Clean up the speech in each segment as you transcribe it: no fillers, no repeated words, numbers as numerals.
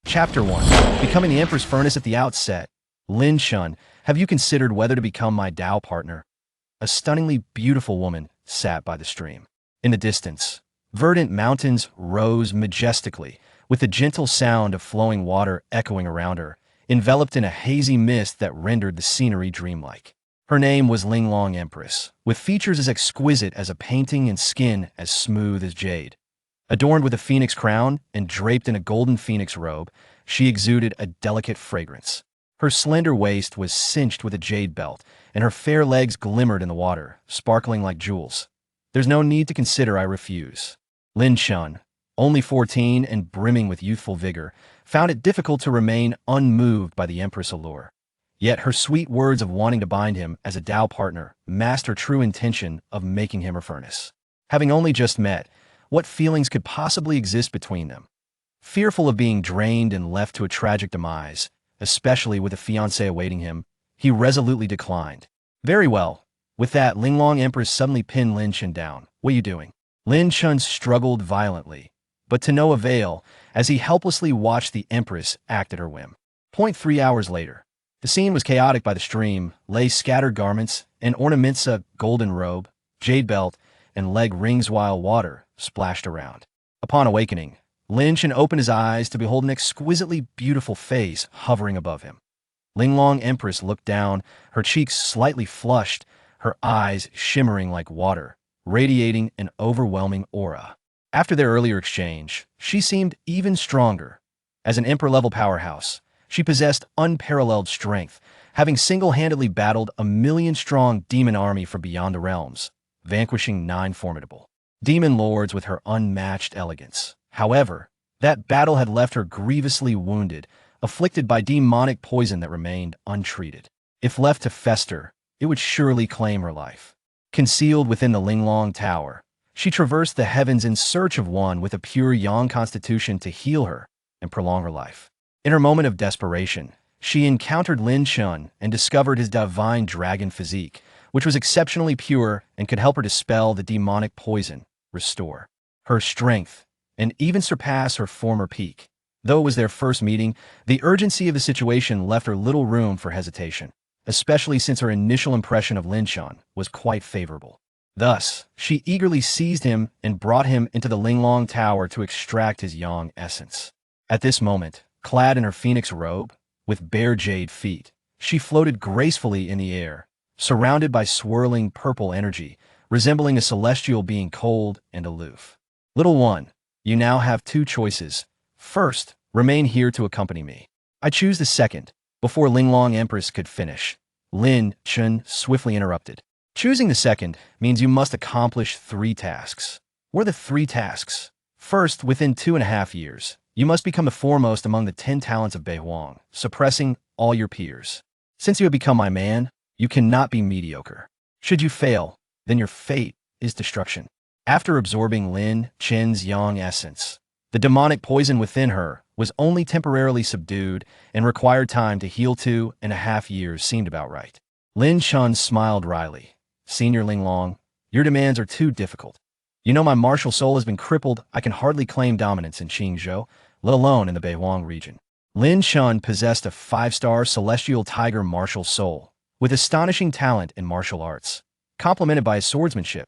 Chapter 1. Becoming the Empress Furnace at the outset. Lin Chen, have you considered whether to become my Tao partner? A stunningly beautiful woman sat by the stream. In the distance, verdant mountains rose majestically, with the gentle sound of flowing water echoing around her, enveloped in a hazy mist that rendered the scenery dreamlike. Her name was Linglong Empress, with features as exquisite as a painting and skin as smooth as jade. Adorned with a phoenix crown and draped in a golden phoenix robe, she exuded a delicate fragrance. Her slender waist was cinched with a jade belt, and her fair legs glimmered in the water, sparkling like jewels. There's no need to consider, I refuse. Lin Chen, only 14 and brimming with youthful vigor, found it difficult to remain unmoved by the Empress' allure. Yet her sweet words of wanting to bind him as a Tao partner masked her true intention of making him her furnace. Having only just met, what feelings could possibly exist between them? Fearful of being drained and left to a tragic demise, especially with a fiancé awaiting him, he resolutely declined. Very well. With that, Linglong Empress suddenly pinned Lin Chen down. What are you doing? Lin Chen struggled violently, but to no avail, as he helplessly watched the Empress act at her whim. 3 hours later. The scene was chaotic by the stream, lay scattered garments, an ornamenta golden robe, jade belt, and leg rings while water splashed around. Upon awakening, Lin Chen opened his eyes to behold an exquisitely beautiful face hovering above him. Linglong Empress looked down, her cheeks slightly flushed, her eyes shimmering like water, radiating an overwhelming aura. After their earlier exchange, she seemed even stronger. As an Emperor-level powerhouse, she possessed unparalleled strength, having single-handedly battled a million-strong demon army from beyond the realms, vanquishing 9 formidable demon lords with her unmatched elegance. However, that battle had left her grievously wounded, afflicted by demonic poison that remained untreated. If left to fester, it would surely claim her life. Concealed within the Linglong Tower, she traversed the heavens in search of one with a pure yang constitution to heal her and prolong her life. In her moment of desperation, she encountered Lin Chen and discovered his divine dragon physique, which was exceptionally pure and could help her dispel the demonic poison, restore her strength, and even surpass her former peak. Though it was their first meeting, the urgency of the situation left her little room for hesitation, especially since her initial impression of Lin Chen was quite favorable. Thus, she eagerly seized him and brought him into the Linglong Tower to extract his yang essence. At this moment, clad in her phoenix robe, with bare jade feet, she floated gracefully in the air, surrounded by swirling purple energy, resembling a celestial being cold and aloof. Little one, you now have 2 choices. First, remain here to accompany me. I choose the second. Before Linglong Empress could finish, Lin Chen swiftly interrupted. Choosing the second means you must accomplish 3 tasks. What are the 3 tasks? First, within 2.5 years, you must become the foremost among the 10 talents of Beihuang, suppressing all your peers. Since you have become my man, you cannot be mediocre. Should you fail, then your fate is destruction. After absorbing Lin Chen's yang essence, the demonic poison within her was only temporarily subdued and required time to heal. 2.5 years seemed about right. Lin Chen smiled wryly. Senior Linglong, your demands are too difficult. You know my martial soul has been crippled. I can hardly claim dominance in Qingzhou, let alone in the Beihuang region. Lin Chen possessed a 5-star celestial tiger martial soul, with astonishing talent in martial arts, complemented by his swordsmanship.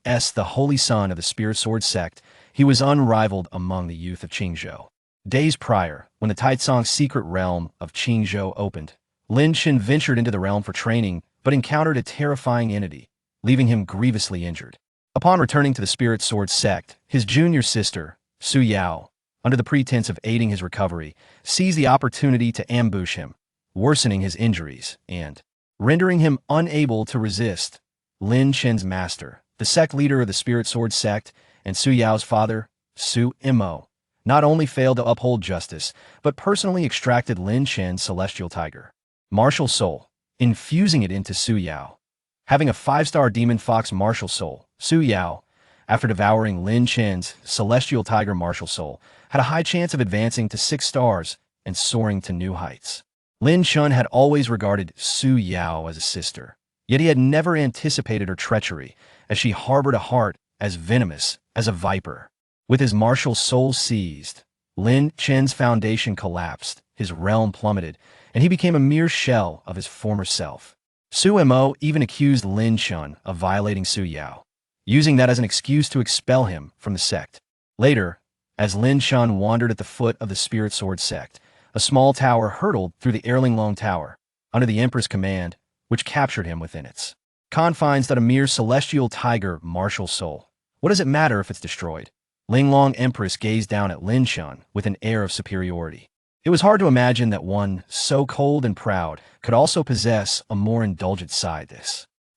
As the holy son of the spirit sword sect, he was unrivaled among the youth of Qingzhou. Days prior, when the Taitsong's secret realm of Qingzhou opened, Lin Chen ventured into the realm for training, but encountered a terrifying entity, leaving him grievously injured. Upon returning to the spirit sword sect, his junior sister, Su Yao, under the pretense of aiding his recovery, seized the opportunity to ambush him, worsening his injuries and rendering him unable to resist. Lin Chen's master, the sect leader of the spirit sword sect, and Su Yao's father, Su Mo, not only failed to uphold justice, but personally extracted Lin Chen's celestial tiger martial soul, infusing it into Su Yao. Having a 5-star demon fox martial soul, Su Yao, after devouring Lin Chen's celestial tiger martial soul, had a high chance of advancing to 6 stars and soaring to new heights. Lin Chen had always regarded Su Yao as a sister, yet he had never anticipated her treachery, as she harbored a heart as venomous as a viper. With his martial soul seized, Lin Chen's foundation collapsed, his realm plummeted, and he became a mere shell of his former self. Su Mo even accused Lin Chen of violating Su Yao, using that as an excuse to expel him from the sect. Later, as Lin Chen wandered at the foot of the Spirit Sword sect, a small tower hurtled through the Erlinglong Tower, under the Empress' command, which captured him within its confines that a mere celestial tiger martial soul. What does it matter if it's destroyed? Linglong Empress gazed down at Lin Chen with an air of superiority. It was hard to imagine that one so cold and proud could also possess a more indulgent side.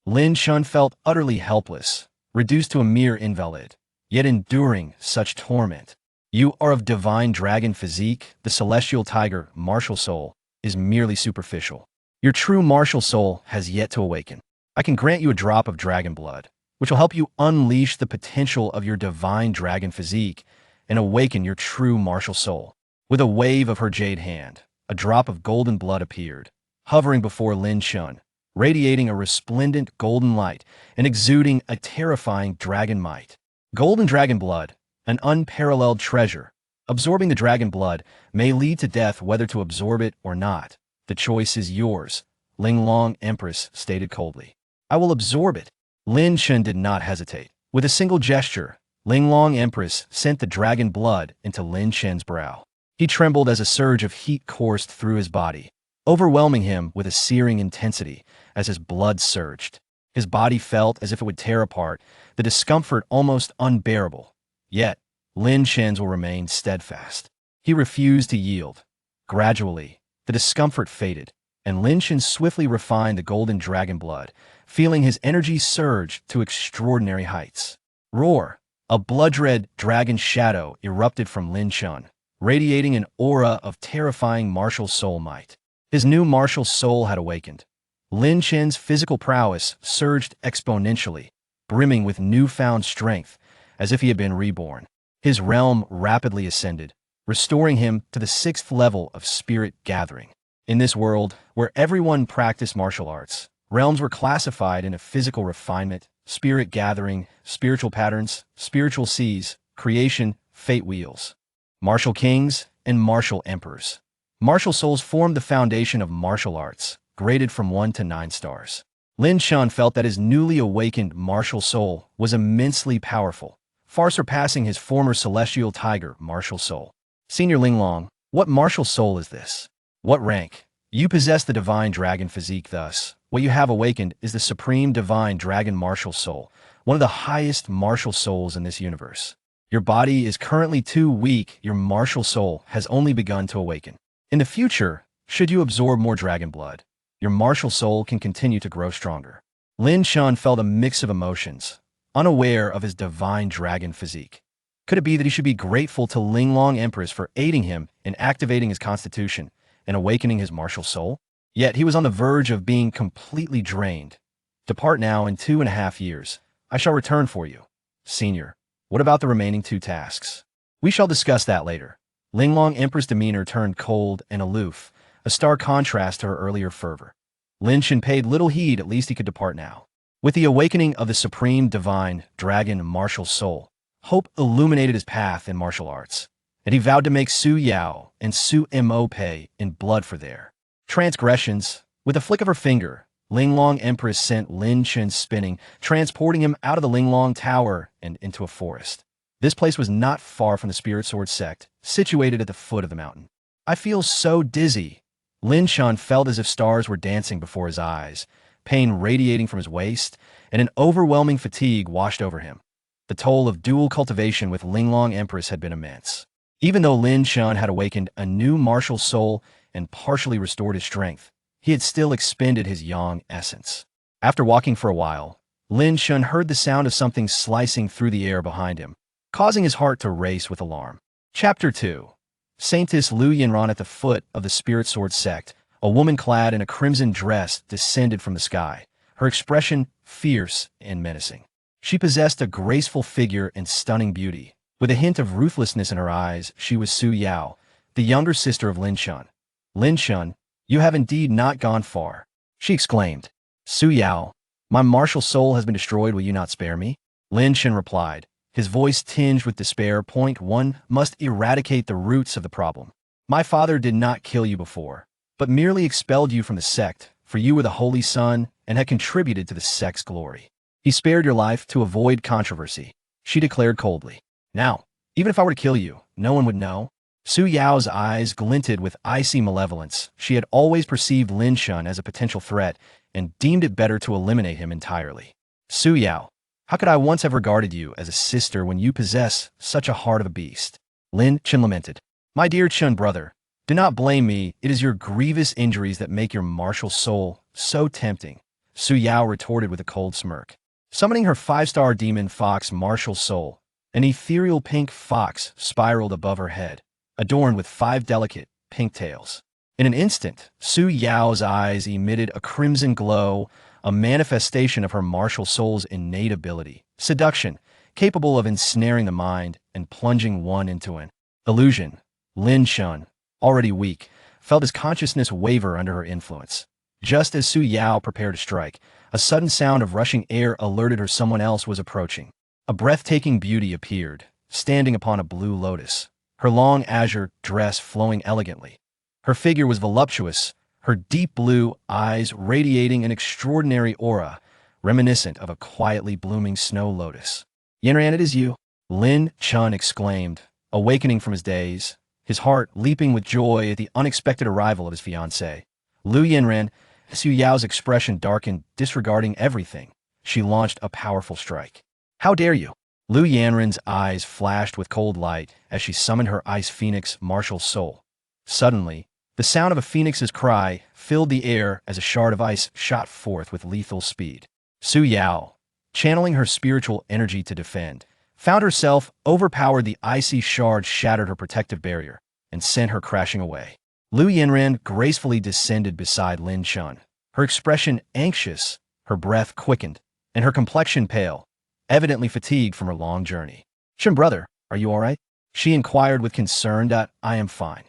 Lin Chen felt utterly helpless, reduced to a mere invalid, yet enduring such torment. You are of divine dragon physique, the celestial tiger martial soul is merely superficial. Your true martial soul has yet to awaken. I can grant you a drop of dragon blood, which will help you unleash the potential of your divine dragon physique and awaken your true martial soul. With a wave of her jade hand, a drop of golden blood appeared, hovering before Lin Chen, radiating a resplendent golden light and exuding a terrifying dragon might. Golden dragon blood, an unparalleled treasure. Absorbing the dragon blood may lead to death whether to absorb it or not. The choice is yours, Linglong Empress stated coldly. I will absorb it. Lin Chen did not hesitate. With a single gesture, Linglong Empress sent the dragon blood into Lin Chen's brow. He trembled as a surge of heat coursed through his body, overwhelming him with a searing intensity as his blood surged. His body felt as if it would tear apart, the discomfort almost unbearable. Yet, Lin Chen's will remain steadfast. He refused to yield. Gradually, the discomfort faded, and Lin Chen swiftly refined the golden dragon blood, feeling his energy surge to extraordinary heights. Roar! A blood-red dragon shadow erupted from Lin Chen, radiating an aura of terrifying martial soul might. His new martial soul had awakened. Lin Chen's physical prowess surged exponentially, brimming with newfound strength, as if he had been reborn. His realm rapidly ascended, restoring him to the 6th level of spirit gathering. In this world, where everyone practiced martial arts, realms were classified into physical refinement, spirit gathering, spiritual patterns, spiritual seas, creation, fate wheels. Martial kings and martial emperors. Martial souls formed the foundation of martial arts, graded from 1 to 9 stars. Lin Chen felt that his newly awakened martial soul was immensely powerful, far surpassing his former celestial tiger martial soul. Senior Linglong, what martial soul is this? What rank? You possess the divine dragon physique thus. What you have awakened is the supreme divine dragon martial soul, one of the highest martial souls in this universe. Your body is currently too weak. Your martial soul has only begun to awaken. In the future, should you absorb more dragon blood, your martial soul can continue to grow stronger. Lin Chen felt a mix of emotions, unaware of his divine dragon physique. Could it be that he should be grateful to Linglong Empress for aiding him in activating his constitution and awakening his martial soul? Yet he was on the verge of being completely drained. Depart now in 2.5 years. I shall return for you. Senior, what about the remaining 2 tasks? We shall discuss that later. Linglong Empress' demeanor turned cold and aloof, a stark contrast to her earlier fervor. Lin Chen paid little heed, at least he could depart now. With the awakening of the supreme divine dragon martial soul, hope illuminated his path in martial arts, and he vowed to make Su Yao and Su Mo pay in blood for their transgressions. With a flick of her finger, Linglong Empress sent Lin Chen spinning, transporting him out of the Linglong Tower and into a forest. This place was not far from the Spirit Sword sect, situated at the foot of the mountain. I feel so dizzy. Lin Chen felt as if stars were dancing before his eyes, pain radiating from his waist, and an overwhelming fatigue washed over him. The toll of dual cultivation with Linglong Empress had been immense. Even though Lin Chen had awakened a new martial soul and partially restored his strength, he had still expended his yang essence. After walking for a while, Lin Chen heard the sound of something slicing through the air behind him, causing his heart to race with alarm. Chapter 2. Saintess Lu Yinran at the foot of the Spirit Sword sect, a woman clad in a crimson dress descended from the sky, her expression fierce and menacing. She possessed a graceful figure and stunning beauty. With a hint of ruthlessness in her eyes, she was Su Yao, the younger sister of Lin Chen. Lin Chen, you have indeed not gone far, she exclaimed. Su Yao, my martial soul has been destroyed, will you not spare me? Lin Chen replied, his voice tinged with despair. Point 1 must eradicate the roots of the problem. My father did not kill you before, but merely expelled you from the sect, for you were the holy son and had contributed to the sect's glory. He spared your life to avoid controversy, she declared coldly. Now, even if I were to kill you, no one would know. Su Yao's eyes glinted with icy malevolence. She had always perceived Lin Chen as a potential threat and deemed it better to eliminate him entirely. Su Yao, how could I once have regarded you as a sister when you possess such a heart of a beast? Lin Chen lamented. My dear Chen brother, do not blame me. It is your grievous injuries that make your martial soul so tempting, Su Yao retorted with a cold smirk. Summoning her 5-star demon fox martial soul, an ethereal pink fox spiraled above her head, adorned with 5 delicate pink tails. In an instant, Su Yao's eyes emitted a crimson glow, a manifestation of her martial soul's innate ability, seduction, capable of ensnaring the mind and plunging one into an illusion. Lin Chen, already weak, felt his consciousness waver under her influence. Just as Su Yao prepared to strike, a sudden sound of rushing air alerted her someone else was approaching. A breathtaking beauty appeared, standing upon a blue lotus, her long azure dress flowing elegantly. Her figure was voluptuous, her deep blue eyes radiating an extraordinary aura, reminiscent of a quietly blooming snow lotus. Yanran, it is you, Lin Chen exclaimed, awakening from his daze, his heart leaping with joy at the unexpected arrival of his fiancée. Lu Yanran, Su Yao's expression darkened, disregarding everything. She launched a powerful strike. How dare you? Lu Yanran's eyes flashed with cold light as she summoned her ice phoenix martial soul. Suddenly, the sound of a phoenix's cry filled the air as a shard of ice shot forth with lethal speed. Su Yao, channeling her spiritual energy to defend, found herself overpowered. The icy shard shattered her protective barrier and sent her crashing away. Lu Yanran gracefully descended beside Lin Chen, her expression anxious, her breath quickened, and her complexion pale, evidently fatigued from her long journey. Chen brother, are you all right? She inquired with concern. I am fine.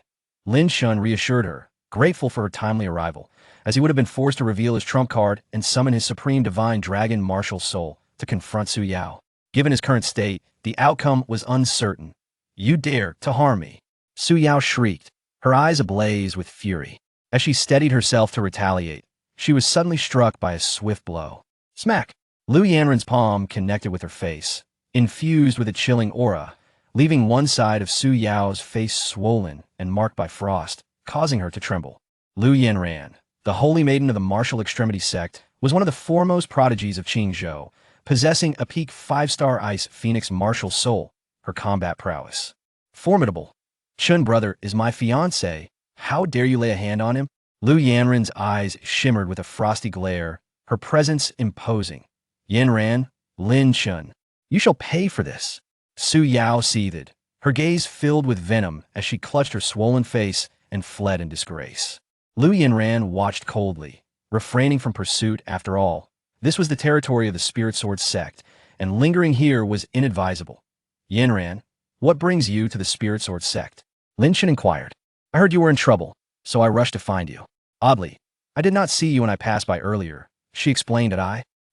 Lin Chen reassured her, grateful for her timely arrival, as he would have been forced to reveal his trump card and summon his supreme divine dragon martial soul to confront Su Yao. Given his current state, the outcome was uncertain. You dare to harm me? Su Yao shrieked, her eyes ablaze with fury. As she steadied herself to retaliate, she was suddenly struck by a swift blow. Smack! Lu Yanran's palm connected with her face, infused with a chilling aura, leaving one side of Su Yao's face swollen and marked by frost, causing her to tremble. Lu Yanran, the holy maiden of the martial extremity sect, was one of the foremost prodigies of Qingzhou, possessing a peak 5-star ice phoenix martial soul, her combat prowess. Formidable. Chen brother is my fiancé. How dare you lay a hand on him? Lu Yanran's eyes shimmered with a frosty glare, her presence imposing. Yanran, Lin Chen, you shall pay for this. Su Yao seethed, her gaze filled with venom as she clutched her swollen face and fled in disgrace. Lu Yanran watched coldly, refraining from pursuit. After all, this was the territory of the Spirit Sword sect, and lingering here was inadvisable. Yanran, what brings you to the Spirit Sword sect? Lin Chen inquired. I heard you were in trouble, so I rushed to find you. Oddly, I did not see you when I passed by earlier, she explained.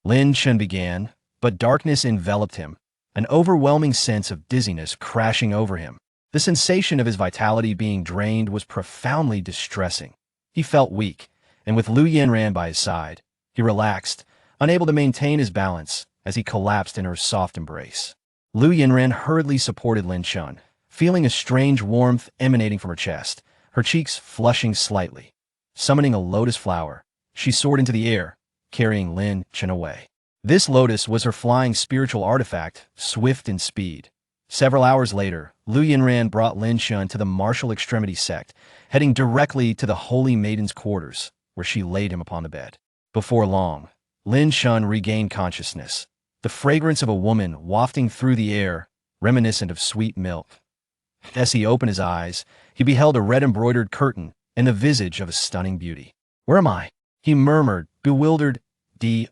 Lin Chen began, but darkness enveloped him, an overwhelming sense of dizziness crashing over him. The sensation of his vitality being drained was profoundly distressing. He felt weak, and with Lu Yanran by his side, he relaxed, unable to maintain his balance as he collapsed in her soft embrace. Lu Yanran hurriedly supported Lin Chen, feeling a strange warmth emanating from her chest, her cheeks flushing slightly. Summoning a lotus flower, she soared into the air, carrying Lin Chen away. This lotus was her flying spiritual artifact, swift in speed. Several hours later, Lu Yanran brought Lin Chen to the martial extremity sect, heading directly to the holy maiden's quarters, where she laid him upon the bed. Before long, Lin Chen regained consciousness, the fragrance of a woman wafting through the air, reminiscent of sweet milk. As he opened his eyes, he beheld a red-embroidered curtain and the visage of a stunning beauty. Where am I? He murmured, bewildered.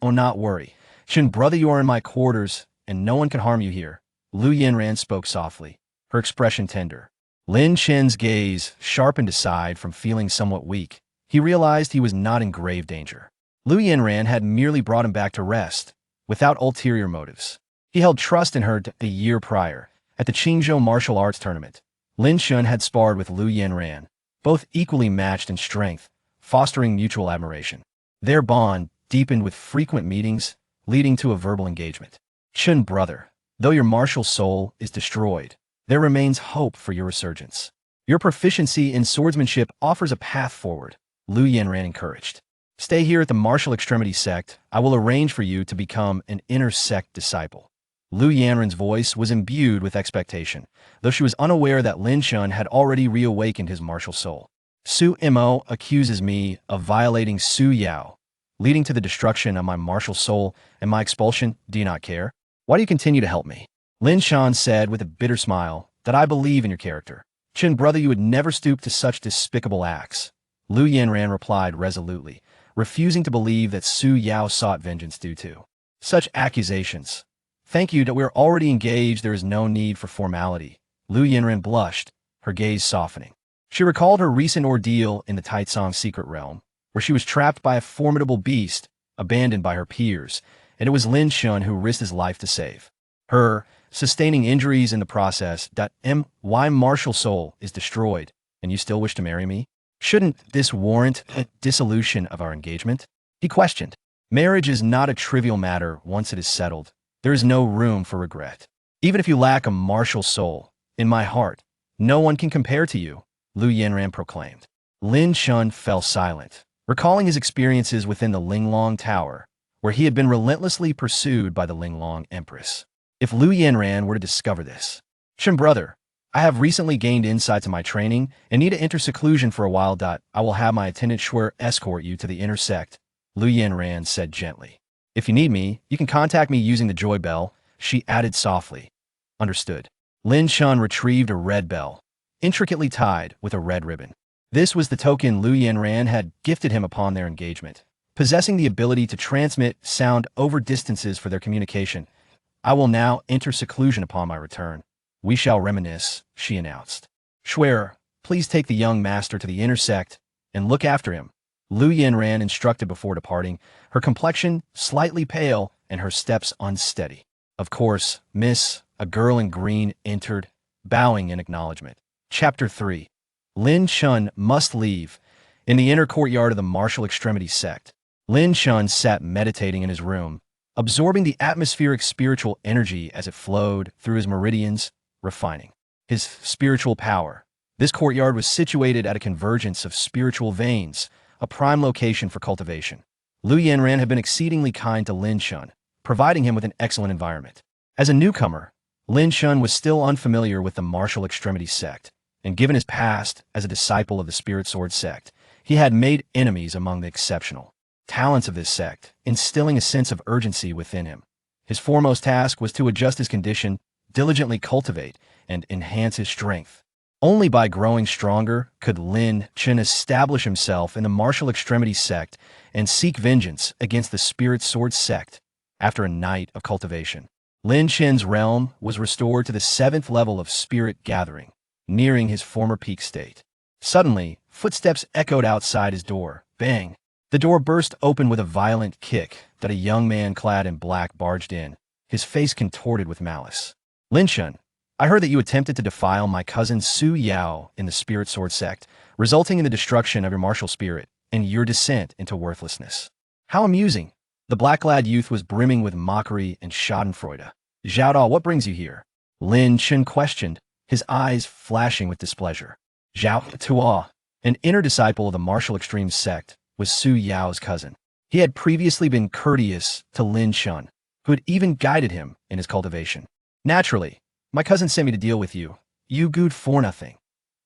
Oh, not worry. Chen brother, you are in my quarters, and no one can harm you here. Lu Yanran spoke softly, her expression tender. Lin Chen's gaze sharpened aside from feeling somewhat weak. He realized he was not in grave danger. Lu Yanran had merely brought him back to rest, without ulterior motives. He held trust in her a year prior. At the Qingzhou martial arts tournament, Lin Chen had sparred with Lu Yanran, both equally matched in strength, fostering mutual admiration. Their bond deepened with frequent meetings, leading to a verbal engagement. Chen brother, though your martial soul is destroyed, there remains hope for your resurgence. Your proficiency in swordsmanship offers a path forward, Lu Yanran encouraged. Stay here at the martial extremity sect. I will arrange for you to become an inner sect disciple. Lu Yanran's voice was imbued with expectation, though she was unaware that Lin Chen had already reawakened his martial soul. Su Mo accuses me of violating Su Yao, leading to the destruction of my martial soul and my expulsion. Do you not care? Why do you continue to help me? Lin Chen said with a bitter smile, that I believe in your character. Chen brother, you would never stoop to such despicable acts. Lu Yanran replied resolutely, refusing to believe that Su Yao sought vengeance due to such accusations. Thank you that we are already engaged. There is no need for formality. Lu Yanran blushed, her gaze softening. She recalled her recent ordeal in the Taitsong secret realm, where she was trapped by a formidable beast, abandoned by her peers, and it was Lin Chen who risked his life to save her, sustaining injuries in the process. My martial soul is destroyed, and you still wish to marry me? Shouldn't this warrant a dissolution of our engagement? He questioned. Marriage is not a trivial matter once it is settled. There is no room for regret. Even if you lack a martial soul, in my heart, no one can compare to you, Lu Yanran proclaimed. Lin Chen fell silent, recalling his experiences within the Linglong Tower, where he had been relentlessly pursued by the Linglong Empress. If Lu Yanran were to discover this, Chen brother, I have recently gained insights in my training and need to enter seclusion for a while. I will have my attendant Shuer escort you to the inner sect, Lu Yanran said gently. If you need me, you can contact me using the joy bell, she added softly. Understood. Lin Chen retrieved a red bell, intricately tied with a red ribbon. This was the token Lu Yanran had gifted him upon their engagement, possessing the ability to transmit sound over distances for their communication. I will now enter seclusion upon my return. We shall reminisce, she announced. Shuer, please take the young master to the inner sect and look after him. Lu Yanran instructed before departing, her complexion slightly pale and her steps unsteady. Of course, miss, a girl in green entered, bowing in acknowledgement. Chapter 3. Lin Chen must leave. In the inner courtyard of the martial extremity sect, Lin Chen sat meditating in his room, absorbing the atmospheric spiritual energy as it flowed through his meridians, refining his spiritual power. This courtyard was situated at a convergence of spiritual veins, a prime location for cultivation. Lu Yanran had been exceedingly kind to Lin Chen, providing him with an excellent environment. As a newcomer, Lin Chen was still unfamiliar with the martial extremity sect, and given his past as a disciple of the Spirit Sword sect, he had made enemies among the exceptional talents of this sect, instilling a sense of urgency within him. His foremost task was to adjust his condition, diligently cultivate, and enhance his strength. Only by growing stronger could Lin Chen establish himself in the martial extremity sect and seek vengeance against the Spirit Sword sect. After a night of cultivation, Lin Chen's realm was restored to the 7th level of spirit gathering, nearing his former peak state. Suddenly, footsteps echoed outside his door. Bang! The door burst open with a violent kick that a young man clad in black barged in, his face contorted with malice. Lin Chen, I heard that you attempted to defile my cousin Su Yao in the Spirit Sword sect, resulting in the destruction of your martial spirit and your descent into worthlessness. How amusing! The black-clad youth was brimming with mockery and schadenfreude. Zhao Dao, what brings you here? Lin Chen questioned, his eyes flashing with displeasure. Zhao Tuo, an inner disciple of the martial extreme sect, was Su Yao's cousin. He had previously been courteous to Lin Chen, who had even guided him in his cultivation. Naturally, my cousin sent me to deal with you. You good for nothing.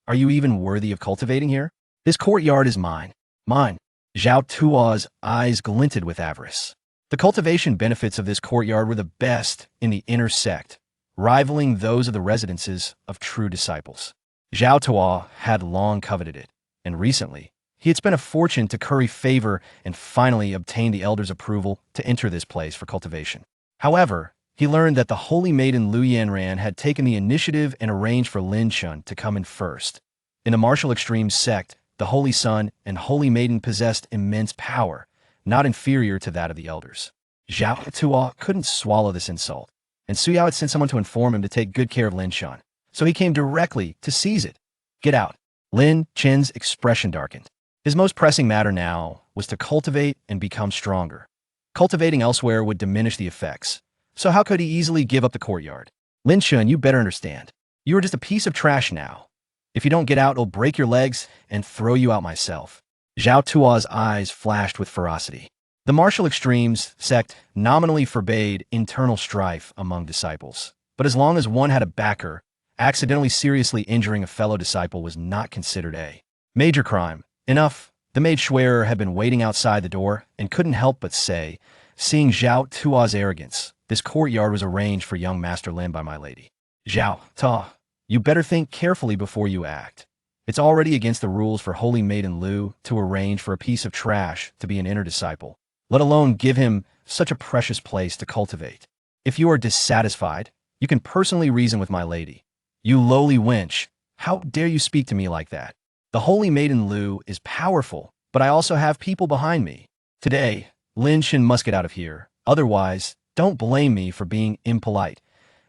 Are you even worthy of cultivating here? This courtyard is mine. Mine. Zhao Tuo's eyes glinted with avarice. The cultivation benefits of this courtyard were the best in the inner sect, rivaling those of the residences of true disciples. Zhao Tuo had long coveted it, and recently, he had spent a fortune to curry favor and finally obtained the elders' approval to enter this place for cultivation. However, he learned that the holy maiden Lu Yanran had taken the initiative and arranged for Lin Chen to come in first. In the martial extreme sect, the Holy Sun and Holy Maiden possessed immense power, not inferior to that of the elders. Zhao Tuo couldn't swallow this insult. and Suyao had sent someone to inform him to take good care of Lin Chen, so he came directly to seize it. Get out. Lin Chen's expression darkened. His most pressing matter now was to cultivate and become stronger. Cultivating elsewhere would diminish the effects, so how could he easily give up the courtyard? Lin Chen, you better understand. You are just a piece of trash now. If you don't get out, I'll break your legs and throw you out myself. Zhao Tuo's eyes flashed with ferocity. The martial extremes sect nominally forbade internal strife among disciples, but as long as one had a backer, accidentally seriously injuring a fellow disciple was not considered a major crime. Enough. The maid Schwerer had been waiting outside the door and couldn't help but say, seeing Zhao Tuo's arrogance, this courtyard was arranged for young Master Lin by my lady. Zhao Tuo, you better think carefully before you act. It's already against the rules for Holy Maiden Lu to arrange for a piece of trash to be an inner disciple, let alone give him such a precious place to cultivate. If you are dissatisfied, you can personally reason with my lady. You lowly wench, how dare you speak to me like that? The Holy Maiden Lu is powerful, but I also have people behind me. Today, Lin Chen must get out of here. Otherwise, don't blame me for being impolite.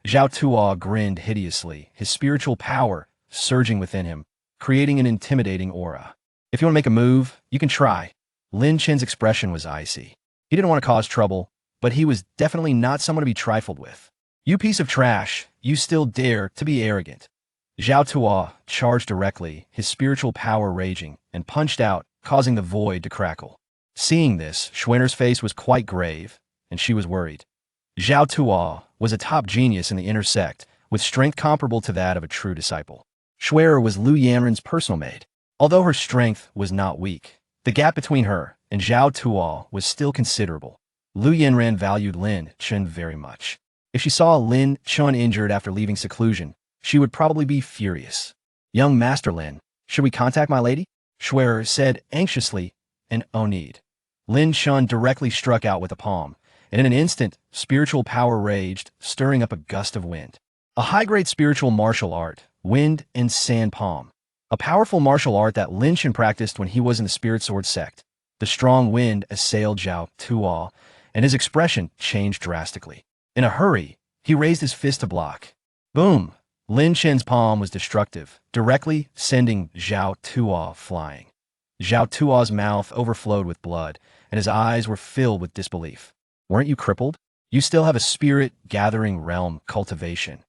Zhao Tuo grinned hideously, his spiritual power surging within him, creating an intimidating aura. If you want to make a move, you can try. Lin Chen's expression was icy. He didn't want to cause trouble, but he was definitely not someone to be trifled with. You piece of trash, you still dare to be arrogant. Zhao Tuo charged directly, his spiritual power raging, and punched out, causing the void to crackle. Seeing this, Schwenner's face was quite grave, and she was worried. Zhao Tuo was a top genius in the inner sect, with strength comparable to that of a true disciple. Schwerer was Lu Yanren's personal maid. Although her strength was not weak, the gap between her and Zhao Tuo was still considerable. Lu Yanren valued Lin Chen very much. If she saw Lin Chen injured after leaving seclusion, she would probably be furious. Young Master Lin, should we contact my lady? Schwerer said anxiously, and oh need. Lin Chen directly struck out with a palm, and in an instant, spiritual power raged, stirring up a gust of wind. A high-grade spiritual martial art, wind and sand palm. A powerful martial art that Lin Chen practiced when he was in the Spirit Sword sect. The strong wind assailed Zhao Tuo, and his expression changed drastically. In a hurry, he raised his fist to block. Boom! Lin Chen's palm was destructive, directly sending Zhao Tuo flying. Zhao Tuo's mouth overflowed with blood, and his eyes were filled with disbelief. Weren't you crippled? You still have a spirit-gathering realm cultivation.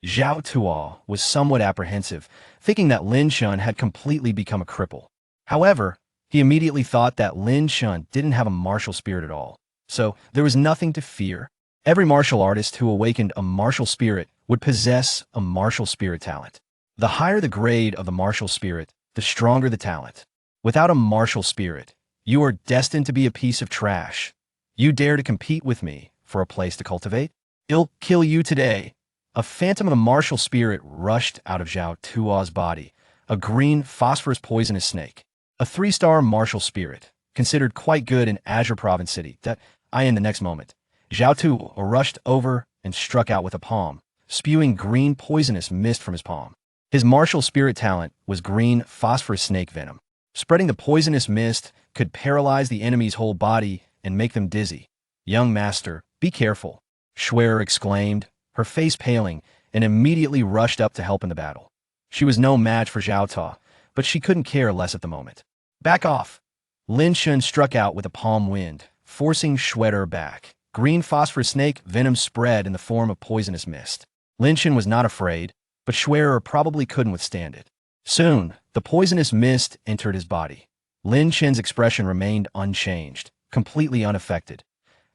Zhao Tuo was somewhat apprehensive, thinking that Lin Chen had completely become a cripple. However, he immediately thought that Lin Chen didn't have a martial spirit at all, so there was nothing to fear. Every martial artist who awakened a martial spirit would possess a martial spirit talent. The higher the grade of the martial spirit, the stronger the talent. Without a martial spirit, you are destined to be a piece of trash. You dare to compete with me for a place to cultivate? I'll kill you today. A phantom of the martial spirit rushed out of Zhao Tuo's body, a green, phosphorus poisonous snake. A 3-star martial spirit, considered quite good in Azure Province City, that in the next moment. Zhao Tuo rushed over and struck out with a palm, spewing green poisonous mist from his palm. His martial spirit talent was green phosphorus snake venom. Spreading the poisonous mist could paralyze the enemy's whole body and make them dizzy. Young master, be careful, Schwerer exclaimed, her face paling, and immediately rushed up to help in the battle. She was no match for Zhao Tuo, but she couldn't care less at the moment. Back off! Lin Chen struck out with a palm wind, forcing Schwerer back. Green phosphorus snake venom spread in the form of poisonous mist. Lin Chen was not afraid, but Schwerer probably couldn't withstand it. Soon, the poisonous mist entered his body. Lin Chen's expression remained unchanged, completely unaffected.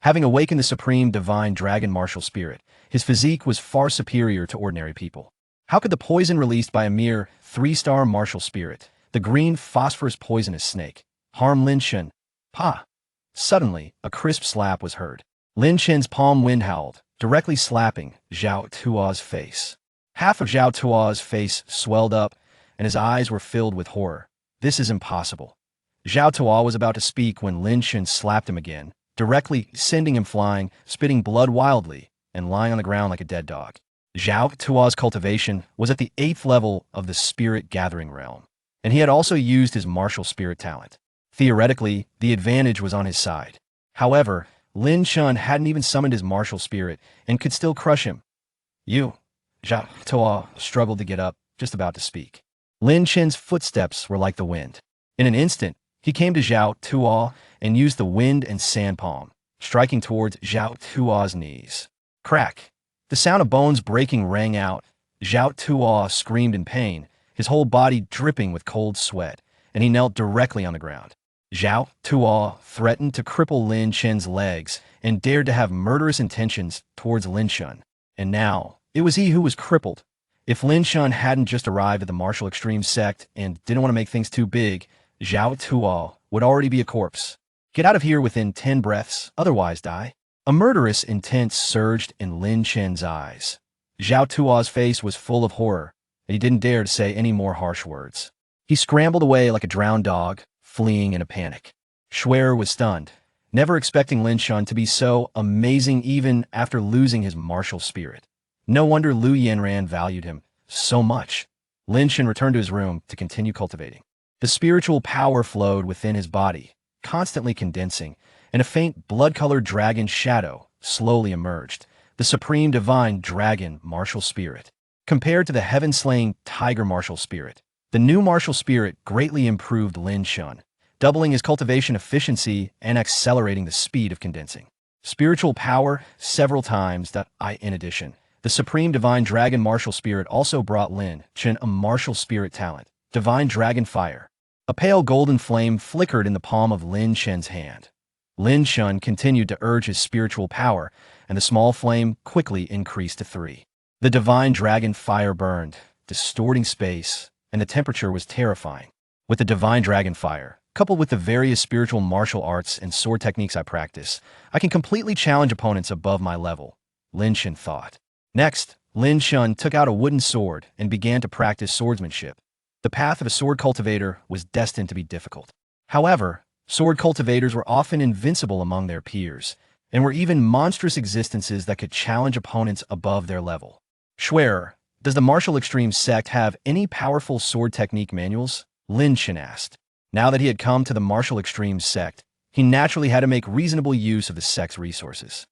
Having awakened the supreme divine dragon martial spirit, his physique was far superior to ordinary people. How could the poison released by a mere 3-star martial spirit, the green phosphorus poisonous snake, harm Lin Chen? Pa! Suddenly, a crisp slap was heard. Lin Chen's palm wind howled, directly slapping Zhao Tuo's face. Half of Zhao Tuo's face swelled up, and his eyes were filled with horror. This is impossible. Zhao Tuo was about to speak when Lin Chen slapped him again, directly sending him flying, spitting blood wildly, and lying on the ground like a dead dog. Zhao Tuo's cultivation was at the 8th level of the spirit-gathering realm, and he had also used his martial spirit talent. Theoretically, the advantage was on his side. However, Lin Chen hadn't even summoned his martial spirit and could still crush him. You, Zhao Tuo struggled to get up, just about to speak. Lin Chen's footsteps were like the wind. In an instant, he came to Zhao Tuo and used the wind and sand palm, striking towards Zhao Tuo's knees. Crack! The sound of bones breaking rang out. Zhao Tuo screamed in pain, his whole body dripping with cold sweat, and he knelt directly on the ground. Zhao Tuo threatened to cripple Lin Chen's legs and dared to have murderous intentions towards Lin Chen. And now, it was he who was crippled. If Lin Chen hadn't just arrived at the martial extreme sect and didn't want to make things too big, Zhao Tuo would already be a corpse. Get out of here within 10 breaths, otherwise die. A murderous intent surged in Lin Chen's eyes. Zhao Tuo's face was full of horror, and he didn't dare to say any more harsh words. He scrambled away like a drowned dog, fleeing in a panic. Schwer was stunned, never expecting Lin Chen to be so amazing even after losing his martial spirit. No wonder Lu Yanran valued him so much. Lin Chen returned to his room to continue cultivating. The spiritual power flowed within his body, constantly condensing, and a faint blood-colored dragon shadow slowly emerged, the supreme divine dragon martial spirit. Compared to the heaven-slaying tiger martial spirit, the new martial spirit greatly improved Lin Chen, doubling his cultivation efficiency and accelerating the speed of condensing. Spiritual power several times. In addition, the supreme divine dragon martial spirit also brought Lin Chen a martial spirit talent, divine dragon fire. A pale golden flame flickered in the palm of Lin Chen's hand. Lin Chen continued to urge his spiritual power, and the small flame quickly increased to 3. The divine dragon fire burned, distorting space, and the temperature was terrifying. With the divine dragon fire, coupled with the various spiritual martial arts and sword techniques I practice, I can completely challenge opponents above my level, Lin Chen thought. Next, Lin Chen took out a wooden sword and began to practice swordsmanship. The path of a sword cultivator was destined to be difficult. However, sword cultivators were often invincible among their peers, and were even monstrous existences that could challenge opponents above their level. Schwer, does the martial extreme sect have any powerful sword technique manuals? Lin Chen asked. Now that he had come to the martial extreme sect, he naturally had to make reasonable use of the sect's resources.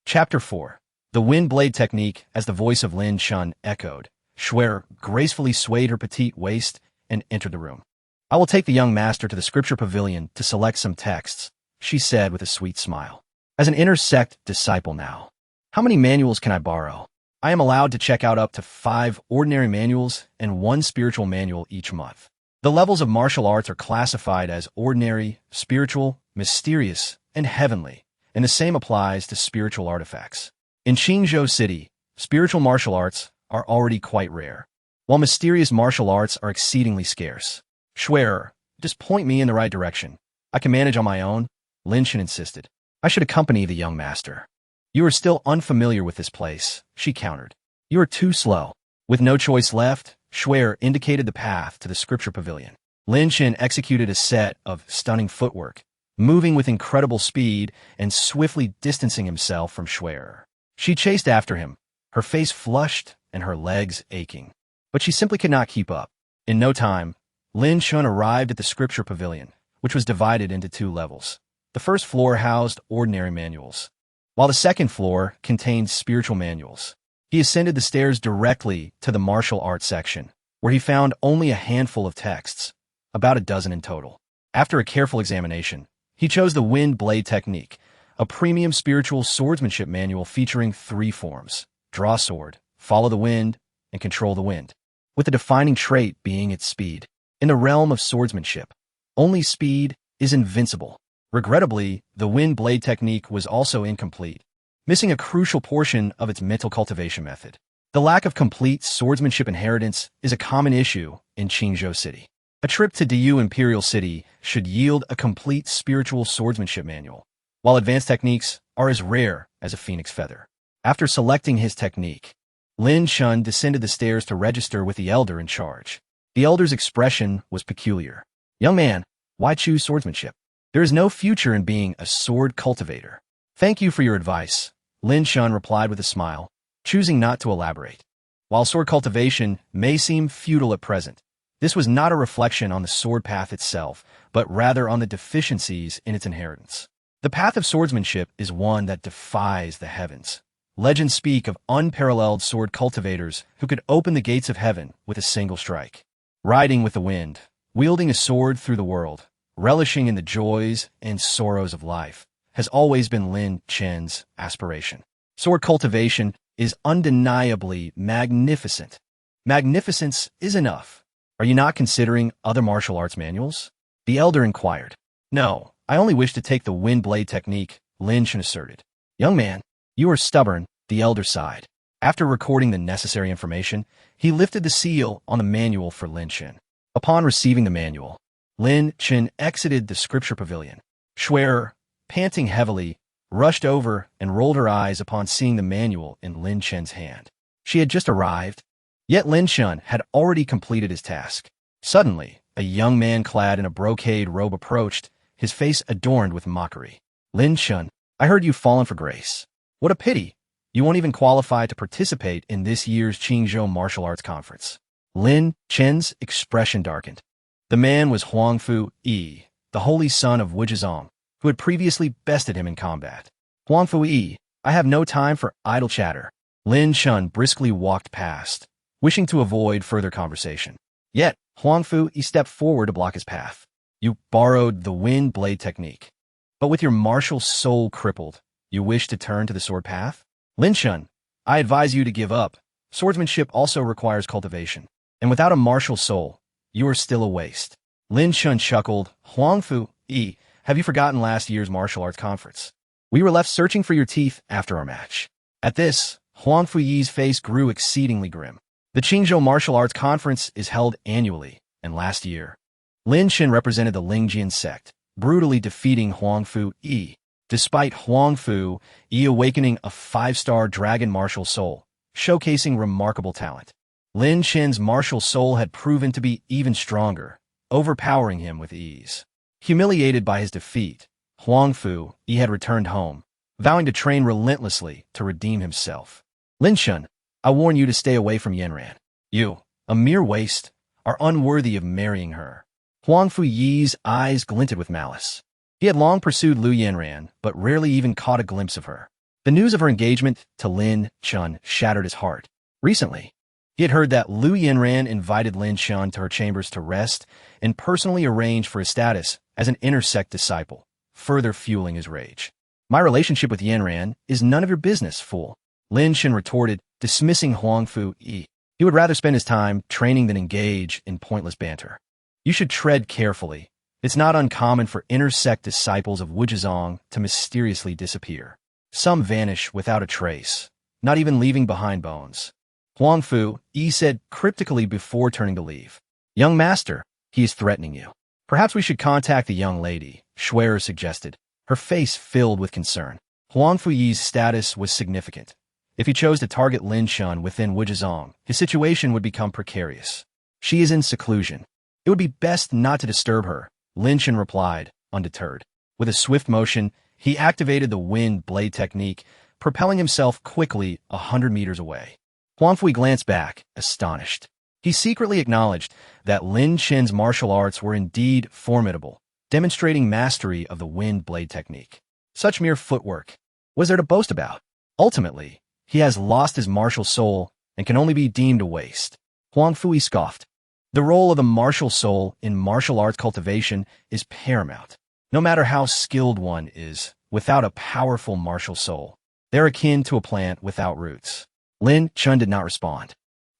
Chapter 4. The Wind Blade Technique. As the voice of Lin Chen echoed, Schwer gracefully swayed her petite waist and entered the room. I will take the young master to the scripture pavilion to select some texts, she said with a sweet smile. As an inner sect disciple now, how many manuals can I borrow? I am allowed to check out up to 5 ordinary manuals and 1 spiritual manual each month. The levels of martial arts are classified as ordinary, spiritual, mysterious, and heavenly, and the same applies to spiritual artifacts. In Qingzhou City, spiritual martial arts are already quite rare, while mysterious martial arts are exceedingly scarce. Schwer, just point me in the right direction. I can manage on my own, Lin Chen insisted. I should accompany the young master. You are still unfamiliar with this place, she countered. You are too slow. With no choice left, Schwer indicated the path to the scripture pavilion. Lin Chen executed a set of stunning footwork, moving with incredible speed and swiftly distancing himself from Schwer. She chased after him, her face flushed and her legs aching. But she simply could not keep up. In no time, Lin Chen arrived at the scripture pavilion, which was divided into 2 levels. The first floor housed ordinary manuals, while the second floor contained spiritual manuals. He ascended the stairs directly to the martial arts section, where he found only a handful of texts, about a dozen in total. After a careful examination, he chose the Wind Blade Technique, a premium spiritual swordsmanship manual featuring 3 forms: draw sword, follow the wind, and control the wind, with the defining trait being its speed. In the realm of swordsmanship, only speed is invincible. Regrettably, the Wind Blade Technique was also incomplete, missing a crucial portion of its mental cultivation method. The lack of complete swordsmanship inheritance is a common issue in Qingzhou City. A trip to Diyu Imperial City should yield a complete spiritual swordsmanship manual, while advanced techniques are as rare as a phoenix feather. After selecting his technique, Lin Chen descended the stairs to register with the elder in charge. The elder's expression was peculiar. Young man, why choose swordsmanship? There is no future in being a sword cultivator. Thank you for your advice, Lin Chen replied with a smile, choosing not to elaborate. While sword cultivation may seem futile at present, this was not a reflection on the sword path itself, but rather on the deficiencies in its inheritance. The path of swordsmanship is one that defies the heavens. Legends speak of unparalleled sword cultivators who could open the gates of heaven with a single strike. Riding with the wind, wielding a sword through the world, relishing in the joys and sorrows of life, has always been Lin Chen's aspiration. Sword cultivation is undeniably magnificent. Magnificence is enough. Are you not considering other martial arts manuals? The elder inquired. No, I only wish to take the wind blade technique, Lin Chen asserted. Young man, you are stubborn, the elder sighed. After recording the necessary information, he lifted the seal on the manual for Lin Chen. Upon receiving the manual, Lin Chen exited the scripture pavilion. Schwerer, panting heavily, rushed over and rolled her eyes upon seeing the manual in Lin Chen's hand. She had just arrived, yet Lin Chen had already completed his task. Suddenly, a young man clad in a brocade robe approached, his face adorned with mockery. Lin Chen, I heard you've fallen for grace. What a pity. You won't even qualify to participate in this year's Qingzhou Martial Arts Conference. Lin Chen's expression darkened. The man was Huangfu Yi, the holy son of Wuzhizong, who had previously bested him in combat. Huangfu Yi, I have no time for idle chatter. Lin Chen briskly walked past, wishing to avoid further conversation. Yet, Huangfu Yi stepped forward to block his path. You borrowed the wind blade technique. But with your martial soul crippled, you wish to turn to the sword path? Lin Chen, I advise you to give up. Swordsmanship also requires cultivation. And without a martial soul, you are still a waste. Lin Chen chuckled. Huangfu Yi, have you forgotten last year's martial arts conference? We were left searching for your teeth after our match. At this, Huangfu Yi's face grew exceedingly grim. The Qingzhou Martial Arts Conference is held annually, and last year, Lin Chen represented the Lingjian sect, brutally defeating Huangfu Yi. Despite Huangfu Yi awakening a 5-star dragon martial soul, showcasing remarkable talent, Lin Chen's martial soul had proven to be even stronger, overpowering him with ease. Humiliated by his defeat, Huangfu Yi had returned home, vowing to train relentlessly to redeem himself. Lin Chen, I warn you to stay away from Yanran. You, a mere waste, are unworthy of marrying her. Huangfu Yi's eyes glinted with malice. He had long pursued Lu Yanran, but rarely even caught a glimpse of her. The news of her engagement to Lin Chen shattered his heart. Recently, he had heard that Lu Yanran invited Lin Chen to her chambers to rest and personally arranged for his status as an inner sect disciple, further fueling his rage. My relationship with Yanran is none of your business, fool. Lin Chen retorted, dismissing Huangfu Yi. He would rather spend his time training than engage in pointless banter. You should tread carefully. It's not uncommon for inner sect disciples of Wuzhizong to mysteriously disappear. Some vanish without a trace, not even leaving behind bones. Huangfu Yi said cryptically before turning to leave. Young master, he is threatening you. Perhaps we should contact the young lady, Schwerer suggested, her face filled with concern. Huangfu Yi's status was significant. If he chose to target Lin Chen within Wuzhizong, his situation would become precarious. She is in seclusion. It would be best not to disturb her, Lin Chen replied, undeterred. With a swift motion, he activated the wind blade technique, propelling himself quickly 100 meters away. Huangfu Yi glanced back, astonished. He secretly acknowledged that Lin Chen's martial arts were indeed formidable, demonstrating mastery of the wind blade technique. Such mere footwork. What is there to boast about? Ultimately, he has lost his martial soul and can only be deemed a waste. Huangfu Yi scoffed. The role of the martial soul in martial arts cultivation is paramount. No matter how skilled one is, without a powerful martial soul, they're akin to a plant without roots. Lin Chen did not respond.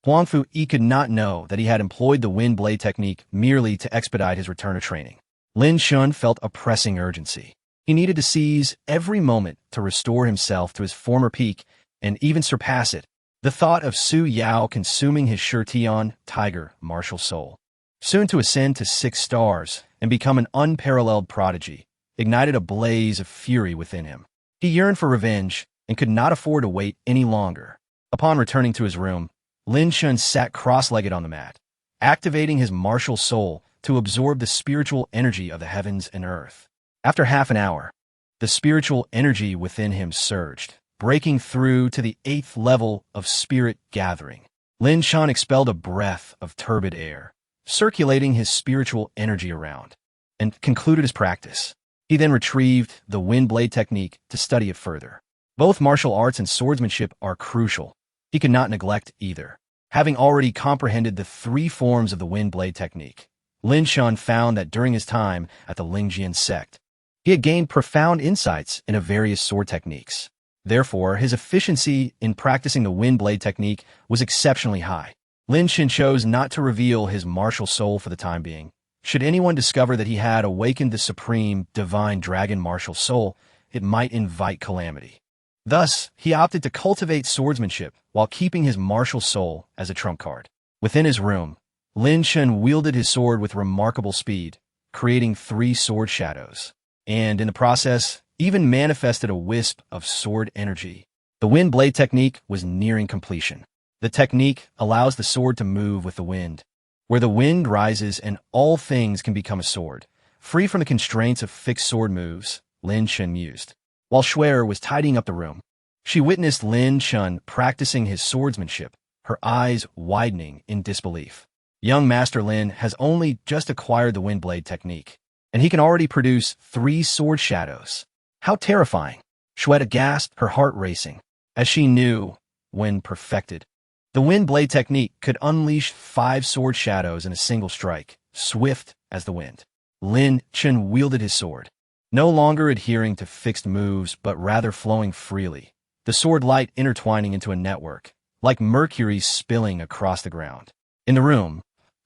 Huangfu Yi could not know that he had employed the wind blade technique merely to expedite his return to training. Lin Chen felt a pressing urgency. He needed to seize every moment to restore himself to his former peak and even surpass it. The thought of Su Yao consuming his Shurtian tiger martial soul, soon to ascend to 6 stars and become an unparalleled prodigy, ignited a blaze of fury within him. He yearned for revenge and could not afford to wait any longer. Upon returning to his room, Lin Chen sat cross-legged on the mat, activating his martial soul to absorb the spiritual energy of the heavens and earth. After half an hour, the spiritual energy within him surged, breaking through to the 8th level of spirit gathering. Lin Chen expelled a breath of turbid air, circulating his spiritual energy around, and concluded his practice. He then retrieved the wind blade technique to study it further. Both martial arts and swordsmanship are crucial. He could not neglect either. Having already comprehended the three forms of the wind blade technique, Lin Chen found that during his time at the Lingjian sect, he had gained profound insights into various sword techniques. Therefore, his efficiency in practicing the wind blade technique was exceptionally high. Lin Chen chose not to reveal his martial soul for the time being. Should anyone discover that he had awakened the supreme, divine dragon martial soul, it might invite calamity. Thus, he opted to cultivate swordsmanship while keeping his martial soul as a trump card. Within his room, Lin Chen wielded his sword with remarkable speed, creating 3 sword shadows, and in the process, even manifested a wisp of sword energy. The wind blade technique was nearing completion. The technique allows the sword to move with the wind, where the wind rises and all things can become a sword, free from the constraints of fixed sword moves, Lin Chen mused. While Shuer was tidying up the room, she witnessed Lin Chen practicing his swordsmanship, her eyes widening in disbelief. Young Master Lin has only just acquired the wind blade technique, and he can already produce 3 sword shadows. How terrifying! Shueta gasped, her heart racing, as she knew, when perfected, the wind blade technique could unleash 5 sword shadows in a single strike, swift as the wind. Lin Chen wielded his sword, no longer adhering to fixed moves but rather flowing freely, the sword light intertwining into a network, like mercury spilling across the ground. In the room,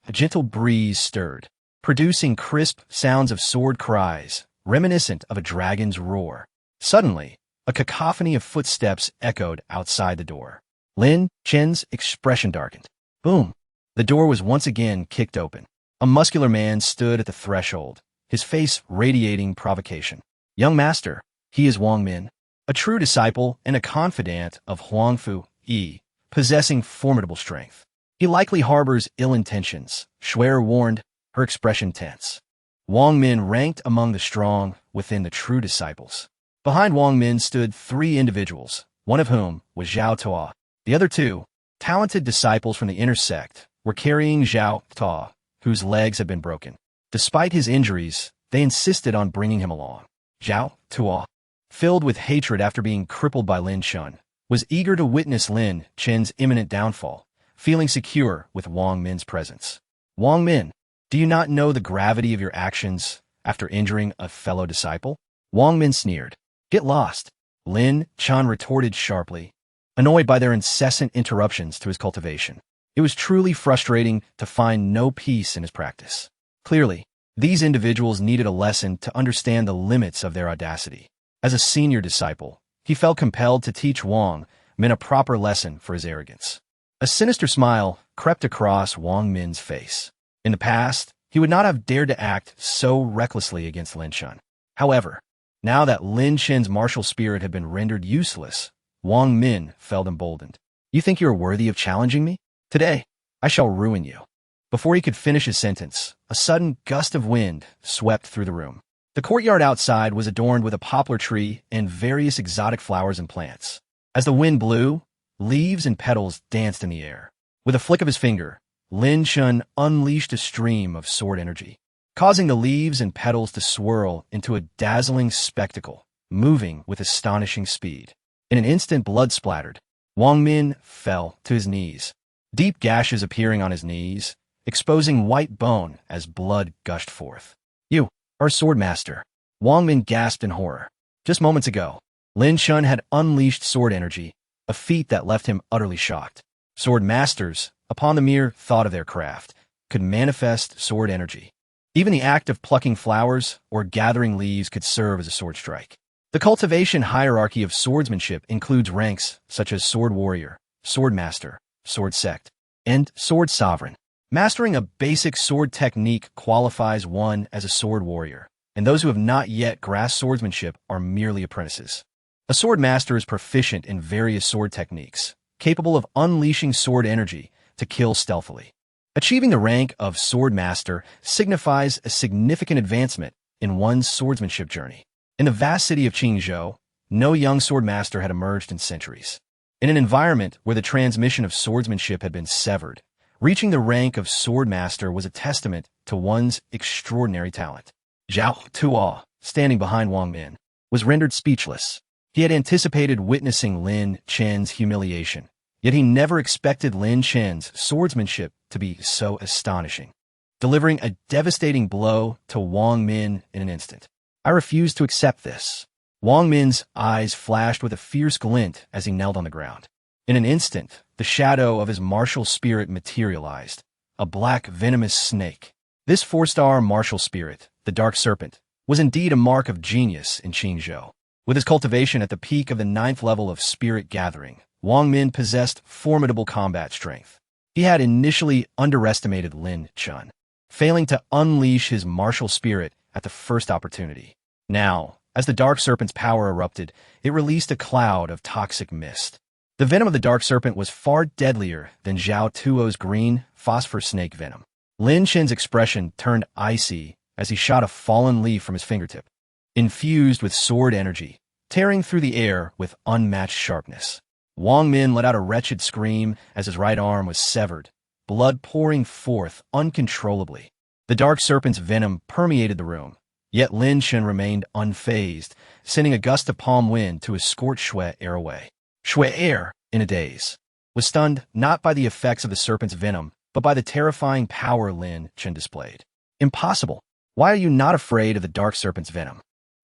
a gentle breeze stirred, producing crisp sounds of sword cries, reminiscent of a dragon's roar. Suddenly, a cacophony of footsteps echoed outside the door. Lin Chen's expression darkened. Boom! The door was once again kicked open. A muscular man stood at the threshold, his face radiating provocation. Young master, he is Wang Min, a true disciple and a confidant of Huang Fu Yi, possessing formidable strength. He likely harbors ill intentions, Shuer warned, her expression tense. Wang Min ranked among the strong within the true disciples. Behind Wang Min stood 3 individuals, one of whom was Zhao Tuo. The other 2, talented disciples from the inner sect, were carrying Zhao Tuo, whose legs had been broken. Despite his injuries, they insisted on bringing him along. Zhao Tuo, filled with hatred after being crippled by Lin Chen, was eager to witness Lin Chen's imminent downfall, feeling secure with Wang Min's presence. Wang Min, do you not know the gravity of your actions after injuring a fellow disciple? Wang Min sneered. Get lost, Lin Chen retorted sharply, annoyed by their incessant interruptions to his cultivation. It was truly frustrating to find no peace in his practice. Clearly, these individuals needed a lesson to understand the limits of their audacity. As a senior disciple, he felt compelled to teach Wang Min a proper lesson for his arrogance. A sinister smile crept across Wang Min's face. In the past, he would not have dared to act so recklessly against Lin Chen. However, now that Lin Chen's martial spirit had been rendered useless, Wang Min felt emboldened. You think you are worthy of challenging me? Today, I shall ruin you. Before he could finish his sentence, a sudden gust of wind swept through the room. The courtyard outside was adorned with a poplar tree and various exotic flowers and plants. As the wind blew, leaves and petals danced in the air. With a flick of his finger, Lin Chen unleashed a stream of sword energy, causing the leaves and petals to swirl into a dazzling spectacle, moving with astonishing speed. In an instant, blood splattered. Wang Min fell to his knees, deep gashes appearing on his knees, exposing white bone as blood gushed forth. You are sword master, Wang Min gasped in horror. Just moments ago, Lin Chen had unleashed sword energy, a feat that left him utterly shocked. Sword masters, upon the mere thought of their craft, could manifest sword energy. Even the act of plucking flowers or gathering leaves could serve as a sword strike. The cultivation hierarchy of swordsmanship includes ranks such as sword warrior, sword master, sword sect, and sword sovereign. Mastering a basic sword technique qualifies one as a sword warrior, and those who have not yet grasped swordsmanship are merely apprentices. A sword master is proficient in various sword techniques, capable of unleashing sword energy to kill stealthily. Achieving the rank of sword master signifies a significant advancement in one's swordsmanship journey. In the vast city of Qingzhou, no young sword master had emerged in centuries. In an environment where the transmission of swordsmanship had been severed, reaching the rank of sword master was a testament to one's extraordinary talent. Zhao Tuo, standing behind Wang Min, was rendered speechless. He had anticipated witnessing Lin Chen's humiliation, yet he never expected Lin Chen's swordsmanship to be so astonishing, delivering a devastating blow to Wang Min in an instant. I refuse to accept this. Wang Min's eyes flashed with a fierce glint as he knelt on the ground. In an instant, the shadow of his martial spirit materialized, a black venomous snake. This 4-star martial spirit, the Dark Serpent, was indeed a mark of genius in Qingzhou. With his cultivation at the peak of the 9th level of spirit gathering, Wang Min possessed formidable combat strength. He had initially underestimated Lin Chen, failing to unleash his martial spirit at the first opportunity. Now, as the Dark Serpent's power erupted, it released a cloud of toxic mist. The venom of the Dark Serpent was far deadlier than Zhao Tuo's green phosphor snake venom. Lin Chen's expression turned icy as he shot a fallen leaf from his fingertip, infused with sword energy, tearing through the air with unmatched sharpness. Wang Min let out a wretched scream as his right arm was severed, blood pouring forth uncontrollably. The Dark Serpent's venom permeated the room, yet Lin Chen remained unfazed, sending a gust of palm wind to escort Shui Air away. Shui Air, in a daze, was stunned not by the effects of the serpent's venom, but by the terrifying power Lin Chen displayed. Impossible! Why are you not afraid of the Dark Serpent's venom?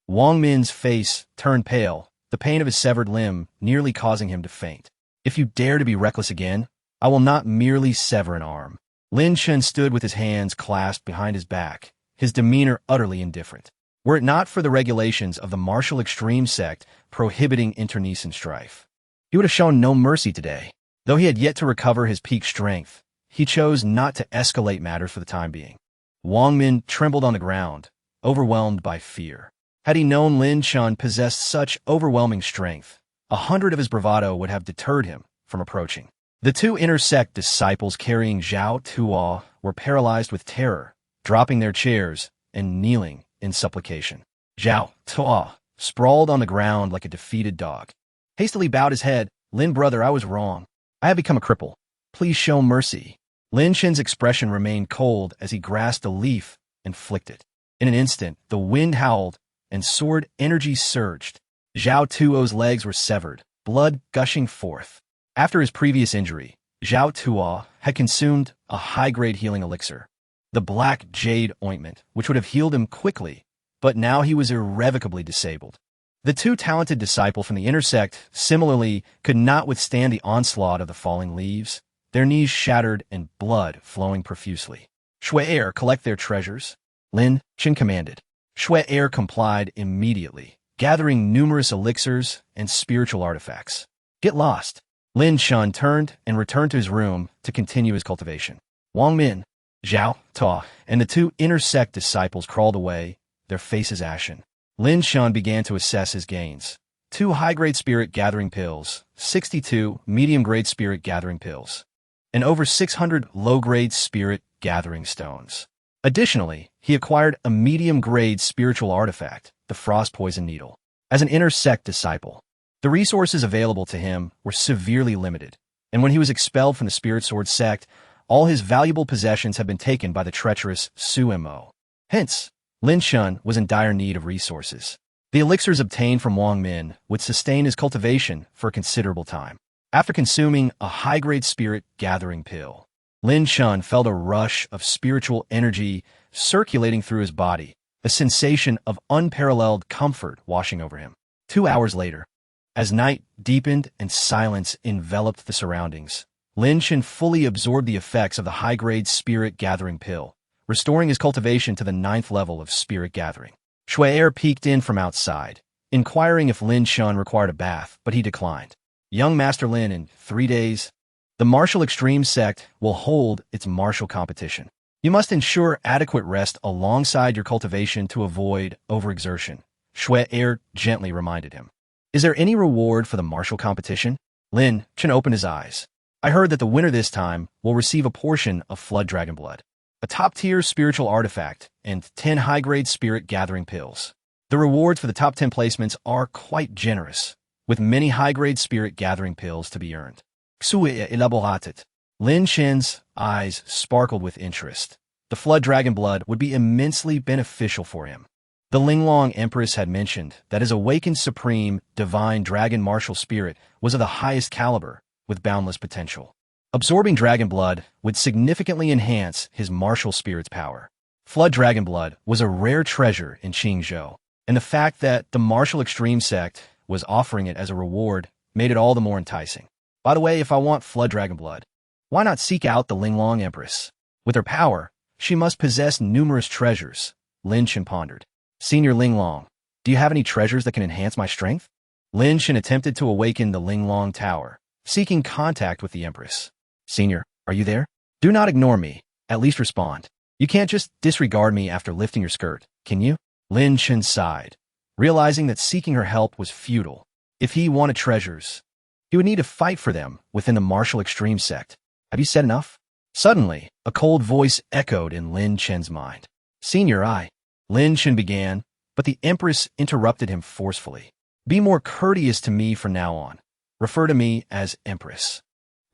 Wang Min's face turned pale, the pain of his severed limb nearly causing him to faint. If you dare to be reckless again, I will not merely sever an arm. Lin Chen stood with his hands clasped behind his back, his demeanor utterly indifferent. Were it not for the regulations of the martial extreme sect prohibiting internecine strife, he would have shown no mercy today. Though he had yet to recover his peak strength, he chose not to escalate matters for the time being. Wang Min trembled on the ground, overwhelmed by fear. Had he known Lin Chen possessed such overwhelming strength, 100 of his bravado would have deterred him from approaching. The 2 inner sect disciples carrying Zhao Tuo were paralyzed with terror, dropping their chairs and kneeling in supplication. Zhao Tuo sprawled on the ground like a defeated dog. Hastily bowed his head. Lin brother, I was wrong. I have become a cripple. Please show mercy. Lin Chen's expression remained cold as he grasped a leaf and flicked it. In an instant, the wind howled and sword energy surged. Zhao Tuo's legs were severed, blood gushing forth. After his previous injury, Zhao Tuo had consumed a high-grade healing elixir, the black jade ointment, which would have healed him quickly, but now he was irrevocably disabled. The 2 talented disciples from the inner sect similarly could not withstand the onslaught of the falling leaves, their knees shattered and blood flowing profusely. Shui Air, collect their treasures, Lin Chen commanded. Shui Air complied immediately, gathering numerous elixirs and spiritual artifacts. Get lost. Lin Chen turned and returned to his room to continue his cultivation. Wang Min, Zhao Tuo, and the 2 inner sect disciples crawled away, their faces ashen. Lin Chen began to assess his gains. 2 high-grade spirit gathering pills, 62 medium-grade spirit gathering pills, and over 600 low-grade spirit gathering stones. Additionally, he acquired a medium-grade spiritual artifact, the Frost Poison Needle. As an inner sect disciple, the resources available to him were severely limited, and when he was expelled from the Spirit Sword sect, all his valuable possessions had been taken by the treacherous Sumo. Hence, Lin Chen was in dire need of resources. The elixirs obtained from Wang Min would sustain his cultivation for a considerable time. After consuming a high-grade spirit gathering pill, Lin Chen felt a rush of spiritual energy circulating through his body, a sensation of unparalleled comfort washing over him. 2 hours later, as night deepened and silence enveloped the surroundings, Lin Chen fully absorbed the effects of the high-grade spirit gathering pill, restoring his cultivation to the 9th level of spirit gathering. Shui Air peeked in from outside, inquiring if Lin Chen required a bath, but he declined. Young Master Lin, in 3 days, the martial extreme sect will hold its martial competition. You must ensure adequate rest alongside your cultivation to avoid overexertion, Shui Air gently reminded him. Is there any reward for the martial competition? Lin Chen opened his eyes. I heard that the winner this time will receive a portion of Flood Dragon Blood, a top-tier spiritual artifact, and 10 high-grade spirit gathering pills. The rewards for the top 10 placements are quite generous, with many high-grade spirit gathering pills to be earned. Lin Chen's eyes sparkled with interest. The Flood Dragon Blood would be immensely beneficial for him. The Linglong Empress had mentioned that his awakened supreme, divine dragon martial spirit was of the highest caliber, with boundless potential. Absorbing dragon blood would significantly enhance his martial spirit's power. Flood dragon blood was a rare treasure in Qingzhou, and the fact that the martial extreme sect was offering it as a reward made it all the more enticing. By the way, if I want flood dragon blood, why not seek out the Linglong Empress? With her power, she must possess numerous treasures, Lin Chen pondered. Senior Linglong, do you have any treasures that can enhance my strength? Lin Chen attempted to awaken the Linglong Tower, seeking contact with the Empress. Senior, are you there? Do not ignore me. At least respond. You can't just disregard me after lifting your skirt, can you? Lin Chen sighed, realizing that seeking her help was futile. If he wanted treasures, he would need to fight for them within the martial extreme sect. Have you said enough? Suddenly, a cold voice echoed in Lin Chen's mind. Senior, Lin Chen began, but the Empress interrupted him forcefully. Be more courteous to me from now on. Refer to me as Empress.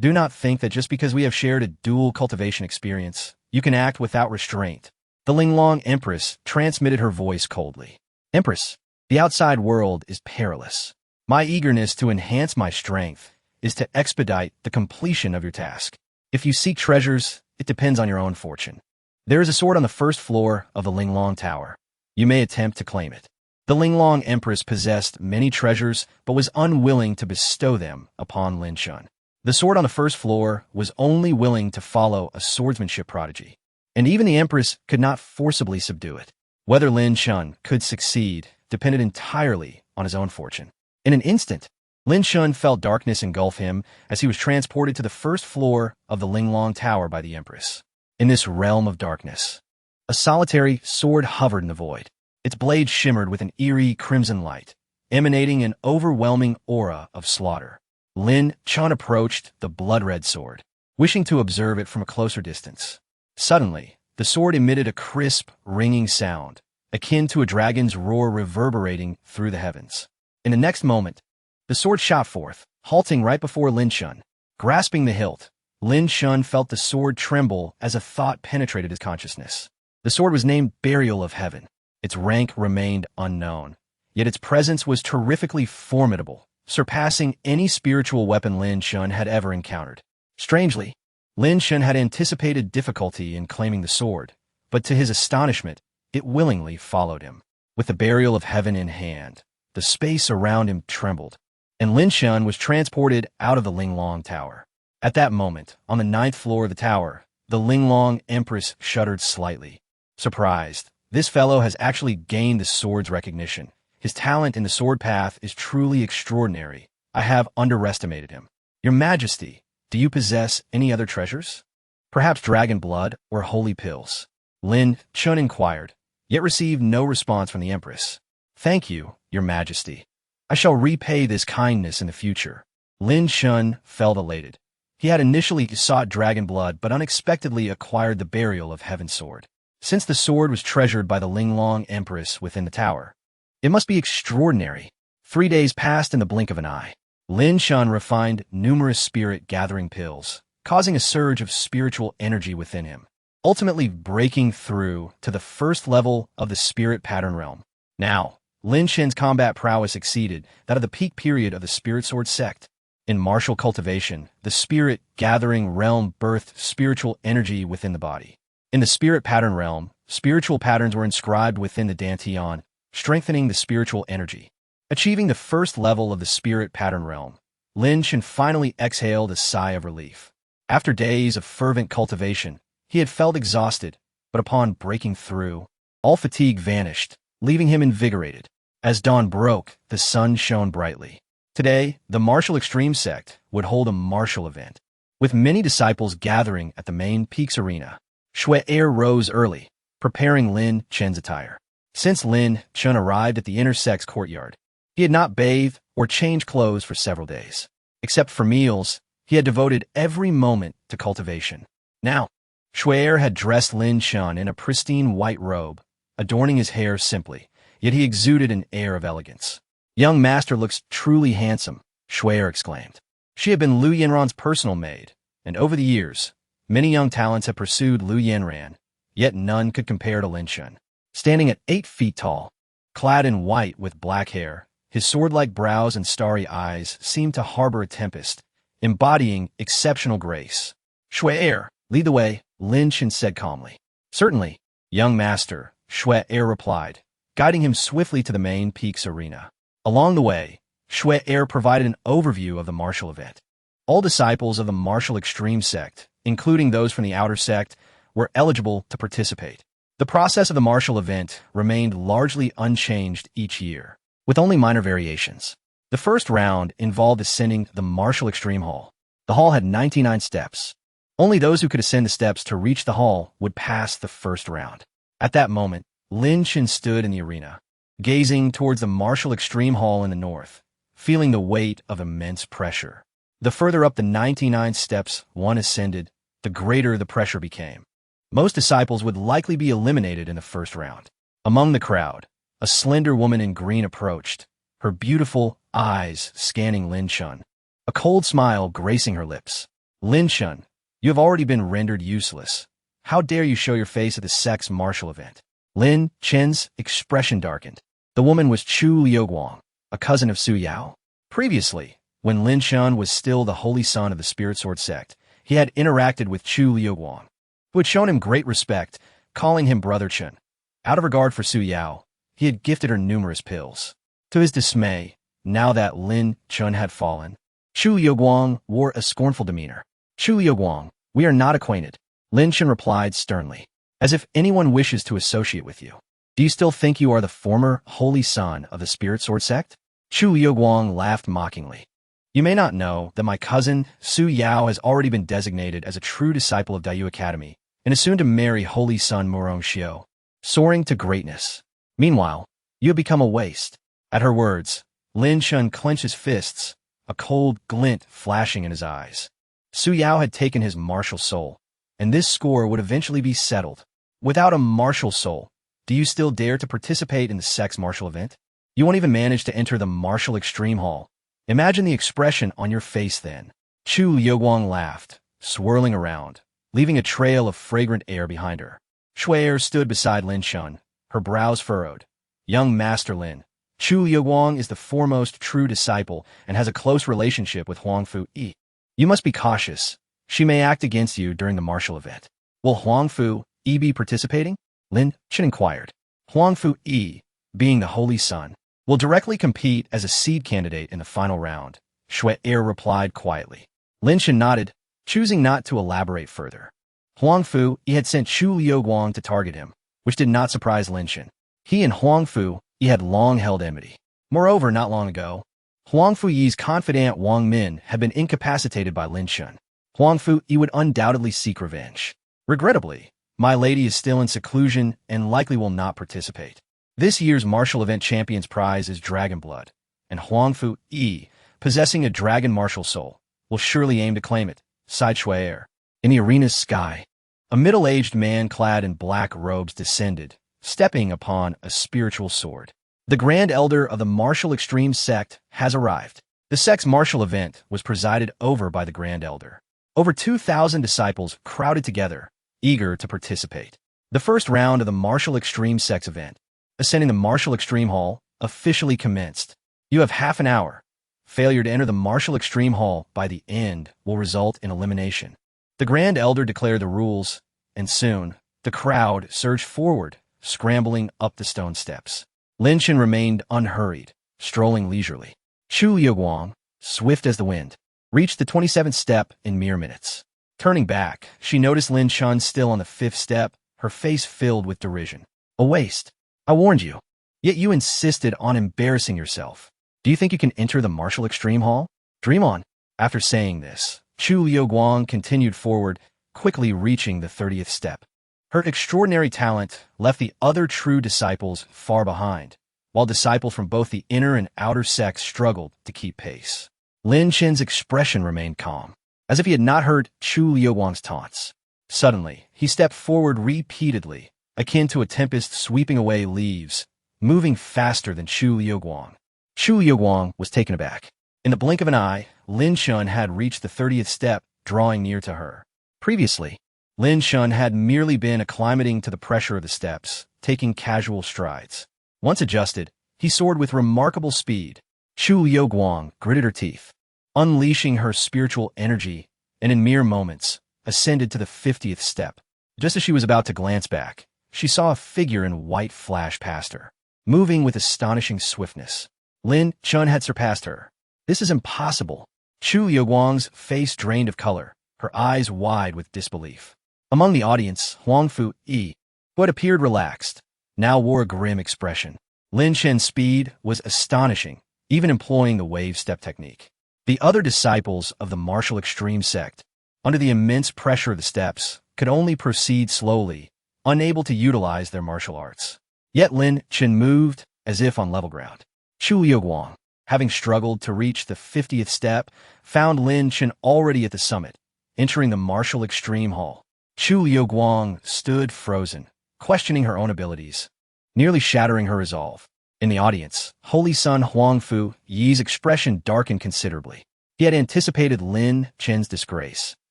Do not think that just because we have shared a dual cultivation experience, you can act without restraint. The Linglong Empress transmitted her voice coldly. Empress, the outside world is perilous. My eagerness to enhance my strength is to expedite the completion of your task. If you seek treasures, it depends on your own fortune. There is a sword on the first floor of the Linglong Tower. You may attempt to claim it. The Linglong Empress possessed many treasures, but was unwilling to bestow them upon Lin Chen. The sword on the first floor was only willing to follow a swordsmanship prodigy, and even the Empress could not forcibly subdue it. Whether Lin Chen could succeed depended entirely on his own fortune. In an instant, Lin Chen felt darkness engulf him as he was transported to the first floor of the Linglong Tower by the Empress. In this realm of darkness, a solitary sword hovered in the void. Its blade shimmered with an eerie crimson light, emanating an overwhelming aura of slaughter. Lin Chen approached the blood-red sword, wishing to observe it from a closer distance. Suddenly, the sword emitted a crisp, ringing sound, akin to a dragon's roar reverberating through the heavens. In the next moment, the sword shot forth, halting right before Lin Chen. Grasping the hilt, Lin Chen felt the sword tremble as a thought penetrated his consciousness. The sword was named Burial of Heaven. Its rank remained unknown, yet its presence was terrifically formidable, surpassing any spiritual weapon Lin Chen had ever encountered. Strangely, Lin Chen had anticipated difficulty in claiming the sword, but to his astonishment, it willingly followed him. With the Burial of Heaven in hand, the space around him trembled, and Lin Chen was transported out of the Linglong Tower. At that moment, on the 9th floor of the tower, the Linglong Empress shuddered slightly. Surprised, this fellow has actually gained the sword's recognition. His talent in the sword path is truly extraordinary. I have underestimated him. Your Majesty, do you possess any other treasures? Perhaps dragon blood or holy pills? Lin Chen inquired, yet received no response from the Empress. Thank you, Your Majesty. I shall repay this kindness in the future. Lin Chen felt elated. He had initially sought dragon blood, but unexpectedly acquired the Burial of Heaven sword. Since the sword was treasured by the Linglong Empress within the tower, it must be extraordinary. 3 days passed in the blink of an eye. Lin Chen refined numerous spirit-gathering pills, causing a surge of spiritual energy within him, ultimately breaking through to the first level of the spirit pattern realm. Now, Lin Chen's combat prowess exceeded that of the peak period of the spirit sword sect. In martial cultivation, the spirit-gathering realm birthed spiritual energy within the body. In the spirit pattern realm, spiritual patterns were inscribed within the dantian, strengthening the spiritual energy. Achieving the first level of the spirit pattern realm, Lin Chen finally exhaled a sigh of relief. After days of fervent cultivation, he had felt exhausted, but upon breaking through, all fatigue vanished, leaving him invigorated. As dawn broke, the sun shone brightly. Today, the martial extreme sect would hold a martial event, with many disciples gathering at the main peaks arena. Shui rose early, preparing Lin Chen's attire. Since Lin Chen arrived at the inner sect's courtyard, he had not bathed or changed clothes for several days. Except for meals, he had devoted every moment to cultivation. Now, Shui had dressed Lin Chen in a pristine white robe, adorning his hair simply, yet he exuded an air of elegance. Young master looks truly handsome, Shui exclaimed. She had been Lu Yanran's personal maid, and over the years, many young talents had pursued Lu Yanran, yet none could compare to Lin Chen. Standing at 8 feet tall, Clad in white with black hair, his sword-like brows and starry eyes seemed to harbor a tempest, embodying exceptional grace. Shui, lead the way, Lin Chen said calmly. Certainly, young master, Shui replied, guiding him swiftly to the main peak's arena. Along the way, Shui provided an overview of the martial event. All disciples of the martial extreme sect, including those from the outer sect, were eligible to participate. The process of the martial event remained largely unchanged each year, with only minor variations. The first round involved ascending the martial extreme hall. The hall had 99 steps. Only those who could ascend the steps to reach the hall would pass the first round. At that moment, Lin Chen stood in the arena, gazing towards the martial extreme hall in the north, feeling the weight of immense pressure. The further up the 99 steps one ascended, the greater the pressure became. Most disciples would likely be eliminated in the first round. Among the crowd, a slender woman in green approached, her beautiful eyes scanning Lin Chen, a cold smile gracing her lips. Lin Chen, you have already been rendered useless. How dare you show your face at the sect's martial event? Lin Chen's expression darkened. The woman was Chu Liuguang, a cousin of Su Yao. Previously, when Lin Chen was still the holy son of the Spirit Sword sect, he had interacted with Chu Liuguang, who had shown him great respect, calling him Brother Chen. Out of regard for Su Yao, he had gifted her numerous pills. To his dismay, now that Lin Chen had fallen, Chu Liuguang wore a scornful demeanor. Chu Liuguang, we are not acquainted, Lin Chen replied sternly, as if anyone wishes to associate with you. Do you still think you are the former holy son of the Spirit Sword sect? Chu Liuguang laughed mockingly. You may not know that my cousin, Su Yao, has already been designated as a true disciple of Daiyu Academy and is soon to marry holy son Murong Xiu, soaring to greatness. Meanwhile, you have become a waste. At her words, Lin Chen clenched his fists, a cold glint flashing in his eyes. Su Yao had taken his martial soul, and this score would eventually be settled. Without a martial soul, do you still dare to participate in the sect's martial event? You won't even manage to enter the martial extreme hall. Imagine the expression on your face then. Chu Liuguang laughed, swirling around, leaving a trail of fragrant air behind her. Shui stood beside Lin Chen, her brows furrowed. Young Master Lin, Chu Liuguang is the foremost true disciple and has a close relationship with Huang Fu Yi. You must be cautious. She may act against you during the martial event. Will Huang Fu Yi be participating? Lin Chen inquired. Huang Fu Yi, being the holy son, will directly compete as a seed candidate in the final round, Shui replied quietly. Lin Chen nodded, choosing not to elaborate further. Huang Fu Yi had sent Chu Liuguang to target him, which did not surprise Lin Chen. He and Huang Fu Yi had long held enmity. Moreover, not long ago, Huang Fu Yi's confidant Wang Min had been incapacitated by Lin Chen. Huang Fu Yi would undoubtedly seek revenge. Regrettably, my lady is still in seclusion and likely will not participate. This year's martial event champion's prize is dragon blood, and Huang Fu Yi, possessing a dragon martial soul, will surely aim to claim it, sighed Shui. In the arena's sky, a middle-aged man clad in black robes descended, stepping upon a spiritual sword. The Grand Elder of the Martial Extreme Sect has arrived. The sect's martial event was presided over by the Grand Elder. Over 2,000 disciples crowded together, eager to participate. The first round of the Martial Extreme Sect's event, ascending the Martial Extreme Hall, officially commenced. You have half an hour. Failure to enter the Martial Extreme Hall by the end will result in elimination. The Grand Elder declared the rules, and soon, the crowd surged forward, scrambling up the stone steps. Lin Chen remained unhurried, strolling leisurely. Chu Liuguang, swift as the wind, reached the 27th step in mere minutes. Turning back, she noticed Lin Chen still on the 5th step, her face filled with derision. A waste. I warned you. Yet you insisted on embarrassing yourself. Do you think you can enter the Martial Extreme Hall? Dream on. After saying this, Chu Liuguang continued forward, quickly reaching the 30th step. Her extraordinary talent left the other true disciples far behind, while disciples from both the inner and outer sects struggled to keep pace. Lin Chen's expression remained calm, as if he had not heard Chu Liuguang's taunts. Suddenly, he stepped forward repeatedly, akin to a tempest sweeping away leaves, moving faster than Chu Liuguang. Chu Liuguang was taken aback. In the blink of an eye, Lin Chen had reached the 30th step, drawing near to her. Previously, Lin Chen had merely been acclimating to the pressure of the steps, taking casual strides. Once adjusted, he soared with remarkable speed. Chu Liuguang gritted her teeth, unleashing her spiritual energy, and in mere moments, ascended to the 50th step. Just as she was about to glance back, she saw a figure in white flash past her, moving with astonishing swiftness. Lin Chen had surpassed her. This is impossible. Chu Liuguang's face drained of color, her eyes wide with disbelief. Among the audience, Huang Fu-yi, who had appeared relaxed, now wore a grim expression. Lin Chen's speed was astonishing, even employing the wave step technique. The other disciples of the martial extreme sect, under the immense pressure of the steps, could only proceed slowly, unable to utilize their martial arts. Yet Lin Chen moved as if on level ground. Chu Liuguang, having struggled to reach the 50th step, found Lin Chen already at the summit, entering the martial extreme hall. Chu Liuguang stood frozen, questioning her own abilities, nearly shattering her resolve. In the audience, Holy Son Huang Fu-yi's expression darkened considerably. He had anticipated Lin Chen's disgrace.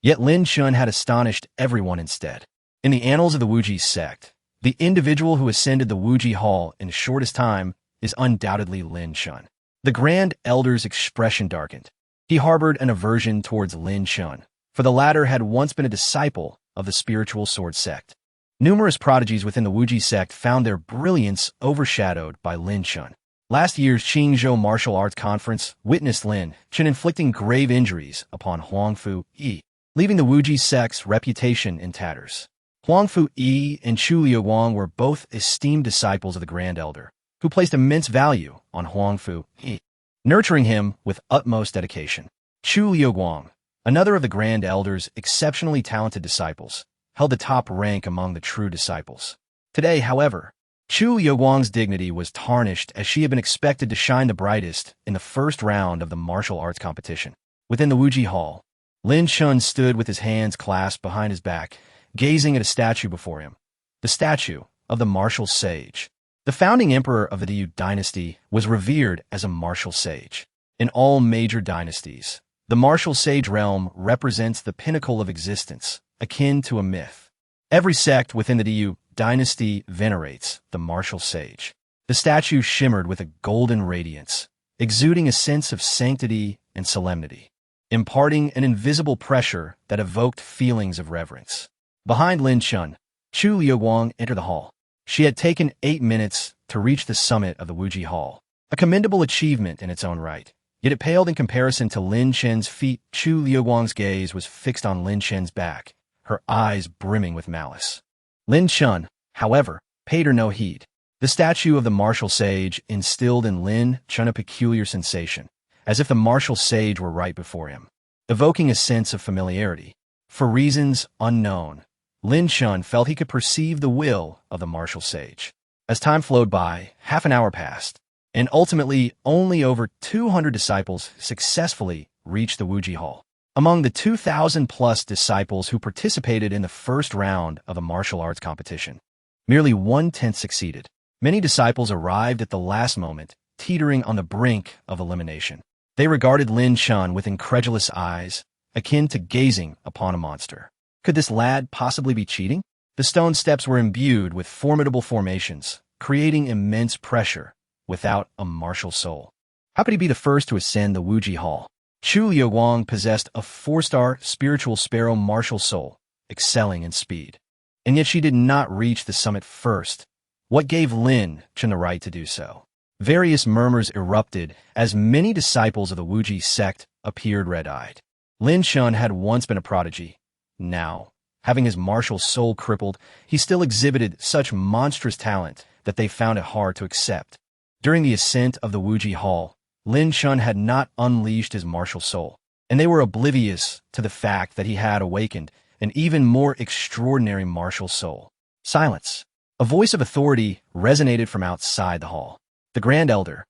Yet Lin Chen had astonished everyone instead. In the annals of the Wuji sect, the individual who ascended the Wuji Hall in the shortest time is undoubtedly Lin Chen. The Grand Elder's expression darkened. He harbored an aversion towards Lin Chen, for the latter had once been a disciple of the spiritual sword sect. Numerous prodigies within the Wuji sect found their brilliance overshadowed by Lin Chen. Last year's Qingzhou Martial Arts Conference witnessed Lin Chen inflicting grave injuries upon Huang Fu-yi, leaving the Wuji sect's reputation in tatters. Huang Fu-yi and Chu Liuguang were both esteemed disciples of the Grand Elder, who placed immense value on Huang Fu-yi, nurturing him with utmost dedication. Chu Liuguang, another of the Grand Elder's exceptionally talented disciples, held the top rank among the true disciples. Today, however, Chu Liuguang's dignity was tarnished as she had been expected to shine the brightest in the first round of the martial arts competition. Within the Wuji Hall, Lin Chen stood with his hands clasped behind his back, gazing at a statue before him, the statue of the martial sage. The founding emperor of the Liu dynasty was revered as a martial sage. In all major dynasties, the martial sage realm represents the pinnacle of existence, akin to a myth. Every sect within the Liu dynasty venerates the martial sage. The statue shimmered with a golden radiance, exuding a sense of sanctity and solemnity, imparting an invisible pressure that evoked feelings of reverence. Behind Lin Chen, Chu Liuguang entered the hall. She had taken 8 minutes to reach the summit of the Wuji Hall, a commendable achievement in its own right. Yet it paled in comparison to Lin Chen's feat. Chu Liuguang's gaze was fixed on Lin Chen's back, her eyes brimming with malice. Lin Chen, however, paid her no heed. The statue of the martial sage instilled in Lin Chen a peculiar sensation, as if the martial sage were right before him, evoking a sense of familiarity. For reasons unknown, Lin Chen felt he could perceive the will of the martial sage. As time flowed by, half an hour passed, and ultimately only over 200 disciples successfully reached the Wuji Hall. Among the 2,000-plus disciples who participated in the first round of the martial arts competition, merely 1/10 succeeded. Many disciples arrived at the last moment, teetering on the brink of elimination. They regarded Lin Chen with incredulous eyes, akin to gazing upon a monster. Could this lad possibly be cheating? The stone steps were imbued with formidable formations, creating immense pressure without a martial soul. How could he be the first to ascend the Wuji Hall? Chu Liuguang possessed a 4-star spiritual sparrow martial soul, excelling in speed. And yet she did not reach the summit first. What gave Lin Chen the right to do so? Various murmurs erupted as many disciples of the Wuji sect appeared red-eyed. Lin Chen had once been a prodigy. Now, having his martial soul crippled, he still exhibited such monstrous talent that they found it hard to accept. During the ascent of the Wuji Hall, Lin Chen had not unleashed his martial soul, and they were oblivious to the fact that he had awakened an even more extraordinary martial soul. Silence. A voice of authority resonated from outside the hall. The Grand Elder,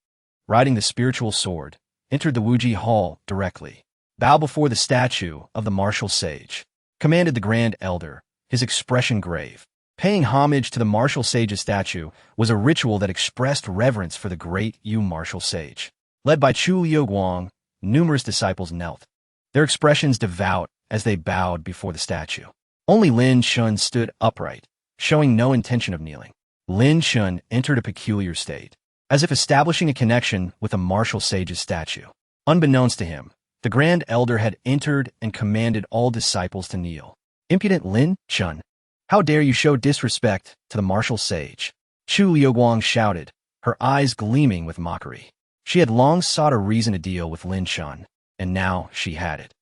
riding the spiritual sword, entered the Wuji Hall directly. Bow before the statue of the martial sage, commanded the Grand Elder, his expression grave. Paying homage to the martial sage's statue was a ritual that expressed reverence for the great Yu martial sage. Led by Chu Liuguang, numerous disciples knelt, their expressions devout as they bowed before the statue. Only Lin Chen stood upright, showing no intention of kneeling. Lin Chen entered a peculiar state, as if establishing a connection with a martial sage's statue. Unbeknownst to him, the Grand Elder had entered and commanded all disciples to kneel. Impudent Lin Chen, how dare you show disrespect to the martial sage? Chu Liuguang shouted, her eyes gleaming with mockery. She had long sought a reason to deal with Lin Chen, and now she had it.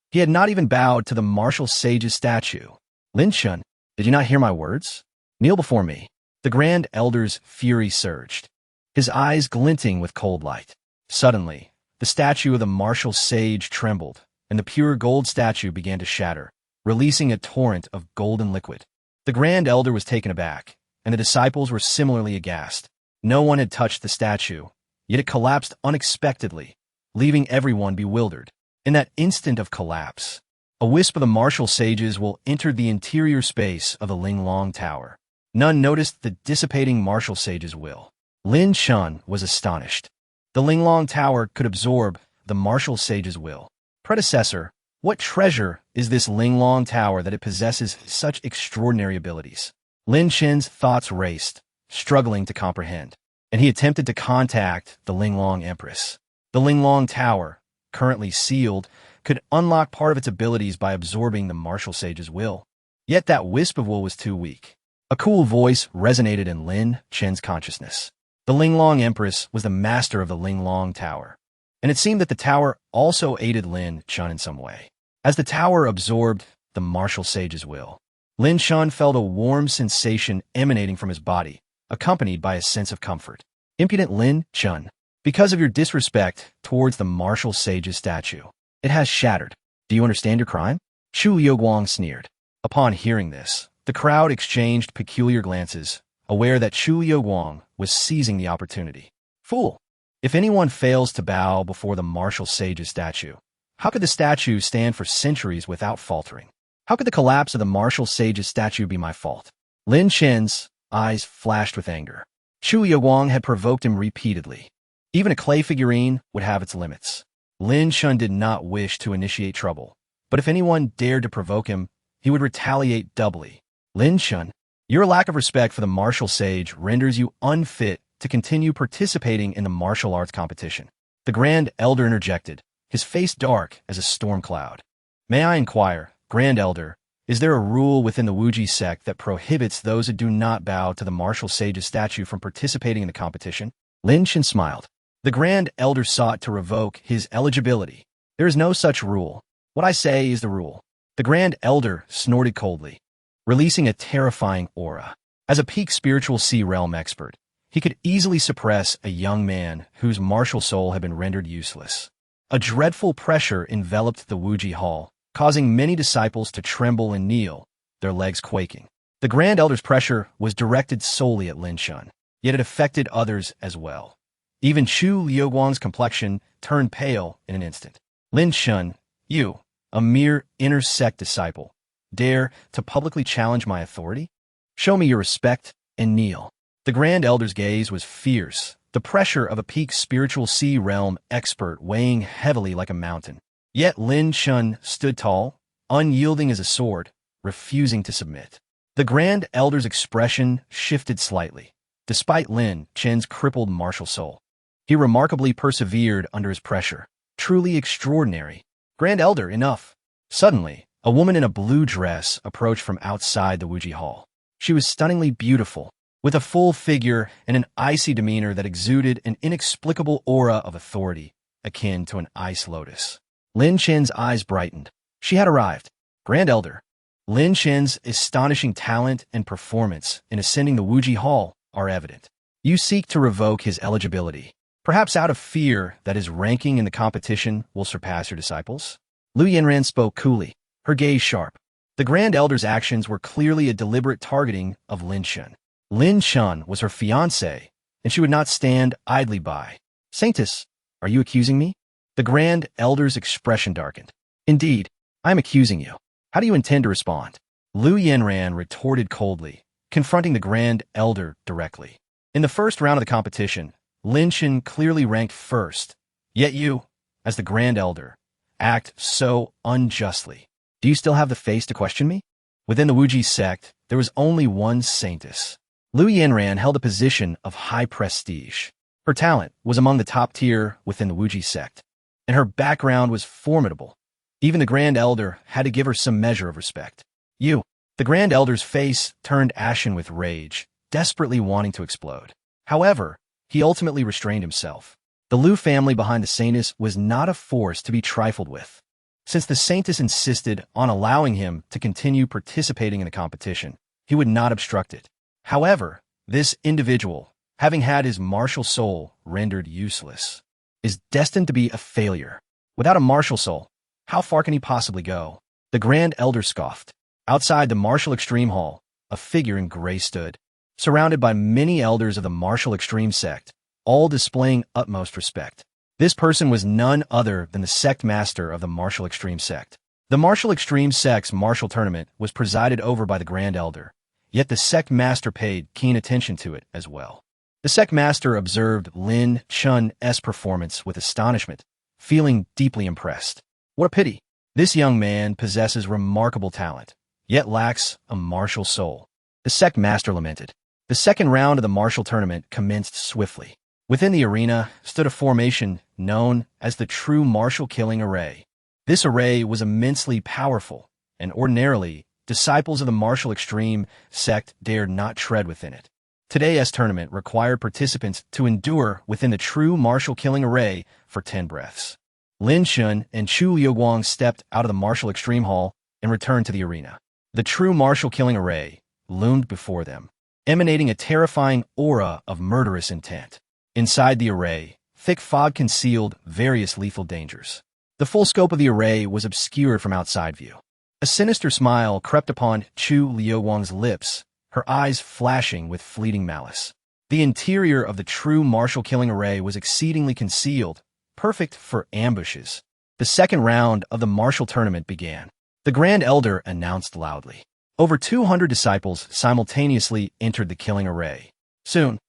He had not even bowed to the martial sage's statue. Lin Chen, did you not hear my words? Kneel before me. The Grand Elder's fury surged, his eyes glinting with cold light. Suddenly, the statue of the martial sage trembled, and the pure gold statue began to shatter, releasing a torrent of golden liquid. The Grand Elder was taken aback, and the disciples were similarly aghast. No one had touched the statue, yet it collapsed unexpectedly, leaving everyone bewildered. In that instant of collapse, a wisp of the martial sages will enter the interior space of the Linglong Tower. None noticed the dissipating martial sage's will. Lin Chen was astonished. The Linglong Tower could absorb the martial sage's will. Predecessor, what treasure is this Linglong Tower that it possesses such extraordinary abilities? Lin Chen's thoughts raced, struggling to comprehend, and he attempted to contact the Linglong Empress. The Linglong Tower, currently sealed, could unlock part of its abilities by absorbing the martial sage's will. Yet that wisp of will was too weak. A cool voice resonated in Lin Chen's consciousness. The Linglong Empress was the master of the Linglong Tower, and it seemed that the tower also aided Lin Chen in some way. As the tower absorbed the martial sage's will, Lin Chen felt a warm sensation emanating from his body, accompanied by a sense of comfort. Impudent Lin Chen, because of your disrespect towards the martial sage's statue, it has shattered. Do you understand your crime? Chu Liuguang sneered. Upon hearing this, the crowd exchanged peculiar glances, aware that Chu Liuguang was seizing the opportunity. Fool! If anyone fails to bow before the martial sage's statue, how could the statue stand for centuries without faltering? How could the collapse of the martial sage's statue be my fault? Lin Chen's eyes flashed with anger. Chu Liuguang had provoked him repeatedly. Even a clay figurine would have its limits. Lin Chen did not wish to initiate trouble, but if anyone dared to provoke him, he would retaliate doubly. Lin Chen, your lack of respect for the martial sage renders you unfit to continue participating in the martial arts competition. The Grand Elder interjected, his face dark as a storm cloud. May I inquire, Grand Elder, is there a rule within the Wuji sect that prohibits those who do not bow to the martial sage's statue from participating in the competition? Lin Chen smiled. The Grand Elder sought to revoke his eligibility. There is no such rule. What I say is the rule. The Grand Elder snorted coldly, releasing a terrifying aura. As a peak spiritual sea realm expert, he could easily suppress a young man whose martial soul had been rendered useless. A dreadful pressure enveloped the Wuji Hall, causing many disciples to tremble and kneel, their legs quaking. The Grand Elder's pressure was directed solely at Lin Chen, yet it affected others as well. Even Chu Liuguang's complexion turned pale in an instant. Lin Chen, you, a mere inner sect disciple, dare to publicly challenge my authority? Show me your respect and kneel. The Grand Elder's gaze was fierce, the pressure of a peak spiritual sea realm expert weighing heavily like a mountain. Yet Lin Chen stood tall, unyielding as a sword, refusing to submit. The Grand Elder's expression shifted slightly, despite Lin Chen's crippled martial soul. He remarkably persevered under his pressure. Truly extraordinary. Grand Elder, enough. Suddenly, a woman in a blue dress approached from outside the Wuji Hall. She was stunningly beautiful, with a full figure and an icy demeanor that exuded an inexplicable aura of authority, akin to an ice lotus. Lin Chen's eyes brightened. She had arrived. Grand Elder. Lin Chen's astonishing talent and performance in ascending the Wuji Hall are evident. You seek to revoke his eligibility, perhaps out of fear that his ranking in the competition will surpass your disciples? Lu Yanran spoke coolly, her gaze sharp. The Grand Elder's actions were clearly a deliberate targeting of Lin Chen. Lin Chen was her fiancé, and she would not stand idly by. Saintess, are you accusing me? The Grand Elder's expression darkened. Indeed, I am accusing you. How do you intend to respond? Lu Yanran retorted coldly, confronting the Grand Elder directly. In the first round of the competition, Lin Chen clearly ranked first, yet you, as the Grand Elder, act so unjustly. Do you still have the face to question me? Within the Wuji sect, there was only one saintess. Liu Yanran held a position of high prestige. Her talent was among the top tier within the Wuji sect, and her background was formidable. Even the Grand Elder had to give her some measure of respect. The Grand Elder's face turned ashen with rage, desperately wanting to explode. However, he ultimately restrained himself. The Liu family behind the Saintess was not a force to be trifled with. Since the Saintess insisted on allowing him to continue participating in the competition, he would not obstruct it. However, this individual, having had his martial soul rendered useless, is destined to be a failure. Without a martial soul, how far can he possibly go? The Grand Elder scoffed. Outside the martial extreme hall, a figure in gray stood, surrounded by many elders of the martial extreme sect, all displaying utmost respect. This person was none other than the sect master of the martial extreme sect. The martial extreme sect's martial tournament was presided over by the Grand Elder, yet the sect master paid keen attention to it as well. The sect master observed Lin Chen's performance with astonishment, feeling deeply impressed. What a pity! This young man possesses remarkable talent, yet lacks a martial soul. The sect master lamented. The second round of the martial tournament commenced swiftly. Within the arena stood a formation known as the True Martial Killing Array. This array was immensely powerful, and ordinarily, disciples of the martial extreme sect dared not tread within it. Today's tournament required participants to endure within the True Martial Killing Array for 10 breaths. Lin Chen and Chu Liuguang stepped out of the martial extreme hall and returned to the arena. The True Martial Killing Array loomed before them, emanating a terrifying aura of murderous intent. Inside the array, thick fog concealed various lethal dangers. The full scope of the array was obscured from outside view. A sinister smile crept upon Chu Liuguang's lips, her eyes flashing with fleeting malice. The interior of the True Martial Killing Array was exceedingly concealed, perfect for ambushes. The second round of the martial tournament began. The Grand Elder announced loudly. Over 200 disciples simultaneously entered the killing array. Soon,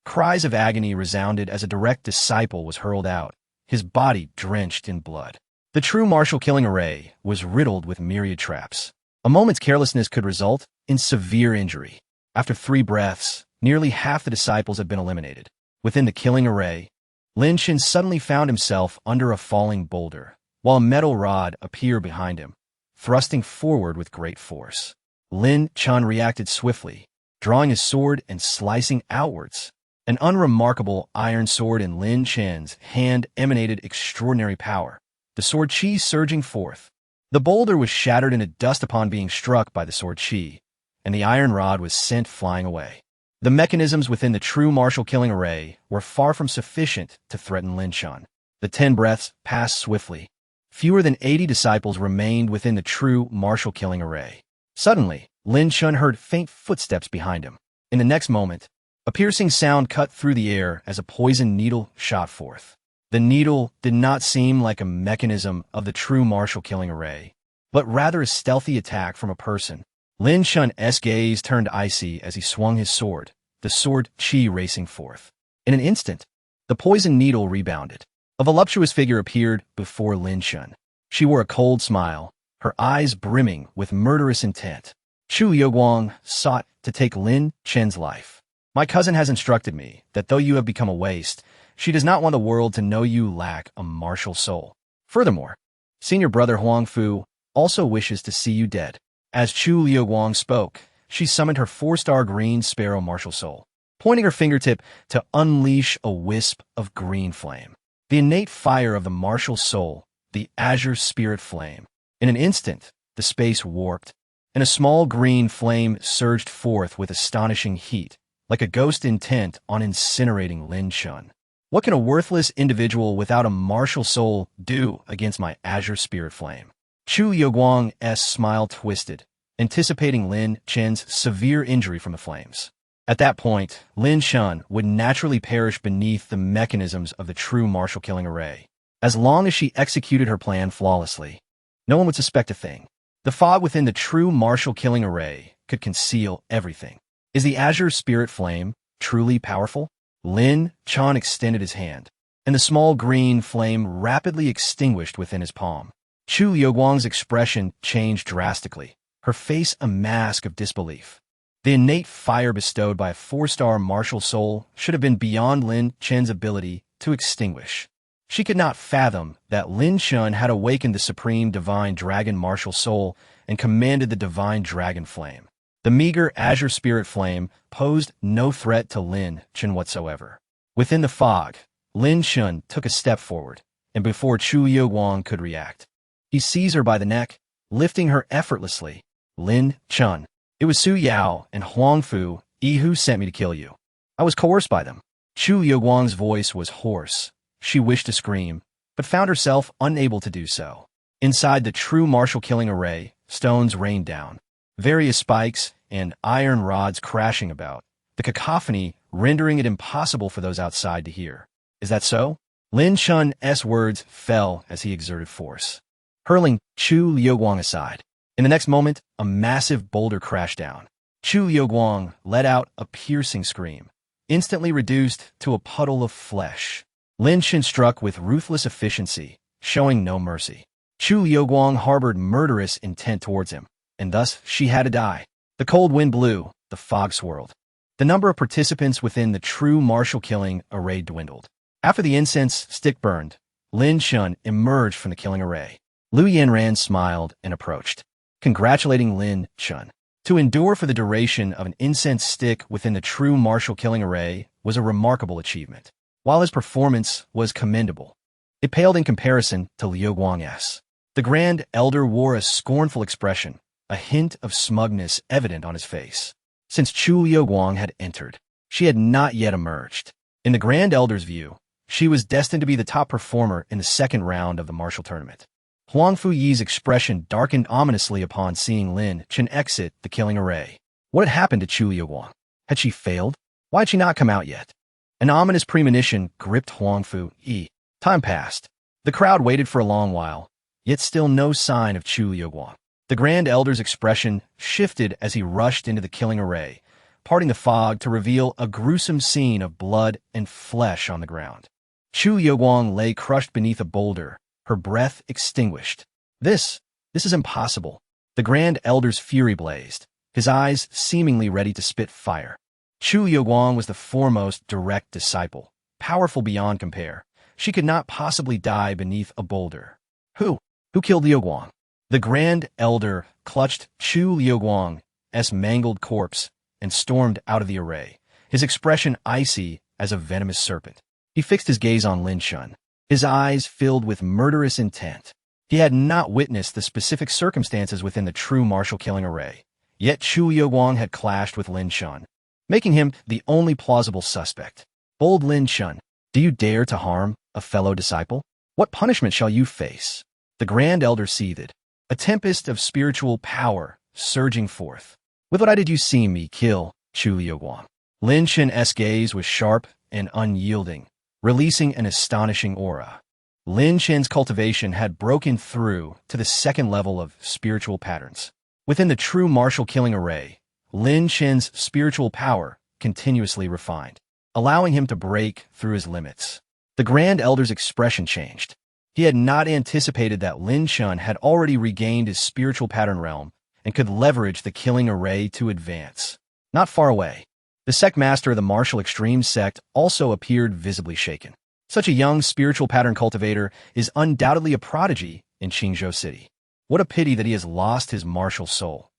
cries of agony resounded as a direct disciple was hurled out, his body drenched in blood. The True Martial Killing Array was riddled with myriad traps. A moment's carelessness could result in severe injury. After 3 breaths, nearly half the disciples had been eliminated. Within the killing array, Lin Chen suddenly found himself under a falling boulder, while a metal rod appeared behind him, thrusting forward with great force. Lin Chen reacted swiftly, drawing his sword and slicing outwards. An unremarkable iron sword in Lin Chen's hand emanated extraordinary power, the sword chi surging forth. The boulder was shattered into dust upon being struck by the sword chi, and the iron rod was sent flying away. The mechanisms within the True Martial Killing Array were far from sufficient to threaten Lin Chen. The 10 breaths passed swiftly. Fewer than 80 disciples remained within the True Martial Killing Array. Suddenly, Lin Chen heard faint footsteps behind him. In the next moment, a piercing sound cut through the air as a poisoned needle shot forth. The needle did not seem like a mechanism of the True Martial Killing Array, but rather a stealthy attack from a person. Lin Chen's gaze turned icy as he swung his sword, the sword chi racing forth. In an instant, the poisoned needle rebounded. A voluptuous figure appeared before Lin Chen. She wore a cold smile, her eyes brimming with murderous intent. Chu Liuguang sought to take Lin Chen's life. My cousin has instructed me that though you have become a waste, she does not want the world to know you lack a martial soul. Furthermore, senior brother Huang Fu also wishes to see you dead. As Chu Liuguang spoke, she summoned her 4-star green sparrow martial soul, pointing her fingertip to unleash a wisp of green flame. The innate fire of the martial soul, the azure spirit flame. In an instant, the space warped, and a small green flame surged forth with astonishing heat, like a ghost intent on incinerating Lin Chen. What can a worthless individual without a martial soul do against my azure spirit flame? Chu Liuguang's smile twisted, anticipating Lin Chen's severe injury from the flames. At that point, Lin Chen would naturally perish beneath the mechanisms of the True Martial Killing Array. As long as she executed her plan flawlessly, no one would suspect a thing. The fog within the True Martial Killing Array could conceal everything. Is the azure spirit flame truly powerful? Lin Chen extended his hand, and the small green flame rapidly extinguished within his palm. Chu Liuguang's expression changed drastically, her face a mask of disbelief. The innate fire bestowed by a 4-star martial soul should have been beyond Lin Chen's ability to extinguish. She could not fathom that Lin Chen had awakened the supreme divine dragon martial soul and commanded the divine dragon flame. The meager azure spirit flame posed no threat to Lin Chen whatsoever. Within the fog, Lin Chen took a step forward, and before Chu Liuguang could react, he seized her by the neck, lifting her effortlessly. Lin Chen, it was Su Yao and Huang Fu who sent me to kill you. I was coerced by them. Chu Liuguang's voice was hoarse. She wished to scream, but found herself unable to do so. Inside the true martial killing array, stones rained down, various spikes and iron rods crashing about, the cacophony rendering it impossible for those outside to hear. Is that so? Lin Chen's words fell as he exerted force, hurling Chu Liuguang aside. In the next moment, a massive boulder crashed down. Chu Liuguang let out a piercing scream, instantly reduced to a puddle of flesh. Lin Chen struck with ruthless efficiency, showing no mercy. Chu Liuguang harbored murderous intent towards him, and thus she had to die. The cold wind blew, the fog swirled. The number of participants within the true martial killing array dwindled. After the incense stick burned, Lin Chen emerged from the killing array. Lu Yanran smiled and approached, congratulating Lin Chen. To endure for the duration of an incense stick within the true martial killing array was a remarkable achievement. While his performance was commendable, it paled in comparison to Liuguang's. The Grand Elder wore a scornful expression, a hint of smugness evident on his face. Since Chu Liuguang had entered, she had not yet emerged. In the Grand Elder's view, she was destined to be the top performer in the second round of the martial tournament. Huang Fuyi's expression darkened ominously upon seeing Lin Chen exit the killing array. What had happened to Chu Liuguang? Had she failed? Why had she not come out yet? An ominous premonition gripped Huang Fuyi. Time passed. The crowd waited for a long while, yet still no sign of Chu Liuguang. The Grand Elder's expression shifted as he rushed into the killing array, parting the fog to reveal a gruesome scene of blood and flesh on the ground. Chu Liuguang lay crushed beneath a boulder, her breath extinguished. This is impossible. The Grand Elder's fury blazed, his eyes seemingly ready to spit fire. Chu Liuguang was the foremost direct disciple, powerful beyond compare. She could not possibly die beneath a boulder. Who killed Liuguang? The Grand Elder clutched Chu Liuguang's mangled corpse and stormed out of the array, his expression icy as a venomous serpent. He fixed his gaze on Lin Chen, his eyes filled with murderous intent. He had not witnessed the specific circumstances within the true martial killing array, yet Chu Liuguang had clashed with Lin Chen, making him the only plausible suspect. Bold Lin Chen, do you dare to harm a fellow disciple? What punishment shall you face? The Grand Elder seethed, a tempest of spiritual power surging forth. With what eye did you see me kill Chu Liuguang? Lin Chen's gaze was sharp and unyielding, releasing an astonishing aura. Lin Chen's cultivation had broken through to the second level of spiritual patterns. Within the true martial killing array, Lin Chen's spiritual power continuously refined, allowing him to break through his limits. The Grand Elder's expression changed. He had not anticipated that Lin Chen had already regained his spiritual pattern realm and could leverage the killing array to advance. Not far away, the sect master of the martial extreme sect also appeared visibly shaken. Such a young spiritual pattern cultivator is undoubtedly a prodigy in Qingzhou City. What a pity that he has lost his martial soul.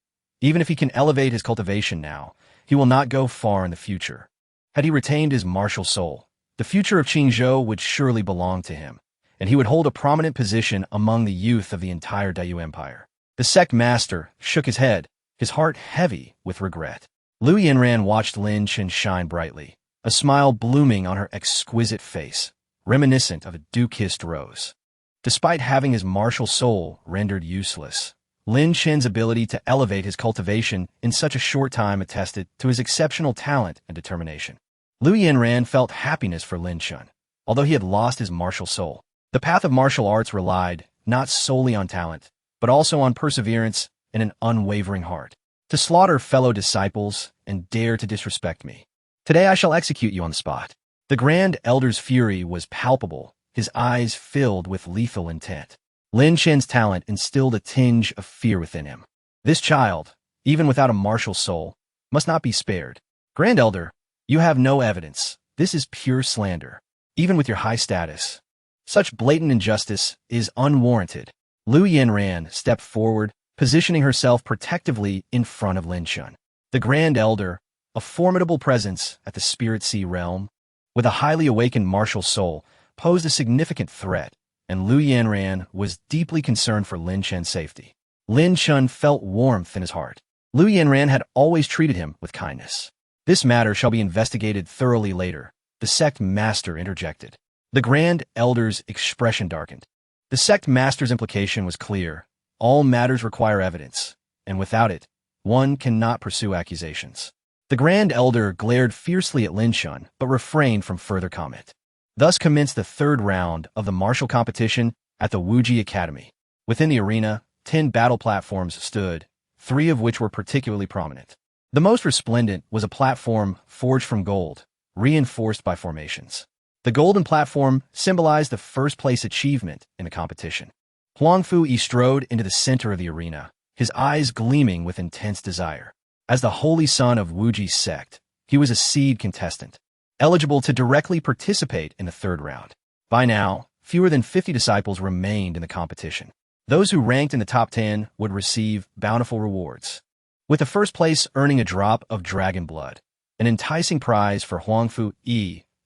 Even if he can elevate his cultivation now, he will not go far in the future. Had he retained his martial soul, the future of Qingzhou would surely belong to him, and he would hold a prominent position among the youth of the entire Dayu Empire. The sect master shook his head, his heart heavy with regret. Lu Yanran watched Lin Chen shine brightly, a smile blooming on her exquisite face, reminiscent of a dew-kissed rose. Despite having his martial soul rendered useless, Lin Chen's ability to elevate his cultivation in such a short time attested to his exceptional talent and determination. Lu Yanran felt happiness for Lin Chen, although he had lost his martial soul. The path of martial arts relied not solely on talent, but also on perseverance and an unwavering heart. To slaughter fellow disciples and dare to disrespect me. Today I shall execute you on the spot. The Grand Elder's fury was palpable, his eyes filled with lethal intent. Lin Chen's talent instilled a tinge of fear within him. This child, even without a martial soul, must not be spared. Grand Elder, you have no evidence. This is pure slander, even with your high status. Such blatant injustice is unwarranted. Lu Yanran stepped forward, positioning herself protectively in front of Lin Chen. The Grand Elder, a formidable presence at the Spirit Sea realm, with a highly awakened martial soul, posed a significant threat, and Lu Yanran was deeply concerned for Lin Chen's safety. Lin Chen felt warmth in his heart. Lu Yanran had always treated him with kindness. This matter shall be investigated thoroughly later, the sect master interjected. The Grand Elder's expression darkened. The sect master's implication was clear. All matters require evidence, and without it, one cannot pursue accusations. The Grand Elder glared fiercely at Lin Chen, but refrained from further comment. Thus commenced the third round of the martial competition at the Wuji Academy. Within the arena, 10 battle platforms stood, 3 of which were particularly prominent. The most resplendent was a platform forged from gold, reinforced by formations. The golden platform symbolized the first-place achievement in the competition. Huang Fu strode into the center of the arena, his eyes gleaming with intense desire. As the holy son of Wuji's sect, he was a seed contestant, eligible to directly participate in the third round. By now, fewer than 50 disciples remained in the competition. Those who ranked in the top 10 would receive bountiful rewards, with the first place earning a drop of dragon blood, an enticing prize for Huang Fu,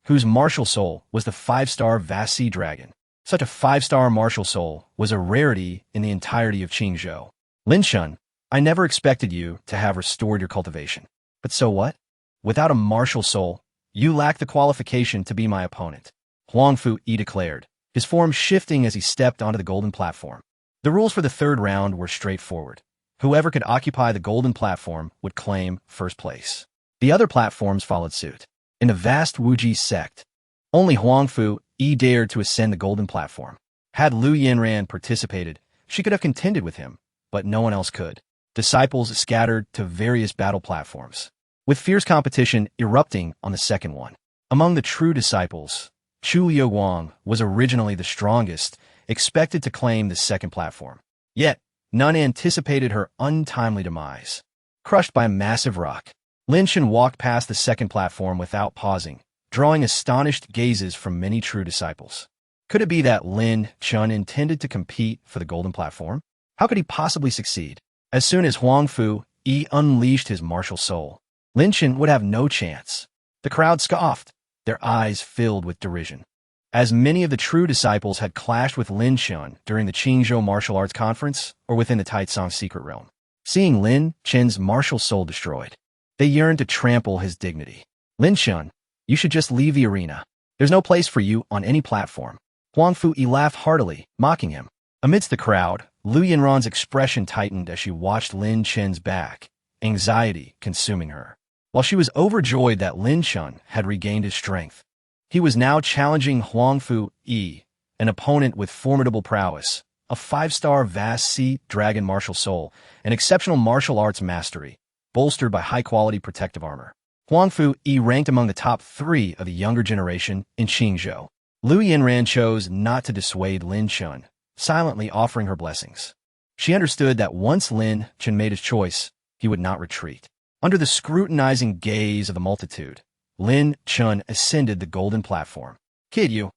whose martial soul was the 5-star vast sea dragon. Such a 5-star martial soul was a rarity in the entirety of Qingzhou. Lin Chen, I never expected you to have restored your cultivation. But so what? Without a martial soul, you lack the qualification to be my opponent, Huang Fu declared, his form shifting as he stepped onto the golden platform. The rules for the third round were straightforward. Whoever could occupy the golden platform would claim first place. The other platforms followed suit. In the vast Wuji sect, only Huang Fu dared to ascend the golden platform. Had Lu Yanran participated, she could have contended with him, but no one else could. Disciples scattered to various battle platforms, with fierce competition erupting on the second one. Among the true disciples, Chu Liuguang was originally the strongest, expected to claim the second platform. Yet, none anticipated her untimely demise. Crushed by a massive rock, Lin Chen walked past the second platform without pausing, drawing astonished gazes from many true disciples. Could it be that Lin Chen intended to compete for the golden platform? How could he possibly succeed? As soon as Huang Fu unleashed his martial soul, Lin Chen would have no chance. The crowd scoffed, their eyes filled with derision. As many of the true disciples had clashed with Lin Chen during the Qingzhou Martial Arts Conference or within the Taicang Secret Realm. Seeing Lin Chen's martial soul destroyed, they yearned to trample his dignity. Lin Chen, you should just leave the arena. There's no place for you on any platform. Huang Fu laughed heartily, mocking him. Amidst the crowd, Lu Yanran's expression tightened as she watched Lin Chen's back, anxiety consuming her. While she was overjoyed that Lin Chen had regained his strength, he was now challenging Huang Fu, an opponent with formidable prowess, a 5-star vast sea dragon martial soul, and exceptional martial arts mastery, bolstered by high-quality protective armor. Huang Fu ranked among the top 3 of the younger generation in Qingzhou. Lu Yanran chose not to dissuade Lin Chen, silently offering her blessings. She understood that once Lin Chen made his choice, he would not retreat. Under the scrutinizing gaze of the multitude, Lin Chen ascended the golden platform. Kid you,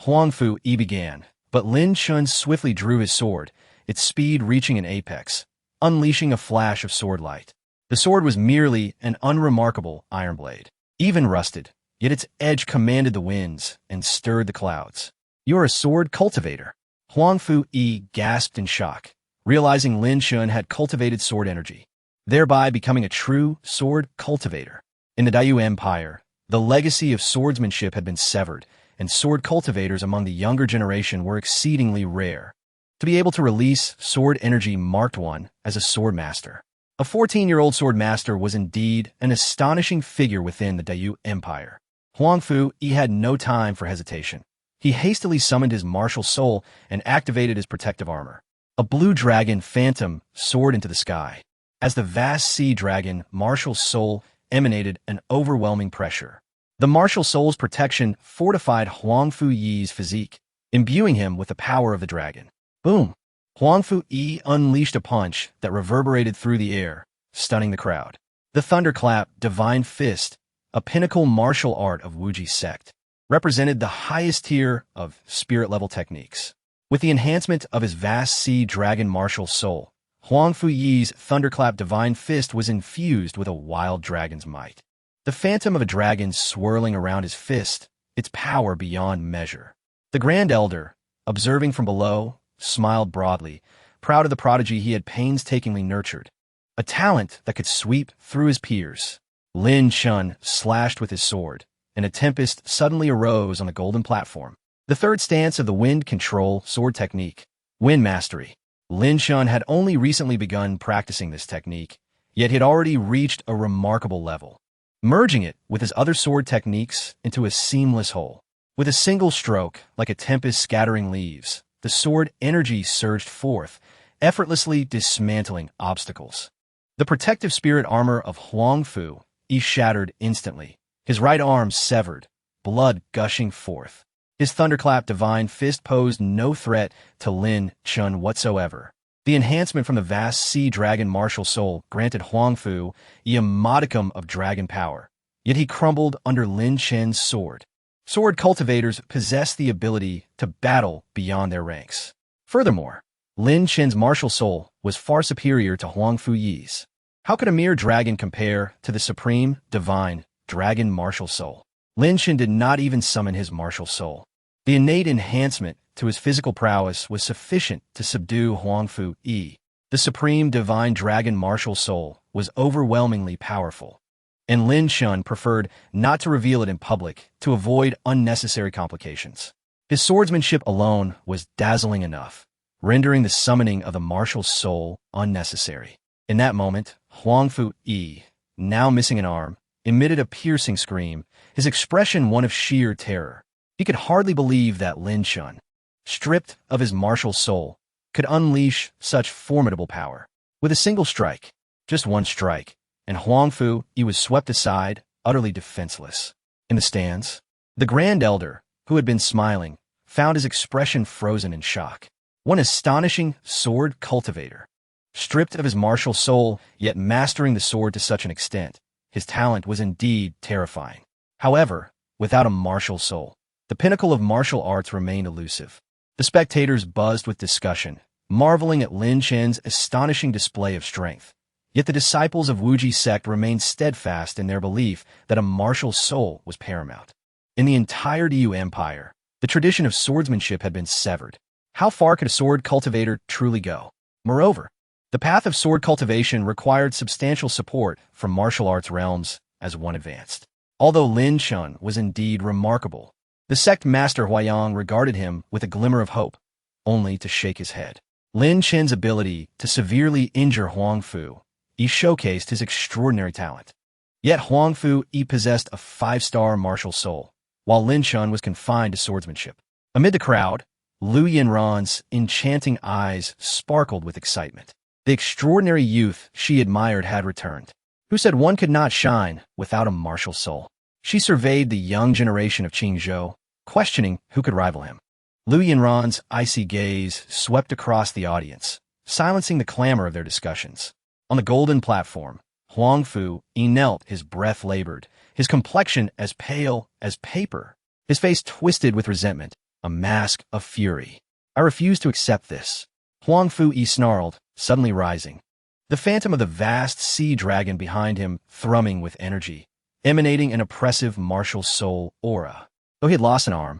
Huang Fu began, but Lin Chen swiftly drew his sword, its speed reaching an apex, unleashing a flash of sword light. The sword was merely an unremarkable iron blade, even rusted, yet its edge commanded the winds and stirred the clouds. You're a sword cultivator. Huang Fu gasped in shock, realizing Lin Chen had cultivated sword energy, thereby becoming a true sword cultivator. In the Dayu Empire, the legacy of swordsmanship had been severed, and sword cultivators among the younger generation were exceedingly rare. To be able to release sword energy marked one as a sword master. A 14-year-old sword master was indeed an astonishing figure within the Dayu Empire. Huang Fu had no time for hesitation. He hastily summoned his martial soul and activated his protective armor. A blue dragon phantom soared into the sky. As the vast sea dragon martial soul emanated an overwhelming pressure. The martial soul's protection fortified Huang Fu Yi's physique, imbuing him with the power of the dragon. Boom! Huang Fu unleashed a punch that reverberated through the air, stunning the crowd. The thunderclap, divine fist, a pinnacle martial art of Wuji's sect, represented the highest tier of spirit-level techniques. With the enhancement of his vast sea dragon martial soul, Huang Fuyi's thunderclap divine fist was infused with a wild dragon's might. The phantom of a dragon swirling around his fist, its power beyond measure. The Grand Elder, observing from below, smiled broadly, proud of the prodigy he had painstakingly nurtured. A talent that could sweep through his peers. Lin Chen slashed with his sword, and a tempest suddenly arose on the golden platform. The third stance of the wind control sword technique, wind mastery. Lin Chen had only recently begun practicing this technique, yet he had already reached a remarkable level, merging it with his other sword techniques into a seamless whole. With a single stroke, like a tempest scattering leaves, the sword energy surged forth, effortlessly dismantling obstacles. The protective spirit armor of Huang Fu shattered instantly, his right arm severed, blood gushing forth. His thunderclap divine fist posed no threat to Lin Chen whatsoever. The enhancement from the vast sea dragon martial soul granted Huang Fu a modicum of dragon power, yet he crumbled under Lin Chen's sword. Sword cultivators possess the ability to battle beyond their ranks. Furthermore, Lin Chen's martial soul was far superior to Huang Fuyi's. How could a mere dragon compare to the supreme, divine, dragon martial soul? Lin Chen did not even summon his martial soul. The innate enhancement to his physical prowess was sufficient to subdue Huang Fu. The supreme divine dragon martial soul was overwhelmingly powerful, and Lin Chen preferred not to reveal it in public to avoid unnecessary complications. His swordsmanship alone was dazzling enough, rendering the summoning of the martial soul unnecessary. In that moment, Huang Fu, now missing an arm, emitted a piercing scream, his expression one of sheer terror. He could hardly believe that Lin Chen, stripped of his martial soul, could unleash such formidable power. With a single strike, just one strike, and Huang Fu was swept aside, utterly defenseless. In the stands, the Grand Elder, who had been smiling, found his expression frozen in shock. One astonishing sword cultivator. Stripped of his martial soul, yet mastering the sword to such an extent, his talent was indeed terrifying. However, without a martial soul, the pinnacle of martial arts remained elusive. The spectators buzzed with discussion, marveling at Lin Chen's astonishing display of strength. Yet the disciples of Wuji's sect remained steadfast in their belief that a martial soul was paramount. In the entire Du Empire, the tradition of swordsmanship had been severed. How far could a sword cultivator truly go? Moreover, the path of sword cultivation required substantial support from martial arts realms as one advanced. Although Lin Chen was indeed remarkable, the sect master Huayang regarded him with a glimmer of hope, only to shake his head. Lin Chen's ability to severely injure Huang Fu showcased his extraordinary talent. Yet Huang Fu possessed a 5-star martial soul, while Lin Chen was confined to swordsmanship. Amid the crowd, Lu Yinran's enchanting eyes sparkled with excitement. The extraordinary youth she admired had returned. Who said one could not shine without a martial soul? She surveyed the young generation of Qingzhou, questioning who could rival him. Lu Yinran's icy gaze swept across the audience, silencing the clamor of their discussions. On the golden platform, Huang Fu knelt, his breath labored, his complexion as pale as paper, his face twisted with resentment, a mask of fury. I refuse to accept this. Huang Fu snarled, suddenly rising. The phantom of the vast sea dragon behind him thrumming with energy, emanating an oppressive martial soul aura. Though he had lost an arm,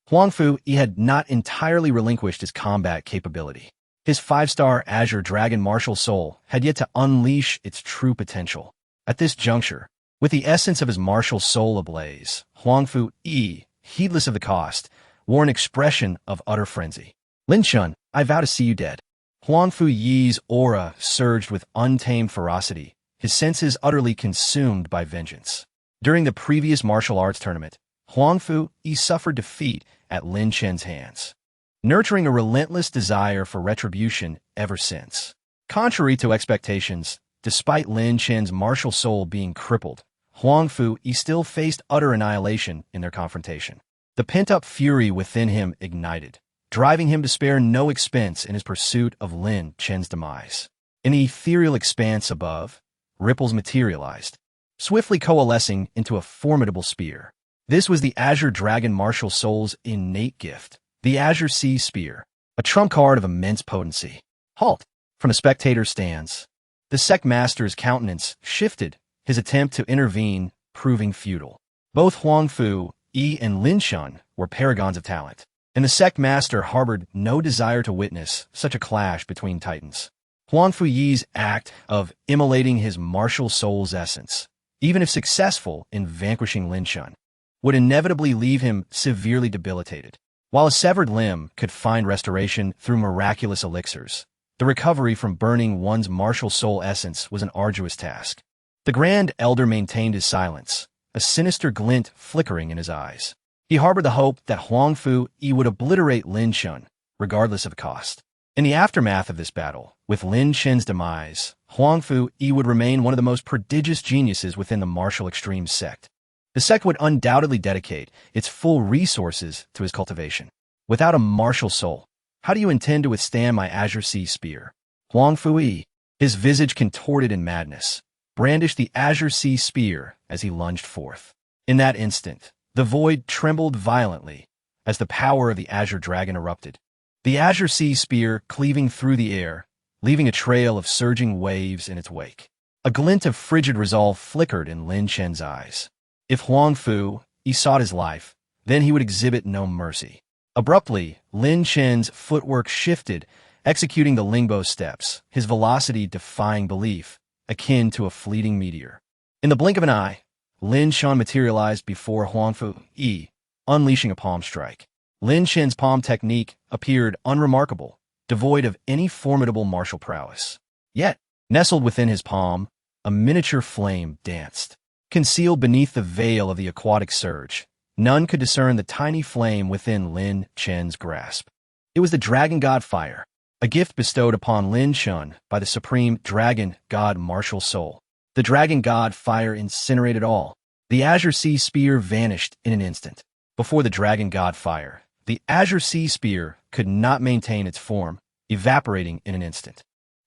Huang Fu had not entirely relinquished his combat capability. His 5-star Azure Dragon martial soul had yet to unleash its true potential. At this juncture, with the essence of his martial soul ablaze, Huang Fu, heedless of the cost, wore an expression of utter frenzy. Lin Chen, I vow to see you dead. Huang Fu Yi's aura surged with untamed ferocity, his senses utterly consumed by vengeance. During the previous martial arts tournament, Huang Fu suffered defeat at Lin Chen's hands, nurturing a relentless desire for retribution ever since. Contrary to expectations, despite Lin Chen's martial soul being crippled, Huang Fu still faced utter annihilation in their confrontation. The pent-up fury within him ignited, driving him to spare no expense in his pursuit of Lin Chen's demise. In the ethereal expanse above, ripples materialized, swiftly coalescing into a formidable spear. This was the Azure Dragon Martial Soul's innate gift, the Azure Sea Spear, a trump card of immense potency. Halt! From a spectator's stance, the sect master's countenance shifted, his attempt to intervene proving futile. Both Huangfu, Yi, and Lin Chen were paragons of talent, and the sect master harbored no desire to witness such a clash between titans. Huangfu Yi's act of immolating his martial soul's essence, even if successful in vanquishing Lin Chen, would inevitably leave him severely debilitated. While a severed limb could find restoration through miraculous elixirs, the recovery from burning one's martial soul essence was an arduous task. The Grand Elder maintained his silence, a sinister glint flickering in his eyes. He harbored the hope that Huangfu Yi would obliterate Lin Chen, regardless of the cost. In the aftermath of this battle, with Lin Chen's demise, Huangfu Yi would remain one of the most prodigious geniuses within the martial extreme sect. The sect would undoubtedly dedicate its full resources to his cultivation. Without a martial soul, how do you intend to withstand my Azure Sea Spear? Huangfu Yi, his visage contorted in madness, brandished the Azure Sea Spear as he lunged forth. In that instant, the void trembled violently as the power of the Azure Dragon erupted. The Azure Sea Spear cleaving through the air, leaving a trail of surging waves in its wake. A glint of frigid resolve flickered in Lin Chen's eyes. If Huangfu Yi sought his life, then he would exhibit no mercy. Abruptly, Lin Chen's footwork shifted, executing the Lingbo steps, his velocity defying belief, akin to a fleeting meteor. In the blink of an eye, Lin Chen materialized before Huangfu Yi, unleashing a palm strike. Lin Chen's palm technique appeared unremarkable, devoid of any formidable martial prowess. Yet, nestled within his palm, a miniature flame danced. Concealed beneath the veil of the aquatic surge, none could discern the tiny flame within Lin Chen's grasp. It was the Dragon God Fire, a gift bestowed upon Lin Chen by the Supreme Dragon God Martial Soul. The Dragon God Fire incinerated all. The Azure Sea Spear vanished in an instant. Before the Dragon God Fire, the Azure Sea Spear could not maintain its form, evaporating in an instant.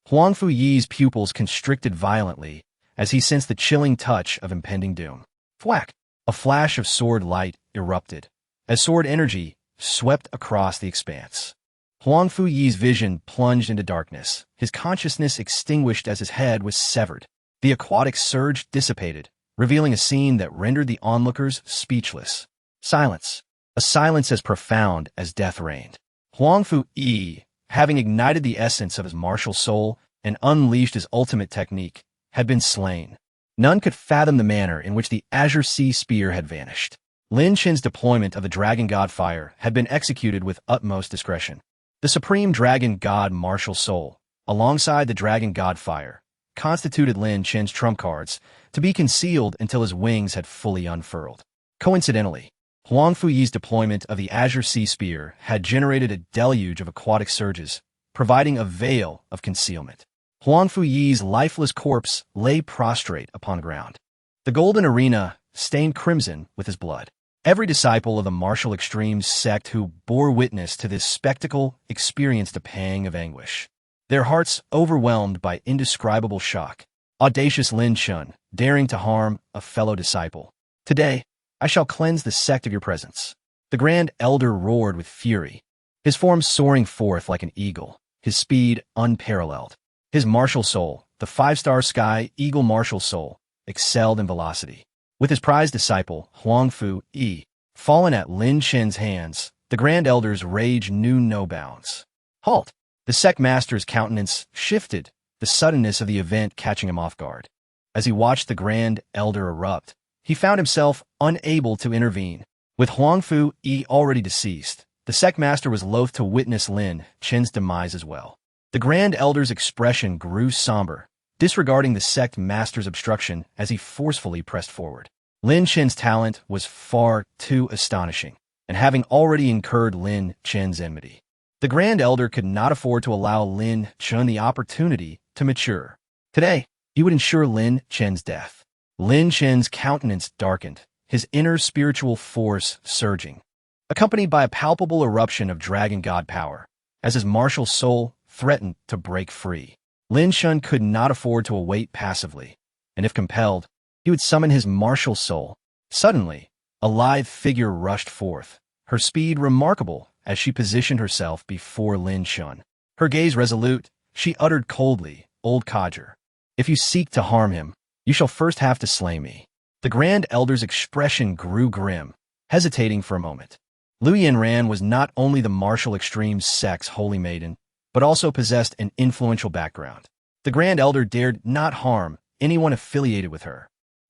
Huangfu Yi's pupils constricted violently as he sensed the chilling touch of impending doom. Thwack! A flash of sword light erupted, as sword energy swept across the expanse. Huangfu Yi's vision plunged into darkness, his consciousness extinguished as his head was severed. The aquatic surge dissipated, revealing a scene that rendered the onlookers speechless. Silence. A silence as profound as death reigned. Huangfu Yi, having ignited the essence of his martial soul and unleashed his ultimate technique, had been slain. None could fathom the manner in which the Azure Sea Spear had vanished. Lin Chen's deployment of the Dragon God Fire had been executed with utmost discretion. The Supreme Dragon God Martial Soul, alongside the Dragon God Fire, constituted Lin Chen's trump cards to be concealed until his wings had fully unfurled. Coincidentally, Huangfu Yi's deployment of the Azure Sea Spear had generated a deluge of aquatic surges, providing a veil of concealment. Huangfu Yi's lifeless corpse lay prostrate upon the ground. The golden arena stained crimson with his blood. Every disciple of the martial extremes sect who bore witness to this spectacle experienced a pang of anguish, their hearts overwhelmed by indescribable shock. Audacious Lin Chen, daring to harm a fellow disciple. Today, I shall cleanse the sect of your presence. The Grand Elder roared with fury, his form soaring forth like an eagle, his speed unparalleled. His martial soul, the 5-star Sky Eagle Martial Soul, excelled in velocity. With his prized disciple, Huangfu Yi, fallen at Lin Chen's hands, the Grand Elder's rage knew no bounds. Halt! The sect master's countenance shifted, the suddenness of the event catching him off guard. As he watched the Grand Elder erupt, he found himself unable to intervene. With Huangfu Yi already deceased, the sect master was loath to witness Lin Chen's demise as well. The Grand Elder's expression grew somber, disregarding the sect master's obstruction as he forcefully pressed forward. Lin Chen's talent was far too astonishing, and having already incurred Lin Chen's enmity, the Grand Elder could not afford to allow Lin Chen the opportunity to mature. Today, he would ensure Lin Chen's death. Lin Chen's countenance darkened, his inner spiritual force surging, accompanied by a palpable eruption of Dragon God power, as his martial soul threatened to break free. Lin Chen could not afford to await passively. and if compelled, he would summon his martial soul. Suddenly, a lithe figure rushed forth, her speed remarkable as she positioned herself before Lin Chen. Her gaze resolute, she uttered coldly, "Old codger, if you seek to harm him, you shall first have to slay me." The Grand Elder's expression grew grim, hesitating for a moment. Lu Yanran was not only the martial extremes sect's holy maiden, but also possessed an influential background. The Grand Elder dared not harm anyone affiliated with her.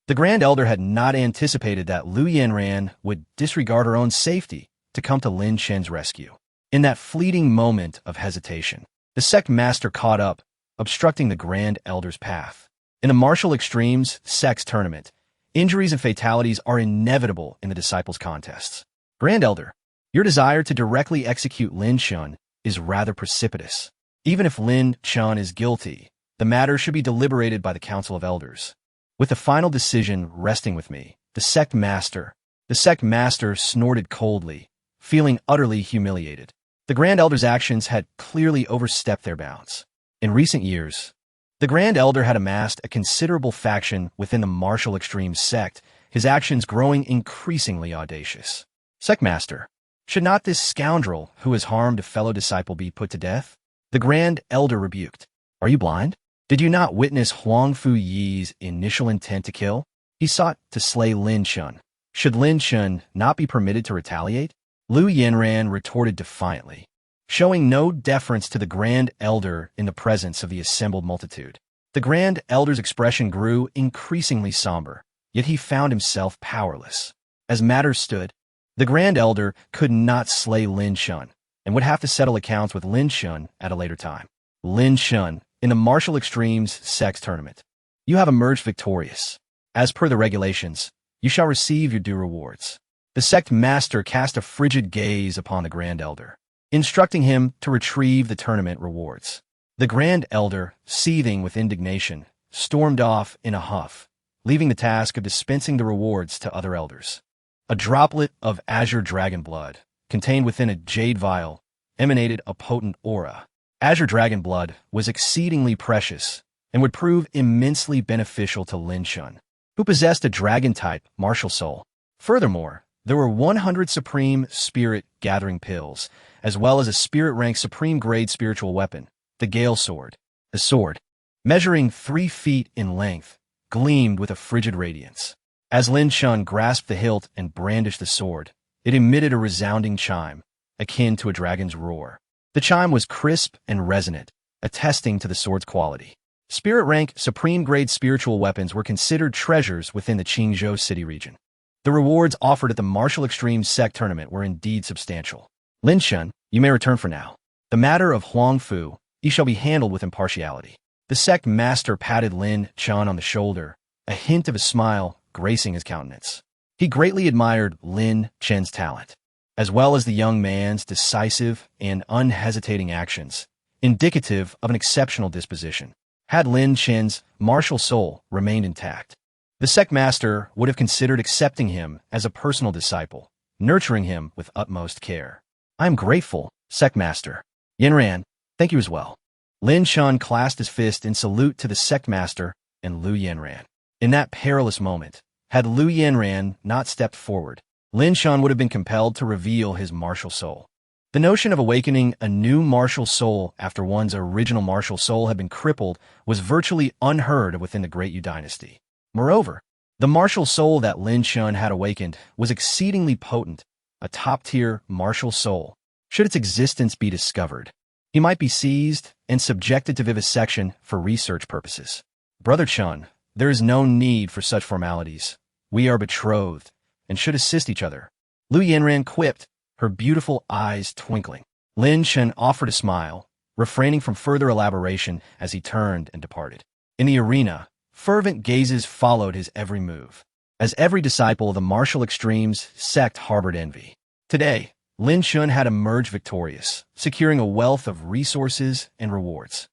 The Grand Elder had not anticipated that Lu Yanran would disregard her own safety to come to Lin Chen's rescue. In that fleeting moment of hesitation, the sect master caught up, obstructing the Grand Elder's path. In the martial extremes sect's tournament, injuries and fatalities are inevitable in the disciples' contests. Grand Elder, your desire to directly execute Lin Chen is rather precipitous. Even if Lin Chen is guilty, the matter should be deliberated by the Council of Elders, with the final decision resting with me. The sect master snorted coldly, feeling utterly humiliated. The Grand Elder's actions had clearly overstepped their bounds. In recent years, the Grand Elder had amassed a considerable faction within the martial extremes sect, his actions growing increasingly audacious. Sect Master, should not this scoundrel who has harmed a fellow disciple be put to death? The Grand Elder rebuked. Are you blind? Did you not witness Huang Fu Yi's initial intent to kill? He sought to slay Lin Chen. Should Lin Chen not be permitted to retaliate? Lu Yanran retorted defiantly, showing no deference to the Grand Elder in the presence of the assembled multitude. The Grand Elder's expression grew increasingly somber, yet he found himself powerless. As matters stood, the Grand Elder could not slay Lin Chen, and would have to settle accounts with Lin Chen at a later time. Lin Chen, in the Martial Extremes Sex Tournament, you have emerged victorious. As per the regulations, you shall receive your due rewards. The sect master cast a frigid gaze upon the Grand Elder, instructing him to retrieve the tournament rewards. The Grand Elder, seething with indignation, stormed off in a huff, leaving the task of dispensing the rewards to other elders. A droplet of azure dragon blood, contained within a jade vial, emanated a potent aura. Azure dragon blood was exceedingly precious and would prove immensely beneficial to Lin Chen, who possessed a dragon-type martial soul. Furthermore, there were 100 Supreme Spirit Gathering Pills, as well as a Spirit-ranked Supreme-grade spiritual weapon, the Gale Sword. The sword, measuring 3 feet in length, gleamed with a frigid radiance. As Lin Chen grasped the hilt and brandished the sword, it emitted a resounding chime, akin to a dragon's roar. The chime was crisp and resonant, attesting to the sword's quality. Spirit-rank, supreme-grade spiritual weapons were considered treasures within the Qingzhou city region. The rewards offered at the Martial Extremes Sect Tournament were indeed substantial. Lin Chen, you may return for now. The matter of Huang Fu Yi shall be handled with impartiality. The sect master patted Lin Chen on the shoulder, a hint of a smile gracing his countenance. He greatly admired Lin Chen's talent, as well as the young man's decisive and unhesitating actions, indicative of an exceptional disposition. Had Lin Chen's martial soul remained intact, the sect master would have considered accepting him as a personal disciple, nurturing him with utmost care. I am grateful, sect master. Yanran, thank you as well. Lin Chen clasped his fist in salute to the sect master and Lu Yanran. In that perilous moment, had Lu Yanran not stepped forward, Lin Chen would have been compelled to reveal his martial soul. The notion of awakening a new martial soul after one's original martial soul had been crippled was virtually unheard of within the Great Yu dynasty. Moreover, the martial soul that Lin Chen had awakened was exceedingly potent, a top-tier martial soul. Should its existence be discovered, he might be seized and subjected to vivisection for research purposes. Brother Chen, there is no need for such formalities. We are betrothed and should assist each other. Lu Yanran quipped, her beautiful eyes twinkling. Lin Chen offered a smile, refraining from further elaboration as he turned and departed. In the arena, fervent gazes followed his every move, as every disciple of the Martial Extremes sect harbored envy. Today, Lin Chen had emerged victorious, securing a wealth of resources and rewards.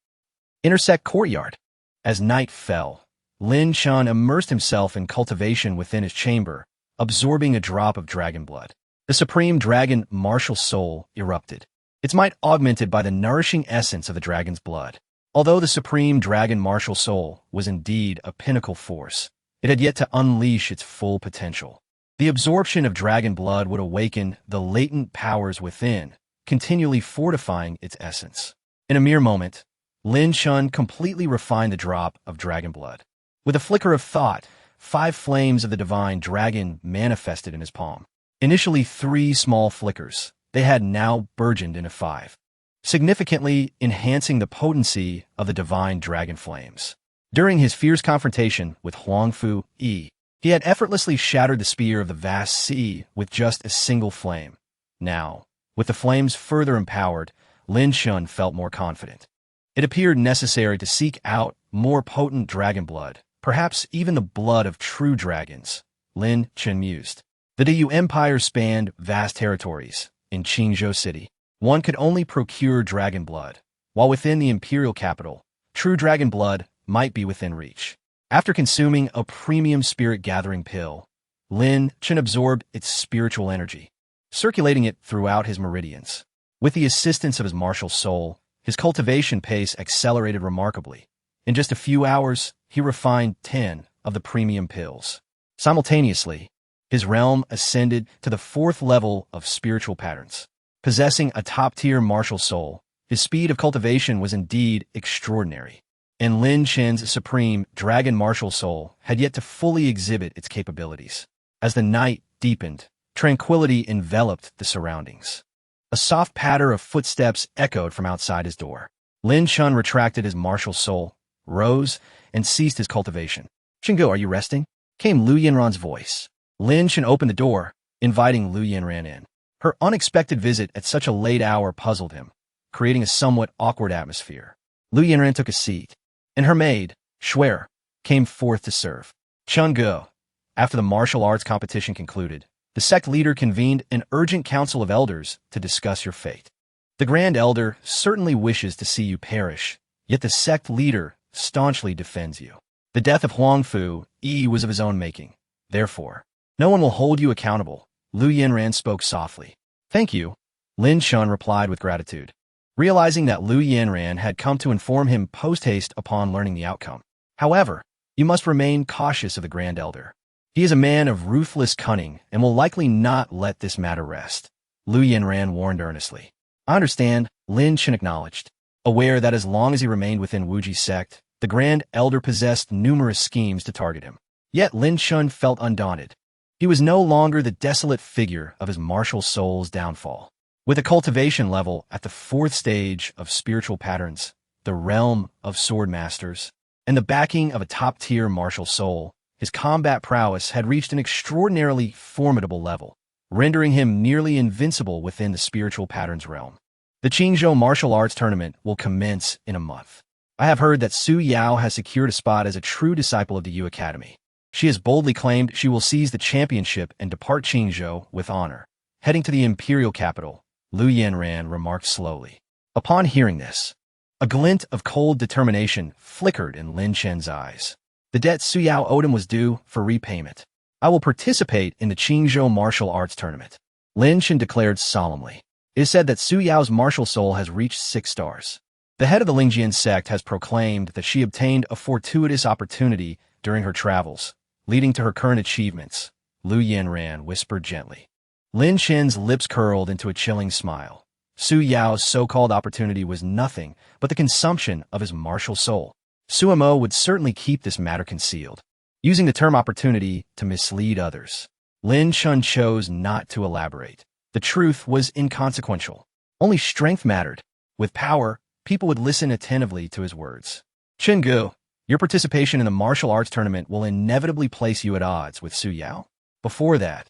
Intersect Courtyard. As night fell, Lin Chen immersed himself in cultivation within his chamber, absorbing a drop of dragon blood. The supreme dragon martial soul erupted, its might augmented by the nourishing essence of the dragon's blood. Although the supreme dragon martial soul was indeed a pinnacle force, it had yet to unleash its full potential. The absorption of dragon blood would awaken the latent powers within, continually fortifying its essence. In a mere moment, Lin Chen completely refined the drop of dragon blood. With a flicker of thought, 5 flames of the divine dragon manifested in his palm. Initially 3 small flickers, they had now burgeoned into 5, significantly enhancing the potency of the divine dragon flames. During his fierce confrontation with Huangfu Yi, he had effortlessly shattered the spear of the vast sea with just a single flame. Now, with the flames further empowered, Lin Chen felt more confident. It appeared necessary to seek out more potent dragon blood, perhaps even the blood of true dragons, Lin Chen mused. The Du Empire spanned vast territories. In Qingzhou City, one could only procure dragon blood, while within the imperial capital, true dragon blood might be within reach. After consuming a premium spirit-gathering pill, Lin Chen absorbed its spiritual energy, circulating it throughout his meridians. With the assistance of his martial soul, his cultivation pace accelerated remarkably. In just a few hours, he refined 10 of the premium pills. Simultaneously, his realm ascended to the 4th level of spiritual patterns. Possessing a top-tier martial soul, his speed of cultivation was indeed extraordinary. And Lin Chen's supreme dragon martial soul had yet to fully exhibit its capabilities. As the night deepened, tranquility enveloped the surroundings. A soft patter of footsteps echoed from outside his door. Lin Chen retracted his martial soul, rose, and ceased his cultivation. "Shingo, are you resting?" came Lu Yanran's voice. Lin Chen opened the door, inviting Lu Yanran in. Her unexpected visit at such a late hour puzzled him, creating a somewhat awkward atmosphere. Lu Yanran took a seat, and her maid, Shuer, came forth to serve. Chun-go. After the martial arts competition concluded, the sect leader convened an urgent council of elders to discuss your fate. The Grand Elder certainly wishes to see you perish, yet the sect leader staunchly defends you. The death of Huangfu Yi was of his own making. Therefore, no one will hold you accountable. Lu Yanran spoke softly. "Thank you," Lin Chen replied with gratitude, realizing that Lu Yanran had come to inform him post-haste upon learning the outcome. "However, you must remain cautious of the Grand Elder. He is a man of ruthless cunning and will likely not let this matter rest," Lu Yanran warned earnestly. "I understand," Lin Chen acknowledged, aware that as long as he remained within Wuji's sect, the Grand Elder possessed numerous schemes to target him. Yet Lin Chen felt undaunted. He was no longer the desolate figure of his martial soul's downfall. With a cultivation level at the 4th stage of spiritual patterns, the realm of sword masters, and the backing of a top-tier martial soul, his combat prowess had reached an extraordinarily formidable level, rendering him nearly invincible within the spiritual patterns realm. The Qingzhou Martial Arts Tournament will commence in a month. I have heard that Su Yao has secured a spot as a true disciple of the Yu Academy. She has boldly claimed she will seize the championship and depart Qingzhou with honor. Heading to the imperial capital, Lu Yanran remarked slowly. Upon hearing this, a glint of cold determination flickered in Lin Chen's eyes. The debt Su Yao owed him was due for repayment. "I will participate in the Qingzhou Martial Arts Tournament," Lin Chen declared solemnly. It is said that Su Yao's martial soul has reached 6 stars. The head of the Lingjian sect has proclaimed that she obtained a fortuitous opportunity during her travels, leading to her current achievements, Lu Yanran whispered gently. Lin Chen's lips curled into a chilling smile. Su Yao's so-called opportunity was nothing but the consumption of his martial soul. Suemo would certainly keep this matter concealed, using the term opportunity to mislead others. Lin Chen chose not to elaborate. The truth was inconsequential. Only strength mattered. With power, people would listen attentively to his words. "Chen-gu, your participation in the martial arts tournament will inevitably place you at odds with Su Yao. Before that,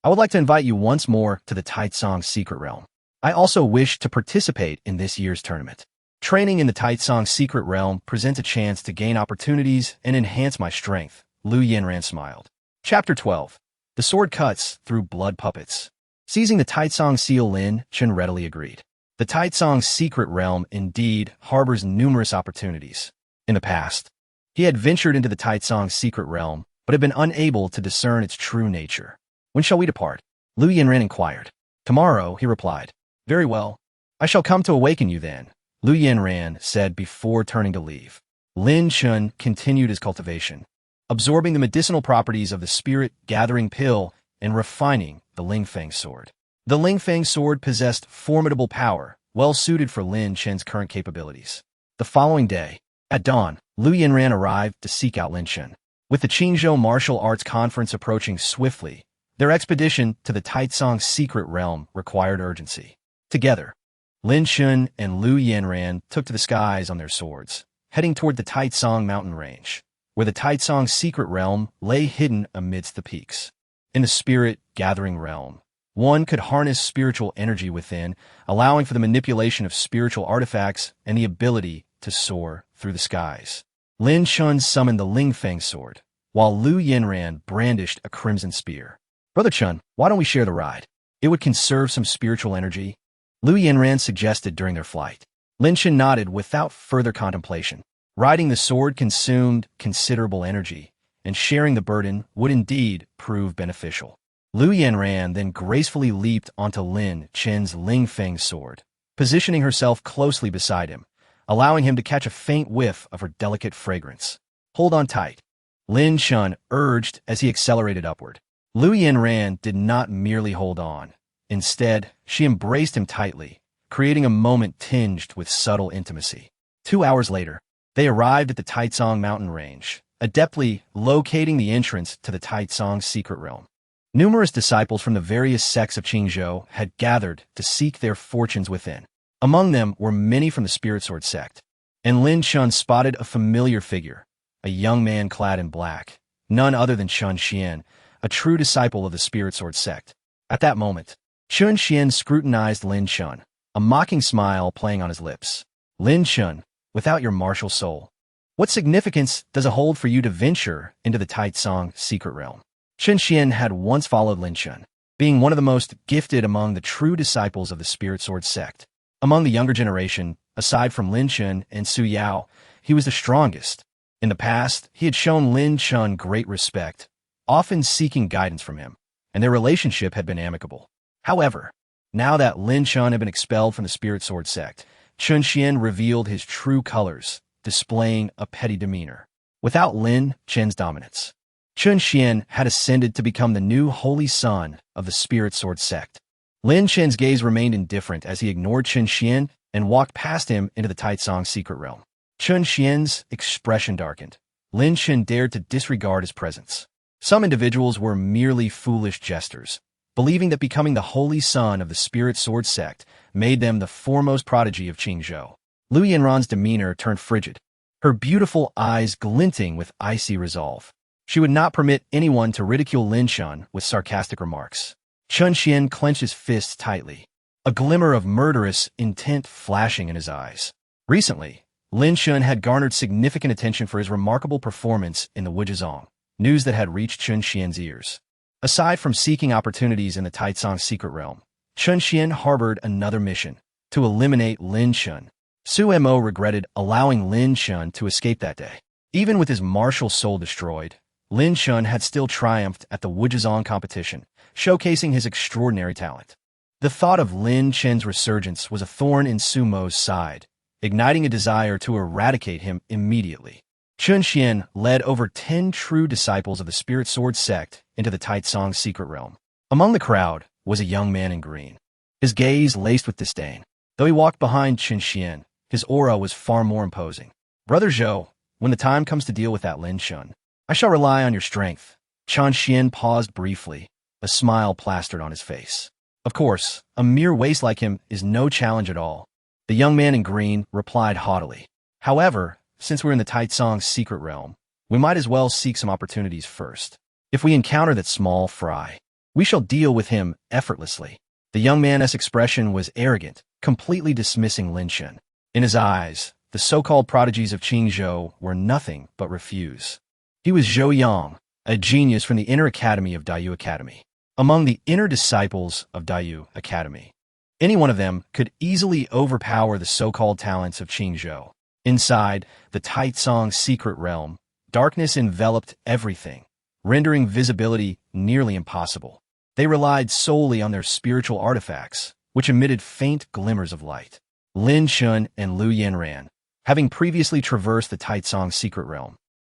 I would like to invite you once more to the Taitsong Secret Realm. I also wish to participate in this year's tournament. Training in the Taitsong Secret Realm presents a chance to gain opportunities and enhance my strength," Lu Yanran smiled. Chapter 12. The Sword Cuts Through Blood Puppets. Seizing the Taitsong seal, Lin Chen readily agreed. The Taitsong Secret Realm indeed harbors numerous opportunities. In the past, he had ventured into the Taitsong Secret Realm, but had been unable to discern its true nature. "When shall we depart?" Lu Yanran inquired. "Tomorrow," he replied. "Very well. I shall come to awaken you then," Lu Yanran said before turning to leave. Lin Chen continued his cultivation, absorbing the medicinal properties of the spirit-gathering pill and refining the Lingfeng sword. The Lingfeng sword possessed formidable power, well-suited for Lin Chen's current capabilities. The following day, at dawn, Lu Yanran arrived to seek out Lin Chen. With the Qingzhou Martial Arts Conference approaching swiftly, their expedition to the Taicong's secret realm required urgency. Together, Lin Chen and Lu Yanran took to the skies on their swords, heading toward the Taicong mountain range, where the Taicong's secret realm lay hidden amidst the peaks. In the spirit-gathering realm, one could harness spiritual energy within, allowing for the manipulation of spiritual artifacts and the ability to soar through the skies. Lin Chen summoned the Lingfeng sword, while Lu Yanran brandished a crimson spear. "Brother Chen, why don't we share the ride? It would conserve some spiritual energy," Lu Yanran suggested during their flight. Lin Chen nodded without further contemplation. Riding the sword consumed considerable energy, and sharing the burden would indeed prove beneficial. Lu Yanran then gracefully leaped onto Lin Chen's Lingfeng sword, positioning herself closely beside him, allowing him to catch a faint whiff of her delicate fragrance. "Hold on tight," Lin Chen urged as he accelerated upward. Lu Yanran did not merely hold on. Instead, she embraced him tightly, creating a moment tinged with subtle intimacy. 2 hours later, they arrived at the Taicong mountain range, adeptly locating the entrance to the Taicong's secret realm. Numerous disciples from the various sects of Qingzhou had gathered to seek their fortunes within. Among them were many from the Spirit Sword sect, and Lin Chen spotted a familiar figure, a young man clad in black, none other than Chun Xian, a true disciple of the Spirit Sword sect. At that moment, Chun Xian scrutinized Lin Chen, a mocking smile playing on his lips. "Lin Chen, without your martial soul, what significance does it hold for you to venture into the Taicong secret realm?" Chun Xian had once followed Lin Chen, being one of the most gifted among the true disciples of the Spirit Sword sect. Among the younger generation, aside from Lin Chen and Su Yao, he was the strongest. In the past, he had shown Lin Chen great respect, often seeking guidance from him, and their relationship had been amicable. However, now that Lin Chen had been expelled from the Spirit Sword sect, Chun Xian revealed his true colors, displaying a petty demeanor. Without Lin Chen's dominance, Chun Xian had ascended to become the new holy son of the Spirit Sword sect. Lin Chen's gaze remained indifferent as he ignored Chun Xian and walked past him into the Taicong secret realm. Chun Xian's expression darkened. Lin Chen dared to disregard his presence. Some individuals were merely foolish jesters, believing that becoming the holy son of the Spirit Sword sect made them the foremost prodigy of Qingzhou. Lu Yanran's demeanor turned frigid, her beautiful eyes glinting with icy resolve. She would not permit anyone to ridicule Lin Chen with sarcastic remarks. Chun Xian clenched his fists tightly, a glimmer of murderous intent flashing in his eyes. Recently, Lin Chen had garnered significant attention for his remarkable performance in the Wuzhizong, news that had reached Chun Xian's ears. Aside from seeking opportunities in the Taicong secret realm, Chun Xian harbored another mission, to eliminate Lin Chen. Su Mo regretted allowing Lin Chen to escape that day. Even with his martial soul destroyed, Lin Chen had still triumphed at the Wuzhizong competition, showcasing his extraordinary talent. The thought of Lin Chen's resurgence was a thorn in Su Mo's side, igniting a desire to eradicate him immediately. Chun Xian led over 10 true disciples of the Spirit Sword sect into the Taicong secret realm. Among the crowd was a young man in green, his gaze laced with disdain. Though he walked behind Chun Xian, his aura was far more imposing. "Brother Zhou, when the time comes to deal with that Lin Chen, I shall rely on your strength." Chun Xian paused briefly, a smile plastered on his face. "Of course, a mere waste like him is no challenge at all," the young man in green replied haughtily. "However, since we're in the Taicong's secret realm, we might as well seek some opportunities first. If we encounter that small fry, we shall deal with him effortlessly." The young man's expression was arrogant, completely dismissing Lin Chen. In his eyes, the so-called prodigies of Qingzhou were nothing but refuse. He was Zhou Yang, a genius from the inner academy of Daiyu Academy. Among the inner disciples of Daiyu Academy, any one of them could easily overpower the so-called talents of Qingzhou. Inside the Taicong secret realm, darkness enveloped everything, rendering visibility nearly impossible. They relied solely on their spiritual artifacts, which emitted faint glimmers of light. Lin Chen and Liu Yanran, having previously traversed the Taitsong's secret realm,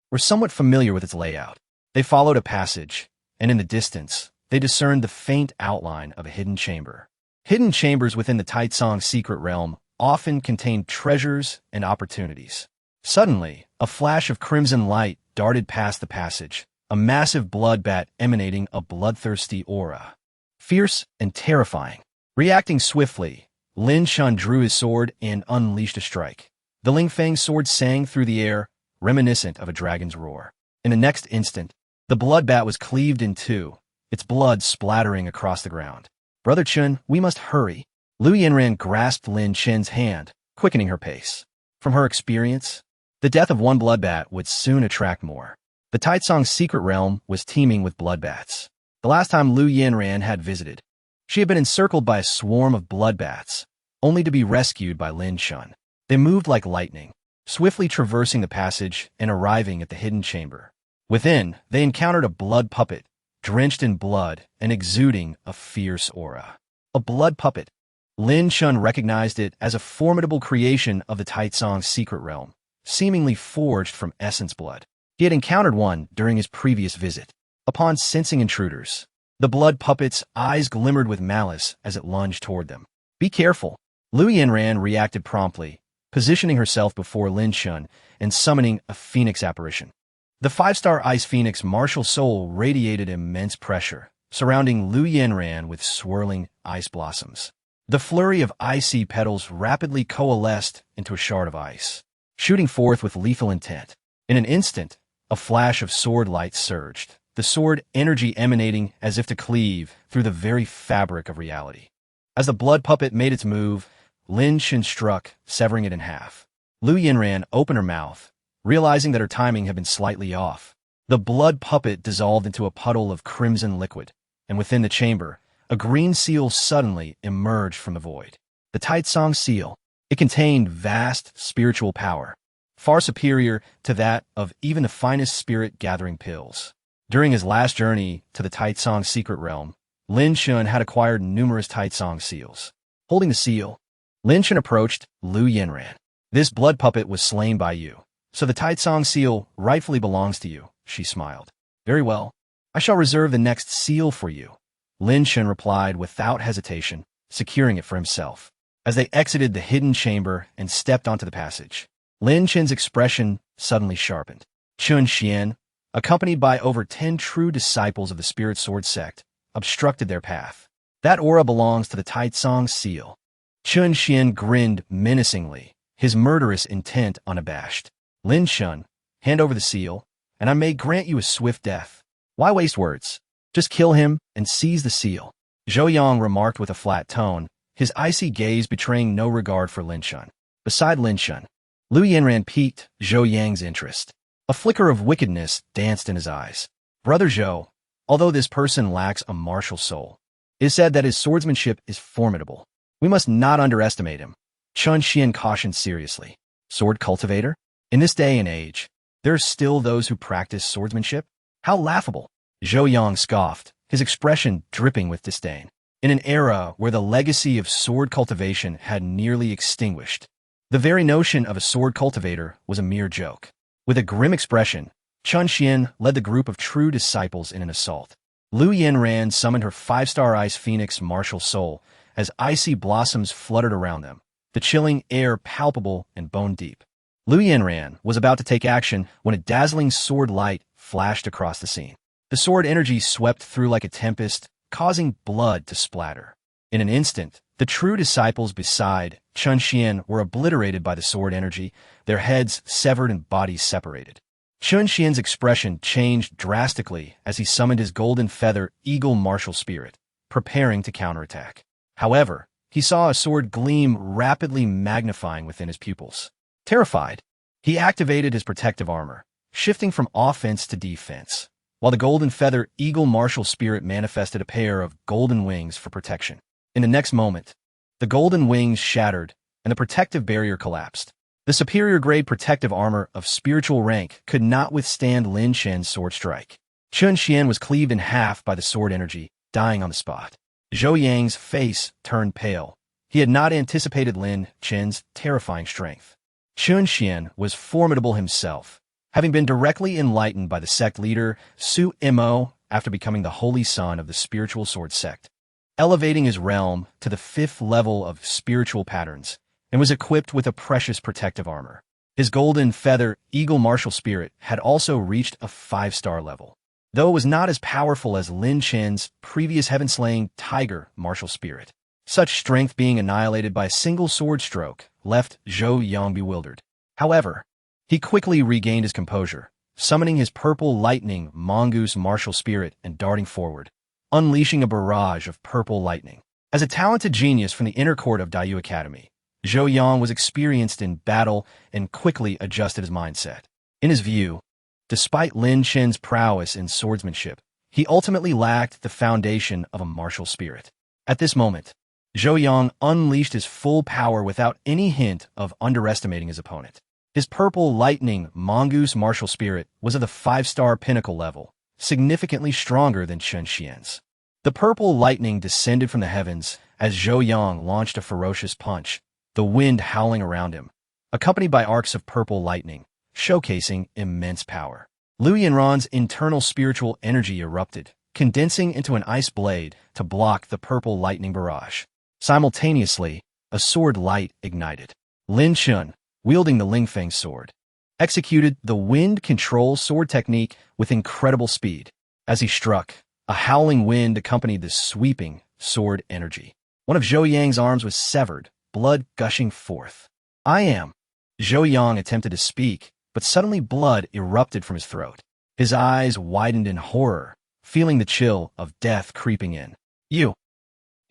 were somewhat familiar with its layout. They followed a passage, and in the distance, they discerned the faint outline of a hidden chamber. Hidden chambers within the Taitsong's secret realm often contained treasures and opportunities. Suddenly, a flash of crimson light darted past the passage, a massive blood bat emanating a bloodthirsty aura. Fierce and terrifying. Reacting swiftly, Lin Chen drew his sword and unleashed a strike. The Lingfang sword sang through the air, reminiscent of a dragon's roar. In the next instant, the blood bat was cleaved in two, its blood splattering across the ground. "Brother Chen, we must hurry." Liu Yanran grasped Lin Chen's hand, quickening her pace. From her experience, the death of one bloodbat would soon attract more. The Taitsong's secret realm was teeming with bloodbats. The last time Liu Yanran had visited, she had been encircled by a swarm of bloodbats, only to be rescued by Lin Chen. They moved like lightning, swiftly traversing the passage and arriving at the hidden chamber. Within, they encountered a blood puppet, drenched in blood and exuding a fierce aura. A blood puppet. Lin Chen recognized it as a formidable creation of the Taitsong's secret realm, seemingly forged from essence blood. He had encountered one during his previous visit. Upon sensing intruders, the blood puppet's eyes glimmered with malice as it lunged toward them. "Be careful." Liu Yanran reacted promptly, positioning herself before Lin Chen and summoning a phoenix apparition. The five-star ice phoenix martial soul radiated immense pressure, surrounding Liu Yanran with swirling ice blossoms. The flurry of icy petals rapidly coalesced into a shard of ice, shooting forth with lethal intent. In an instant, a flash of sword light surged, the sword energy emanating as if to cleave through the very fabric of reality. As the blood puppet made its move, Lin Chen struck, severing it in half. Liu Yanran opened her mouth, realizing that her timing had been slightly off. The blood puppet dissolved into a puddle of crimson liquid, and within the chamber, a green seal suddenly emerged from the void. The Taitsong seal. It contained vast spiritual power, far superior to that of even the finest spirit-gathering pills. During his last journey to the Taitsong secret realm, Lin Chen had acquired numerous Taitsong seals. Holding the seal, Lin Chen approached Liu Yanran. "This blood puppet was slain by you, so the Taitsong seal rightfully belongs to you," she smiled. "Very well. I shall reserve the next seal for you," Lin Chen replied without hesitation, securing it for himself. As they exited the hidden chamber and stepped onto the passage, Lin Chen's expression suddenly sharpened. Chun Xian, accompanied by over 10 true disciples of the Spirit Sword sect, obstructed their path. "That aura belongs to the Taitsong seal." Chun Xian grinned menacingly, his murderous intent unabashed. "Lin Chen, hand over the seal, and I may grant you a swift death." "Why waste words? Just kill him and seize the seal," Zhou Yang remarked with a flat tone, his icy gaze betraying no regard for Lin Chen. Beside Lin Chen, Liu Yanran piqued Zhou Yang's interest. A flicker of wickedness danced in his eyes. "Brother Zhou, although this person lacks a martial soul, it is said that his swordsmanship is formidable. We must not underestimate him," Chun Xian cautioned seriously. "Sword cultivator? In this day and age, there are still those who practice swordsmanship? How laughable!" Zhou Yang scoffed, his expression dripping with disdain. In an era where the legacy of sword cultivation had nearly extinguished, the very notion of a sword cultivator was a mere joke. With a grim expression, Chun Xian led the group of true disciples in an assault. Liu Yanran summoned her five-star ice phoenix martial soul as icy blossoms fluttered around them, the chilling air palpable and bone-deep. Liu Yanran was about to take action when a dazzling sword light flashed across the scene. The sword energy swept through like a tempest, causing blood to splatter. In an instant, the true disciples beside Chun Xian were obliterated by the sword energy, their heads severed and bodies separated. Chun Xian's expression changed drastically as he summoned his golden feather eagle martial spirit, preparing to counterattack. However, he saw a sword gleam rapidly magnifying within his pupils. Terrified, he activated his protective armor, shifting from offense to defense, while the golden feather eagle martial spirit manifested a pair of golden wings for protection. In the next moment, the golden wings shattered and the protective barrier collapsed. The superior grade protective armor of spiritual rank could not withstand Lin Chen's sword strike. Chun Xian was cleaved in half by the sword energy, dying on the spot. Zhou Yang's face turned pale, He had not anticipated Lin Chen's terrifying strength. Chun Xian was formidable himself, having been directly enlightened by the sect leader Su Mo after becoming the holy son of the spiritual sword sect, elevating his realm to the 5th level of spiritual patterns, and was equipped with a precious protective armor. His golden feather eagle martial spirit had also reached a 5-star level, though it was not as powerful as Lin Chen's previous heaven-slaying tiger martial spirit. Such strength being annihilated by a single sword stroke left Zhou Yang bewildered. However, he quickly regained his composure, summoning his purple lightning mongoose martial spirit and darting forward, unleashing a barrage of purple lightning. As a talented genius from the inner court of Dayu Academy, Zhou Yang was experienced in battle and quickly adjusted his mindset. In his view, despite Lin Chen's prowess in swordsmanship, he ultimately lacked the foundation of a martial spirit. At this moment, Zhou Yang unleashed his full power without any hint of underestimating his opponent. His purple lightning mongoose martial spirit was of the 5-star pinnacle level, significantly stronger than Chun Xian's. The purple lightning descended from the heavens as Zhou Yang launched a ferocious punch, the wind howling around him, accompanied by arcs of purple lightning, showcasing immense power. Lu Yanran's internal spiritual energy erupted, condensing into an ice blade to block the purple lightning barrage. Simultaneously, a sword light ignited. Lin Chen, wielding the Lingfeng sword, executed the wind control sword technique with incredible speed. As he struck, a howling wind accompanied the sweeping sword energy. One of Zhou Yang's arms was severed, blood gushing forth. "I am." Zhou Yang attempted to speak, but suddenly blood erupted from his throat. His eyes widened in horror, feeling the chill of death creeping in. "You."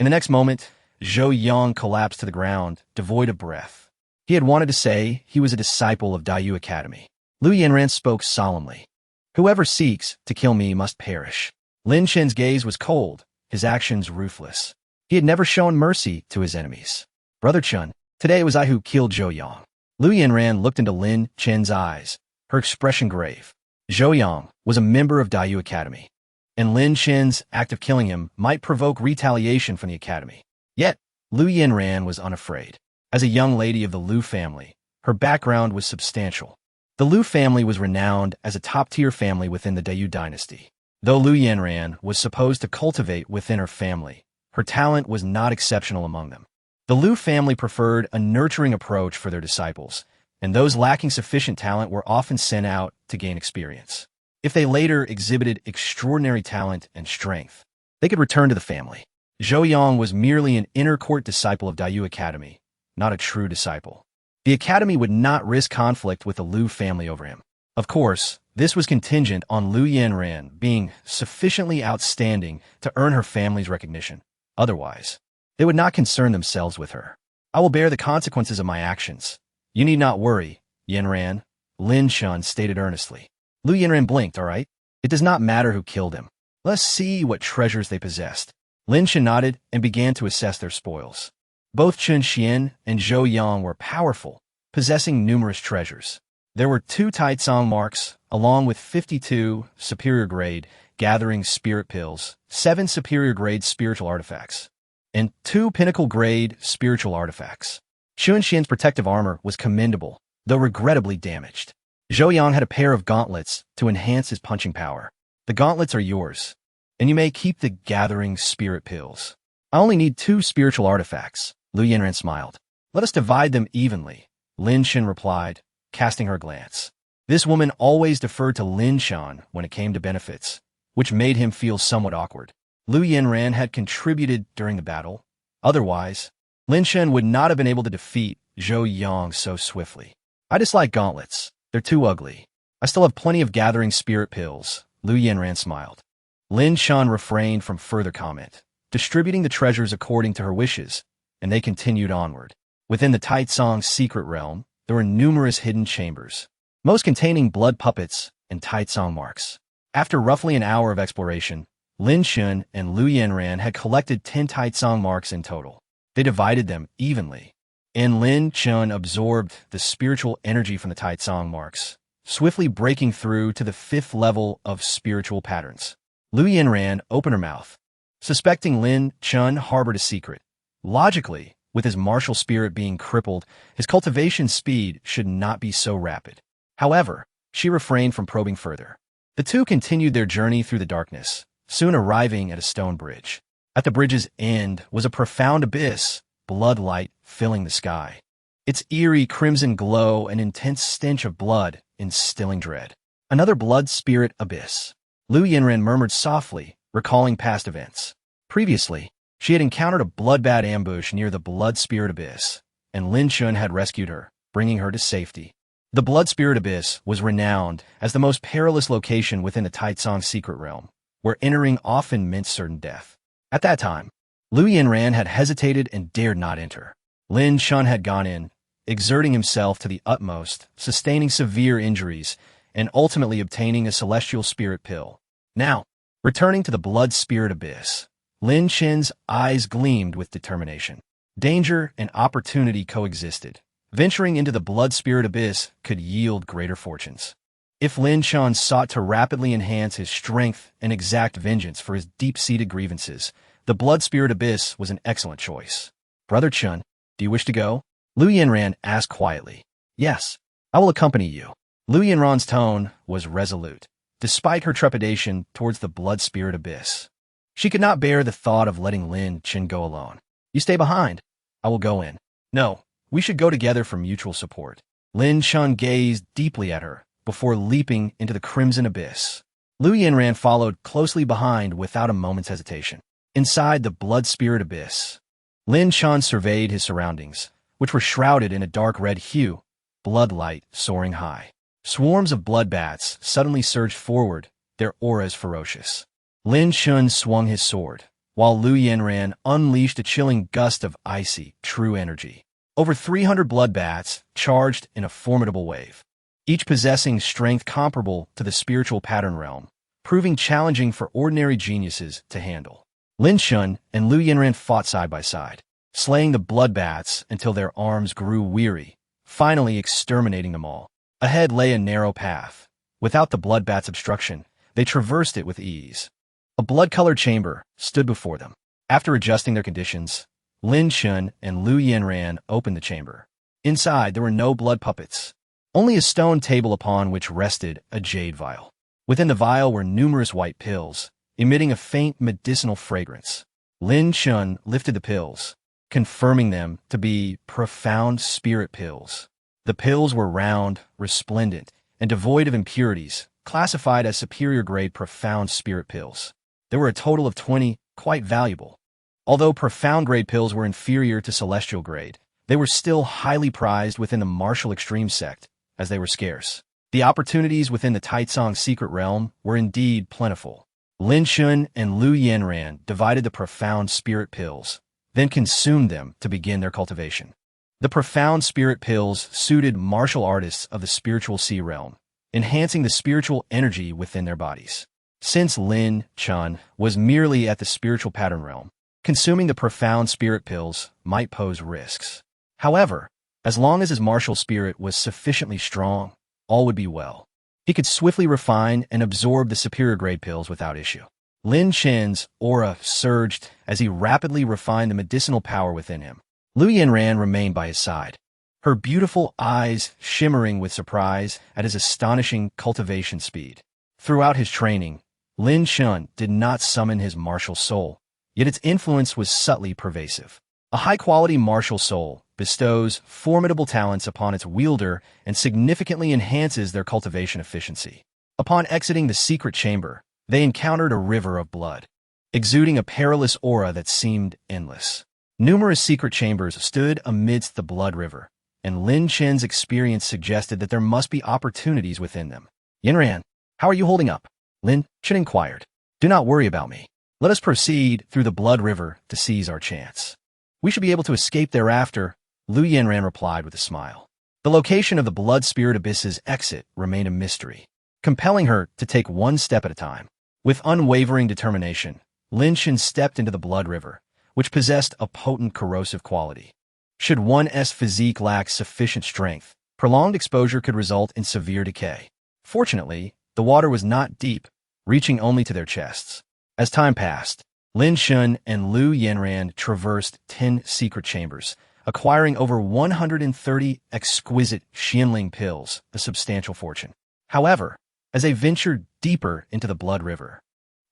In the next moment, Zhou Yang collapsed to the ground, devoid of breath. He had wanted to say he was a disciple of Dayu Academy. Lu Yanran spoke solemnly. "Whoever seeks to kill me must perish." Lin Chen's gaze was cold, his actions ruthless. He had never shown mercy to his enemies. "Brother Chun, today it was I who killed Zhou Yang." Lu Yanran looked into Lin Chen's eyes, her expression grave. Zhou Yang was a member of Dayu Academy, and Lin Chen's act of killing him might provoke retaliation from the Academy. Yet, Lu Yanran was unafraid. As a young lady of the Lu family, her background was substantial. The Lu family was renowned as a top-tier family within the Dayu dynasty. Though Lu Yanran was supposed to cultivate within her family, her talent was not exceptional among them. The Lu family preferred a nurturing approach for their disciples, and those lacking sufficient talent were often sent out to gain experience. If they later exhibited extraordinary talent and strength, they could return to the family. Zhou Yang was merely an inner court disciple of Dayu Academy, not a true disciple. The Academy would not risk conflict with the Lu family over him. Of course, this was contingent on Lu Yanran being sufficiently outstanding to earn her family's recognition. Otherwise, they would not concern themselves with her. "I will bear the consequences of my actions. You need not worry, Yanran," Lin Chen stated earnestly. Lu Yanran blinked. "All right. It does not matter who killed him. Let's see what treasures they possessed." Lin Chen nodded and began to assess their spoils. Both Chun Xian and Zhou Yang were powerful, possessing numerous treasures. There were 2 Taitsong marks, along with 52 superior grade gathering spirit pills, 7 superior grade spiritual artifacts, and 2 pinnacle grade spiritual artifacts. Chun Xian's protective armor was commendable, though regrettably damaged. Zhou Yang had a pair of gauntlets to enhance his punching power. "The gauntlets are yours, and you may keep the gathering spirit pills. I only need 2 spiritual artifacts." Lu Yanran smiled. "Let us divide them evenly," Lin Chen replied, casting her a glance. This woman always deferred to Lin Chen when it came to benefits, which made him feel somewhat awkward. Lu Yanran had contributed during the battle. Otherwise, Lin Chen would not have been able to defeat Zhou Yang so swiftly. "I dislike gauntlets. They're too ugly. I still have plenty of gathering spirit pills," Lu Yanran smiled. Lin Chen refrained from further comment, distributing the treasures according to her wishes, and they continued onward. Within the Taitsong's secret realm, there were numerous hidden chambers, most containing blood puppets and Taitsong marks. After roughly an hour of exploration, Lin Chen and Lu Yanran had collected 10 Taitsong marks in total. They divided them evenly, and Lin Chen absorbed the spiritual energy from the Taitsong marks, swiftly breaking through to the 5th level of spiritual patterns. Lu Yanran opened her mouth, suspecting Lin Chen harbored a secret. Logically, With his martial spirit being crippled, his cultivation speed should not be so rapid. However, she refrained from probing further. The two continued their journey through the darkness, soon arriving at a stone bridge. At the bridge's end was a profound abyss, blood light filling the sky. Its eerie crimson glow and intense stench of blood instilling dread. Another blood spirit abyss. Lu Yinran murmured softly, recalling past events. Previously, she had encountered a bloodbath ambush near the blood spirit abyss, and Lin Chen had rescued her, bringing her to safety. The blood spirit abyss was renowned as the most perilous location within the Taitsong secret realm, where entering often meant certain death. At that time, Lu Yinran had hesitated and dared not enter. Lin Chen had gone in, exerting himself to the utmost, sustaining severe injuries, and ultimately obtaining a celestial spirit pill. Now, returning to the blood spirit abyss, Lin Chen's eyes gleamed with determination. Danger and opportunity coexisted. Venturing into the blood spirit abyss could yield greater fortunes. If Lin Chen sought to rapidly enhance his strength and exact vengeance for his deep-seated grievances, the blood spirit abyss was an excellent choice. Brother Chen, do you wish to go? Lu Yinran asked quietly. Yes, I will accompany you. Lu Yinran's tone was resolute, despite her trepidation towards the blood spirit abyss. She could not bear the thought of letting Lin Chen go alone. You stay behind. I will go in. No, we should go together for mutual support. Lin Chen gazed deeply at her before leaping into the crimson abyss. Lu Yinran followed closely behind without a moment's hesitation. Inside the blood spirit abyss, Lin Chen surveyed his surroundings, which were shrouded in a dark red hue, blood light soaring high. Swarms of bloodbats suddenly surged forward, their auras ferocious. Lin Chen swung his sword, while Lu Yinran unleashed a chilling gust of icy, true energy. Over 300 bloodbats charged in a formidable wave, each possessing strength comparable to the spiritual pattern realm, proving challenging for ordinary geniuses to handle. Lin Chen and Lu Yinran fought side by side, slaying the bloodbats until their arms grew weary, finally exterminating them all. Ahead lay a narrow path. Without the bloodbat's obstruction, they traversed it with ease. A blood-colored chamber stood before them. After adjusting their conditions, Lin Chen and Lu Yinran opened the chamber. Inside, there were no blood puppets, only a stone table upon which rested a jade vial. Within the vial were numerous white pills, emitting a faint medicinal fragrance. Lin Chen lifted the pills, confirming them to be profound spirit pills. The pills were round, resplendent, and devoid of impurities, classified as superior-grade profound spirit pills. There were a total of 20, quite valuable. Although profound-grade pills were inferior to celestial grade, they were still highly prized within the martial extreme sect, as they were scarce. The opportunities within the Taitsong secret realm were indeed plentiful. Lin Chen and Lu Yinran divided the profound spirit pills, then consumed them to begin their cultivation. The profound spirit pills suited martial artists of the spiritual sea realm, enhancing the spiritual energy within their bodies. Since Lin Chen was merely at the spiritual pattern realm, consuming the profound spirit pills might pose risks. However, as long as his martial spirit was sufficiently strong, all would be well. He could swiftly refine and absorb the superior grade pills without issue. Lin Chen's aura surged as he rapidly refined the medicinal power within him. Lu Yinran remained by his side, her beautiful eyes shimmering with surprise at his astonishing cultivation speed. Throughout his training, Lin Chen did not summon his martial soul, yet its influence was subtly pervasive. A high-quality martial soul bestows formidable talents upon its wielder and significantly enhances their cultivation efficiency. Upon exiting the secret chamber, they encountered a river of blood, exuding a perilous aura that seemed endless. Numerous secret chambers stood amidst the blood river, and Lin Chen's experience suggested that there must be opportunities within them. Yinran, how are you holding up? Lin Chen inquired. Do not worry about me. Let us proceed through the blood river to seize our chance. We should be able to escape thereafter, Lu Yinran replied with a smile. The location of the blood spirit abyss's exit remained a mystery, compelling her to take one step at a time. With unwavering determination, Lin Chen stepped into the blood river, which possessed a potent corrosive quality. Should one's physique lack sufficient strength, prolonged exposure could result in severe decay. Fortunately, the water was not deep, reaching only to their chests. As time passed, Lin Chen and Liu Yanran traversed 10 secret chambers, acquiring over 130 exquisite Xianling pills, a substantial fortune. However, as they ventured deeper into the Blood River,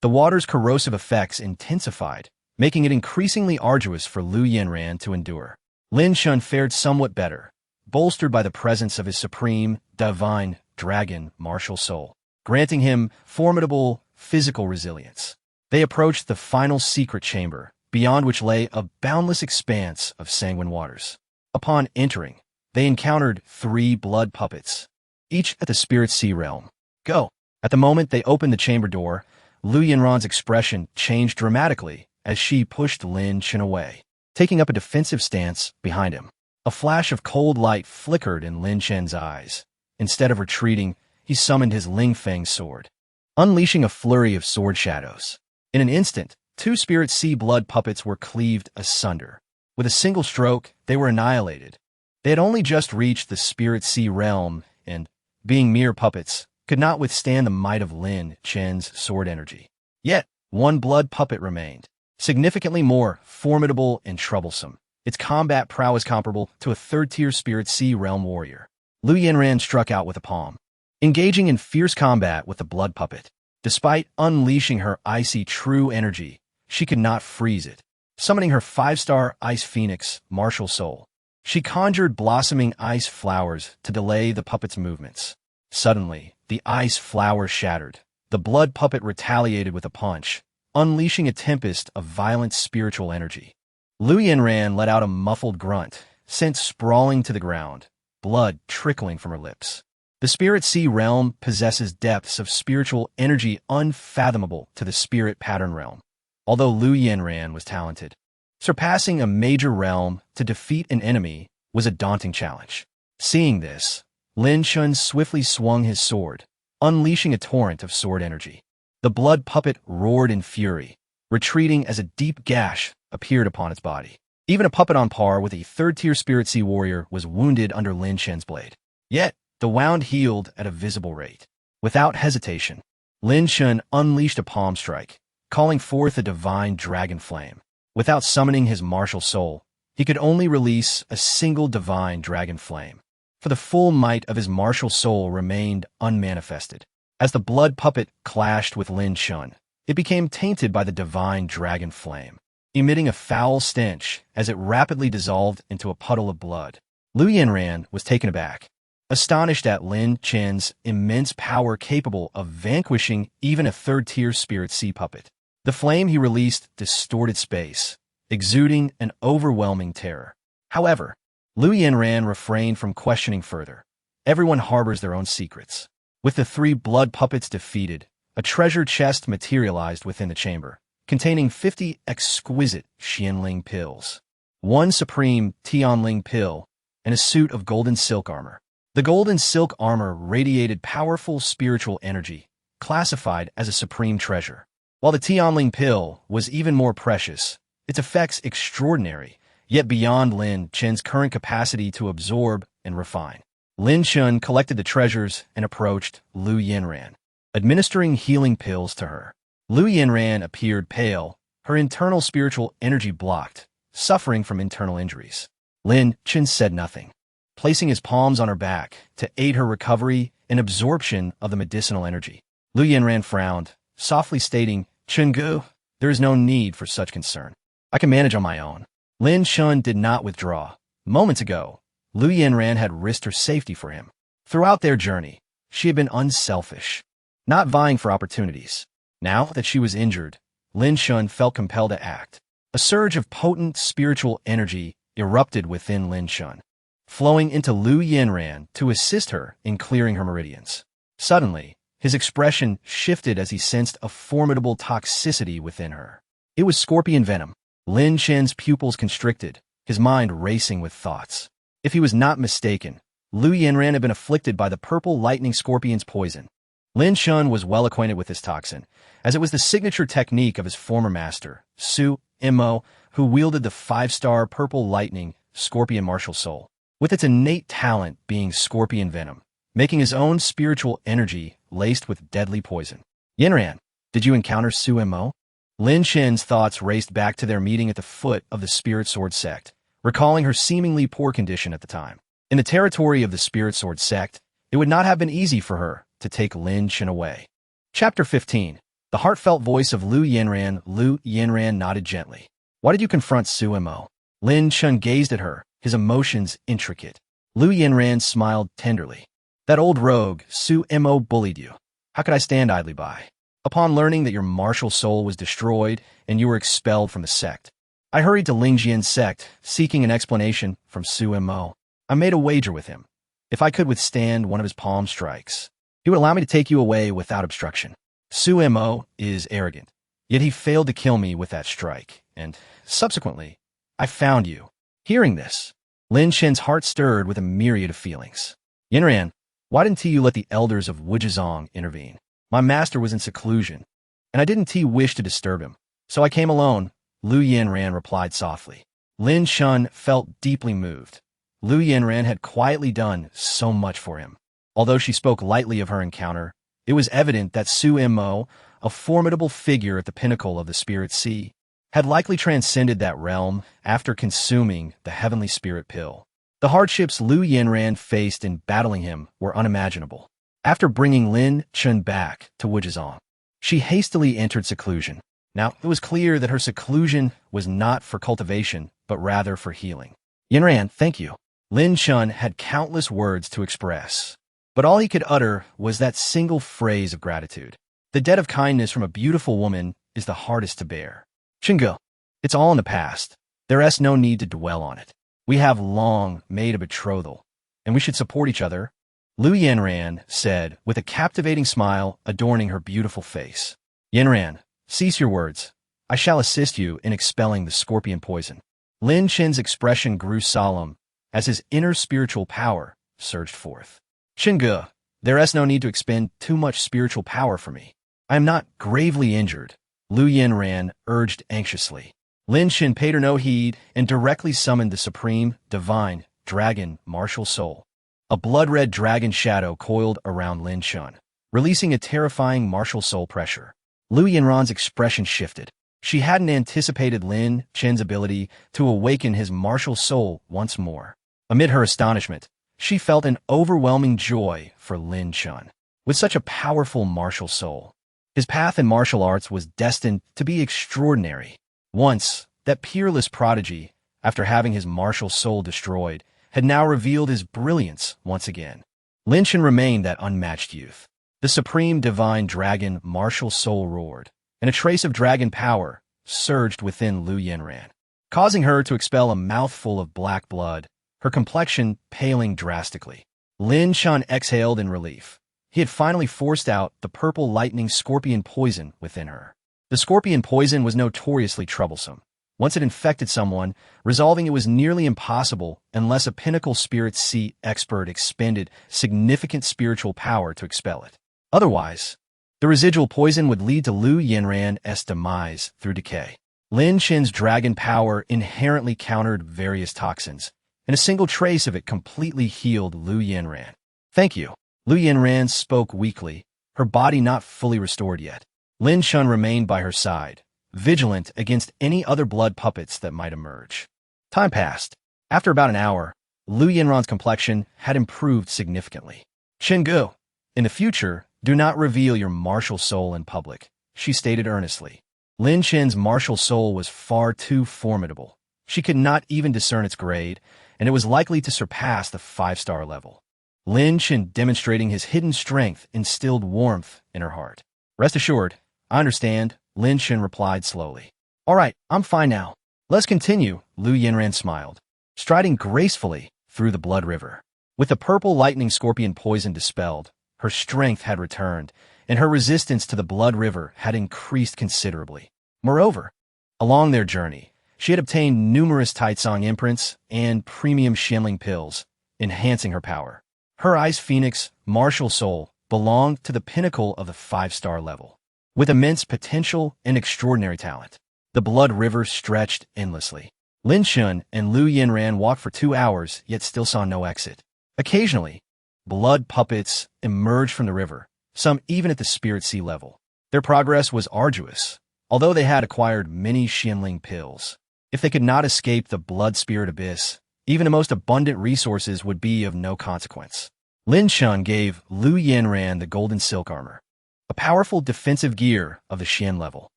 the water's corrosive effects intensified, making it increasingly arduous for Liu Yanran to endure. Lin Chen fared somewhat better, bolstered by the presence of his supreme, divine dragon martial soul, granting him formidable physical resilience. They approached the final secret chamber, beyond which lay a boundless expanse of sanguine waters. Upon entering, they encountered 3 blood puppets, each at the spirit sea realm. Go! At the moment they opened the chamber door, Liu Yanran's expression changed dramatically as she pushed Lin Chen away, taking up a defensive stance behind him. A flash of cold light flickered in Lin Chen's eyes. Instead of retreating, he summoned his Ling Feng sword, unleashing a flurry of sword shadows. In an instant, 2 spirit sea blood puppets were cleaved asunder. With a single stroke, they were annihilated. They had only just reached the spirit sea realm and, being mere puppets, could not withstand the might of Lin Chen's sword energy. Yet, 1 blood puppet remained, significantly more formidable and troublesome. Its combat prowess comparable to a 3rd-tier spirit sea realm warrior. Liu Yanran struck out with a palm, engaging in fierce combat with the blood puppet. Despite unleashing her icy true energy, she could not freeze it. Summoning her 5-star Ice Phoenix martial soul, she conjured blossoming ice flowers to delay the puppet's movements. Suddenly, the ice flower shattered. The blood puppet retaliated with a punch, unleashing a tempest of violent spiritual energy. Liu Yanran let out a muffled grunt, sent sprawling to the ground, blood trickling from her lips. The spirit sea realm possesses depths of spiritual energy unfathomable to the spirit pattern realm. Although Liu Yanran was talented, surpassing a major realm to defeat an enemy was a daunting challenge. Seeing this, Lin Chen swiftly swung his sword, unleashing a torrent of sword energy. The blood puppet roared in fury, retreating as a deep gash appeared upon its body. Even a puppet on par with a 3rd-tier spirit sea warrior was wounded under Lin Chen's blade. Yet, the wound healed at a visible rate. Without hesitation, Lin Chen unleashed a palm strike, calling forth a divine dragon flame. Without summoning his martial soul, he could only release a single divine dragon flame, for the full might of his martial soul remained unmanifested. As the blood puppet clashed with Lin Chen, it became tainted by the divine dragon flame, emitting a foul stench as it rapidly dissolved into a puddle of blood. Liu Yanran was taken aback, astonished at Lin Chen's immense power capable of vanquishing even a 3rd-tier spirit sea puppet. The flame he released distorted space, exuding an overwhelming terror. However, Liu Yanran refrained from questioning further. Everyone harbors their own secrets. With the 3 blood puppets defeated, a treasure chest materialized within the chamber, containing 50 exquisite Xianling pills, 1 supreme Tianling pill, and a suit of golden silk armor. The golden silk armor radiated powerful spiritual energy, classified as a supreme treasure. While the Tianling pill was even more precious, its effects extraordinary, yet beyond Lin Chen's current capacity to absorb and refine. Lin Chen collected the treasures and approached Liu Yanran, administering healing pills to her. Liu Yanran appeared pale, her internal spiritual energy blocked, suffering from internal injuries. Lin Chen said nothing, placing his palms on her back to aid her recovery and absorption of the medicinal energy. Liu Yanran frowned, softly stating, "Chenggu, there is no need for such concern. I can manage on my own." Lin Chen did not withdraw. Moments ago, Liu Yanran had risked her safety for him. Throughout their journey, she had been unselfish, not vying for opportunities. Now that she was injured, Lin Chen felt compelled to act. A surge of potent spiritual energy erupted within Lin Chen, flowing into Liu Yanran to assist her in clearing her meridians. Suddenly, his expression shifted as he sensed a formidable toxicity within her. It was scorpion venom. Lin Chen's pupils constricted, his mind racing with thoughts. If he was not mistaken, Liu Yanran had been afflicted by the purple lightning scorpion's poison. Lin Chen was well acquainted with this toxin, as it was the signature technique of his former master, Su Mo, who wielded the 5-star purple lightning scorpion martial soul, with its innate talent being scorpion venom, making his own spiritual energy laced with deadly poison. "Yanran, did you encounter Su Mo?" Lin Chen's thoughts raced back to their meeting at the foot of the Spirit Sword sect, recalling her seemingly poor condition at the time. In the territory of the Spirit Sword sect, it would not have been easy for her to take Lin Chen away. Chapter 15. The heartfelt voice of Lu Yanran. Lu Yanran nodded gently. Why did you confront Su Mo? Lin Chen gazed at her, his emotions intricate. Lu Yanran smiled tenderly. That old rogue, Su Mo, bullied you. How could I stand idly by? Upon learning that your martial soul was destroyed and you were expelled from the sect, I hurried to Lingjian's sect, seeking an explanation from Su Mo. I made a wager with him. If I could withstand one of his palm strikes, he would allow me to take you away without obstruction. Su Mo is arrogant, yet he failed to kill me with that strike, and, subsequently, I found you. Hearing this, Lin Chen's heart stirred with a myriad of feelings. Yanran, why didn't you let the elders of Wujizong intervene? My master was in seclusion, and I didn't wish to disturb him, so I came alone, Lu Yanran replied softly. Lin Chen felt deeply moved. Lu Yanran had quietly done so much for him. Although she spoke lightly of her encounter, it was evident that Su Mo, a formidable figure at the pinnacle of the Spirit Sea, had likely transcended that realm after consuming the heavenly spirit pill. The hardships Lu Yanran faced in battling him were unimaginable. After bringing Lin Chen back to Wujizong, she hastily entered seclusion. Now, it was clear that her seclusion was not for cultivation, but rather for healing. Yanran, thank you. Lin Chen had countless words to express, but all he could utter was that single phrase of gratitude. The debt of kindness from a beautiful woman is the hardest to bear. Chingu, it's all in the past. There is no need to dwell on it. We have long made a betrothal, and we should support each other, Lu Yanran said with a captivating smile adorning her beautiful face. Yanran, cease your words. I shall assist you in expelling the scorpion poison. Lin Chen's expression grew solemn as his inner spiritual power surged forth. Chingu, there is no need to expend too much spiritual power for me. I am not gravely injured, Lu Yanran urged anxiously. Lin Chen paid her no heed and directly summoned the supreme, divine, dragon martial soul. A blood-red dragon shadow coiled around Lin Chen, releasing a terrifying martial soul pressure. Lu Yanran's expression shifted. She hadn't anticipated Lin Chen's ability to awaken his martial soul once more. Amid her astonishment, she felt an overwhelming joy for Lin Chen. With such a powerful martial soul, his path in martial arts was destined to be extraordinary. Once, that peerless prodigy, after having his martial soul destroyed, had now revealed his brilliance once again. Lin Chen remained that unmatched youth. The supreme divine dragon martial soul roared, and a trace of dragon power surged within Lu Yanran, causing her to expel a mouthful of black blood, her complexion paling drastically. Lin Chen exhaled in relief. He had finally forced out the purple lightning scorpion poison within her. The scorpion poison was notoriously troublesome. Once it infected someone, resolving it was nearly impossible unless a pinnacle spirit sea expert expended significant spiritual power to expel it. Otherwise, the residual poison would lead to Lu Yanran's demise through decay. Lin Chen's dragon power inherently countered various toxins, and a single trace of it completely healed Lu Yanran. Thank you. Lu Yanran spoke weakly, her body not fully restored yet. Lin Chen remained by her side, vigilant against any other blood puppets that might emerge. Time passed. After about an hour, Lu Yanran's complexion had improved significantly. Chingu, in the future, do not reveal your martial soul in public, she stated earnestly. Lin Chen's martial soul was far too formidable. She could not even discern its grade, and it was likely to surpass the 5-star level. Lin Chen demonstrating his hidden strength instilled warmth in her heart. Rest assured, I understand, Lin Chen replied slowly. All right, I'm fine now. Let's continue, Lu Yanran smiled, striding gracefully through the blood river. With the purple lightning scorpion poison dispelled, her strength had returned, and her resistance to the blood river had increased considerably. Moreover, along their journey, she had obtained numerous Taitsong imprints and premium Shenling pills, enhancing her power. Her Ice Phoenix martial soul belonged to the pinnacle of the 5-star level. With immense potential and extraordinary talent, the blood river stretched endlessly. Lin Chen and Lu Yanran walked for 2 hours, yet still saw no exit. Occasionally, blood puppets emerged from the river, some even at the spirit sea level. Their progress was arduous, although they had acquired many Xianling pills. If they could not escape the blood spirit abyss, even the most abundant resources would be of no consequence. Lin Chen gave Lu Yanran the golden silk armor, a powerful defensive gear of the Xian level.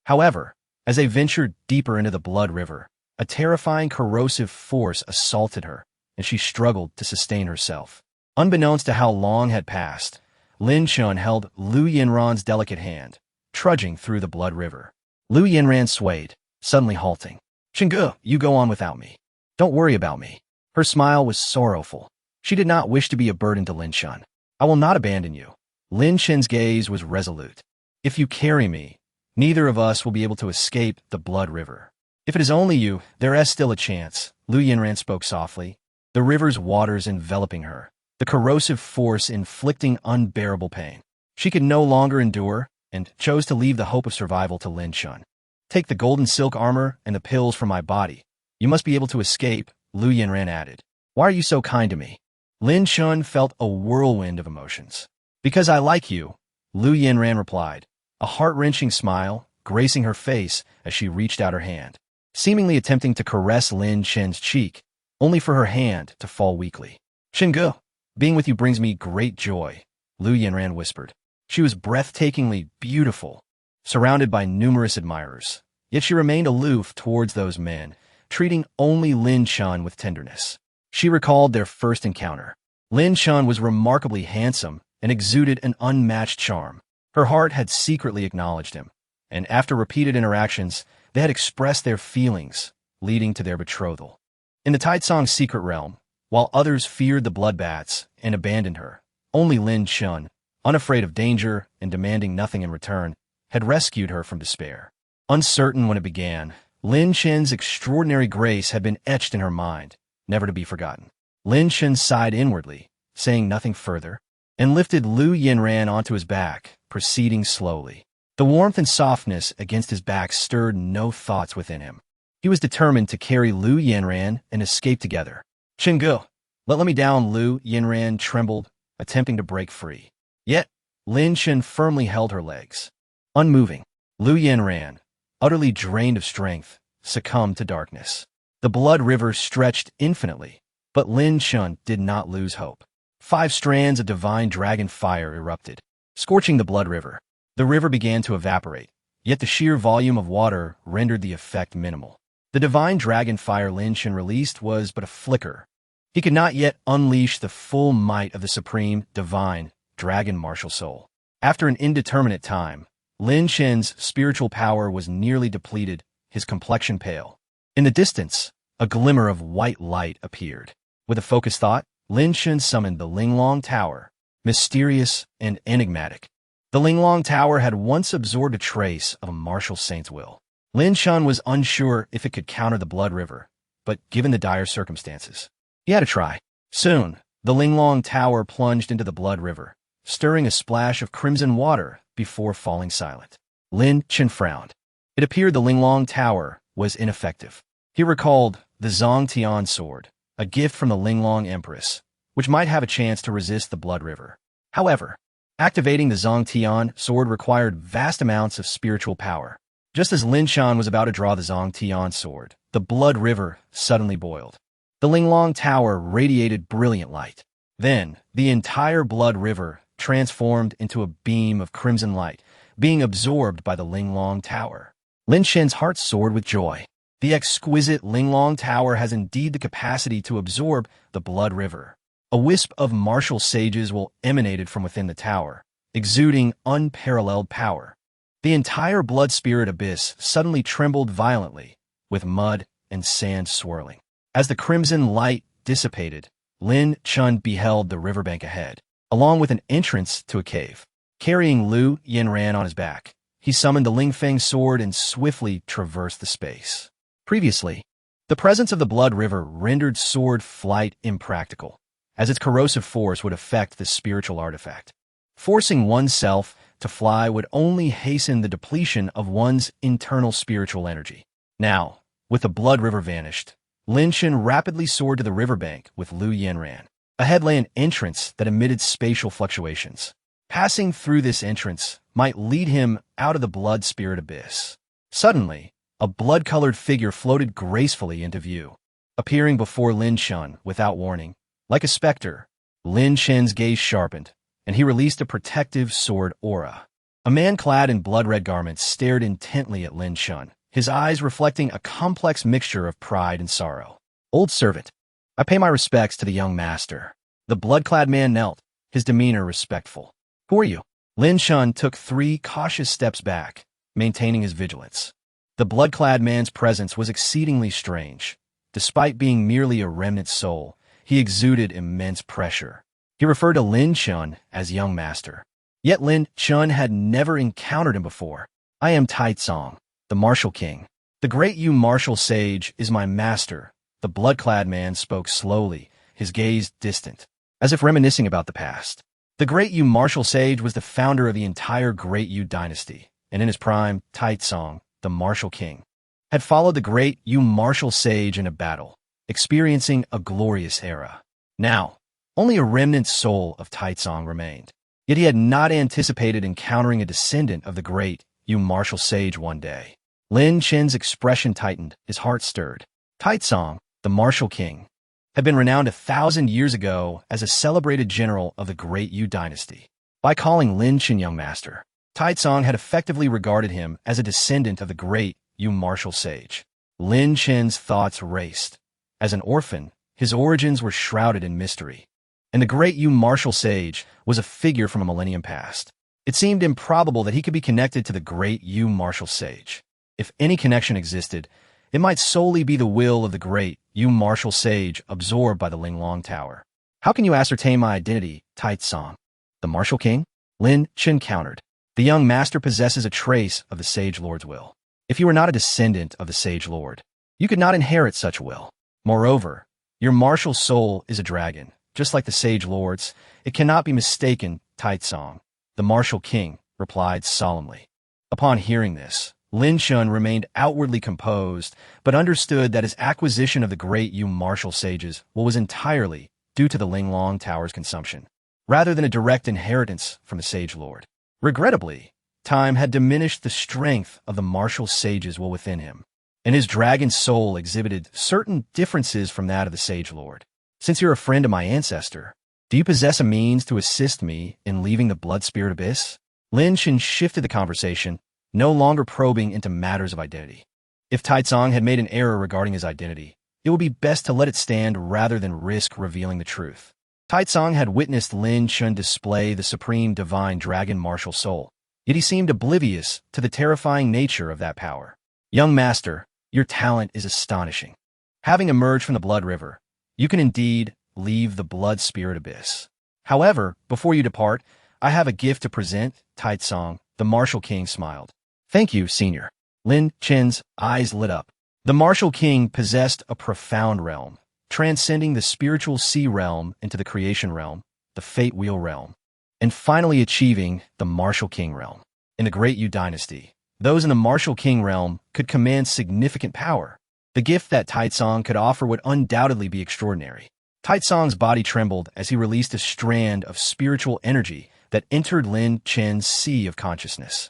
However, as they ventured deeper into the blood river, a terrifying corrosive force assaulted her, and she struggled to sustain herself. Unbeknownst to how long had passed, Lin Chen held Lu Yanran's delicate hand, trudging through the blood river. Lu Yanran swayed, suddenly halting. "Chengge, you go on without me. Don't worry about me." Her smile was sorrowful. She did not wish to be a burden to Lin Chen. "I will not abandon you." Lin Chen's gaze was resolute. "If you carry me, neither of us will be able to escape the blood river. If it is only you, there is still a chance," Lu Yanran spoke softly, the river's waters enveloping her, the corrosive force inflicting unbearable pain. She could no longer endure and chose to leave the hope of survival to Lin Chen. "Take the golden silk armor and the pills from my body. You must be able to escape," Lu Yanran added. "Why are you so kind to me?" Lin Chen felt a whirlwind of emotions. "Because I like you," Lu Yanran replied, a heart-wrenching smile gracing her face as she reached out her hand, seemingly attempting to caress Lin Chen's cheek, only for her hand to fall weakly. "Chengge, being with you brings me great joy," Lu Yanran whispered. She was breathtakingly beautiful, surrounded by numerous admirers, yet she remained aloof towards those men, treating only Lin Chen with tenderness. She recalled their first encounter. Lin Chen was remarkably handsome and exuded an unmatched charm. Her heart had secretly acknowledged him, and after repeated interactions, they had expressed their feelings, leading to their betrothal. In the Taitsong's secret realm, while others feared the bloodbaths and abandoned her, only Lin Chen, unafraid of danger and demanding nothing in return, had rescued her from despair. Uncertain when it began, Lin Chen's extraordinary grace had been etched in her mind, never to be forgotten. Lin Chen sighed inwardly, saying nothing further, and lifted Lu Yanran onto his back, proceeding slowly. The warmth and softness against his back stirred no thoughts within him. He was determined to carry Lu Yanran and escape together. "Chengge, let me down," Lu Yanran trembled, attempting to break free. Yet, Lin Chen firmly held her legs. Unmoving, Lu Yanran, utterly drained of strength, succumbed to darkness. The blood river stretched infinitely, but Lin Chen did not lose hope. 5 strands of divine dragon fire erupted, scorching the blood river. The river began to evaporate, yet the sheer volume of water rendered the effect minimal. The divine dragon fire Lin Chen released was but a flicker. He could not yet unleash the full might of the supreme, divine, dragon martial soul. After an indeterminate time, Lin Chen's spiritual power was nearly depleted, his complexion pale. In the distance, a glimmer of white light appeared. With a focused thought, Lin Chen summoned the Linglong Tower, mysterious and enigmatic. The Linglong Tower had once absorbed a trace of a martial saint's will. Lin Chen was unsure if it could counter the blood river, but given the dire circumstances, he had to try. Soon, the Linglong Tower plunged into the blood river, stirring a splash of crimson water before falling silent. Lin Chen frowned. It appeared the Linglong Tower was ineffective. He recalled the Zongtian sword, a gift from the Linglong Empress, which might have a chance to resist the blood river. However, activating the Zongtian sword required vast amounts of spiritual power. Just as Lin Chen was about to draw the Zongtian sword, the blood river suddenly boiled. The Linglong Tower radiated brilliant light. Then, the entire blood river transformed into a beam of crimson light, being absorbed by the Linglong Tower. Lin Chen's heart soared with joy. The exquisite Linglong Tower has indeed the capacity to absorb the blood river. A wisp of martial sages will emanated from within the tower, exuding unparalleled power. The entire blood spirit abyss suddenly trembled violently, with mud and sand swirling. As the crimson light dissipated, Lin Chen beheld the riverbank ahead, along with an entrance to a cave. Carrying Lu Yanran on his back, he summoned the Lingfeng sword and swiftly traversed the space. Previously, the presence of the blood river rendered sword flight impractical, as its corrosive force would affect the spiritual artifact. Forcing oneself to fly would only hasten the depletion of one's internal spiritual energy. Now, with the blood river vanished, Lin Chen rapidly soared to the riverbank with Lu Yanran. Ahead lay an entrance that emitted spatial fluctuations. Passing through this entrance might lead him out of the blood spirit abyss. Suddenly, a blood-colored figure floated gracefully into view, appearing before Lin Chen without warning. Like a specter, Lin Chen's gaze sharpened, and he released a protective sword aura. A man clad in blood-red garments stared intently at Lin Chen, his eyes reflecting a complex mixture of pride and sorrow. Old servant, I pay my respects to the young master. The blood-clad man knelt, his demeanor respectful. Who are you? Lin Chen took 3 cautious steps back, maintaining his vigilance. The blood-clad man's presence was exceedingly strange. Despite being merely a remnant soul, he exuded immense pressure. He referred to Lin Chen as young master. Yet Lin Chen had never encountered him before. I am Taitsong, the martial king. The great Yu martial sage is my master. The blood-clad man spoke slowly, his gaze distant, as if reminiscing about the past. The great Yu martial sage was the founder of the entire great Yu dynasty, and in his prime, Taitsong, the martial king, had followed the great Yu martial sage in a battle, experiencing a glorious era. Now, only a remnant soul of Taitsong remained. Yet he had not anticipated encountering a descendant of the great Yu martial sage one day. Lin Chen's expression tightened, his heart stirred. Taitsong, the martial king, had been renowned 1,000 years ago as a celebrated general of the great Yu dynasty. By calling Lin Chen young master, Taitsong had effectively regarded him as a descendant of the great Yu martial sage. Lin Chen's thoughts raced. As an orphan, his origins were shrouded in mystery, and the great Yu martial sage was a figure from a millennium past. It seemed improbable that he could be connected to the great Yu martial sage. If any connection existed, it might solely be the will of the great Yu martial sage absorbed by the Linglong Tower. How can you ascertain my identity, Taitsong? The martial king? Lin Chen countered. The young master possesses a trace of the sage lord's will. If you were not a descendant of the sage lord, you could not inherit such will. Moreover, your martial soul is a dragon. Just like the sage lords, it cannot be mistaken, Taitsong. The martial king replied solemnly. Upon hearing this, Lin Chen remained outwardly composed, but understood that his acquisition of the great Yu martial sage's will was entirely due to the Linglong Tower's consumption, rather than a direct inheritance from the sage lord. Regrettably, time had diminished the strength of the martial sage's will within him, and his dragon soul exhibited certain differences from that of the sage lord. Since you're a friend of my ancestor, do you possess a means to assist me in leaving the blood spirit abyss? Lin Chen shifted the conversation, no longer probing into matters of identity. If Taitsong had made an error regarding his identity, it would be best to let it stand rather than risk revealing the truth. Taitsong had witnessed Lin Chen display the supreme divine dragon martial soul, yet he seemed oblivious to the terrifying nature of that power. Young master, your talent is astonishing. Having emerged from the blood river, you can indeed leave the blood spirit abyss. However, before you depart, I have a gift to present, Taitsong. The martial king smiled. Thank you, senior. Lin Chen's eyes lit up. The martial king possessed a profound realm, transcending the spiritual sea realm into the creation realm, the fate wheel realm, and finally achieving the martial king realm. In the great Yu dynasty, those in the martial king realm could command significant power. The gift that Taitsong could offer would undoubtedly be extraordinary. Taitsong's body trembled as he released a strand of spiritual energy that entered Lin Chen's sea of consciousness.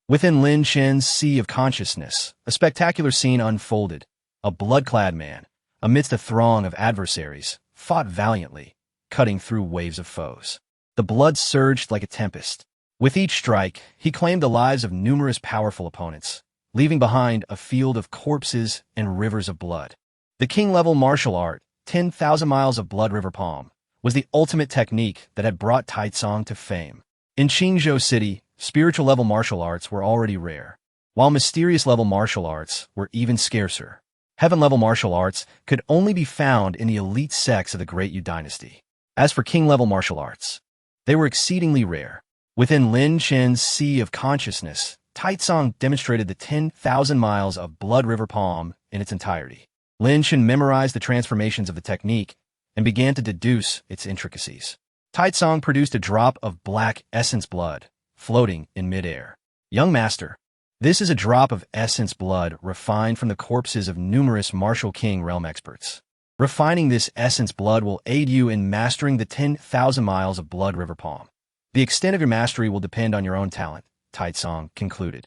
Within Lin Chen's sea of consciousness, a spectacular scene unfolded. A blood-clad man, amidst a throng of adversaries, fought valiantly, cutting through waves of foes. The blood surged like a tempest. With each strike, he claimed the lives of numerous powerful opponents, leaving behind a field of corpses and rivers of blood. The king-level martial art, 10,000 miles of blood river palm, was the ultimate technique that had brought Taitsong to fame. In Qingzhou City, spiritual-level martial arts were already rare, while mysterious-level martial arts were even scarcer. Heaven-level martial arts could only be found in the elite sects of the Great Yu dynasty. As for king-level martial arts, they were exceedingly rare. Within Lin Chen's sea of consciousness, Taitsong demonstrated the 10,000 miles of blood river palm in its entirety. Lin Chen memorized the transformations of the technique and began to deduce its intricacies. Taitsong produced a drop of black essence blood, floating in midair. Young master, this is a drop of essence blood refined from the corpses of numerous martial king realm experts. Refining this essence blood will aid you in mastering the 10,000 miles of blood river palm. The extent of your mastery will depend on your own talent, Taitsong concluded.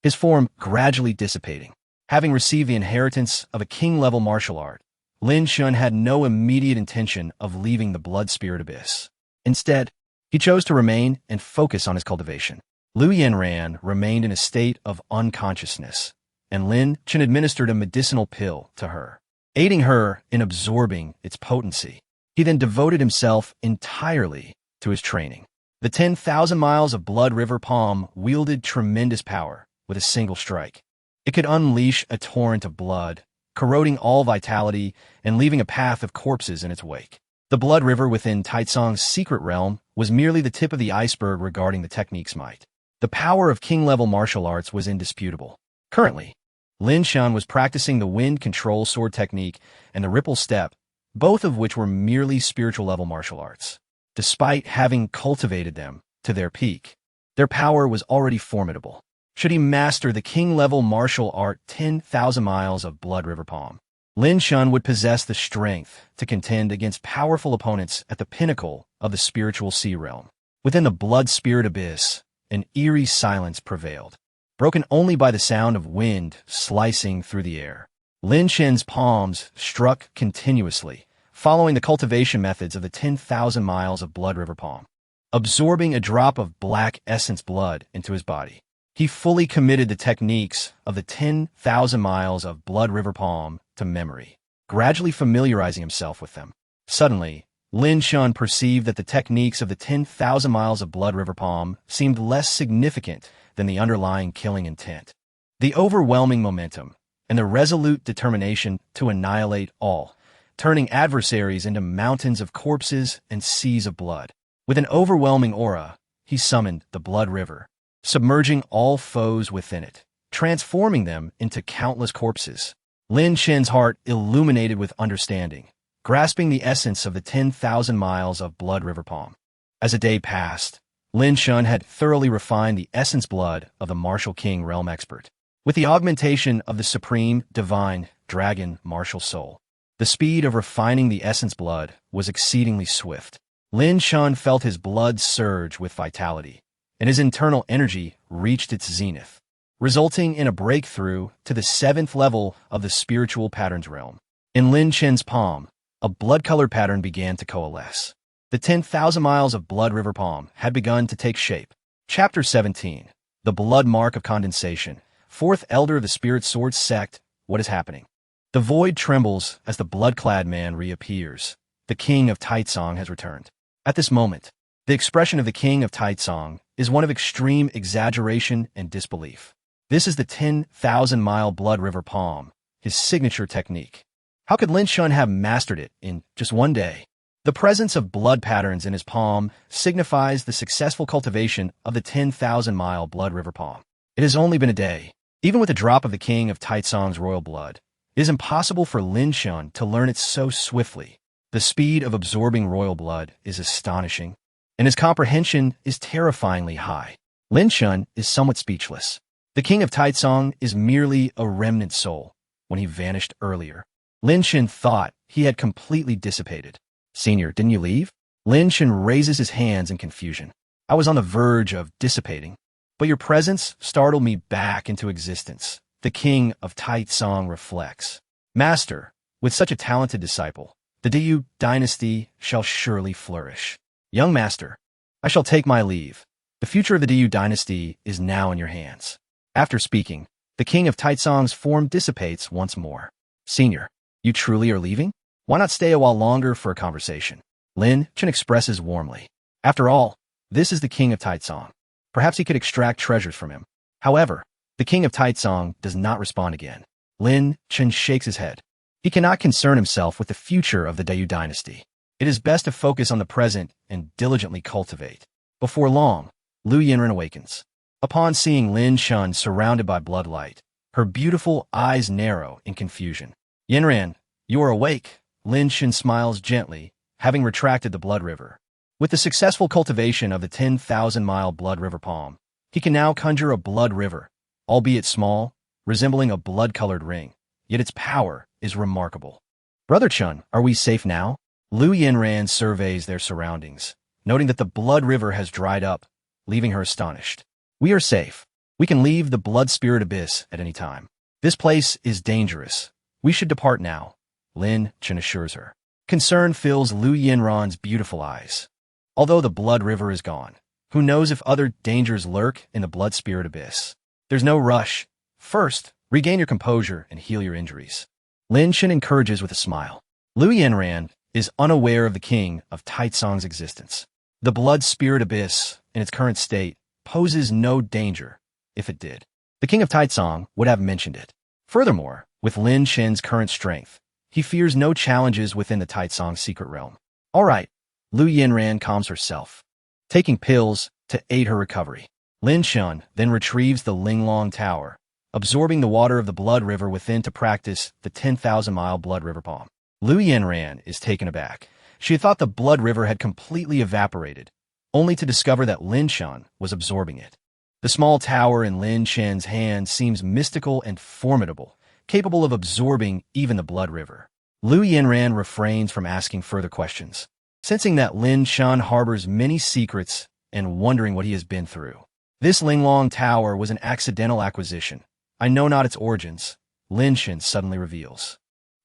his form gradually dissipating. Having received the inheritance of a king-level martial art, Lin Chen had no immediate intention of leaving the blood spirit abyss. Instead, he chose to remain and focus on his cultivation. Lu Yanran remained in a state of unconsciousness, and Lin Chen administered a medicinal pill to her, aiding her in absorbing its potency. He then devoted himself entirely to his training. The 10,000 miles of Blood River Palm wielded tremendous power with a single strike. It could unleash a torrent of blood, corroding all vitality and leaving a path of corpses in its wake. The Blood River within Taitsong's secret realm was merely the tip of the iceberg regarding the technique's might. The power of king-level martial arts was indisputable. Currently, Lin Chen was practicing the wind control sword technique and the ripple step, both of which were merely spiritual-level martial arts. Despite having cultivated them to their peak, their power was already formidable. Should he master the king-level martial art 10,000 miles of Blood River Palm, Lin Chen would possess the strength to contend against powerful opponents at the pinnacle of the spiritual sea realm. Within the blood spirit abyss, an eerie silence prevailed, broken only by the sound of wind slicing through the air. Lin Chen's palms struck continuously, following the cultivation methods of the 10,000 miles of Blood River Palm. Absorbing a drop of black essence blood into his body, he fully committed the techniques of the 10,000 miles of Blood River Palm to memory, gradually familiarizing himself with them. Suddenly, Lin Chen perceived that the techniques of the 10,000 miles of Blood River Palm seemed less significant than the underlying killing intent. The overwhelming momentum and the resolute determination to annihilate all, turning adversaries into mountains of corpses and seas of blood. With an overwhelming aura, he summoned the Blood River, submerging all foes within it, transforming them into countless corpses. Lin Chen's heart illuminated with understanding, grasping the essence of the 10,000 miles of Blood River Palm. As a day passed, Lin Chen had thoroughly refined the essence blood of the Martial King Realm Expert. With the augmentation of the Supreme Divine Dragon Martial Soul, the speed of refining the essence blood was exceedingly swift. Lin Chen felt his blood surge with vitality, and his internal energy reached its zenith, resulting in a breakthrough to the 7th level of the spiritual patterns realm. In Lin Chen's palm, a blood-colored pattern began to coalesce. The 10,000 miles of Blood River Palm had begun to take shape. Chapter 17. The Blood Mark of Condensation. 4th Elder of the Spirit Sword Sect. What is happening? The void trembles as the blood-clad man reappears. The King of Taitsong has returned. At this moment, the expression of the King of Taitsong is one of extreme exaggeration and disbelief. This is the 10,000-mile Blood River Palm, his signature technique. How could Lin Chen have mastered it in just one day? The presence of blood patterns in his palm signifies the successful cultivation of the 10,000-mile Blood River Palm. It has only been a day. Even with a drop of the King of Taitsong's royal blood, it is impossible for Lin Chen to learn it so swiftly. The speed of absorbing royal blood is astonishing, and his comprehension is terrifyingly high. Lin Chen is somewhat speechless. The King of Taitsong is merely a remnant soul when he vanished earlier. Lin Chen thought he had completely dissipated. Senior, didn't you leave? Lin Chen raises his hands in confusion. I was on the verge of dissipating, but your presence startled me back into existence. The King of Taitsong reflects. Master, with such a talented disciple, the Diyu dynasty shall surely flourish. Young master, I shall take my leave. The future of the Diyu dynasty is now in your hands. After speaking, the King of Taitsong's form dissipates once more. Senior, you truly are leaving? Why not stay a while longer for a conversation? Lin Chen expresses warmly. After all, this is the King of Taitsong. Perhaps he could extract treasures from him. However, the King of Taitsong does not respond again. Lin Chen shakes his head. He cannot concern himself with the future of the Diyu dynasty. It is best to focus on the present and diligently cultivate. Before long, Lu Yanran awakens. Upon seeing Lin Chen surrounded by bloodlight, her beautiful eyes narrow in confusion. Yanran, you are awake. Lin Chen smiles gently, having retracted the blood river. With the successful cultivation of the 10,000-mile Blood River Palm, he can now conjure a blood river, albeit small, resembling a blood-colored ring, yet its power is remarkable. Brother Chen, are we safe now? Lu Yanran surveys their surroundings, noting that the blood river has dried up, leaving her astonished. We are safe. We can leave the blood spirit abyss at any time. This place is dangerous. We should depart now, Lin Chen assures her. Concern fills Lu Yinran's beautiful eyes. Although the blood river is gone, who knows if other dangers lurk in the blood spirit abyss? There's no rush. First, regain your composure and heal your injuries. Lin Chen encourages with a smile. Lu Yinran is unaware of the king of Taitsong's existence. The blood spirit abyss, in its current state, poses no danger. If it did, the king of Taitsong would have mentioned it. Furthermore, with Lin Chen's current strength, he fears no challenges within the Taitsong secret realm. All right, Lu Yinran calms herself, taking pills to aid her recovery. Lin Chen then retrieves the Linglong Tower, absorbing the water of the blood river within to practice the 10,000-mile blood river palm. Lu Yinran is taken aback. She had thought the blood river had completely evaporated, only to discover that Lin Chen was absorbing it. The small tower in Lin Chen's hand seems mystical and formidable, capable of absorbing even the blood river. Lu Yinran refrains from asking further questions, sensing that Lin Chen harbors many secrets and wondering what he has been through. This Linglong Tower was an accidental acquisition. I know not its origins, Lin Chen suddenly reveals.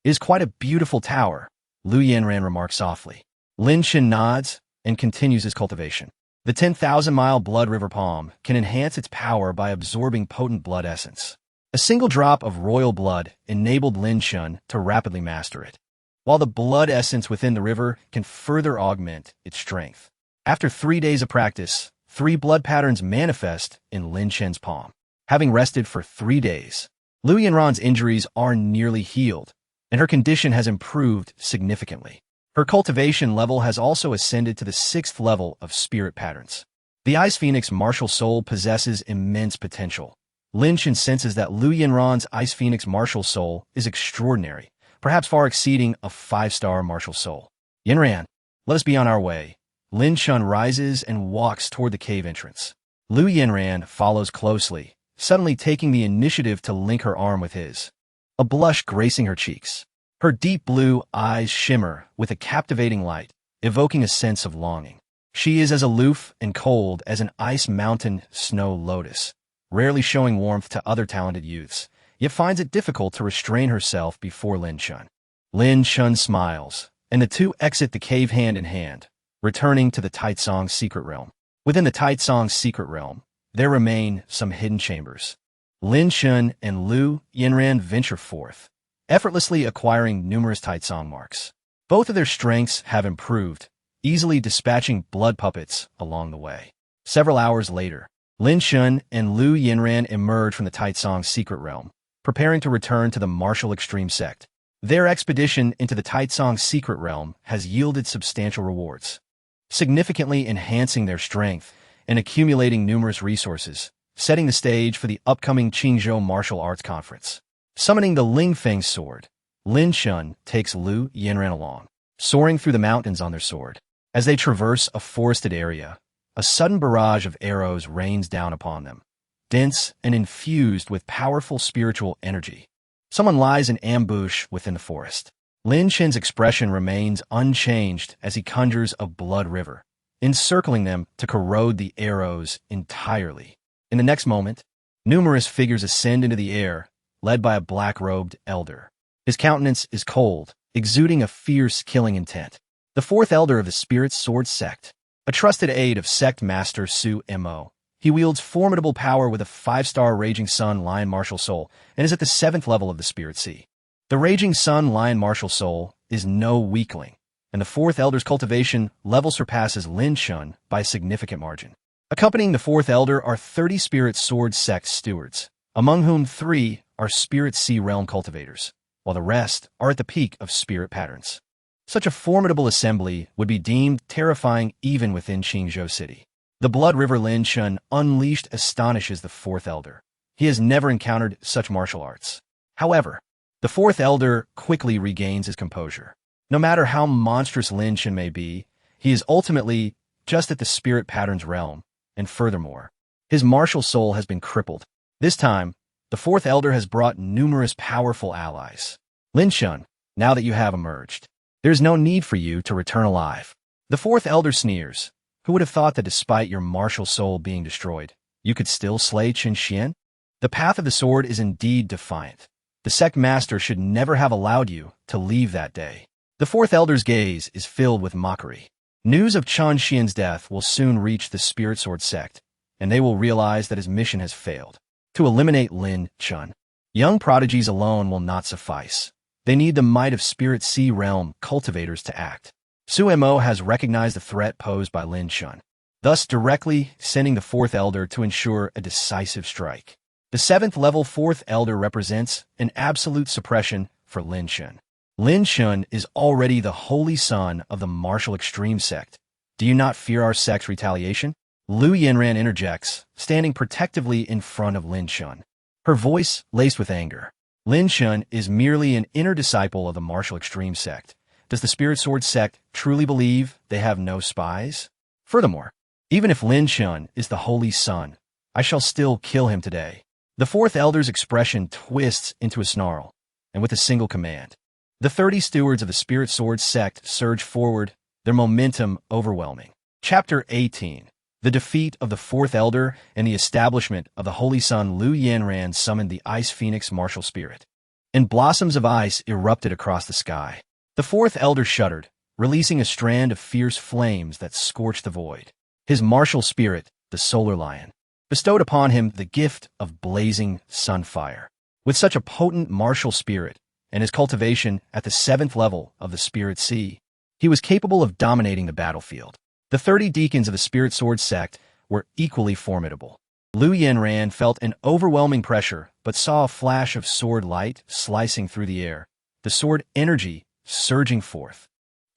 It is quite a beautiful tower, Lu Yinran remarks softly. Lin Chen nods and continues his cultivation. The 10,000-mile blood river palm can enhance its power by absorbing potent blood essence. A single drop of royal blood enabled Lin Chen to rapidly master it, while the blood essence within the river can further augment its strength. After 3 days of practice, 3 blood patterns manifest in Lin Chen's palm. Having rested for 3 days, Lu Yinran's injuries are nearly healed, and her condition has improved significantly. Her cultivation level has also ascended to the 6th level of spirit patterns. The Ice Phoenix martial soul possesses immense potential. Lin Chen senses that Lu Yinran's Ice Phoenix martial soul is extraordinary, perhaps far exceeding a 5-star martial soul. Yinran, let us be on our way. Lin Chen rises and walks toward the cave entrance. Lu Yinran follows closely, suddenly taking the initiative to link her arm with his, a blush gracing her cheeks. Her deep blue eyes shimmer with a captivating light, evoking a sense of longing. She is as aloof and cold as an ice mountain snow lotus, rarely showing warmth to other talented youths, yet finds it difficult to restrain herself before Lin Chen. Lin Chen smiles, and the two exit the cave hand in hand, returning to the Taitsong secret realm. Within the Taitsong secret realm, there remain some hidden chambers. Lin Chen and Lu Yinran venture forth, effortlessly acquiring numerous Taitsong marks. Both of their strengths have improved, easily dispatching blood puppets along the way. Several hours later, Lin Chen and Lu Yinran emerge from the Taitsong secret realm, preparing to return to the martial extreme sect. Their expedition into the Taitsong secret realm has yielded substantial rewards, significantly enhancing their strength and accumulating numerous resources, setting the stage for the upcoming Qingzhou Martial Arts Conference. Summoning the Lingfeng sword, Lin Chen takes Lu Yinran along, soaring through the mountains on their sword. As they traverse a forested area, a sudden barrage of arrows rains down upon them, dense and infused with powerful spiritual energy. Someone lies in ambush within the forest. Lin Chen's expression remains unchanged as he conjures a blood river, encircling them to corrode the arrows entirely. In the next moment, numerous figures ascend into the air, led by a black-robed elder. His countenance is cold, exuding a fierce killing intent. The 4th elder of the Spirit Sword Sect, a trusted aide of Sect Master Su Mo. He wields formidable power with a 5-star Raging Sun Lion Martial Soul and is at the 7th level of the Spirit Sea. The Raging Sun Lion Martial Soul is no weakling, and the 4th elder's cultivation level surpasses Lin Chen by a significant margin. Accompanying the 4th elder are 30 Spirit Sword Sect stewards, among whom 3 are Spirit Sea Realm cultivators, while the rest are at the peak of spirit patterns. Such a formidable assembly would be deemed terrifying even within Qingzhou City. The Blood River Lin Chen unleashed astonishes the 4th elder. He has never encountered such martial arts. However, the 4th elder quickly regains his composure. No matter how monstrous Lin Chen may be, he is ultimately just at the spirit patterns realm, and furthermore, his martial soul has been crippled. This time, the 4th elder has brought numerous powerful allies. Lin Chen, now that you have emerged, there is no need for you to return alive. The 4th elder sneers. Who would have thought that despite your martial soul being destroyed, you could still slay Chen Xian? The path of the sword is indeed defiant. The sect master should never have allowed you to leave that day. The fourth elder's gaze is filled with mockery. News of Chen Xian's death will soon reach the Spirit Sword sect, and they will realize that his mission has failed. To eliminate Lin Chen, young prodigies alone will not suffice. They need the might of Spirit Sea Realm cultivators to act. Su Mo has recognized the threat posed by Lin Chen, thus directly sending the fourth elder to ensure a decisive strike. The 7th level fourth elder represents an absolute suppression for Lin Chen. Lin Chen is already the holy son of the martial extreme sect. Do you not fear our sect's retaliation? Lu Yanran interjects, standing protectively in front of Lin Chen, her voice laced with anger. Lin Chen is merely an inner disciple of the martial extreme sect. Does the Spirit Sword sect truly believe they have no spies? Furthermore, even if Lin Chen is the holy son, I shall still kill him today. The fourth elder's expression twists into a snarl, and with a single command, the 30 stewards of the Spirit Sword sect surge forward, their momentum overwhelming. Chapter 18. The defeat of the fourth elder and the establishment of the holy son Lu Yanran summoned the Ice Phoenix martial spirit, and blossoms of ice erupted across the sky. The fourth elder shuddered, releasing a strand of fierce flames that scorched the void. His martial spirit, the solar lion, bestowed upon him the gift of blazing sunfire. With such a potent martial spirit, and his cultivation at the 7th level of the Spirit Sea, he was capable of dominating the battlefield. The 30 deacons of the Spirit Sword sect were equally formidable. Lu Yanran felt an overwhelming pressure, but saw a flash of sword light slicing through the air, the sword energy surging forth.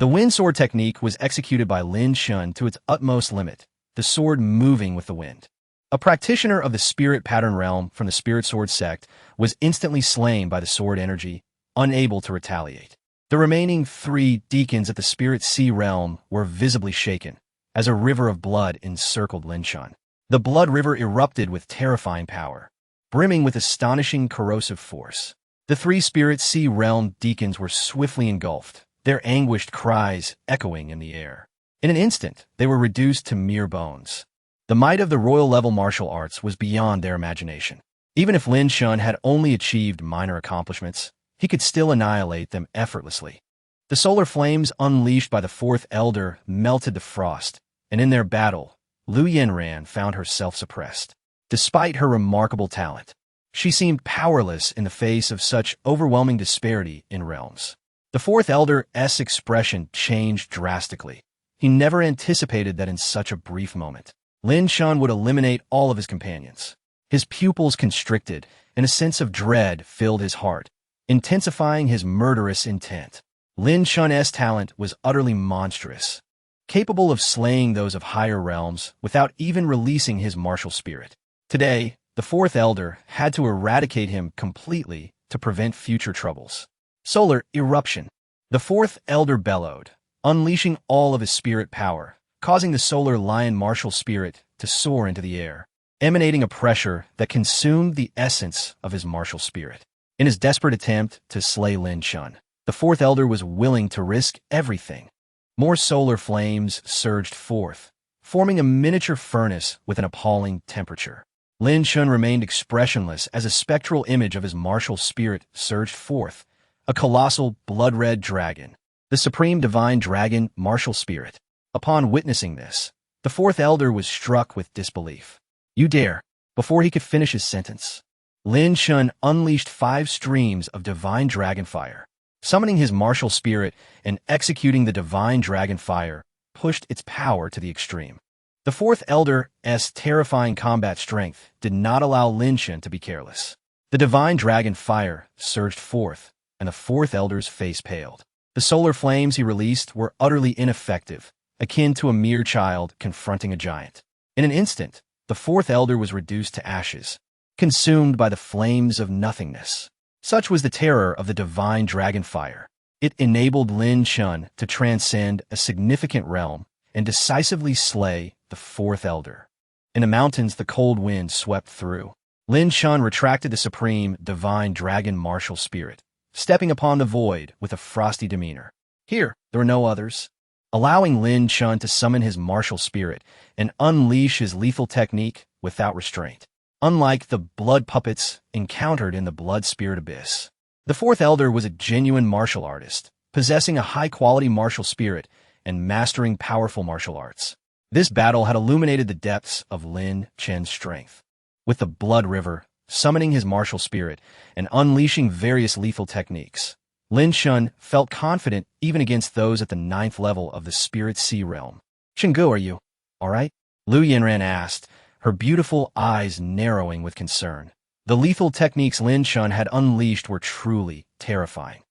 The wind sword technique was executed by Lin Chen to its utmost limit, the sword moving with the wind. A practitioner of the spirit pattern realm from the Spirit Sword sect was instantly slain by the sword energy, unable to retaliate. The remaining 3 deacons at the Spirit Sea realm were visibly shaken, as a river of blood encircled Lin Chen. The blood river erupted with terrifying power, brimming with astonishing corrosive force. The 3 Spirit Sea realm deacons were swiftly engulfed, their anguished cries echoing in the air. In an instant, they were reduced to mere bones. The might of the royal-level martial arts was beyond their imagination. Even if Lin Chen had only achieved minor accomplishments, he could still annihilate them effortlessly. The solar flames unleashed by the fourth elder melted the frost, and in their battle, Lu Yanran found herself suppressed. Despite her remarkable talent, she seemed powerless in the face of such overwhelming disparity in realms. The fourth elder's expression changed drastically. He never anticipated that in such a brief moment, Lin Chen would eliminate all of his companions. His pupils constricted, and a sense of dread filled his heart, intensifying his murderous intent. Lin Chen's talent was utterly monstrous, capable of slaying those of higher realms without even releasing his martial spirit. Today, the fourth elder had to eradicate him completely to prevent future troubles. Solar eruption. The fourth elder bellowed, unleashing all of his spirit power, causing the solar lion martial spirit to soar into the air, emanating a pressure that consumed the essence of his martial spirit. In his desperate attempt to slay Lin Chen, the fourth elder was willing to risk everything. More solar flames surged forth, forming a miniature furnace with an appalling temperature. Lin Chen remained expressionless as a spectral image of his martial spirit surged forth, a colossal blood-red dragon, the supreme divine dragon martial spirit. Upon witnessing this, the fourth elder was struck with disbelief. "You dare!" Before he could finish his sentence, Lin Chen unleashed 5 streams of divine dragon fire. Summoning his martial spirit and executing the divine dragon fire pushed its power to the extreme. The fourth elder's terrifying combat strength did not allow Lin Chen to be careless. The divine dragon fire surged forth, and the fourth elder's face paled. The solar flames he released were utterly ineffective, akin to a mere child confronting a giant. In an instant, the fourth elder was reduced to ashes, consumed by the flames of nothingness. Such was the terror of the divine dragon fire. It enabled Lin Chen to transcend a significant realm and decisively slay the fourth elder. In the mountains, the cold wind swept through. Lin Chen retracted the supreme divine dragon martial spirit, stepping upon the void with a frosty demeanor. Here, there were no others. Allowing Lin Chen to summon his martial spirit and unleash his lethal technique without restraint. Unlike the blood puppets encountered in the blood spirit abyss, the fourth elder was a genuine martial artist, possessing a high-quality martial spirit and mastering powerful martial arts. This battle had illuminated the depths of Lin Chen's strength. With the blood river summoning his martial spirit and unleashing various lethal techniques, Lin Chen felt confident even against those at the 9th level of the Spirit Sea realm. "Chenggu, are you all right?" Lu Yinran asked, her beautiful eyes narrowing with concern. The lethal techniques Lin Chen had unleashed were truly terrifying.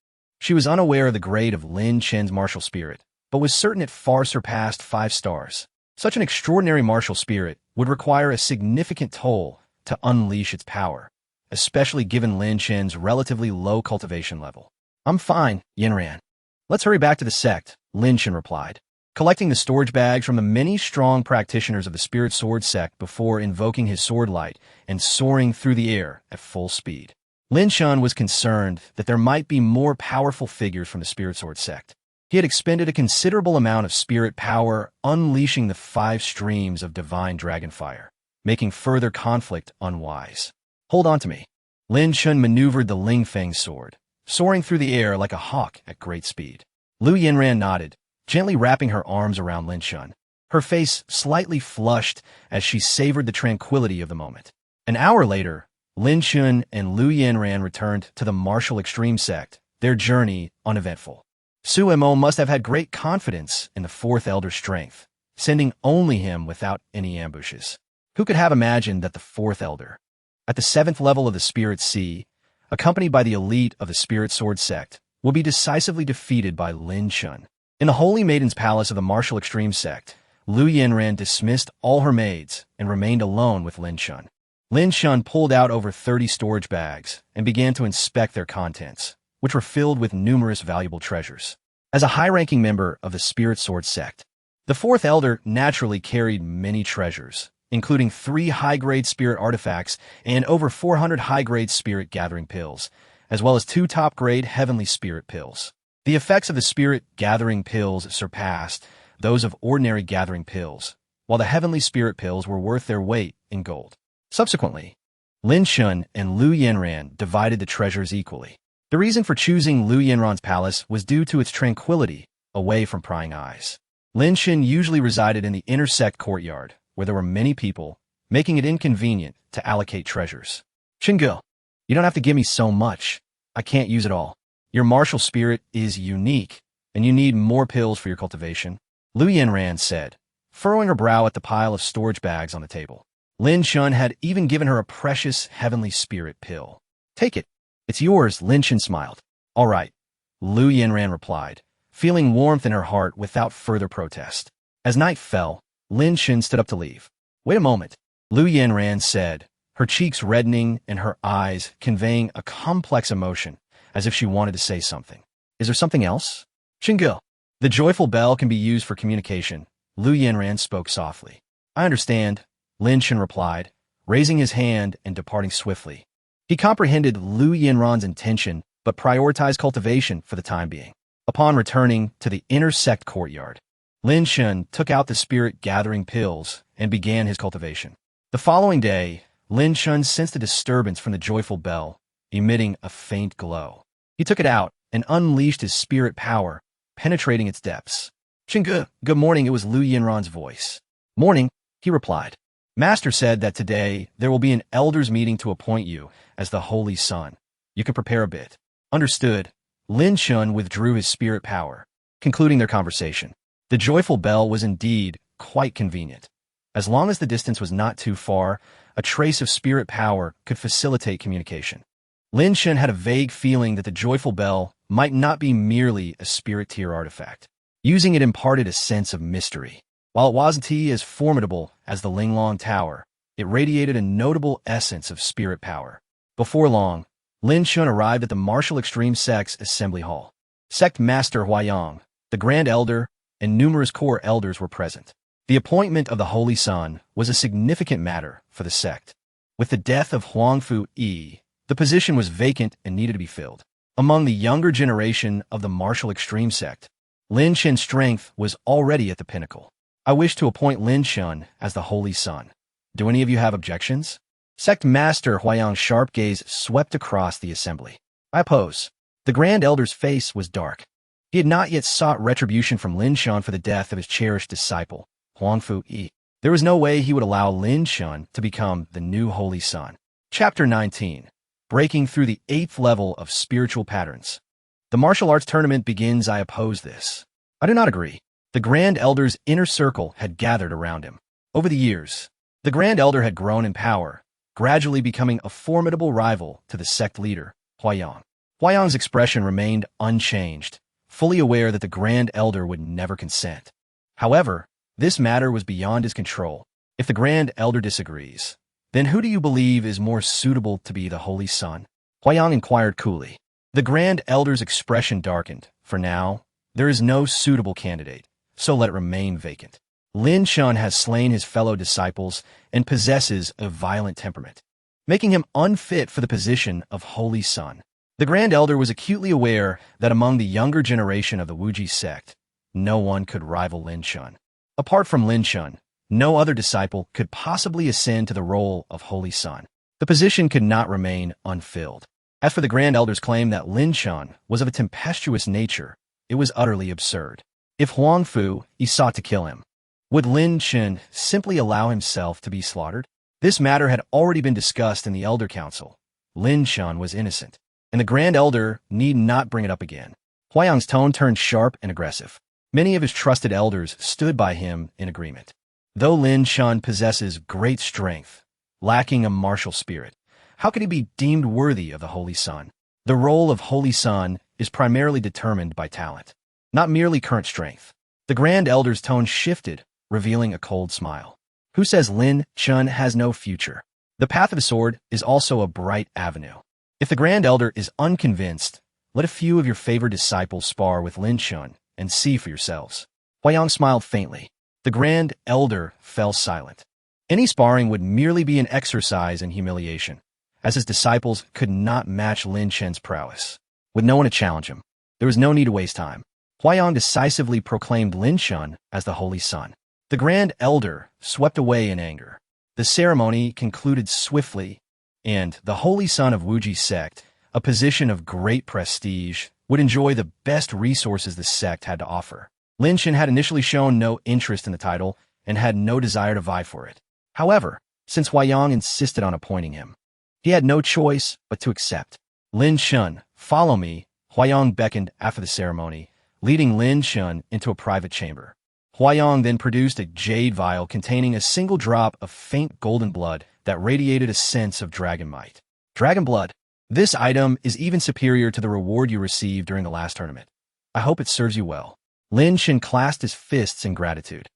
She was unaware of the grade of Lin Chen's martial spirit, but was certain it far surpassed 5 stars. Such an extraordinary martial spirit would require a significant toll to unleash its power, especially given Lin Chen's relatively low cultivation level. "I'm fine, Yinran. Let's hurry back to the sect," Lin Chen replied, collecting the storage bags from the many strong practitioners of the Spirit Sword sect before invoking his sword light and soaring through the air at full speed. Lin Chen was concerned that there might be more powerful figures from the Spirit Sword sect. He had expended a considerable amount of spirit power unleashing the 5 streams of divine dragon fire, making further conflict unwise. "Hold on to me." Lin Chen maneuvered the Ling Feng sword, soaring through the air like a hawk at great speed. Lu Yinran nodded, gently wrapping her arms around Lin Chen. Her face slightly flushed as she savored the tranquility of the moment. An hour later, Lin Chen and Lu Yinran returned to the martial extreme sect, their journey uneventful. Su Mo must have had great confidence in the 4th elder's strength, sending only him without any ambushes. Who could have imagined that the 4th elder, at the 7th level of the Spirit Sea, accompanied by the elite of the Spirit Sword sect, will be decisively defeated by Lin Chen? In the Holy Maiden's Palace of the Martial Extreme sect, Lu Yinran dismissed all her maids and remained alone with Lin Chen. Lin Chen pulled out over 30 storage bags and began to inspect their contents, which were filled with numerous valuable treasures. As a high-ranking member of the Spirit Sword sect, the 4th elder naturally carried many treasures, including 3 high-grade spirit artifacts and over 400 high-grade spirit gathering pills, as well as 2 top-grade heavenly spirit pills. The effects of the spirit gathering pills surpassed those of ordinary gathering pills, while the heavenly spirit pills were worth their weight in gold. Subsequently, Lin Chen and Lu Yinran divided the treasures equally. The reason for choosing Lu Yinran's palace was due to its tranquility, away from prying eyes. Lin Chen usually resided in the inner sect courtyard, where there were many people, making it inconvenient to allocate treasures. "Chenggu, you don't have to give me so much. I can't use it all. Your martial spirit is unique, and you need more pills for your cultivation," Lu Yinran said, furrowing her brow at the pile of storage bags on the table. Lin Chen had even given her a precious heavenly spirit pill. "Take it. It's yours," Lin Chen smiled. "All right," Lu Yinran replied, feeling warmth in her heart without further protest. As night fell, Lin Chen stood up to leave. "Wait a moment," Lu Yinran said, her cheeks reddening and her eyes conveying a complex emotion, as if she wanted to say something. "Is there something else?" "Chenggu, the joyful bell can be used for communication," Lu Yinran spoke softly. "I understand," Lin Chen replied, raising his hand and departing swiftly. He comprehended Lu Yinran's intention, but prioritized cultivation for the time being. Upon returning to the inner sect courtyard, Lin Chen took out the spirit gathering pills and began his cultivation. The following day, Lin Chen sensed a disturbance from the joyful bell, emitting a faint glow. He took it out and unleashed his spirit power, penetrating its depths. "Chenggu, good morning," it was Lu Yinran's voice. "Morning," he replied. "Master said that today there will be an elders meeting to appoint you as the Holy Son. You can prepare a bit." Understood, Lin Chen withdrew his spirit power, concluding their conversation. The joyful bell was indeed quite convenient. As long as the distance was not too far, a trace of spirit power could facilitate communication. Lin Chen had a vague feeling that the joyful bell might not be merely a spirit tier artifact. Using it imparted a sense of mystery. While it wasn't as formidable as the Linglong Tower, it radiated a notable essence of spirit power. Before long, Lin Chen arrived at the Martial Extreme Sect's Assembly Hall. Sect Master Huayang, the Grand Elder, and numerous core elders were present. The appointment of the Holy Son was a significant matter for the sect. With the death of Huangfu Yi, the position was vacant and needed to be filled. Among the younger generation of the Martial Extreme sect, Lin Chen's strength was already at the pinnacle. "I wish to appoint Lin Chen as the Holy Son," Do any of you have objections? Sect Master Huayang's sharp gaze swept across the assembly. I oppose. The Grand Elder's face was dark. He had not yet sought retribution from Lin Chen for the death of his cherished disciple, Huangfu Yi. There was no way he would allow Lin Chen to become the new Holy Sun. Chapter 19. Breaking through the 8th level of spiritual patterns. The martial arts tournament begins. I oppose this. I do not agree. The Grand Elder's inner circle had gathered around him. Over the years, the Grand Elder had grown in power, gradually becoming a formidable rival to the sect leader, Huayang. Huayang's expression remained unchanged, fully aware that the Grand Elder would never consent. However, this matter was beyond his control. If the Grand Elder disagrees, then who do you believe is more suitable to be the Holy Sun? Huayang inquired coolly. The Grand Elder's expression darkened. For now, there is no suitable candidate, so let it remain vacant. Lin Chen has slain his fellow disciples and possesses a violent temperament, making him unfit for the position of Holy Sun. The Grand Elder was acutely aware that among the younger generation of the Wuji sect, no one could rival Lin Chen. Apart from Lin Chen, no other disciple could possibly ascend to the role of Holy Sun. The position could not remain unfilled. As for the Grand Elder's claim that Lin Chen was of a tempestuous nature, it was utterly absurd. If Huangfu Yi sought to kill him, would Lin Chen simply allow himself to be slaughtered? This matter had already been discussed in the Elder Council. Lin Chen was innocent, and the Grand Elder need not bring it up again. Huayang's tone turned sharp and aggressive. Many of his trusted elders stood by him in agreement. Though Lin Chen possesses great strength, lacking a martial spirit, how could he be deemed worthy of the Holy Sun? The role of Holy Sun is primarily determined by talent, not merely current strength. The Grand Elder's tone shifted, revealing a cold smile. Who says Lin Chen has no future? The path of the sword is also a bright avenue. If the Grand Elder is unconvinced, let a few of your favored disciples spar with Lin Chen and see for yourselves. Huayang smiled faintly. The Grand Elder fell silent. Any sparring would merely be an exercise in humiliation, as his disciples could not match Lin Chen's prowess. With no one to challenge him, there was no need to waste time. Huayang decisively proclaimed Lin Chen as the Holy Sun. The Grand Elder swept away in anger. The ceremony concluded swiftly, and the Holy Sun of Wuji sect, a position of great prestige, would enjoy the best resources the sect had to offer. Lin Chen had initially shown no interest in the title and had no desire to vie for it. However, since Huayang insisted on appointing him, he had no choice but to accept. Lin Chen, follow me, Huayang beckoned after the ceremony, leading Lin Chen into a private chamber. Huayang then produced a jade vial containing a single drop of faint golden blood that radiated a sense of dragon might. Dragon blood. This item is even superior to the reward you received during the last tournament. I hope it serves you well. Lin Chen clasped his fists in gratitude.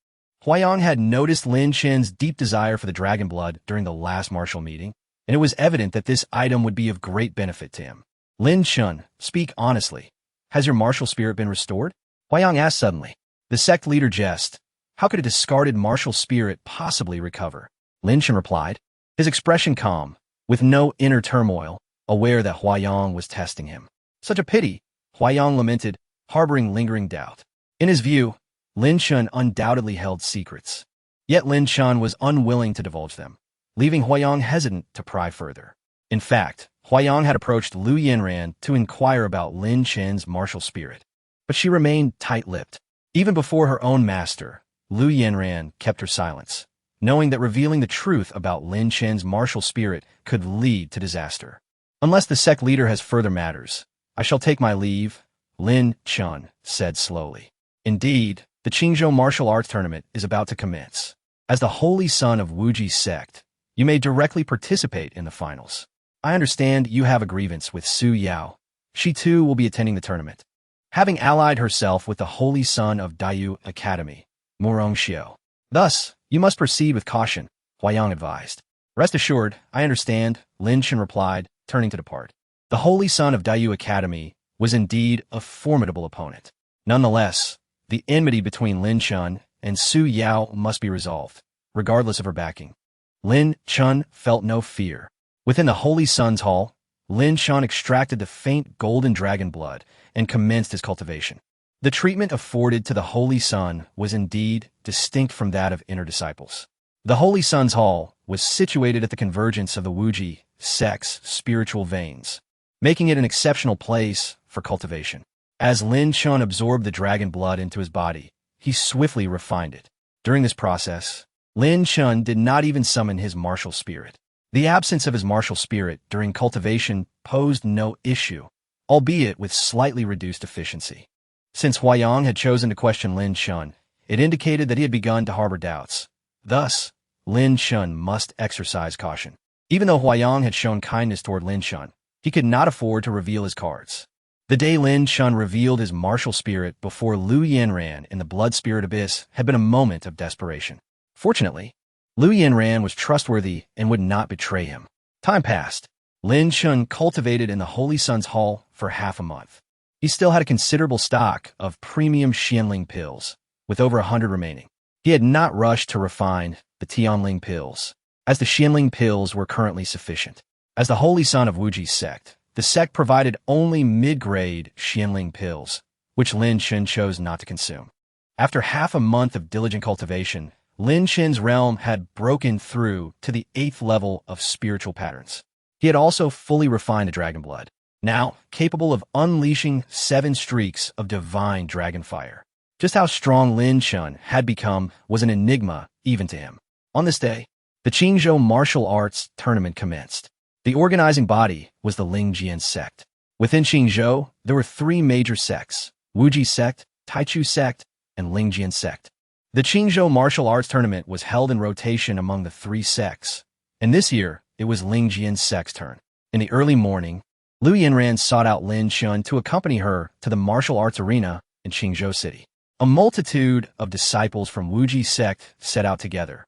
Huayang had noticed Lin Chen's deep desire for the dragon blood during the last martial meeting, and it was evident that this item would be of great benefit to him. Lin Chen, speak honestly. Has your martial spirit been restored? Huayang asked suddenly. The sect leader jested. How could a discarded martial spirit possibly recover? Lin Chen replied, his expression calm, with no inner turmoil, aware that Huayang was testing him. Such a pity, Huayang lamented, harboring lingering doubt. In his view, Lin Chen undoubtedly held secrets. Yet Lin Chen was unwilling to divulge them, leaving Huayang hesitant to pry further. In fact, Huayang had approached Lu Yanran to inquire about Lin Chen's martial spirit, but she remained tight-lipped. Even before her own master, Lu Yanran kept her silence, knowing that revealing the truth about Lin Chen's martial spirit could lead to disaster. Unless the sect leader has further matters, I shall take my leave, Lin Chen said slowly. Indeed, the Qingzhou martial arts tournament is about to commence. As the Holy Sun of Wuji sect, you may directly participate in the finals. I understand you have a grievance with Su Yao. She too will be attending the tournament. Having allied herself with the Holy Sun of Dayu Academy, Murong Xiao. Thus, you must proceed with caution, Huayang advised. Rest assured, I understand, Lin Chen replied, turning to depart. The Holy Sun of Dayu Academy was indeed a formidable opponent. Nonetheless, the enmity between Lin Chen and Su Yao must be resolved, regardless of her backing. Lin Chen felt no fear. Within the Holy Sun's hall, Lin Chen extracted the faint golden dragon blood and commenced his cultivation. The treatment afforded to the Holy Sun was indeed distinct from that of inner disciples. The Holy Sun's Hall was situated at the convergence of the Wuji, sex, spiritual veins, making it an exceptional place for cultivation. As Lin Chen absorbed the dragon blood into his body, he swiftly refined it. During this process, Lin Chen did not even summon his martial spirit. The absence of his martial spirit during cultivation posed no issue, albeit with slightly reduced efficiency. Since Huayang had chosen to question Lin Chen, it indicated that he had begun to harbor doubts. Thus, Lin Chen must exercise caution. Even though Huayang had shown kindness toward Lin Chen, he could not afford to reveal his cards. The day Lin Chen revealed his martial spirit before Lu Yanran in the blood spirit abyss had been a moment of desperation. Fortunately, Lu Yanran was trustworthy and would not betray him. Time passed. Lin Chen cultivated in the Holy Sun's Hall for half a month. He still had a considerable stock of premium Xianling pills, with over 100 remaining. He had not rushed to refine the Tianling pills, as the Xianling pills were currently sufficient. As the Holy Son of Wuji's sect, the sect provided only mid-grade Xianling pills, which Lin Chen chose not to consume. After half a month of diligent cultivation, Lin Chen's realm had broken through to the 8th level of spiritual patterns. He had also fully refined the dragon blood, now capable of unleashing 7 streaks of divine dragon fire. Just how strong Lin Chen had become was an enigma even to him. On this day, the Qingzhou martial arts tournament commenced. The organizing body was the Lingjian sect. Within Qingzhou, there were 3 major sects: Wuji sect, Taichu sect, and Lingjian sect. The Qingzhou martial arts tournament was held in rotation among the 3 sects, and this year it was Lingjian sect's turn. In the early morning, Lu Yanran sought out Lin Chen to accompany her to the martial arts arena in Qingzhou City. A multitude of disciples from Wuji sect set out together,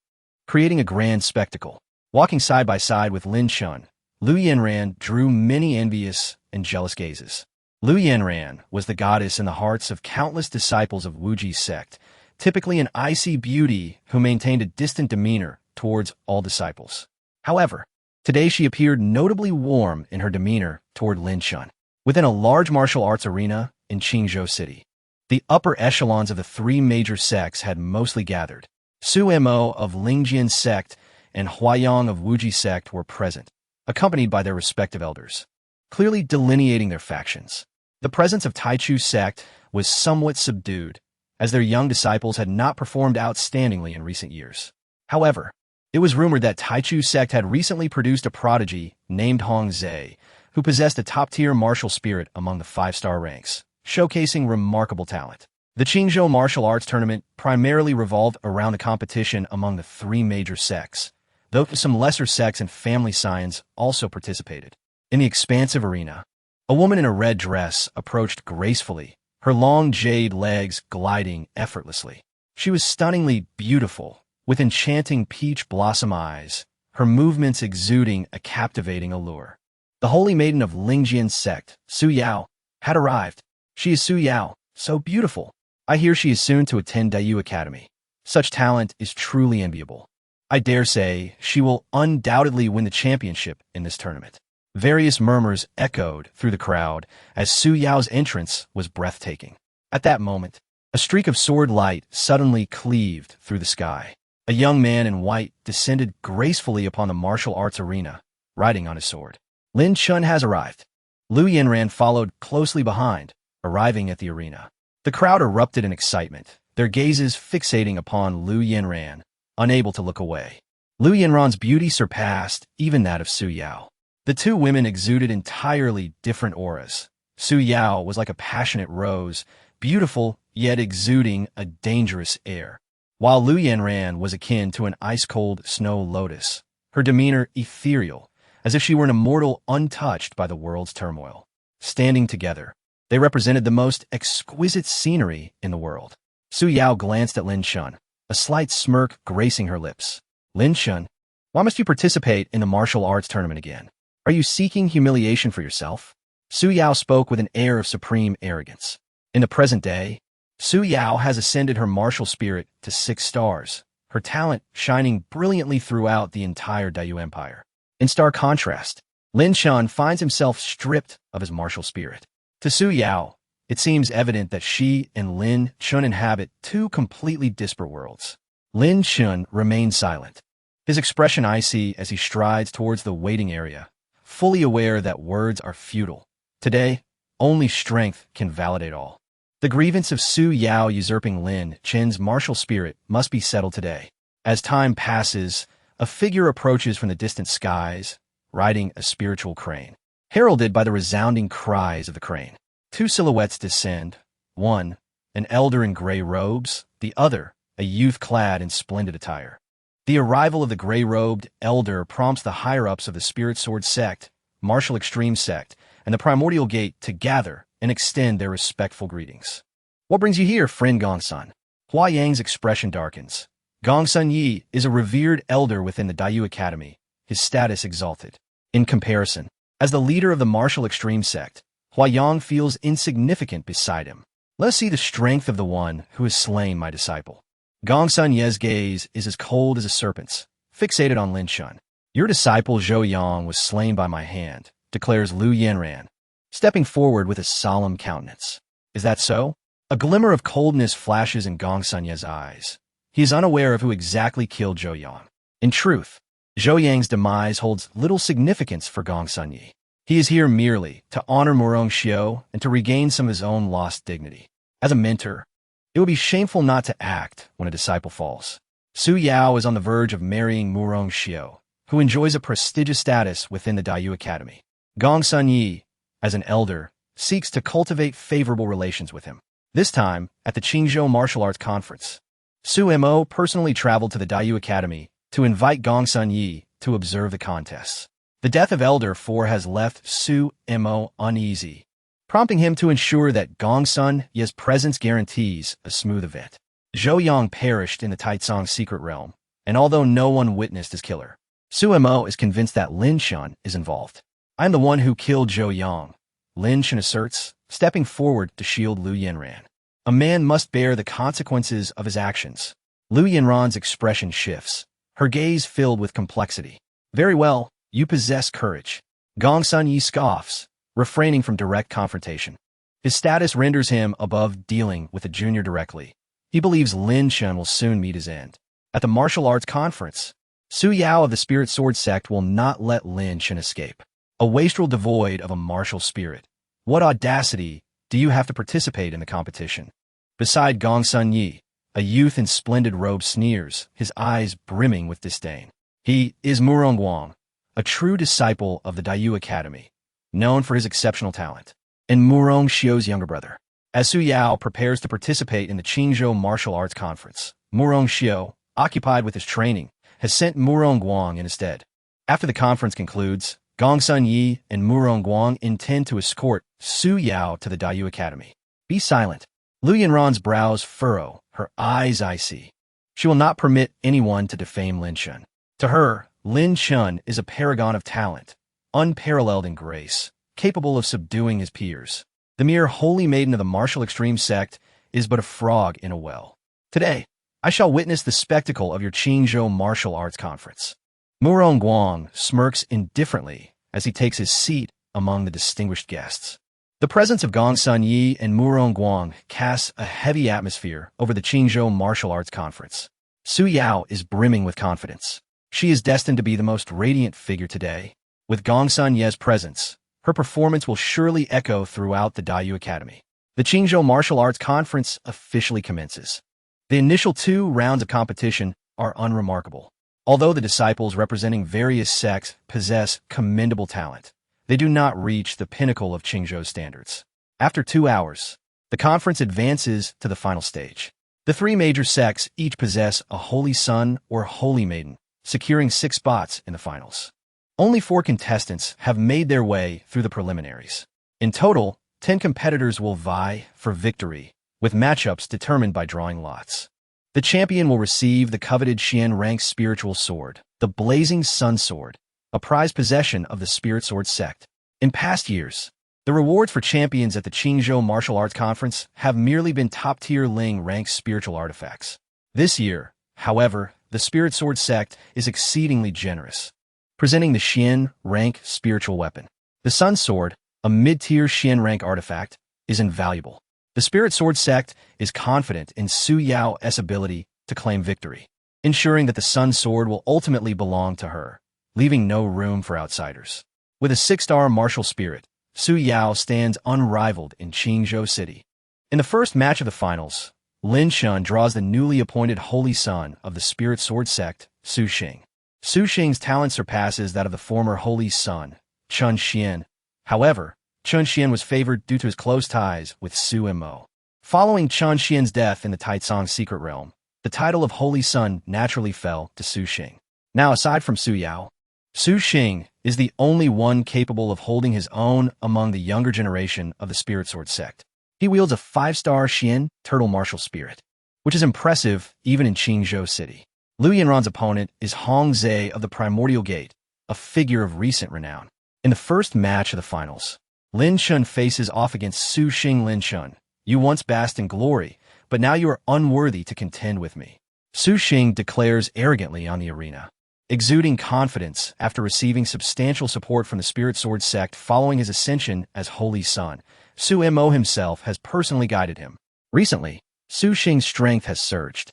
creating a grand spectacle. Walking side by side with Lin Chen, Lu Yanran drew many envious and jealous gazes. Lu Yanran was the goddess in the hearts of countless disciples of Wuji's sect, typically an icy beauty who maintained a distant demeanor towards all disciples. However, today she appeared notably warm in her demeanor toward Lin Chen. Within a large martial arts arena in Qingzhou City, the upper echelons of the 3 major sects had mostly gathered. Su Mo of Lingjian sect and Huayang of Wuji sect were present, accompanied by their respective elders, clearly delineating their factions. The presence of Taichu sect was somewhat subdued, as their young disciples had not performed outstandingly in recent years. However, it was rumored that Taichu sect had recently produced a prodigy named Hong Zhe, who possessed a top-tier martial spirit among the 5-star ranks, showcasing remarkable talent. The Qingzhou martial arts tournament primarily revolved around the competition among the 3 major sects, though some lesser sects and family scions also participated. In the expansive arena, a woman in a red dress approached gracefully, her long jade legs gliding effortlessly. She was stunningly beautiful, with enchanting peach blossom eyes, her movements exuding a captivating allure. The holy maiden of Lingjian sect, Su Yao, had arrived. She is Su Yao, so beautiful. I hear she is soon to attend Dayu Academy. Such talent is truly enviable. I dare say she will undoubtedly win the championship in this tournament. Various murmurs echoed through the crowd as Su Yao's entrance was breathtaking. At that moment, a streak of sword light suddenly cleaved through the sky. A young man in white descended gracefully upon the martial arts arena, riding on his sword. Lin Chen has arrived. Lu Yanran followed closely behind, arriving at the arena. The crowd erupted in excitement, their gazes fixating upon Lu Yanran, unable to look away. Lu Yanran's beauty surpassed even that of Su Yao. The 2 women exuded entirely different auras. Su Yao was like a passionate rose, beautiful yet exuding a dangerous air, while Lu Yanran was akin to an ice-cold snow lotus, her demeanor ethereal, as if she were an immortal untouched by the world's turmoil. Standing together, they represented the most exquisite scenery in the world. Su Yao glanced at Lin Chen, a slight smirk gracing her lips. Lin Chen, why must you participate in the martial arts tournament again? Are you seeking humiliation for yourself? Su Yao spoke with an air of supreme arrogance. In the present day, Su Yao has ascended her martial spirit to 6 stars, her talent shining brilliantly throughout the entire Dayu Empire. In stark contrast, Lin Chen finds himself stripped of his martial spirit. To Su Yao, it seems evident that she and Lin Chen inhabit 2 completely disparate worlds. Lin Chen remained silent, his expression icy as he strides towards the waiting area, fully aware that words are futile. Today, only strength can validate all. The grievance of Su Yao usurping Lin Chen's martial spirit must be settled today. As time passes, a figure approaches from the distant skies, riding a spiritual crane, heralded by the resounding cries of the crane. Two silhouettes descend, one, an elder in gray robes, the other, a youth clad in splendid attire. The arrival of the gray-robed elder prompts the higher-ups of the Spirit Sword sect, Martial Extreme sect, and the Primordial Gate to gather and extend their respectful greetings. What brings you here, friend Gongsun? Hua Yang's expression darkens. Gongsun Yi is a revered elder within the Daiyu Academy, his status exalted. In comparison, as the leader of the Martial Extreme sect, Hua Yang feels insignificant beside him. Let us see the strength of the one who has slain my disciple. Gongsun Ye's gaze is as cold as a serpent's, fixated on Lin Chen. Your disciple Zhou Yang was slain by my hand, declares Lu Yanran, stepping forward with a solemn countenance. Is that so? A glimmer of coldness flashes in Gongsun Ye's eyes. He is unaware of who exactly killed Zhou Yang. In truth, Zhou Yang's demise holds little significance for Gongsun Yi. He is here merely to honor Murong Xiu and to regain some of his own lost dignity. As a mentor, it would be shameful not to act when a disciple falls. Su Yao is on the verge of marrying Murong Xiu, who enjoys a prestigious status within the Daiyu Academy. Gongsun Yi, as an elder, seeks to cultivate favorable relations with him. This time, at the Qingzhou Martial Arts Conference, Su Mo personally traveled to the Daiyu Academy to invite Gongsun Yi to observe the contests. The death of Elder 4 has left Su Mo uneasy, prompting him to ensure that Gongsun Yi's presence guarantees a smooth event. Zhou Yang perished in the Taicang secret realm, and although no one witnessed his killer, Su Mo is convinced that Lin Chen is involved. I am the one who killed Zhou Yang, Lin Chen asserts, stepping forward to shield Lu Yanran. A man must bear the consequences of his actions. Lu Yanran's expression shifts, her gaze filled with complexity. Very well, you possess courage. Gongsun Yi scoffs, refraining from direct confrontation. His status renders him above dealing with a junior directly. He believes Lin Chen will soon meet his end. At the martial arts conference, Su Yao of the Spirit Sword sect will not let Lin Chen escape. A wastrel devoid of a martial spirit. What audacity do you have to participate in the competition? Beside Gongsun Yi, a youth in splendid robes sneers, his eyes brimming with disdain. He is Murong Guang, a true disciple of the Daiyu Academy, known for his exceptional talent, and Murong Xiu's younger brother. As Su Yao prepares to participate in the Qingzhou Martial Arts Conference, Murong Xiu, occupied with his training, has sent Murong Guang in his stead. After the conference concludes, Gongsun Yi and Murong Guang intend to escort Su Yao to the Daiyu Academy. Be silent. Lu Yanran's brows furrow, her eyes icy. She will not permit anyone to defame Lin Chen. To her, Lin Chen is a paragon of talent, unparalleled in grace, capable of subduing his peers. The mere holy maiden of the martial extreme sect is but a frog in a well. Today, I shall witness the spectacle of your Qingzhou Martial Arts Conference. Murong Guang smirks indifferently as he takes his seat among the distinguished guests. The presence of Gongsun Yi and Murong Guang casts a heavy atmosphere over the Qingzhou Martial Arts Conference. Su Yao is brimming with confidence. She is destined to be the most radiant figure today. With Gongsun Yi's presence, her performance will surely echo throughout the Daiyu Academy. The Qingzhou Martial Arts Conference officially commences. The initial 2 rounds of competition are unremarkable. Although the disciples representing various sects possess commendable talent, they do not reach the pinnacle of Qingzhou standards. After 2 hours, the conference advances to the final stage. The 3 major sects each possess a holy son or holy maiden, securing 6 spots in the finals. Only 4 contestants have made their way through the preliminaries. In total, 10 competitors will vie for victory, with matchups determined by drawing lots. The champion will receive the coveted Xian rank spiritual sword, the Blazing Sun Sword, a prized possession of the Spirit Sword sect. In past years, the rewards for champions at the Qingzhou Martial Arts Conference have merely been top-tier Ling rank spiritual artifacts. This year, however, the Spirit Sword sect is exceedingly generous, presenting the Xian rank spiritual weapon. The Sun Sword, a mid-tier Xian rank artifact, is invaluable. The Spirit Sword sect is confident in Su Yao's ability to claim victory. ensuring that the Sun Sword will ultimately belong to her, leaving no room for outsiders. With a 6-star martial spirit, Su Yao stands unrivaled in Qingzhou City. In the first match of the finals, Lin Chen draws the newly appointed Holy Son of the Spirit Sword sect, Su Xing. Su Xing's talent surpasses that of the former Holy Son, Chun Xian. However, Chun Xian was favored due to his close ties with Su Mo. Following Chun Xian's death in the Taicang Secret Realm, the title of Holy Son naturally fell to Su Xing. Now, aside from Su Yao, Su Xing is the only one capable of holding his own among the younger generation of the Spirit Sword sect. He wields a 5-star Xian Turtle Martial Spirit, which is impressive even in Qingzhou City. Lu Yanran's opponent is Hong Zhe of the Primordial Gate, a figure of recent renown. In the first match of the finals, Lin Chen faces off against Su Xing. Lin Chen, you once basked in glory, but now you are unworthy to contend with me. Su Xing declares arrogantly on the arena, exuding confidence after receiving substantial support from the Spirit Sword sect following his ascension as Holy Son. Su Mo himself has personally guided him. Recently, Su Xing's strength has surged,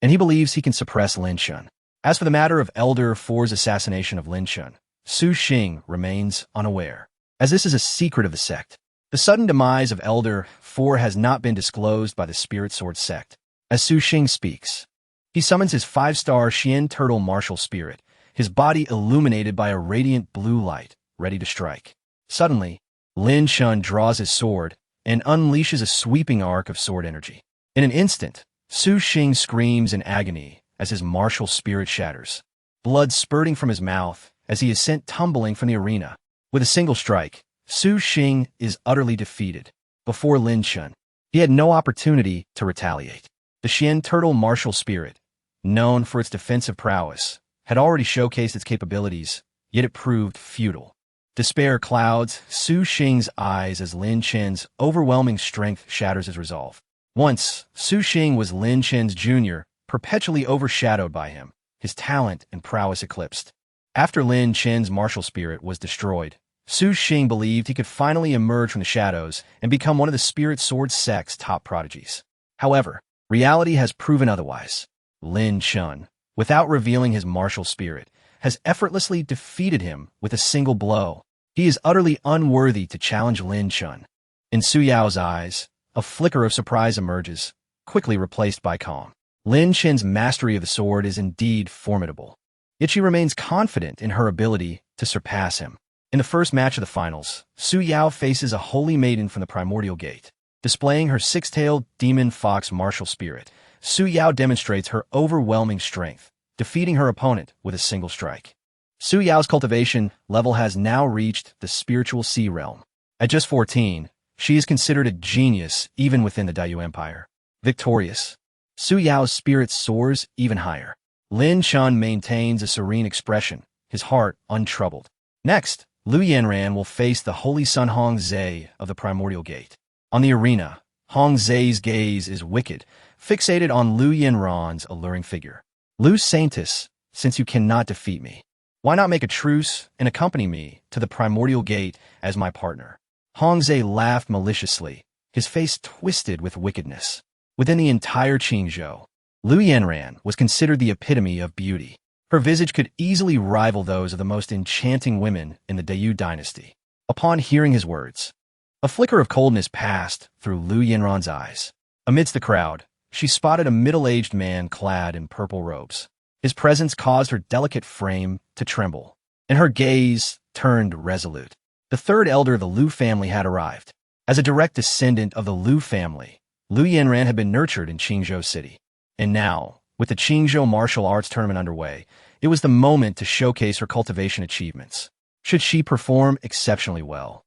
and he believes he can suppress Lin Chen. As for the matter of Elder Four's assassination of Lin Chen, Su Xing remains unaware, as this is a secret of the sect. The sudden demise of Elder Four has not been disclosed by the Spirit Sword sect. As Su Xing speaks, he summons his 5-star Xian Turtle Martial Spirit, his body illuminated by a radiant blue light, ready to strike. Suddenly, Lin Chen draws his sword and unleashes a sweeping arc of sword energy. In an instant, Su Xing screams in agony as his martial spirit shatters, blood spurting from his mouth as he is sent tumbling from the arena. With a single strike, Su Xing is utterly defeated. Before Lin Chen, he had no opportunity to retaliate. The Xian Turtle Martial Spirit, known for its defensive prowess, had already showcased its capabilities, yet it proved futile. Despair clouds Su Xing's eyes as Lin Chen's overwhelming strength shatters his resolve. Once, Su Xing was Lin Chen's junior, perpetually overshadowed by him, his talent and prowess eclipsed. After Lin Chen's martial spirit was destroyed, Su Xing believed he could finally emerge from the shadows and become one of the Spirit Sword sect's top prodigies. However, reality has proven otherwise. Lin Chen, without revealing his martial spirit, has effortlessly defeated him with a single blow. He is utterly unworthy to challenge Lin Chen. In Su Yao's eyes, a flicker of surprise emerges, quickly replaced by calm. Lin Chen's mastery of the sword is indeed formidable, yet she remains confident in her ability to surpass him. In the first match of the finals, Su Yao faces a holy maiden from the Primordial Gate. Displaying her 6-tailed demon fox martial spirit, Su Yao demonstrates her overwhelming strength, defeating her opponent with a single strike. Su Yao's cultivation level has now reached the spiritual sea realm. At just 14, she is considered a genius even within the Dayu Empire. Victorious, Su Yao's spirit soars even higher. Lin Chen maintains a serene expression, his heart untroubled. Next, Lu Yanran will face the Holy Son Hong Zhe of the Primordial Gate. On the arena, Hong Zhe's gaze is wicked, fixated on Lu Yanran's alluring figure. Lu Saintus, since you cannot defeat me, why not make a truce and accompany me to the Primordial Gate as my partner? Hong Zhe laughed maliciously, his face twisted with wickedness. Within the entire Qingzhou, Lu Yanran was considered the epitome of beauty. Her visage could easily rival those of the most enchanting women in the Dayu dynasty. Upon hearing his words, a flicker of coldness passed through Lu Yanran's eyes. Amidst the crowd, she spotted a middle-aged man clad in purple robes. His presence caused her delicate frame to tremble, and her gaze turned resolute. The third elder of the Lu family had arrived. As a direct descendant of the Lu family, Lu Yanran had been nurtured in Qingzhou City. And now, with the Qingzhou martial arts tournament underway, it was the moment to showcase her cultivation achievements. Should she perform exceptionally well,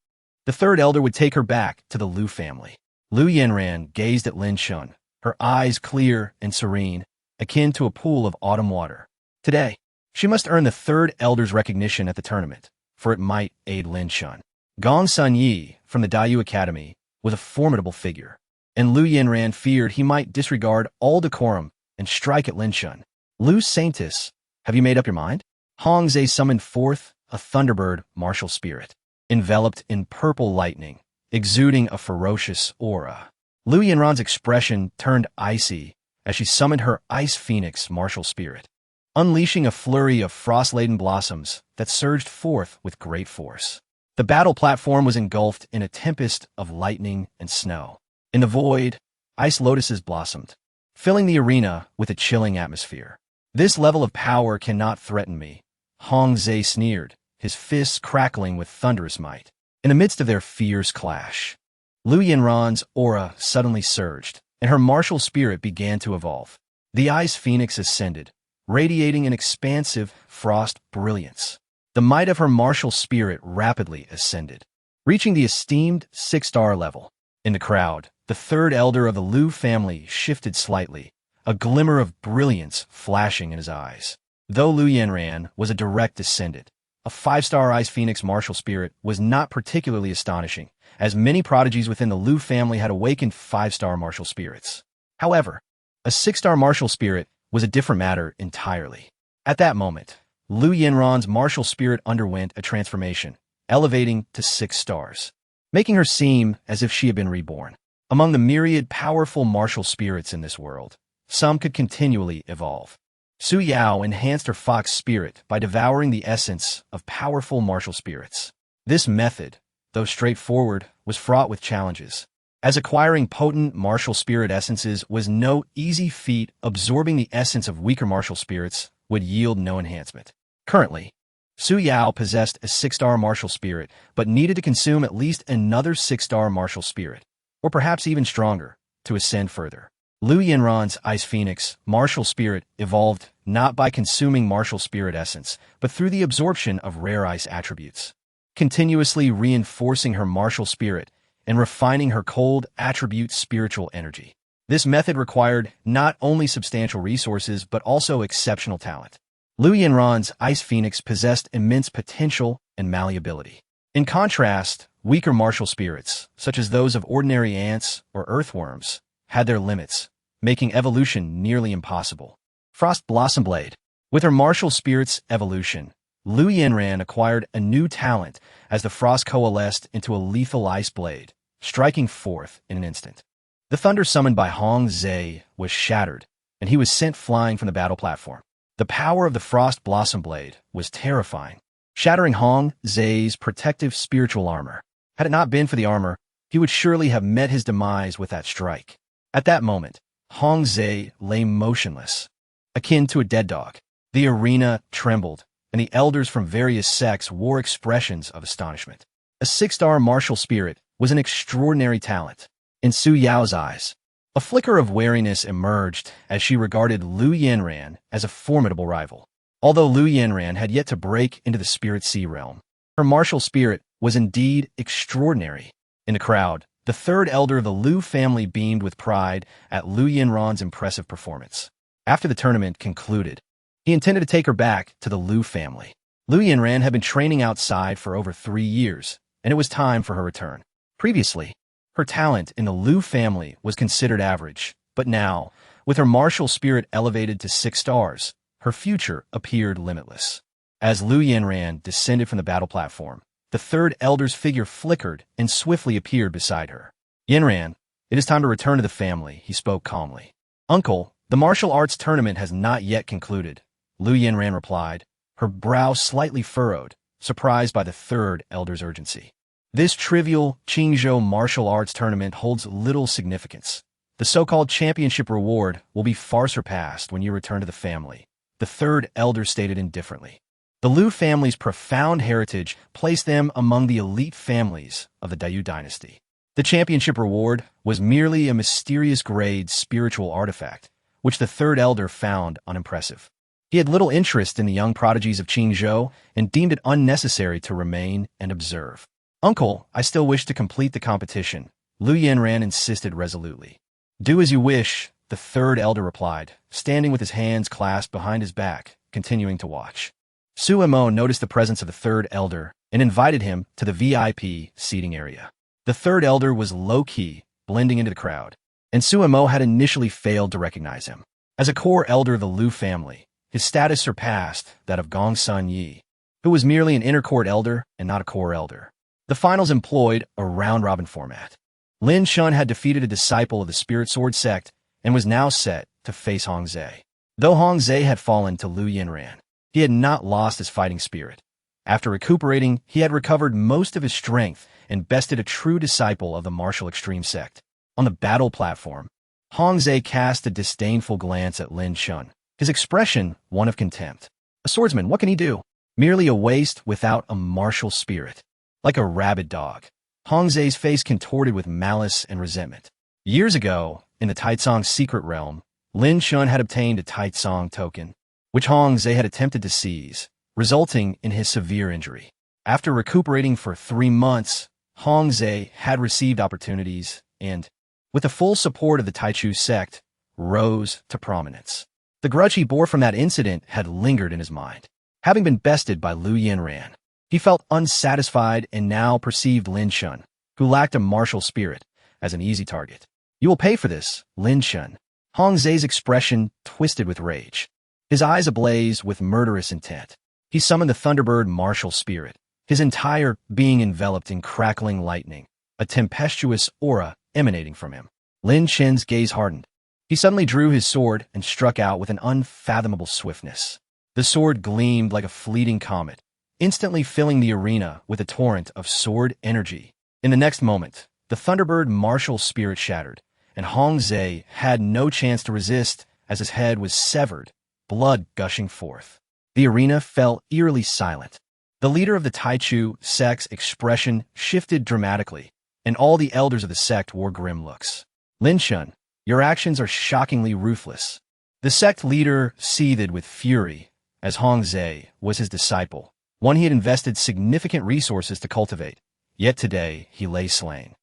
the third elder would take her back to the Lu family. Lu Yanran gazed at Lin Chen, her eyes clear and serene, akin to a pool of autumn water. Today, she must earn the third elder's recognition at the tournament, for it might aid Lin Chen. Gong Sun Yi, from the Dayu Academy, was a formidable figure, and Lu Yanran feared he might disregard all decorum and strike at Lin Chen. Lu Saintus, have you made up your mind? Hong Zhe summoned forth a thunderbird martial spirit, enveloped in purple lightning, exuding a ferocious aura. Lu Yanran's expression turned icy as she summoned her Ice Phoenix martial spirit, unleashing a flurry of frost-laden blossoms that surged forth with great force. The battle platform was engulfed in a tempest of lightning and snow. In the void, ice lotuses blossomed, filling the arena with a chilling atmosphere. "This level of power cannot threaten me," Hong Zhe sneered, his fists crackling with thunderous might. In the midst of their fierce clash, Lu Yinran's aura suddenly surged, and her martial spirit began to evolve. The Ice Phoenix ascended, radiating an expansive frost brilliance. The might of her martial spirit rapidly ascended, reaching the esteemed 6-star level. In the crowd, the third elder of the Lu family shifted slightly, a glimmer of brilliance flashing in his eyes. Though Lu Yinran was a direct descendant, a 5-star Ice Phoenix martial spirit was not particularly astonishing, as many prodigies within the Lu family had awakened 5-star martial spirits. However, a 6-star martial spirit was a different matter entirely. At that moment, Lu Yinran's martial spirit underwent a transformation, elevating to 6 stars, making her seem as if she had been reborn. Among the myriad powerful martial spirits in this world, some could continually evolve. Su Yao enhanced her fox spirit by devouring the essence of powerful martial spirits. This method, though straightforward, was fraught with challenges, as acquiring potent martial spirit essences was no easy feat. Absorbing the essence of weaker martial spirits would yield no enhancement. Currently, Su Yao possessed a 6-star martial spirit, but needed to consume at least another 6-star martial spirit, or perhaps even stronger, to ascend further. Lu Yinran's Ice Phoenix martial spirit evolved not by consuming martial spirit essence, but through the absorption of rare ice attributes, continuously reinforcing her martial spirit and refining her cold attribute spiritual energy. This method required not only substantial resources, but also exceptional talent. Lu Yinran's Ice Phoenix possessed immense potential and malleability. In contrast, weaker martial spirits, such as those of ordinary ants or earthworms, had their limits, making evolution nearly impossible. Frost Blossom Blade. With her martial spirit's evolution, Lu Yinran acquired a new talent as the frost coalesced into a lethal ice blade, striking forth in an instant. The thunder summoned by Hong Zhe was shattered, and he was sent flying from the battle platform. The power of the Frost Blossom Blade was terrifying, shattering Hong Zhe's protective spiritual armor. Had it not been for the armor, he would surely have met his demise with that strike. At that moment, Hong Zhe lay motionless, akin to a dead dog. The arena trembled, and the elders from various sects wore expressions of astonishment. A 6-star martial spirit was an extraordinary talent. In Su Yao's eyes, a flicker of wariness emerged as she regarded Lu Yinran as a formidable rival. Although Lu Yinran had yet to break into the Spirit Sea realm, her martial spirit was indeed extraordinary. In the crowd, the third elder of the Lu family beamed with pride at Lu Yinran's impressive performance. After the tournament concluded, he intended to take her back to the Lu family. Lu Yinran had been training outside for over 3 years, and it was time for her return. Previously, her talent in the Lu family was considered average, but now, with her martial spirit elevated to 6 stars, her future appeared limitless. As Lu Yinran descended from the battle platform, the third elder's figure flickered and swiftly appeared beside her. "Yinran, it is time to return to the family," he spoke calmly. "Uncle, the martial arts tournament has not yet concluded," Lu Yinran replied, her brow slightly furrowed, surprised by the third elder's urgency. "This trivial Qingzhou martial arts tournament holds little significance. The so-called championship reward will be far surpassed when you return to the family," the third elder stated indifferently. The Lu family's profound heritage placed them among the elite families of the Dayu dynasty. The championship reward was merely a mysterious grade spiritual artifact, which the third elder found unimpressive. He had little interest in the young prodigies of Qingzhou and deemed it unnecessary to remain and observe. "Uncle, I still wish to complete the competition," Lu Yinran insisted resolutely. "Do as you wish," the third elder replied, standing with his hands clasped behind his back, continuing to watch. Su Mo noticed the presence of the third elder and invited him to the VIP seating area. The third elder was low-key, blending into the crowd, and Su Mo had initially failed to recognize him. As a core elder of the Lu family, his status surpassed that of Gong Sun Yi, who was merely an inner court elder and not a core elder. The finals employed a round-robin format. Lin Chen had defeated a disciple of the Spirit Sword sect and was now set to to face Hong Zhe. Though Hong Zhe had fallen to Lu Yinran, he had not lost his fighting spirit. After recuperating, he had recovered most of his strength and bested a true disciple of the martial extreme sect. On the battle platform, Hong Zhe cast a disdainful glance at Lin Chen, his expression one of contempt. A swordsman, what can he do? Merely a waste without a martial spirit. Like a rabid dog, Hong Zhe's face contorted with malice and resentment. Years ago, in the Taitsong's secret realm, Lin Chen had obtained a Taitsong token, which Hong Zhe had attempted to seize, resulting in his severe injury. After recuperating for 3 months, Hong Zhe had received opportunities and, with the full support of the Taichu sect, rose to prominence. The grudge he bore from that incident had lingered in his mind. Having been bested by Lu Yinran, he felt unsatisfied and now perceived Lin Chen, who lacked a martial spirit, as an easy target. You will pay for this, Lin Chen. Hong Zhe's expression twisted with rage, his eyes ablaze with murderous intent. He summoned the Thunderbird martial spirit, his entire being enveloped in crackling lightning, a tempestuous aura emanating from him. Lin Chen's gaze hardened. He suddenly drew his sword and struck out with an unfathomable swiftness. The sword gleamed like a fleeting comet, instantly filling the arena with a torrent of sword energy. In the next moment, the Thunderbird martial spirit shattered, and Hong Zhe had no chance to resist as his head was severed, blood gushing forth. The arena fell eerily silent. The leader of the Taichu sect's expression shifted dramatically, and all the elders of the sect wore grim looks. Lin Chen, your actions are shockingly ruthless. The sect leader seethed with fury, as Hong Zhe was his disciple, one he had invested significant resources to cultivate. Yet today he lay slain.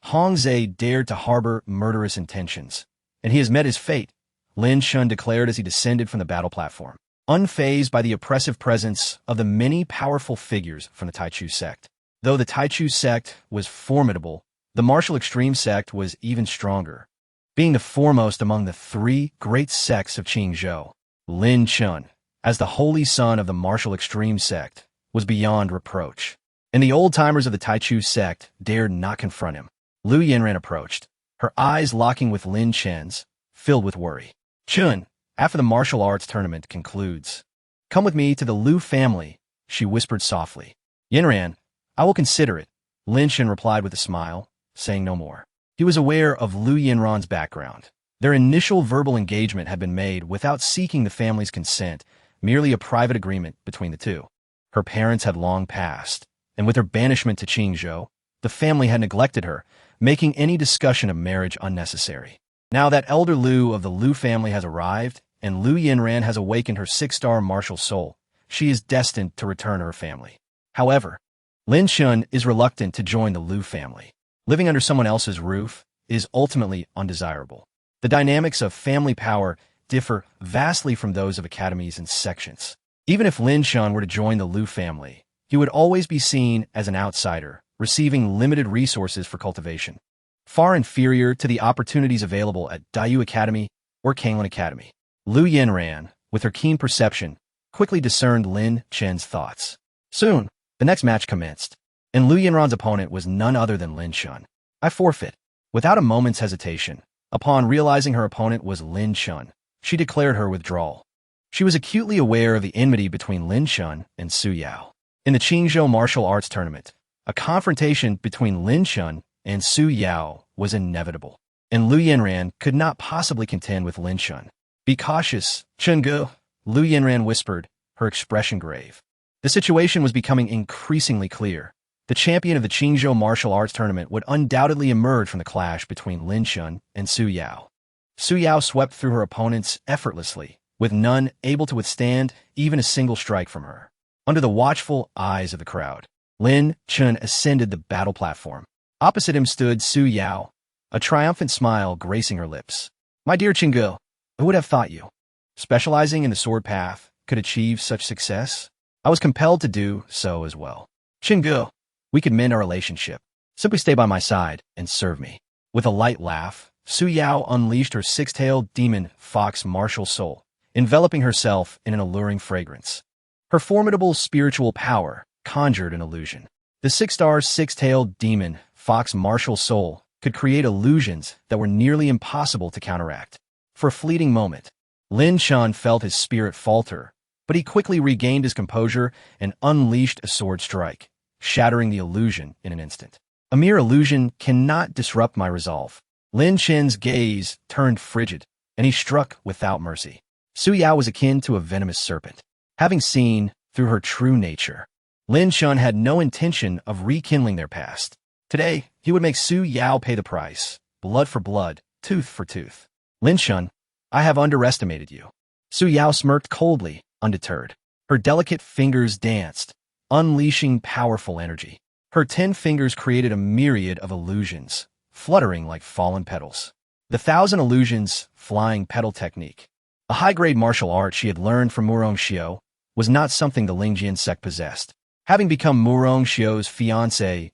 Hong Zhe dared to harbor murderous intentions, and he has met his fate, Lin Chen declared as he descended from the battle platform, unfazed by the oppressive presence of the many powerful figures from the Taichu sect. Though the Taichu sect was formidable, the martial extreme sect was even stronger. Being the foremost among the 3 great sects of Qingzhou, Lin Chen, as the holy son of the martial extreme sect, was beyond reproach. And the old-timers of the Taichu sect dared not confront him. Lu Yinran approached, her eyes locking with Lin Chen's, filled with worry. Chen, after the martial arts tournament concludes, come with me to the Lu family, she whispered softly. Yinran, I will consider it, Lin Chen replied with a smile, saying no more. He was aware of Lu Yinran's background. Their initial verbal engagement had been made without seeking the family's consent, merely a private agreement between the two. Her parents had long passed, and with her banishment to Qingzhou, the family had neglected her, making any discussion of marriage unnecessary. Now that elder Lu of the Lu family has arrived, and Lu Yinran has awakened her 6-star martial soul, she is destined to return to her family. However, Lin Chen is reluctant to join the Lu family. Living under someone else's roof is ultimately undesirable. The dynamics of family power differ vastly from those of academies and sections. Even if Lin Chen were to join the Lu family, he would always be seen as an outsider, receiving limited resources for cultivation, far inferior to the opportunities available at Dayu Academy or Kanglin Academy. Lu Yinran, with her keen perception, quickly discerned Lin Chen's thoughts. Soon, the next match commenced, and Lu Yinran's opponent was none other than Lin Chen. I forfeit. Without a moment's hesitation, upon realizing her opponent was Lin Chen, she declared her withdrawal. She was acutely aware of the enmity between Lin Chen and Su Yao. In the Qingzhou martial arts tournament, a confrontation between Lin Chen and Su Yao was inevitable, and Lu Yinran could not possibly contend with Lin Chen. Be cautious, Chenggu, Lu Yinran whispered, her expression grave. The situation was becoming increasingly clear. The champion of the Qingzhou martial arts tournament would undoubtedly emerge from the clash between Lin Chen and Su Yao. Su Yao swept through her opponents effortlessly, with none able to withstand even a single strike from her. Under the watchful eyes of the crowd, Lin Chen ascended the battle platform. Opposite him stood Su Yao, a triumphant smile gracing her lips. My dear Chenggu, who would have thought you, specializing in the sword path, could achieve such success? I was compelled to do so as well. Chenggu, we could mend our relationship. Simply stay by my side and serve me. With a light laugh, Su Yao unleashed her 6-tailed demon fox martial soul, enveloping herself in an alluring fragrance. Her formidable spiritual power conjured an illusion. The 6-star 6-tailed demon fox martial soul could create illusions that were nearly impossible to counteract. For a fleeting moment, Lin Chen felt his spirit falter, but he quickly regained his composure and unleashed a sword strike, shattering the illusion in an instant. A mere illusion cannot disrupt my resolve. Lin Chen's gaze turned frigid, and he struck without mercy. Su Yao was akin to a venomous serpent. Having seen through her true nature, Lin Chen had no intention of rekindling their past. Today, he would make Su Yao pay the price, blood for blood, tooth for tooth. Lin Chen, I have underestimated you. Su Yao smirked coldly, undeterred. Her delicate fingers danced, unleashing powerful energy. Her 10 fingers created a myriad of illusions, fluttering like fallen petals. The 1,000 illusions flying petal technique, a high-grade martial art she had learned from Murong Xiu, was not something the Lingjian sect possessed. Having become Murong Xiu's fiancée,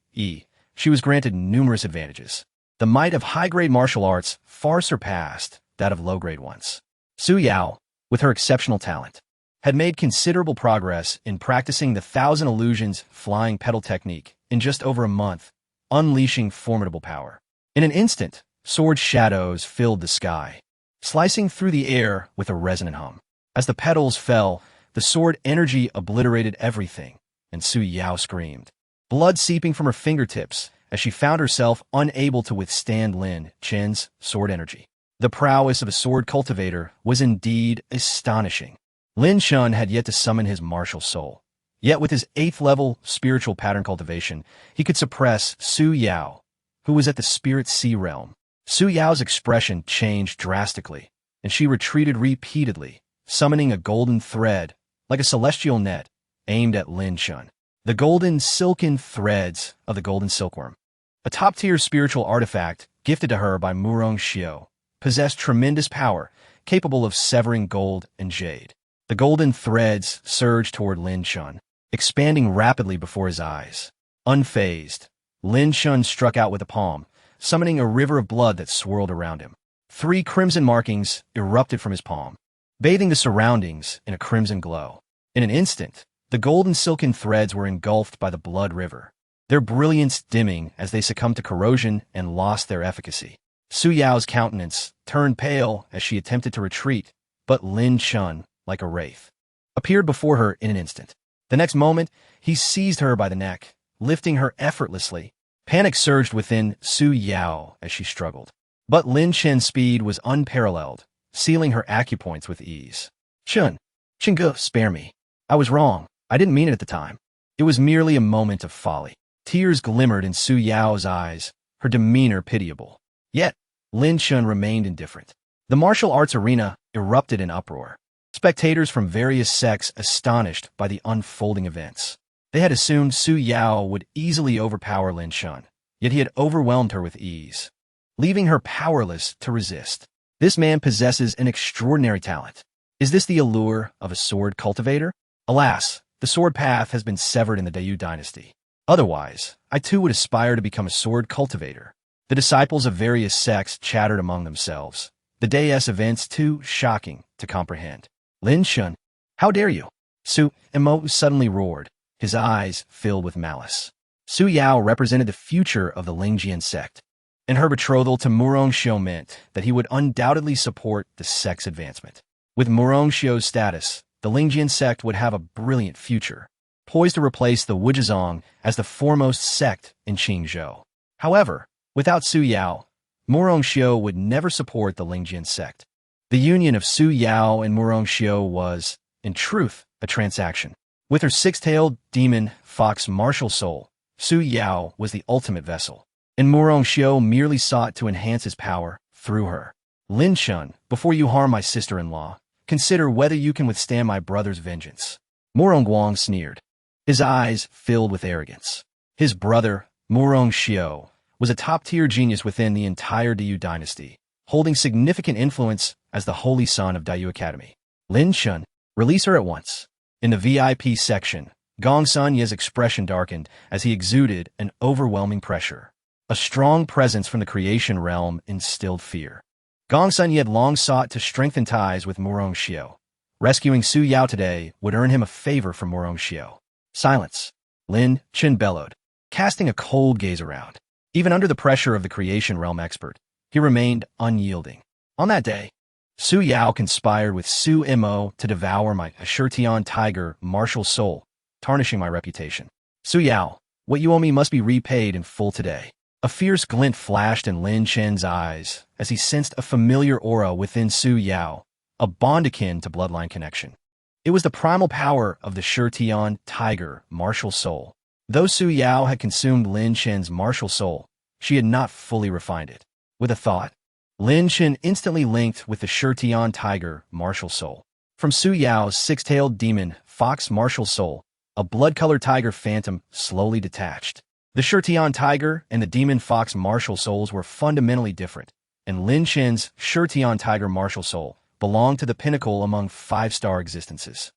she was granted numerous advantages. The might of high-grade martial arts far surpassed that of low-grade ones. Su Yao, with her exceptional talent, had made considerable progress in practicing the 1,000 illusions flying petal technique in just over a month, unleashing formidable power. In an instant, sword shadows filled the sky, slicing through the air with a resonant hum. As the petals fell, the sword energy obliterated everything, and Su Yao screamed, blood seeping from her fingertips as she found herself unable to withstand Lin Chen's sword energy. The prowess of a sword cultivator was indeed astonishing. Lin Chen had yet to summon his martial soul. Yet with his 8th-level spiritual pattern cultivation, he could suppress Su Yao, who was at the spirit sea realm. Su Yao's expression changed drastically, and she retreated repeatedly, summoning a golden thread, like a celestial net, aimed at Lin Chen. The golden silken threads of the golden silkworm, a top-tier spiritual artifact gifted to her by Murong Xiu, possessed tremendous power, capable of severing gold and jade. The golden threads surged toward Lin Chen, expanding rapidly before his eyes. Unfazed, Lin Chen struck out with a palm, summoning a river of blood that swirled around him. 3 crimson markings erupted from his palm, bathing the surroundings in a crimson glow. In an instant, the golden silken threads were engulfed by the blood river, their brilliance dimming as they succumbed to corrosion and lost their efficacy. Su Yao's countenance turned pale as she attempted to retreat, but Lin Chen, like a wraith, appeared before her in an instant. The next moment, he seized her by the neck, lifting her effortlessly. Panic surged within Su Yao as she struggled. But Lin Chen's speed was unparalleled, sealing her acupoints with ease. Chingu, spare me. I was wrong. I didn't mean it at the time. It was merely a moment of folly. Tears glimmered in Su Yao's eyes, her demeanor pitiable. Yet, Lin Chen remained indifferent. The martial arts arena erupted in uproar. Spectators from various sects astonished by the unfolding events. They had assumed Su Yao would easily overpower Lin Chen, yet he had overwhelmed her with ease, leaving her powerless to resist. This man possesses an extraordinary talent. Is this the allure of a sword cultivator? Alas, the sword path has been severed in the Dayu dynasty. Otherwise, I too would aspire to become a sword cultivator. The disciples of various sects chattered among themselves, the day's events too shocking to comprehend. Lin Chen, how dare you? Su Mo suddenly roared, his eyes filled with malice. Su Yao represented the future of the Lingjian sect, and her betrothal to Murong Xiu meant that he would undoubtedly support the sect's advancement. With Murong Xiu's status, the Lingjian sect would have a brilliant future, poised to replace the Wuzhizong as the foremost sect in Qingzhou. However, without Su Yao, Murong Xiu would never support the Lingjian sect. The union of Su Yao and Murong Xiu was, in truth, a transaction. With her 6-tailed demon fox martial soul, Su Yao was the ultimate vessel, and Murong Xiu merely sought to enhance his power through her. Lin Chen, before you harm my sister-in-law, consider whether you can withstand my brother's vengeance. Murong Guang sneered, his eyes filled with arrogance. His brother, Murong Xiu, was a top-tier genius within the entire Dayu dynasty, holding significant influence as the holy son of Dayu Academy. Lin Chen, release her at once. In the VIP section, Gong Sun Ye's expression darkened as he exuded an overwhelming pressure. A strong presence from the creation realm instilled fear. Gong Sun Ye had long sought to strengthen ties with Murong Xiu. Rescuing Su Yao today would earn him a favor from Murong Xiu. Silence, Lin Chen bellowed, casting a cold gaze around. Even under the pressure of the creation realm expert, he remained unyielding. On that day, Su Yao conspired with Su Mo to devour my Shurtian tiger martial soul, tarnishing my reputation. Su Yao, what you owe me must be repaid in full today. A fierce glint flashed in Lin Chen's eyes as he sensed a familiar aura within Su Yao, a bond akin to bloodline connection. It was the primal power of the Shurtian tiger martial soul. Though Su Yao had consumed Lin Chen's martial soul, she had not fully refined it. With a thought, Lin Chen instantly linked with the Shurtian tiger martial soul. From Su Yao's six-tailed demon fox martial soul, a blood-colored tiger phantom slowly detached. The Shurtian tiger and the demon fox martial souls were fundamentally different, and Lin Chen's Shurtian tiger martial soul belonged to the pinnacle among five-star existences.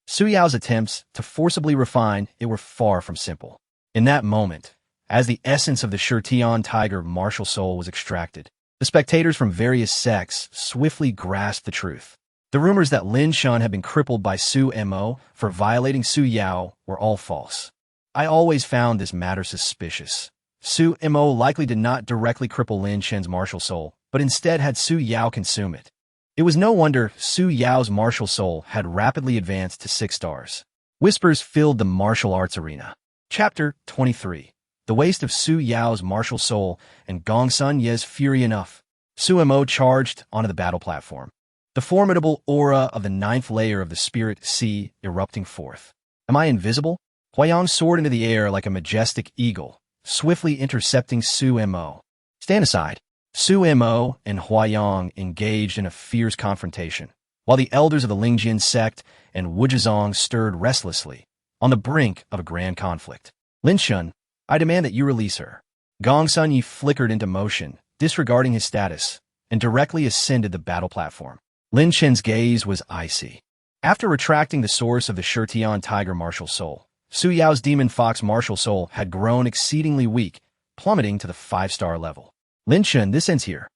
Su Yao's attempts to forcibly refine it were far from simple. In that moment, as the essence of the Shurtian tiger martial soul was extracted, the spectators from various sects swiftly grasped the truth. The rumors that Lin Chen had been crippled by Su Mo for violating Su Yao were all false. I always found this matter suspicious. Su Mo likely did not directly cripple Lin Chen's martial soul, but instead had Su Yao consume it. It was no wonder Su Yao's martial soul had rapidly advanced to 6 stars. Whispers filled the martial arts arena. Chapter 23. The waste of Su Yao's martial soul and Gong Sun Ye's fury enough. Su Mo charged onto the battle platform. The formidable aura of the 9th layer of the spirit sea erupting forth. Am I invisible? Huayang soared into the air like a majestic eagle, swiftly intercepting Su Mo. Stand aside. Su Mo and Huayang engaged in a fierce confrontation, while the elders of the Lingjin sect and Wuzhizong stirred restlessly, on the brink of a grand conflict. Lin Chen, I demand that you release her. Gong Sun Yi flickered into motion, disregarding his status, and directly ascended the battle platform. Lin Chen's gaze was icy. After retracting the source of the Shurtian tiger martial soul, Su Yao's demon fox martial soul had grown exceedingly weak, plummeting to the 5-star level. Lin Chen, this ends here.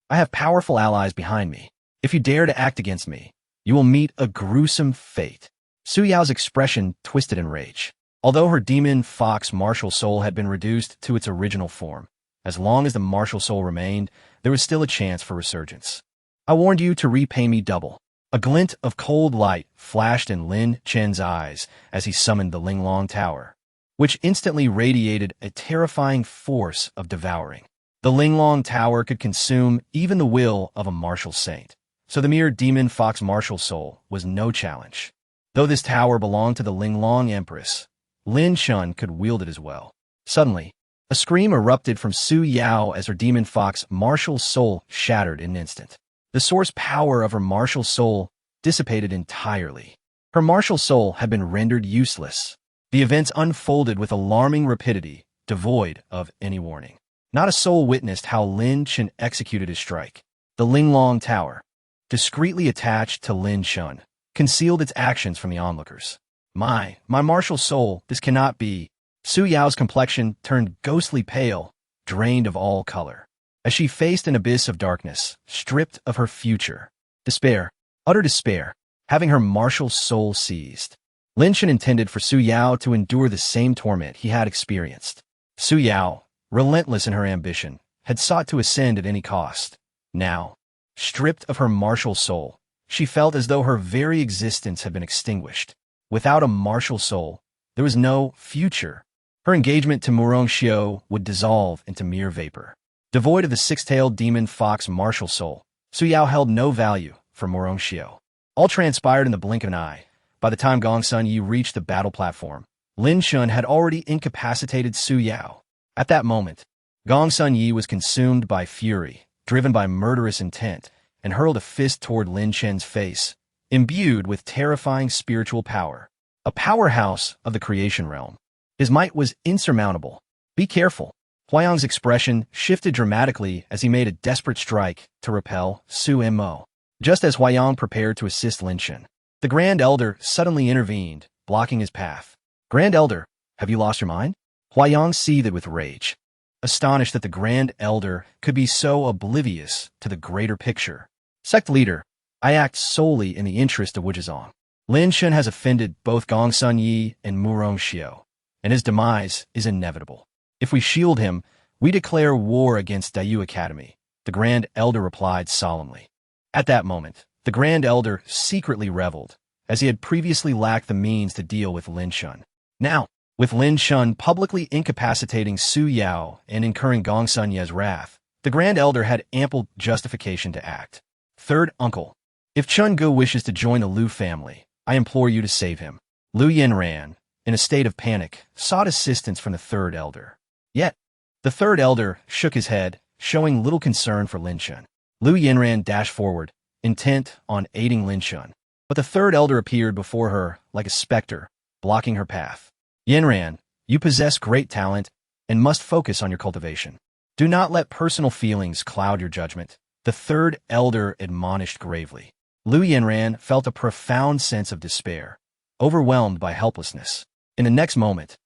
I have powerful allies behind me. If you dare to act against me, you will meet a gruesome fate. Su Yao's expression twisted in rage. Although her demon fox martial soul had been reduced to its original form, as long as the martial soul remained, there was still a chance for resurgence. I warned you to repay me double. A glint of cold light flashed in Lin Chen's eyes as he summoned the Linglong Tower, which instantly radiated a terrifying force of devouring. The Linglong Tower could consume even the will of a martial saint, so the mere demon fox martial soul was no challenge. Though this tower belonged to the Linglong Empress, Lin Chen could wield it as well. Suddenly, a scream erupted from Su Yao as her demon fox martial soul shattered in an instant. The source power of her martial soul dissipated entirely. Her martial soul had been rendered useless. The events unfolded with alarming rapidity, devoid of any warning. Not a soul witnessed how Lin Chen executed his strike. The Linglong Tower, discreetly attached to Lin Chen, concealed its actions from the onlookers. My martial soul, this cannot be. Su Yao's complexion turned ghostly pale, drained of all color, as she faced an abyss of darkness, stripped of her future. Despair, utter despair, having her martial soul seized. Lin Chen intended for Su Yao to endure the same torment he had experienced. Su Yao, relentless in her ambition, had sought to ascend at any cost. Now, stripped of her martial soul, she felt as though her very existence had been extinguished. Without a martial soul, there was no future. Her engagement to Murong Xiao would dissolve into mere vapor. Devoid of the 6-tailed demon fox martial soul, Su Yao held no value for Murong Xiao. All transpired in the blink of an eye. By the time Gong Sun Yi reached the battle platform, Lin Chen had already incapacitated Su Yao. At that moment, Gong Sun Yi was consumed by fury, driven by murderous intent, and hurled a fist toward Lin Chen's face, imbued with terrifying spiritual power. A powerhouse of the creation realm. His might was insurmountable. Be careful. Huayang's expression shifted dramatically as he made a desperate strike to repel Su Mo. Just as Huayang prepared to assist Lin Chen, the Grand Elder suddenly intervened, blocking his path. Grand Elder, have you lost your mind? Huayang seethed with rage, astonished that the Grand Elder could be so oblivious to the greater picture. Sect leader, I act solely in the interest of Wuzhizong. Lin Chen has offended both Gong Sun Yi and Murong Xiao, and his demise is inevitable. If we shield him, we declare war against Dayu Academy, the Grand Elder replied solemnly. At that moment, The Grand Elder secretly reveled, as he had previously lacked the means to deal with Lin Chen. Now, with Lin Chen publicly incapacitating Su Yao and incurring Gong Sun Ye's wrath, the Grand Elder had ample justification to act. Third uncle. If Chun Gu wishes to join the Liu family, I implore you to save him. Liu Yanran, in a state of panic, sought assistance from the Third Elder. Yet, the Third Elder shook his head, showing little concern for Lin Chen. Liu Yanran dashed forward, intent on aiding Lin Chen. But the Third Elder appeared before her like a specter, blocking her path. Yanran, you possess great talent and must focus on your cultivation. Do not let personal feelings cloud your judgment, the Third Elder admonished gravely. Liu Yanran felt a profound sense of despair, overwhelmed by helplessness. In the next moment,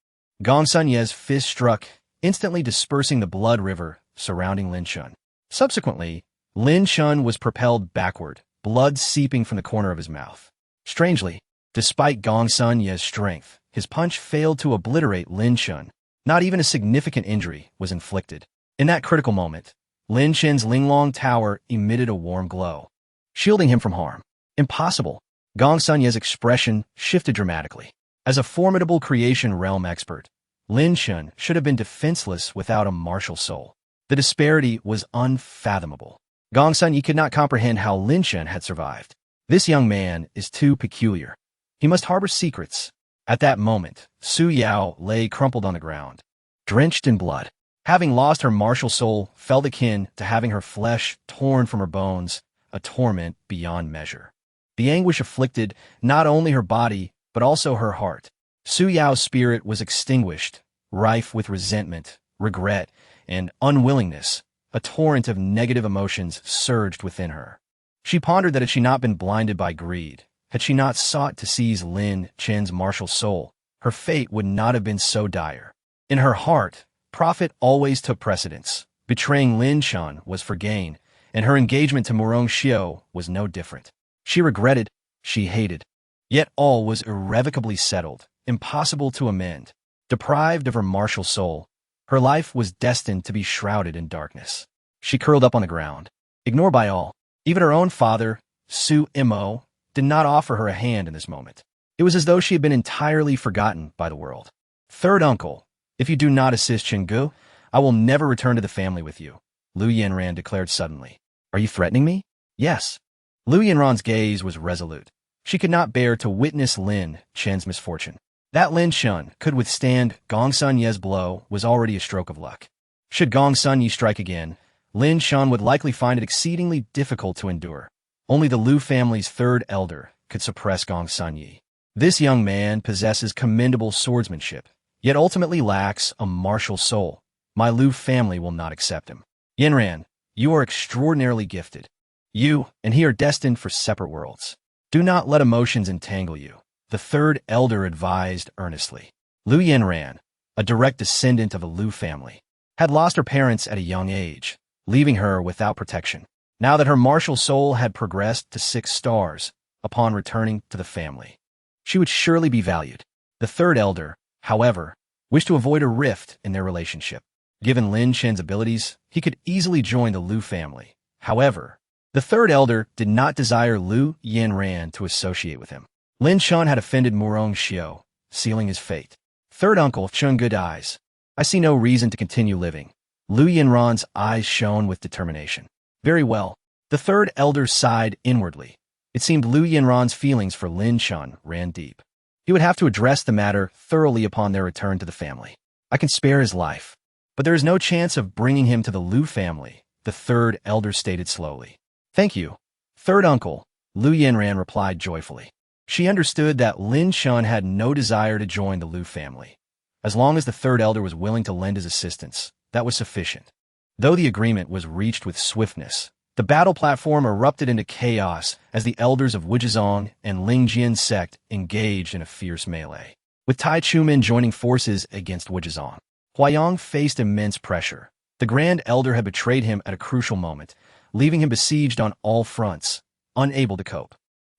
Gong Sun Ye's fist struck, instantly dispersing the blood river surrounding Lin Chen. Subsequently, Lin Chen was propelled backward, blood seeping from the corner of his mouth. Strangely, despite Gong Sun Ye's strength, his punch failed to obliterate Lin Chen. Not even a significant injury was inflicted. In that critical moment, Lin Chen's Linglong Tower emitted a warm glow, shielding him from harm. Impossible. Gong Sun Ye's expression shifted dramatically. As a formidable creation realm expert, Lin Chen should have been defenseless without a martial soul. The disparity was unfathomable. Gong Sun Ye could not comprehend how Lin Chen had survived. This young man is too peculiar. He must harbor secrets. At that moment, Su Yao lay crumpled on the ground, drenched in blood. Having lost her martial soul felt akin to having her flesh torn from her bones, a torment beyond measure. The anguish afflicted not only her body, but also her heart. Su Yao's spirit was extinguished, rife with resentment, regret, and unwillingness. A torrent of negative emotions surged within her. She pondered that had she not been blinded by greed, had she not sought to seize Lin Chen's martial soul, her fate would not have been so dire. In her heart, profit always took precedence. Betraying Lin Chen was for gain, and her engagement to Murong Xiao was no different. She regretted, she hated. Yet all was irrevocably settled, impossible to amend. Deprived of her martial soul, her life was destined to be shrouded in darkness. She curled up on the ground. Ignored by all, even her own father, Su Imo, did not offer her a hand in this moment. It was as though she had been entirely forgotten by the world. Third uncle, if you do not assist Chenggu, I will never return to the family with you, Liu Yanran declared suddenly. Are you threatening me? Yes. Liu Yanran's gaze was resolute. She could not bear to witness Lin Chen's misfortune. That Lin Chen could withstand Gong Sun Ye's blow was already a stroke of luck. Should Gong Sun Ye strike again, Lin Chen would likely find it exceedingly difficult to endure. Only the Liu family's Third Elder could suppress Gong Sun Ye. This young man possesses commendable swordsmanship, yet ultimately lacks a martial soul. My Liu family will not accept him. Yanran, you are extraordinarily gifted. You and he are destined for separate worlds. Do not let emotions entangle you, the Third Elder advised earnestly. Liu Yanran, a direct descendant of the Liu family, had lost her parents at a young age, leaving her without protection. Now that her martial soul had progressed to 6 stars, upon returning to the family, she would surely be valued. The Third Elder, however, wished to avoid a rift in their relationship. Given Lin Chen's abilities, he could easily join the Liu family. However, the Third Elder did not desire Liu Yanran to associate with him. Lin Chen had offended Murong Xiao, sealing his fate. Third uncle Chun dies. I see no reason to continue living. Liu Yanran's eyes shone with determination. Very well. The Third Elder sighed inwardly. It seemed Liu Yanran's feelings for Lin Chen ran deep. He would have to address the matter thoroughly upon their return to the family. I can spare his life, but there is no chance of bringing him to the Liu family, the Third Elder stated slowly. Thank you, Third Uncle, Liu Yanran replied joyfully. She understood that Lin Chen had no desire to join the Liu family. As long as the Third Elder was willing to lend his assistance, that was sufficient. Though the agreement was reached with swiftness, the battle platform erupted into chaos as the elders of Wujizong and Lingjian's sect engaged in a fierce melee. With Tai Chumin joining forces against Wujizong, Huayong faced immense pressure. The Grand Elder had betrayed him at a crucial moment, leaving him besieged on all fronts, unable to cope.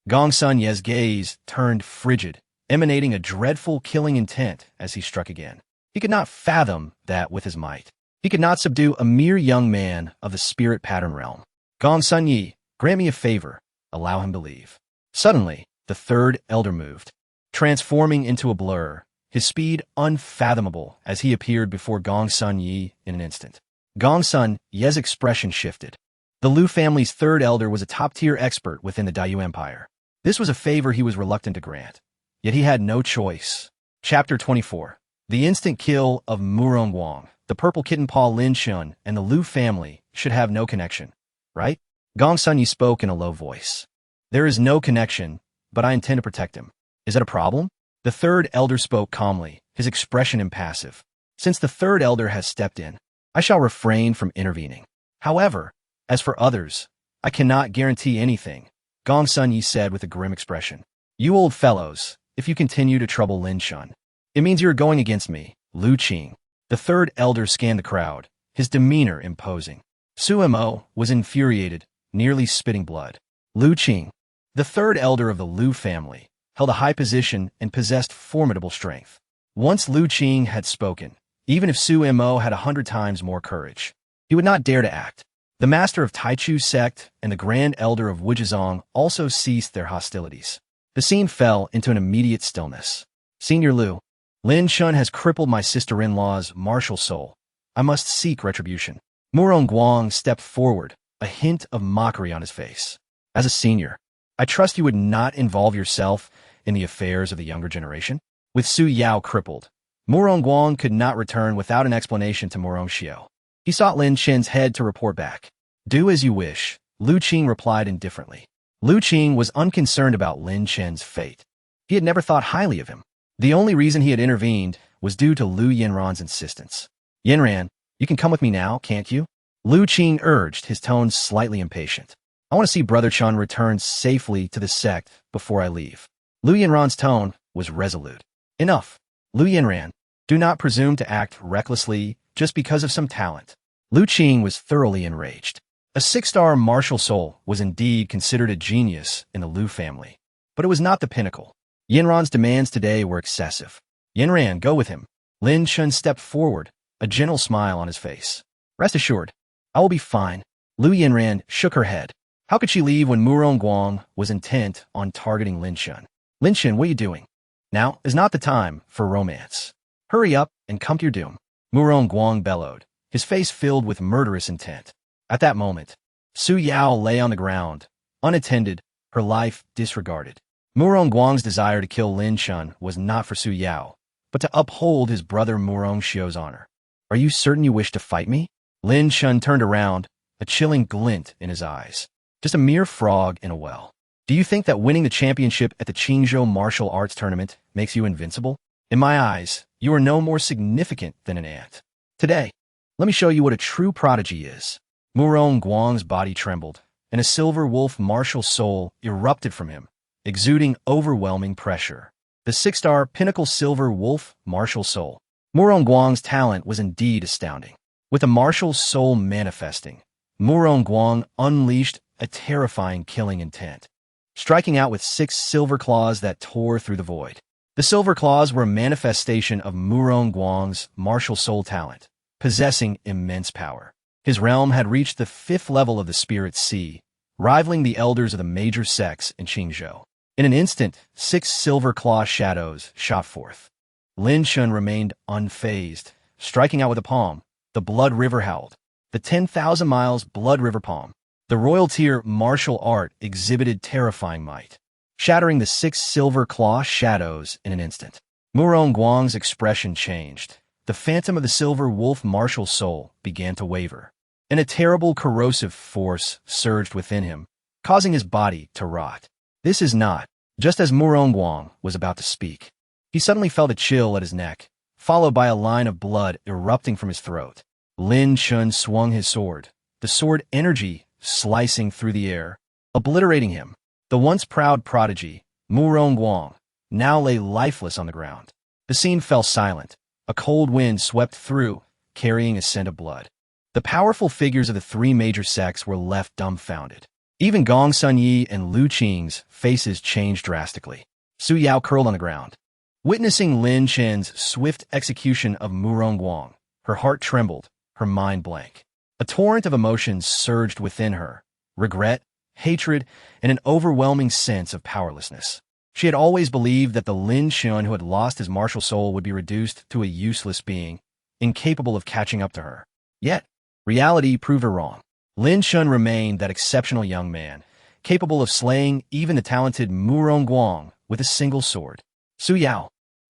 Gong Sun Ye's gaze turned frigid, emanating a dreadful killing intent as he struck again. He could not fathom that with his might. He could not subdue a mere young man of the spirit pattern realm. Gong Sun Yi, grant me a favor. allow him to leave. Suddenly, the third elder moved, transforming into a blur, his speed unfathomable as he appeared before Gongsun Yi in an instant. Gongsun Yi's expression shifted. The Lu family's third elder was a top-tier expert within the Dayu Empire. This was a favor he was reluctant to grant, yet he had no choice. Chapter 24. The instant kill of Murongguang. The purple kitten paw Lin Chen and the Lu family should have no connection, right? Gongsun Yi spoke in a low voice. There is no connection, but I intend to protect him. Is that a problem? The third elder spoke calmly, his expression impassive. Since the third elder has stepped in, I shall refrain from intervening. However, as for others, I cannot guarantee anything, Gongsun Yi said with a grim expression. You old fellows, if you continue to trouble Lin Chen, it means you are going against me, Lu Qing. The third elder scanned the crowd, his demeanor imposing. Su Mo was infuriated, nearly spitting blood. Lu Qing, the third elder of the Lu family, held a high position and possessed formidable strength. Once Lu Qing had spoken, even if Su Mo had 100 times more courage, he would not dare to act. The master of Taichu sect and the grand elder of Wujizong also ceased their hostilities. The scene fell into an immediate stillness. Senior Lu, Lin Chen has crippled my sister-in-law's martial soul. I must seek retribution. Murongguang stepped forward, a hint of mockery on his face. As a senior, I trust you would not involve yourself in the affairs of the younger generation? With Su Yao crippled, Murongguang could not return without an explanation to Murongxiao. He sought Lin Chen's head to report back. Do as you wish, Lu Qing replied indifferently. Lu Qing was unconcerned about Lin Chen's fate. He had never thought highly of him. The only reason he had intervened was due to Lu Yanran's insistence. Yanran, you can come with me now, can't you? Lu Qing urged, his tone slightly impatient. I want to see Brother Chen return safely to the sect before I leave. Lu Yanran's tone was resolute. Enough. Lu Yanran, do not presume to act recklessly just because of some talent. Lu Qing was thoroughly enraged. A 6-star martial soul was indeed considered a genius in the Lu family, but it was not the pinnacle. Yanran's demands today were excessive. Yanran, go with him. Lin Chen stepped forward, a gentle smile on his face. Rest assured, I will be fine. Lu Yanran shook her head. How could she leave when Murongguang was intent on targeting Lin Chen? Lin Chen, what are you doing? Now is not the time for romance. Hurry up and come to your doom. Murongguang bellowed, his face filled with murderous intent. At that moment, Su Yao lay on the ground, unattended, her life disregarded. Murongguang's desire to kill Lin Chen was not for Su Yao, but to uphold his brother Murongxiao's honor. Are you certain you wish to fight me? Lin Chen turned around, a chilling glint in his eyes. Just a mere frog in a well. Do you think that winning the championship at the Qingzhou martial arts tournament makes you invincible? In my eyes, you are no more significant than an ant. Today, let me show you what a true prodigy is. Murongguang's body trembled, and a silver wolf martial soul erupted from him, exuding overwhelming pressure. The 6-star pinnacle silver wolf martial soul. Murongguang's talent was indeed astounding. With a martial soul manifesting, Murongguang unleashed a terrifying killing intent, striking out with 6 silver claws that tore through the void. The silver claws were a manifestation of Murongguang's martial soul talent, possessing immense power. His realm had reached the 5th level of the Spirit Sea, rivaling the elders of the major sects in Qingzhou. In an instant, 6 silver claw shadows shot forth. Lin Chen remained unfazed, striking out with a palm. The blood river howled. The 10,000 miles blood river palm. The royal tier martial art exhibited terrifying might, shattering the 6 silver claw shadows in an instant. Murongguang's expression changed. The phantom of the silver wolf martial soul began to waver, and a terrible corrosive force surged within him, causing his body to rot. This is not. Just as Murongguang was about to speak, he suddenly felt a chill at his neck, followed by a line of blood erupting from his throat. Lin Chen swung his sword, the sword energy slicing through the air, obliterating him. The once proud prodigy, Murongguang, now lay lifeless on the ground. The scene fell silent. A cold wind swept through, carrying a scent of blood. The powerful figures of the 3 major sects were left dumbfounded. Even Gongsun Yi and Lu Qing's faces changed drastically. Su Yao curled on the ground. Witnessing Lin Chen's swift execution of Murongguang, her heart trembled, her mind blank. A torrent of emotions surged within her: regret, hatred, and an overwhelming sense of powerlessness. She had always believed that the Lin Chen who had lost his martial soul would be reduced to a useless being, incapable of catching up to her. Yet, reality proved her wrong. Lin Chen remained that exceptional young man, capable of slaying even the talented Murong Guang with a single sword. Su Yao,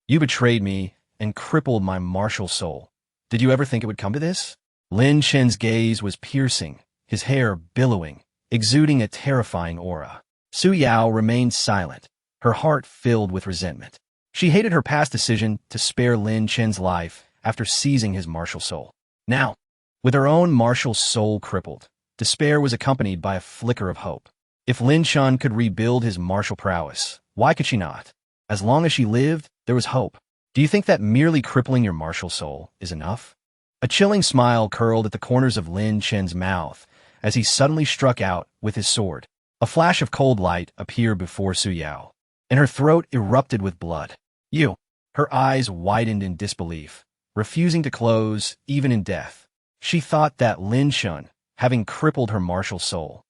you betrayed me and crippled my martial soul. Did you ever think it would come to this? Lin Chen's gaze was piercing, his hair billowing, exuding a terrifying aura. Su Yao remained silent, her heart filled with resentment. She hated her past decision to spare Lin Chen's life after seizing his martial soul. Now, with her own martial soul crippled, despair was accompanied by a flicker of hope. If Lin Chen could rebuild his martial prowess, why could she not? As long as she lived, there was hope. Do you think that merely crippling your martial soul is enough? A chilling smile curled at the corners of Lin Chen's mouth as he suddenly struck out with his sword. A flash of cold light appeared before Su Yao, and her throat erupted with blood. You! Her eyes widened in disbelief, refusing to close even in death. She thought that Lin Chen, having crippled her martial soul,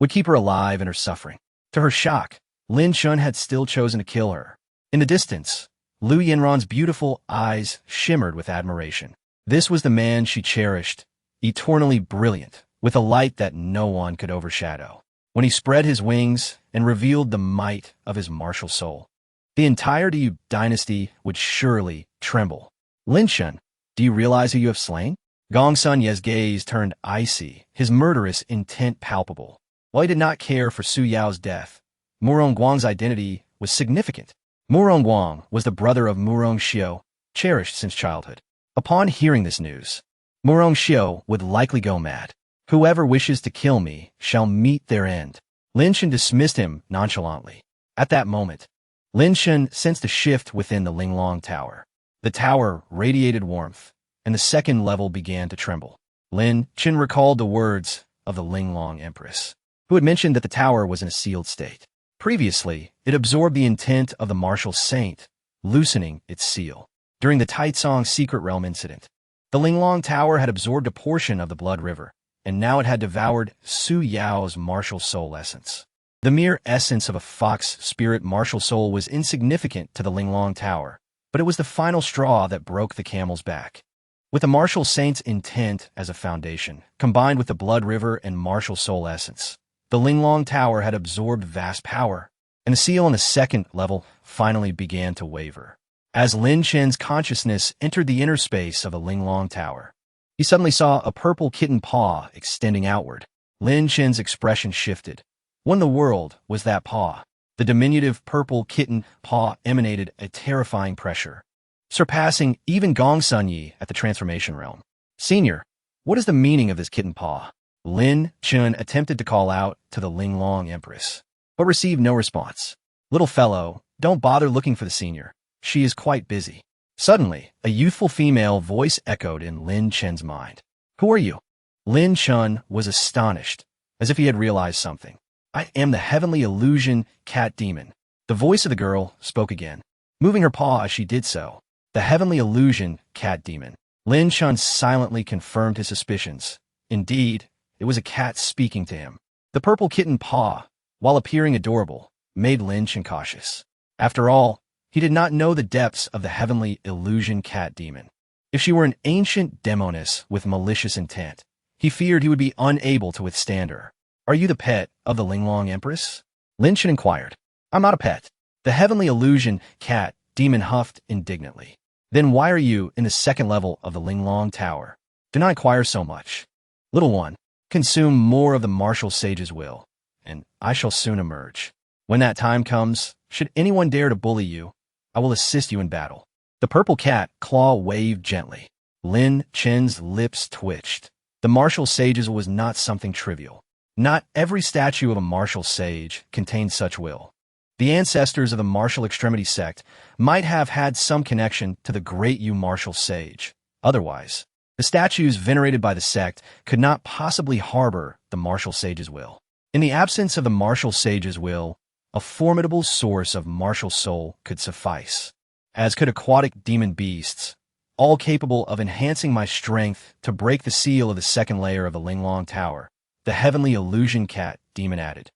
would keep her alive in her suffering. To her shock, Lin Chen had still chosen to kill her. In the distance, Lu Yinran's beautiful eyes shimmered with admiration. This was the man she cherished, eternally brilliant, with a light that no one could overshadow. When he spread his wings and revealed the might of his martial soul, the entire Diyu dynasty would surely tremble. Lin Chen, do you realize who you have slain? Gong Sun Ye's gaze turned icy, his murderous intent palpable. While he did not care for Su Yao's death, Murong Guang's identity was significant. Murong Guang was the brother of Murong Xiu, cherished since childhood. Upon hearing this news, Murong Xiu would likely go mad. Whoever wishes to kill me shall meet their end. Lin Chen dismissed him nonchalantly. At that moment, Lin Chen sensed a shift within the Linglong Tower. The tower radiated warmth, and the second level began to tremble. Lin Chen recalled the words of the Linglong Empress, who had mentioned that the tower was in a sealed state. Previously, it absorbed the intent of the martial saint, loosening its seal. During the Taicong Secret Realm incident, the Linglong Tower had absorbed a portion of the Blood River, and now it had devoured Su Yao's martial soul essence. The mere essence of a fox spirit martial soul was insignificant to the Linglong Tower, but it was the final straw that broke the camel's back. With the martial saint's intent as a foundation, combined with the Blood River and martial soul essence, the Linglong Tower had absorbed vast power, and the seal on the second level finally began to waver. As Lin Chen's consciousness entered the inner space of the Linglong Tower, he suddenly saw a purple kitten paw extending outward. Lin Chen's expression shifted. What in the world was that paw? The diminutive purple kitten paw emanated a terrifying pressure, surpassing even Gong Sun Yi at the transformation realm. Senior, what is the meaning of this kitten paw? Lin Chen attempted to call out to the Linglong Empress, but received no response. Little fellow, don't bother looking for the senior. She is quite busy. Suddenly, a youthful female voice echoed in Lin Chen's mind. Who are you? Lin Chen was astonished, as if he had realized something. I am the heavenly illusion cat demon. The voice of the girl spoke again, moving her paw as she did so. The heavenly illusion cat demon. Lin Chen silently confirmed his suspicions. Indeed, it was a cat speaking to him. The purple kitten paw, while appearing adorable, made Lin Chen cautious. After all, he did not know the depths of the heavenly illusion cat demon. If she were an ancient demoness with malicious intent, he feared he would be unable to withstand her. Are you the pet of the Linglong Empress? Lin Chen inquired. I'm not a pet. The heavenly illusion cat demon huffed indignantly. Then why are you in the second level of the Linglong Tower? Do not inquire so much. Little one, consume more of the martial sage's will, and I shall soon emerge. When that time comes, should anyone dare to bully you, I will assist you in battle. The purple cat claw waved gently. Lin Chen's lips twitched. The martial sage's will was not something trivial. Not every statue of a martial sage contained such will. The ancestors of the martial extremity sect might have had some connection to the great Yu martial sage. Otherwise, the statues venerated by the sect could not possibly harbor the martial sage's will. In the absence of the martial sage's will, a formidable source of martial soul could suffice, as could aquatic demon beasts, all capable of enhancing my strength to break the seal of the second layer of the Linglong Tower. The heavenly illusion cat demon added.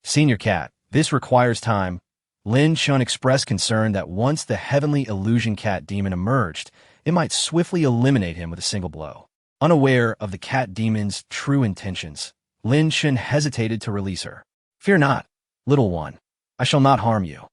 Senior Cat, this requires time. Lin Chen expressed concern that once the heavenly illusion cat demon emerged, it might swiftly eliminate him with a single blow. Unaware of the cat demon's true intentions, Lin Chen hesitated to release her. Fear not, little one. I shall not harm you.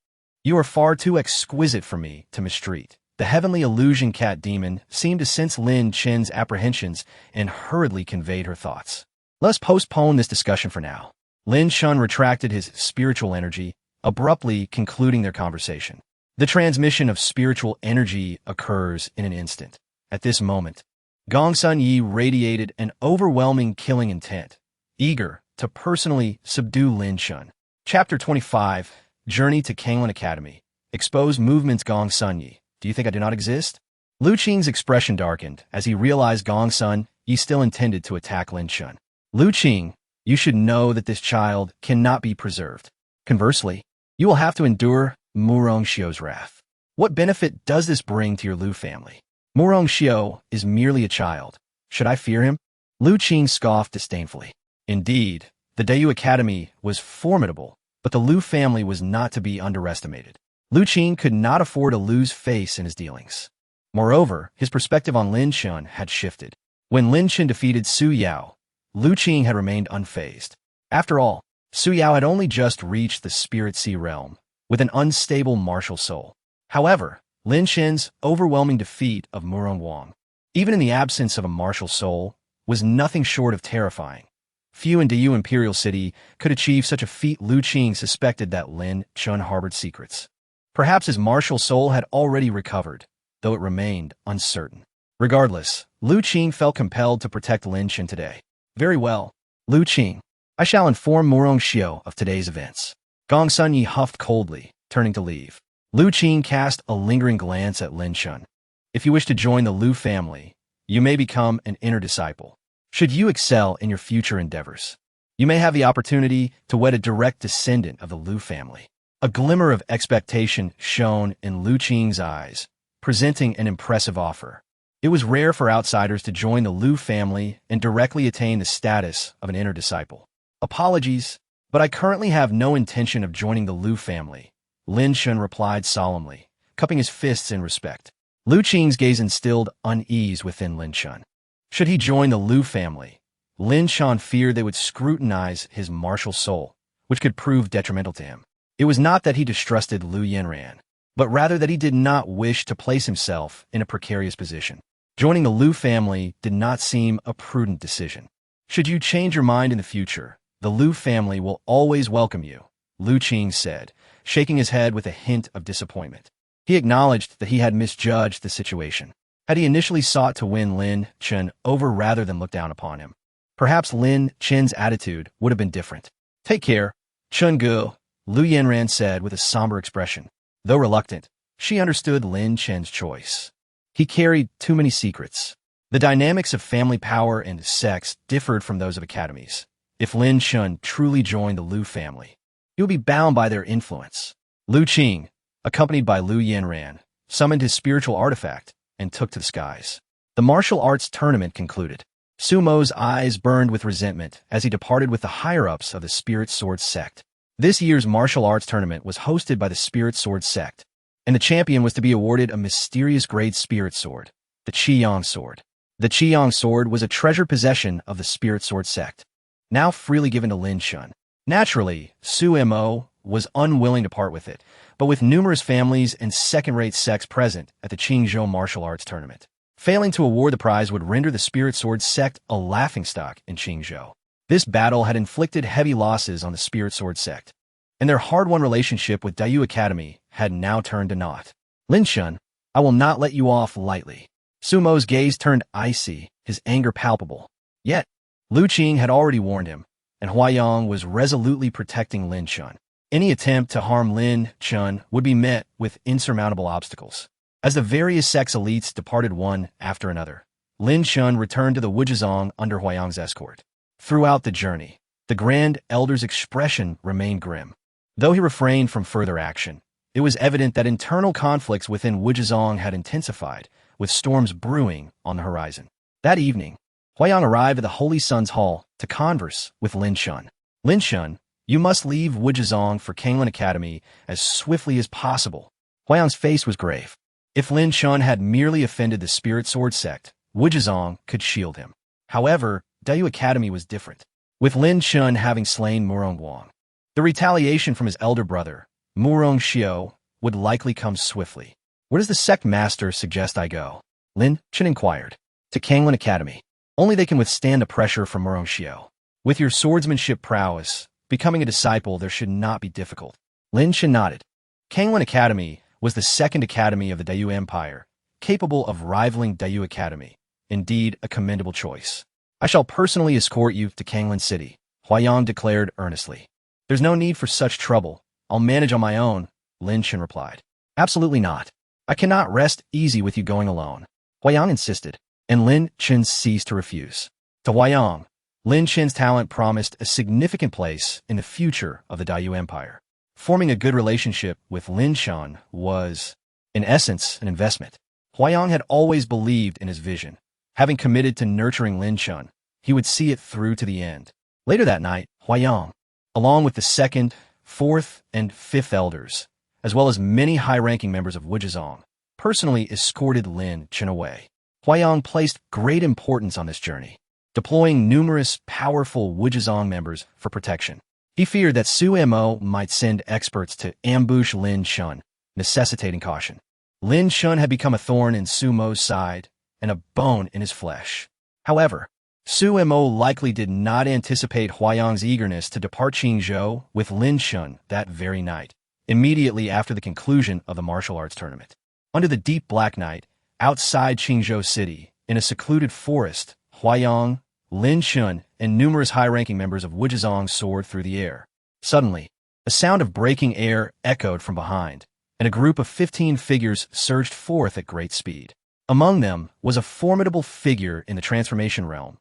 You are far too exquisite for me to mistreat. The heavenly illusion cat demon seemed to sense Lin Chen's apprehensions and hurriedly conveyed her thoughts. Let's postpone this discussion for now. Lin Chen retracted his spiritual energy, abruptly concluding their conversation. The transmission of spiritual energy occurs in an instant. At this moment, Gong Sun Yi radiated an overwhelming killing intent, eager to personally subdue Lin Chen. Chapter 25, Journey to Kanglin Academy. Expose movements. Gong Sun Yi, do you think I do not exist? Lu Qing's expression darkened as he realized Gong Sun Yi still intended to attack Lin Chen. Lu Qing, you should know that this child cannot be preserved. Conversely, you will have to endure Murong Xiu's wrath. What benefit does this bring to your Lu family? Murong Xiu is merely a child. Should I fear him? Lu Qing scoffed disdainfully. Indeed, the Dayu Academy was formidable, but the Lu family was not to be underestimated. Lu Qing could not afford to lose face in his dealings. Moreover, his perspective on Lin Chen had shifted. When Lin Chen defeated Su Yao, Lu Qing had remained unfazed. After all, Su Yao had only just reached the Spirit Sea realm, with an unstable martial soul. However, Lin Chen's overwhelming defeat of Murong Wang, even in the absence of a martial soul, was nothing short of terrifying. Few in Dayu Imperial City could achieve such a feat. Lu Qing suspected that Lin Chen harbored secrets. Perhaps his martial soul had already recovered, though it remained uncertain. Regardless, Lu Qing felt compelled to protect Lin Chen today. Very well, Lu Qing. I shall inform Murong Xiu of today's events. Gong Sun Yi huffed coldly, turning to leave. Lu Qing cast a lingering glance at Lin Chen. If you wish to join the Lu family, you may become an inner disciple. Should you excel in your future endeavors, you may have the opportunity to wed a direct descendant of the Lu family. A glimmer of expectation shone in Lu Qing's eyes, presenting an impressive offer. It was rare for outsiders to join the Lu family and directly attain the status of an inner disciple. Apologies, but I currently have no intention of joining the Lu family, Lin Chen replied solemnly, cupping his fists in respect. Lu Qing's gaze instilled unease within Lin Chen. Should he join the Lu family, Lin Chen feared they would scrutinize his martial soul, which could prove detrimental to him. It was not that he distrusted Lu Yanran, but rather that he did not wish to place himself in a precarious position. Joining the Lu family did not seem a prudent decision. Should you change your mind in the future, the Lu family will always welcome you, Lu Qing said, shaking his head with a hint of disappointment. He acknowledged that he had misjudged the situation. Had he initially sought to win Lin Chen over rather than look down upon him, perhaps Lin Chen's attitude would have been different. Take care, Chen Gu, Lu Yanran said with a somber expression. Though reluctant, she understood Lin Chen's choice. He carried too many secrets. The dynamics of family power and sex differed from those of academies. If Lin Chen truly joined the Lu family, he would be bound by their influence. Lu Qing, accompanied by Lu Yanran, summoned his spiritual artifact and took to the skies. The martial arts tournament concluded. Sumo's eyes burned with resentment as he departed with the higher-ups of the Spirit Sword sect. This year's martial arts tournament was hosted by the Spirit Sword sect, and the champion was to be awarded a mysterious grade spirit sword, the Qiyang sword. The Qiyang sword was a treasured possession of the Spirit Sword sect, now freely given to Lin Chen. Naturally, Su Mo was unwilling to part with it, but with numerous families and second-rate sects present at the Qingzhou martial arts tournament, failing to award the prize would render the Spirit Sword sect a laughingstock in Qingzhou. This battle had inflicted heavy losses on the Spirit Sword sect, and their hard-won relationship with Dayu Academy had now turned to naught. Lin Chen, I will not let you off lightly. Sumo's gaze turned icy, his anger palpable. Yet, Lu Qing had already warned him, and Huayang was resolutely protecting Lin Chen. Any attempt to harm Lin Chen would be met with insurmountable obstacles. As the various sects elites departed one after another, Lin Chen returned to the Wujizong under Huayang's escort. Throughout the journey, the Grand Elder's expression remained grim. Though he refrained from further action, it was evident that internal conflicts within Wujizong had intensified, with storms brewing on the horizon. That evening, Huayang arrived at the Holy Sun's Hall to converse with Lin Chen. Lin Chen, You must leave Wujizong for Kanglin Academy as swiftly as possible. Huayang's face was grave. If Lin Chen had merely offended the Spirit Sword sect, Wujizong could shield him. However, Dayu Academy was different. With Lin Chen having slain Murong Guang, the retaliation from his elder brother, Murong Xiao, would likely come swiftly. Where does the sect master suggest I go? Lin Chen inquired. To Kanglin Academy. Only they can withstand the pressure from Murong Xiao. With your swordsmanship prowess, becoming a disciple there should not be difficult. Lin Chen nodded. Kanglin Academy was the second academy of the Dayu Empire, capable of rivaling Dayu Academy. Indeed, a commendable choice. I shall personally escort you to Kanglin City, Huayang declared earnestly. There's no need for such trouble. I'll manage on my own, Lin Chen replied. Absolutely not. I cannot rest easy with you going alone. Huayang insisted, and Lin Chen ceased to refuse. To Huayang, Lin Chen's talent promised a significant place in the future of the Dayu Empire. Forming a good relationship with Lin Chen was, in essence, an investment. Huayang had always believed in his vision. Having committed to nurturing Lin Chen, he would see it through to the end. Later that night, Huayang, along with the second, fourth, and fifth elders, as well as many high-ranking members of Wujizong, personally escorted Lin Chen away. Huayang placed great importance on this journey, deploying numerous powerful Wujizong members for protection. He feared that Su Mo might send experts to ambush Lin Chen, necessitating caution. Lin Chen had become a thorn in Su Mo's side and a bone in his flesh. However, Su Mo likely did not anticipate Huayang's eagerness to depart Qingzhou with Lin Chen that very night, immediately after the conclusion of the martial arts tournament. Under the deep black night, outside Qingzhou City, in a secluded forest, Huayang, Lin Chen, and numerous high-ranking members of Wujizong soared through the air. Suddenly, a sound of breaking air echoed from behind, and a group of 15 figures surged forth at great speed. Among them was a formidable figure in the transformation realm,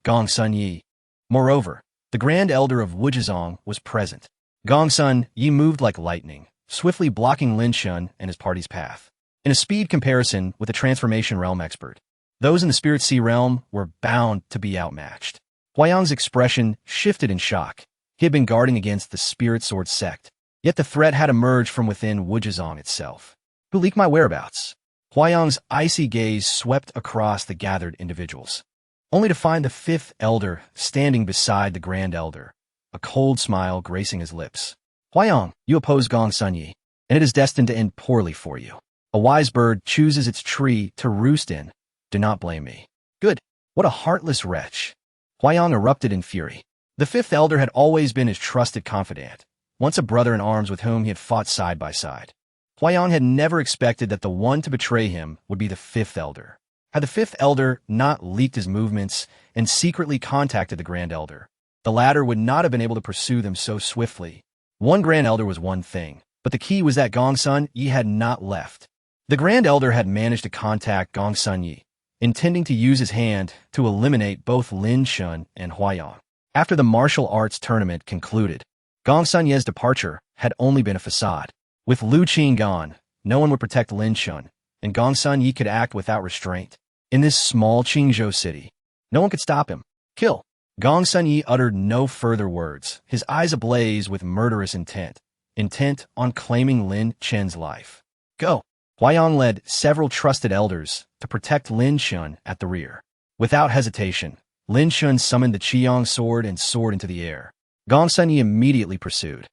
Gongsun Yi. Moreover, the Grand Elder of Wujizong was present. Gongsun Yi moved like lightning, swiftly blocking Lin Chen and his party's path. In a speed comparison with the transformation realm expert, those in the Spirit Sea realm were bound to be outmatched. Huayang's expression shifted in shock. He had been guarding against the Spirit Sword sect, yet the threat had emerged from within Wujizong itself. Who leaked my whereabouts? Huayang's icy gaze swept across the gathered individuals, only to find the fifth elder standing beside the Grand Elder, a cold smile gracing his lips. Huayang, you oppose Gongsun Yi, and it is destined to end poorly for you. A wise bird chooses its tree to roost in. Do not blame me. Good. What a heartless wretch. Huayang erupted in fury. The fifth elder had always been his trusted confidant, once a brother in arms with whom he had fought side by side. Huayang had never expected that the one to betray him would be the fifth elder. Had the fifth elder not leaked his movements and secretly contacted the Grand Elder, the latter would not have been able to pursue them so swiftly. One Grand Elder was one thing, but the key was that Gongsun Yi had not left. The Grand Elder had managed to contact Gongsun Yi, intending to use his hand to eliminate both Lin Chen and Huayang. After the martial arts tournament concluded, Gongsun Yi's departure had only been a facade. With Lu Qing gone, no one would protect Lin Chen, and Gongsun Yi could act without restraint. In this small Qingzhou city, no one could stop him. Kill. Gongsun Yi uttered no further words, his eyes ablaze with murderous intent on claiming Lin Chen's life. Go. Huayang led several trusted elders to protect Lin Chen at the rear. Without hesitation, Lin Chen summoned the Qiyang sword and soared into the air. Gongsun Yi immediately pursued.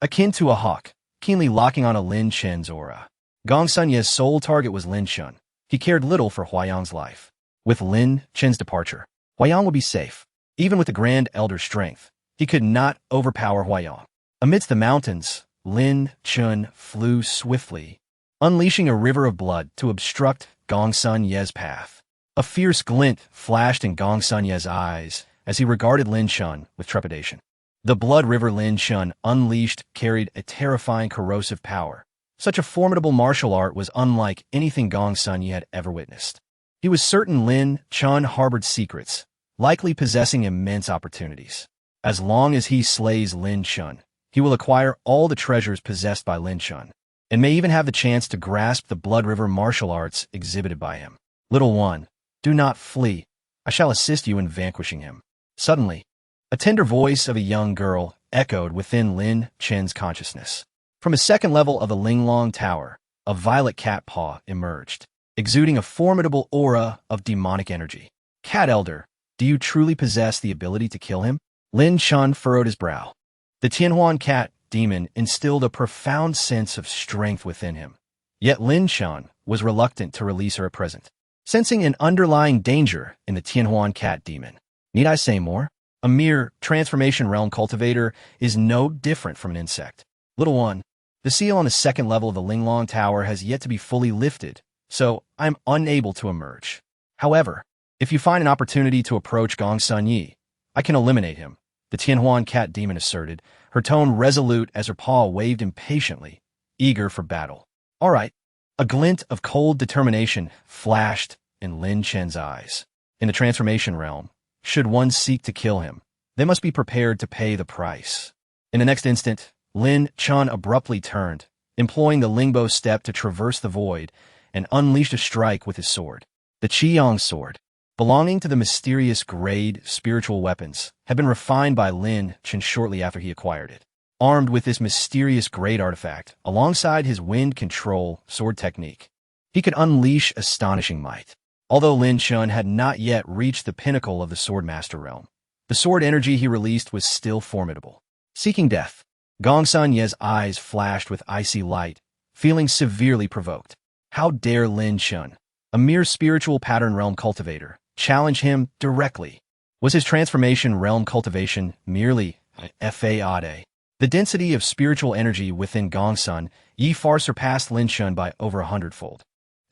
Akin to a hawk, keenly locking on a Lin Chen's aura. Gongsun Yi's sole target was Lin Chen. He cared little for Huayang's life. With Lin Chen's departure, Huayang would be safe. Even with the Grand Elder's strength, he could not overpower Huayang. Amidst the mountains, Lin Chen flew swiftly, unleashing a river of blood to obstruct Gongsun Yi's path. A fierce glint flashed in Gongsun Yi's eyes as he regarded Lin Chen with trepidation. The blood river Lin Chen unleashed carried a terrifying corrosive power. Such a formidable martial art was unlike anything Gongsun Yi had ever witnessed. He was certain Lin Chen harbored secrets, likely possessing immense opportunities. As long as he slays Lin Chen, he will acquire all the treasures possessed by Lin Chen, and may even have the chance to grasp the Blood River martial arts exhibited by him. Little one, do not flee. I shall assist you in vanquishing him. Suddenly, a tender voice of a young girl echoed within Lin Chen's consciousness. From a second level of the Linglong Tower, a violet cat paw emerged, exuding a formidable aura of demonic energy. Cat Elder, do you truly possess the ability to kill him? Lin Chen furrowed his brow. The Tianhuan cat demon instilled a profound sense of strength within him. Yet Lin Chen was reluctant to release her at present, sensing an underlying danger in the Tianhuan cat demon. Need I say more? A mere transformation realm cultivator is no different from an insect. Little one, the seal on the second level of the Linglong Tower has yet to be fully lifted, so I'm unable to emerge. However, if you find an opportunity to approach Gongsun Yi, I can eliminate him, the Tianhuan cat demon asserted, her tone resolute as her paw waved impatiently, eager for battle. All right. A glint of cold determination flashed in Lin Chen's eyes. In the transformation realm, should one seek to kill him, they must be prepared to pay the price. In the next instant, Lin Chen abruptly turned, employing the Lingbo step to traverse the void, and unleashed a strike with his sword. The Qiyang sword, belonging to the mysterious grade spiritual weapons, had been refined by Lin Chen shortly after he acquired it. Armed with this mysterious grade artifact, alongside his wind control sword technique, he could unleash astonishing might. Although Lin Chen had not yet reached the pinnacle of the Swordmaster realm, the sword energy he released was still formidable. Seeking death, Gongsun Ye's eyes flashed with icy light, feeling severely provoked. How dare Lin Chen, a mere spiritual pattern realm cultivator, challenge him directly? Was his transformation realm cultivation merely a fade? The density of spiritual energy within Gongsun Yi far surpassed Lin Chen by over 100-fold.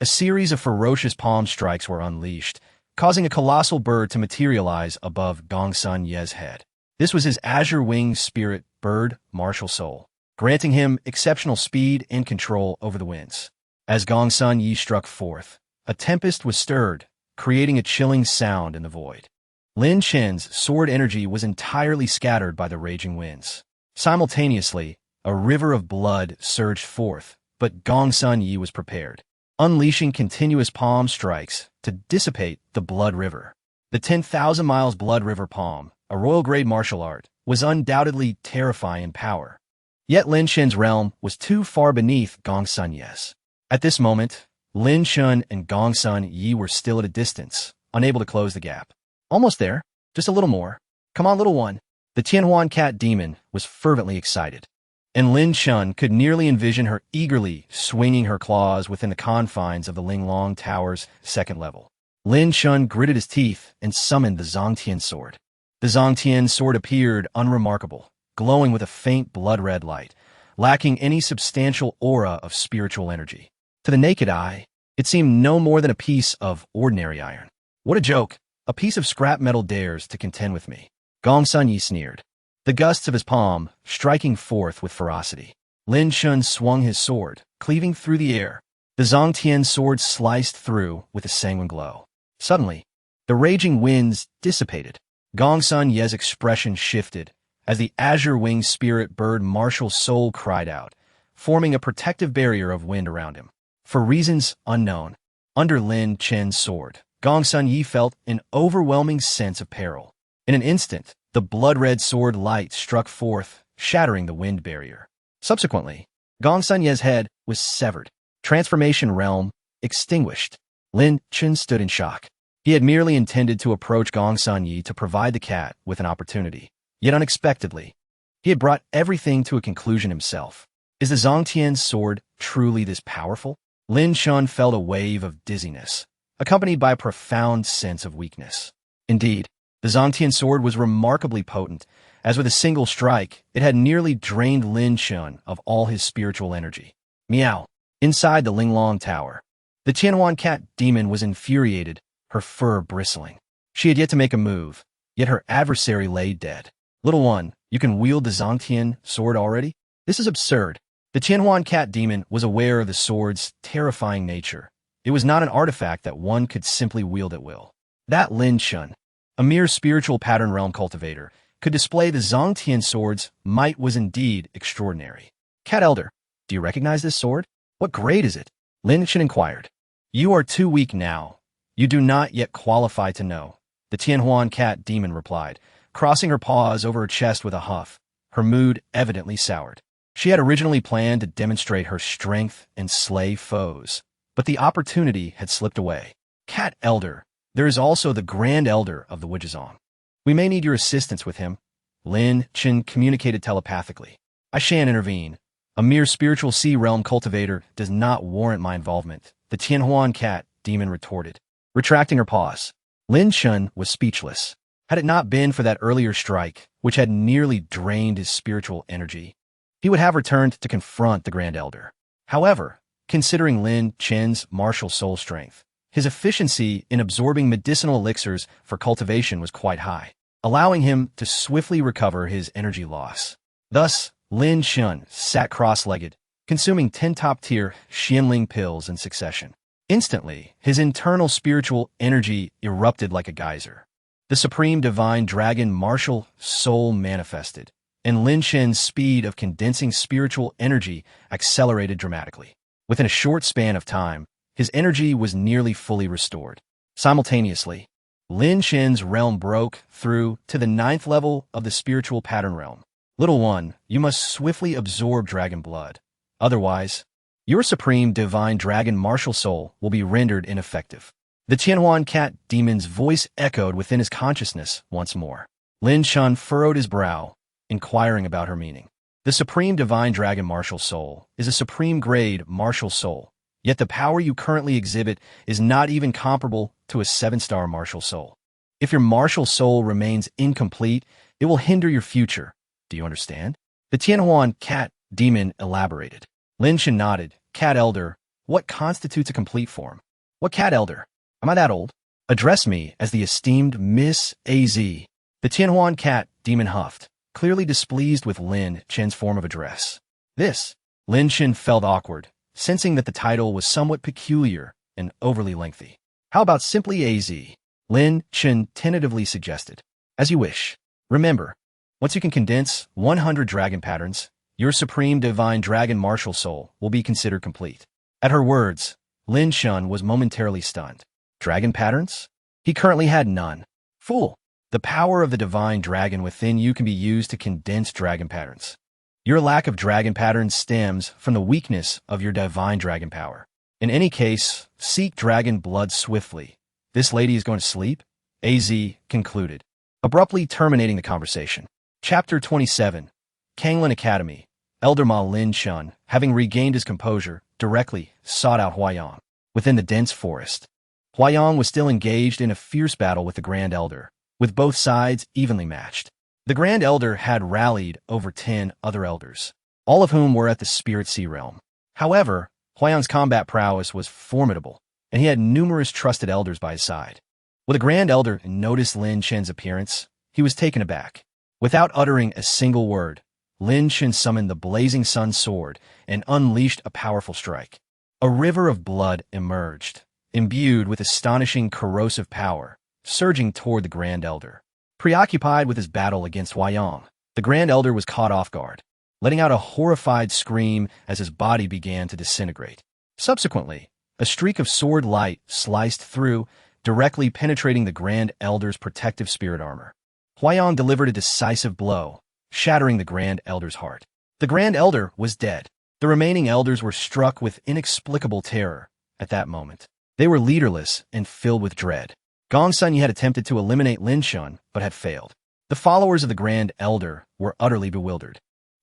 A series of ferocious palm strikes were unleashed, causing a colossal bird to materialize above Gongsun Ye's head. This was his azure-winged spirit bird martial soul, granting him exceptional speed and control over the winds. As Gongsun Yi struck forth, a tempest was stirred, creating a chilling sound in the void. Lin Chen's sword energy was entirely scattered by the raging winds. Simultaneously, a river of blood surged forth, but Gongsun Yi was prepared, unleashing continuous palm strikes to dissipate the blood river. The 10,000 miles blood river palm, a royal-grade martial art, was undoubtedly terrifying in power. Yet Lin Chen's realm was too far beneath Gongsun Yi's. At this moment, Lin Chen and Gongsun Yi were still at a distance, unable to close the gap. Almost there. Just a little more. Come on, little one. The Tianhuan cat demon was fervently excited, and Lin Chen could nearly envision her eagerly swinging her claws within the confines of the Linglong Tower's second level. Lin Chen gritted his teeth and summoned the Zongtian sword. The Zongtian sword appeared unremarkable, glowing with a faint blood-red light, lacking any substantial aura of spiritual energy. To the naked eye, it seemed no more than a piece of ordinary iron. What a joke! A piece of scrap metal dares to contend with me. Gongsun Yi sneered, the gusts of his palm striking forth with ferocity. Lin Chen swung his sword, cleaving through the air. The Zongtian sword sliced through with a sanguine glow. Suddenly, the raging winds dissipated. Gongsun Ye's expression shifted as the azure-winged spirit bird martial soul cried out, forming a protective barrier of wind around him. For reasons unknown, under Lin Chen's sword, Gongsun Yi felt an overwhelming sense of peril. In an instant, the blood-red sword light struck forth, shattering the wind barrier. Subsequently, Gongsun Ye's head was severed. Transformation realm extinguished. Lin Chen stood in shock. He had merely intended to approach Gongsun Yi to provide the cat with an opportunity. Yet unexpectedly, he had brought everything to a conclusion himself. Is the Zongtian sword truly this powerful? Lin Chen felt a wave of dizziness, accompanied by a profound sense of weakness. Indeed, the Zongtian sword was remarkably potent, as with a single strike, it had nearly drained Lin Chen of all his spiritual energy. Meow. Inside the Linglong Tower, the Tianhuan cat demon was infuriated, her fur bristling. She had yet to make a move, yet her adversary lay dead. Little one, you can wield the Zongtian sword already? This is absurd. The Tianhuan cat demon was aware of the sword's terrifying nature. It was not an artifact that one could simply wield at will. That Lin Chen, a mere spiritual pattern realm cultivator, could display the Zongtian sword's might was indeed extraordinary. Cat Elder, do you recognize this sword? What grade is it? Lin Chen inquired. You are too weak now. You do not yet qualify to know, the Tianhuan cat demon replied, crossing her paws over her chest with a huff. her mood evidently soured. She had originally planned to demonstrate her strength and slay foes, but the opportunity had slipped away. Cat Elder, there is also the Grand Elder of the Wujizong. We may need your assistance with him. Lin Chen communicated telepathically. I shan't intervene. A mere spiritual sea realm cultivator does not warrant my involvement, the Tianhuan cat demon retorted, retracting her paws. Lin Chen was speechless. Had it not been for that earlier strike, which had nearly drained his spiritual energy, he would have returned to confront the Grand Elder. However, considering Lin Chen's martial soul strength, his efficiency in absorbing medicinal elixirs for cultivation was quite high, allowing him to swiftly recover his energy loss. Thus, Lin Chen sat cross-legged, consuming 10 top-tier Xianling pills in succession. Instantly, his internal spiritual energy erupted like a geyser. The supreme divine dragon martial soul manifested, and Lin Chen's speed of condensing spiritual energy accelerated dramatically. Within a short span of time, his energy was nearly fully restored. Simultaneously, Lin Chen's realm broke through to the 9th level of the spiritual pattern realm. Little one, you must swiftly absorb dragon blood. Otherwise, your supreme divine dragon martial soul will be rendered ineffective. The Tianhuan cat demon's voice echoed within his consciousness once more. Lin Chen furrowed his brow, inquiring about her meaning. The supreme divine dragon martial soul is a supreme grade martial soul, yet the power you currently exhibit is not even comparable to a 7-star martial soul. If your martial soul remains incomplete, it will hinder your future. Do you understand? The Tianhuan cat demon elaborated. Lin Chen nodded. Cat Elder, what constitutes a complete form? What Cat Elder? Am I that old? Address me as the esteemed Miss A.Z. The Tianhuan cat demon huffed, clearly displeased with Lin Chen's form of address. This, Lin Chen felt awkward, sensing that the title was somewhat peculiar and overly lengthy. How about simply A.Z.? Lin Chen tentatively suggested. As you wish. Remember, once you can condense 100 dragon patterns, your supreme divine dragon martial soul will be considered complete. At her words, Lin Chen was momentarily stunned. Dragon patterns? He currently had none. Fool! The power of the divine dragon within you can be used to condense dragon patterns. Your lack of dragon patterns stems from the weakness of your divine dragon power. In any case, seek dragon blood swiftly. This lady is going to sleep? A.Z. concluded, abruptly terminating the conversation. Chapter 27. Kanglin Academy. Elder Ma Lin Chen, having regained his composure, directly sought out Huayang. Within the dense forest, Huayang was still engaged in a fierce battle with the Grand Elder, with both sides evenly matched. The Grand Elder had rallied over 10 other elders, all of whom were at the Spirit Sea realm. However, Huayang's combat prowess was formidable, and he had numerous trusted elders by his side. When the Grand Elder noticed Lin Chen's appearance, he was taken aback. Without uttering a single word, Lin Chen summoned the Blazing Sun Sword and unleashed a powerful strike. A river of blood emerged, imbued with astonishing corrosive power, surging toward the Grand Elder. Preoccupied with his battle against Huayang, the Grand Elder was caught off guard, letting out a horrified scream as his body began to disintegrate. Subsequently, a streak of sword light sliced through, directly penetrating the Grand Elder's protective spirit armor. Huayang delivered a decisive blow, shattering the Grand Elder's heart. The Grand Elder was dead. The remaining elders were struck with inexplicable terror at that moment. They were leaderless and filled with dread. Gong Sunyi had attempted to eliminate Lin Chen, but had failed. The followers of the Grand Elder were utterly bewildered.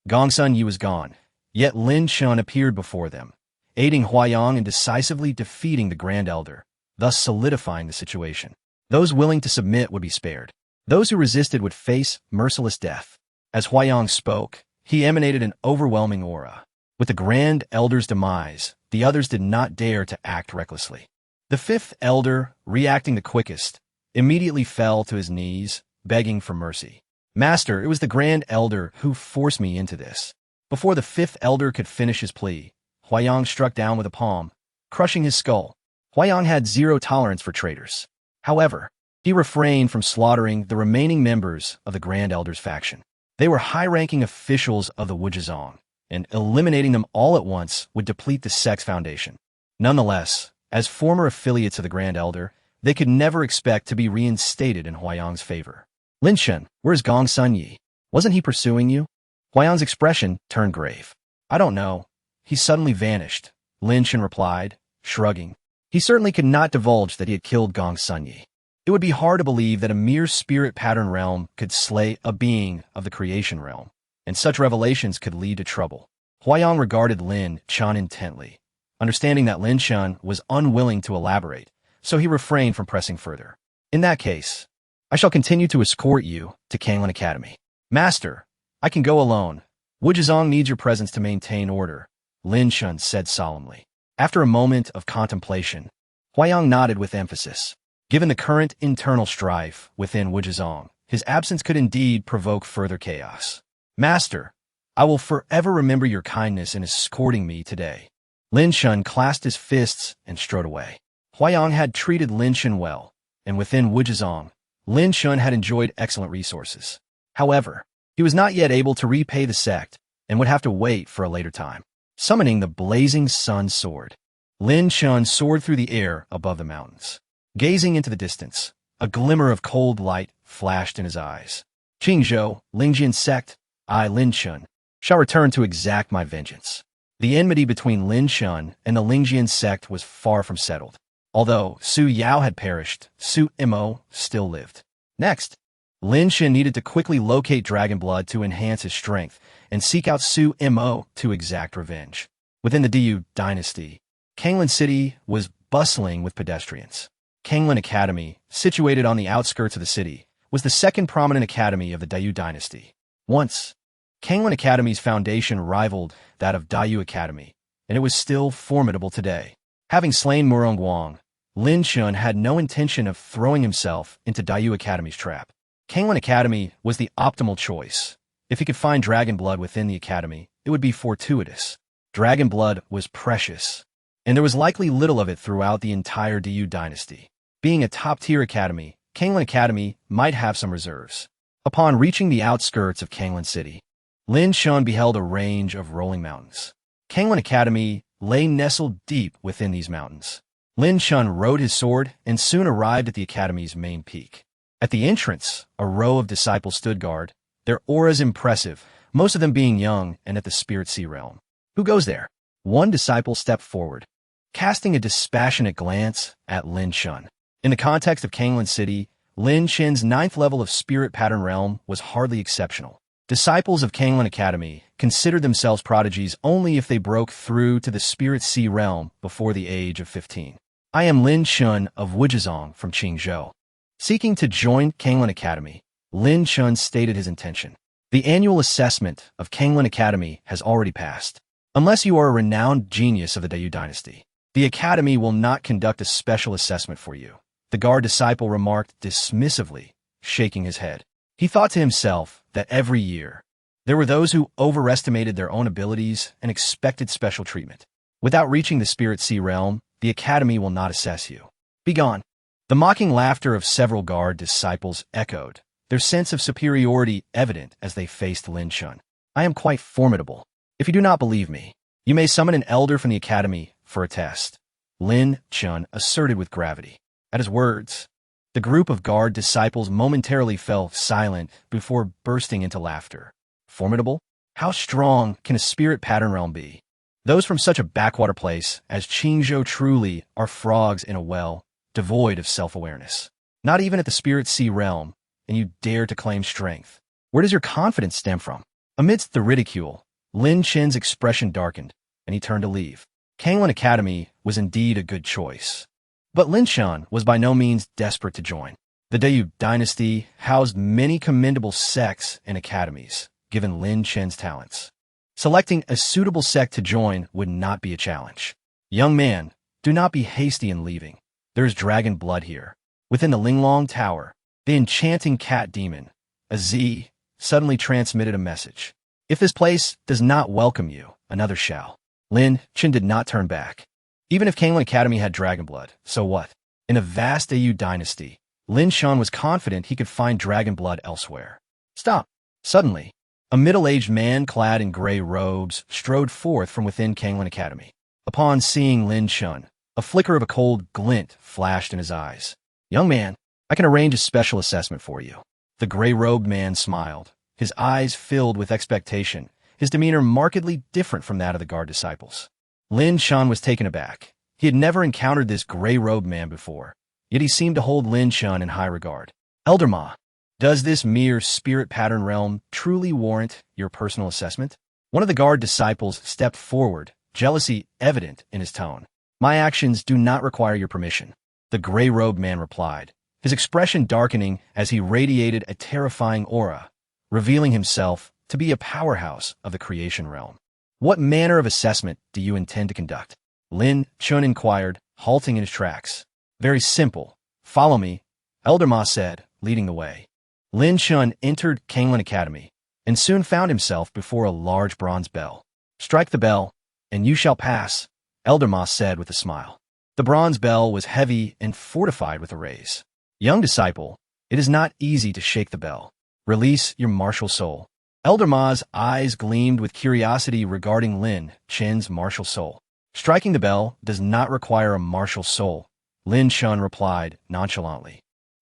Gong Sunyi was gone, yet Lin Chen appeared before them, aiding Huayang in decisively defeating the Grand Elder, thus solidifying the situation. Those willing to submit would be spared. Those who resisted would face merciless death. As Huayang spoke, he emanated an overwhelming aura. With the Grand Elder's demise, the others did not dare to act recklessly. The 5th Elder, reacting the quickest, immediately fell to his knees, begging for mercy. Master, it was the Grand Elder who forced me into this. Before the 5th Elder could finish his plea, Huayang struck down with a palm, crushing his skull. Huayang had zero tolerance for traitors. However, he refrained from slaughtering the remaining members of the Grand Elder's faction. They were high-ranking officials of the Wujizong, and eliminating them all at once would deplete the Sex Foundation. Nonetheless, as former affiliates of the Grand Elder, they could never expect to be reinstated in Huayang's favor. Lin Chen, where's Gong Sunyi? Wasn't he pursuing you? Huayang's expression turned grave. I don't know. He suddenly vanished, Lin Chen replied, shrugging. He certainly could not divulge that he had killed Gong Sunyi. It would be hard to believe that a mere spirit pattern realm could slay a being of the creation realm, and such revelations could lead to trouble. Huayang regarded Lin Chen intently, understanding that Lin Chen was unwilling to elaborate, so he refrained from pressing further. In that case, I shall continue to escort you to Kanglin Academy. Master, I can go alone. Wujizong needs your presence to maintain order, Lin Chen said solemnly. After a moment of contemplation, Huayang nodded with emphasis. Given the current internal strife within Wujizong, his absence could indeed provoke further chaos. Master, I will forever remember your kindness in escorting me today. Lin Chen clasped his fists and strode away. Huayang had treated Lin Chen well, and within Wujizong, Lin Chen had enjoyed excellent resources. However, he was not yet able to repay the sect and would have to wait for a later time. Summoning the blazing sun sword, Lin Chen soared through the air above the mountains. Gazing into the distance, a glimmer of cold light flashed in his eyes. Qingzhou, Lingjian sect, I, Lin Chen, shall return to exact my vengeance. The enmity between Lin Chen and the Lingjian sect was far from settled. Although Su Yao had perished, Su Mo still lived. Next, Lin Chen needed to quickly locate dragon blood to enhance his strength and seek out Su Mo to exact revenge. Within the Diyu dynasty, Kanglin City was bustling with pedestrians. Kanglin Academy, situated on the outskirts of the city, was the second prominent academy of the Diyu dynasty. Once, Kanglin Academy's foundation rivaled that of Diyu Academy, and it was still formidable today. Having slain Murong Guang, Lin Chen had no intention of throwing himself into Diyu Academy's trap. Kanglin Academy was the optimal choice. If he could find dragon blood within the academy, it would be fortuitous. Dragon blood was precious, and there was likely little of it throughout the entire Diyu dynasty. Being a top-tier academy, Kanglin Academy might have some reserves. Upon reaching the outskirts of Kanglin City, Lin Chen beheld a range of rolling mountains. Kanglin Academy lay nestled deep within these mountains. Lin Chen rode his sword and soon arrived at the academy's main peak. At the entrance, a row of disciples stood guard, their auras impressive, most of them being young and at the Spirit Sea realm. Who goes there? One disciple stepped forward, casting a dispassionate glance at Lin Chen. In the context of Kanglin City, Lin Chen's 9th level of Spirit Pattern Realm was hardly exceptional. Disciples of Kanglin Academy considered themselves prodigies only if they broke through to the Spirit Sea realm before the age of 15. I am Lin Chen of Wujizong from Qingzhou. Seeking to join Kanglin Academy, Lin Chen stated his intention. The annual assessment of Kanglin Academy has already passed. Unless you are a renowned genius of the Diyu dynasty, the academy will not conduct a special assessment for you. The guard disciple remarked dismissively, shaking his head. He thought to himself that every year, there were those who overestimated their own abilities and expected special treatment. Without reaching the Spirit Sea realm, the academy will not assess you. Begone. The mocking laughter of several guard disciples echoed, their sense of superiority evident as they faced Lin Chen. I am quite formidable. If you do not believe me, you may summon an elder from the academy for a test, Lin Chen asserted with gravity. At his words, the group of guard disciples momentarily fell silent before bursting into laughter. Formidable? How strong can a spirit pattern realm be? Those from such a backwater place as Qingzhou truly are frogs in a well, devoid of self-awareness. Not even at the Spirit Sea realm, and you dare to claim strength. Where does your confidence stem from? Amidst the ridicule, Lin Chen's expression darkened, and he turned to leave. Kanglin Academy was indeed a good choice. But Lin Chen was by no means desperate to join. The Diyu dynasty housed many commendable sects and academies, given Lin Chen's talents. Selecting a suitable sect to join would not be a challenge. Young man, do not be hasty in leaving. There is dragon blood here. Within the Linglong Tower, the enchanting cat demon, a Z, suddenly transmitted a message. If this place does not welcome you, another shall. Lin Chen did not turn back. Even if Kanglin Academy had dragon blood, so what? In a vast Diyu dynasty, Lin Chen was confident he could find dragon blood elsewhere. Stop. Suddenly, a middle-aged man clad in gray robes strode forth from within Kanglin Academy. Upon seeing Lin Chen, a flicker of a cold glint flashed in his eyes. Young man, I can arrange a special assessment for you. The gray-robed man smiled, his eyes filled with expectation, his demeanor markedly different from that of the guard disciples. Lin Chen was taken aback. He had never encountered this gray-robed man before, yet he seemed to hold Lin Chen in high regard. Elder Ma, does this mere spirit pattern realm truly warrant your personal assessment? One of the guard disciples stepped forward, jealousy evident in his tone. My actions do not require your permission, the gray-robed man replied, his expression darkening as he radiated a terrifying aura, revealing himself to be a powerhouse of the creation realm. What manner of assessment do you intend to conduct? Lin Chen inquired, halting in his tracks. Very simple. Follow me, Elder Ma said, leading the way. Lin Chen entered Kanglin Academy and soon found himself before a large bronze bell. Strike the bell, and you shall pass, Elder Ma said with a smile. The bronze bell was heavy and fortified with arrays. Young disciple, it is not easy to shake the bell. Release your martial soul. Elder Ma's eyes gleamed with curiosity regarding Lin Chen's martial soul. Striking the bell does not require a martial soul, Lin Chen replied nonchalantly,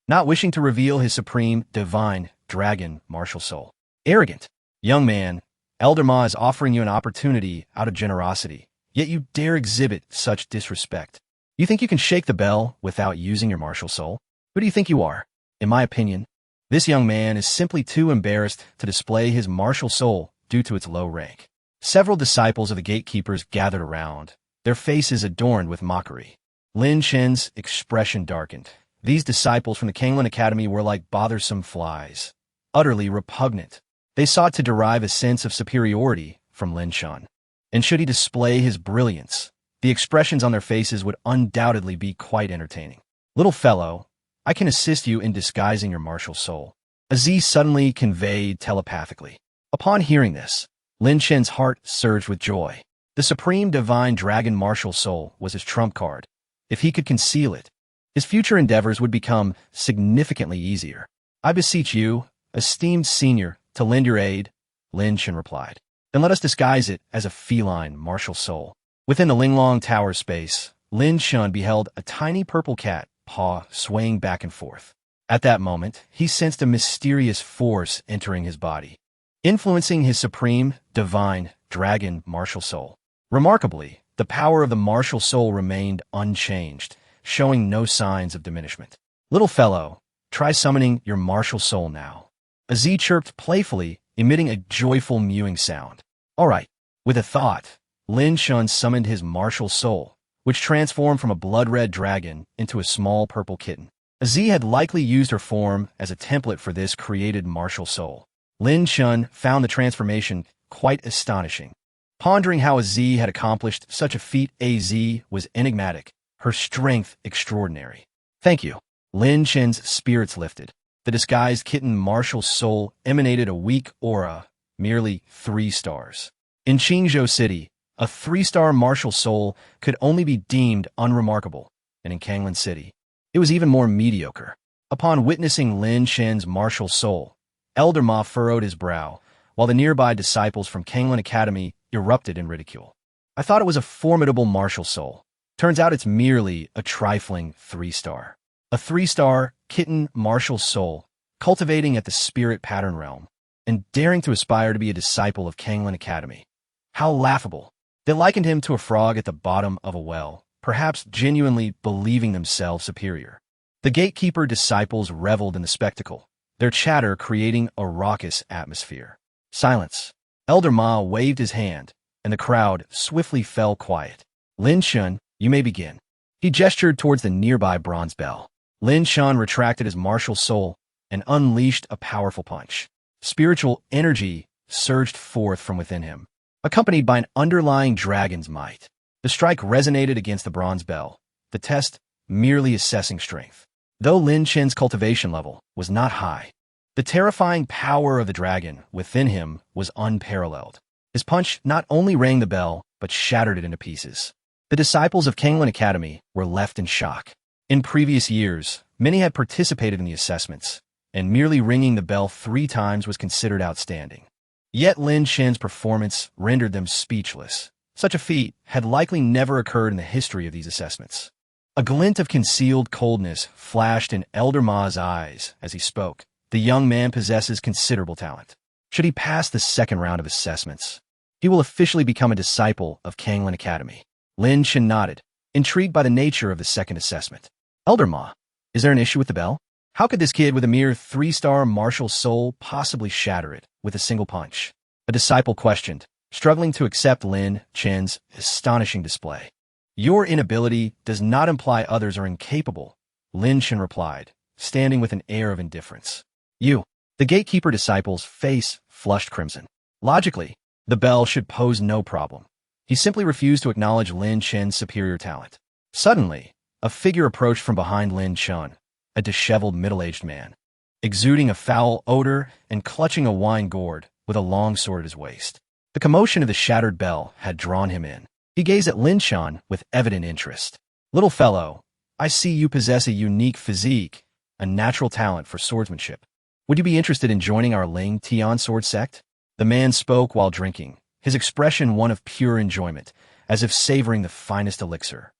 not wishing to reveal his supreme, divine, dragon martial soul. Arrogant. Young man, Elder Ma is offering you an opportunity out of generosity, yet you dare exhibit such disrespect. You think you can shake the bell without using your martial soul? Who do you think you are? In my opinion, this young man is simply too embarrassed to display his martial soul due to its low rank. Several disciples of the gatekeepers gathered around, their faces adorned with mockery. Lin Chen's expression darkened. These disciples from the Kanglin Academy were like bothersome flies, utterly repugnant. They sought to derive a sense of superiority from Lin Chen. And should he display his brilliance, the expressions on their faces would undoubtedly be quite entertaining. Little fellow, I can assist you in disguising your martial soul, Aziz suddenly conveyed telepathically. Upon hearing this, Lin Chen's heart surged with joy. The supreme divine dragon martial soul was his trump card. If he could conceal it, his future endeavors would become significantly easier. I beseech you, esteemed senior, to lend your aid, Lin Chen replied. Then let us disguise it as a feline martial soul. Within the Linglong Tower space, Lin Chen beheld a tiny purple cat paw swaying back and forth. At that moment, he sensed a mysterious force entering his body, influencing his supreme, divine, dragon martial soul. Remarkably, the power of the martial soul remained unchanged, showing no signs of diminishment. Little fellow, try summoning your martial soul now. Aziz chirped playfully, emitting a joyful mewing sound. All right. With a thought, Lin Chen summoned his martial soul, which transformed from a blood-red dragon into a small purple kitten. Aziz had likely used her form as a template for this created martial soul. Lin Chen found the transformation quite astonishing. Pondering how Aziz had accomplished such a feat, Az was enigmatic, her strength extraordinary. Thank you. Lin Chen's spirits lifted. The disguised kitten martial soul emanated a weak aura, merely 3 stars. In Qingzhou City, a 3-star martial soul could only be deemed unremarkable, and in Kanglin City, it was even more mediocre. Upon witnessing Lin Chen's martial soul, Elder Ma furrowed his brow, while the nearby disciples from Kanglin Academy erupted in ridicule. I thought it was a formidable martial soul. Turns out it's merely a trifling 3-star. A 3-star kitten martial soul, cultivating at the spirit pattern realm, and daring to aspire to be a disciple of Kanglin Academy. How laughable. They likened him to a frog at the bottom of a well, perhaps genuinely believing themselves superior. The gatekeeper disciples reveled in the spectacle, their chatter creating a raucous atmosphere. Silence. Elder Ma waved his hand, and the crowd swiftly fell quiet. Lin Chen, you may begin. He gestured towards the nearby bronze bell. Lin Chen retracted his martial soul and unleashed a powerful punch. Spiritual energy surged forth from within him, accompanied by an underlying dragon's might. The strike resonated against the bronze bell, the test merely assessing strength. Though Lin Chen's cultivation level was not high, the terrifying power of the dragon within him was unparalleled. His punch not only rang the bell, but shattered it into pieces. The disciples of Kanglin Academy were left in shock. In previous years, many had participated in the assessments, and merely ringing the bell 3 times was considered outstanding. Yet Lin Chen's performance rendered them speechless. Such a feat had likely never occurred in the history of these assessments. A glint of concealed coldness flashed in Elder Ma's eyes as he spoke. The young man possesses considerable talent. Should he pass the second round of assessments, he will officially become a disciple of Kanglin Academy. Lin Chen nodded, intrigued by the nature of the second assessment. Elder Ma, is there an issue with the bell? How could this kid with a mere 3-star martial soul possibly shatter it with a single punch? A disciple questioned, struggling to accept Lin Chen's astonishing display. Your inability does not imply others are incapable, Lin Chen replied, standing with an air of indifference. The gatekeeper disciple's face flushed crimson. Logically, the bell should pose no problem. He simply refused to acknowledge Lin Chen's superior talent. Suddenly, a figure approached from behind Lin Chen, a disheveled middle-aged man, exuding a foul odor and clutching a wine gourd with a long sword at his waist. The commotion of the shattered bell had drawn him in. He gazed at Lin Chen with evident interest. Little fellow, I see you possess a unique physique, a natural talent for swordsmanship. Would you be interested in joining our Ling Tian sword sect? The man spoke while drinking, his expression one of pure enjoyment, as if savoring the finest elixir.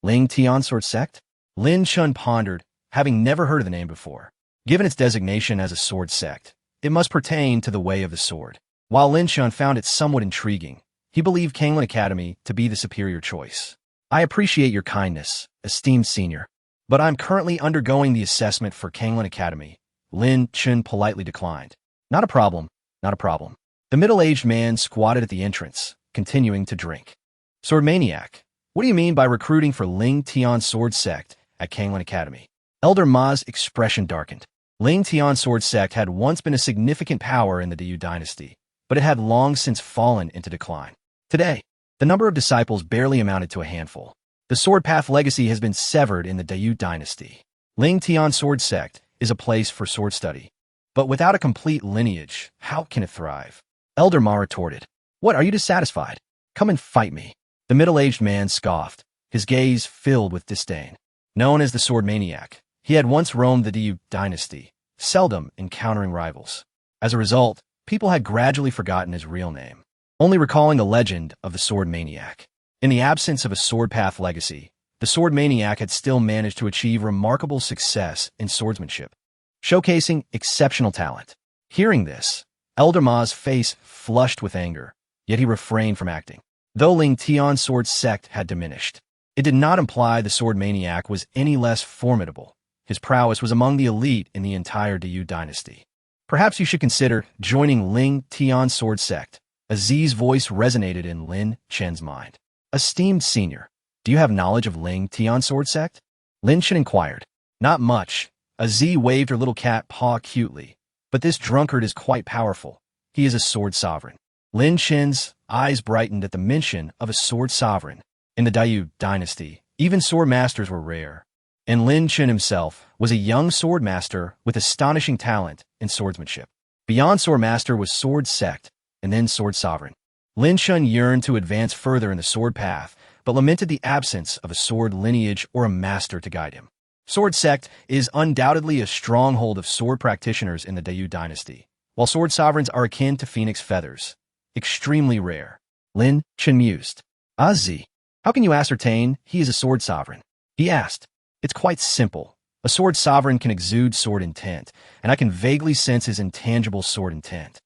Ling Tian sword sect? Lin Chen pondered, having never heard of the name before. Given its designation as a sword sect, it must pertain to the way of the sword. While Lin Chen found it somewhat intriguing, he believed Kanglin Academy to be the superior choice. I appreciate your kindness, esteemed senior, but I'm currently undergoing the assessment for Kanglin Academy. Lin Chen politely declined. Not a problem, not a problem. The middle-aged man squatted at the entrance, continuing to drink. Sword Maniac, what do you mean by recruiting for Ling Tian sword sect at Kanglin Academy? Elder Ma's expression darkened. Ling Tian sword sect had once been a significant power in the Diyu dynasty, but it had long since fallen into decline. Today, the number of disciples barely amounted to a handful. The sword path legacy has been severed in the Diyu dynasty. Ling Tian sword sect is a place for sword study, but without a complete lineage, how can it thrive? Elder Ma retorted. What, are you dissatisfied? Come and fight me. The middle-aged man scoffed, his gaze filled with disdain. Known as the Sword Maniac, he had once roamed the Diyu dynasty, seldom encountering rivals. As a result, people had gradually forgotten his real name, only recalling the legend of the Sword Maniac. In the absence of a sword path legacy, the Sword Maniac had still managed to achieve remarkable success in swordsmanship, showcasing exceptional talent. Hearing this, Elder Ma's face flushed with anger, yet he refrained from acting. Though Ling Tian sword sect had diminished, it did not imply the Sword Maniac was any less formidable. His prowess was among the elite in the entire Diyu dynasty. Perhaps you should consider joining Ling Tian sword sect. Aziz's voice resonated in Lin Chen's mind. Esteemed senior, do you have knowledge of Ling Tian sword sect? Lin Chen inquired. Not much. Aziz waved her little cat paw cutely. But this drunkard is quite powerful. He is a sword sovereign. Lin Chen's eyes brightened at the mention of a sword sovereign. In the Diyu dynasty, even sword masters were rare. And Lin Chen himself was a young sword master with astonishing talent in swordsmanship. Beyond sword master was sword sect, and then sword sovereign. Lin Chen yearned to advance further in the sword path, but lamented the absence of a sword lineage or a master to guide him. Sword sect is undoubtedly a stronghold of sword practitioners in the Diyu dynasty, while sword sovereigns are akin to phoenix feathers, extremely rare. Lin Chen mused. Aziz, how can you ascertain he is a sword sovereign? He asked. It's quite simple. A sword sovereign can exude sword intent, and I can vaguely sense his intangible sword intent.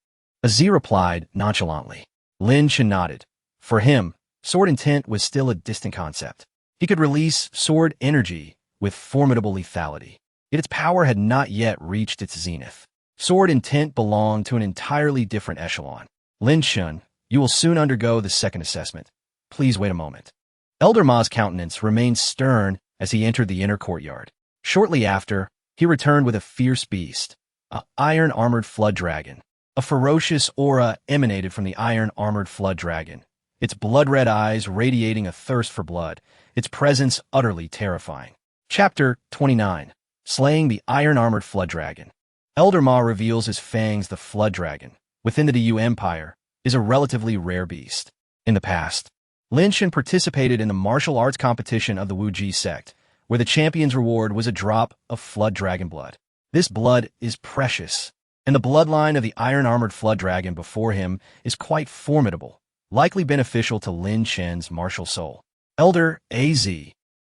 Aziz replied nonchalantly. Lin Chen nodded. For him, sword intent was still a distant concept. He could release sword energy with formidable lethality, yet its power had not yet reached its zenith. Sword intent belonged to an entirely different echelon. Lin Chen, you will soon undergo the second assessment. Please wait a moment. Elder Ma's countenance remained stern as he entered the inner courtyard. Shortly after, he returned with a fierce beast, an iron-armored flood dragon. A ferocious aura emanated from the iron-armored flood dragon, its blood-red eyes radiating a thirst for blood, its presence utterly terrifying. Chapter 29. Slaying the Iron-Armored Flood Dragon. Elder Ma reveals his fangs. The flood dragon, within the Diyu Empire, is a relatively rare beast. In the past, Lin Chen participated in the martial arts competition of the Wuji sect, where the champion's reward was a drop of flood dragon blood. This blood is precious, and the bloodline of the iron-armored flood dragon before him is quite formidable, likely beneficial to Lin Chen's martial soul. Elder AZ,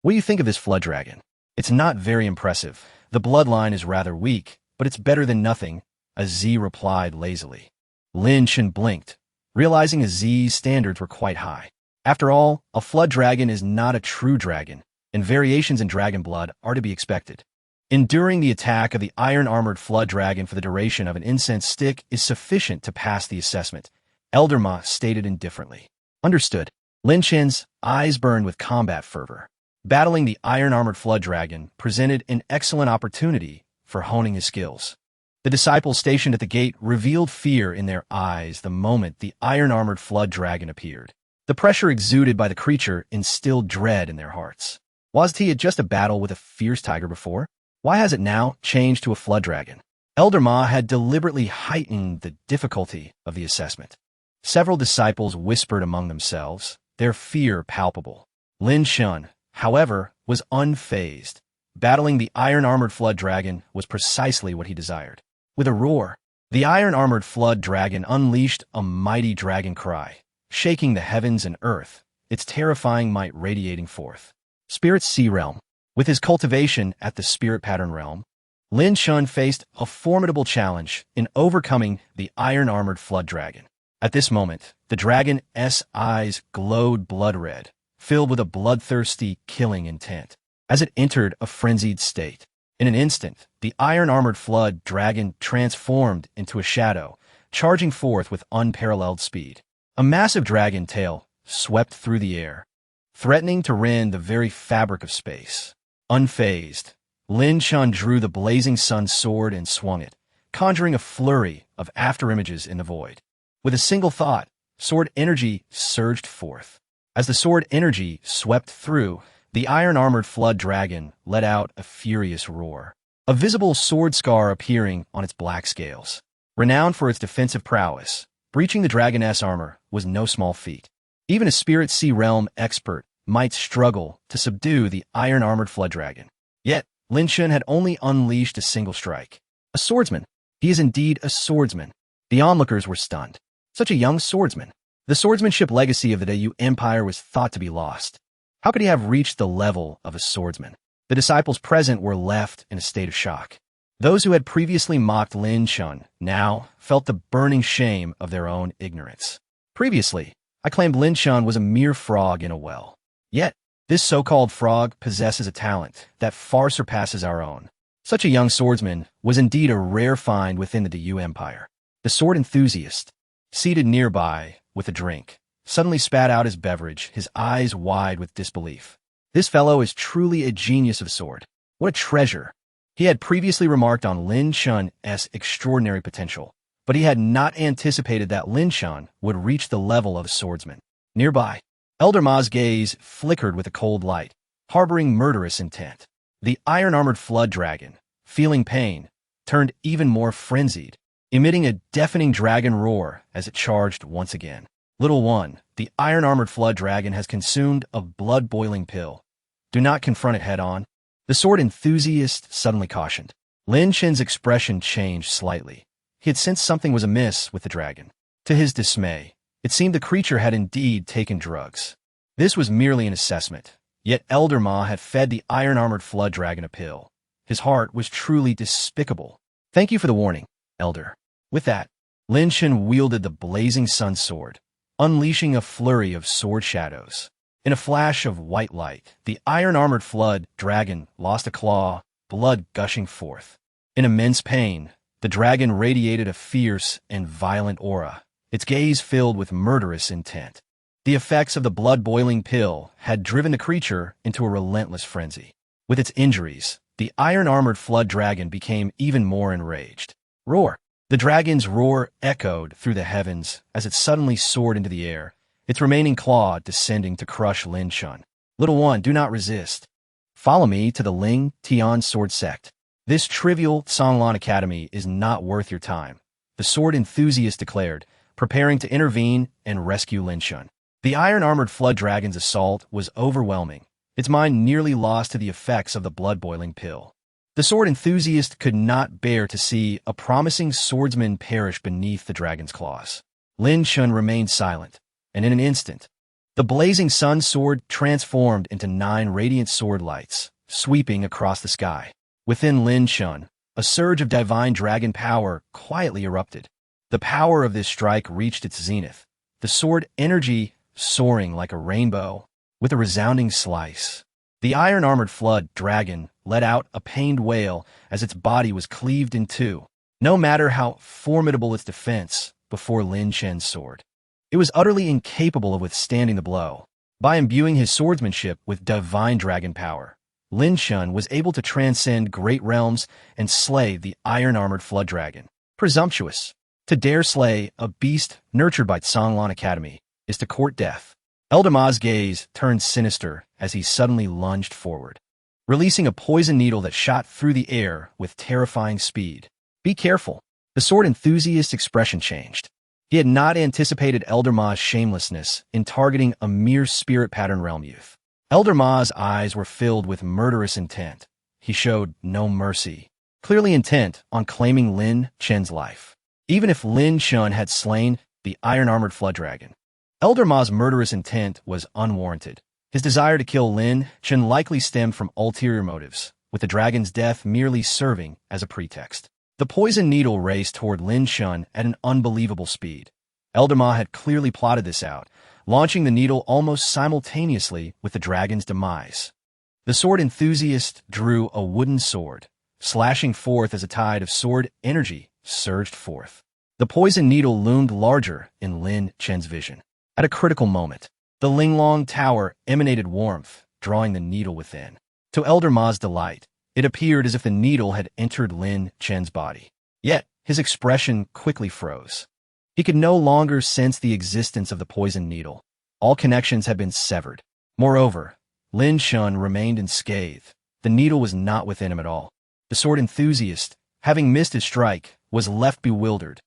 what do you think of this flood dragon? It's not very impressive. The bloodline is rather weak, but it's better than nothing, AZ replied lazily. Lin Chen blinked, realizing Aziz's standards were quite high. After all, a flood dragon is not a true dragon, and variations in dragon blood are to be expected. Enduring the attack of the iron-armored flood dragon for the duration of an incense stick is sufficient to pass the assessment, Elder Ma stated indifferently. Understood. Lin Chen's eyes burned with combat fervor. Battling the iron-armored flood dragon presented an excellent opportunity for honing his skills. The disciples stationed at the gate revealed fear in their eyes the moment the iron-armored flood dragon appeared. The pressure exuded by the creature instilled dread in their hearts. Wasn't he just a battle with a fierce tiger before? Why has it now changed to a flood dragon? Elder Ma had deliberately heightened the difficulty of the assessment. Several disciples whispered among themselves, their fear palpable. Lin Chen, however, was unfazed. Battling the iron-armored flood dragon was precisely what he desired. With a roar, the iron-armored flood dragon unleashed a mighty dragon cry, shaking the heavens and earth, its terrifying might radiating forth. Spirit Sea Realm. With his cultivation at the Spirit Pattern Realm, Lin Chen faced a formidable challenge in overcoming the iron-armored flood dragon. At this moment, the dragon's eyes glowed blood-red, filled with a bloodthirsty, killing intent. As it entered a frenzied state, in an instant, the iron-armored flood dragon transformed into a shadow, charging forth with unparalleled speed. A massive dragon tail swept through the air, threatening to rend the very fabric of space. Unfazed, Lin Chen drew the blazing sun sword and swung it, conjuring a flurry of afterimages in the void. With a single thought, sword energy surged forth. As the sword energy swept through, the iron-armored flood dragon let out a furious roar, a visible sword scar appearing on its black scales. Renowned for its defensive prowess, breaching the dragon's armor was no small feat. Even a Spirit Sea Realm expert might struggle to subdue the iron-armored flood dragon. Yet, Lin Chen had only unleashed a single strike. A swordsman. He is indeed a swordsman. The onlookers were stunned. Such a young swordsman. The swordsmanship legacy of the Dayu Empire was thought to be lost. How could he have reached the level of a swordsman? The disciples present were left in a state of shock. Those who had previously mocked Lin Chen now felt the burning shame of their own ignorance. Previously, I claimed Lin Chen was a mere frog in a well. Yet, this so-called frog possesses a talent that far surpasses our own. Such a young swordsman was indeed a rare find within the Dayu Empire. The sword enthusiast, seated nearby with a drink, suddenly spat out his beverage, his eyes wide with disbelief. This fellow is truly a genius of sword. What a treasure! He had previously remarked on Lin Chen's extraordinary potential, but he had not anticipated that Lin Chen would reach the level of a swordsman. Nearby, Elder Ma's gaze flickered with a cold light, harboring murderous intent. The iron-armored flood dragon, feeling pain, turned even more frenzied, emitting a deafening dragon roar as it charged once again. Little one, the iron-armored flood dragon has consumed a blood-boiling pill. Do not confront it head-on. The sword enthusiast suddenly cautioned. Lin Chen's expression changed slightly. He had sensed something was amiss with the dragon. To his dismay, it seemed the creature had indeed taken drugs. This was merely an assessment, yet Elder Ma had fed the iron-armored flood dragon a pill. His heart was truly despicable. Thank you for the warning, Elder. With that, Lin Chen wielded the blazing sun sword, unleashing a flurry of sword shadows. In a flash of white light, the iron-armored flood dragon lost a claw, blood gushing forth. In immense pain, the dragon radiated a fierce and violent aura, its gaze filled with murderous intent. The effects of the blood-boiling pill had driven the creature into a relentless frenzy. With its injuries, the iron-armored flood dragon became even more enraged. Roar! The dragon's roar echoed through the heavens as it suddenly soared into the air, its remaining claw descending to crush Lin Chen. Little one, do not resist. Follow me to the Ling Tian sword sect. This trivial Songlan Academy is not worth your time, the sword enthusiast declared, preparing to intervene and rescue Lin Chen. The iron-armored flood dragon's assault was overwhelming, its mind nearly lost to the effects of the blood-boiling pill. The sword enthusiast could not bear to see a promising swordsman perish beneath the dragon's claws. Lin Chen remained silent, and in an instant, the blazing sun sword transformed into 9 radiant sword lights, sweeping across the sky. Within Lin Chen, a surge of divine dragon power quietly erupted. The power of this strike reached its zenith, the sword energy soaring like a rainbow. With a resounding slice, the iron-armored flood dragon let out a pained wail as its body was cleaved in two. No matter how formidable its defense before Lin Chen's sword, it was utterly incapable of withstanding the blow. By imbuing his swordsmanship with divine dragon power, Lin Chen was able to transcend great realms and slay the iron-armored flood dragon. Presumptuous. To dare slay a beast nurtured by Songlan Academy is to court death. Elder Ma's gaze turned sinister as he suddenly lunged forward, releasing a poison needle that shot through the air with terrifying speed. Be careful. The sword enthusiast's expression changed. He had not anticipated Elder Ma's shamelessness in targeting a mere spirit pattern realm youth. Elder Ma's eyes were filled with murderous intent. He showed no mercy, clearly intent on claiming Lin Chen's life. Even if Lin Chen had slain the iron-armored flood dragon, Elder Ma's murderous intent was unwarranted. His desire to kill Lin Chen likely stemmed from ulterior motives, with the dragon's death merely serving as a pretext. The poison needle raced toward Lin Chen at an unbelievable speed. Elder Ma had clearly plotted this out, launching the needle almost simultaneously with the dragon's demise. The sword enthusiast drew a wooden sword, slashing forth as a tide of sword energy surged forth. The poison needle loomed larger in Lin Chen's vision. At a critical moment, the Linglong Tower emanated warmth, drawing the needle within. To Elder Ma's delight, it appeared as if the needle had entered Lin Chen's body. Yet, his expression quickly froze. He could no longer sense the existence of the poison needle. All connections had been severed. Moreover, Lin Chen remained unscathed. The needle was not within him at all. The sword enthusiast, having missed his strike, was left bewildered.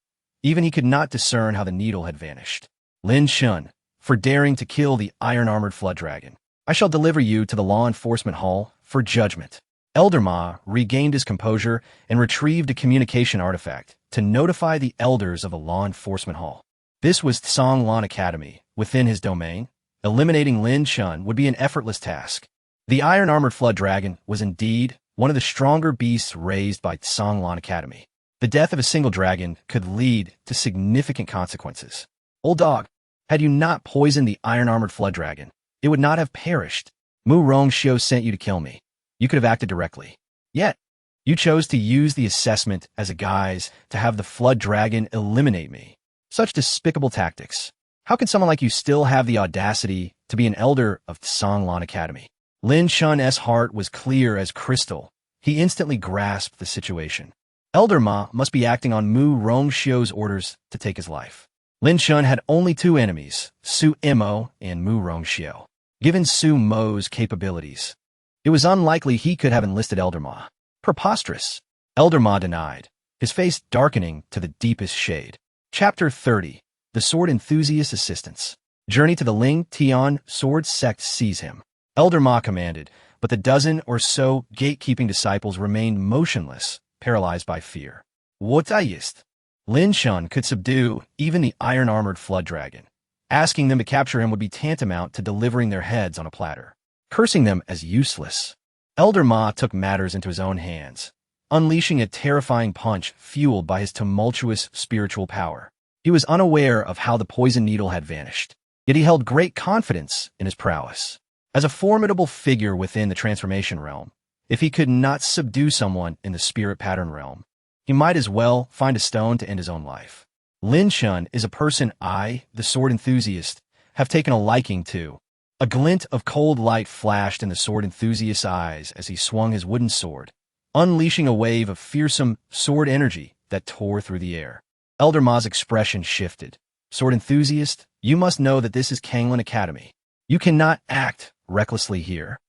Even he could not discern how the needle had vanished. Lin Chen, for daring to kill the iron-armored flood dragon, I shall deliver you to the law enforcement hall for judgment. Elder Ma regained his composure and retrieved a communication artifact to notify the elders of the law enforcement hall. This was Songlan Academy, within his domain. Eliminating Lin Chen would be an effortless task. The iron-armored flood dragon was indeed one of the stronger beasts raised by Songlan Academy. The death of a single dragon could lead to significant consequences. Old dog, had you not poisoned the iron-armored flood dragon, it would not have perished. Mu Rongxiu sent you to kill me. You could have acted directly. Yet, you chose to use the assessment as a guise to have the flood dragon eliminate me. Such despicable tactics. How can someone like you still have the audacity to be an elder of Songlan Academy? Lin Chen's heart was clear as crystal. He instantly grasped the situation. Elder Ma must be acting on Mu Rongxiu's orders to take his life. Lin Chen had only two enemies, Su Mo and Mu Rongxiu. Given Su Mo's capabilities, it was unlikely he could have enlisted Elder Ma. Preposterous. Elder Ma denied, his face darkening to the deepest shade. Chapter 30. The Sword Enthusiast Assistance. Journey to the Ling Tian Sword Sect sees him. Elder Ma commanded, but the dozen or so gatekeeping disciples remained motionless, paralyzed by fear. What ist? Lin Chen could subdue even the iron-armored flood dragon. Asking them to capture him would be tantamount to delivering their heads on a platter. Cursing them as useless, Elder Ma took matters into his own hands, unleashing a terrifying punch fueled by his tumultuous spiritual power. He was unaware of how the poison needle had vanished, yet he held great confidence in his prowess. As a formidable figure within the transformation realm, if he could not subdue someone in the spirit pattern realm, he might as well find a stone to end his own life. Lin Chen is a person I, the sword enthusiast, have taken a liking to. A glint of cold light flashed in the sword enthusiast's eyes as he swung his wooden sword, unleashing a wave of fearsome sword energy that tore through the air. Elder Ma's expression shifted. Sword enthusiast, you must know that this is Kanglin Academy. You cannot act recklessly here.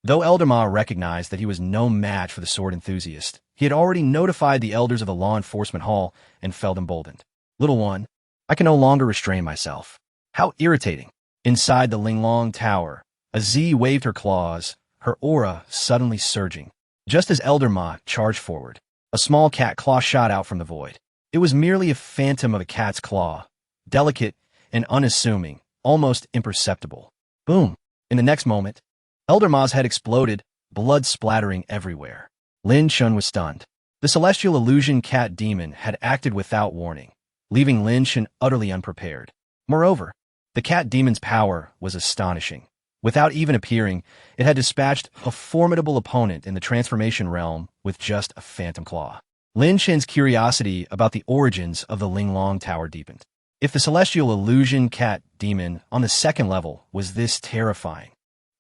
Though Elder Ma recognized that he was no match for the sword enthusiast, he had already notified the elders of the law enforcement hall and felt emboldened. Little one, I can no longer restrain myself. How irritating. Inside the Linglong Tower, a Z waved her claws, her aura suddenly surging. Just as Elder Ma charged forward, a small cat claw shot out from the void. It was merely a phantom of a cat's claw, delicate and unassuming, almost imperceptible. Boom! In the next moment, Elder Ma's head exploded, blood splattering everywhere. Lin Chen was stunned. The celestial illusion cat demon had acted without warning. leaving Lin Chen utterly unprepared. Moreover, the cat demon's power was astonishing. Without even appearing, it had dispatched a formidable opponent in the transformation realm with just a phantom claw. Lin Chen's curiosity about the origins of the Linglong Tower deepened. If the celestial illusion cat demon on the second level was this terrifying,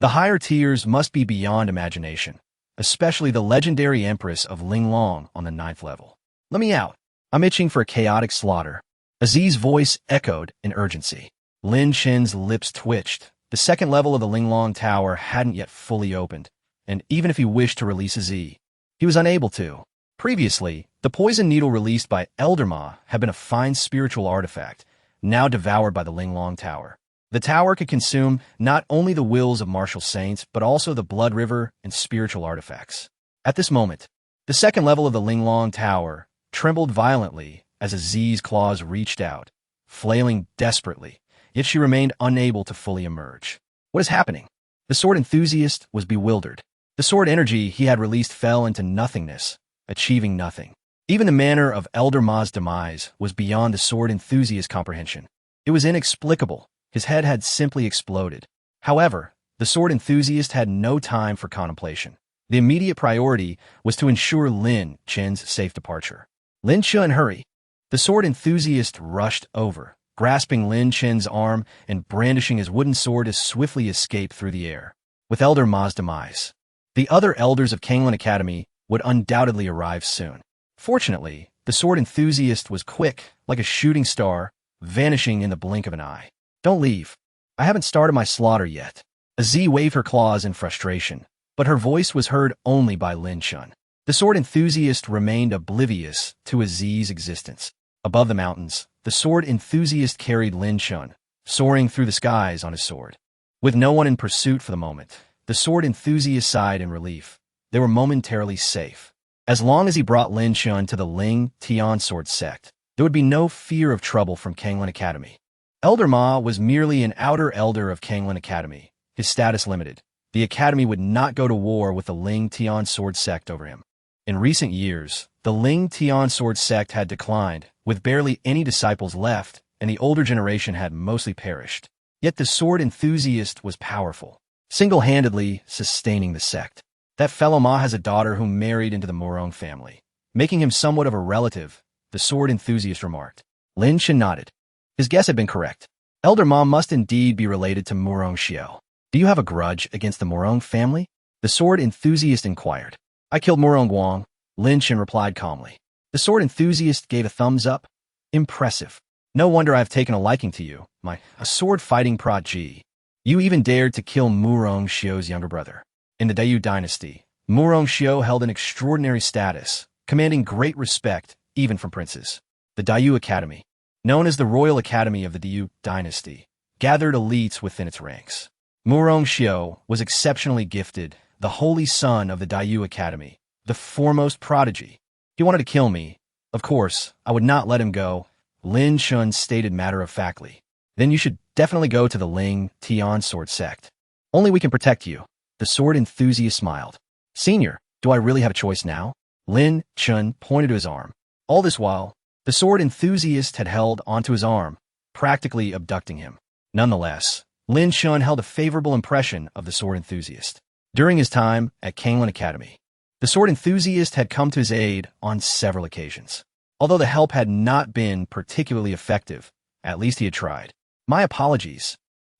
the higher tiers must be beyond imagination, especially the legendary Empress of Linglong on the 9th level. Let me out. I'm itching for a chaotic slaughter. Aziz's voice echoed in urgency. Lin Chen's lips twitched. The second level of the Linglong Tower hadn't yet fully opened, and even if he wished to release Aziz, he was unable to. Previously, the poison needle released by Elder Ma had been a fine spiritual artifact, now devoured by the Linglong Tower. The tower could consume not only the wills of martial saints, but also the blood river and spiritual artifacts. At this moment, the second level of the Linglong Tower trembled violently as Aziz's claws reached out, flailing desperately, yet she remained unable to fully emerge. What is happening? The sword enthusiast was bewildered. The sword energy he had released fell into nothingness, achieving nothing. Even the manner of Elder Ma's demise was beyond the sword enthusiast's comprehension. It was inexplicable. His head had simply exploded. However, the sword enthusiast had no time for contemplation. The immediate priority was to ensure Lin Chen's safe departure. Lin Chen, hurry! The sword enthusiast rushed over, grasping Lin Chen's arm and brandishing his wooden sword to swiftly escape through the air. With Elder Ma's demise, the other elders of Kanglin Academy would undoubtedly arrive soon. Fortunately, the sword enthusiast was quick, like a shooting star, vanishing in the blink of an eye. Don't leave. I haven't started my slaughter yet. Aziz waved her claws in frustration, but her voice was heard only by Lin Chen. The sword enthusiast remained oblivious to Aziz's existence. Above the mountains, the sword enthusiast carried Lin Chen, soaring through the skies on his sword. With no one in pursuit for the moment, the sword enthusiast sighed in relief. They were momentarily safe. As long as he brought Lin Chen to the Ling Tian sword sect, there would be no fear of trouble from Kanglin Academy. Elder Ma was merely an outer elder of Kanglin Academy, his status limited. The academy would not go to war with the Ling Tian sword sect over him. In recent years, the Ling Tian sword sect had declined, with barely any disciples left, and the older generation had mostly perished. Yet the sword enthusiast was powerful, single-handedly sustaining the sect. That fellow Ma has a daughter who married into the Murong family, making him somewhat of a relative, the sword enthusiast remarked. Lin Chen nodded. His guess had been correct. Elder Ma must indeed be related to Murong Xiao. Do you have a grudge against the Murong family? The sword enthusiast inquired. I killed Murong Guang, Lin Chen replied calmly. The sword enthusiast gave a thumbs up. Impressive. No wonder I have taken a liking to you, a sword-fighting prodigy. You even dared to kill Murong Xiao's younger brother. In the Dayu dynasty, Murong Xiao held an extraordinary status, commanding great respect even from princes. The Dayu Academy, known as the Royal Academy of the Dayu dynasty, gathered elites within its ranks. Murong Xiao was exceptionally gifted, the holy son of the Dayu Academy, the foremost prodigy. He wanted to kill me. Of course, I would not let him go, Lin Chen stated matter-of-factly. Then you should definitely go to the Ling Tian sword sect. Only we can protect you. The sword enthusiast smiled. Senior, do I really have a choice now? Lin Chen pointed to his arm. All this while, the sword enthusiast had held onto his arm, practically abducting him. Nonetheless, Lin Chen held a favorable impression of the sword enthusiast. During his time at Kanglin Academy, the sword enthusiast had come to his aid on several occasions. Although the help had not been particularly effective, at least he had tried. My apologies.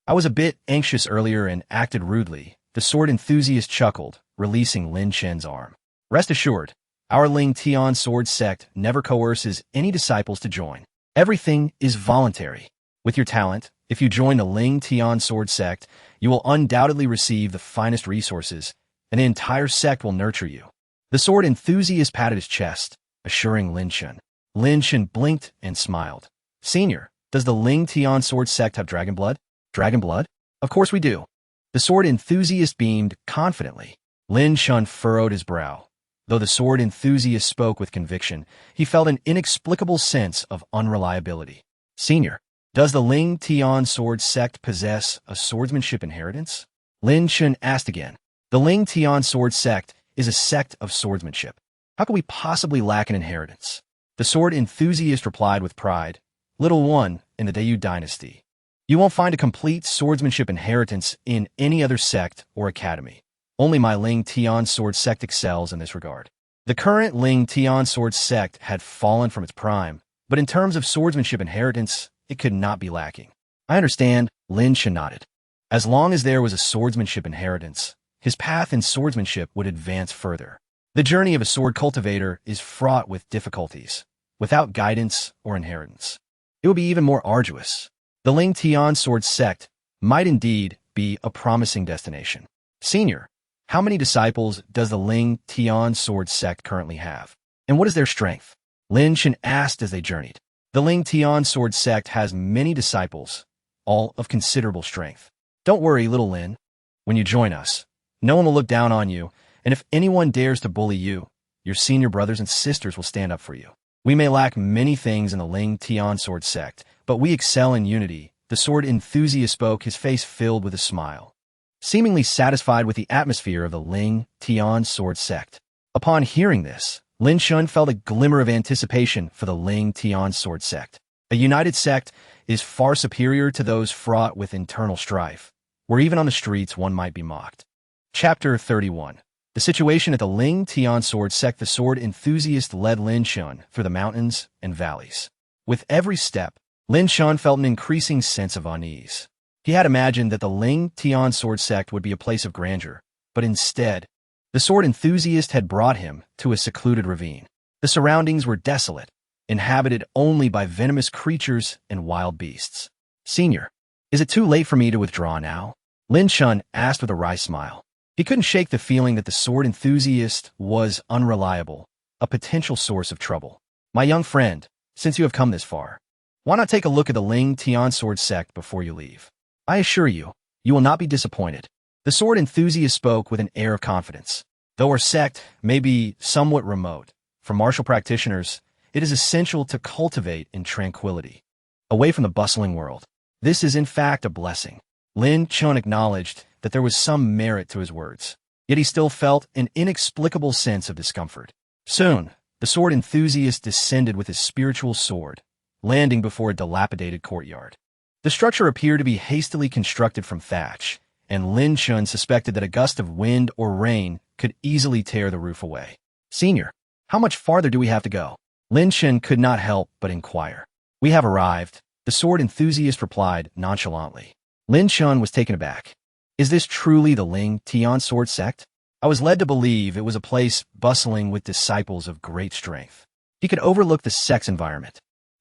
I was a bit anxious earlier and acted rudely. The sword enthusiast chuckled, releasing Lin Chen's arm. Rest assured, our Ling Tian sword sect never coerces any disciples to join. Everything is voluntary. With your talent, if you join the Ling Tian sword sect, you will undoubtedly receive the finest resources, and the entire sect will nurture you. The sword enthusiast patted his chest, assuring Lin Chen. Lin Chen blinked and smiled. Senior, does the Ling Tian sword sect have dragon blood? Dragon blood? Of course we do. The sword enthusiast beamed confidently. Lin Chen furrowed his brow. Though the sword enthusiast spoke with conviction, he felt an inexplicable sense of unreliability. Senior, does the Ling Tian sword sect possess a swordsmanship inheritance? Lin Chen asked again. The Ling Tian sword sect is a sect of swordsmanship. How could we possibly lack an inheritance? The sword enthusiast replied with pride. Little one in the Dayu dynasty. You won't find a complete swordsmanship inheritance in any other sect or academy. Only my Ling Tian sword sect excels in this regard. The current Ling Tian sword sect had fallen from its prime, but in terms of swordsmanship inheritance, it could not be lacking. I understand, Lin Chen nodded. As long as there was a swordsmanship inheritance, his path in swordsmanship would advance further. The journey of a sword cultivator is fraught with difficulties, without guidance or inheritance. It would be even more arduous. The Ling Tian sword sect might indeed be a promising destination. Senior, how many disciples does the Ling Tian sword sect currently have? And what is their strength? Lin Chen asked as they journeyed. The Ling Tian sword sect has many disciples, all of considerable strength. Don't worry, little Lin. When you join us, no one will look down on you, and if anyone dares to bully you, your senior brothers and sisters will stand up for you. We may lack many things in the Ling Tian sword sect, but we excel in unity. The sword enthusiast spoke, his face filled with a smile, seemingly satisfied with the atmosphere of the Ling Tian sword sect. Upon hearing this, Lin Chen felt a glimmer of anticipation for the Ling Tian sword sect. A united sect is far superior to those fraught with internal strife, where even on the streets one might be mocked. Chapter 31. The situation at the Ling Tian sword sect. The sword enthusiast led Lin Chen through the mountains and valleys. With every step, Lin Chen felt an increasing sense of unease. He had imagined that the Ling Tian sword sect would be a place of grandeur, but instead, the sword enthusiast had brought him to a secluded ravine. The surroundings were desolate, inhabited only by venomous creatures and wild beasts. Senior, is it too late for me to withdraw now? Lin Chen asked with a wry smile. He couldn't shake the feeling that the sword enthusiast was unreliable, a potential source of trouble. My young friend, since you have come this far, why not take a look at the Ling Tian sword sect before you leave? I assure you, you will not be disappointed. The sword enthusiast spoke with an air of confidence. Though our sect may be somewhat remote, for martial practitioners, it is essential to cultivate in tranquility, away from the bustling world. This is in fact a blessing. Lin Chen acknowledged that there was some merit to his words, yet he still felt an inexplicable sense of discomfort. Soon, the sword enthusiast descended with his spiritual sword, landing before a dilapidated courtyard. The structure appeared to be hastily constructed from thatch, and Lin Chen suspected that a gust of wind or rain could easily tear the roof away. Senior, how much farther do we have to go? Lin Chen could not help but inquire. We have arrived, the sword enthusiast replied nonchalantly. Lin Chen was taken aback. Is this truly the Ling Tian sword sect? I was led to believe it was a place bustling with disciples of great strength. He could overlook the sect's environment,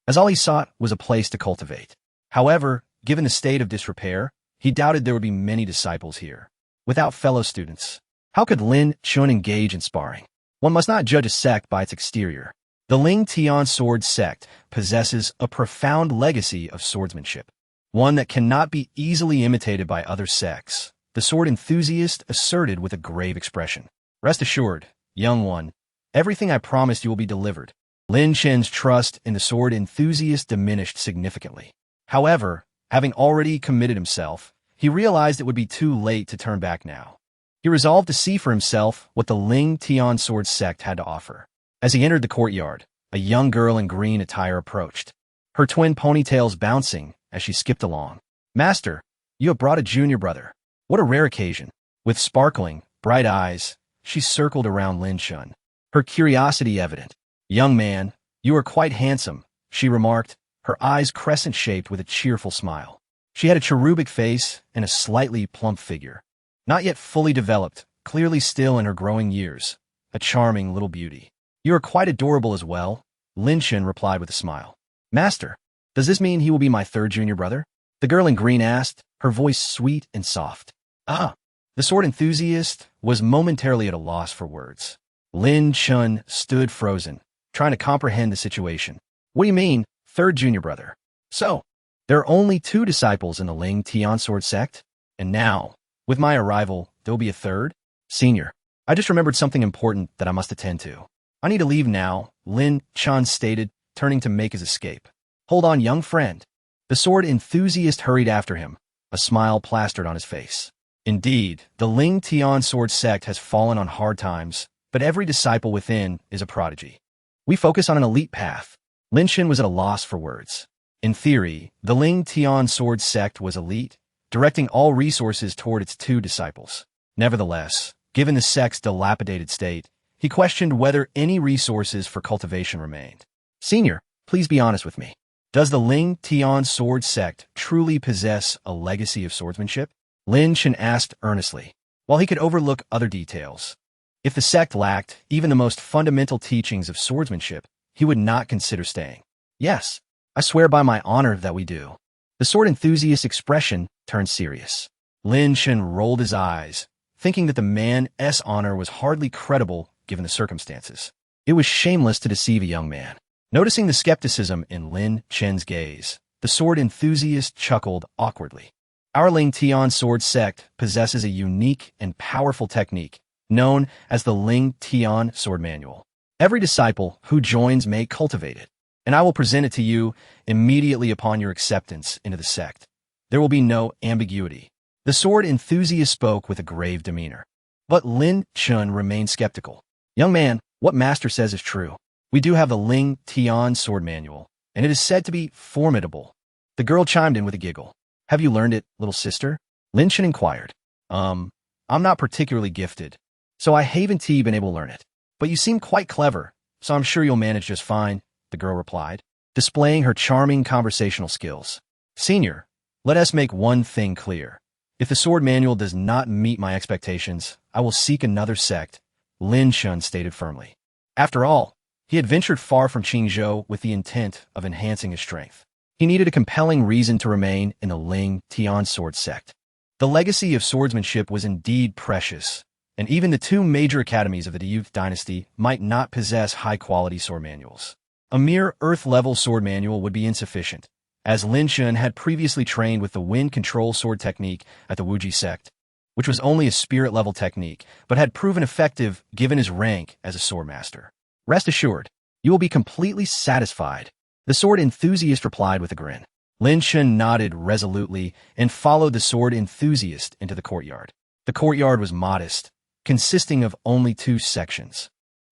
as all he sought was a place to cultivate. However, given the state of disrepair, he doubted there would be many disciples here. Without fellow students, how could Lin Chen engage in sparring? One must not judge a sect by its exterior. The Ling Tian sword sect possesses a profound legacy of swordsmanship, one that cannot be easily imitated by other sects, the sword enthusiast asserted with a grave expression. Rest assured, young one, everything I promised you will be delivered. Lin Chen's trust in the sword enthusiast diminished significantly. However, having already committed himself, he realized it would be too late to turn back now. He resolved to see for himself what the Ling Tian sword sect had to offer. As he entered the courtyard, a young girl in green attire approached, her twin ponytails bouncing as she skipped along. Master, you have brought a junior brother. What a rare occasion. With sparkling, bright eyes, she circled around Lin Chen, her curiosity evident. Young man, you are quite handsome, she remarked, her eyes crescent-shaped with a cheerful smile. She had a cherubic face and a slightly plump figure. Not yet fully developed, clearly still in her growing years, a charming little beauty. You are quite adorable as well, Lin Chen replied with a smile. Master, does this mean he will be my third junior brother? The girl in green asked, her voice sweet and soft. Ah, the sword enthusiast was momentarily at a loss for words. Lin Chen stood frozen, trying to comprehend the situation. What do you mean, third junior brother? So, there are only 2 disciples in the Ling Tian sword sect? And now, with my arrival, there will be a third? Senior, I just remembered something important that I must attend to. I need to leave now, Lin Chen stated, turning to make his escape. Hold on, young friend. The sword enthusiast hurried after him, a smile plastered on his face. Indeed, the Ling Tian sword sect has fallen on hard times, but every disciple within is a prodigy. We focus on an elite path. Lin Chen was at a loss for words. In theory, the Ling Tian sword sect was elite, directing all resources toward its two disciples. Nevertheless, given the sect's dilapidated state, he questioned whether any resources for cultivation remained. Senior, please be honest with me. Does the Ling Tian sword sect truly possess a legacy of swordsmanship? Lin Chen asked earnestly, while he could overlook other details. If the sect lacked even the most fundamental teachings of swordsmanship, he would not consider staying. Yes, I swear by my honor that we do. The sword enthusiast's expression turned serious. Lin Chen rolled his eyes, thinking that the man's honor was hardly credible given the circumstances. It was shameless to deceive a young man. Noticing the skepticism in Lin Chen's gaze, the sword enthusiast chuckled awkwardly. Our Ling Tian sword sect possesses a unique and powerful technique known as the Ling Tian sword manual. Every disciple who joins may cultivate it, and I will present it to you immediately upon your acceptance into the sect. There will be no ambiguity. The sword enthusiast spoke with a grave demeanor. But Lin Chen remained skeptical. Young man, what master says is true. We do have the Ling Tian sword manual, and it is said to be formidable. The girl chimed in with a giggle. Have you learned it, little sister? Lin Chen inquired. I'm not particularly gifted, so I haven't been able to learn it. But you seem quite clever, so I'm sure you'll manage just fine, the girl replied, displaying her charming conversational skills. Senior, let us make one thing clear. If the sword manual does not meet my expectations, I will seek another sect, Lin Chen stated firmly. After all, he had ventured far from Qingzhou with the intent of enhancing his strength. He needed a compelling reason to remain in the Ling Tian sword sect. The legacy of swordsmanship was indeed precious, and even the two major academies of the Youth dynasty might not possess high-quality sword manuals. A mere earth-level sword manual would be insufficient, as Lin Chen had previously trained with the wind control sword technique at the Wuji sect, which was only a spirit-level technique, but had proven effective given his rank as a swordmaster. Rest assured, you will be completely satisfied, the sword enthusiast replied with a grin. Lin Chen nodded resolutely and followed the sword enthusiast into the courtyard. The courtyard was modest, consisting of only two sections.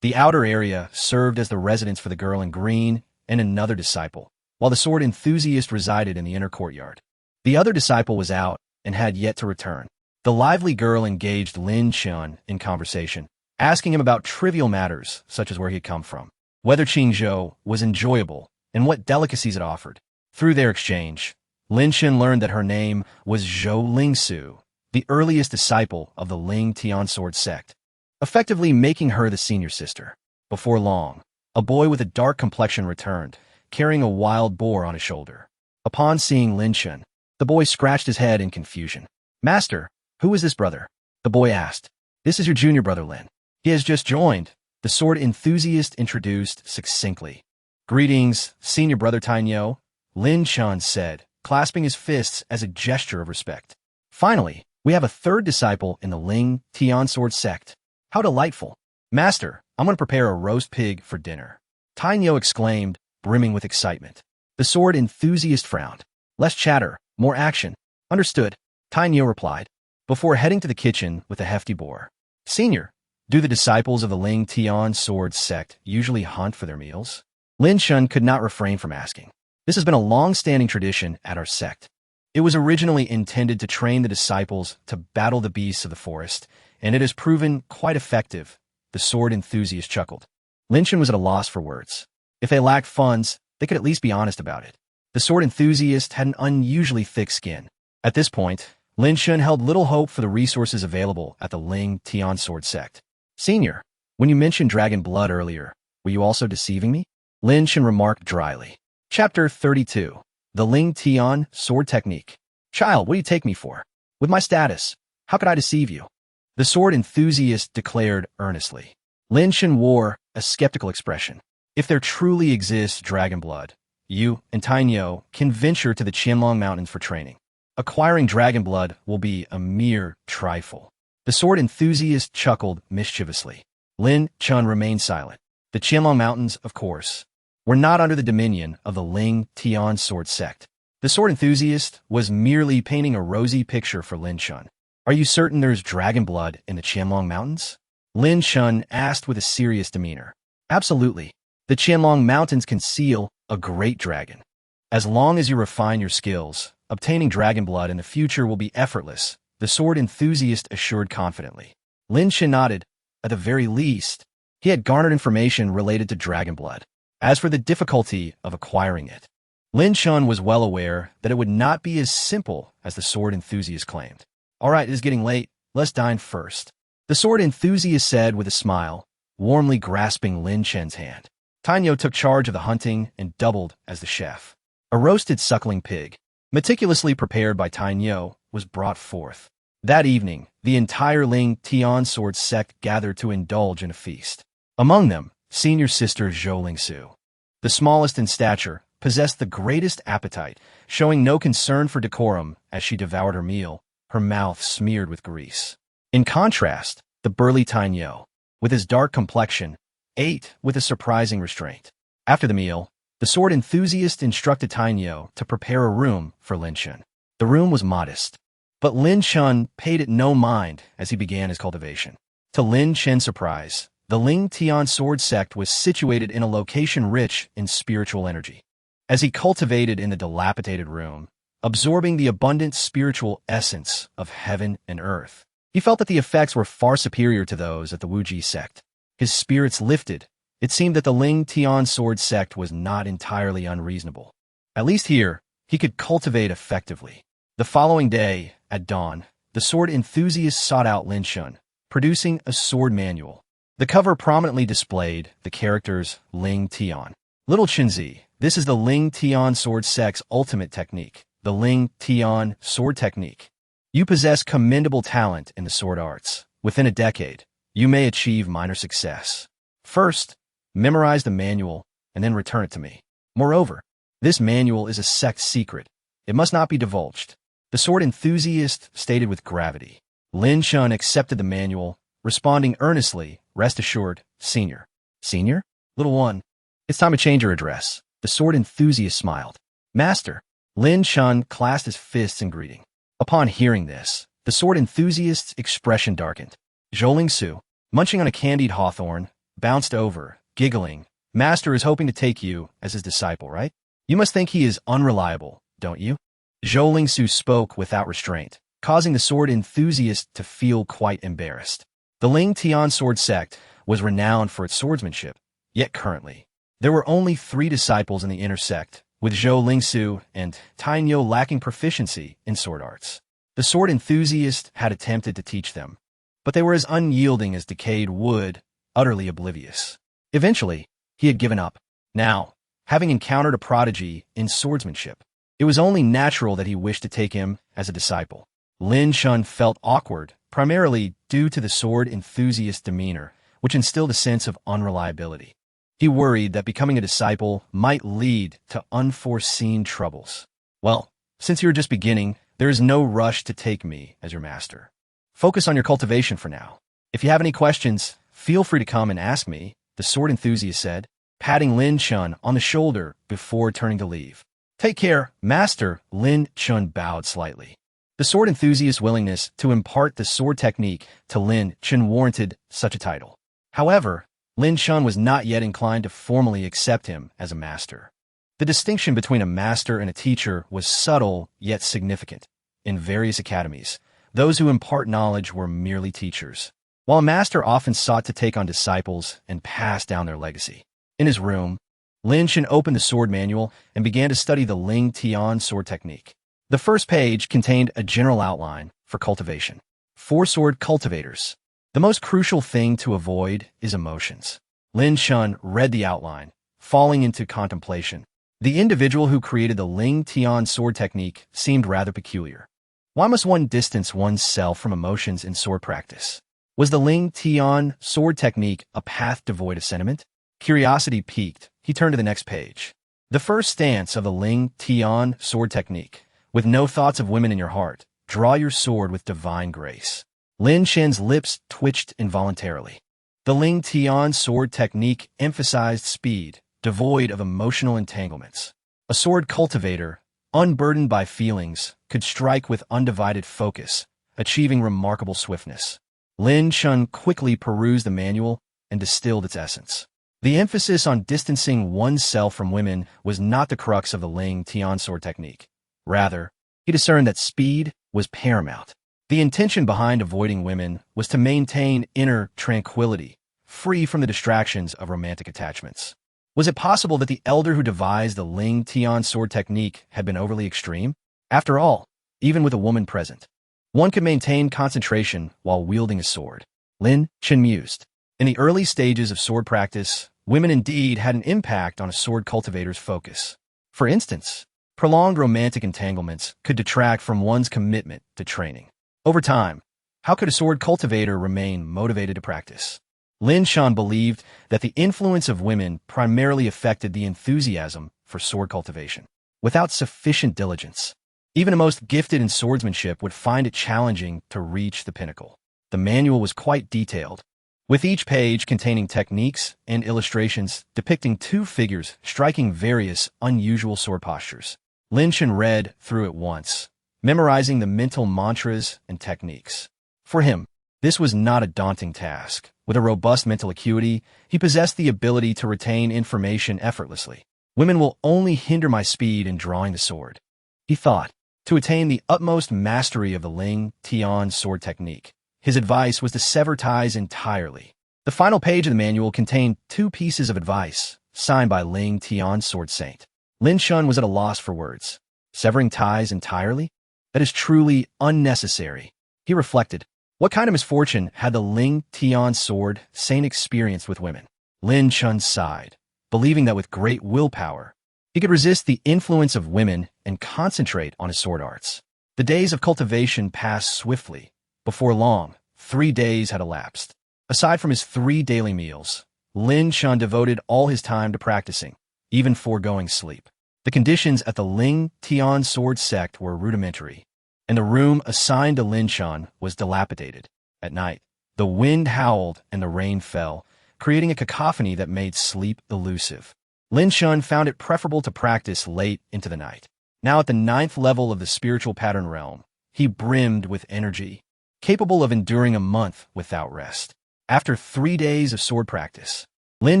The outer area served as the residence for the girl in green and another disciple, while the sword enthusiast resided in the inner courtyard. The other disciple was out and had yet to return. The lively girl engaged Lin Chen in conversation, asking him about trivial matters such as where he had come from, whether Qingzhou was enjoyable, and what delicacies it offered. Through their exchange, Lin Chen learned that her name was Zhou Lingsu, the earliest disciple of the Ling Tian sword sect, effectively making her the senior sister. Before long, a boy with a dark complexion returned, carrying a wild boar on his shoulder. Upon seeing Lin Chen, the boy scratched his head in confusion. Master, who is this brother? The boy asked. This is your junior brother, Lin. He has just joined, the sword enthusiast introduced succinctly. Greetings, senior brother Tainyo, Lin Chen said, clasping his fists as a gesture of respect. Finally, we have a third disciple in the Ling Tian sword sect. How delightful. Master, I'm going to prepare a roast pig for dinner. Tainyo exclaimed, brimming with excitement. The sword enthusiast frowned. Less chatter, more action. Understood, Tainyo replied, before heading to the kitchen with a hefty boar. Senior, do the disciples of the Ling Tian sword sect usually hunt for their meals? Lin Chen could not refrain from asking. This has been a long-standing tradition at our sect. It was originally intended to train the disciples to battle the beasts of the forest, and it has proven quite effective, the sword enthusiast chuckled. Lin Chen was at a loss for words. If they lacked funds, they could at least be honest about it. The sword enthusiast had an unusually thick skin. At this point, Lin Chen held little hope for the resources available at the Ling Tian sword sect. Senior, when you mentioned dragon blood earlier, were you also deceiving me? Lin Chen remarked dryly. Chapter 32. The Ling Tian Sword Technique. Child, what do you take me for? With my status, how could I deceive you? The sword enthusiast declared earnestly. Lin Chen wore a skeptical expression. If there truly exists dragon blood, you and Tainyo can venture to the Qianlong Mountains for training. Acquiring dragon blood will be a mere trifle. The sword enthusiast chuckled mischievously. Lin Chen remained silent. The Qianlong Mountains, of course, were not under the dominion of the Ling Tian sword sect. The sword enthusiast was merely painting a rosy picture for Lin Chen. Are you certain there's dragon blood in the Qianlong Mountains? Lin Chen asked with a serious demeanor. Absolutely. The Qianlong Mountains conceal a great dragon. As long as you refine your skills, obtaining dragon blood in the future will be effortless, the sword enthusiast assured confidently. Lin Chen nodded. At the very least, he had garnered information related to dragon blood. As for the difficulty of acquiring it, Lin Chen was well aware that it would not be as simple as the sword enthusiast claimed. All right, it is getting late. Let's dine first, the sword enthusiast said with a smile, warmly grasping Lin Chen's hand. Tainyo took charge of the hunting and doubled as the chef. A roasted suckling pig, meticulously prepared by Tainyo, was brought forth. That evening, the entire Ling Tian sword sect gathered to indulge in a feast. Among them, senior sister Zhou Lingsu, the smallest in stature, possessed the greatest appetite, showing no concern for decorum as she devoured her meal, her mouth smeared with grease. In contrast, the burly Tainyo, with his dark complexion, ate with a surprising restraint. After the meal, the sword enthusiast instructed Tainyo to prepare a room for Lin Chen. The room was modest, but Lin Chen paid it no mind as he began his cultivation. To Lin Chen's surprise, the Ling Tian sword sect was situated in a location rich in spiritual energy. As he cultivated in the dilapidated room, absorbing the abundant spiritual essence of heaven and earth, he felt that the effects were far superior to those at the Wuji sect. His spirits lifted. It seemed that the Ling Tian sword sect was not entirely unreasonable. At least here, he could cultivate effectively. The following day, at dawn, the sword enthusiast sought out Lin Chen, producing a sword manual. The cover prominently displayed the characters Ling Tian. Little Chenzi, this is the Ling Tian sword sect's ultimate technique, the Ling Tian sword technique. You possess commendable talent in the sword arts. Within a decade, you may achieve minor success. First, memorize the manual and then return it to me. Moreover, this manual is a sect secret. It must not be divulged, the sword enthusiast stated with gravity. Lin Chen accepted the manual, responding earnestly, "Rest assured, senior." Senior? Little one, it's time to change your address. The sword enthusiast smiled. Master. Lin Chen clasped his fists in greeting. Upon hearing this, the sword enthusiast's expression darkened. Zhou Lingsu, munching on a candied hawthorn, bounced over, giggling. Master is hoping to take you as his disciple, right? You must think he is unreliable, don't you? Zhou Lingsu spoke without restraint, causing the sword enthusiast to feel quite embarrassed. The Ling Tian sword sect was renowned for its swordsmanship, yet currently, there were only 3 disciples in the inner sect, with Zhou Lingsu and Tainyo lacking proficiency in sword arts. The sword enthusiast had attempted to teach them, but they were as unyielding as decayed wood, utterly oblivious. Eventually, he had given up. Now, having encountered a prodigy in swordsmanship, it was only natural that he wished to take him as a disciple. Lin Chen felt awkward, primarily due to the sword enthusiast's demeanor, which instilled a sense of unreliability. He worried that becoming a disciple might lead to unforeseen troubles. Well, since you're just beginning, there is no rush to take me as your master. Focus on your cultivation for now. If you have any questions, feel free to come and ask me, the sword enthusiast said, patting Lin Chen on the shoulder before turning to leave. Take care, master. Lin Chen bowed slightly. The sword enthusiast's willingness to impart the sword technique to Lin Chen warranted such a title. However, Lin Chen was not yet inclined to formally accept him as a master. The distinction between a master and a teacher was subtle yet significant. In various academies, those who impart knowledge were merely teachers, while a master often sought to take on disciples and pass down their legacy. In his room, Lin Chen opened the sword manual and began to study the Ling Tian sword technique. The first page contained a general outline for cultivation. 4 sword cultivators. The most crucial thing to avoid is emotions. Lin Chen read the outline, falling into contemplation. The individual who created the Ling Tian sword technique seemed rather peculiar. Why must one distance oneself from emotions in sword practice? Was the Ling Tian sword technique a path devoid of sentiment? Curiosity piqued, he turned to the next page. The first stance of the Ling Tian sword technique. With no thoughts of women in your heart, draw your sword with divine grace. Lin Chen's lips twitched involuntarily. The Ling Tian sword technique emphasized speed, devoid of emotional entanglements. A sword cultivator, unburdened by feelings, could strike with undivided focus, achieving remarkable swiftness. Lin Chen quickly perused the manual and distilled its essence. The emphasis on distancing oneself from women was not the crux of the Lin Chen sword technique. Rather, he discerned that speed was paramount. The intention behind avoiding women was to maintain inner tranquility, free from the distractions of romantic attachments. Was it possible that the elder who devised the Lin Chen sword technique had been overly extreme? After all, even with a woman present, one could maintain concentration while wielding a sword. Lin Chen mused. In the early stages of sword practice, women indeed had an impact on a sword cultivator's focus. For instance, prolonged romantic entanglements could detract from one's commitment to training. Over time, how could a sword cultivator remain motivated to practice? Lin Chen believed that the influence of women primarily affected the enthusiasm for sword cultivation. Without sufficient diligence, even the most gifted in swordsmanship would find it challenging to reach the pinnacle. The manual was quite detailed, with each page containing techniques and illustrations depicting two figures striking various unusual sword postures. Lin Chen read through it once, memorizing the mental mantras and techniques. For him, this was not a daunting task. With a robust mental acuity, he possessed the ability to retain information effortlessly. Women will only hinder my speed in drawing the sword, he thought. To attain the utmost mastery of the Lin Chen sword technique, his advice was to sever ties entirely. The final page of the manual contained two pieces of advice, signed by Lin Chen sword saint. Lin Chen was at a loss for words. Severing ties entirely? That is truly unnecessary. He reflected. What kind of misfortune had the Lin Chen sword saint experienced with women? Lin Chen sighed, believing that with great willpower, he could resist the influence of women and concentrate on his sword arts. The days of cultivation passed swiftly. Before long, 3 days had elapsed. Aside from his 3 daily meals, Lin Chen devoted all his time to practicing, even foregoing sleep. The conditions at the Lin Chen sword sect were rudimentary, and the room assigned to Lin Chen was dilapidated. At night, the wind howled and the rain fell, creating a cacophony that made sleep elusive. Lin Chen found it preferable to practice late into the night. Now at the 9th level of the spiritual pattern realm, he brimmed with energy, capable of enduring a month without rest. After 3 days of sword practice, Lin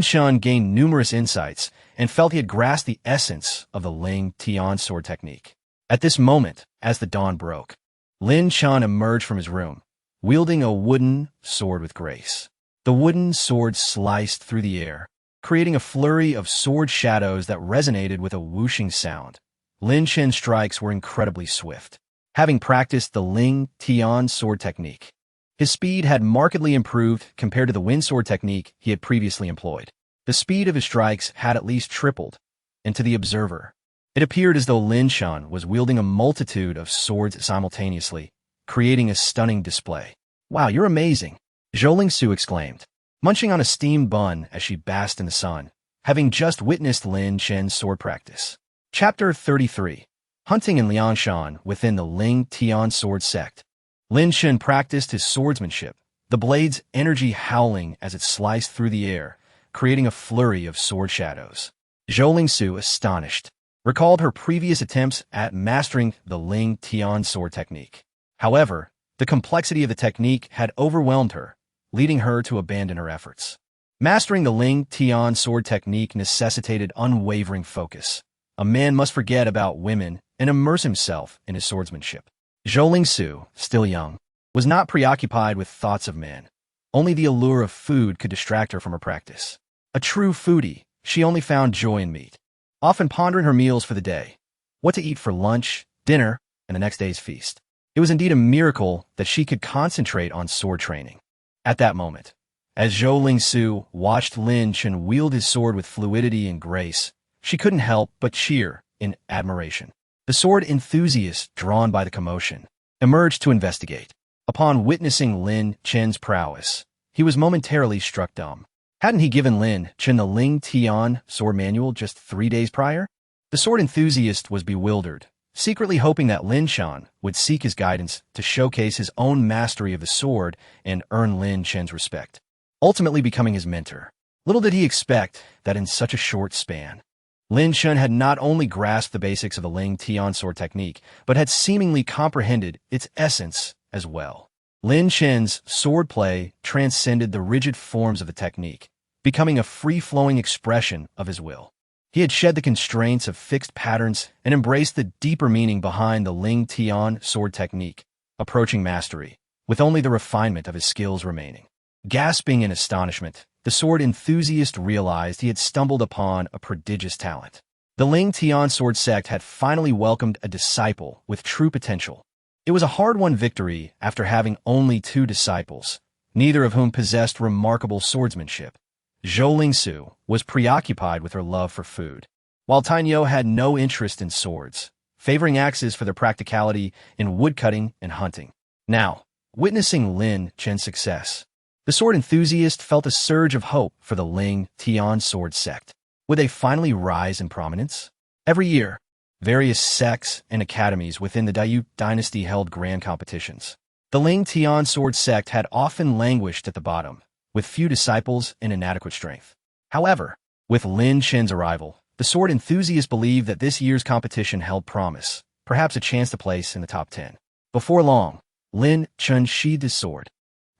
Chen gained numerous insights and felt he had grasped the essence of the Lin Chen sword technique. At this moment, as the dawn broke, Lin Chen emerged from his room, wielding a wooden sword with grace. The wooden sword sliced through the air, creating a flurry of sword shadows that resonated with a whooshing sound. Lin Chen's strikes were incredibly swift. Having practiced the Lin Chen sword technique, his speed had markedly improved compared to the wind sword technique he had previously employed. The speed of his strikes had at least tripled, and to the observer, it appeared as though Lin Chen was wielding a multitude of swords simultaneously, creating a stunning display. "Wow, you're amazing," Zhou Su exclaimed, munching on a steamed bun as she basked in the sun, having just witnessed Lin Chen's sword practice. Chapter 33. Hunting in Liangshan within the Lin Chen sword sect. Lin Chen practiced his swordsmanship, the blade's energy howling as it sliced through the air, creating a flurry of sword shadows. Zhou Su, astonished, recalled her previous attempts at mastering the Lin Chen sword technique. However, the complexity of the technique had overwhelmed her, leading her to abandon her efforts. Mastering the Lin Chen sword technique necessitated unwavering focus. A man must forget about women and immerse himself in his swordsmanship. Zhou Su, still young, was not preoccupied with thoughts of men. Only the allure of food could distract her from her practice. A true foodie, she only found joy in meat, often pondering her meals for the day, what to eat for lunch, dinner, and the next day's feast. It was indeed a miracle that she could concentrate on sword training. At that moment, as Zhou Su watched Lin Chen wield his sword with fluidity and grace, she couldn't help but cheer in admiration. The sword enthusiast, drawn by the commotion, emerged to investigate. Upon witnessing Lin Chen's prowess, he was momentarily struck dumb. Hadn't he given Lin Chen the Lin Chen sword manual just 3 days prior? The sword enthusiast was bewildered, secretly hoping that Lin Chen would seek his guidance to showcase his own mastery of the sword and earn Lin Chen's respect, ultimately becoming his mentor. Little did he expect that in such a short span, Lin Chen had not only grasped the basics of the Lin Chen sword technique, but had seemingly comprehended its essence as well. Lin Chen's swordplay transcended the rigid forms of the technique, becoming a free-flowing expression of his will. He had shed the constraints of fixed patterns and embraced the deeper meaning behind the Lin Chen sword technique, approaching mastery, with only the refinement of his skills remaining. Gasping in astonishment, the sword enthusiast realized he had stumbled upon a prodigious talent. The Lin Chen sword sect had finally welcomed a disciple with true potential. It was a hard-won victory after having only 2 disciples, neither of whom possessed remarkable swordsmanship. Zhou Lingsu was preoccupied with her love for food, while Tanyo had no interest in swords, favoring axes for their practicality in woodcutting and hunting. Now, witnessing Lin Chen's success, the sword enthusiast felt a surge of hope for the Lin Chen sword sect. Would they finally rise in prominence? Every year, various sects and academies within the Daiyu dynasty held grand competitions. The Lin Chen sword sect had often languished at the bottom, with few disciples and inadequate strength. However, with Lin Chen's arrival, the sword enthusiasts believed that this year's competition held promise, perhaps a chance to place in the top 10. Before long, Lin Chen sheathed his sword.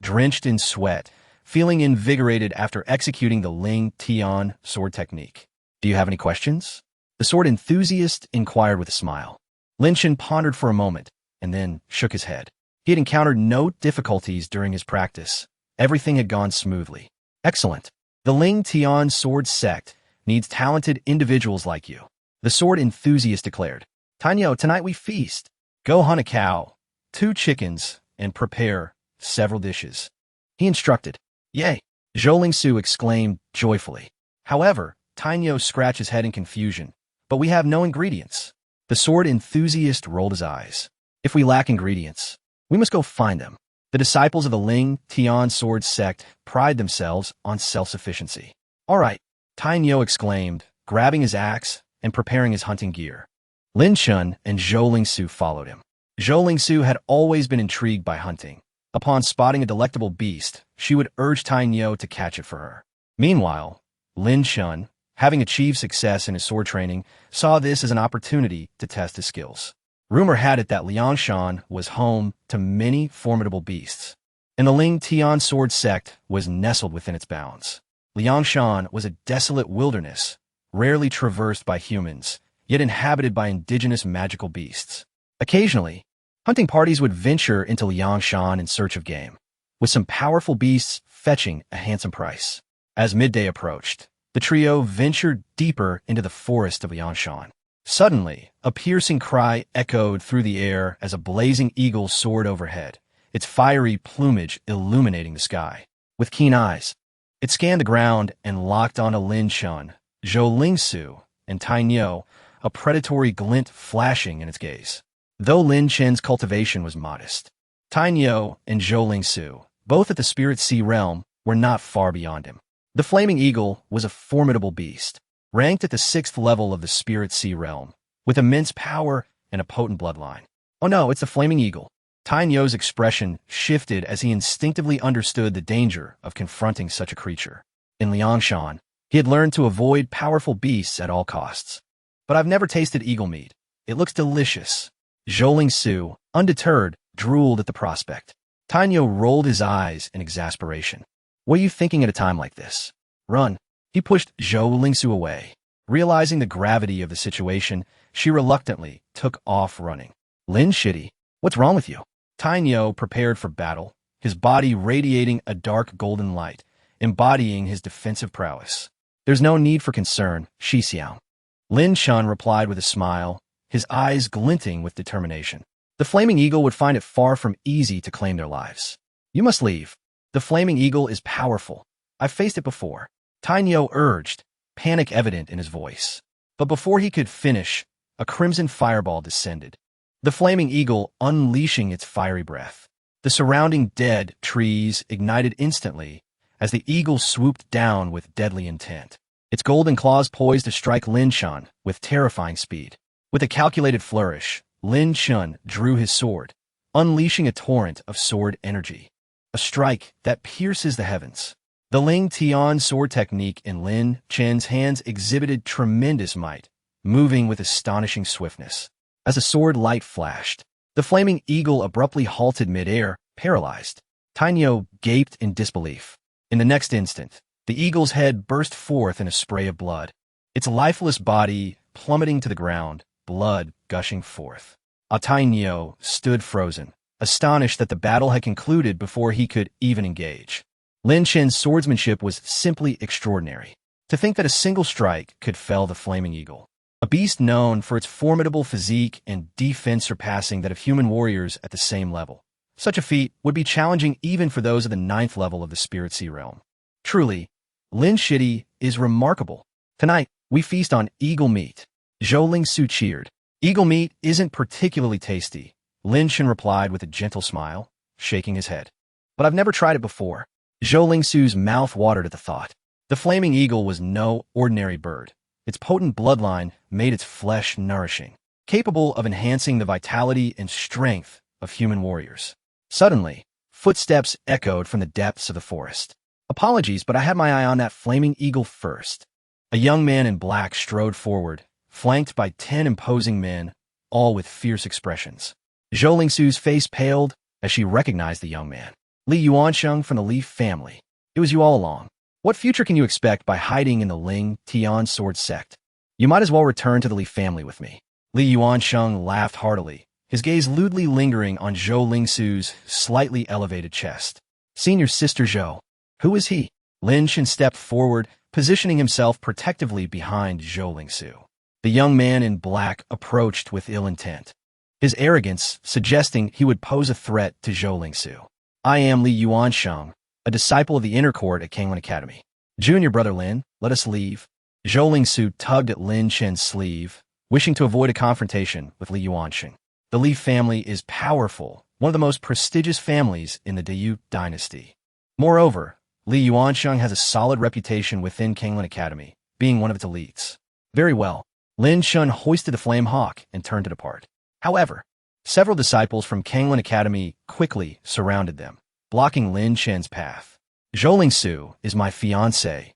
Drenched in sweat, feeling invigorated after executing the Lin Chen sword technique. Do you have any questions? The sword enthusiast inquired with a smile. Lin Chen pondered for a moment, and then shook his head. He had encountered no difficulties during his practice. Everything had gone smoothly. Excellent. The Lin Chen sword sect needs talented individuals like you, the sword enthusiast declared. Tanyo, tonight we feast. Go hunt a cow, 2 chickens, and prepare several dishes. He instructed. Yay! Zhou Lingsu exclaimed joyfully. However, Tanyo scratched his head in confusion. But we have no ingredients. The sword enthusiast rolled his eyes. If we lack ingredients, we must go find them. The disciples of the Lin Chen sword sect pride themselves on self-sufficiency. All right, Tanyo exclaimed, grabbing his axe and preparing his hunting gear. Lin Chen and Zhou Lingsu followed him. Zhou Lingsu had always been intrigued by hunting. Upon spotting a delectable beast, she would urge Tanyo to catch it for her. Meanwhile, Lin Chen, having achieved success in his sword training, saw this as an opportunity to test his skills. Rumor had it that Liangshan was home to many formidable beasts, and the Lin Chen sword sect was nestled within its bounds. Liangshan was a desolate wilderness, rarely traversed by humans, yet inhabited by indigenous magical beasts. Occasionally, hunting parties would venture into Liangshan in search of game, with some powerful beasts fetching a handsome price. As midday approached, the trio ventured deeper into the forest of Liangshan. Suddenly, a piercing cry echoed through the air as a blazing eagle soared overhead, its fiery plumage illuminating the sky. With keen eyes, it scanned the ground and locked onto Lin Chen, Zhou Lingsu, and Tanyo, a predatory glint flashing in its gaze. Though Lin Chen's cultivation was modest, Tanyo and Zhou Lingsu, both at the Spirit Sea realm, were not far beyond him. The flaming eagle was a formidable beast, ranked at the 6th level of the Spirit Sea realm, with immense power and a potent bloodline. Oh no, it's the flaming eagle. Tanyo's expression shifted as he instinctively understood the danger of confronting such a creature. In Liangshan, he had learned to avoid powerful beasts at all costs. But I've never tasted eagle meat. It looks delicious. Zhou Lingsu, undeterred, drooled at the prospect. Tanyo rolled his eyes in exasperation. What are you thinking at a time like this? Run. He pushed Zhou Lingsu away. Realizing the gravity of the situation, she reluctantly took off running. Lin Shitty, what's wrong with you? Tanyo prepared for battle, his body radiating a dark golden light, embodying his defensive prowess. There's no need for concern, Shi Xiao. Lin Chen replied with a smile, his eyes glinting with determination. The flaming eagle would find it far from easy to claim their lives. You must leave. The flaming eagle is powerful. I've faced it before. Tanyo urged, panic evident in his voice. But before he could finish, a crimson fireball descended, the flaming eagle unleashing its fiery breath. The surrounding dead trees ignited instantly as the eagle swooped down with deadly intent. Its golden claws poised to strike Lin Chen with terrifying speed. With a calculated flourish, Lin Chen drew his sword, unleashing a torrent of sword energy. A strike that pierces the heavens. The Lin Chen sword technique in Lin Chen's hands exhibited tremendous might, moving with astonishing swiftness. As a sword light flashed, the flaming eagle abruptly halted midair, paralyzed. Tanyo gaped in disbelief. In the next instant, The eagle's head burst forth in a spray of blood, its lifeless body plummeting to the ground, blood gushing forth. Atainio stood frozen, astonished that the battle had concluded before he could even engage. Lin Chen's swordsmanship was simply extraordinary. To think that a single strike could fell the flaming eagle, a beast known for its formidable physique and defense surpassing that of human warriors at the same level. Such a feat would be challenging even for those of the 9th level of the Spirit Sea realm. Truly, Lin Shidi is remarkable. Tonight, we feast on eagle meat. Zhou Lingsu cheered. Eagle meat isn't particularly tasty, Lin Chen replied with a gentle smile, shaking his head. But I've never tried it before. Zhou Lingsu's mouth watered at the thought. The flaming eagle was no ordinary bird. Its potent bloodline made its flesh nourishing, capable of enhancing the vitality and strength of human warriors. Suddenly, footsteps echoed from the depths of the forest. Apologies, but I had my eye on that flaming eagle first. A young man in black strode forward, flanked by 10 imposing men, all with fierce expressions. Zhou Lingsu's face paled as she recognized the young man. Li Yuansheng from the Li family. It was you all along. What future can you expect by hiding in the Ling Tian sword sect? You might as well return to the Li family with me. Li Yuansheng laughed heartily, his gaze lewdly lingering on Zhou Lingsu's slightly elevated chest. Senior Sister Zhou. Who is he? Lin Chen stepped forward, positioning himself protectively behind Zhou Lingsu. The young man in black approached with ill intent, his arrogance suggesting he would pose a threat to Zhou Lingsu. I am Li Yuansheng, a disciple of the inner court at Kanglin Academy. Junior brother Lin, let us leave. Zhou Lingsu tugged at Lin Chen's sleeve, wishing to avoid a confrontation with Li Yuansheng. The Li family is powerful, one of the most prestigious families in the Dayu dynasty. Moreover, Li Yuansheng has a solid reputation within Kanglin Academy, being one of its elites. Very well. Lin Chen hoisted the flame hawk and turned to depart. However, several disciples from Kanglin Academy quickly surrounded them, blocking Lin Chen's path. Zhou Lingsu is my fiancée,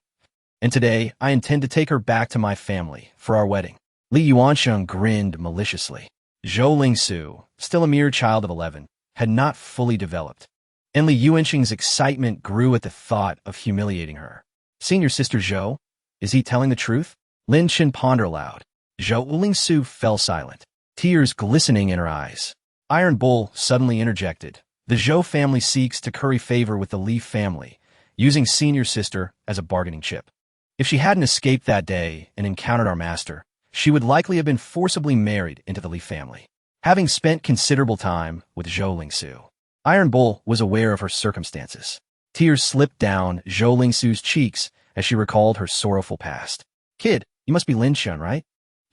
and today I intend to take her back to my family for our wedding. Li Yuansheng grinned maliciously. Zhou Lingsu, still a mere child of 11, had not fully developed, and Li Yuansheng's excitement grew at the thought of humiliating her. Senior Sister Zhou, is he telling the truth? Lin Chen pondered aloud. Zhou Lingsu fell silent, tears glistening in her eyes. Iron Bull suddenly interjected. The Zhou family seeks to curry favor with the Li family, using Senior Sister as a bargaining chip. If she hadn't escaped that day and encountered our master, she would likely have been forcibly married into the Li family. Having spent considerable time with Zhou Lingsu, Iron Bull was aware of her circumstances. Tears slipped down Zhou Lingsu's cheeks as she recalled her sorrowful past. Kid, you must be Lin Chen, right?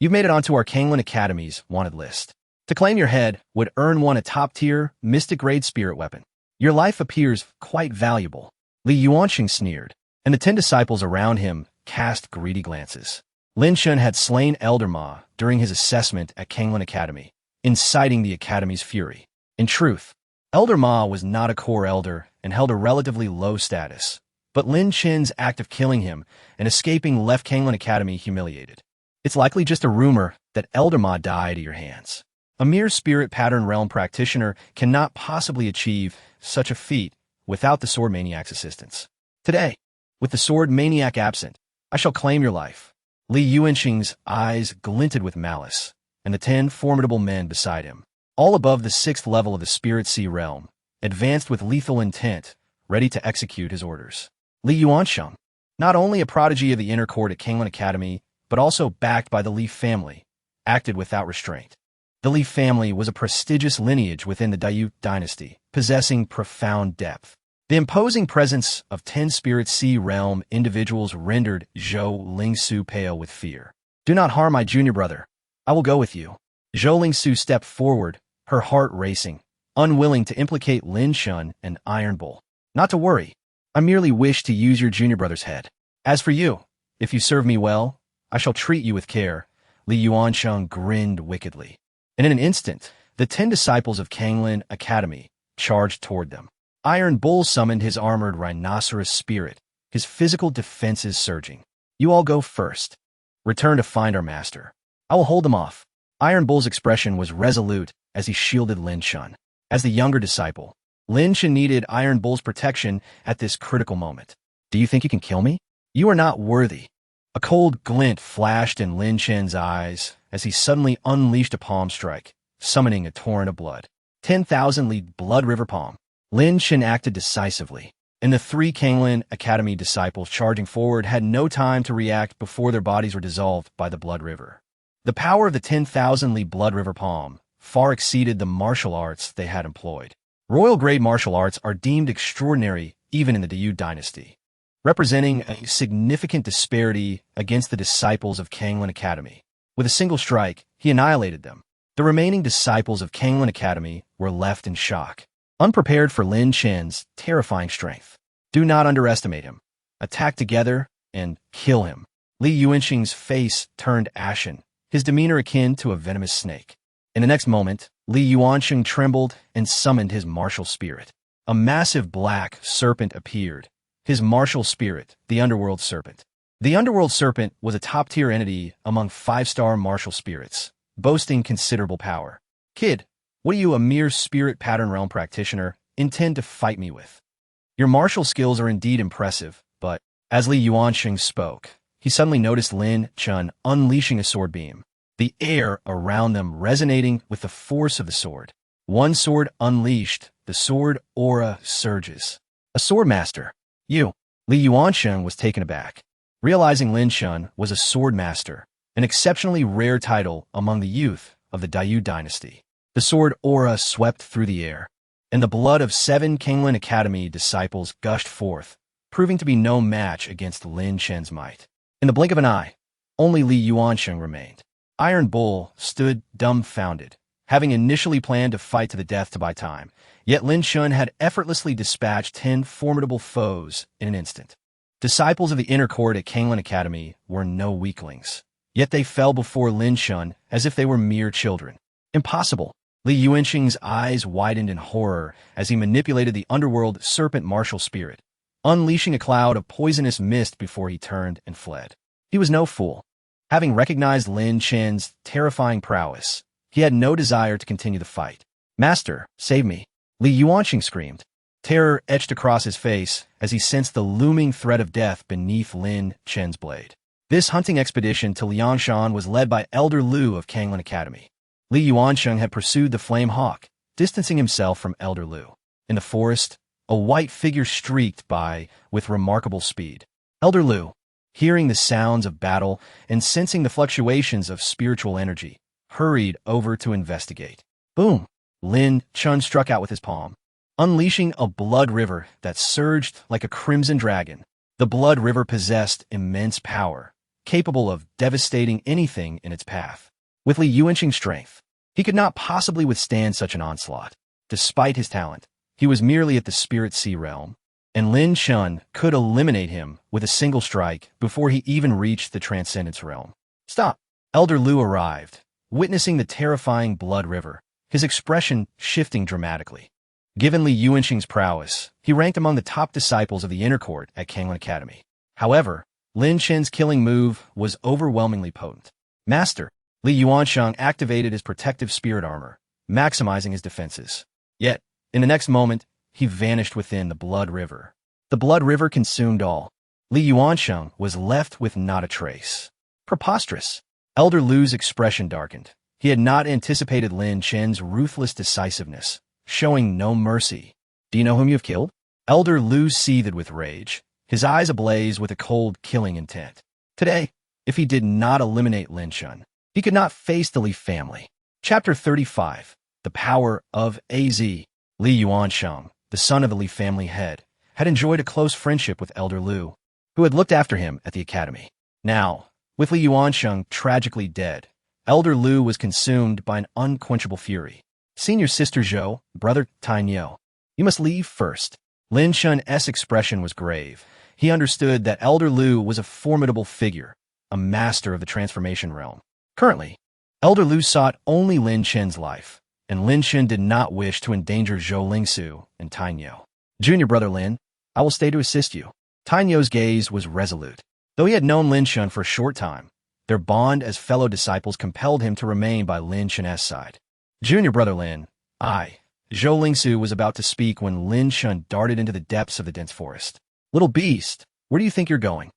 You've made it onto our Kanglin Academy's wanted list. To claim your head would earn one a top-tier, mystic-grade spirit weapon. Your life appears quite valuable. Li Yuansheng sneered, and the 10 disciples around him cast greedy glances. Lin Chen had slain Elder Ma during his assessment at Kanglin Academy, inciting the Academy's fury. In truth, Elder Ma was not a core elder and held a relatively low status, but Lin Chen's act of killing him and escaping left Kanglin Academy humiliated. It's likely just a rumor that Elder Ma died at your hands. A mere spirit pattern realm practitioner cannot possibly achieve such a feat without the Sword Maniac's assistance. Today, with the Sword Maniac absent, I shall claim your life. Li Yuansheng's eyes glinted with malice, and the 10 formidable men beside him, all above the 6th level of the Spirit Sea realm, advanced with lethal intent, ready to execute his orders. Li Yuansheng, not only a prodigy of the inner court at Kanglin Academy, but also backed by the Li family, acted without restraint. The Li family was a prestigious lineage within the Dayu dynasty, possessing profound depth. The imposing presence of 10 Spirit Sea realm individuals rendered Zhou Lingsu pale with fear. Do not harm my junior brother. I will go with you. Zhou Lingsu stepped forward, her heart racing, unwilling to implicate Lin Chen and Iron Bull. Not to worry. I merely wish to use your junior brother's head. As for you, if you serve me well, I shall treat you with care. Li Yuansheng grinned wickedly, and in an instant, the 10 disciples of Kanglin Academy charged toward them. Iron Bull summoned his armored rhinoceros spirit, his physical defenses surging. You all go first. Return to find our master. I will hold them off. Iron Bull's expression was resolute as he shielded Lin Chen. As the younger disciple, Lin Chen needed Iron Bull's protection at this critical moment. Do you think you can kill me? You are not worthy. A cold glint flashed in Lin Chen's eyes as he suddenly unleashed a palm strike, summoning a torrent of blood. 10,000-lead blood river palm. Lin Chen acted decisively, and the three Kanglin Academy disciples charging forward had no time to react before their bodies were dissolved by the blood river. The power of the 10,000-lead blood river palm far exceeded the martial arts they had employed. Royal-grade martial arts are deemed extraordinary even in the Diyu dynasty, representing a significant disparity against the disciples of Kanglin Academy. With a single strike, he annihilated them. The remaining disciples of Kanglin Academy were left in shock, unprepared for Lin Chen's terrifying strength. Do not underestimate him. Attack together and kill him. Li Yuanxing's face turned ashen, his demeanor akin to a venomous snake. In the next moment, Li Yuanxing trembled and summoned his martial spirit. A massive black serpent appeared, his martial spirit, the Underworld Serpent. The Underworld Serpent was a top-tier entity among 5-star martial spirits, boasting considerable power. Kid, what do you, a mere spirit pattern realm practitioner, intend to fight me with? Your martial skills are indeed impressive, but as Li Yuanxing spoke, he suddenly noticed Lin Chen unleashing a sword beam, the air around them resonating with the force of the sword. One sword unleashed, the sword aura surges. A sword master. You. Li Yuanxing was taken aback, realizing Lin Chen was a sword master, an exceptionally rare title among the youth of the Diyu dynasty. The sword aura swept through the air, and the blood of 7 Kanglin Academy disciples gushed forth, proving to be no match against Lin Chen's might. In the blink of an eye, only Li Yuanxing remained. Iron Bull stood dumbfounded, having initially planned to fight to the death to buy time, yet Lin Chen had effortlessly dispatched 10 formidable foes in an instant. Disciples of the inner court at Kanglin Academy were no weaklings, yet they fell before Lin Chen as if they were mere children. Impossible. Li Yuanxing's eyes widened in horror as he manipulated the underworld serpent martial spirit, unleashing a cloud of poisonous mist before he turned and fled. He was no fool. Having recognized Lin Chen's terrifying prowess, he had no desire to continue the fight. Master, save me. Li Yuanxing screamed. Terror etched across his face as he sensed the looming threat of death beneath Lin Chen's blade. This hunting expedition to Liangshan was led by Elder Lu of Kanglin Academy. Li Yuanxing had pursued the Flame Hawk, distancing himself from Elder Lu. In the forest, a white figure streaked by with remarkable speed. Elder Lu, hearing the sounds of battle and sensing the fluctuations of spiritual energy, hurried over to investigate. Boom! Lin Chen struck out with his palm, unleashing a blood river that surged like a crimson dragon. The blood river possessed immense power, capable of devastating anything in its path. With Li Yuanxing's strength, he could not possibly withstand such an onslaught. Despite his talent, he was merely at the Spirit Sea realm, and Lin Chen could eliminate him with a single strike before he even reached the Transcendence realm. Stop! Elder Lu arrived, witnessing the terrifying blood river, his expression shifting dramatically. Given Li Yuanxing's prowess, he ranked among the top disciples of the inner court at Kanglin Academy. However, Lin Chen's killing move was overwhelmingly potent. Master, Li Yuanxing activated his protective spirit armor, maximizing his defenses. Yet, in the next moment, he vanished within the blood river. The blood river consumed all. Li Yuanxing was left with not a trace. Preposterous. Elder Lu's expression darkened. He had not anticipated Lin Chen's ruthless decisiveness, showing no mercy. Do you know whom you have killed? Elder Lu seethed with rage, his eyes ablaze with a cold, killing intent. Today, if he did not eliminate Lin Chen, he could not face the Li family. Chapter 35. The Power of AZ. Li Yuanxing, the son of the Li family head, had enjoyed a close friendship with Elder Lu, who had looked after him at the academy. Now, with Li Yuanxing tragically dead, Elder Lu was consumed by an unquenchable fury. Senior Sister Zhou, Brother Tainyo, you must leave first. Lin Chen's expression was grave. He understood that Elder Lu was a formidable figure, a master of the transformation realm. Currently, Elder Lu sought only Lin Chen's life, and Lin Chen did not wish to endanger Zhou Lingsu and Tainyo. Junior Brother Lin, I will stay to assist you. Tainyo's gaze was resolute. Though he had known Lin Chen for a short time, their bond as fellow disciples compelled him to remain by Lin Chen's side. Junior Brother Lin, Zhou Lingsu was about to speak when Lin Chen darted into the depths of the dense forest. Little beast, where do you think you're going?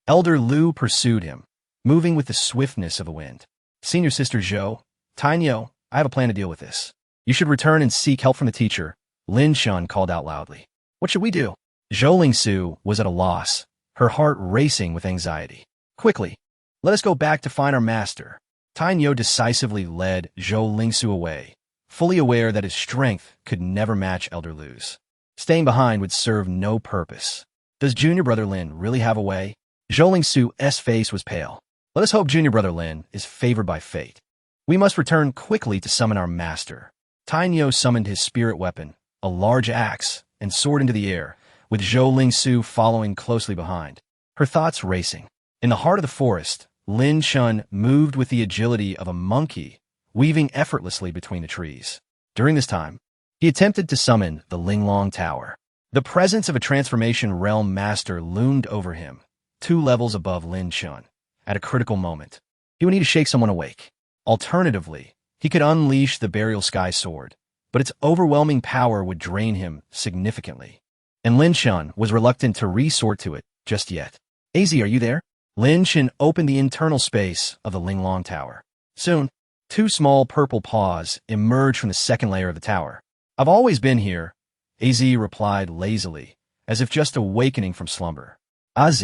Elder Lu pursued him, moving with the swiftness of a wind. Senior Sister Zhou, Tainyo, I have a plan to deal with this. You should return and seek help from the teacher, Lin Chen called out loudly. What should we do? Zhou Lingsu was at a loss, her heart racing with anxiety. Quickly, let us go back to find our master. Tainyo decisively led Zhou Lingsu away, fully aware that his strength could never match Elder Lu's. Staying behind would serve no purpose. Does junior brother Lin really have a way? Zhou Lingsu's face was pale. Let us hope junior brother Lin is favored by fate. We must return quickly to summon our master. Tainyo summoned his spirit weapon, a large axe, and soared into the air, with Zhou Lingsu following closely behind, her thoughts racing. In the heart of the forest, Lin Chen moved with the agility of a monkey, weaving effortlessly between the trees. During this time, he attempted to summon the Linglong Tower. The presence of a transformation realm master loomed over him, 2 levels above Lin Chen. At a critical moment, he would need to shake someone awake. Alternatively, he could unleash the Burial Sky Sword, but its overwhelming power would drain him significantly. And Lin Chen was reluctant to resort to it just yet. AZ, are you there? Lin Chen opened the internal space of the Linglong Tower. Soon, 2 small purple paws emerged from the second layer of the tower. I've always been here, AZ replied lazily, as if just awakening from slumber. AZ,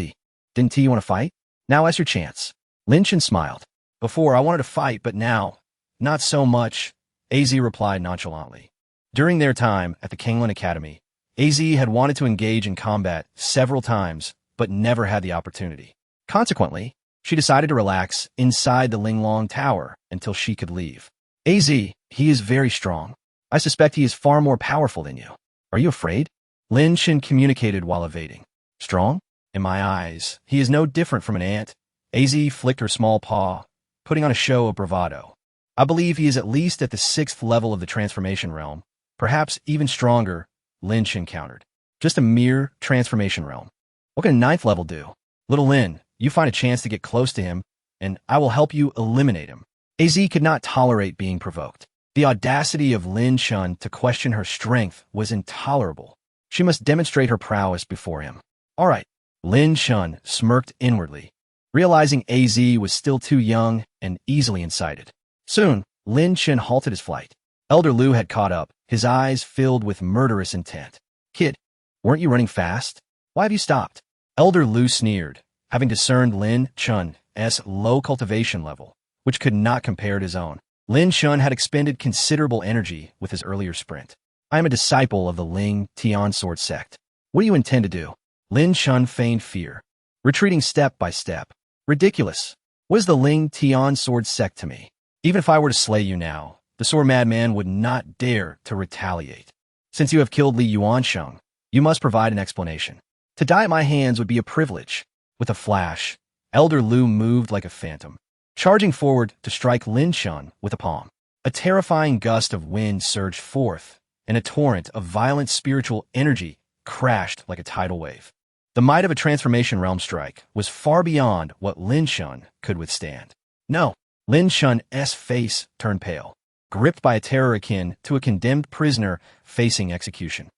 didn't you want to fight? Now that's your chance. Lin Chen smiled. Before, I wanted to fight, but now, not so much, AZ replied nonchalantly. During their time at the Kanglan Academy, AZ had wanted to engage in combat several times, but never had the opportunity. Consequently, she decided to relax inside the Linglong Tower until she could leave. AZ, he is very strong. I suspect he is far more powerful than you. Are you afraid? Lin Chen communicated while evading. Strong? In my eyes, he is no different from an ant. AZ flicked her small paw, putting on a show of bravado. I believe he is at least at the 6th level of the transformation realm, perhaps even stronger, Lin Chen countered. Just a mere transformation realm. What can a 9th level do? Little Lin, you find a chance to get close to him, and I will help you eliminate him. AZ could not tolerate being provoked. The audacity of Lin Chen to question her strength was intolerable. She must demonstrate her prowess before him. All right. Lin Chen smirked inwardly, realizing AZ was still too young and easily incited. Soon, Lin Chen halted his flight. Elder Lu had caught up, his eyes filled with murderous intent. Kid, weren't you running fast? Why have you stopped? Elder Lu sneered, having discerned Lin Chen's low cultivation level, which could not compare to his own. Lin Chen had expended considerable energy with his earlier sprint. I am a disciple of the Ling Tian Sword sect. What do you intend to do? Lin Chen feigned fear, retreating step by step. Ridiculous. What is the Ling Tian Sword sect to me? Even if I were to slay you now, the sword madman would not dare to retaliate. Since you have killed Li Yuansheng, you must provide an explanation. To die at my hands would be a privilege. With a flash, Elder Lu moved like a phantom, charging forward to strike Lin Chen with a palm. A terrifying gust of wind surged forth, and a torrent of violent spiritual energy crashed like a tidal wave. The might of a transformation realm strike was far beyond what Lin Chen could withstand. No, Lin Chen's face turned pale, gripped by a terror akin to a condemned prisoner facing execution.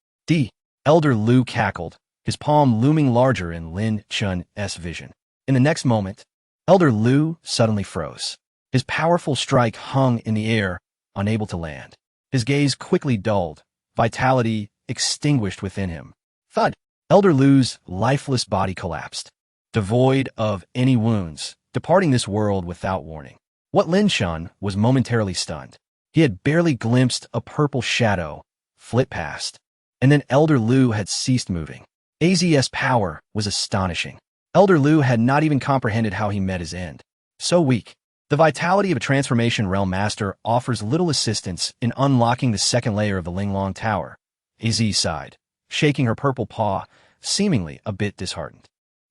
Elder Lu cackled, his palm looming larger in Lin Chen's vision. In the next moment, Elder Lu suddenly froze. His powerful strike hung in the air, unable to land. His gaze quickly dulled, vitality extinguished within him. Thud! Elder Lu's lifeless body collapsed, devoid of any wounds, departing this world without warning. What Lin Chen was momentarily stunned. He had barely glimpsed a purple shadow flit past, and then Elder Lu had ceased moving. AZ's power was astonishing. Elder Lu had not even comprehended how he met his end. So weak. The vitality of a transformation realm master offers little assistance in unlocking the second layer of the Linglong Tower. AZ sighed, shaking her purple paw, seemingly a bit disheartened.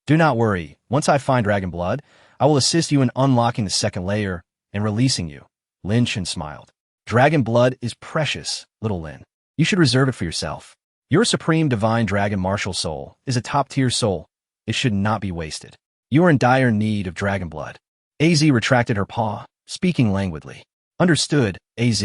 Do not worry. Once I find dragon blood, I will assist you in unlocking the second layer and releasing you. Lin Chen smiled. Dragon blood is precious, little Lin. You should reserve it for yourself. Your supreme divine dragon martial soul is a top-tier soul. It should not be wasted. You are in dire need of dragon blood. AZ retracted her paw, speaking languidly. Understood, AZ.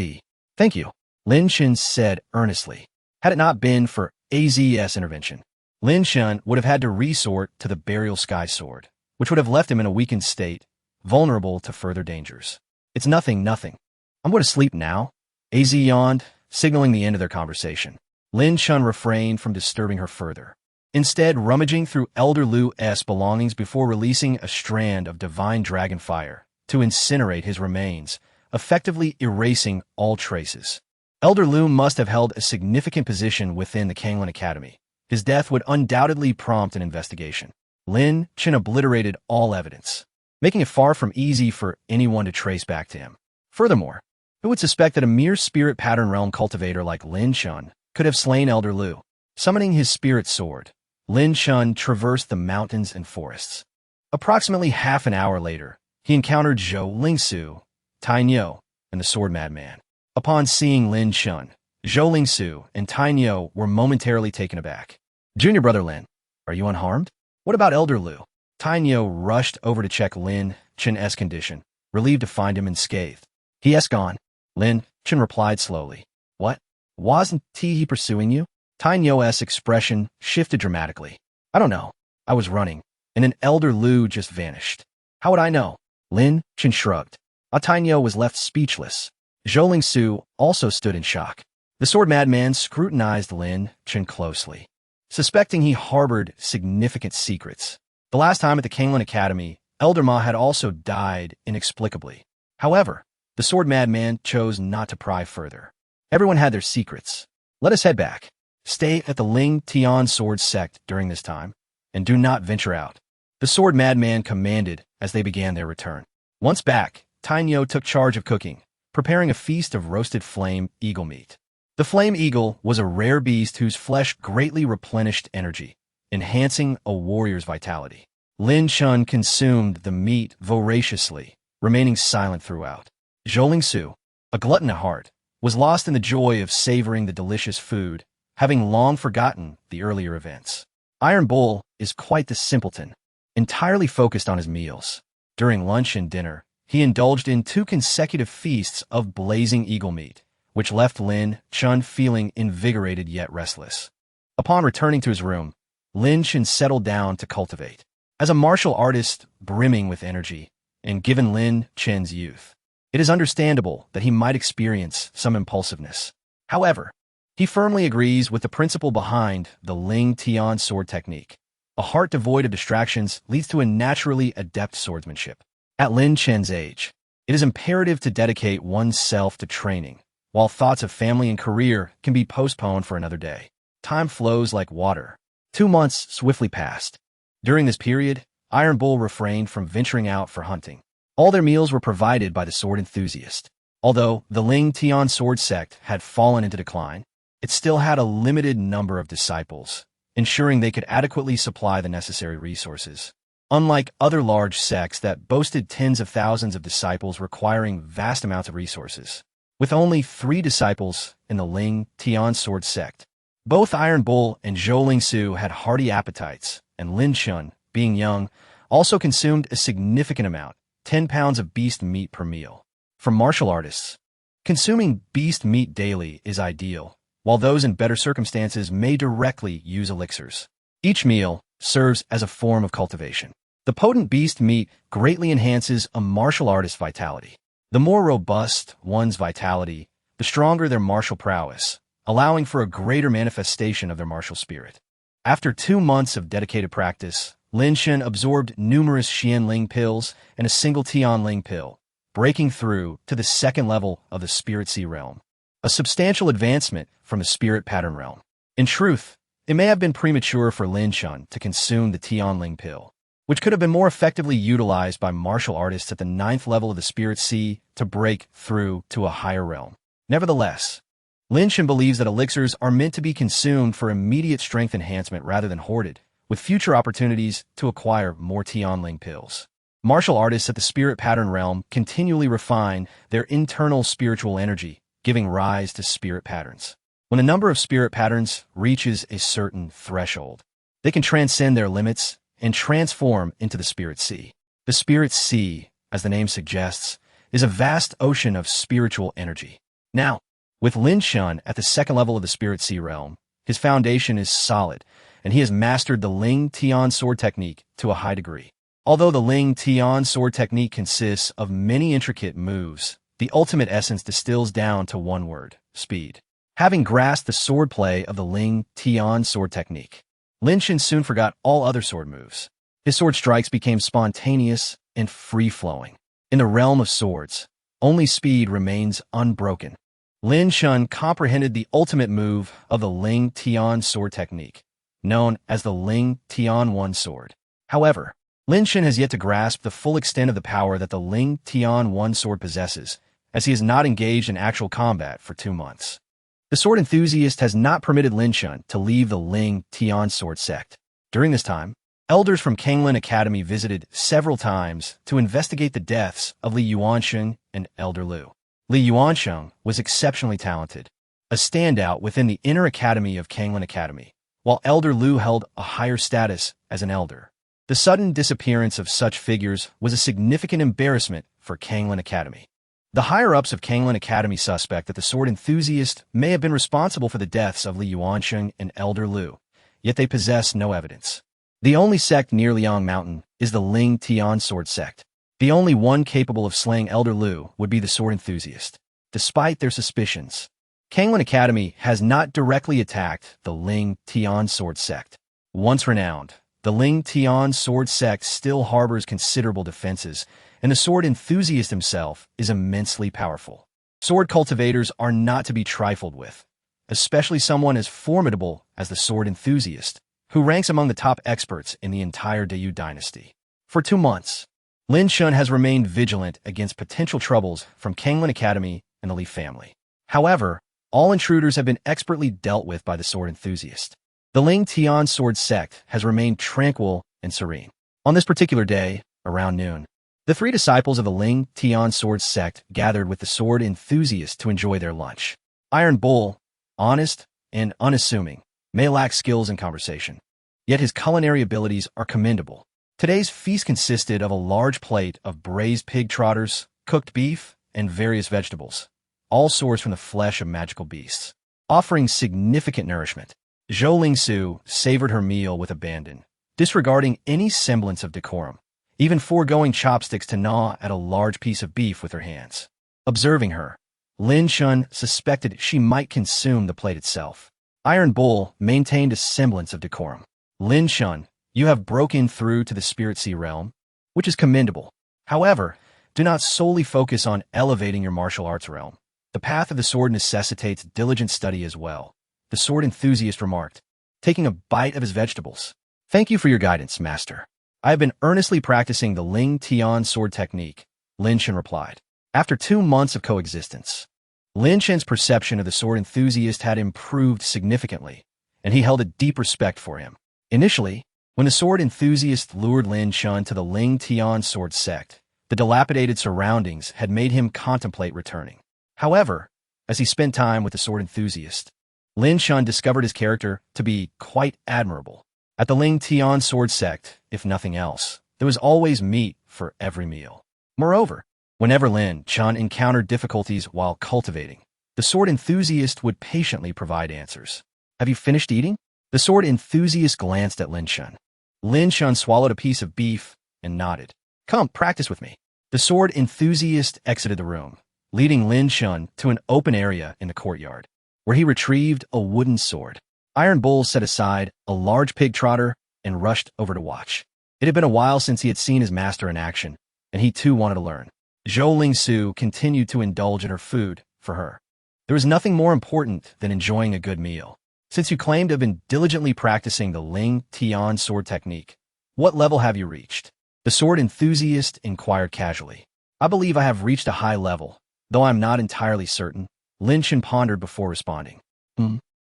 Thank you, Lin Chen said earnestly. Had it not been for AZ's intervention, Lin Chen would have had to resort to the Burial Sky Sword, which would have left him in a weakened state, vulnerable to further dangers. It's nothing. I'm going to sleep now. AZ yawned, signaling the end of their conversation. Lin Chen refrained from disturbing her further, instead rummaging through Elder Lu's belongings before releasing a strand of divine dragon fire to incinerate his remains, effectively erasing all traces. Elder Lu must have held a significant position within the Kanglin Academy. His death would undoubtedly prompt an investigation. Lin Chen obliterated all evidence, making it far from easy for anyone to trace back to him. Furthermore, who would suspect that a mere spirit pattern realm cultivator like Lin Chen could have slain Elder Lu? Summoning his spirit sword, Lin Chen traversed the mountains and forests. Approximately half an hour later, he encountered Zhou Lingsu, Tai Niu, and the sword madman. Upon seeing Lin Chen, Zhou Lingsu and Tai Niu were momentarily taken aback. Junior brother Lin, are you unharmed? What about Elder Lu? Tai Niu rushed over to check Lin Chen's condition, relieved to find him unscathed. He is gone, Lin Chen replied slowly. What? Wasn't he pursuing you? Tai Niu's expression shifted dramatically. I don't know. I was running, and an Elder Lu just vanished. How would I know? Lin Chen shrugged. Tai Niu was left speechless. Zhou Lingsu also stood in shock. The sword madman scrutinized Lin Chen closely, suspecting he harbored significant secrets. The last time at the Kanglin Academy, Elder Ma had also died inexplicably. However, the sword madman chose not to pry further. Everyone had their secrets. Let us head back. Stay at the Ling Tian sword sect during this time, and do not venture out. The sword madman commanded as they began their return. Once back, Tai Niu took charge of cooking, preparing a feast of roasted flame eagle meat. The flame eagle was a rare beast whose flesh greatly replenished energy, enhancing a warrior's vitality. Lin Chen consumed the meat voraciously, remaining silent throughout. Zhou Lingsu, a glutton at heart, was lost in the joy of savoring the delicious food, having long forgotten the earlier events. Iron Bull is quite the simpleton, entirely focused on his meals. During lunch and dinner, he indulged in 2 consecutive feasts of blazing eagle meat, which left Lin Chen feeling invigorated yet restless. Upon returning to his room, Lin Chen settled down to cultivate. As a martial artist brimming with energy, and given Lin Chen's youth, it is understandable that he might experience some impulsiveness. However, he firmly agrees with the principle behind the Ling Tian sword technique. A heart devoid of distractions leads to a naturally adept swordsmanship. At Lin Chen's age, it is imperative to dedicate oneself to training, while thoughts of family and career can be postponed for another day. Time flows like water. 2 months swiftly passed. During this period, Iron Bull refrained from venturing out for hunting. All their meals were provided by the sword enthusiast. Although the Ling Tian sword sect had fallen into decline, it still had a limited number of disciples, ensuring they could adequately supply the necessary resources. Unlike other large sects that boasted tens of thousands of disciples requiring vast amounts of resources, with only 3 disciples in the Ling Tian sword sect, both Iron Bull and Zhou Lingsu had hearty appetites, and Lin Chen, being young, also consumed a significant amount, 10 pounds of beast meat per meal. For martial artists, consuming beast meat daily is ideal, while those in better circumstances may directly use elixirs. Each meal serves as a form of cultivation. The potent beast meat greatly enhances a martial artist's vitality. The more robust one's vitality, the stronger their martial prowess, allowing for a greater manifestation of their martial spirit. After 2 months of dedicated practice, Lin Chen absorbed numerous Xianling pills and a single Tianling pill, breaking through to the 2nd level of the Spirit Sea realm, a substantial advancement from the Spirit Pattern realm. In truth, it may have been premature for Lin Chen to consume the Tianling pill, which could have been more effectively utilized by martial artists at the 9th level of the Spirit Sea to break through to a higher realm. Nevertheless, Lin Chen believes that elixirs are meant to be consumed for immediate strength enhancement rather than hoarded, with future opportunities to acquire more Tianling pills. Martial artists at the Spirit Pattern realm continually refine their internal spiritual energy, giving rise to spirit patterns. When a number of spirit patterns reaches a certain threshold, they can transcend their limits and transform into the Spirit Sea. The Spirit Sea, as the name suggests, is a vast ocean of spiritual energy. Now, with Lin Chen at the 2nd level of the Spirit Sea realm, his foundation is solid, and he has mastered the Ling Tian sword technique to a high degree. Although the Ling Tian sword technique consists of many intricate moves, the ultimate essence distills down to one word: speed. Having grasped the swordplay of the Ling Tian sword technique, Lin Chen soon forgot all other sword moves. His sword strikes became spontaneous and free-flowing. In the realm of swords, only speed remains unbroken. Lin Chen comprehended the ultimate move of the Ling Tian sword technique, known as the Ling Tian One sword. However, Lin Chen has yet to grasp the full extent of the power that the Ling Tian One sword possesses, as he has not engaged in actual combat for 2 months. The sword enthusiast has not permitted Lin Chen to leave the Ling Tian sword sect. During this time, elders from Kanglin Academy visited several times to investigate the deaths of Li Yuansheng and Elder Lu. Li Yuansheng was exceptionally talented, a standout within the inner academy of Kanglin Academy, while Elder Lu held a higher status as an elder. The sudden disappearance of such figures was a significant embarrassment for Kanglin Academy. The higher-ups of Kanglin Academy suspect that the sword enthusiast may have been responsible for the deaths of Li Yuansheng and Elder Lu, yet they possess no evidence. The only sect near Liang Mountain is the Ling Tian sword sect. The only one capable of slaying Elder Lu would be the sword enthusiast. Despite their suspicions, Kanglin Academy has not directly attacked the Ling Tian sword sect. Once renowned, the Ling Tian sword sect still harbors considerable defenses, and the sword enthusiast himself is immensely powerful. Sword cultivators are not to be trifled with, especially someone as formidable as the sword enthusiast, who ranks among the top experts in the entire Dayu dynasty. For 2 months, Lin Chen has remained vigilant against potential troubles from Kanglin Academy and the Li family. However, all intruders have been expertly dealt with by the sword enthusiast. The Ling Tian sword sect has remained tranquil and serene. On this particular day, around noon, the 3 disciples of the Ling Tian sword sect gathered with the sword enthusiast to enjoy their lunch. Iron Bull, honest and unassuming, may lack skills in conversation, yet his culinary abilities are commendable. Today's feast consisted of a large plate of braised pig trotters, cooked beef, and various vegetables, all sourced from the flesh of magical beasts, offering significant nourishment. Zhou Lingsu savored her meal with abandon, disregarding any semblance of decorum, even foregoing chopsticks to gnaw at a large piece of beef with her hands. Observing her, Lin Chen suspected she might consume the plate itself. Iron Bull maintained a semblance of decorum. Lin Chen, you have broken through to the Spirit Sea realm, which is commendable. However, do not solely focus on elevating your martial arts realm. The path of the sword necessitates diligent study as well, the sword enthusiast remarked, taking a bite of his vegetables. Thank you for your guidance, master. I have been earnestly practicing the Ling Tian sword technique, Lin Chen replied. After 2 months of coexistence, Lin Chen's perception of the sword enthusiast had improved significantly, and he held a deep respect for him. Initially, when the sword enthusiast lured Lin Chen to the Ling Tian sword sect, the dilapidated surroundings had made him contemplate returning. However, as he spent time with the sword enthusiast, Lin Chen discovered his character to be quite admirable. At the Ling Tian sword sect, if nothing else, there was always meat for every meal. Moreover, whenever Lin Chen encountered difficulties while cultivating, the sword enthusiast would patiently provide answers. Have you finished eating? The sword enthusiast glanced at Lin Chen. Lin Chen swallowed a piece of beef and nodded. Come, practice with me. The sword enthusiast exited the room, leading Lin Chen to an open area in the courtyard, where he retrieved a wooden sword. Iron Bull set aside a large pig trotter and rushed over to watch. It had been a while since he had seen his master in action, and he too wanted to learn. Zhou Lingsu continued to indulge in her food. For her, there was nothing more important than enjoying a good meal. Since you claim to have been diligently practicing the Ling Tian sword technique, what level have you reached? The sword enthusiast inquired casually. I believe I have reached a high level, though I am not entirely certain. Lin Chen pondered before responding.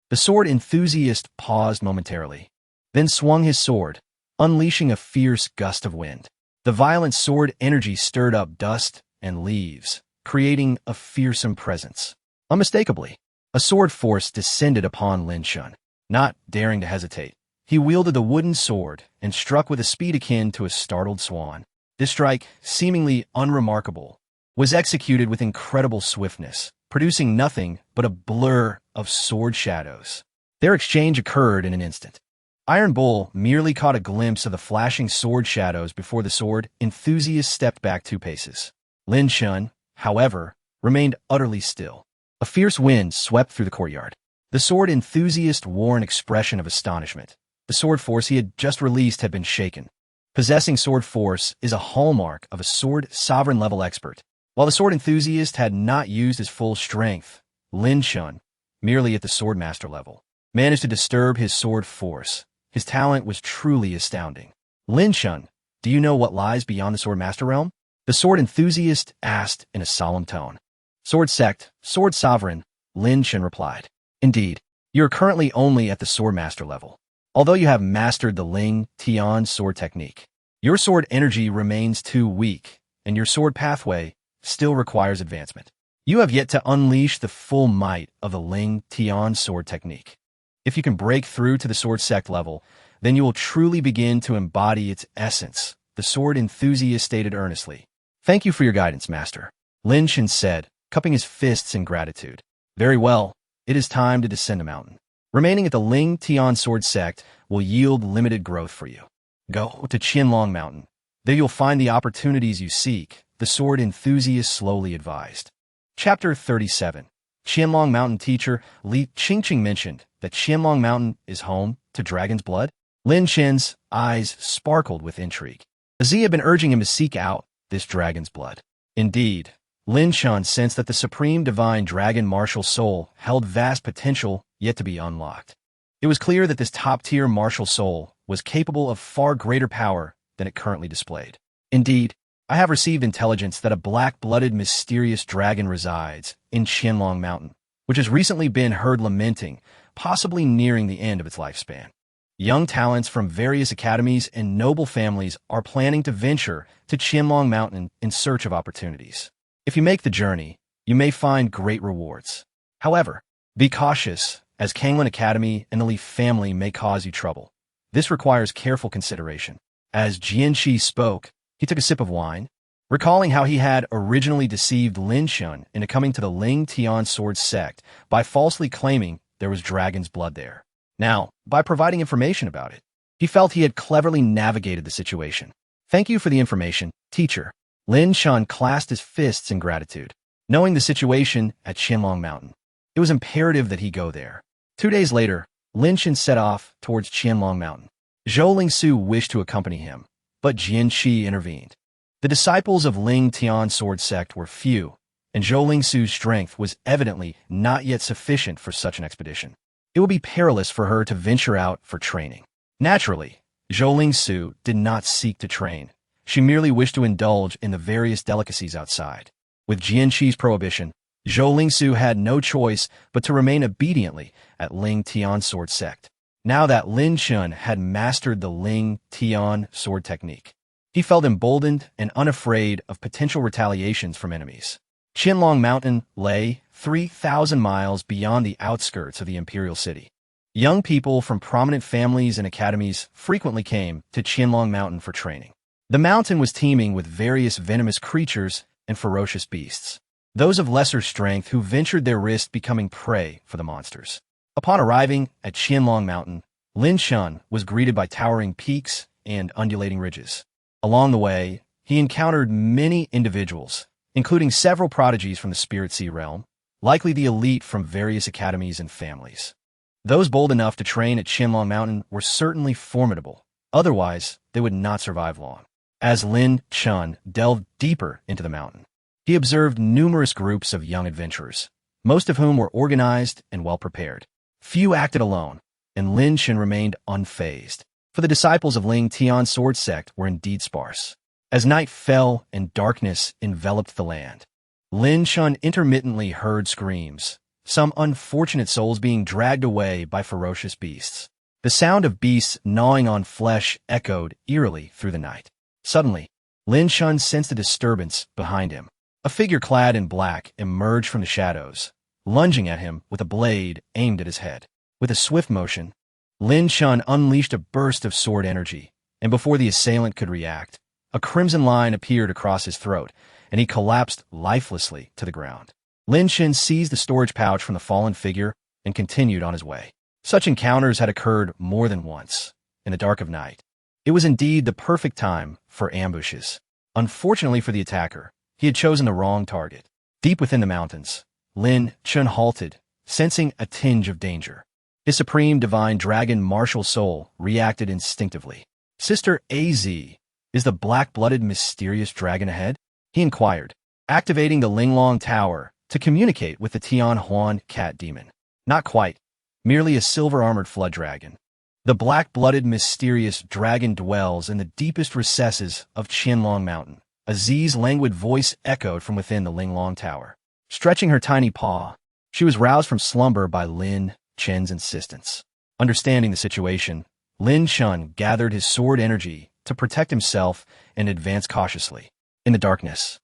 The sword enthusiast paused momentarily, then swung his sword, unleashing a fierce gust of wind. The violent sword energy stirred up dust and leaves, creating a fearsome presence. Unmistakably, a sword force descended upon Lin Chen. Not daring to hesitate, he wielded the wooden sword and struck with a speed akin to a startled swan. This strike, seemingly unremarkable, was executed with incredible swiftness, producing nothing but a blur of sword shadows. Their exchange occurred in an instant. Iron Bull merely caught a glimpse of the flashing sword shadows before the sword enthusiast stepped back 2 paces. Lin Chen, however, remained utterly still. A fierce wind swept through the courtyard. The sword enthusiast wore an expression of astonishment. The sword force he had just released had been shaken. Possessing sword force is a hallmark of a sword sovereign level expert. While the sword enthusiast had not used his full strength, Lin Chen, merely at the sword master level, managed to disturb his sword force. His talent was truly astounding. Lin Chen, do you know what lies beyond the sword master realm? The sword enthusiast asked in a solemn tone. Sword sect, sword sovereign, Lin Chen replied. Indeed, you are currently only at the sword master level. Although you have mastered the Ling Tian sword technique, your sword energy remains too weak, and your sword pathway still requires advancement. You have yet to unleash the full might of the Ling Tian sword technique. If you can break through to the sword sect level, then you will truly begin to embody its essence, the sword enthusiast stated earnestly. Thank you for your guidance, master, Lin Chen said, cupping his fists in gratitude. Very well, it is time to descend a mountain. Remaining at the Ling Tian sword sect will yield limited growth for you. Go to Qianlong Mountain. There you'll find the opportunities you seek, the sword enthusiast slowly advised. Chapter 37. Qianlong Mountain teacher Li Qingqing mentioned that Qianlong Mountain is home to dragon's blood. Lin Chen's eyes sparkled with intrigue, as he had been urging him to seek out this dragon's blood. Indeed, Lin Chen sensed that the supreme divine dragon martial soul held vast potential yet to be unlocked. It was clear that this top-tier martial soul was capable of far greater power than it currently displayed. Indeed, I have received intelligence that a black-blooded mysterious dragon resides in Qianlong Mountain, which has recently been heard lamenting, possibly nearing the end of its lifespan. Young talents from various academies and noble families are planning to venture to Qianlong Mountain in search of opportunities. If you make the journey, you may find great rewards. However, be cautious, as Kanglin Academy and the Li family may cause you trouble. This requires careful consideration. As Jianqi spoke, he took a sip of wine, recalling how he had originally deceived Lin Chen into coming to the Ling Tian sword sect by falsely claiming there was dragon's blood there. Now, by providing information about it, he felt he had cleverly navigated the situation. Thank you for the information, teacher. Lin Chen clasped his fists in gratitude. Knowing the situation at Qianlong Mountain, it was imperative that he go there. 2 days later, Lin Chen set off towards Qianlong Mountain. Zhou Lingsu wished to accompany him, but Jianqi intervened. The disciples of Ling Tian sword sect were few, and Zhou Lingsu's strength was evidently not yet sufficient for such an expedition. It would be perilous for her to venture out for training. Naturally, Zhou Lingsu did not seek to train. She merely wished to indulge in the various delicacies outside. With Jianqi's prohibition, Zhou Lingsu had no choice but to remain obediently at Ling Tian sword sect. Now that Lin Chen had mastered the Ling Tian sword technique, he felt emboldened and unafraid of potential retaliations from enemies. Qianlong Mountain lay 3,000 miles beyond the outskirts of the imperial city. Young people from prominent families and academies frequently came to Qianlong Mountain for training. The mountain was teeming with various venomous creatures and ferocious beasts, those of lesser strength who ventured their risk becoming prey for the monsters. Upon arriving at Qianlong Mountain, Lin Chen was greeted by towering peaks and undulating ridges. Along the way, he encountered many individuals, including several prodigies from the Spirit Sea realm, likely the elite from various academies and families. Those bold enough to train at Qianlong Mountain were certainly formidable, otherwise they would not survive long. As Lin Chen delved deeper into the mountain, he observed numerous groups of young adventurers, most of whom were organized and well-prepared. Few acted alone, and Lin Chen remained unfazed, for the disciples of Ling Tian sword sect were indeed sparse. As night fell and darkness enveloped the land, Lin Chen intermittently heard screams, some unfortunate souls being dragged away by ferocious beasts. The sound of beasts gnawing on flesh echoed eerily through the night. Suddenly, Lin Chen sensed a disturbance behind him. A figure clad in black emerged from the shadows, lunging at him with a blade aimed at his head. With a swift motion, Lin Chen unleashed a burst of sword energy, and before the assailant could react, a crimson line appeared across his throat, and he collapsed lifelessly to the ground. Lin Chen seized the storage pouch from the fallen figure and continued on his way. Such encounters had occurred more than once, in the dark of night. It was indeed the perfect time for ambushes. Unfortunately for the attacker, he had chosen the wrong target. Deep within the mountains, Lin Chen halted, sensing a tinge of danger. His supreme divine dragon martial soul reacted instinctively. Sister AZ, is the black-blooded mysterious dragon ahead? He inquired, activating the Linglong Tower to communicate with the Tian Huan cat demon. Not quite, merely a silver-armored flood dragon. The black-blooded mysterious dragon dwells in the deepest recesses of Qianlong Mountain. Aziz's languid voice echoed from within the Linglong Tower. Stretching her tiny paw, she was roused from slumber by Lin Chen's insistence. Understanding the situation, Lin Chen gathered his sword energy to protect himself and advanced cautiously. In the darkness,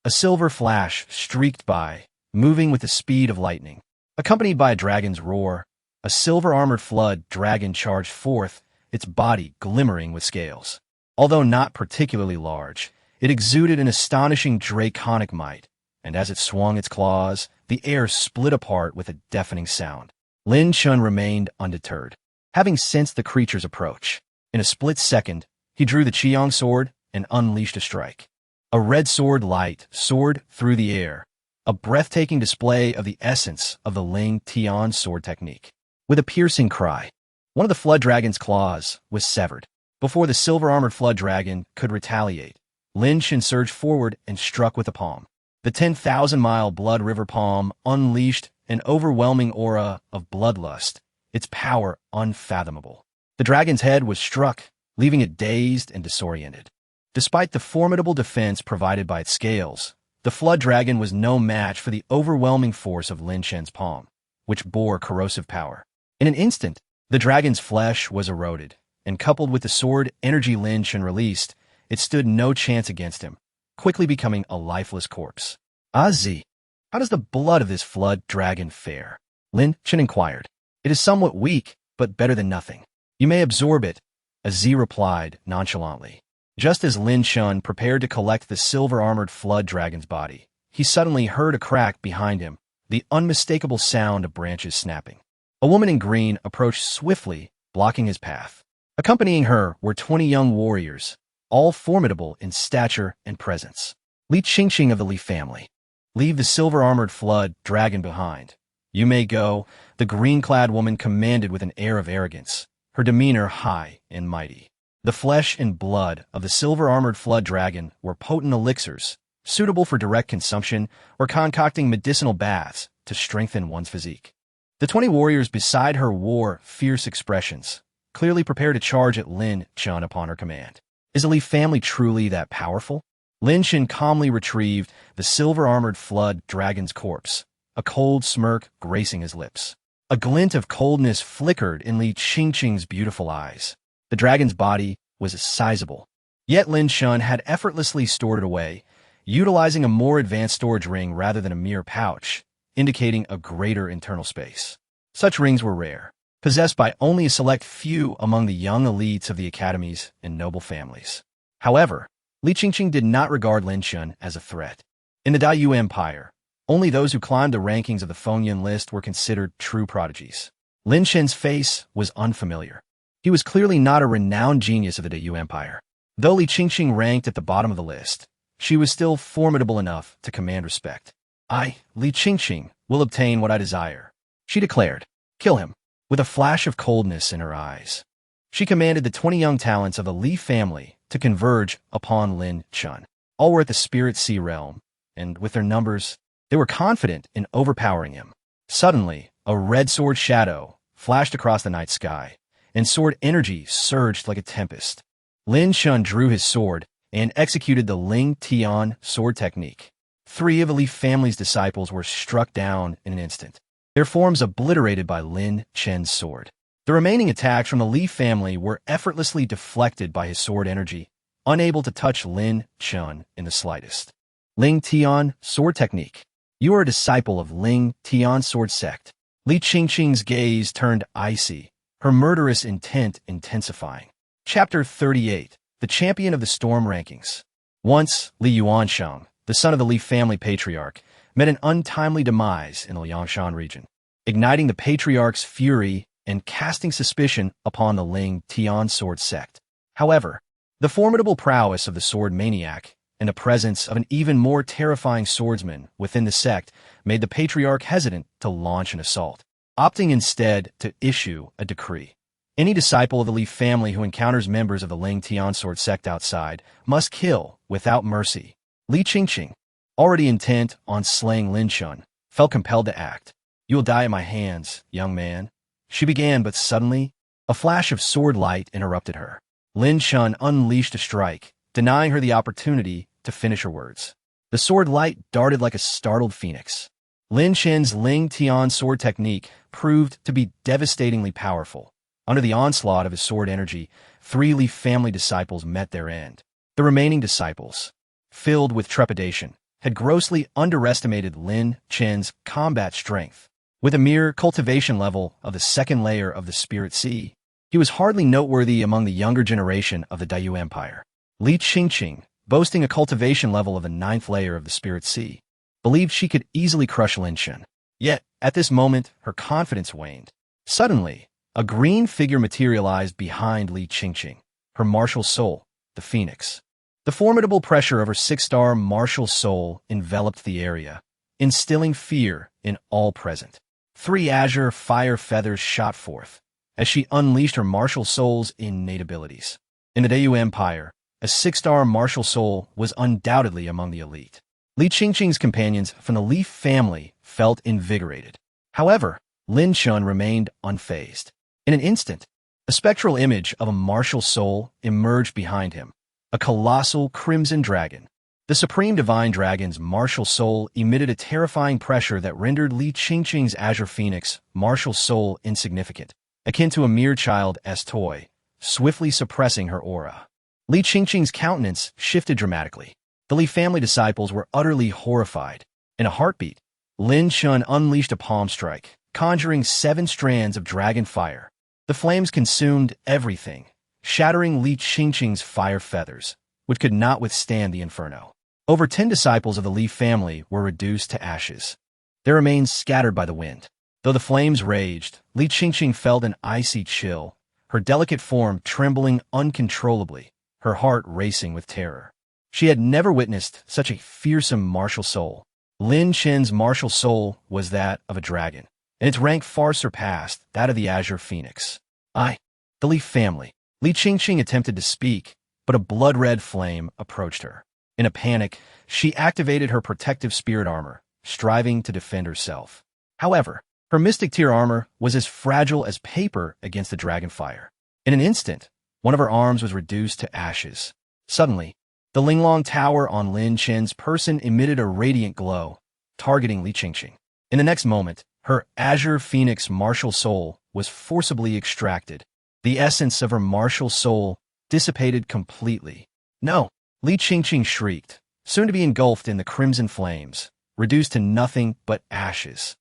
a silver flash streaked by, moving with the speed of lightning. Accompanied by a dragon's roar, a silver-armored flood dragon charged forth, its body glimmering with scales. Although not particularly large, it exuded an astonishing draconic might, and as it swung its claws, the air split apart with a deafening sound. Lin Chen remained undeterred. Having sensed the creature's approach, in a split second, he drew the Qiang sword and unleashed a strike. A red sword light soared through the air, a breathtaking display of the essence of the Ling Tian sword technique. With a piercing cry, one of the flood dragon's claws was severed. Before the silver-armored flood dragon could retaliate, Lin Chen surged forward and struck with a palm. The 10,000-mile blood river palm unleashed an overwhelming aura of bloodlust, its power unfathomable. The dragon's head was struck, leaving it dazed and disoriented. Despite the formidable defense provided by its scales, the flood dragon was no match for the overwhelming force of Lin Chen's palm, which bore corrosive power. In an instant, the dragon's flesh was eroded, and coupled with the sword energy Lin Chen released, it stood no chance against him, quickly becoming a lifeless corpse. Azi, how does the blood of this flood dragon fare? Lin Chen inquired. It is somewhat weak, but better than nothing. You may absorb it, Azi replied nonchalantly. Just as Lin Chen prepared to collect the silver-armored flood dragon's body, he suddenly heard a crack behind him, the unmistakable sound of branches snapping. A woman in green approached swiftly, blocking his path. Accompanying her were 20 young warriors, all formidable in stature and presence. Li Qingqing of the Li family. Leave the silver-armored flood dragon behind. You may go, the green-clad woman commanded with an air of arrogance, her demeanor high and mighty. The flesh and blood of the silver-armored flood dragon were potent elixirs, suitable for direct consumption or concocting medicinal baths to strengthen one's physique. The 20 warriors beside her wore fierce expressions, clearly prepared to charge at Lin Chen upon her command. Is the Li family truly that powerful? Lin Chen calmly retrieved the silver-armored flood dragon's corpse, a cold smirk gracing his lips. A glint of coldness flickered in Li Qingqing's beautiful eyes. The dragon's body was sizable, yet Lin Chen had effortlessly stored it away, utilizing a more advanced storage ring rather than a mere pouch, indicating a greater internal space. Such rings were rare, possessed by only a select few among the young elites of the academies and noble families. However, Li Qingqing did not regard Lin Chen as a threat. In the Dayu Empire, only those who climbed the rankings of the Fengyan list were considered true prodigies. Lin Chen's face was unfamiliar. He was clearly not a renowned genius of the Dayu Empire. Though Li Qingqing ranked at the bottom of the list, she was still formidable enough to command respect. I, Li Qingqing, will obtain what I desire, she declared. Kill him. With a flash of coldness in her eyes, she commanded the 20 young talents of the Li family to converge upon Lin Chen. All were at the Spirit Sea realm, and with their numbers, they were confident in overpowering him. Suddenly, a red sword shadow flashed across the night sky, and sword energy surged like a tempest. Lin Chen drew his sword and executed the Ling Tian sword technique. 3 of the Li family's disciples were struck down in an instant, their forms obliterated by Lin Chen's sword. The remaining attacks from the Li family were effortlessly deflected by his sword energy, unable to touch Lin Chen in the slightest. Ling Tian sword technique. You are a disciple of Ling Tian sword sect. Li Qingqing's gaze turned icy, her murderous intent intensifying. Chapter 38. The Champion of the Storm Rankings. Once, Li Yuansheng, the son of the Li family patriarch, met an untimely demise in the Liangshan region. Igniting the patriarch's fury and casting suspicion upon the Ling Tian sword sect. However, the formidable prowess of the sword maniac and the presence of an even more terrifying swordsman within the sect made the patriarch hesitant to launch an assault, opting instead to issue a decree. Any disciple of the Li family who encounters members of the Ling Tian sword sect outside must kill without mercy. Li Qingqing, already intent on slaying Lin Chen, felt compelled to act. "You will die at my hands, young man," she began, but suddenly, a flash of sword light interrupted her. Lin Chen unleashed a strike, denying her the opportunity to finish her words. The sword light darted like a startled phoenix. Lin Chen's Ling Tian sword technique proved to be devastatingly powerful. Under the onslaught of his sword energy, 3 Li family disciples met their end. The remaining disciples, filled with trepidation, had grossly underestimated Lin Chen's combat strength. With a mere cultivation level of the 2nd layer of the Spirit Sea, he was hardly noteworthy among the younger generation of the Dayu Empire. Li Qingqing, boasting a cultivation level of the 9th layer of the Spirit Sea, believed she could easily crush Lin Chen. Yet, at this moment, her confidence waned. Suddenly, a green figure materialized behind Li Qingqing, her martial soul, the Phoenix. The formidable pressure of her 6-star martial soul enveloped the area, instilling fear in all present. 3 azure fire feathers shot forth as she unleashed her martial soul's innate abilities. In the Dayu Empire, a 6-star martial soul was undoubtedly among the elite. Li Qingqing's companions from the Li family felt invigorated. However, Lin Chen remained unfazed. In an instant, a spectral image of a martial soul emerged behind him, a colossal crimson dragon. The supreme divine dragon's martial soul emitted a terrifying pressure that rendered Li Qingqing's azure phoenix martial soul insignificant, akin to a mere child's toy, swiftly suppressing her aura. Li Qingqing's countenance shifted dramatically. The Li family disciples were utterly horrified. In a heartbeat, Lin Chen unleashed a palm strike, conjuring 7 strands of dragon fire. The flames consumed everything, shattering Li Qingqing's fire feathers, which could not withstand the inferno. Over 10 disciples of the Li family were reduced to ashes, their remains scattered by the wind. Though the flames raged, Li Qingqing felt an icy chill, her delicate form trembling uncontrollably, her heart racing with terror. She had never witnessed such a fearsome martial soul. Lin Chen's martial soul was that of a dragon, and its rank far surpassed that of the azure phoenix. The Li family. Li Qingqing attempted to speak, but a blood-red flame approached her. In a panic, she activated her protective spirit armor, striving to defend herself. However, her mystic tier armor was as fragile as paper against the dragon fire. In an instant, one of her arms was reduced to ashes. Suddenly, the Linglong Tower on Lin Chen's person emitted a radiant glow, targeting Li Qingqing. In the next moment, her azure phoenix martial soul was forcibly extracted. The essence of her martial soul dissipated completely. "No!" Li Qingqing shrieked, soon to be engulfed in the crimson flames, reduced to nothing but ashes.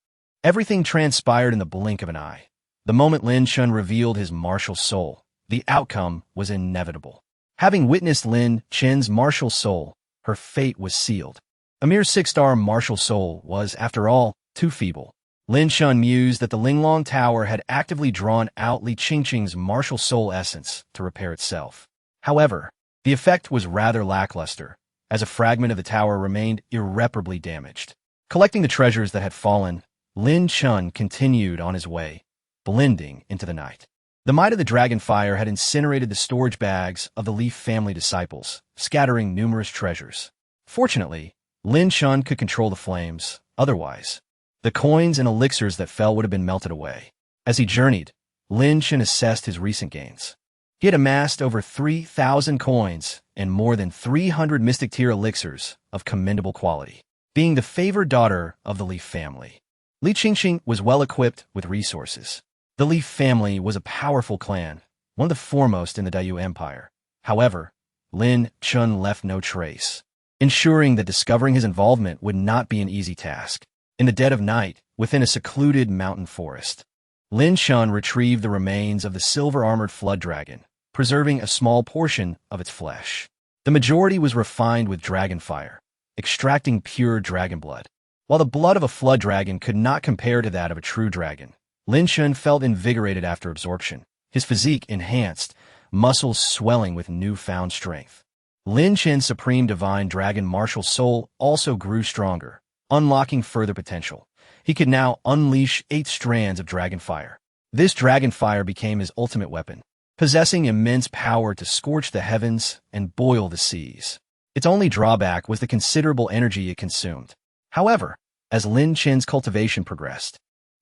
Everything transpired in the blink of an eye. The moment Lin Chen revealed his martial soul, the outcome was inevitable. Having witnessed Lin Chen's martial soul, her fate was sealed. A mere 6-star martial soul was, after all, too feeble. Lin Chen mused that the Linglong Tower had actively drawn out Li Qingqing's martial soul essence to repair itself. However, the effect was rather lackluster, as a fragment of the tower remained irreparably damaged. Collecting the treasures that had fallen, Lin Chen continued on his way, blending into the night. The might of the dragon fire had incinerated the storage bags of the Li family disciples, scattering numerous treasures. Fortunately, Lin Chen could control the flames. Otherwise, the coins and elixirs that fell would have been melted away. As he journeyed, Lin Chen assessed his recent gains. He had amassed over 3,000 coins and more than 300 mystic tier elixirs of commendable quality. Being the favored daughter of the Li family, Li Qingqing was well equipped with resources. The Li family was a powerful clan, one of the foremost in the Dayu Empire. However, Lin Chen left no trace, ensuring that discovering his involvement would not be an easy task. In the dead of night, within a secluded mountain forest, Lin Chen retrieved the remains of the silver-armored flood dragon, preserving a small portion of its flesh. The majority was refined with dragon fire, extracting pure dragon blood. While the blood of a flood dragon could not compare to that of a true dragon, Lin Chen felt invigorated after absorption, his physique enhanced, muscles swelling with newfound strength. Lin Chen's supreme divine dragon martial soul also grew stronger, unlocking further potential. He could now unleash 8 strands of dragon fire. This dragon fire became his ultimate weapon, possessing immense power to scorch the heavens and boil the seas. Its only drawback was the considerable energy it consumed. However, as Lin Chen's cultivation progressed,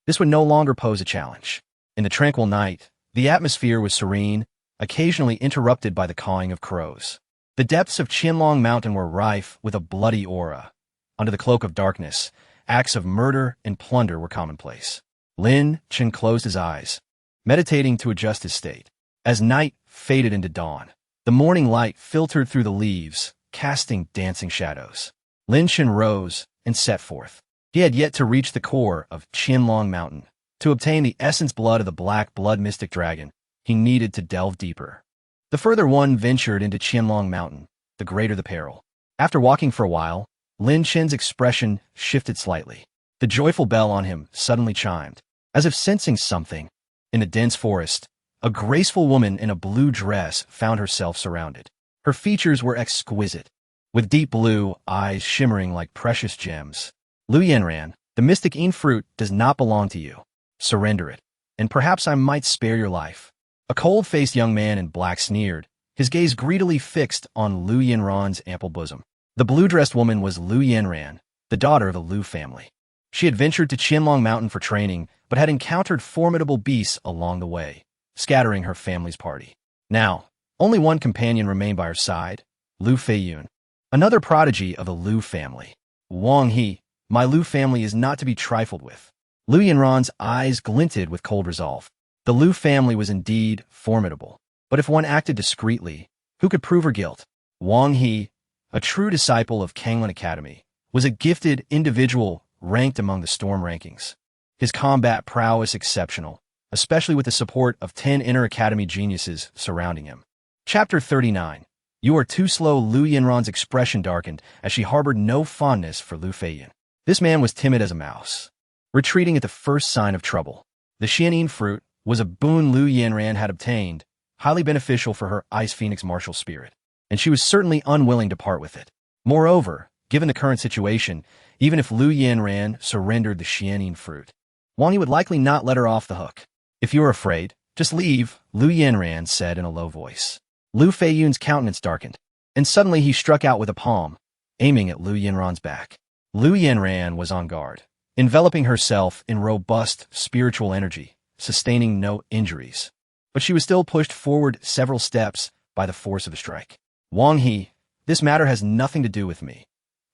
this would no longer pose a challenge. In the tranquil night, the atmosphere was serene, occasionally interrupted by the cawing of crows. The depths of Qianlong Mountain were rife with a bloody aura. Under the cloak of darkness, acts of murder and plunder were commonplace. Lin Chen closed his eyes, meditating to adjust his state. As night faded into dawn, the morning light filtered through the leaves, casting dancing shadows. Lin Chen rose and set forth. He had yet to reach the core of Qianlong Mountain. To obtain the essence blood of the black blood mystic dragon, he needed to delve deeper. The further one ventured into Qianlong Mountain, the greater the peril. After walking for a while, Lin Chen's expression shifted slightly. The joyful bell on him suddenly chimed. As if sensing something, in the dense forest, a graceful woman in a blue dress found herself surrounded. Her features were exquisite, with deep blue eyes shimmering like precious gems. Lu Yanran, the mystic Yin fruit does not belong to you. Surrender it, and perhaps I might spare your life. A cold-faced young man in black sneered, his gaze greedily fixed on Lu Yanran's ample bosom. The blue-dressed woman was Lu Yanran, the daughter of the Lu family. She had ventured to Qianlong Mountain for training, but had encountered formidable beasts along the way, scattering her family's party. Now, only one companion remained by her side, Lu Feiyun, another prodigy of the Lu family. Wang He, my Lu family is not to be trifled with. Lu Yanran's eyes glinted with cold resolve. The Lu family was indeed formidable, but if one acted discreetly, who could prove her guilt? Wang He, a true disciple of Kanglin Academy, was a gifted individual ranked among the storm rankings. His combat prowess exceptional, especially with the support of 10 inner academy geniuses surrounding him. Chapter 39. You are too slow. Lu Yanran's expression darkened as she harbored no fondness for Lu Feiyun. This man was timid as a mouse, retreating at the first sign of trouble. The Xianin fruit was a boon Lu Yanran had obtained, highly beneficial for her Ice Phoenix martial spirit, and she was certainly unwilling to part with it. Moreover, given the current situation, even if Lu Yanran surrendered the Xianin fruit, Wang Yi would likely not let her off the hook. If you're afraid, just leave, Lu Yanran said in a low voice. Lu Feiyun's countenance darkened, and suddenly he struck out with a palm, aiming at Lu Yanran's back. Lu Yanran was on guard, enveloping herself in robust spiritual energy, sustaining no injuries. But she was still pushed forward several steps by the force of the strike. Wang He, this matter has nothing to do with me.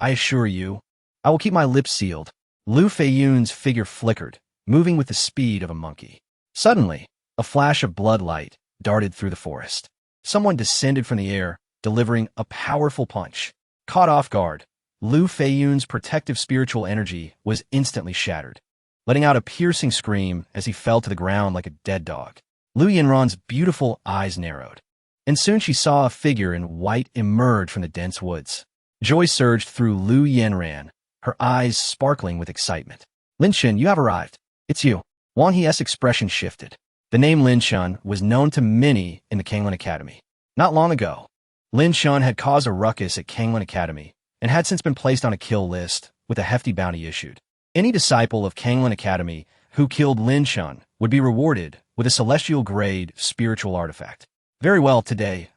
I assure you, I will keep my lips sealed. Lu Feiyun's figure flickered, moving with the speed of a monkey. Suddenly, a flash of blood light darted through the forest. Someone descended from the air, delivering a powerful punch. Caught off guard, Lu Feiyun's protective spiritual energy was instantly shattered, letting out a piercing scream as he fell to the ground like a dead dog. Lu Yanran's beautiful eyes narrowed, and soon she saw a figure in white emerge from the dense woods. Joy surged through Lu Yanran, her eyes sparkling with excitement. Lin Chen, you have arrived. It's you. Wang He's expression shifted. The name Lin Chen was known to many in the Kanglin Academy. Not long ago, Lin Chen had caused a ruckus at Kanglin Academy and had since been placed on a kill list with a hefty bounty issued. Any disciple of Kanglin Academy who killed Lin Chen would be rewarded with a celestial-grade spiritual artifact. Very well, today,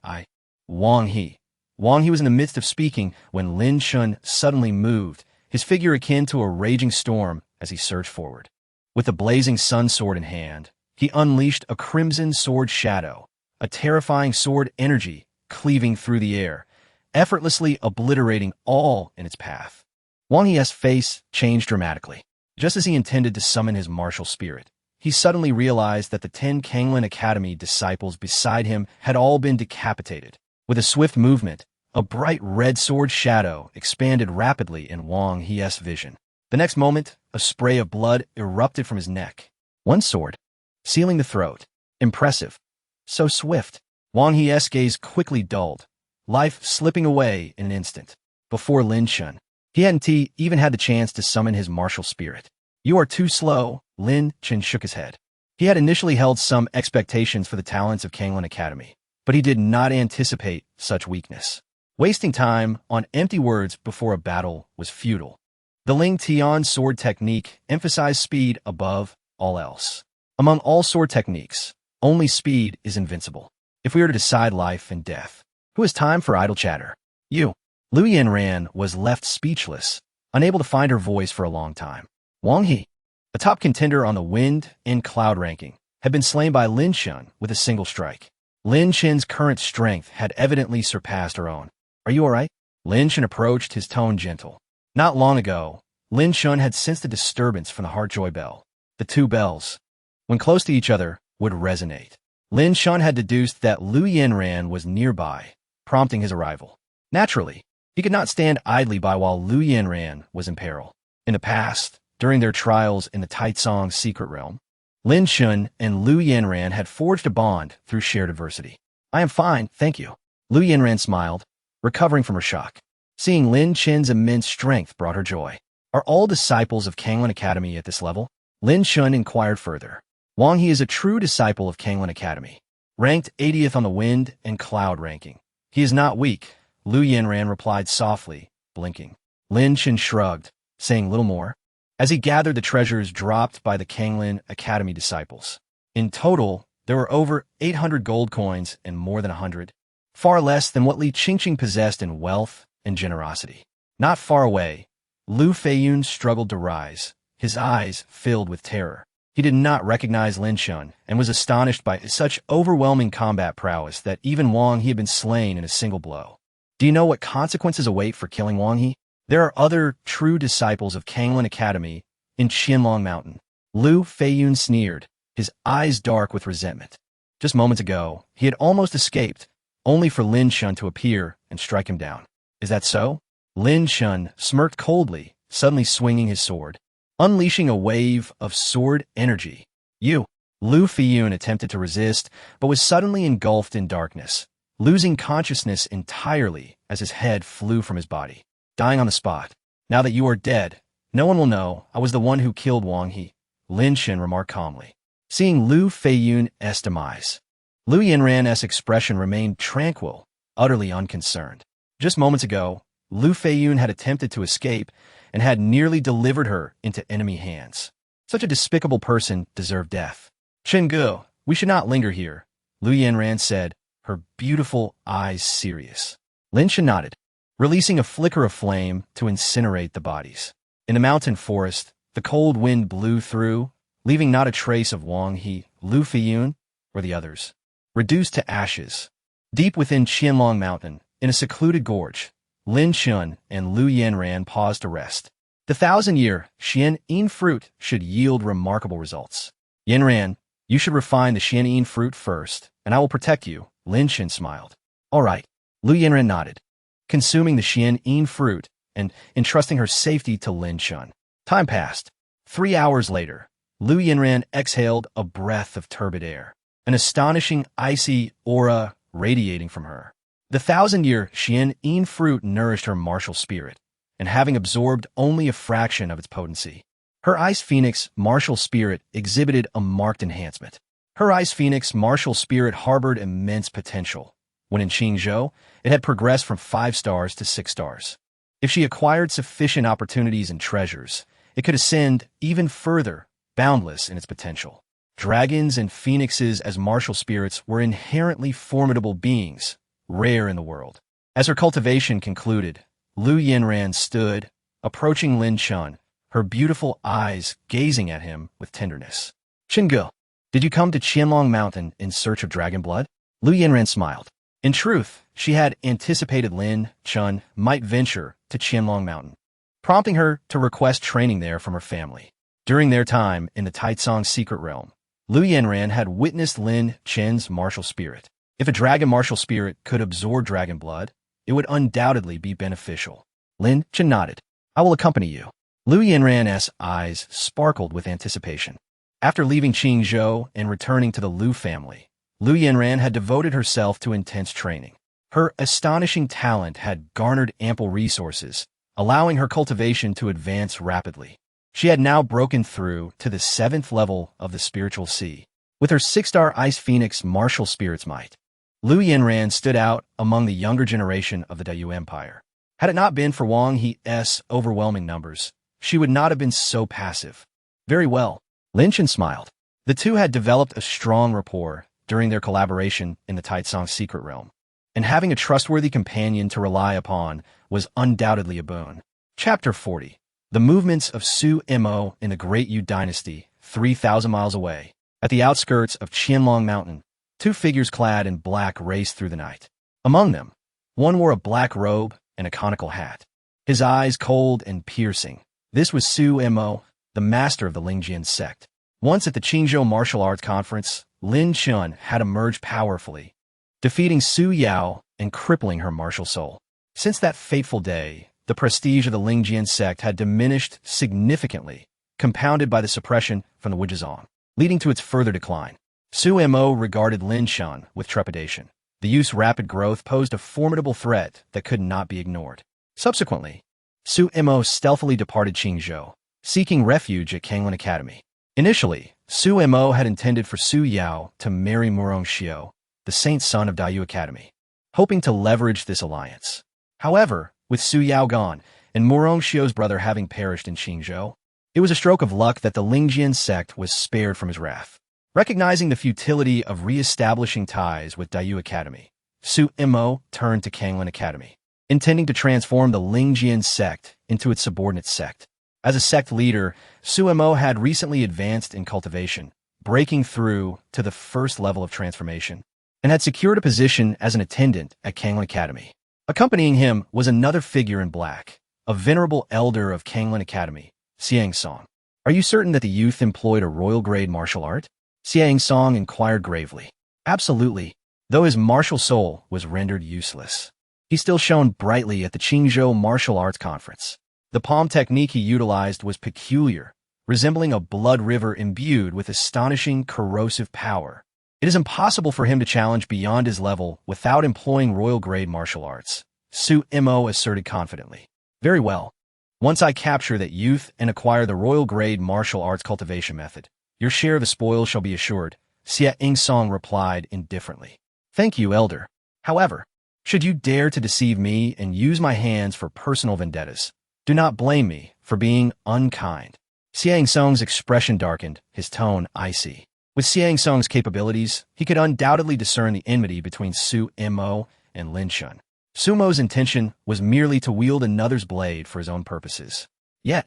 Wang He. Wang He was in the midst of speaking when Lin Chen suddenly moved, his figure akin to a raging storm as he surged forward. With the blazing sun sword in hand, he unleashed a crimson sword shadow, a terrifying sword energy cleaving through the air, effortlessly obliterating all in its path. Wang He's face changed dramatically. Just as he intended to summon his martial spirit, he suddenly realized that the 10 Kanglin Academy disciples beside him had all been decapitated. With a swift movement, a bright red sword shadow expanded rapidly in Wang He's vision. The next moment, a spray of blood erupted from his neck. One sword, sealing the throat. Impressive. So swift. Wang He's gaze quickly dulled, life slipping away in an instant. Before Lin Chen, he hadn't even had the chance to summon his martial spirit. You are too slow, Lin Chen shook his head. He had initially held some expectations for the talents of Kanglin Academy, but he did not anticipate such weakness. Wasting time on empty words before a battle was futile. The Ling Tian sword technique emphasized speed above all else. Among all sword techniques, only speed is invincible. If we are to decide life and death, who has time for idle chatter? You. Lu Yanran was left speechless, unable to find her voice for a long time. Wang He, a top contender on the wind and cloud ranking, had been slain by Lin Chen with a single strike. Lin Chen's current strength had evidently surpassed her own. Are you all right? Lin Chen approached, his tone gentle. Not long ago, Lin Chen had sensed a disturbance from the Heartjoy bell. The two bells, when close to each other, would resonate. Lin Chen had deduced that Lu Yanran was nearby, prompting his arrival. Naturally, he could not stand idly by while Lu Yanran was in peril. In the past, during their trials in the Taicong secret realm, Lin Chen and Lu Yanran had forged a bond through shared adversity. I am fine, thank you. Lu Yanran smiled, recovering from her shock. Seeing Lin Chen's immense strength brought her joy. Are all disciples of Kanglin Academy at this level? Lin Chen inquired further. Wang He is a true disciple of Kanglin Academy, ranked 80th on the wind and cloud ranking. He is not weak, Lu Yanran replied softly, blinking. Lin Chen shrugged, saying little more, as he gathered the treasures dropped by the Kanglin Academy disciples. In total, there were over 800 gold coins and more than 100, far less than what Li Qingqing possessed in wealth and generosity. Not far away, Lu Feiyun struggled to rise, his eyes filled with terror. He did not recognize Lin Chen and was astonished by such overwhelming combat prowess that even Wang He had been slain in a single blow. Do you know what consequences await for killing Wang He? There are other true disciples of Kanglin Academy in Qianlong Mountain. Lu Feiyun sneered, his eyes dark with resentment. Just moments ago, he had almost escaped, only for Lin Chen to appear and strike him down. Is that so? Lin Chen smirked coldly, suddenly swinging his sword, unleashing a wave of sword energy. You. Lu Feiyun attempted to resist, but was suddenly engulfed in darkness, losing consciousness entirely as his head flew from his body. Dying on the spot. Now that you are dead, no one will know I was the one who killed Wang He, Lin Chen remarked calmly. Seeing Lu Feiyun's demise, Lu Yanran's expression remained tranquil, utterly unconcerned. Just moments ago, Lu Feiyun had attempted to escape and had nearly delivered her into enemy hands. Such a despicable person deserved death. Gu, we should not linger here, Lu Yanran said, her beautiful eyes serious. Lin Chen nodded, releasing a flicker of flame to incinerate the bodies. In the mountain forest, the cold wind blew through, leaving not a trace of Wang He, Lu Feiyun, or the others. Reduced to ashes. Deep within Qianlong Mountain, in a secluded gorge, Lin Chen and Lu Yanran paused to rest. The 1,000-year Xianyin fruit should yield remarkable results. Yanran, you should refine the Xianyin fruit first, and I will protect you, Lin Chen smiled. All right. Lu Yanran nodded, consuming the Xianyin fruit and entrusting her safety to Lin Chen. Time passed. 3 hours later, Lu Yanran exhaled a breath of turbid air, an astonishing icy aura radiating from her. The 1,000-year Xianyin fruit nourished her martial spirit, and having absorbed only a fraction of its potency, her Ice Phoenix martial spirit exhibited a marked enhancement. Her Ice Phoenix martial spirit harbored immense potential. When in Qingzhou, it had progressed from 5 stars to 6 stars. If she acquired sufficient opportunities and treasures, it could ascend even further, boundless in its potential. Dragons and phoenixes as martial spirits were inherently formidable beings, rare in the world. As her cultivation concluded, Lu Yanran stood, approaching Lin Chen, her beautiful eyes gazing at him with tenderness. Gu, did you come to Qianlong Mountain in search of dragon blood? Lu Yanran smiled. In truth, she had anticipated Lin Chen might venture to Qianlong Mountain, prompting her to request training there from her family. During their time in the Taicong secret realm, Lu Yanran had witnessed Lin Chen's martial spirit. If a dragon martial spirit could absorb dragon blood, it would undoubtedly be beneficial. Lin Chen nodded. I will accompany you. Lu Yanran's eyes sparkled with anticipation. After leaving Qingzhou and returning to the Lu family, Lu Yanran had devoted herself to intense training. Her astonishing talent had garnered ample resources, allowing her cultivation to advance rapidly. She had now broken through to the 7th level of the spiritual sea. With her 6-star Ice Phoenix martial spirit's might, Liu Yinran stood out among the younger generation of the Dayu Empire. Had it not been for Wang He's overwhelming numbers, she would not have been so passive. Very well. Lin Chen smiled. The two had developed a strong rapport during their collaboration in the Taitsong secret realm, and having a trustworthy companion to rely upon was undoubtedly a boon. Chapter 40. The movements of Su Mo in the Great Yu Dynasty, 3,000 miles away. At the outskirts of Qianlong Mountain, two figures clad in black raced through the night. Among them, one wore a black robe and a conical hat, his eyes cold and piercing. This was Su Mo, the master of the Lingjian sect. Once at the Qingzhou Martial Arts Conference, Lin Chen had emerged powerfully, defeating Su Yao and crippling her martial soul. Since that fateful day, the prestige of the Lingjian sect had diminished significantly, compounded by the suppression from the Wujizong, leading to its further decline. Su Mo regarded Lin Chen with trepidation. The youth's rapid growth posed a formidable threat that could not be ignored. Subsequently, Su Mo stealthily departed Qingzhou, seeking refuge at Kanglin Academy. Initially, Su Mo had intended for Su Yao to marry Murong Xiao, the saint son of Dayu Academy, hoping to leverage this alliance. However, with Su Yao gone and Murong Xiao's brother having perished in Qingzhou, it was a stroke of luck that the Lingjian sect was spared from his wrath. Recognizing the futility of re-establishing ties with Dayu Academy, Su Mo turned to Kanglin Academy, intending to transform the Lingjian sect into its subordinate sect. As a sect leader, Su Mo had recently advanced in cultivation, breaking through to the 1st level of transformation, and had secured a position as an attendant at Kanglin Academy. Accompanying him was another figure in black, a venerable elder of Kanglin Academy, Xiang Song. Are you certain that the youth employed a royal-grade martial art? Xiang Song inquired gravely. Absolutely, though his martial soul was rendered useless. He still shone brightly at the Qingzhou Martial Arts Conference. The palm technique he utilized was peculiar, resembling a blood river imbued with astonishing corrosive power. It is impossible for him to challenge beyond his level without employing royal-grade martial arts, Su Mo asserted confidently. Very well. Once I capture that youth and acquire the royal-grade martial arts cultivation method, your share of the spoils shall be assured, Xiang Song replied indifferently. Thank you, elder. However, should you dare to deceive me and use my hands for personal vendettas, do not blame me for being unkind. Xiang Song's expression darkened, his tone icy. With Xiang Song's capabilities, he could undoubtedly discern the enmity between Su Mo and Lin Chen. Su Mo's intention was merely to wield another's blade for his own purposes. Yet,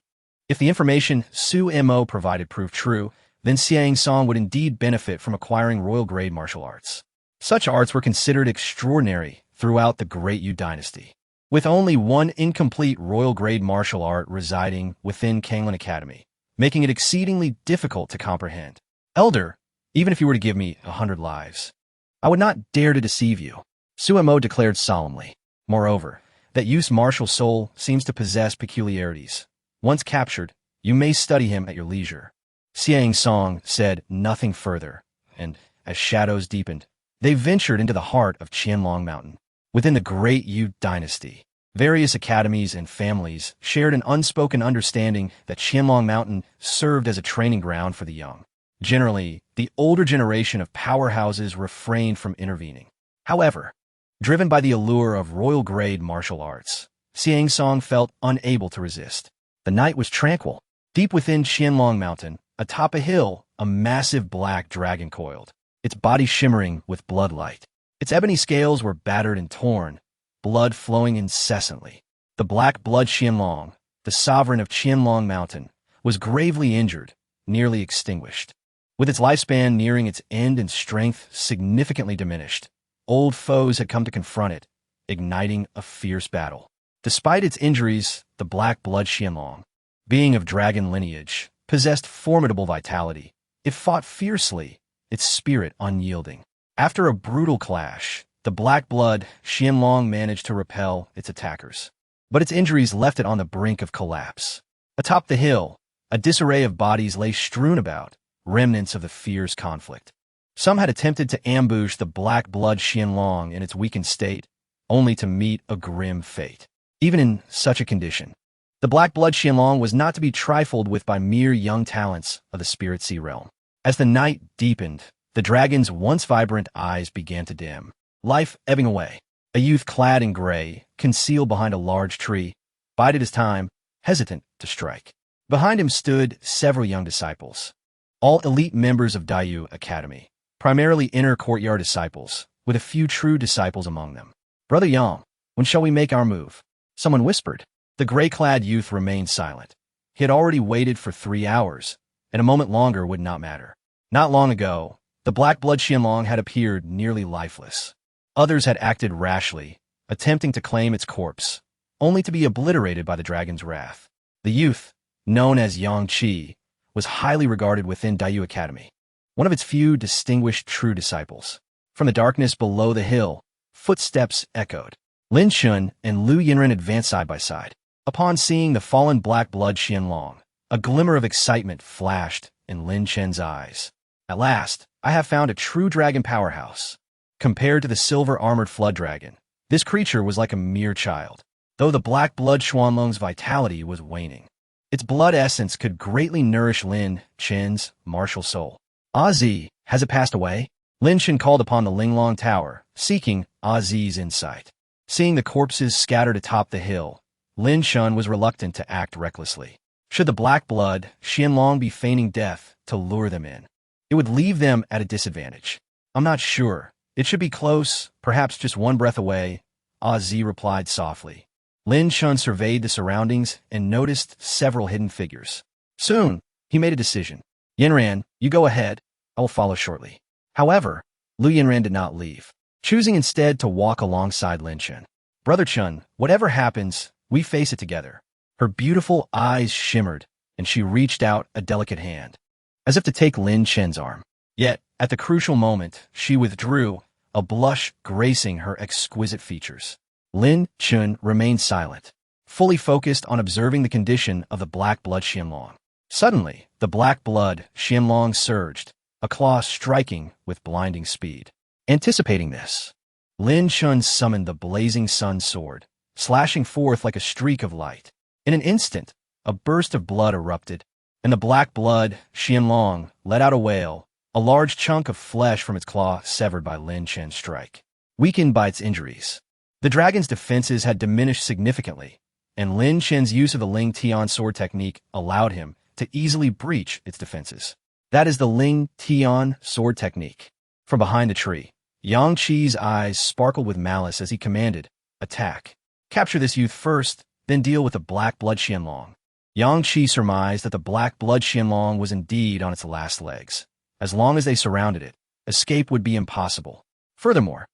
if the information Su Mo provided proved true, then Xiang Song would indeed benefit from acquiring royal-grade martial arts. Such arts were considered extraordinary throughout the Great Yu Dynasty, with only one incomplete royal-grade martial art residing within Kanglin Academy, making it exceedingly difficult to comprehend. Elder, even if you were to give me 100 lives, I would not dare to deceive you, Su Mo declared solemnly. Moreover, that youth's martial soul seems to possess peculiarities. Once captured, you may study him at your leisure. Xiang Song said nothing further, and, as shadows deepened, they ventured into the heart of Qianlong Mountain. Within the Great Yu Dynasty, various academies and families shared an unspoken understanding that Qianlong Mountain served as a training ground for the young. Generally, the older generation of powerhouses refrained from intervening. However, driven by the allure of royal-grade martial arts, Xiang Song felt unable to resist. The night was tranquil. Deep within Qianlong Mountain, atop a hill, a massive black dragon coiled, its body shimmering with bloodlight. Its ebony scales were battered and torn, blood flowing incessantly. The black blood Qianlong, the sovereign of Qianlong Mountain, was gravely injured, nearly extinguished. With its lifespan nearing its end and strength significantly diminished, old foes had come to confront it, igniting a fierce battle. Despite its injuries, the black blood Qianlong, being of dragon lineage, possessed formidable vitality. It fought fiercely, its spirit unyielding. After a brutal clash, the black blood Qianlong managed to repel its attackers, but its injuries left it on the brink of collapse. Atop the hill, a disarray of bodies lay strewn about, remnants of the fierce conflict. Some had attempted to ambush the black blood Qianlong in its weakened state, only to meet a grim fate. Even in such a condition, The black blood Qianlong was not to be trifled with by mere young talents of the spirit sea realm. As the night deepened, the dragon's once vibrant eyes began to dim, life ebbing away. A youth clad in gray, concealed behind a large tree, bided his time, hesitant to strike. Behind him stood several young disciples, all elite members of Daiyu Academy, primarily inner courtyard disciples, with a few true disciples among them. "Brother Yang, when shall we make our move?" someone whispered. The gray-clad youth remained silent. He had already waited for 3 hours, and a moment longer would not matter. Not long ago, the black blood Qianlong had appeared nearly lifeless. Others had acted rashly, attempting to claim its corpse, only to be obliterated by the dragon's wrath. The youth, known as Yang Qi, was highly regarded within Daiyu Academy, one of its few distinguished true disciples. From the darkness below the hill, footsteps echoed. Lin Chen and Lu Yinren advanced side by side. Upon seeing the fallen black blood Qianlong, a glimmer of excitement flashed in Lin Chen's eyes. "At last, I have found a true dragon powerhouse." Compared to the silver-armored flood dragon, this creature was like a mere child, though the black blood Qianlong's vitality was waning. Its blood essence could greatly nourish Lin Chen's martial soul. "Zi, has it passed away?" Lin Chen called upon the Linglong Tower, seeking Zi's insight. Seeing the corpses scattered atop the hill, Lin Chen was reluctant to act recklessly. Should the black blood Qianlong be feigning death to lure them in, it would leave them at a disadvantage. "I'm not sure. It should be close, perhaps just one breath away," Zi replied softly. Lin Chen surveyed the surroundings and noticed several hidden figures. Soon, he made a decision. "Yinran, you go ahead. I will follow shortly." However, Lu Yinran did not leave, choosing instead to walk alongside Lin Chen. "Brother Chen, whatever happens, we face it together." Her beautiful eyes shimmered, and she reached out a delicate hand, as if to take Lin Chen's arm. Yet, at the crucial moment, she withdrew, a blush gracing her exquisite features. Lin Chen remained silent, fully focused on observing the condition of the black blood Qianlong. Suddenly, the black blood Qianlong surged, a claw striking with blinding speed. Anticipating this, Lin Chen summoned the blazing sun sword, slashing forth like a streak of light. In an instant, a burst of blood erupted, and the black blood Qianlong let out a wail, a large chunk of flesh from its claw severed by Lin Chen's strike. Weakened by its injuries, the dragon's defenses had diminished significantly, and Lin Chen's use of the Ling Tian sword technique allowed him to easily breach its defenses. That is the Ling Tian sword technique. From behind the tree, Yang Qi's eyes sparkled with malice as he commanded, "Attack. Capture this youth first, then deal with the black blood Qianlong." Yang Qi surmised that the black blood Qianlong was indeed on its last legs. As long as they surrounded it, escape would be impossible. Furthermore,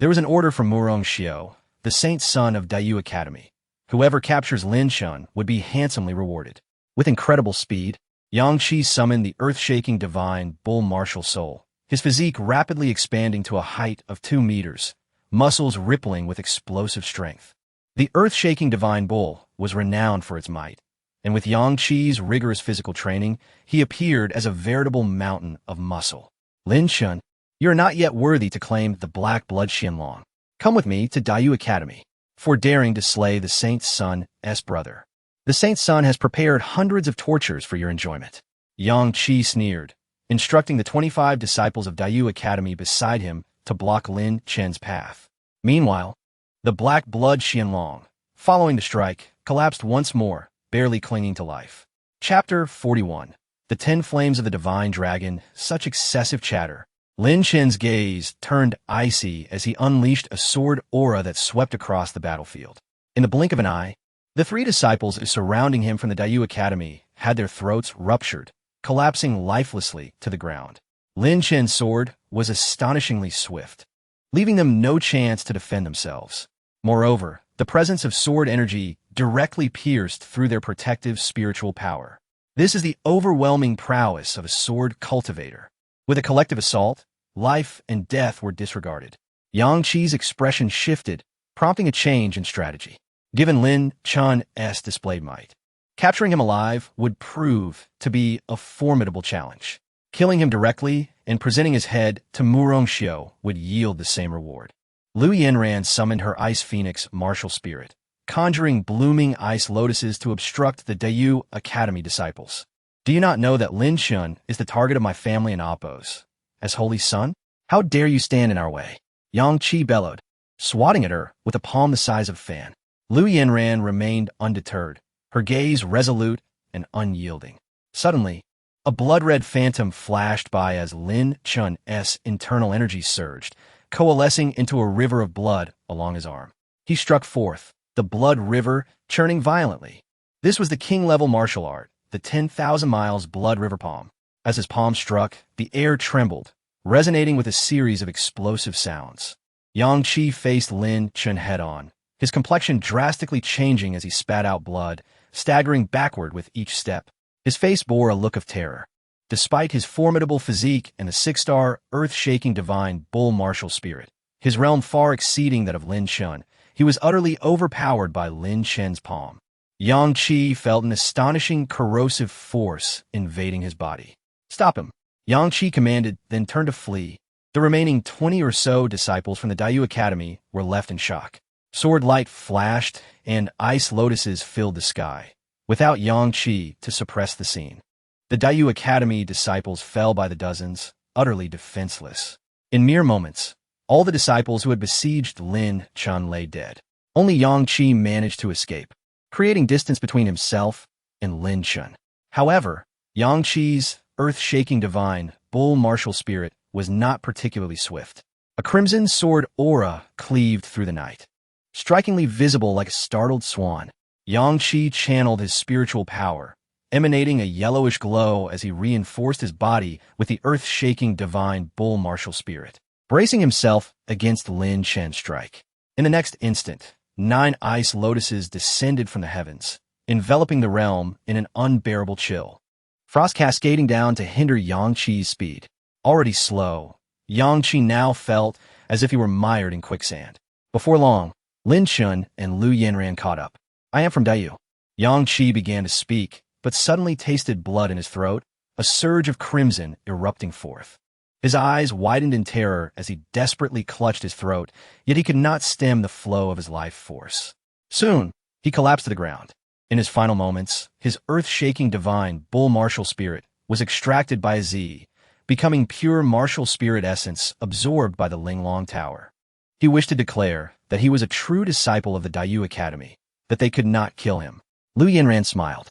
there was an order from Murong Xiao, the saint's son of Daiyu Academy. Whoever captures Lin Chen would be handsomely rewarded. With incredible speed, Yang Qi summoned the earth-shaking divine bull martial soul, his physique rapidly expanding to a height of 2 meters, muscles rippling with explosive strength. The earth-shaking divine bull was renowned for its might, and with Yang Qi's rigorous physical training, he appeared as a veritable mountain of muscle. "Lin Chen, you are not yet worthy to claim the black blood Qianlong. Come with me to Daiyu Academy, for daring to slay the saint's son's brother. The saint's son has prepared hundreds of tortures for your enjoyment." Yang Qi sneered, instructing the 25 disciples of Daiyu Academy beside him to block Lin Chen's path. Meanwhile, the black blood Qianlong, following the strike, collapsed once more, barely clinging to life. Chapter 41. The 10 Flames of the Divine Dragon. Such excessive chatter. Lin Chen's gaze turned icy as he unleashed a sword aura that swept across the battlefield. In the blink of an eye, the 3 disciples surrounding him from the Daiyu Academy had their throats ruptured, collapsing lifelessly to the ground. Lin Chen's sword was astonishingly swift, leaving them no chance to defend themselves. Moreover, the presence of sword energy directly pierced through their protective spiritual power. This is the overwhelming prowess of a sword cultivator. With a collective assault, life and death were disregarded. Yang Qi's expression shifted, prompting a change in strategy. Given Lin Chen's displayed might, capturing him alive would prove to be a formidable challenge. Killing him directly and presenting his head to Murong Xiao would yield the same reward. Lu Yinran summoned her Ice Phoenix martial spirit, conjuring blooming ice lotuses to obstruct the Dayu Academy disciples. Do you not know that Lin Chen is the target of my family and Appo's? As Holy Son? How dare you stand in our way? Yang Qi bellowed, swatting at her with a palm the size of a fan. Lu Yanran remained undeterred, her gaze resolute and unyielding. Suddenly, a blood-red phantom flashed by as Lin Chen's internal energy surged, coalescing into a river of blood along his arm. He struck forth, the blood river churning violently. This was the king-level martial art, the 10,000 miles blood river palm. As his palm struck, the air trembled, resonating with a series of explosive sounds. Yang Qi faced Lin Chen head-on, his complexion drastically changing as he spat out blood, staggering backward with each step. His face bore a look of terror. Despite his formidable physique and the 6-star, earth-shaking divine bull martial spirit, his realm far exceeding that of Lin Chen, he was utterly overpowered by Lin Chen's palm. Yang Qi felt an astonishing corrosive force invading his body. "Stop him," Yang Qi commanded, then turned to flee. The remaining 20 or so disciples from the Dayu Academy were left in shock. Sword light flashed, and ice lotuses filled the sky, without Yang Qi to suppress the scene. The Dayu Academy disciples fell by the dozens, utterly defenseless. In mere moments, all the disciples who had besieged Lin Chen lay dead. Only Yang Qi managed to escape, creating distance between himself and Lin Chen. However, Yang Qi's earth-shaking divine, bull martial spirit was not particularly swift. A crimson sword aura cleaved through the night. Strikingly visible like a startled swan, Yang Qi channeled his spiritual power, emanating a yellowish glow as he reinforced his body with the earth-shaking divine bull martial spirit, bracing himself against Lin Chen's strike. In the next instant, 9 ice lotuses descended from the heavens, enveloping the realm in an unbearable chill, frost cascading down to hinder Yang Qi's speed. Already slow, Yang Qi now felt as if he were mired in quicksand. Before long, Lin Chen and Lu Yanran caught up. "I am from Dayu." Yang Qi began to speak, but suddenly tasted blood in his throat, a surge of crimson erupting forth. His eyes widened in terror as he desperately clutched his throat, yet he could not stem the flow of his life force. Soon, he collapsed to the ground. In his final moments, his earth-shaking divine bull martial spirit was extracted by a Z, becoming pure martial spirit essence absorbed by the Linglong Tower. He wished to declare that he was a true disciple of the Dayu Academy, that they could not kill him. Lu Yanran smiled.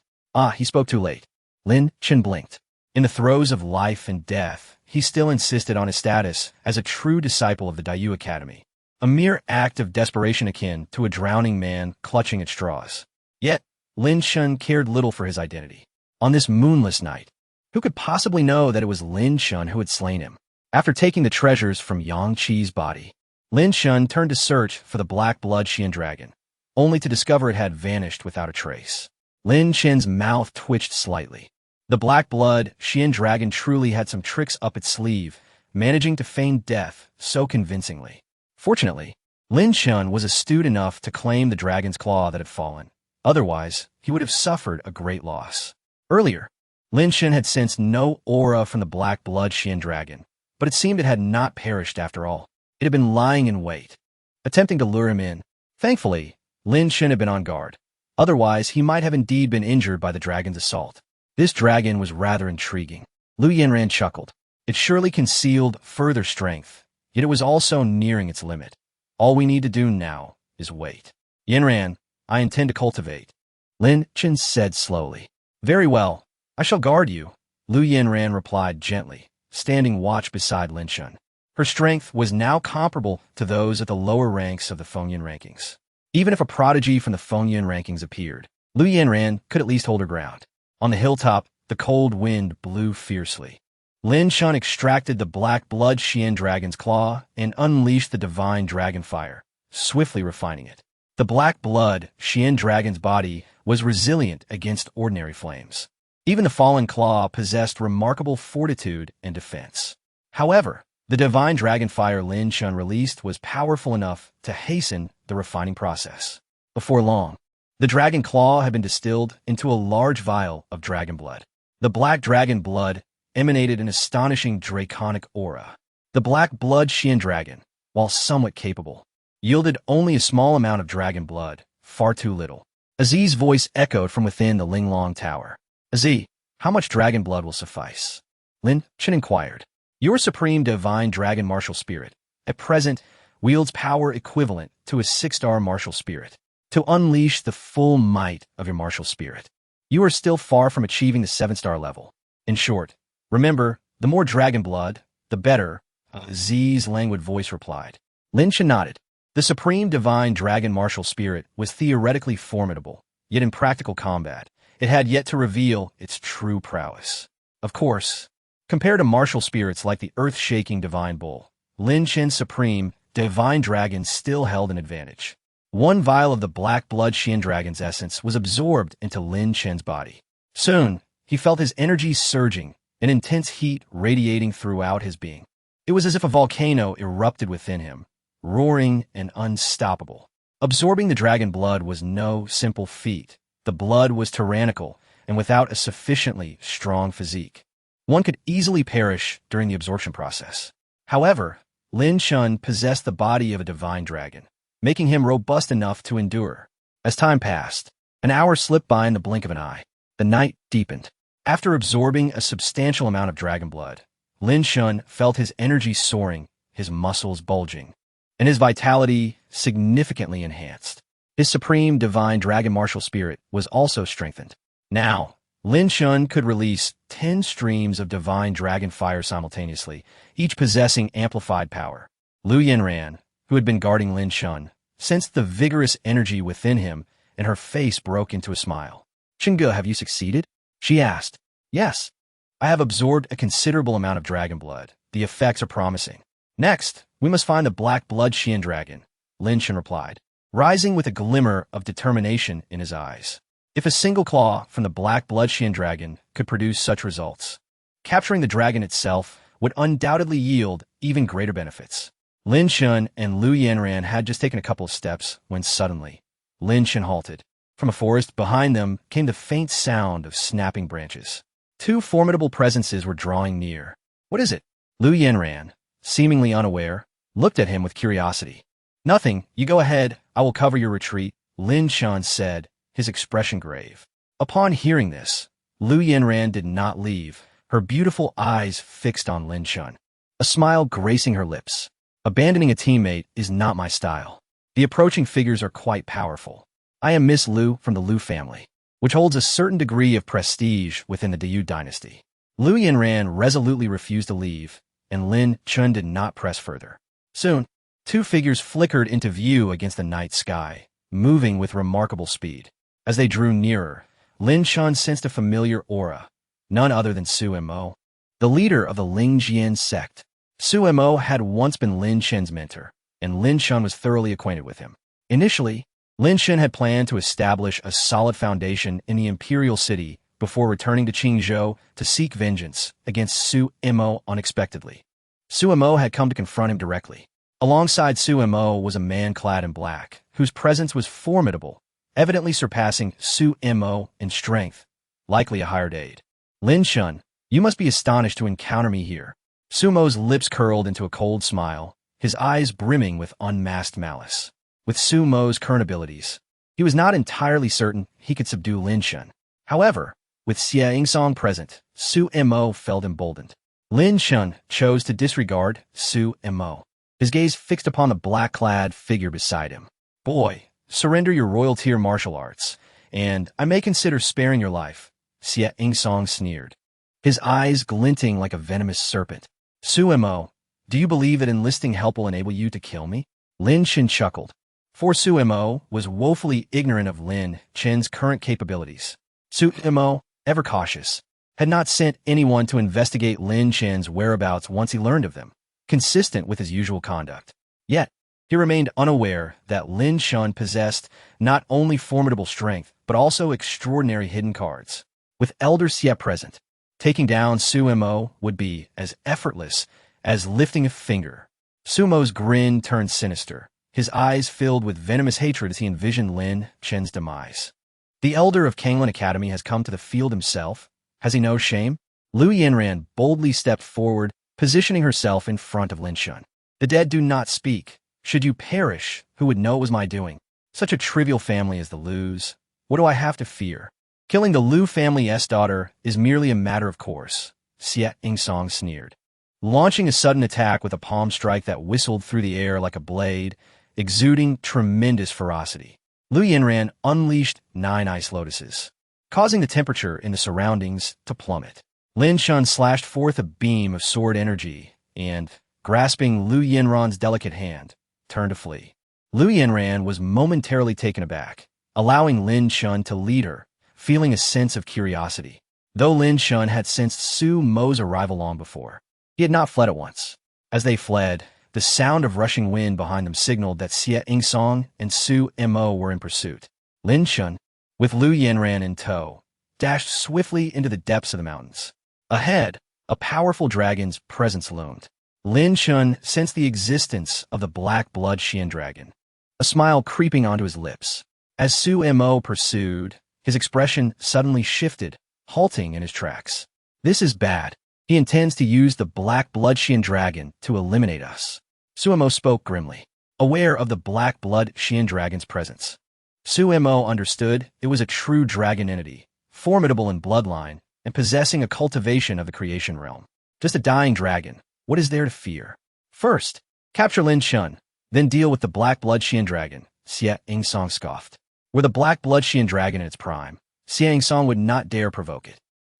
He spoke too late. Lin Chen blinked. In the throes of life and death, he still insisted on his status as a true disciple of the Dayu Academy, a mere act of desperation akin to a drowning man clutching at straws. Yet, Lin Chen cared little for his identity. On this moonless night, who could possibly know that it was Lin Chen who had slain him? After taking the treasures from Yang Qi's body, Lin Chen turned to search for the black blood Xian dragon, only to discover it had vanished without a trace. Lin Chen's mouth twitched slightly. The black blood Xian dragon truly had some tricks up its sleeve, managing to feign death so convincingly. Fortunately, Lin Chen was astute enough to claim the dragon's claw that had fallen. Otherwise, he would have suffered a great loss. Earlier, Lin Chen had sensed no aura from the black blood Xian dragon, but it seemed it had not perished after all. It had been lying in wait, attempting to lure him in. Thankfully, Lin Chen had been on guard. Otherwise, he might have indeed been injured by the dragon's assault. This dragon was rather intriguing. Lu Yanran chuckled. It surely concealed further strength, yet it was also nearing its limit. All we need to do now is wait. Yanran, I intend to cultivate. Lin Chen said slowly. Very well, I shall guard you, Lu Yanran replied gently, standing watch beside Lin Chen. Her strength was now comparable to those at the lower ranks of the Fengyan rankings. Even if a prodigy from the Fengyan rankings appeared, Lu Yanran could at least hold her ground. On the hilltop, the cold wind blew fiercely. Lin Chen extracted the black blood Xian dragon's claw and unleashed the divine dragon fire, swiftly refining it. The black blood Xian dragon's body was resilient against ordinary flames. Even the fallen claw possessed remarkable fortitude and defense. However, the divine dragon fire Lin Chen released was powerful enough to hasten the refining process. Before long, the dragon claw had been distilled into a large vial of dragon blood. The black dragon blood emanated an astonishing draconic aura. The black blood Xian dragon, while somewhat capable, yielded only a small amount of dragon blood, far too little. Aziz's voice echoed from within the Linglong Tower. Aziz, how much dragon blood will suffice? Lin Chen inquired. Your supreme divine dragon martial spirit, at present, wields power equivalent to a 6-star martial spirit. To unleash the full might of your martial spirit, you are still far from achieving the 7-star level. In short, remember, the more dragon blood, the better, Aziz's languid voice replied. Lin Chen nodded. The supreme divine dragon martial spirit was theoretically formidable, yet in practical combat, it had yet to reveal its true prowess. Of course, compared to martial spirits like the earth-shaking divine bull, Lin Chen's supreme divine dragon still held an advantage. One vial of the black blood Xian dragon's essence was absorbed into Lin Chen's body. Soon, he felt his energy surging, an intense heat radiating throughout his being. It was as if a volcano erupted within him, roaring and unstoppable. Absorbing the dragon blood was no simple feat. The blood was tyrannical and without a sufficiently strong physique. One could easily perish during the absorption process. However, Lin Chen possessed the body of a divine dragon, making him robust enough to endure. As time passed, an hour slipped by in the blink of an eye. The night deepened. After absorbing a substantial amount of dragon blood, Lin Chen felt his energy soaring, his muscles bulging, and his vitality significantly enhanced. His supreme divine dragon martial spirit was also strengthened. Now, Lin Chen could release 10 streams of divine dragon fire simultaneously, each possessing amplified power. Lu Yanran, who had been guarding Lin Chen, sensed the vigorous energy within him, and her face broke into a smile. "Chengge, have you succeeded?" she asked. "Yes. I have absorbed a considerable amount of dragon blood. The effects are promising. Next, we must find the black blood Xian dragon," Lin Chen replied, rising with a glimmer of determination in his eyes. If a single claw from the black blood Xian dragon could produce such results, capturing the dragon itself would undoubtedly yield even greater benefits. Lin Chen and Lu Yanran had just taken a couple of steps when suddenly, Lin Chen halted. From a forest behind them came the faint sound of snapping branches. Two formidable presences were drawing near. "What is it?" Lu Yanran, seemingly unaware, looked at him with curiosity. "Nothing. You go ahead. I will cover your retreat," Lin Chen said, his expression grave. Upon hearing this, Lu Yanran did not leave, her beautiful eyes fixed on Lin Chen, a smile gracing her lips. "Abandoning a teammate is not my style. The approaching figures are quite powerful. I am Miss Lu from the Lu family, which holds a certain degree of prestige within the Diyu dynasty." Lu Yanran resolutely refused to leave, and Lin Chen did not press further. Soon, two figures flickered into view against the night sky, moving with remarkable speed. As they drew nearer, Lin Chen sensed a familiar aura, none other than Su Mo, the leader of the Lingjian sect. Su Mo had once been Lin Chen's mentor, and Lin Chen was thoroughly acquainted with him. Initially, Lin Chen had planned to establish a solid foundation in the imperial city before returning to Qingzhou to seek vengeance against Su Mo unexpectedly. Su Mo had come to confront him directly. Alongside Su Mo was a man clad in black, whose presence was formidable, evidently surpassing Su Mo in strength, likely a hired aide. "Lin Chen, you must be astonished to encounter me here." Su Mo's lips curled into a cold smile, his eyes brimming with unmasked malice. With Su Mo's current abilities, he was not entirely certain he could subdue Lin Chen. However, with Xie Yingsong present, Su Mo felt emboldened. Lin Chen chose to disregard Su Mo, his gaze fixed upon the black-clad figure beside him. "Boy, surrender your royal tier martial arts, and I may consider sparing your life," Xie Yingsong sneered, his eyes glinting like a venomous serpent. "Su Mo, do you believe that enlisting help will enable you to kill me?" Lin Chen chuckled. For Su Mo was woefully ignorant of Lin Chen's current capabilities. Su Mo, ever cautious, had not sent anyone to investigate Lin Chen's whereabouts once he learned of them, consistent with his usual conduct. Yet, he remained unaware that Lin Chen possessed not only formidable strength, but also extraordinary hidden cards. With Elder Xie present, taking down Su Mo would be as effortless as lifting a finger. Su Mo's grin turned sinister, his eyes filled with venomous hatred as he envisioned Lin Chen's demise. "The elder of Kanglin Academy has come to the field himself. Has he no shame?" Lu Yanran boldly stepped forward, positioning herself in front of Lin Chen. "The dead do not speak. Should you perish, who would know it was my doing?" Such a trivial family as the Liu's. What do I have to fear? Killing the Liu family's daughter is merely a matter of course, Xie Yingsong sneered, launching a sudden attack with a palm strike that whistled through the air like a blade, exuding tremendous ferocity. Lu Yinran unleashed 9 ice lotuses, causing the temperature in the surroundings to plummet. Lin Chen slashed forth a beam of sword energy and, grasping Lu Yinran's delicate hand, turned to flee. Lu Yinran was momentarily taken aback, allowing Lin Chen to lead her, feeling a sense of curiosity. Though Lin Chen had sensed Su Mo's arrival long before, he had not fled at once. As they fled, the sound of rushing wind behind them signaled that Xie Yingsong and Su Mo were in pursuit. Lin Chen, with Lu Yinran in tow, dashed swiftly into the depths of the mountains. Ahead, a powerful dragon's presence loomed. Lin Chen sensed the existence of the black blood Xian dragon, a smile creeping onto his lips. As Su Mo pursued, his expression suddenly shifted, halting in his tracks. This is bad. He intends to use the black blood Xian dragon to eliminate us. Su Mo spoke grimly, aware of the black blood Xian dragon's presence. Su Mo understood it was a true dragon entity, formidable in bloodline, and possessing a cultivation of the creation realm. Just a dying dragon. What is there to fear? First, capture Lin Chen, then deal with the black blood Xian dragon, Xie Yingsong scoffed. Were the black blood Xian dragon in its prime, Xie Yingsong would not dare provoke it.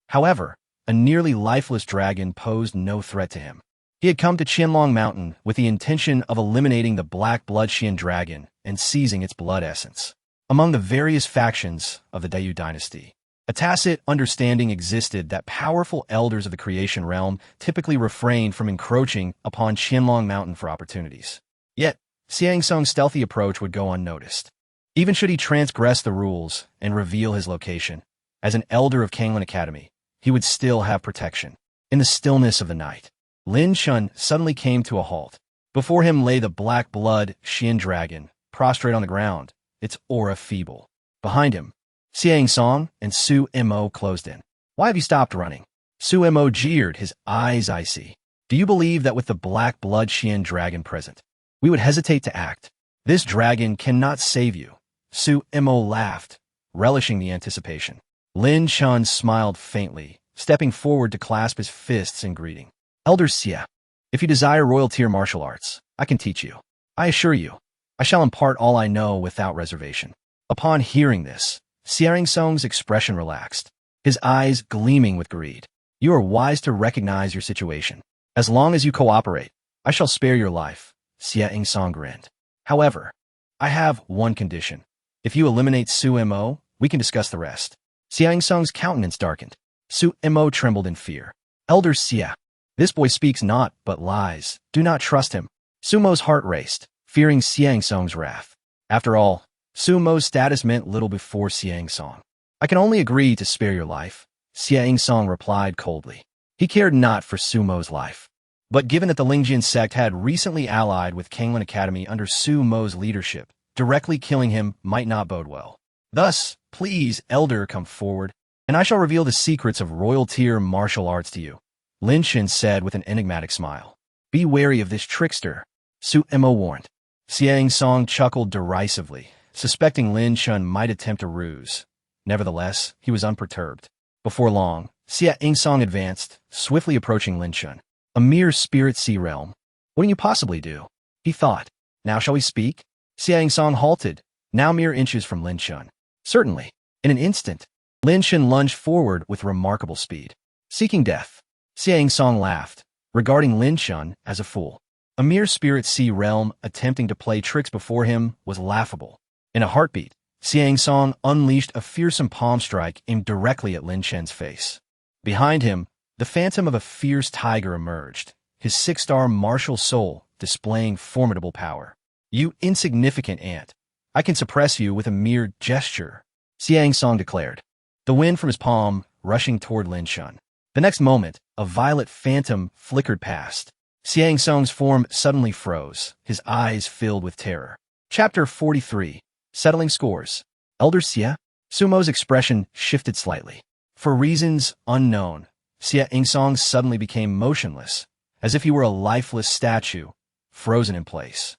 However, a nearly lifeless dragon posed no threat to him. He had come to Qianlong Mountain with the intention of eliminating the black blood Xian dragon and seizing its blood essence. Among the various factions of the Dayu dynasty, a tacit understanding existed that powerful elders of the creation realm typically refrained from encroaching upon Qianlong Mountain for opportunities. Yet, Xie Yingsong's stealthy approach would go unnoticed. Even should he transgress the rules and reveal his location, as an elder of Kanglin Academy, he would still have protection. In the stillness of the night, Lin Chen suddenly came to a halt. Before him lay the black blood Xian dragon, prostrate on the ground, its aura feeble. Behind him, Xie Yingsong and Su Mo closed in. Why have you stopped running? Su Mo jeered, his eyes icy. Do you believe that with the black blood Xian dragon present, we would hesitate to act? This dragon cannot save you. Su Mo laughed, relishing the anticipation. Lin Chen smiled faintly, stepping forward to clasp his fists in greeting. Elder Xie, if you desire royal tier martial arts, I can teach you. I assure you, I shall impart all I know without reservation. Upon hearing this, Xie Yingsong's expression relaxed, his eyes gleaming with greed. You are wise to recognize your situation. As long as you cooperate, I shall spare your life, Xie Yingsong grinned. However, I have one condition. If you eliminate Su Mo, we can discuss the rest. Xie Yingsong's countenance darkened. Su Mo trembled in fear. Elder Xie, this boy speaks not but lies. Do not trust him. Su Mo's heart raced, fearing Xie Yingsong's wrath. After all, Su Mo's status meant little before Xie Yingsong. I can only agree to spare your life, Xie Yingsong replied coldly. He cared not for Su Mo's life. But given that the Lingjian sect had recently allied with Kanglin Academy under Su Mo's leadership, directly killing him might not bode well. Thus, please, Elder, come forward, and I shall reveal the secrets of royal tier martial arts to you, Lin Chen said with an enigmatic smile. Be wary of this trickster, Su Mo warned. Xie Yingsong chuckled derisively, suspecting Lin Chen might attempt a ruse. Nevertheless, he was unperturbed. Before long, Xie Yingsong advanced, swiftly approaching Lin Chen. A mere spirit sea realm. What can you possibly do? He thought. Now shall we speak? Xie Yingsong halted, now mere inches from Lin Chen. Certainly. In an instant, Lin Chen lunged forward with remarkable speed. Seeking death. Xie Yingsong laughed, regarding Lin Chen as a fool. A mere spirit sea realm attempting to play tricks before him was laughable. In a heartbeat, Xie Yingsong unleashed a fearsome palm strike aimed directly at Lin Chen's face. Behind him, the phantom of a fierce tiger emerged, his 6-star martial soul displaying formidable power. You insignificant ant. I can suppress you with a mere gesture, Xie Yingsong declared, the wind from his palm rushing toward Lin Chen. The next moment, a violet phantom flickered past. Xie Yingsong's form suddenly froze, his eyes filled with terror. Chapter 43. Settling Scores. Elder Xie? Su Mo's expression shifted slightly. For reasons unknown, Xie Yingsong suddenly became motionless, as if he were a lifeless statue, frozen in place.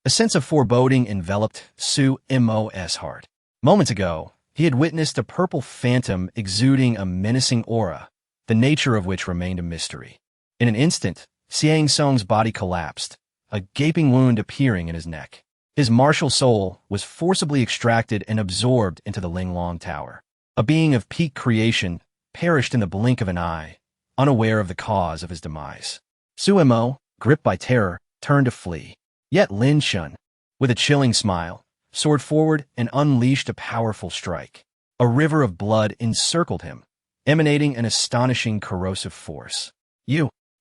A sense of foreboding enveloped Su-Mo's heart. Moments ago, he had witnessed a purple phantom exuding a menacing aura, the nature of which remained a mystery. In an instant, Xiang Song's body collapsed, a gaping wound appearing in his neck. His martial soul was forcibly extracted and absorbed into the Linglong Tower. A being of peak creation perished in the blink of an eye, unaware of the cause of his demise. Su-Mo, gripped by terror, turned to flee. Yet Lin Chen, with a chilling smile, soared forward and unleashed a powerful strike. A river of blood encircled him, emanating an astonishing corrosive force.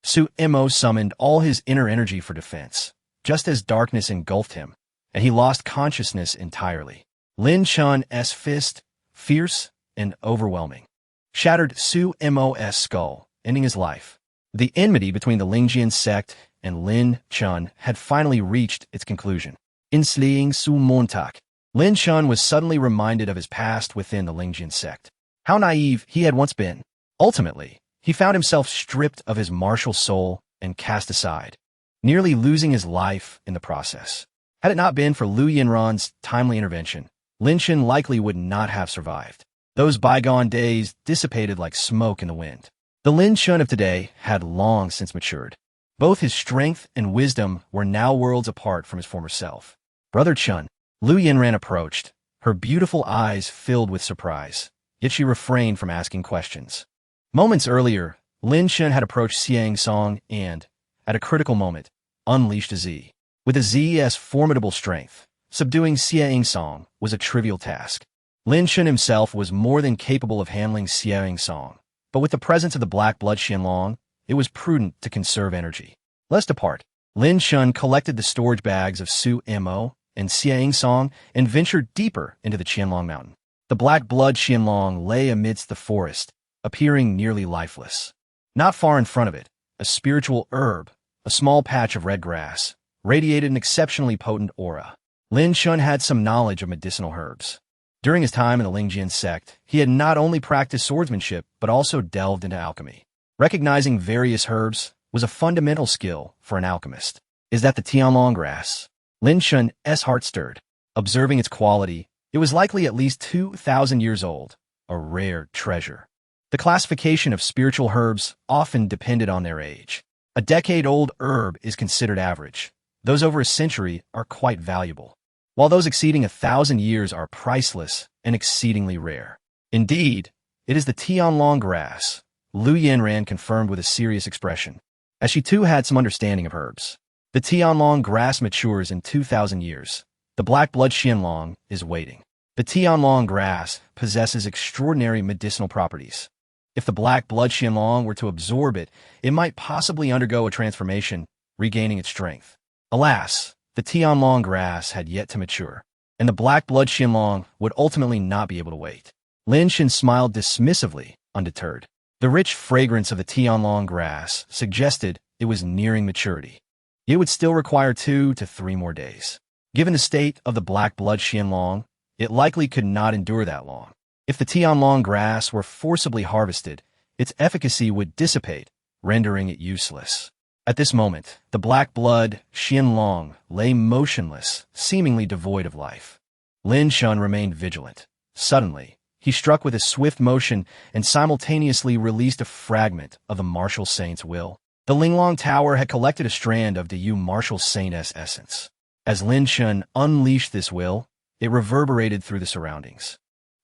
Su-Mo summoned all his inner energy for defense, just as darkness engulfed him, and he lost consciousness entirely. Lin Chen's fist, fierce and overwhelming, shattered Su-Mo's skull, ending his life. The enmity between the Lingjian sect and Lin Chen had finally reached its conclusion. In Sling Su Montak, Lin Chen was suddenly reminded of his past within the Lingjian sect. How naive he had once been. Ultimately, he found himself stripped of his martial soul and cast aside, nearly losing his life in the process. Had it not been for Liu Yinran's timely intervention, Lin Chen likely would not have survived. Those bygone days dissipated like smoke in the wind. The Lin Chen of today had long since matured. Both his strength and wisdom were now worlds apart from his former self. Brother Chen, Liu Yinran approached, her beautiful eyes filled with surprise, yet she refrained from asking questions. Moments earlier, Lin Chen had approached Xiang Song and, at a critical moment, unleashed a Z. With a Z's formidable strength, subduing Xiang Song was a trivial task. Lin Chen himself was more than capable of handling Xiang Song, but with the presence of the black blood Qianlong, it was prudent to conserve energy. Lest apart, Lin Chen collected the storage bags of Su-Mo and Xiang Song and ventured deeper into the Qianlong mountain. The black blood Qianlong lay amidst the forest, appearing nearly lifeless. Not far in front of it, a spiritual herb, a small patch of red grass, radiated an exceptionally potent aura. Lin Chen had some knowledge of medicinal herbs. During his time in the Lingjian sect, he had not only practiced swordsmanship, but also delved into alchemy. Recognizing various herbs was a fundamental skill for an alchemist. Is that the Tianlong grass? Lin Chen's heart stirred. Observing its quality, it was likely at least 2,000 years old, a rare treasure. The classification of spiritual herbs often depended on their age. A decade-old herb is considered average. Those over a century are quite valuable, while those exceeding 1,000 years are priceless and exceedingly rare. Indeed, it is the Tianlong grass, Liu Yinran confirmed with a serious expression, as she too had some understanding of herbs. The Tianlong grass matures in 2,000 years. The black blood Qianlong is waiting. The Tianlong grass possesses extraordinary medicinal properties. If the black blood Qianlong were to absorb it, it might possibly undergo a transformation, regaining its strength. Alas, the Tianlong grass had yet to mature, and the black blood Qianlong would ultimately not be able to wait. Lin Chen smiled dismissively, undeterred. The rich fragrance of the Tianlong grass suggested it was nearing maturity. It would still require 2 to 3 more days. Given the state of the black blood Qianlong, it likely could not endure that long. If the Tianlong grass were forcibly harvested, its efficacy would dissipate, rendering it useless. At this moment, the black blood Qianlong lay motionless, seemingly devoid of life. Lin Chen remained vigilant. Suddenly, he struck with a swift motion and simultaneously released a fragment of the martial saint's will. The Linglong Tower had collected a strand of the martial saint's essence. As Lin Chen unleashed this will, it reverberated through the surroundings.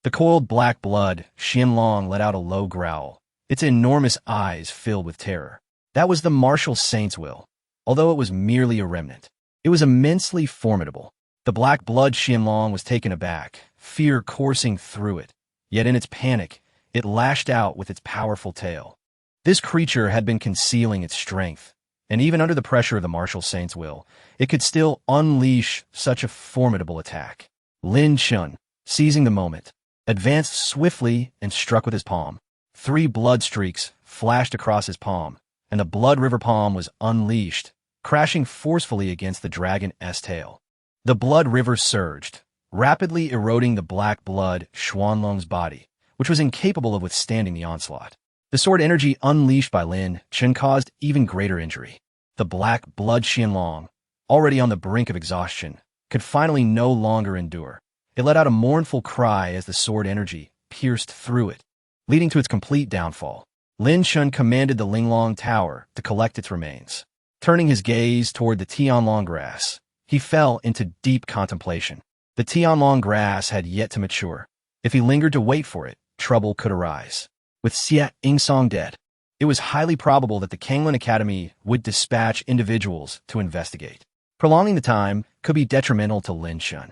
The coiled black blood Qianlong let out a low growl, its enormous eyes filled with terror. That was the martial saint's will, although it was merely a remnant. It was immensely formidable. The black blood Qianlong was taken aback, fear coursing through it. Yet in its panic, it lashed out with its powerful tail. This creature had been concealing its strength, and even under the pressure of the martial saint's will, it could still unleash such a formidable attack. Lin Chen, seizing the moment, advanced swiftly and struck with his palm. 3 blood streaks flashed across his palm, and the blood river palm was unleashed, crashing forcefully against the dragon's tail. The blood river surged, rapidly eroding the black blood Xuanlong's body, which was incapable of withstanding the onslaught. The sword energy unleashed by Lin Chen caused even greater injury. The black blood Qianlong, already on the brink of exhaustion, could finally no longer endure. It let out a mournful cry as the sword energy pierced through it, leading to its complete downfall. Lin Chen commanded the Linglong Tower to collect its remains. Turning his gaze toward the Tianlong grass, he fell into deep contemplation. The Tianlong grass had yet to mature. If he lingered to wait for it, trouble could arise. With Xie Yingsong dead, it was highly probable that the Kanglin Academy would dispatch individuals to investigate. Prolonging the time could be detrimental to Lin Chen.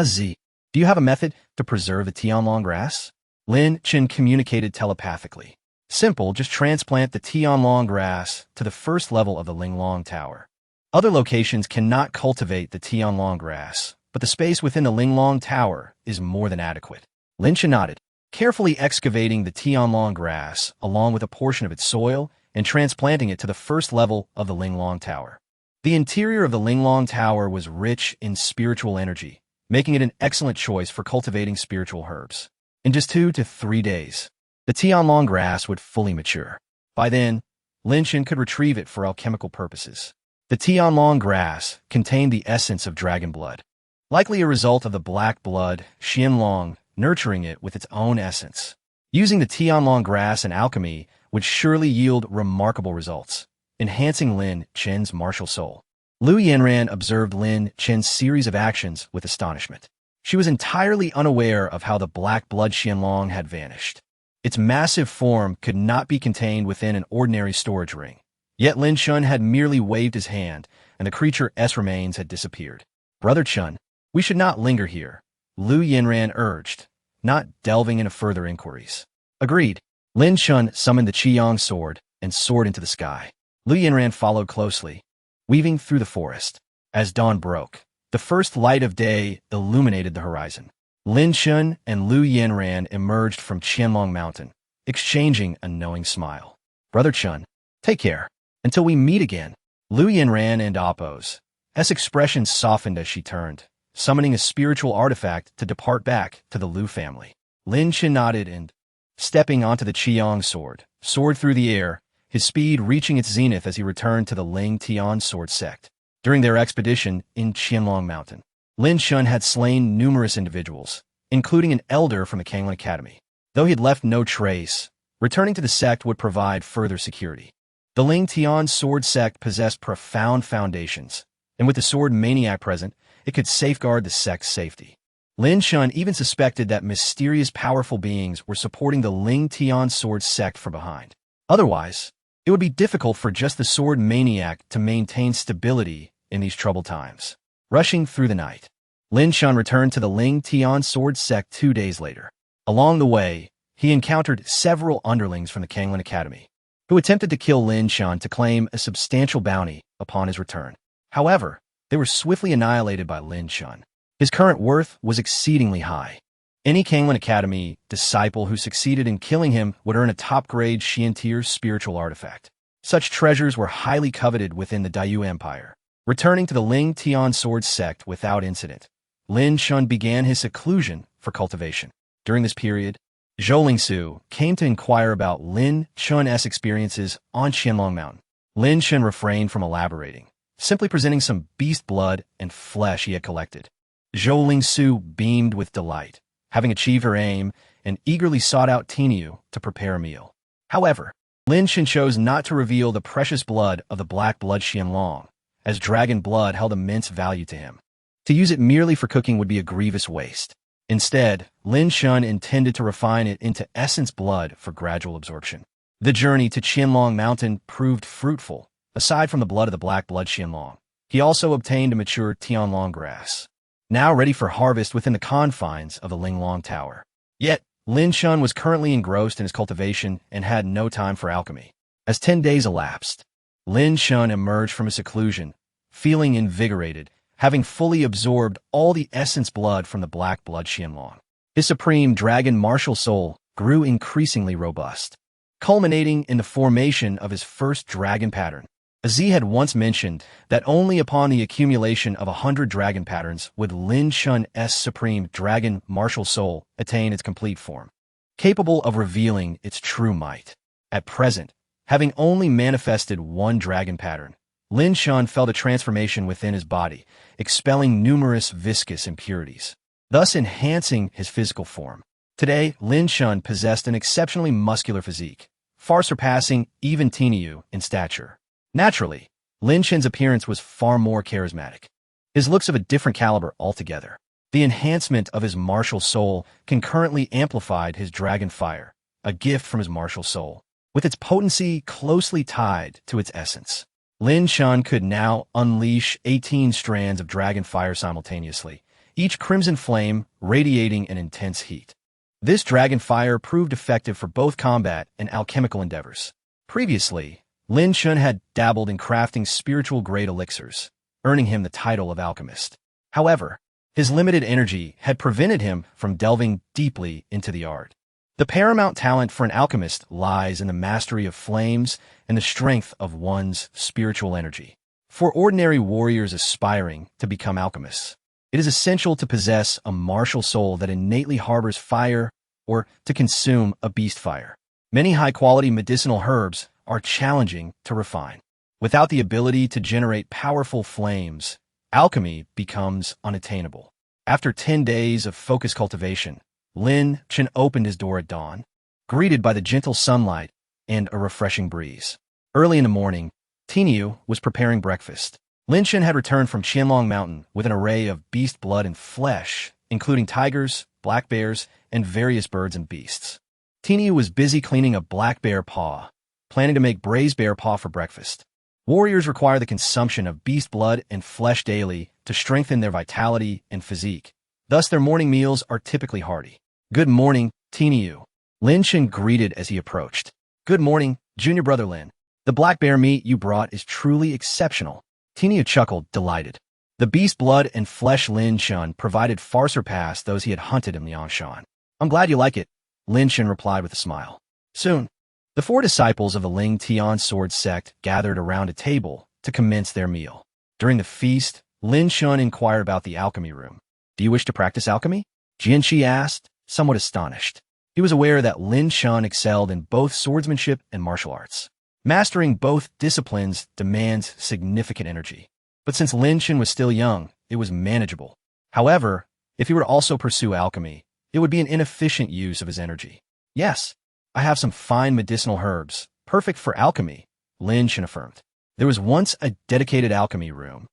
Z, do you have a method to preserve the Tianlong grass? Lin Chen communicated telepathically. Simple, just transplant the Tianlong grass to the first level of the Linglong Tower. Other locations cannot cultivate the Tianlong grass, but the space within the Linglong Tower is more than adequate. Lin Chen nodded, carefully excavating the Tianlong grass along with a portion of its soil and transplanting it to the first level of the Linglong Tower. The interior of the Linglong Tower was rich in spiritual energy, making it an excellent choice for cultivating spiritual herbs. In just 2 to 3 days, the Tianlong grass would fully mature. By then, Lin Chen could retrieve it for alchemical purposes. The Tianlong grass contained the essence of dragon blood, likely a result of the black blood Xianlong nurturing it with its own essence. Using the Tianlong grass in alchemy would surely yield remarkable results, enhancing Lin Chen's martial soul. Lu Yanran observed Lin Chen's series of actions with astonishment. She was entirely unaware of how the black blood Xianlong had vanished. Its massive form could not be contained within an ordinary storage ring. Yet Lin Chen had merely waved his hand, and the creature's remains had disappeared. Brother Chen, we should not linger here, Lu Yanran urged, not delving into further inquiries. Agreed. Lin Chen summoned the Qiyang sword and soared into the sky. Lu Yanran followed closely, weaving through the forest. As dawn broke, the first light of day illuminated the horizon. Lin Chen and Lu Yanran emerged from Qianlong Mountain, exchanging a knowing smile. Brother Chen, take care. Until we meet again. Lu Yanran and Appo's expression softened as she turned, summoning a spiritual artifact to depart back to the Lu family. Lin Chen nodded and, stepping onto the Qiyang sword, soared through the air, his speed reaching its zenith as he returned to the Ling Tian sword sect. During their expedition in Qianlong Mountain, Lin Chen had slain numerous individuals, including an elder from the Kanglin Academy. Though he had left no trace, returning to the sect would provide further security. The Ling Tian sword sect possessed profound foundations, and with the sword maniac present, it could safeguard the sect's safety. Lin Chen even suspected that mysterious powerful beings were supporting the Ling Tian sword sect from behind. Otherwise, it would be difficult for just the sword maniac to maintain stability in these troubled times. Rushing through the night, Lin Chen returned to the Ling Tian sword sect 2 days later. Along the way, he encountered several underlings from the Kanglin Academy, who attempted to kill Lin Chen to claim a substantial bounty upon his return. However, they were swiftly annihilated by Lin Chen. His current worth was exceedingly high. Any Kanglin Academy disciple who succeeded in killing him would earn a top-grade Xian-tier spiritual artifact. Such treasures were highly coveted within the Dayu Empire. Returning to the Ling Tian sword sect without incident, Lin Chen began his seclusion for cultivation. During this period, Zhou Lingsu came to inquire about Lin Chen's experiences on Qianlong Mountain. Lin Chen refrained from elaborating, simply presenting some beast blood and flesh he had collected. Zhou Lingsu beamed with delight, having achieved her aim, and eagerly sought out Tiniu to prepare a meal. However, Lin Chen chose not to reveal the precious blood of the black blood Xianlong, as dragon blood held immense value to him. To use it merely for cooking would be a grievous waste. Instead, Lin Chen intended to refine it into essence blood for gradual absorption. The journey to Qianlong Mountain proved fruitful. Aside from the blood of the black blood Xianlong, he also obtained a mature Tianlong grass, now ready for harvest within the confines of the Linglong Tower. Yet, Lin Chen was currently engrossed in his cultivation and had no time for alchemy. As 10 days elapsed, Lin Chen emerged from his seclusion, feeling invigorated, having fully absorbed all the essence blood from the black blood Xianlong. His supreme dragon martial soul grew increasingly robust, culminating in the formation of his first dragon pattern. Z had once mentioned that only upon the accumulation of 100 dragon patterns would Lin Chen's supreme dragon martial soul attain its complete form, capable of revealing its true might. At present, having only manifested 1 dragon pattern, Lin Chen felt a transformation within his body, expelling numerous viscous impurities, thus enhancing his physical form. Today, Lin Chen possessed an exceptionally muscular physique, far surpassing even Tinyu in stature. Naturally, Lin Chen's appearance was far more charismatic. His looks of a different caliber altogether. The enhancement of his martial soul concurrently amplified his dragon fire, a gift from his martial soul, with its potency closely tied to its essence. Lin Chen could now unleash 18 strands of dragon fire simultaneously, each crimson flame radiating an intense heat. This dragon fire proved effective for both combat and alchemical endeavors. Previously, Lin Chen had dabbled in crafting spiritual-grade elixirs, earning him the title of alchemist. However, his limited energy had prevented him from delving deeply into the art. The paramount talent for an alchemist lies in the mastery of flames and the strength of one's spiritual energy. For ordinary warriors aspiring to become alchemists, it is essential to possess a martial soul that innately harbors fire or to consume a beast fire. Many high-quality medicinal herbs are challenging to refine. Without the ability to generate powerful flames, alchemy becomes unattainable. After 10 days of focused cultivation, Lin Chen opened his door at dawn, greeted by the gentle sunlight and a refreshing breeze. Early in the morning, Tinyu was preparing breakfast. Lin Chen had returned from Qianlong Mountain with an array of beast blood and flesh, including tigers, black bears, and various birds and beasts. Tinyu was busy cleaning a black bear paw, planning to make braised bear paw for breakfast. Warriors require the consumption of beast blood and flesh daily to strengthen their vitality and physique. Thus, their morning meals are typically hearty. "Good morning, Tinyu," Lin Chen greeted as he approached. "Good morning, junior brother Lin. The black bear meat you brought is truly exceptional." Tinyu chuckled, delighted. The beast blood and flesh Lin Chen provided far surpassed those he had hunted in Liangshan. "I'm glad you like it," Lin Chen replied with a smile. Soon, the 4 disciples of the Ling Tian sword sect gathered around a table to commence their meal. During the feast, Lin Chen inquired about the alchemy room. "Do you wish to practice alchemy?" Jianqi asked, somewhat astonished. He was aware that Lin Chen excelled in both swordsmanship and martial arts. Mastering both disciplines demands significant energy. But since Lin Chen was still young, it was manageable. However, if he were to also pursue alchemy, it would be an inefficient use of his energy. "Yes, I have some fine medicinal herbs, perfect for alchemy," Lin Chen affirmed. "There was once a dedicated alchemy room,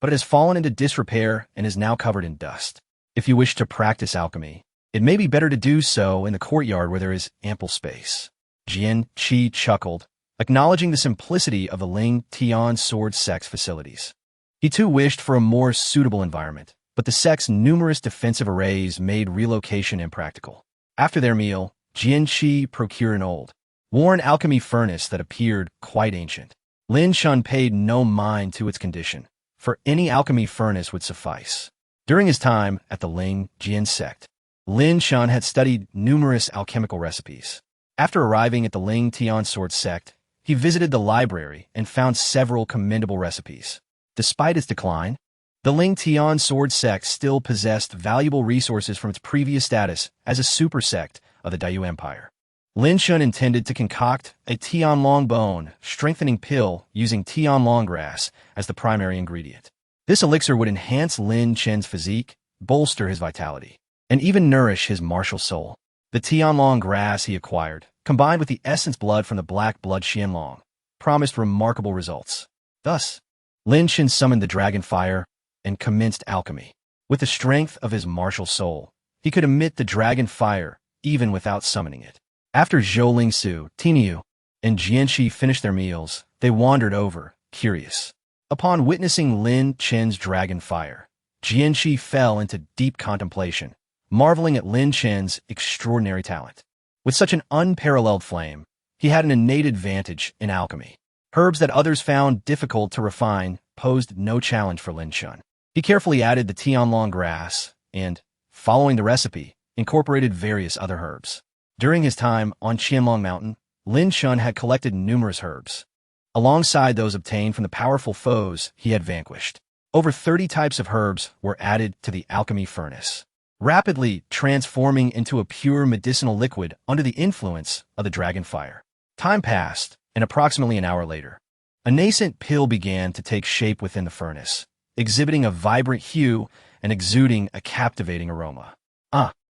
but it has fallen into disrepair and is now covered in dust. If you wish to practice alchemy, it may be better to do so in the courtyard where there is ample space." Jianqi chuckled, acknowledging the simplicity of the Ling Tian sword sect's facilities. He too wished for a more suitable environment, but the sect's numerous defensive arrays made relocation impractical. After their meal, Jianqi procured an old, worn alchemy furnace that appeared quite ancient. Lin Chen paid no mind to its condition, for any alchemy furnace would suffice. During his time at the Ling Jian sect, Lin Chen had studied numerous alchemical recipes. After arriving at the Ling Tian sword sect, he visited the library and found several commendable recipes. Despite its decline, the Ling Tian sword sect still possessed valuable resources from its previous status as a super sect of the Dayu Empire. Lin Chen intended to concoct a Tianlong bone strengthening pill using Tianlong grass as the primary ingredient. This elixir would enhance Lin Chen's physique, bolster his vitality, and even nourish his martial soul. The Tianlong grass he acquired, combined with the essence blood from the black blood Qianlong, promised remarkable results. Thus, Lin Chen summoned the dragon fire and commenced alchemy. With the strength of his martial soul, he could emit the dragon fire even without summoning it. After Zhou Lingsu, Tinyu, and Jianqi finished their meals, they wandered over, curious. Upon witnessing Lin Chen's dragon fire, Jianqi fell into deep contemplation, marveling at Lin Chen's extraordinary talent. With such an unparalleled flame, he had an innate advantage in alchemy. Herbs that others found difficult to refine posed no challenge for Lin Chen. He carefully added the Tianlong grass and, following the recipe, incorporated various other herbs. During his time on Qianlong Mountain, Lin Chen had collected numerous herbs, alongside those obtained from the powerful foes he had vanquished. Over 30 types of herbs were added to the alchemy furnace, rapidly transforming into a pure medicinal liquid under the influence of the dragon fire. Time passed, and approximately an hour later, A nascent pill began to take shape within the furnace, exhibiting a vibrant hue and exuding a captivating aroma.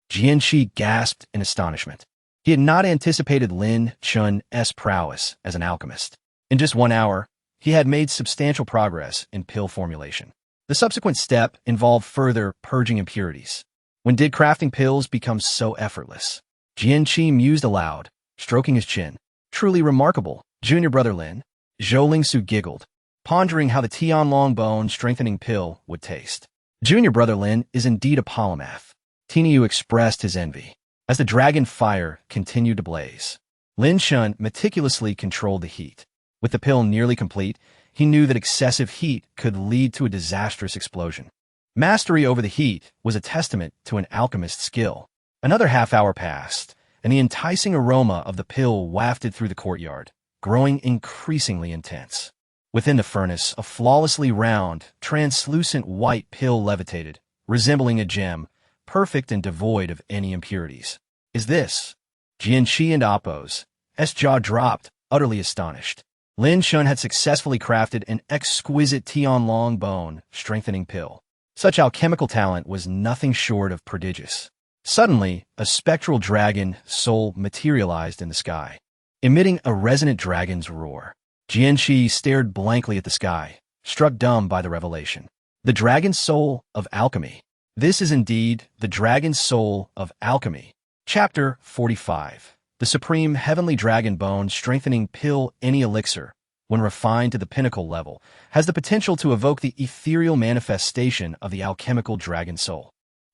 Jianqi gasped in astonishment. He had not anticipated Lin Chen's prowess as an alchemist. In just 1 hour, he had made substantial progress in pill formulation. The subsequent step involved further purging impurities. When did crafting pills become so effortless? Jianqi mused aloud, stroking his chin. Truly remarkable, junior brother Lin. Zhou Lingsu giggled, pondering how the Tianlong bone strengthening pill would taste. Junior brother Lin is indeed a polymath. Tiniu expressed his envy. As the dragon fire continued to blaze, Lin Chen meticulously controlled the heat. With the pill nearly complete, he knew that excessive heat could lead to a disastrous explosion. Mastery over the heat was a testament to an alchemist's skill. Another half-hour passed, and the enticing aroma of the pill wafted through the courtyard, growing increasingly intense. Within the furnace, a flawlessly round, translucent white pill levitated, resembling a gem, perfect and devoid of any impurities. Is this? Jianqi and Appo's jaw dropped, utterly astonished. Lin Chen had successfully crafted an exquisite Tianlong bone strengthening pill. Such alchemical talent was nothing short of prodigious. Suddenly, a spectral dragon soul materialized in the sky, emitting a resonant dragon's roar. Jianqi stared blankly at the sky, struck dumb by the revelation. The dragon soul of alchemy. This is indeed the dragon soul of alchemy. Chapter 45. The supreme heavenly dragon bone strengthening pill. Any elixir, when refined to the pinnacle level, has the potential to evoke the ethereal manifestation of the alchemical dragon soul.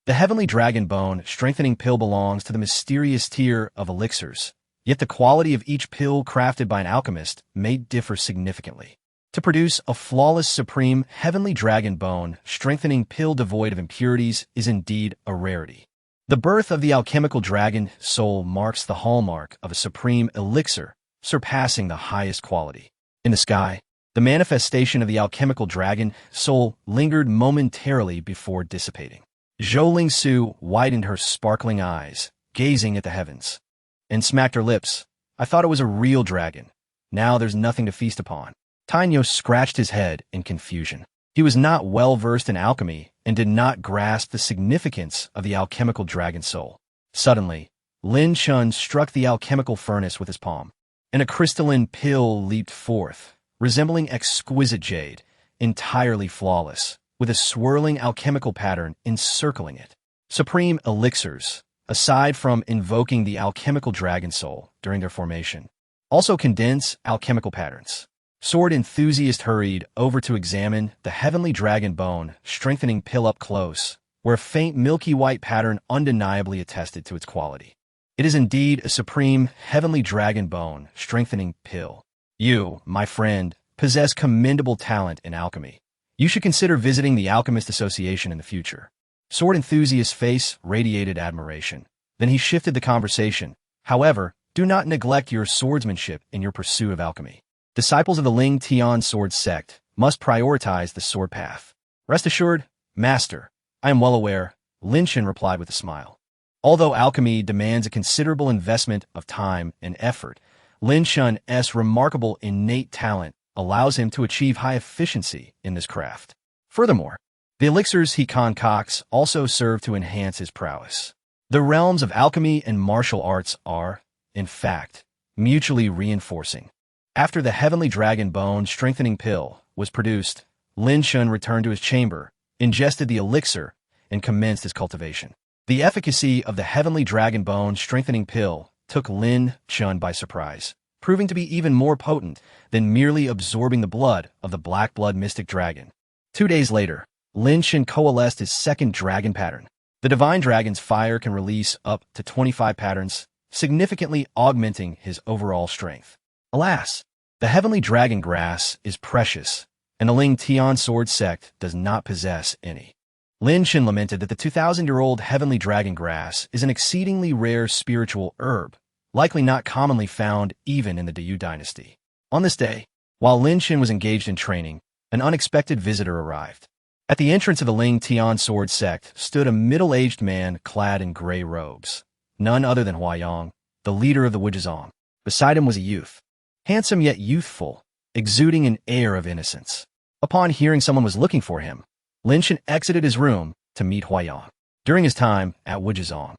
The heavenly dragon bone strengthening pill belongs to the mysterious tier of elixirs, yet the quality of each pill crafted by an alchemist may differ significantly. To produce a flawless supreme heavenly dragon bone strengthening pill devoid of impurities is indeed a rarity. The birth of the alchemical dragon soul marks the hallmark of a supreme elixir, surpassing the highest quality. In the sky, the manifestation of the alchemical dragon soul lingered momentarily before dissipating. Zhou Lingsu widened her sparkling eyes, gazing at the heavens, and smacked her lips. I thought it was a real dragon. Now there's nothing to feast upon. Tainyo scratched his head in confusion. He was not well versed in alchemy and did not grasp the significance of the alchemical dragon soul. Suddenly, Lin Chen struck the alchemical furnace with his palm, and a crystalline pill leaped forth, resembling exquisite jade, entirely flawless, with a swirling alchemical pattern encircling it. Supreme elixirs, aside from invoking the alchemical dragon soul during their formation, also condense alchemical patterns. Sword enthusiast hurried over to examine the heavenly dragon bone strengthening pill up close, where a faint milky white pattern undeniably attested to its quality. It is indeed a supreme heavenly dragon bone strengthening pill. You, my friend, possess commendable talent in alchemy. You should consider visiting the Alchemist Association in the future. Sword enthusiast's face radiated admiration. Then he shifted the conversation. However, do not neglect your swordsmanship in your pursuit of alchemy. Disciples of the Ling Tian sword sect must prioritize the sword path. Rest assured, Master, I am well aware, Lin Chen replied with a smile. Although alchemy demands a considerable investment of time and effort, Lin Chen's remarkable innate talent allows him to achieve high efficiency in this craft. Furthermore, the elixirs he concocts also serve to enhance his prowess. The realms of alchemy and martial arts are, in fact, mutually reinforcing. After the heavenly dragon bone strengthening pill was produced, Lin Chen returned to his chamber, ingested the elixir, and commenced his cultivation. The efficacy of the heavenly dragon bone strengthening pill took Lin Chen by surprise, proving to be even more potent than merely absorbing the blood of the black blood mystic dragon. 2 days later, Lin Chen coalesced his second dragon pattern. The divine dragon's fire can release up to 25 patterns, significantly augmenting his overall strength. Alas, the heavenly dragon grass is precious, and the Ling Tian sword sect does not possess any. Lin Chen lamented that the 2,000-year-old heavenly dragon grass is an exceedingly rare spiritual herb, likely not commonly found even in the Diyu dynasty. On this day, while Lin Chen was engaged in training, an unexpected visitor arrived. At the entrance of the Ling Tian sword sect stood a middle-aged man clad in gray robes, none other than Huayang, the leader of the Wujizong. Beside him was a youth, handsome yet youthful, exuding an air of innocence. Upon hearing someone was looking for him, Lin Chen exited his room to meet Huayang. During his time at Wujizong,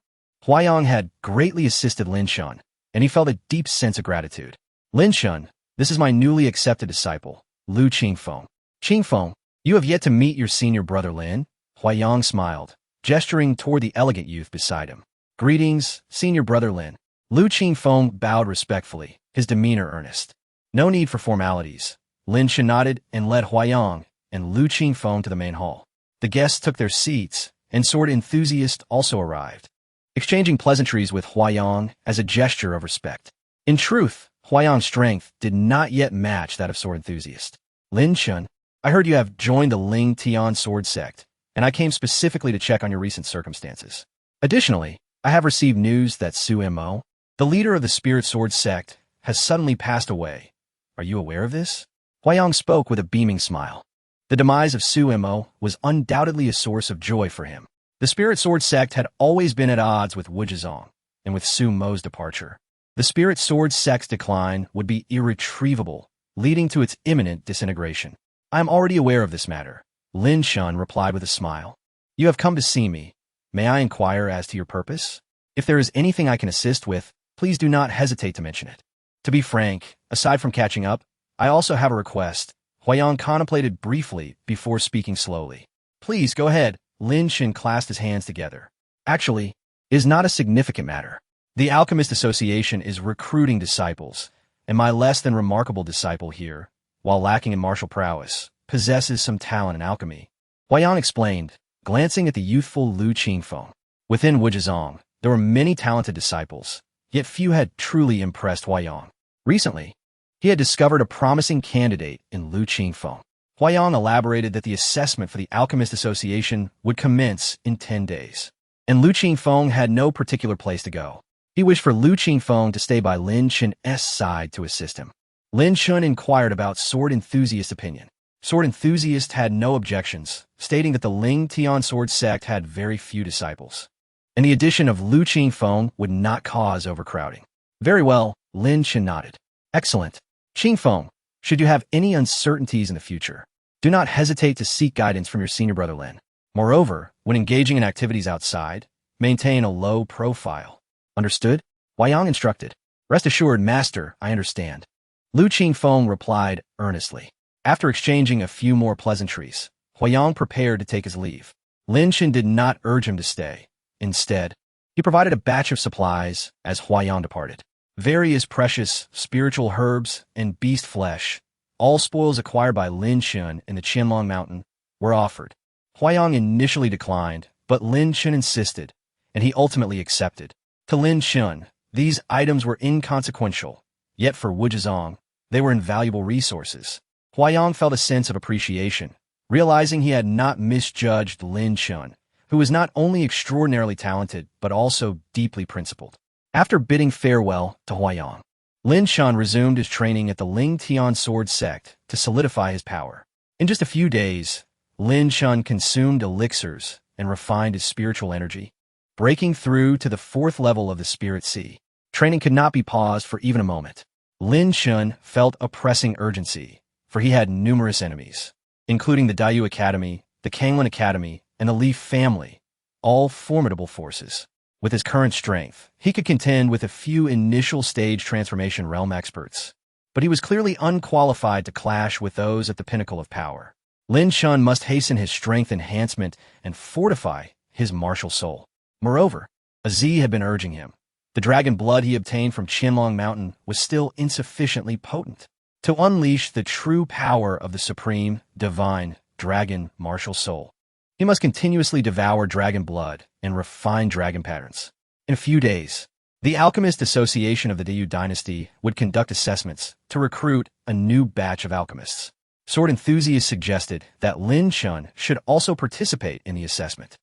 Huayang had greatly assisted Lin Chen, and he felt a deep sense of gratitude. Lin Chen, this is my newly accepted disciple, Lu Qingfeng. Qingfeng, you have yet to meet your senior brother Lin? Huayang smiled, gesturing toward the elegant youth beside him. Greetings, senior brother Lin. Lu Qingfeng bowed respectfully, his demeanor earnest. No need for formalities. Lin Chen nodded and led Huayang and Lu Qingfeng to the main hall. The guests took their seats, and sword enthusiast also arrived, exchanging pleasantries with Huayang as a gesture of respect. In truth, Huayang's strength did not yet match that of sword enthusiast. Lin Chen, I heard you have joined the Ling Tian sword sect, and I came specifically to check on your recent circumstances. Additionally, I have received news that Su Mo, the leader of the spirit sword sect, has suddenly passed away. Are you aware of this? Huayang spoke with a beaming smile. The demise of Su Mo was undoubtedly a source of joy for him. The spirit sword sect had always been at odds with Wujizong, and with Su Mo's departure, the spirit sword sect's decline would be irretrievable, leading to its imminent disintegration. I am already aware of this matter, Lin Chen replied with a smile. You have come to see me. May I inquire as to your purpose? If there is anything I can assist with, please do not hesitate to mention it. To be frank, aside from catching up, I also have a request. Huayang contemplated briefly before speaking slowly. Please go ahead. Lin Chen clasped his hands together. Actually, it is not a significant matter. The Alchemist Association is recruiting disciples, and my less than remarkable disciple here, while lacking in martial prowess, possesses some talent in alchemy. Huayang explained, glancing at the youthful Lu Qingfeng. Within Wujizong, there were many talented disciples, yet few had truly impressed Huayang. Recently, he had discovered a promising candidate in Lu Qingfeng. Huayang elaborated that the assessment for the Alchemist Association would commence in 10 days, and Lu Qingfeng had no particular place to go. He wished for Lu Qingfeng to stay by Lin Chen's side to assist him. Lin Chen inquired about Sword Enthusiast's opinion. Sword Enthusiast had no objections, stating that the Ling Tian sword sect had very few disciples, and the addition of Lu Qingfeng would not cause overcrowding. Very well, Lin Chen nodded. Excellent. Qingfeng, should you have any uncertainties in the future, do not hesitate to seek guidance from your senior brother Lin. Moreover, when engaging in activities outside, maintain a low profile. Understood? Huayang instructed. Rest assured, master, I understand. Lu Qingfeng replied earnestly. After exchanging a few more pleasantries, Huayang prepared to take his leave. Lin Chen did not urge him to stay. Instead, he provided a batch of supplies as Huayang departed. Various precious spiritual herbs and beast flesh, all spoils acquired by Lin Chen in the Qianlong Mountain, were offered. Huayang initially declined, but Lin Chen insisted, and he ultimately accepted. To Lin Chen, these items were inconsequential, yet for Wujizong, they were invaluable resources. Huayang felt a sense of appreciation, realizing he had not misjudged Lin Chen, who was not only extraordinarily talented but also deeply principled. After bidding farewell to Huayang, Lin Chen resumed his training at the Ling Tian sword sect to solidify his power. In just a few days, Lin Chen consumed elixirs and refined his spiritual energy, breaking through to the 4th level of the Spirit Sea. Training could not be paused for even a moment. Lin Chen felt a pressing urgency, for he had numerous enemies, including the Dayu Academy, the Kanglin Academy, and the Leaf family, all formidable forces. With his current strength, he could contend with a few initial stage transformation realm experts, but he was clearly unqualified to clash with those at the pinnacle of power. Lin Chen must hasten his strength enhancement and fortify his martial soul. Moreover, Z had been urging him. The dragon blood he obtained from Qianlong Mountain was still insufficiently potent to unleash the true power of the supreme, divine, dragon martial soul. He must continuously devour dragon blood and refine dragon patterns. In a few days, the Alchemist Association of the Dayu Dynasty would conduct assessments to recruit a new batch of alchemists. Sword enthusiasts suggested that Lin Chen should also participate in the assessment.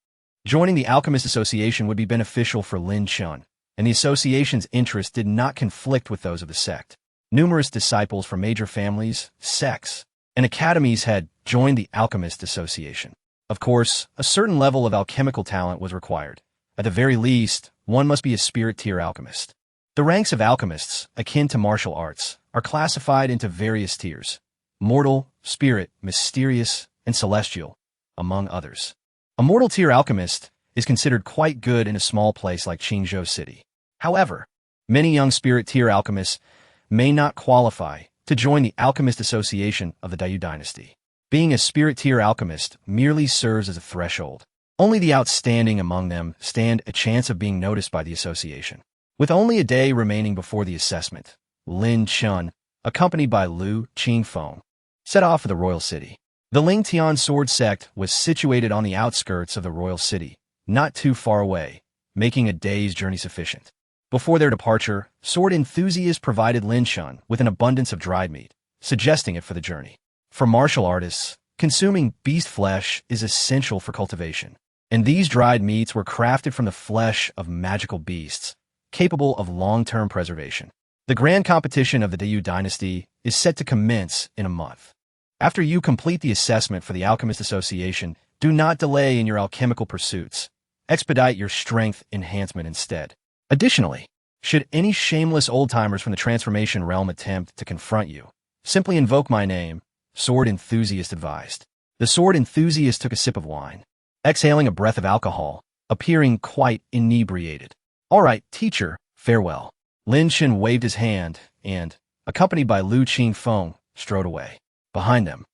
Joining the Alchemist Association would be beneficial for Lin Chen, and the association's interests did not conflict with those of the sect. Numerous disciples from major families, sects, and academies had joined the Alchemist Association. Of course, a certain level of alchemical talent was required. At the very least, one must be a spirit tier alchemist. The ranks of alchemists, akin to martial arts, are classified into various tiers: mortal, spirit, mysterious, and celestial, among others. A mortal tier alchemist is considered quite good in a small place like Qingzhou City. However, many young spirit tier alchemists may not qualify to join the Alchemist Association of the Dayou Dynasty. Being a spirit tier alchemist merely serves as a threshold. Only the outstanding among them stand a chance of being noticed by the association. With only a day remaining before the assessment, Lin Chen, accompanied by Lu Qingfeng, set off for the royal city. The Lingtian sword sect was situated on the outskirts of the royal city, not too far away, making a day's journey sufficient. Before their departure, sword enthusiasts provided Lin Chen with an abundance of dried meat, suggesting it for the journey. For martial artists, consuming beast flesh is essential for cultivation, and these dried meats were crafted from the flesh of magical beasts, capable of long-term preservation. The grand competition of the Dayou Dynasty is set to commence in a month. After you complete the assessment for the Alchemist Association, do not delay in your alchemical pursuits. Expedite your strength enhancement instead. Additionally, should any shameless old-timers from the transformation realm attempt to confront you, simply invoke my name, Sword Enthusiast advised. The sword enthusiast took a sip of wine, exhaling a breath of alcohol, appearing quite inebriated. All right, teacher, farewell. Lin Chen waved his hand and, accompanied by Lu Qingfeng, strode away. Behind them,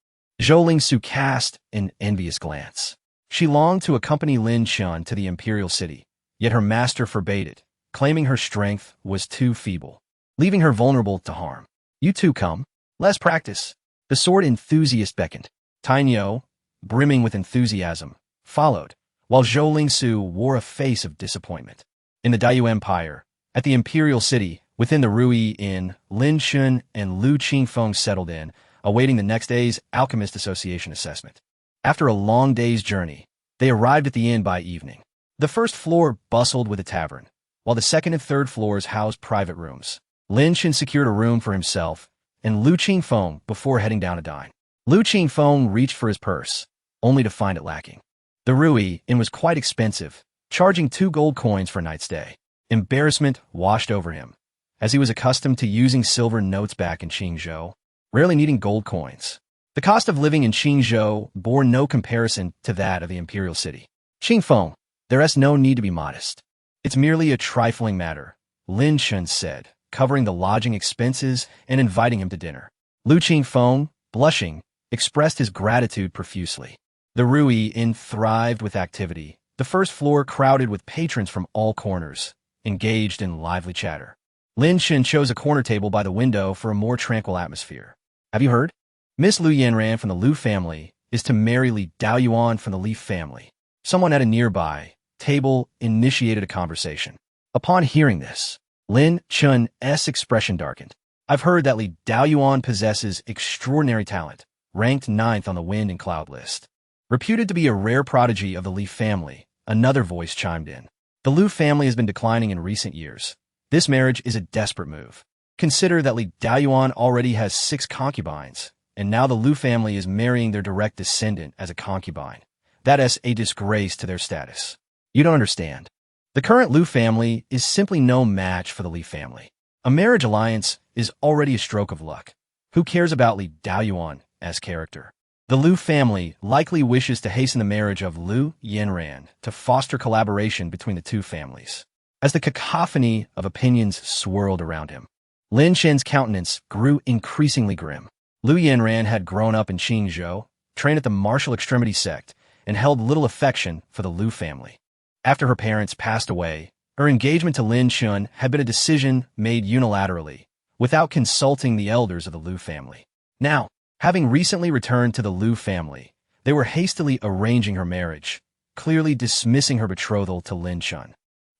Zhou Lingsu cast an envious glance. She longed to accompany Lin Chen to the imperial city, yet her master forbade it, claiming her strength was too feeble, leaving her vulnerable to harm. You too come. Let's practice. The sword enthusiast beckoned. Tainyo, brimming with enthusiasm, followed, while Zhou Lingsu wore a face of disappointment. In the Dayou Empire, at the imperial city, within the Rui Inn, Lin Chen and Lu Qingfeng settled in, awaiting the next day's Alchemist Association assessment. After a long day's journey, they arrived at the inn by evening. The first floor bustled with a tavern, while the second and third floors housed private rooms. Lin Chen secured a room for himself and Lu Qingfeng before heading down to dine. Lu Qingfeng reached for his purse, only to find it lacking. The Rui Inn was quite expensive, charging 2 gold coins for a night's stay. Embarrassment washed over him, as he was accustomed to using silver notes back in Qingzhou, rarely needing gold coins. The cost of living in Qingzhou bore no comparison to that of the imperial city. Qingfeng, there is no need to be modest. It's merely a trifling matter, Lin Chen said, covering the lodging expenses and inviting him to dinner. Lu Qingfeng, blushing, expressed his gratitude profusely. The Rui Inn thrived with activity, the first floor crowded with patrons from all corners, engaged in lively chatter. Lin Chen chose a corner table by the window for a more tranquil atmosphere. Have you heard? Miss Lu Yanran from the Lu family is to marry Li Daoyuan from the Li family. Someone at a nearby table initiated a conversation. Upon hearing this, Lin Chen's expression darkened. I've heard that Li Daoyuan possesses extraordinary talent, ranked 9th on the wind and cloud list. Reputed to be a rare prodigy of the Li family, another voice chimed in. The Lu family has been declining in recent years. This marriage is a desperate move. Consider that Li Daoyuan already has 6 concubines, and now the Lu family is marrying their direct descendant as a concubine. That is a disgrace to their status. You don't understand. The current Lu family is simply no match for the Li family. A marriage alliance is already a stroke of luck. Who cares about Li Daoyuan's character? The Lu family likely wishes to hasten the marriage of Lu Yanran to foster collaboration between the two families. As the cacophony of opinions swirled around him, Lin Chen's countenance grew increasingly grim. Lu Yanran had grown up in Qingzhou, trained at the martial extremity sect, and held little affection for the Lu family. After her parents passed away, her engagement to Lin Chen had been a decision made unilaterally, without consulting the elders of the Lu family. Now, having recently returned to the Lu family, they were hastily arranging her marriage, clearly dismissing her betrothal to Lin Chen.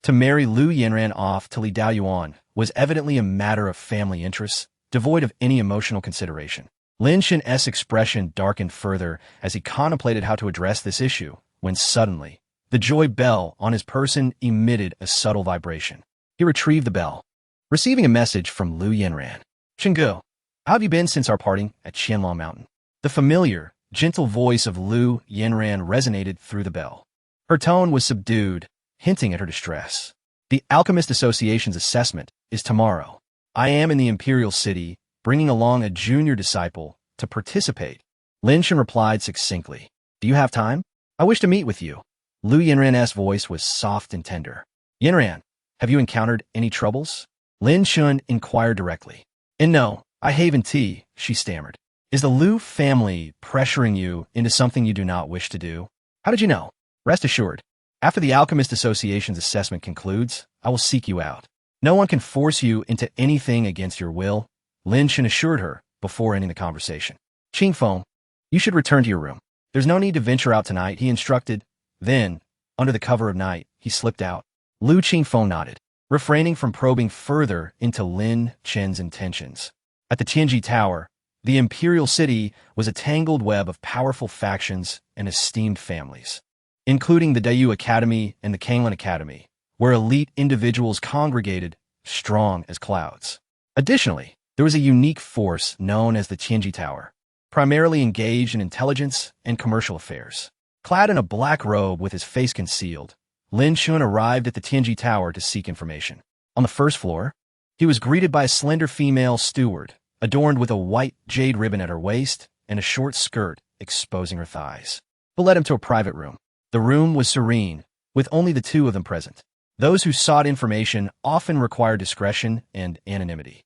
To marry Lu Yanran off to Li Daoyuan was evidently a matter of family interests, devoid of any emotional consideration. Lin Chen's expression darkened further as he contemplated how to address this issue, when suddenly, the joy bell on his person emitted a subtle vibration. He retrieved the bell, receiving a message from Lu Yanran. Chenggu, how have you been since our parting at Qianlong Mountain? The familiar, gentle voice of Lu Yanran resonated through the bell. Her tone was subdued, hinting at her distress. The Alchemist Association's assessment is tomorrow. I am in the Imperial City, bringing along a junior disciple to participate. Lin Chen replied succinctly, "Do you have time? I wish to meet with you." Lu Yanran's voice was soft and tender. "Yanran, have you encountered any troubles?" Lin Chen inquired directly. "And no, I haven't tea," she stammered. "Is the Lu family pressuring you into something you do not wish to do?" "How did you know?" "Rest assured, after the Alchemist Association's assessment concludes, I will seek you out. No one can force you into anything against your will," Lin Chen assured her before ending the conversation. "Qingfeng, you should return to your room. There's no need to venture out tonight," he instructed. Then, under the cover of night, he slipped out. Lu Qingfeng nodded, refraining from probing further into Lin Chen's intentions. At the Tianji Tower, the imperial city was a tangled web of powerful factions and esteemed families, including the Dayu Academy and the Kanglin Academy, where elite individuals congregated, strong as clouds. Additionally, there was a unique force known as the Tianji Tower, primarily engaged in intelligence and commercial affairs. Clad in a black robe with his face concealed, Lin Chen arrived at the Tianji Tower to seek information. On the first floor, he was greeted by a slender female steward, adorned with a white jade ribbon at her waist and a short skirt exposing her thighs, but led him to a private room. The room was serene, with only the two of them present. Those who sought information often required discretion and anonymity,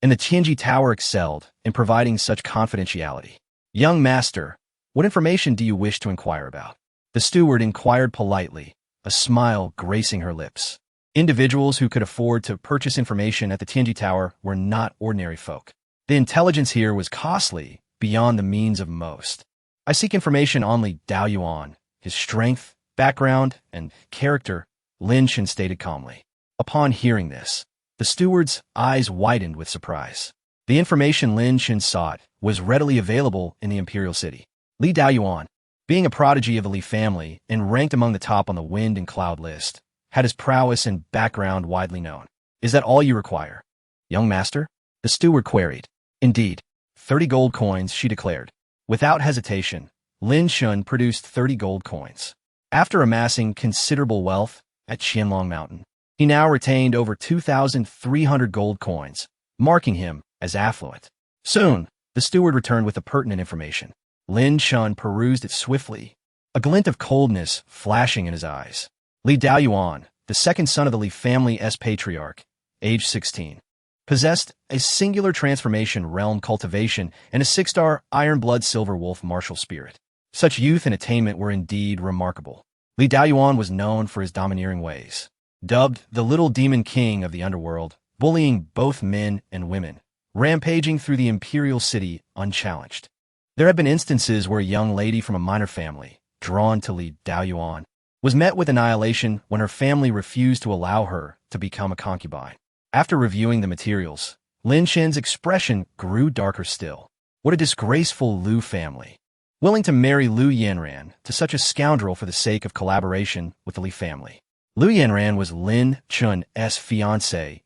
and the Tianji Tower excelled in providing such confidentiality. "Young master, what information do you wish to inquire about?" The steward inquired politely, a smile gracing her lips. Individuals who could afford to purchase information at the Tianji Tower were not ordinary folk. The intelligence here was costly, beyond the means of most. "I seek information on Li Daoyuan, his strength, background, and character," Lin Chen stated calmly. Upon hearing this, the steward's eyes widened with surprise. The information Lin Chen sought was readily available in the imperial city. Li Daoyuan, being a prodigy of the Li family and ranked among the top on the wind and cloud list, had his prowess and background widely known. "Is that all you require, young master?" the steward queried. "Indeed. 30 gold coins," she declared. Without hesitation, Lin Chen produced 30 gold coins. After amassing considerable wealth at Qianlong Mountain, he now retained over 2,300 gold coins, marking him as affluent. Soon, the steward returned with the pertinent information. Lin Chen perused it swiftly, a glint of coldness flashing in his eyes. Li Daoyuan, the second son of the Li family's patriarch, age 16, possessed a singular transformation realm cultivation and a 6-star Iron Blood Silver Wolf martial spirit. Such youth and attainment were indeed remarkable. Li Daoyuan was known for his domineering ways. Dubbed the Little Demon King of the Underworld, bullying both men and women, rampaging through the imperial city unchallenged. There have been instances where a young lady from a minor family, drawn to Li Daoyuan, was met with annihilation when her family refused to allow her to become a concubine. After reviewing the materials, Lin Chen's expression grew darker still. What a disgraceful Lu family, willing to marry Lu Yanran to such a scoundrel for the sake of collaboration with the Li family. Lu Yanran was Lin Chen's fiancée,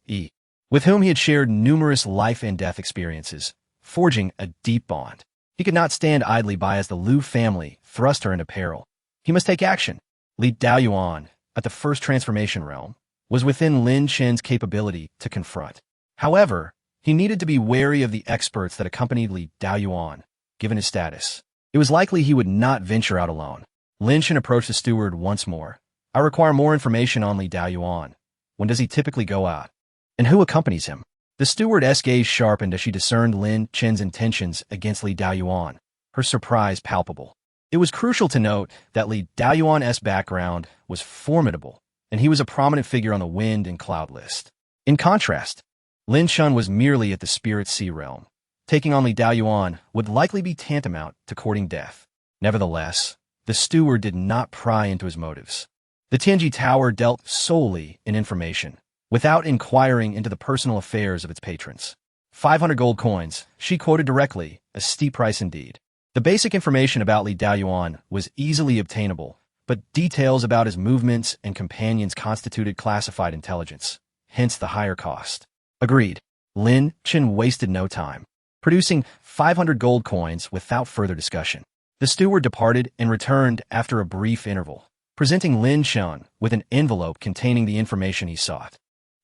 with whom he had shared numerous life and death experiences, forging a deep bond. He could not stand idly by as the Lu family thrust her into peril. He must take action. Li Daoyuan, at the first transformation realm, was within Lin Chen's capability to confront. However, he needed to be wary of the experts that accompanied Li Daoyuan, given his status. It was likely he would not venture out alone. Lin Chen approached the steward once more. "I require more information on Li Daoyuan. When does he typically go out? And who accompanies him?" The steward's gaze sharpened as she discerned Lin Chen's intentions against Li Daoyuan, her surprise palpable. It was crucial to note that Li Daoyuan's background was formidable, and he was a prominent figure on the wind and cloud list. In contrast, Lin Chen was merely at the spirit sea realm. Taking on Li Daoyuan would likely be tantamount to courting death. Nevertheless, the steward did not pry into his motives. The Tianji Tower dealt solely in information, without inquiring into the personal affairs of its patrons. 500 gold coins, she quoted directly, a steep price indeed. The basic information about Li Daoyuan was easily obtainable, but details about his movements and companions constituted classified intelligence, hence the higher cost. Agreed. Lin Chen wasted no time, producing 500 gold coins without further discussion. The steward departed and returned after a brief interval, presenting Lin Chen with an envelope containing the information he sought.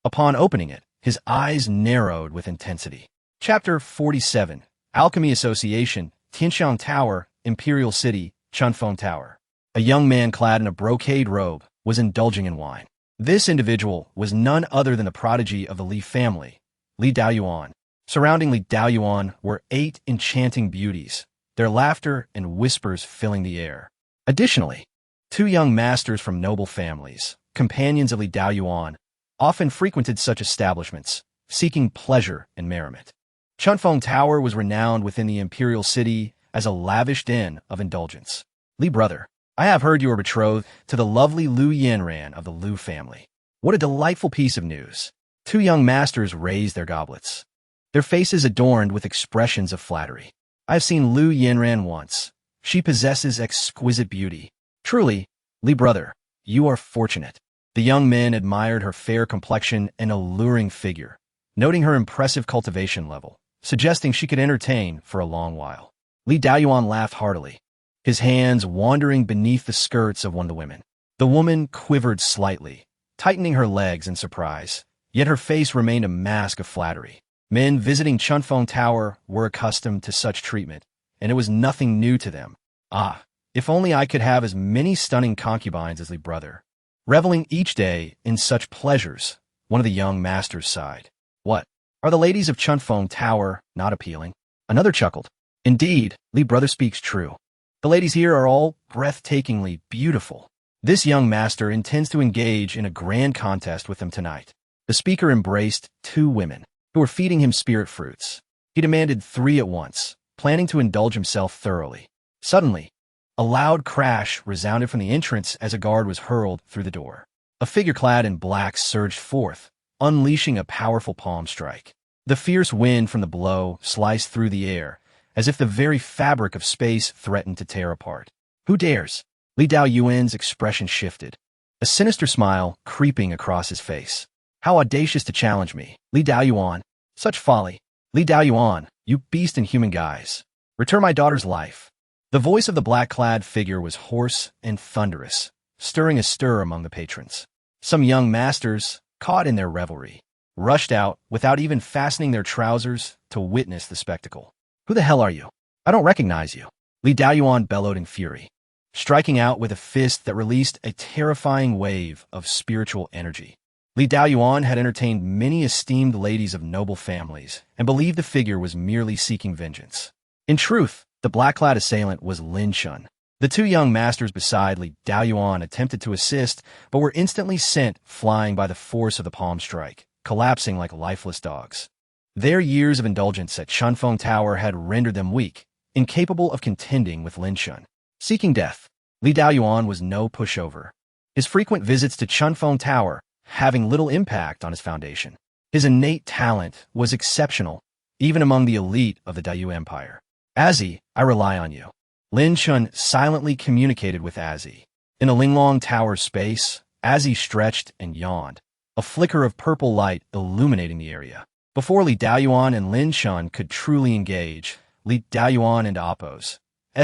Upon opening it, his eyes narrowed with intensity. Chapter 47. Alchemy Association, Tianxiang Tower, Imperial City, Chunfeng Tower. A young man clad in a brocade robe was indulging in wine. This individual was none other than the prodigy of the Li family, Li Daoyuan. Surrounding Li Daoyuan were 8 enchanting beauties, their laughter and whispers filling the air. Additionally, 2 young masters from noble families, companions of Li Daoyuan, often frequented such establishments, seeking pleasure and merriment. Chunfeng Tower was renowned within the imperial city as a lavish den of indulgence. Li brother, I have heard you are betrothed to the lovely Lu Yanran of the Lu family. What a delightful piece of news. 2 young masters raised their goblets, their faces adorned with expressions of flattery. I have seen Lu Yanran once. She possesses exquisite beauty. Truly, Li brother, you are fortunate. The young men admired her fair complexion and alluring figure, noting her impressive cultivation level, suggesting she could entertain for a long while. Li Daoyuan laughed heartily, his hands wandering beneath the skirts of one of the women. The woman quivered slightly, tightening her legs in surprise, yet her face remained a mask of flattery. Men visiting Chunfeng Tower were accustomed to such treatment, and it was nothing new to them. Ah, if only I could have as many stunning concubines as Li brother. Reveling each day in such pleasures, one of the young masters sighed. What? Are the ladies of Chunfeng Tower not appealing? Another chuckled. Indeed, Li brother speaks true. The ladies here are all breathtakingly beautiful. This young master intends to engage in a grand contest with them tonight. The speaker embraced 2 women, who were feeding him spirit fruits. He demanded 3 at once, planning to indulge himself thoroughly. Suddenly, a loud crash resounded from the entrance as a guard was hurled through the door. A figure clad in black surged forth, unleashing a powerful palm strike. The fierce wind from the blow sliced through the air, as if the very fabric of space threatened to tear apart. Who dares? Li Daoyuan's expression shifted, a sinister smile creeping across his face. How audacious to challenge me, Li Daoyuan. Such folly. Li Daoyuan, you beast in human guise. Return my daughter's life. The voice of the black-clad figure was hoarse and thunderous, stirring a stir among the patrons. Some young masters, caught in their revelry, rushed out without even fastening their trousers to witness the spectacle. Who the hell are you? I don't recognize you. Li Daoyuan bellowed in fury, striking out with a fist that released a terrifying wave of spiritual energy. Li Daoyuan had entertained many esteemed ladies of noble families and believed the figure was merely seeking vengeance. In truth, the black-clad assailant was Lin Chen. The 2 young masters beside Li Daoyuan attempted to assist, but were instantly sent flying by the force of the palm strike, collapsing like lifeless dogs. Their years of indulgence at Chunfeng Tower had rendered them weak, incapable of contending with Lin Chen. Seeking death, Li Daoyuan was no pushover, his frequent visits to Chunfeng Tower having little impact on his foundation. His innate talent was exceptional, even among the elite of the Dayu Empire. Azzi, I rely on you. Lin Chen silently communicated with Azzi. In a Linglong Tower's space, Azzi stretched and yawned, a flicker of purple light illuminating the area. Before Li Daoyuan and Lin Chen could truly engage, Li Daoyuan and Appo's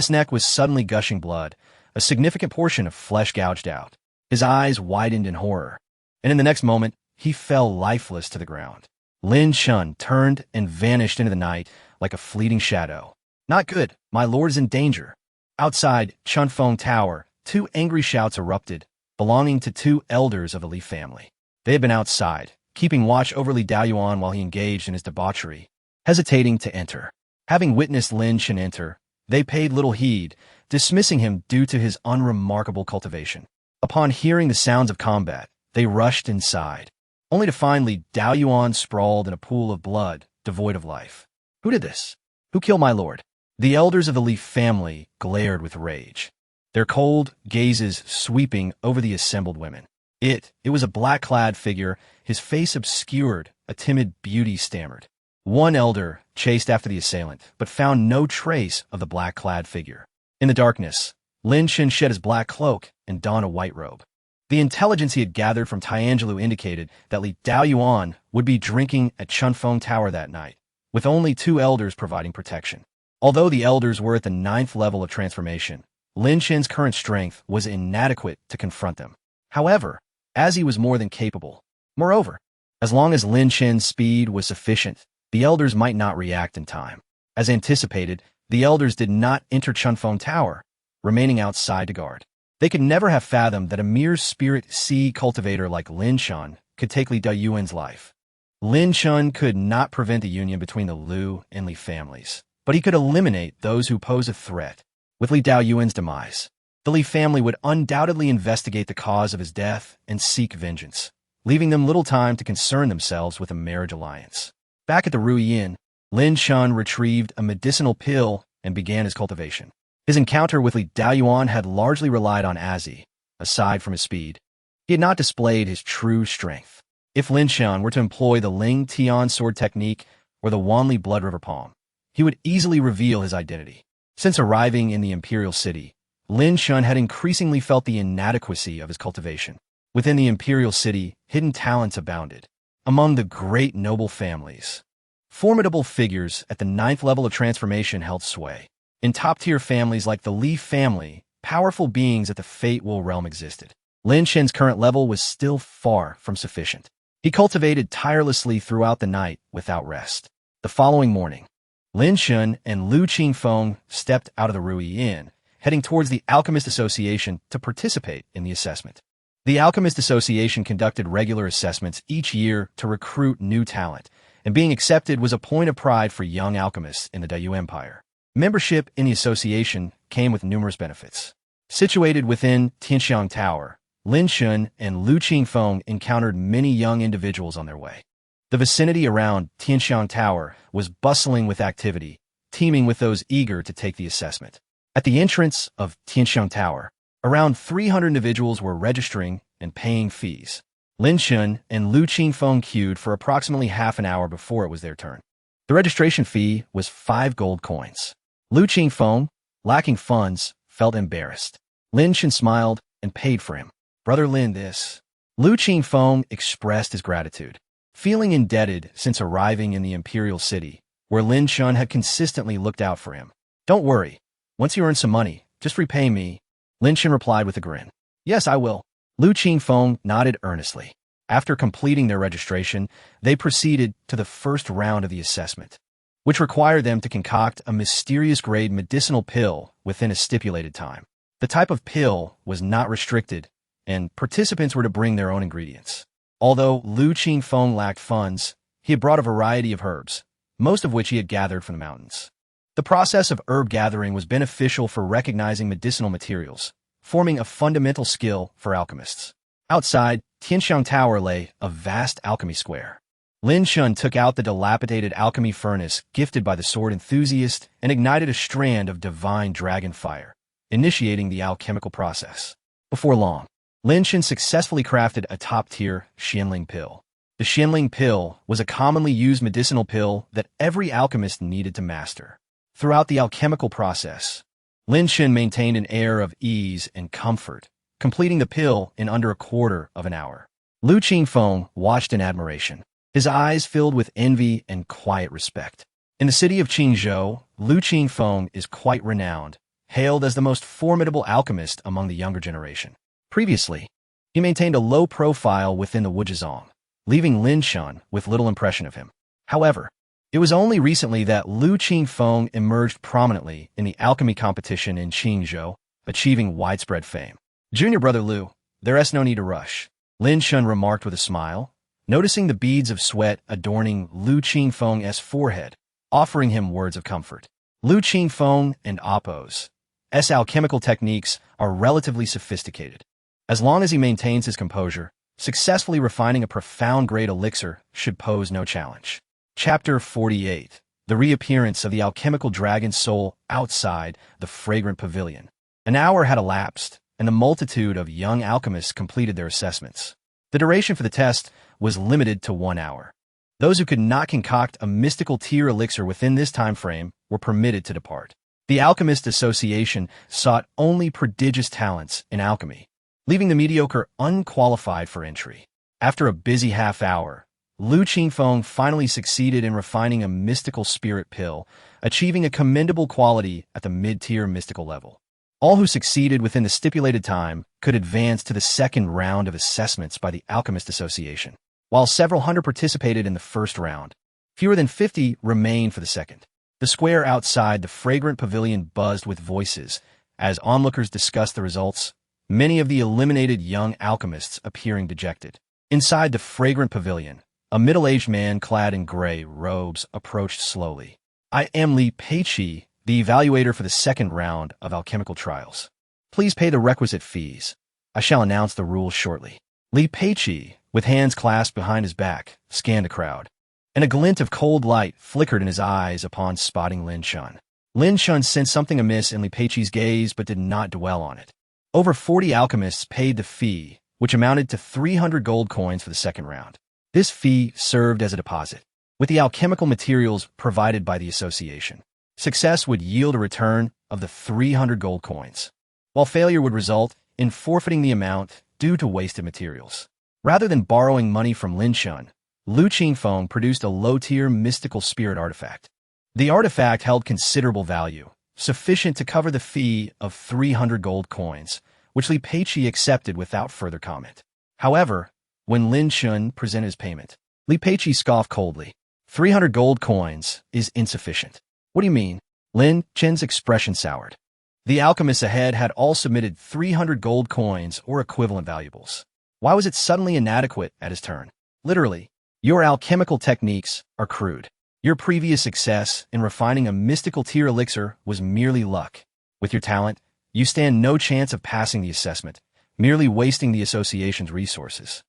neck was suddenly gushing blood, a significant portion of flesh gouged out. His eyes widened in horror, and in the next moment, he fell lifeless to the ground. Lin Chen turned and vanished into the night like a fleeting shadow. Not good, my lord is in danger. Outside Chunfeng Tower, 2 angry shouts erupted, belonging to 2 elders of the Li family. They had been outside, keeping watch over Li Daoyuan while he engaged in his debauchery, hesitating to enter. Having witnessed Lin Chen enter, they paid little heed, dismissing him due to his unremarkable cultivation. Upon hearing the sounds of combat, they rushed inside, only to find Li Daoyuan sprawled in a pool of blood, devoid of life. Who did this? Who killed my lord? The elders of the Li family glared with rage, their cold gazes sweeping over the assembled women. It was a black-clad figure, his face obscured, a timid beauty stammered. One elder chased after the assailant, but found no trace of the black-clad figure. In the darkness, Lin Chen shed his black cloak and donned a white robe. The intelligence he had gathered from Tianjulu indicated that Li Daoyuan would be drinking at Chunfeng Tower that night, with only 2 elders providing protection. Although the elders were at the 9th level of transformation, Lin Chen's current strength was inadequate to confront them. However, Azzi was more than capable. Moreover, as long as Lin Chen's speed was sufficient, the elders might not react in time. As anticipated, the elders did not enter Chunfeng Tower, remaining outside to guard. They could never have fathomed that a mere spirit seed cultivator like Lin Chen could take Li Daoyuan's life. Lin Chen could not prevent the union between the Liu and Li families, but he could eliminate those who pose a threat. With Li Daoyuan's demise, the Li family would undoubtedly investigate the cause of his death and seek vengeance, leaving them little time to concern themselves with a marriage alliance. Back at the Ruyin, Lin Chen retrieved a medicinal pill and began his cultivation. His encounter with Li Daoyuan had largely relied on Azzi. Aside from his speed, he had not displayed his true strength. If Lin Chen were to employ the Ling Tian sword technique or the Wanli Blood River Palm, he would easily reveal his identity. Since arriving in the imperial city, Lin Chen had increasingly felt the inadequacy of his cultivation. Within the imperial city, hidden talents abounded. Among the great noble families, formidable figures at the 9th level of transformation held sway. In top-tier families like the Li family, powerful beings at the Fate-Will realm existed. Lin Chen's current level was still far from sufficient. He cultivated tirelessly throughout the night without rest. The following morning, Lin Chen and Liu Qingfeng stepped out of the Rui Inn, heading towards the Alchemist Association to participate in the assessment. The Alchemist Association conducted regular assessments each year to recruit new talent, and being accepted was a point of pride for young alchemists in the Dayu Empire. Membership in the association came with numerous benefits. Situated within Tianxiang Tower, Lin Chen and Liu Qingfeng encountered many young individuals on their way. The vicinity around Tianxiang Tower was bustling with activity, teeming with those eager to take the assessment. At the entrance of Tianxiang Tower, around 300 individuals were registering and paying fees. Lin Chen and Liu Qingfeng queued for approximately half an hour before it was their turn. The registration fee was 5 gold coins. Liu Qingfeng, lacking funds, felt embarrassed. Lin Chen smiled and paid for him. "Brother Lin, this." Liu Qingfeng expressed his gratitude, feeling indebted since arriving in the imperial city, where Lin Chen had consistently looked out for him. "Don't worry. Once you earn some money, just repay me," Lin Chen replied with a grin. "Yes, I will." Liu Qingfeng nodded earnestly. After completing their registration, they proceeded to the first round of the assessment, which required them to concoct a mysterious grade medicinal pill within a stipulated time. The type of pill was not restricted, and participants were to bring their own ingredients. Although Liu Qingfeng lacked funds, he had brought a variety of herbs, most of which he had gathered from the mountains. The process of herb gathering was beneficial for recognizing medicinal materials, forming a fundamental skill for alchemists. Outside, Tianxiang Tower lay a vast alchemy square. Lin Chen took out the dilapidated alchemy furnace gifted by the sword enthusiast and ignited a strand of divine dragon fire, initiating the alchemical process. Before long, Lin Chen successfully crafted a top-tier Xianling pill. The Xianling pill was a commonly used medicinal pill that every alchemist needed to master. Throughout the alchemical process, Lin Chen maintained an air of ease and comfort, completing the pill in under a quarter of an hour. Liu Qingfeng watched in admiration, his eyes filled with envy and quiet respect. In the city of Qingzhou, Liu Qingfeng is quite renowned, hailed as the most formidable alchemist among the younger generation. Previously, he maintained a low profile within the Wuzhizong, leaving Lin Chen with little impression of him. However, it was only recently that Liu Qingfeng emerged prominently in the alchemy competition in Qingzhou, achieving widespread fame. "Junior brother Liu, there's no need to rush," Lin Chen remarked with a smile, noticing the beads of sweat adorning Liu Qingfeng's forehead, offering him words of comfort. Liu Qingfeng and Appo's alchemical techniques are relatively sophisticated. As long as he maintains his composure, successfully refining a profound-grade elixir should pose no challenge. Chapter 48. The Reappearance of the Alchemical Dragon's Soul outside the fragrant pavilion. An hour had elapsed, and the multitude of young alchemists completed their assessments. The duration for the test was limited to 1 hour. Those who could not concoct a mystical tier elixir within this time frame were permitted to depart. The Alchemist Association sought only prodigious talents in alchemy, leaving the mediocre unqualified for entry. After a busy half hour, Liu Qingfeng finally succeeded in refining a mystical spirit pill, achieving a commendable quality at the mid-tier mystical level. All who succeeded within the stipulated time could advance to the second round of assessments by the Alchemist Association. While several hundred participated in the first round, Fewer than 50 remained for the second. The square outside the fragrant pavilion buzzed with voices as onlookers discussed the results, many of the eliminated young alchemists appearing dejected. Inside the fragrant pavilion, a middle-aged man clad in gray robes approached slowly. "I am Li Peiqi, the evaluator for the second round of alchemical trials. Please pay the requisite fees. I shall announce the rules shortly." Li Peiqi, with hands clasped behind his back, scanned the crowd, and a glint of cold light flickered in his eyes upon spotting Lin Chen. Lin Chen sensed something amiss in Li Peiqi's gaze but did not dwell on it. Over 40 alchemists paid the fee, which amounted to 300 gold coins for the second round. This fee served as a deposit, with the alchemical materials provided by the association. Success would yield a return of the 300 gold coins, while failure would result in forfeiting the amount due to wasted materials. Rather than borrowing money from Lin Chen, Lu Qingfeng produced a low-tier mystical spirit artifact. The artifact held considerable value, sufficient to cover the fee of 300 gold coins, which Li Peiqi accepted without further comment. However, when Lin Chen presented his payment, Li Peiqi scoffed coldly. 300 gold coins is insufficient. What do you mean? Lin Chen's expression soured. The alchemists ahead had all submitted 300 gold coins or equivalent valuables. Why was it suddenly inadequate at his turn? Literally, your alchemical techniques are crude. Your previous success in refining a mystical tier elixir was merely luck. With your talent, you stand no chance of passing the assessment, merely wasting the association's resources.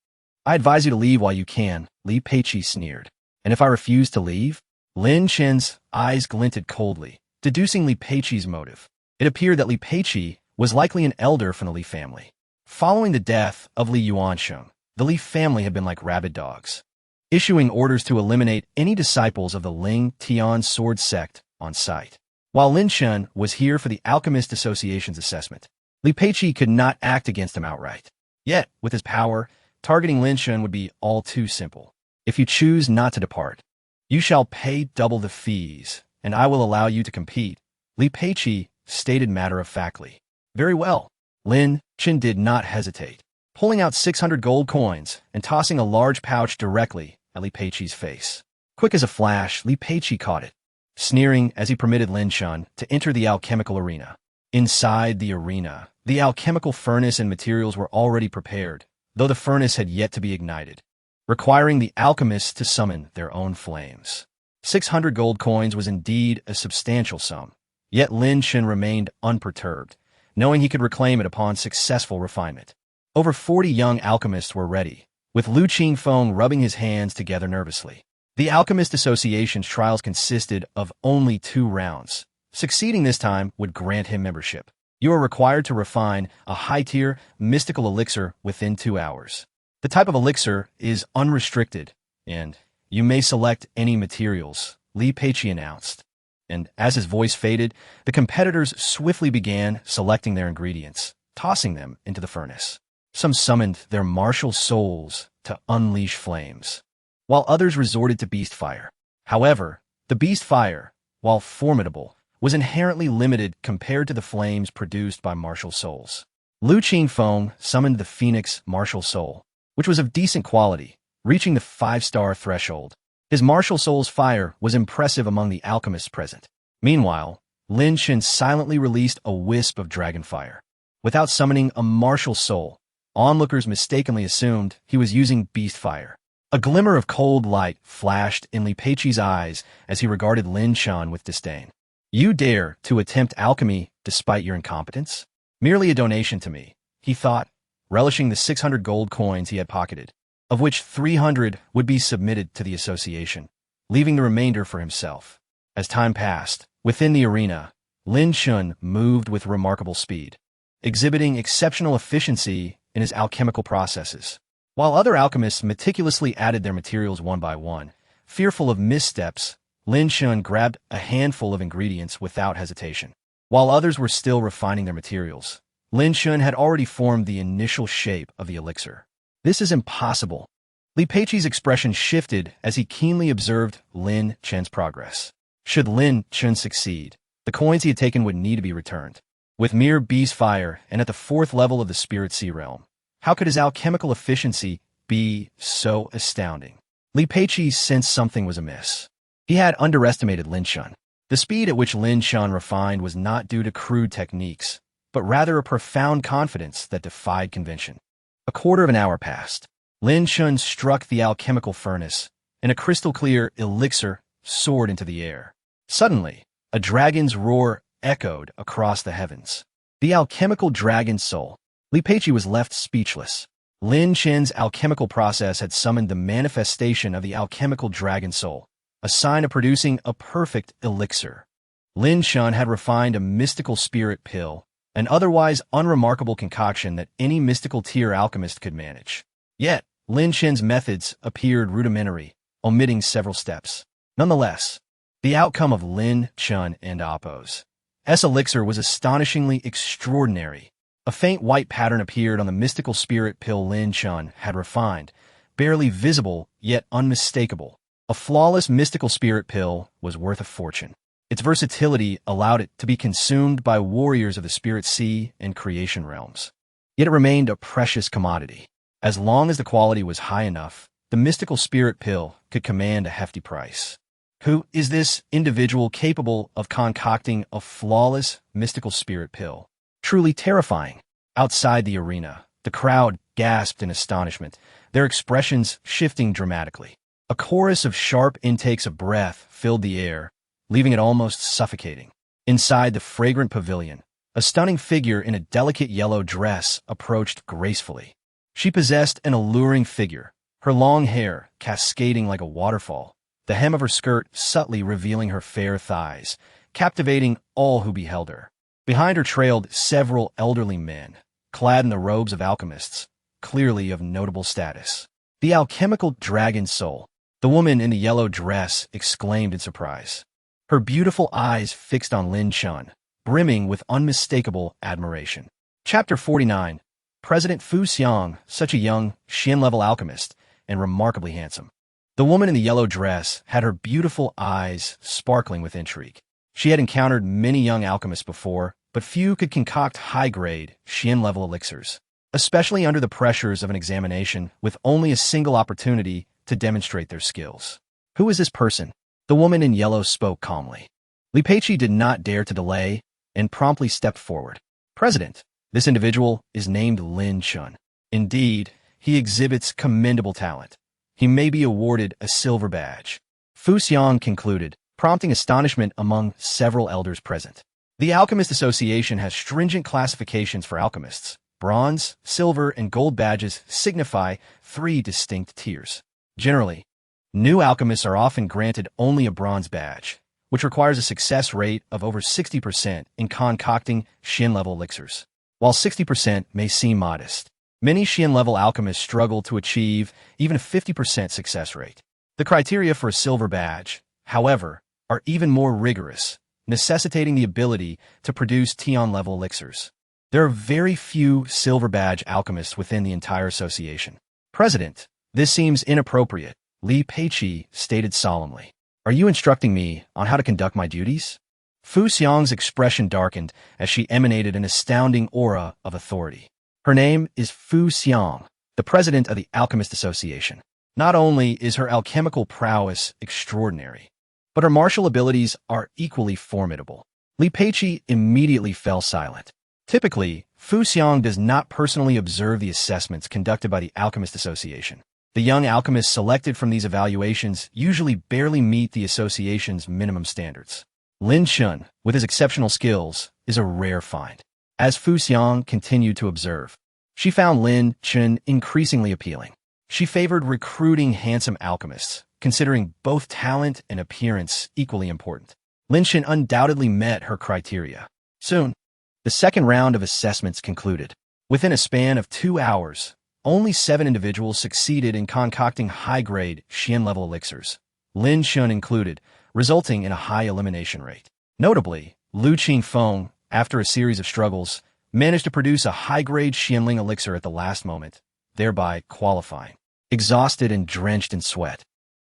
I advise you to leave while you can, Li Peiqi sneered. And if I refuse to leave? Lin Chen's eyes glinted coldly, deducing Li Peiqi's motive. It appeared that Li Peiqi was likely an elder from the Li family. Following the death of Li Yuansheng, the Li family had been like rabid dogs, issuing orders to eliminate any disciples of the Ling Tian sword sect on sight. While Lin Chen was here for the Alchemist Association's assessment, Li Peiqi could not act against him outright. Yet, with his power, targeting Lin Chen would be all too simple. If you choose not to depart, you shall pay double the fees, and I will allow you to compete, Li Peiqi stated matter-of-factly. Very well. Lin Chen did not hesitate, pulling out 600 gold coins and tossing a large pouch directly at Li Peiqi's face. Quick as a flash, Li Peiqi caught it, sneering as he permitted Lin Chen to enter the alchemical arena. Inside the arena, the alchemical furnace and materials were already prepared, though the furnace had yet to be ignited, requiring the alchemists to summon their own flames. 600 gold coins was indeed a substantial sum, yet Lin Chen remained unperturbed, knowing he could reclaim it upon successful refinement. Over 40 young alchemists were ready, with Lu Qingfeng rubbing his hands together nervously. The Alchemist Association's trials consisted of only 2 rounds. Succeeding this time would grant him membership. You are required to refine a high-tier mystical elixir within 2 hours. The type of elixir is unrestricted, and you may select any materials, Li Peiqi announced. And as his voice faded, the competitors swiftly began selecting their ingredients, tossing them into the furnace. Some summoned their martial souls to unleash flames, while others resorted to beast fire. However, the beast fire, while formidable, was inherently limited compared to the flames produced by martial souls. Lu Qingfeng summoned the Phoenix martial soul, which was of decent quality, reaching the 5-star threshold. His martial soul's fire was impressive among the alchemists present. Meanwhile, Lin Chen silently released a wisp of dragon fire. Without summoning a martial soul, onlookers mistakenly assumed he was using beast fire. A glimmer of cold light flashed in Li Peiqi's eyes as he regarded Lin Chen with disdain. You dare to attempt alchemy despite your incompetence? Merely a donation to me, he thought, relishing the 600 gold coins he had pocketed, of which 300 would be submitted to the association, leaving the remainder for himself. As time passed, within the arena, Lin Chen moved with remarkable speed, exhibiting exceptional efficiency in his alchemical processes. While other alchemists meticulously added their materials one by one, fearful of missteps, Lin Chen grabbed a handful of ingredients without hesitation. While others were still refining their materials, Lin Chen had already formed the initial shape of the elixir. This is impossible. Li Peiqi's expression shifted as he keenly observed Lin Chen's progress. Should Lin Chen succeed, the coins he had taken would need to be returned. With mere beast fire and at the 4th level of the Spirit Sea realm, how could his alchemical efficiency be so astounding? Li Peiqi sensed something was amiss. He had underestimated Lin Chen. The speed at which Lin Chen refined was not due to crude techniques, but rather a profound confidence that defied convention. A quarter of an hour passed. Lin Chen struck the alchemical furnace, and a crystal-clear elixir soared into the air. Suddenly, a dragon's roar echoed across the heavens. The alchemical dragon soul. Li Peiqi was left speechless. Lin Chen's alchemical process had summoned the manifestation of the alchemical dragon soul, a sign of producing a perfect elixir. Lin Chen had refined a mystical spirit pill, an otherwise unremarkable concoction that any mystical tier alchemist could manage. Yet, Lin Chen's methods appeared rudimentary, omitting several steps. Nonetheless, the outcome of Lin Chen and Appo's elixir was astonishingly extraordinary. A faint white pattern appeared on the mystical spirit pill Lin Chen had refined, barely visible yet unmistakable. A flawless mystical spirit pill was worth a fortune. Its versatility allowed it to be consumed by warriors of the spirit sea and creation realms. Yet it remained a precious commodity. As long as the quality was high enough, the mystical spirit pill could command a hefty price. Who is this individual capable of concocting a flawless mystical spirit pill? Truly terrifying. Outside the arena, the crowd gasped in astonishment, their expressions shifting dramatically. A chorus of sharp intakes of breath filled the air, leaving it almost suffocating. Inside the fragrant pavilion, a stunning figure in a delicate yellow dress approached gracefully. She possessed an alluring figure, her long hair cascading like a waterfall, the hem of her skirt subtly revealing her fair thighs, captivating all who beheld her. Behind her trailed several elderly men, clad in the robes of alchemists, clearly of notable status. The alchemical dragon soul. The woman in the yellow dress exclaimed in surprise, her beautiful eyes fixed on Lin Chen, brimming with unmistakable admiration. Chapter 49. President Fu Xiang, such a young, Xian-level alchemist, and remarkably handsome. The woman in the yellow dress had her beautiful eyes sparkling with intrigue. She had encountered many young alchemists before, but few could concoct high-grade, Xian-level elixirs, especially under the pressures of an examination with only a single opportunity to demonstrate their skills. Who is this person? The woman in yellow spoke calmly. Li Peiqi did not dare to delay and promptly stepped forward. President, this individual is named Lin Chen. Indeed, he exhibits commendable talent. He may be awarded a silver badge. Fu Xiang concluded, prompting astonishment among several elders present. The Alchemist Association has stringent classifications for alchemists. Bronze, silver, and gold badges signify 3 distinct tiers. Generally, new alchemists are often granted only a bronze badge, which requires a success rate of over 60% in concocting Xian-level elixirs. While 60% may seem modest, many Xian-level alchemists struggle to achieve even a 50% success rate. The criteria for a silver badge, however, are even more rigorous, necessitating the ability to produce Tian-level elixirs. There are very few silver badge alchemists within the entire association. President, this seems inappropriate, Li Peiqi stated solemnly. Are you instructing me on how to conduct my duties? Fu Xiang's expression darkened as she emanated an astounding aura of authority. Her name is Fu Xiang, the president of the Alchemist Association. Not only is her alchemical prowess extraordinary, but her martial abilities are equally formidable. Li Peiqi immediately fell silent. Typically, Fu Xiang does not personally observe the assessments conducted by the Alchemist Association. The young alchemists selected from these evaluations usually barely meet the association's minimum standards. Lin Chen, with his exceptional skills, is a rare find. As Fu Xiang continued to observe, she found Lin Chen increasingly appealing. She favored recruiting handsome alchemists, considering both talent and appearance equally important. Lin Chen undoubtedly met her criteria. Soon, the second round of assessments concluded. Within a span of 2 hours, only 7 individuals succeeded in concocting high-grade Xian-level elixirs, Lin Chen included, resulting in a high elimination rate. Notably, Lu Qingfeng, after a series of struggles, managed to produce a high-grade Xianling elixir at the last moment, thereby qualifying. Exhausted and drenched in sweat,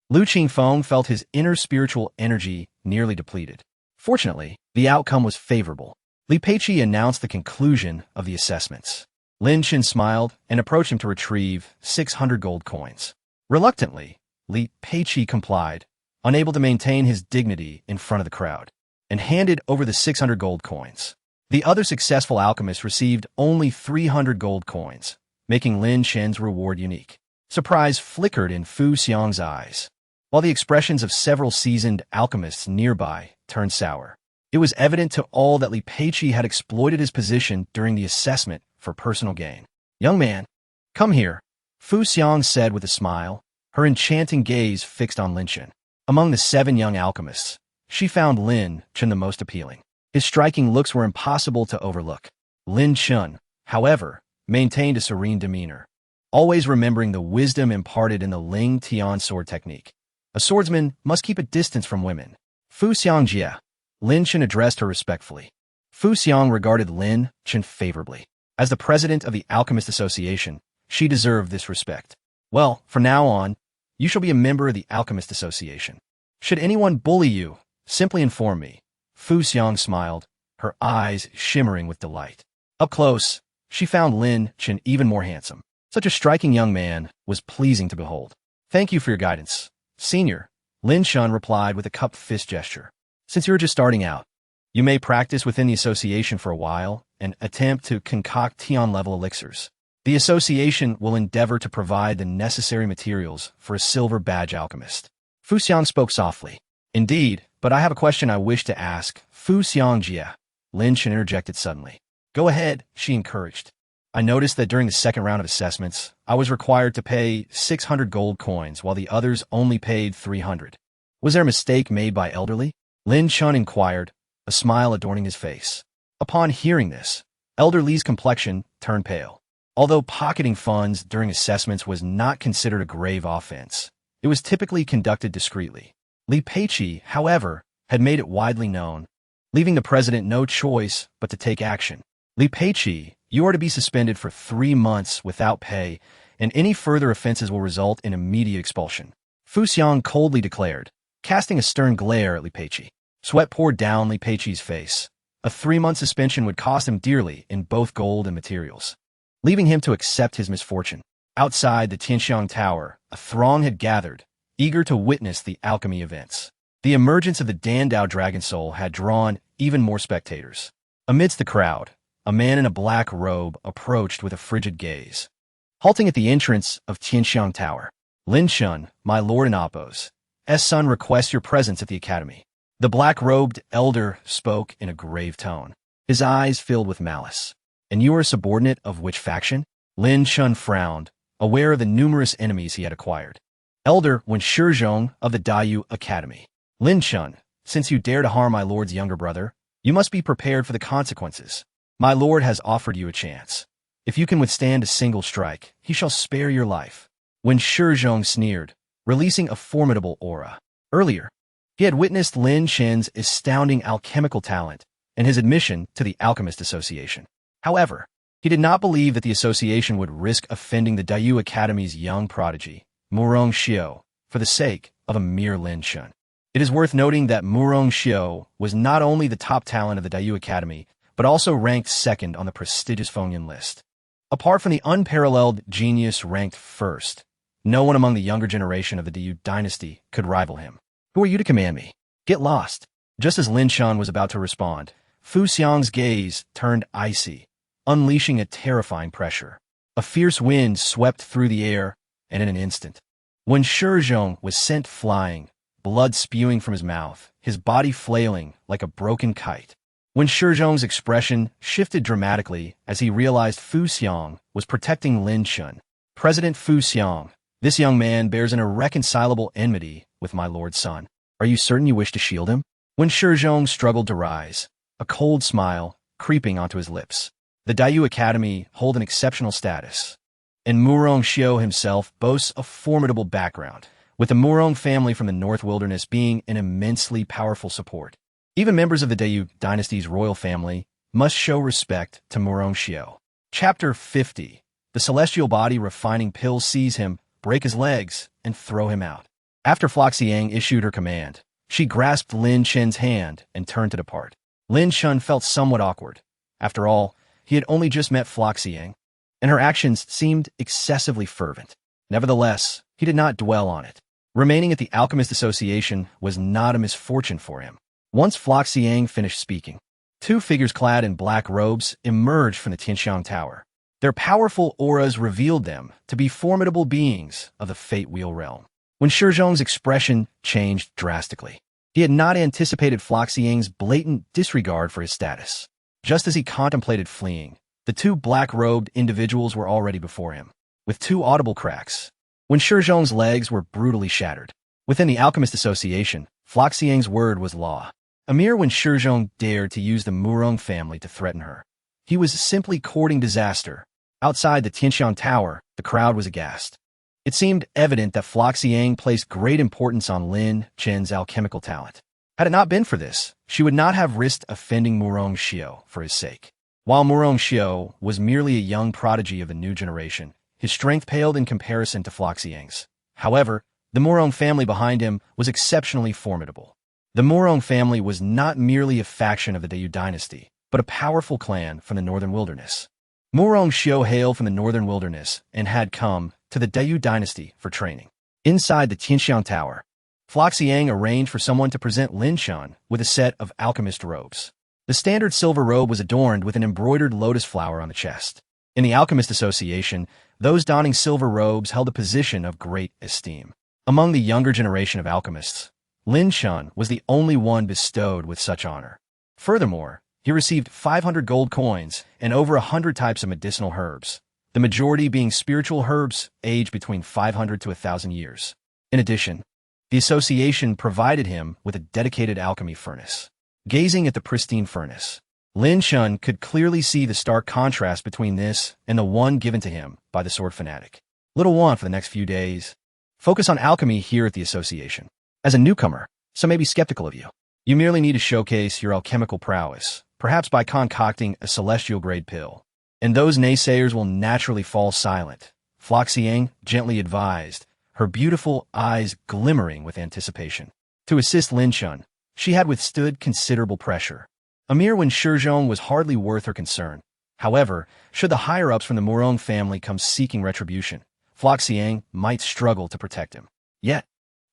Lu Qingfeng felt his inner spiritual energy nearly depleted. Fortunately, the outcome was favorable. Li Peiqi announced the conclusion of the assessments. Lin Chen smiled and approached him to retrieve 600 gold coins. Reluctantly, Li Peiqi complied, unable to maintain his dignity in front of the crowd, and handed over the 600 gold coins. The other successful alchemists received only 300 gold coins, making Lin Chen's reward unique. Surprise flickered in Fu Xiang's eyes, while the expressions of several seasoned alchemists nearby turned sour. It was evident to all that Li Peiqi had exploited his position during the assessment for personal gain. "Young man, come here," Fu Xiang said with a smile, her enchanting gaze fixed on Lin Chen. Among the 7 young alchemists, she found Lin Chen the most appealing. His striking looks were impossible to overlook. Lin Chen, however, maintained a serene demeanor, always remembering the wisdom imparted in the Ling Tian sword technique. A swordsman must keep a distance from women. "Fu Xiang Jie," Lin Chen addressed her respectfully. Fu Xiang regarded Lin Chen favorably. As the president of the Alchemist Association, she deserved this respect. "Well, from now on, you shall be a member of the Alchemist Association. Should anyone bully you, simply inform me." Fu Xiang smiled, her eyes shimmering with delight. Up close, she found Lin Chen even more handsome. Such a striking young man was pleasing to behold. "Thank you for your guidance, Senior," Lin Chen replied with a cupped fist gesture. "Since you're just starting out, you may practice within the association for a while and attempt to concoct Tian-level elixirs. The association will endeavor to provide the necessary materials for a silver badge alchemist." Fu Xiang spoke softly. "Indeed, but I have a question I wish to ask, Fu Xiang Jie," Lin Chen interjected suddenly. "Go ahead," she encouraged. "I noticed that during the second round of assessments, I was required to pay 600 gold coins while the others only paid 300. Was there a mistake made by Elderly?" Lin Chen inquired, a smile adorning his face. Upon hearing this, Elderly's complexion turned pale. Although pocketing funds during assessments was not considered a grave offense, it was typically conducted discreetly. Li Peiqi, however, had made it widely known, leaving the president no choice but to take action. "Li Peiqi, you are to be suspended for 3 months without pay, and any further offenses will result in immediate expulsion," Fu Xiang coldly declared, casting a stern glare at Li Peiqi. Sweat poured down Li Peiqi's face. A 3-month suspension would cost him dearly in both gold and materials, leaving him to accept his misfortune. Outside the Tianxiang Tower, a throng had gathered, eager to witness the alchemy events. The emergence of the Dandao Dragon Soul had drawn even more spectators. Amidst the crowd, a man in a black robe approached with a frigid gaze. Halting at the entrance of Tianxiang Tower, "Lin Chen, my lord and Appo's son requests your presence at the academy." The black-robed elder spoke in a grave tone, his eyes filled with malice. "And you are a subordinate of which faction?" Lin Chen frowned, aware of the numerous enemies he had acquired. "Elder Wen Shizhong of the Dayu Academy." "Lin Chen, since you dare to harm my lord's younger brother, you must be prepared for the consequences. My lord has offered you a chance. If you can withstand a single strike, he shall spare your life." Wen Shizhong sneered, releasing a formidable aura. Earlier, he had witnessed Lin Chen's astounding alchemical talent and his admission to the Alchemist Association. However, he did not believe that the association would risk offending the Dayu Academy's young prodigy, Murong Xiao, for the sake of a mere Lin Chen. It is worth noting that Murong Xiao was not only the top talent of the Dayu Academy, but also ranked second on the prestigious Fengyan list. Apart from the unparalleled genius ranked first, no one among the younger generation of the Dayu dynasty could rival him. "Who are you to command me? Get lost." Just as Lin Chen was about to respond, Fu Xiang's gaze turned icy, unleashing a terrifying pressure. A fierce wind swept through the air, and in an instant, Wen Shizhong was sent flying, blood spewing from his mouth, his body flailing like a broken kite. Wen Shizhong's expression shifted dramatically as he realized Fu Xiang was protecting Lin Chen. "President Fu Xiang, this young man bears an irreconcilable enmity with my lord's son. Are you certain you wish to shield him?" Wen Shizhong struggled to rise, a cold smile creeping onto his lips. The Dayu Academy hold an exceptional status, and Murong Xiao himself boasts a formidable background, with the Murong family from the North Wilderness being an immensely powerful support. Even members of the Dayu dynasty's royal family must show respect to Murong Xiao. Chapter 50. The celestial body refining pills seize him, break his legs, and throw him out. After Floxiang issued her command, she grasped Lin Chen's hand and turned to depart. Lin Chen felt somewhat awkward. After all, he had only just met Floxiang, and her actions seemed excessively fervent. Nevertheless, he did not dwell on it. Remaining at the Alchemist Association was not a misfortune for him. Once Floxiang finished speaking, two figures clad in black robes emerged from the Tianxiang Tower. Their powerful auras revealed them to be formidable beings of the Fate Wheel realm. When Shizhong's expression changed drastically, he had not anticipated Floxiang's blatant disregard for his status. Just as he contemplated fleeing, the two black-robed individuals were already before him, with two audible cracks. When Shizhong's legs were brutally shattered, within the Alchemist Association, Floxiang's word was law. A mere when Shizhong dared to use the Murong family to threaten her, he was simply courting disaster. Outside the Tianxiang Tower, the crowd was aghast. It seemed evident that Floxiang placed great importance on Lin Chen's alchemical talent. Had it not been for this, she would not have risked offending Murong Xiao for his sake. While Murong Xiao was merely a young prodigy of the new generation, his strength paled in comparison to Floxiang's. However, the Murong family behind him was exceptionally formidable. The Murong family was not merely a faction of the Dayu dynasty, but a powerful clan from the northern wilderness. Murong Xiao hailed from the northern wilderness and had come to the Dayu dynasty for training. Inside the Tianxiang Tower, Floxiang arranged for someone to present Lin Chen with a set of alchemist robes. The standard silver robe was adorned with an embroidered lotus flower on the chest. In the Alchemist Association, those donning silver robes held a position of great esteem. Among the younger generation of alchemists, Lin Chen was the only one bestowed with such honor. Furthermore, he received 500 gold coins and over 100 types of medicinal herbs, the majority being spiritual herbs aged between 500 to 1,000 years. In addition, the association provided him with a dedicated alchemy furnace. Gazing at the pristine furnace, Lin Chen could clearly see the stark contrast between this and the one given to him by the sword fanatic. Little one for the next few days. Focus on alchemy here at the association. As a newcomer, some may be skeptical of you. You merely need to showcase your alchemical prowess, perhaps by concocting a celestial-grade pill. And those naysayers will naturally fall silent, Floxiang gently advised, her beautiful eyes glimmering with anticipation. To assist Lin Chen, she had withstood considerable pressure. A mere when Shizhong was hardly worth her concern. However, should the higher-ups from the Murong family come seeking retribution, Floxiang might struggle to protect him. Yet,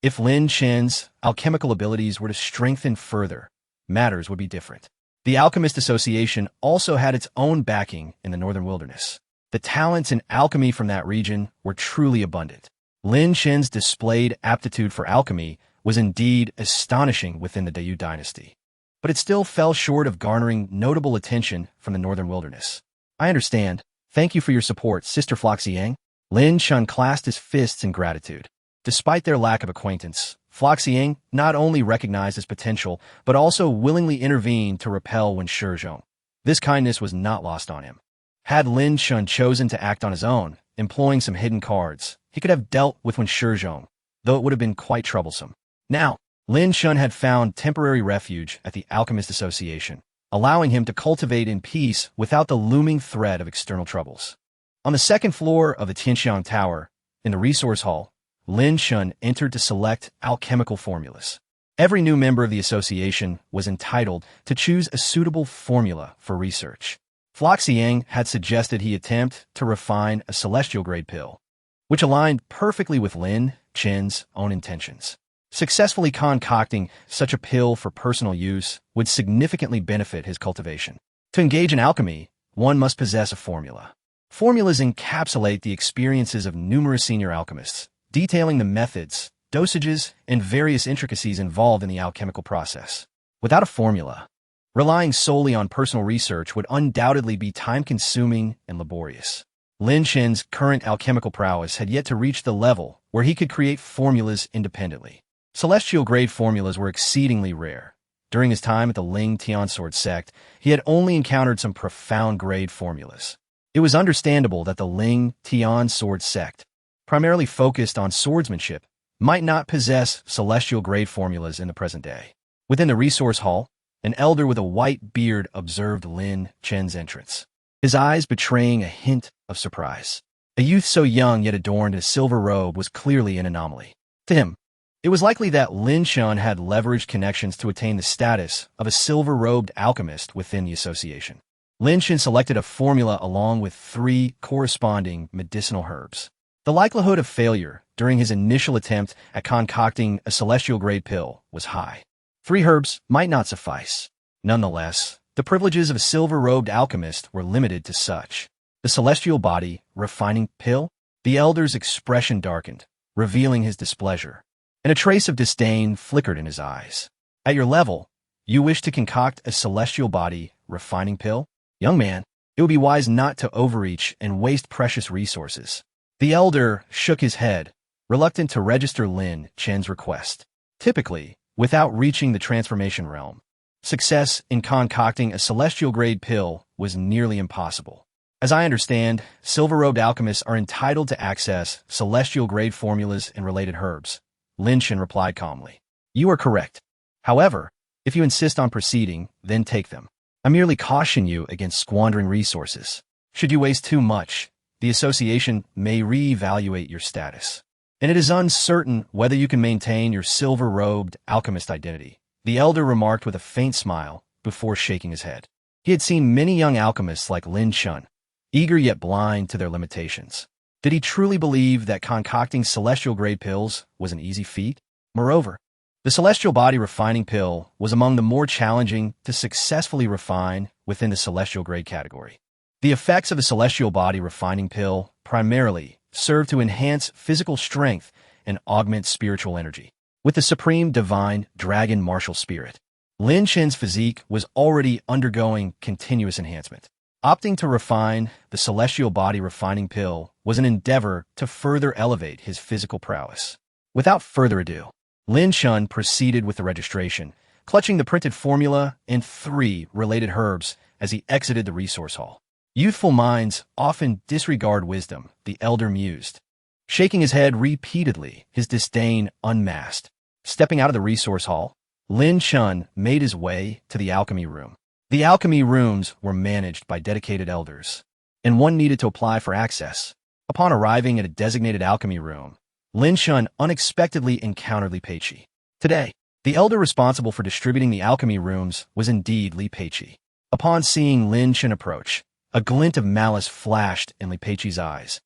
if Lin Chen's alchemical abilities were to strengthen further, matters would be different. The Alchemist Association also had its own backing in the northern wilderness. The talents in alchemy from that region were truly abundant. Lin Chen's displayed aptitude for alchemy was indeed astonishing within the Dayu dynasty, but it still fell short of garnering notable attention from the northern wilderness. I understand. Thank you for your support, Sister Floxiang. Lin Chen clasped his fists in gratitude. Despite their lack of acquaintance, Floxiang not only recognized his potential, but also willingly intervened to repel when Shizhong. This kindness was not lost on him. Had Lin Chen chosen to act on his own, employing some hidden cards, he could have dealt with when Shizhong, though it would have been quite troublesome. Now, Lin Chen had found temporary refuge at the Alchemist Association, allowing him to cultivate in peace without the looming threat of external troubles. On the second floor of the Tianxiang Tower, in the resource hall, Lin Chen entered to select alchemical formulas. Every new member of the association was entitled to choose a suitable formula for research. Floxiang had suggested he attempt to refine a celestial-grade pill, which aligned perfectly with Lin Chen's own intentions. Successfully concocting such a pill for personal use would significantly benefit his cultivation. To engage in alchemy, one must possess a formula. Formulas encapsulate the experiences of numerous senior alchemists, detailing the methods, dosages, and various intricacies involved in the alchemical process. Without a formula, relying solely on personal research would undoubtedly be time-consuming and laborious. Lin Chen's current alchemical prowess had yet to reach the level where he could create formulas independently. Celestial-grade formulas were exceedingly rare. During his time at the Ling Tian Sword sect, he had only encountered some profound-grade formulas. It was understandable that the Ling Tian Sword sect, primarily focused on swordsmanship, might not possess celestial-grade formulas in the present day. Within the resource hall, an elder with a white beard observed Lin Chen's entrance, his eyes betraying a hint of surprise. A youth so young yet adorned in a silver robe was clearly an anomaly. To him, it was likely that Lin Chen had leveraged connections to attain the status of a silver-robed alchemist within the association. Lin Chen selected a formula along with 3 corresponding medicinal herbs. The likelihood of failure during his initial attempt at concocting a celestial-grade pill was high. 3 herbs might not suffice. Nonetheless, the privileges of a silver-robed alchemist were limited to such. The celestial body refining pill? The elder's expression darkened, revealing his displeasure, and a trace of disdain flickered in his eyes. At your level, you wish to concoct a celestial body refining pill? Young man, it would be wise not to overreach and waste precious resources. The elder shook his head, reluctant to register Lin Chen's request. Typically, without reaching the transformation realm, success in concocting a celestial-grade pill was nearly impossible. As I understand, silver-robed alchemists are entitled to access celestial-grade formulas and related herbs. Lin Chen replied calmly. You are correct. However, if you insist on proceeding, then take them. I merely caution you against squandering resources. Should you waste too much, the association may re-evaluate your status. And it is uncertain whether you can maintain your silver-robed alchemist identity. The elder remarked with a faint smile before shaking his head. He had seen many young alchemists like Lin Chen, eager yet blind to their limitations. Did he truly believe that concocting celestial-grade pills was an easy feat? Moreover, the celestial body refining pill was among the more challenging to successfully refine within the celestial-grade category. The effects of a celestial body refining pill primarily serve to enhance physical strength and augment spiritual energy. With the supreme divine dragon martial spirit, Lin Chen's physique was already undergoing continuous enhancement. Opting to refine the celestial body refining pill was an endeavor to further elevate his physical prowess. Without further ado, Lin Chen proceeded with the registration, clutching the printed formula and 3 related herbs as he exited the resource hall. Youthful minds often disregard wisdom, the elder mused. Shaking his head repeatedly, his disdain unmasked. Stepping out of the resource hall, Lin Chen made his way to the alchemy room. The alchemy rooms were managed by dedicated elders, and one needed to apply for access. Upon arriving at a designated alchemy room, Lin Chen unexpectedly encountered Li Peiqi. Today, the elder responsible for distributing the alchemy rooms was indeed Li Peiqi. Upon seeing Lin Chen approach, a glint of malice flashed in Li Peiqi's eyes,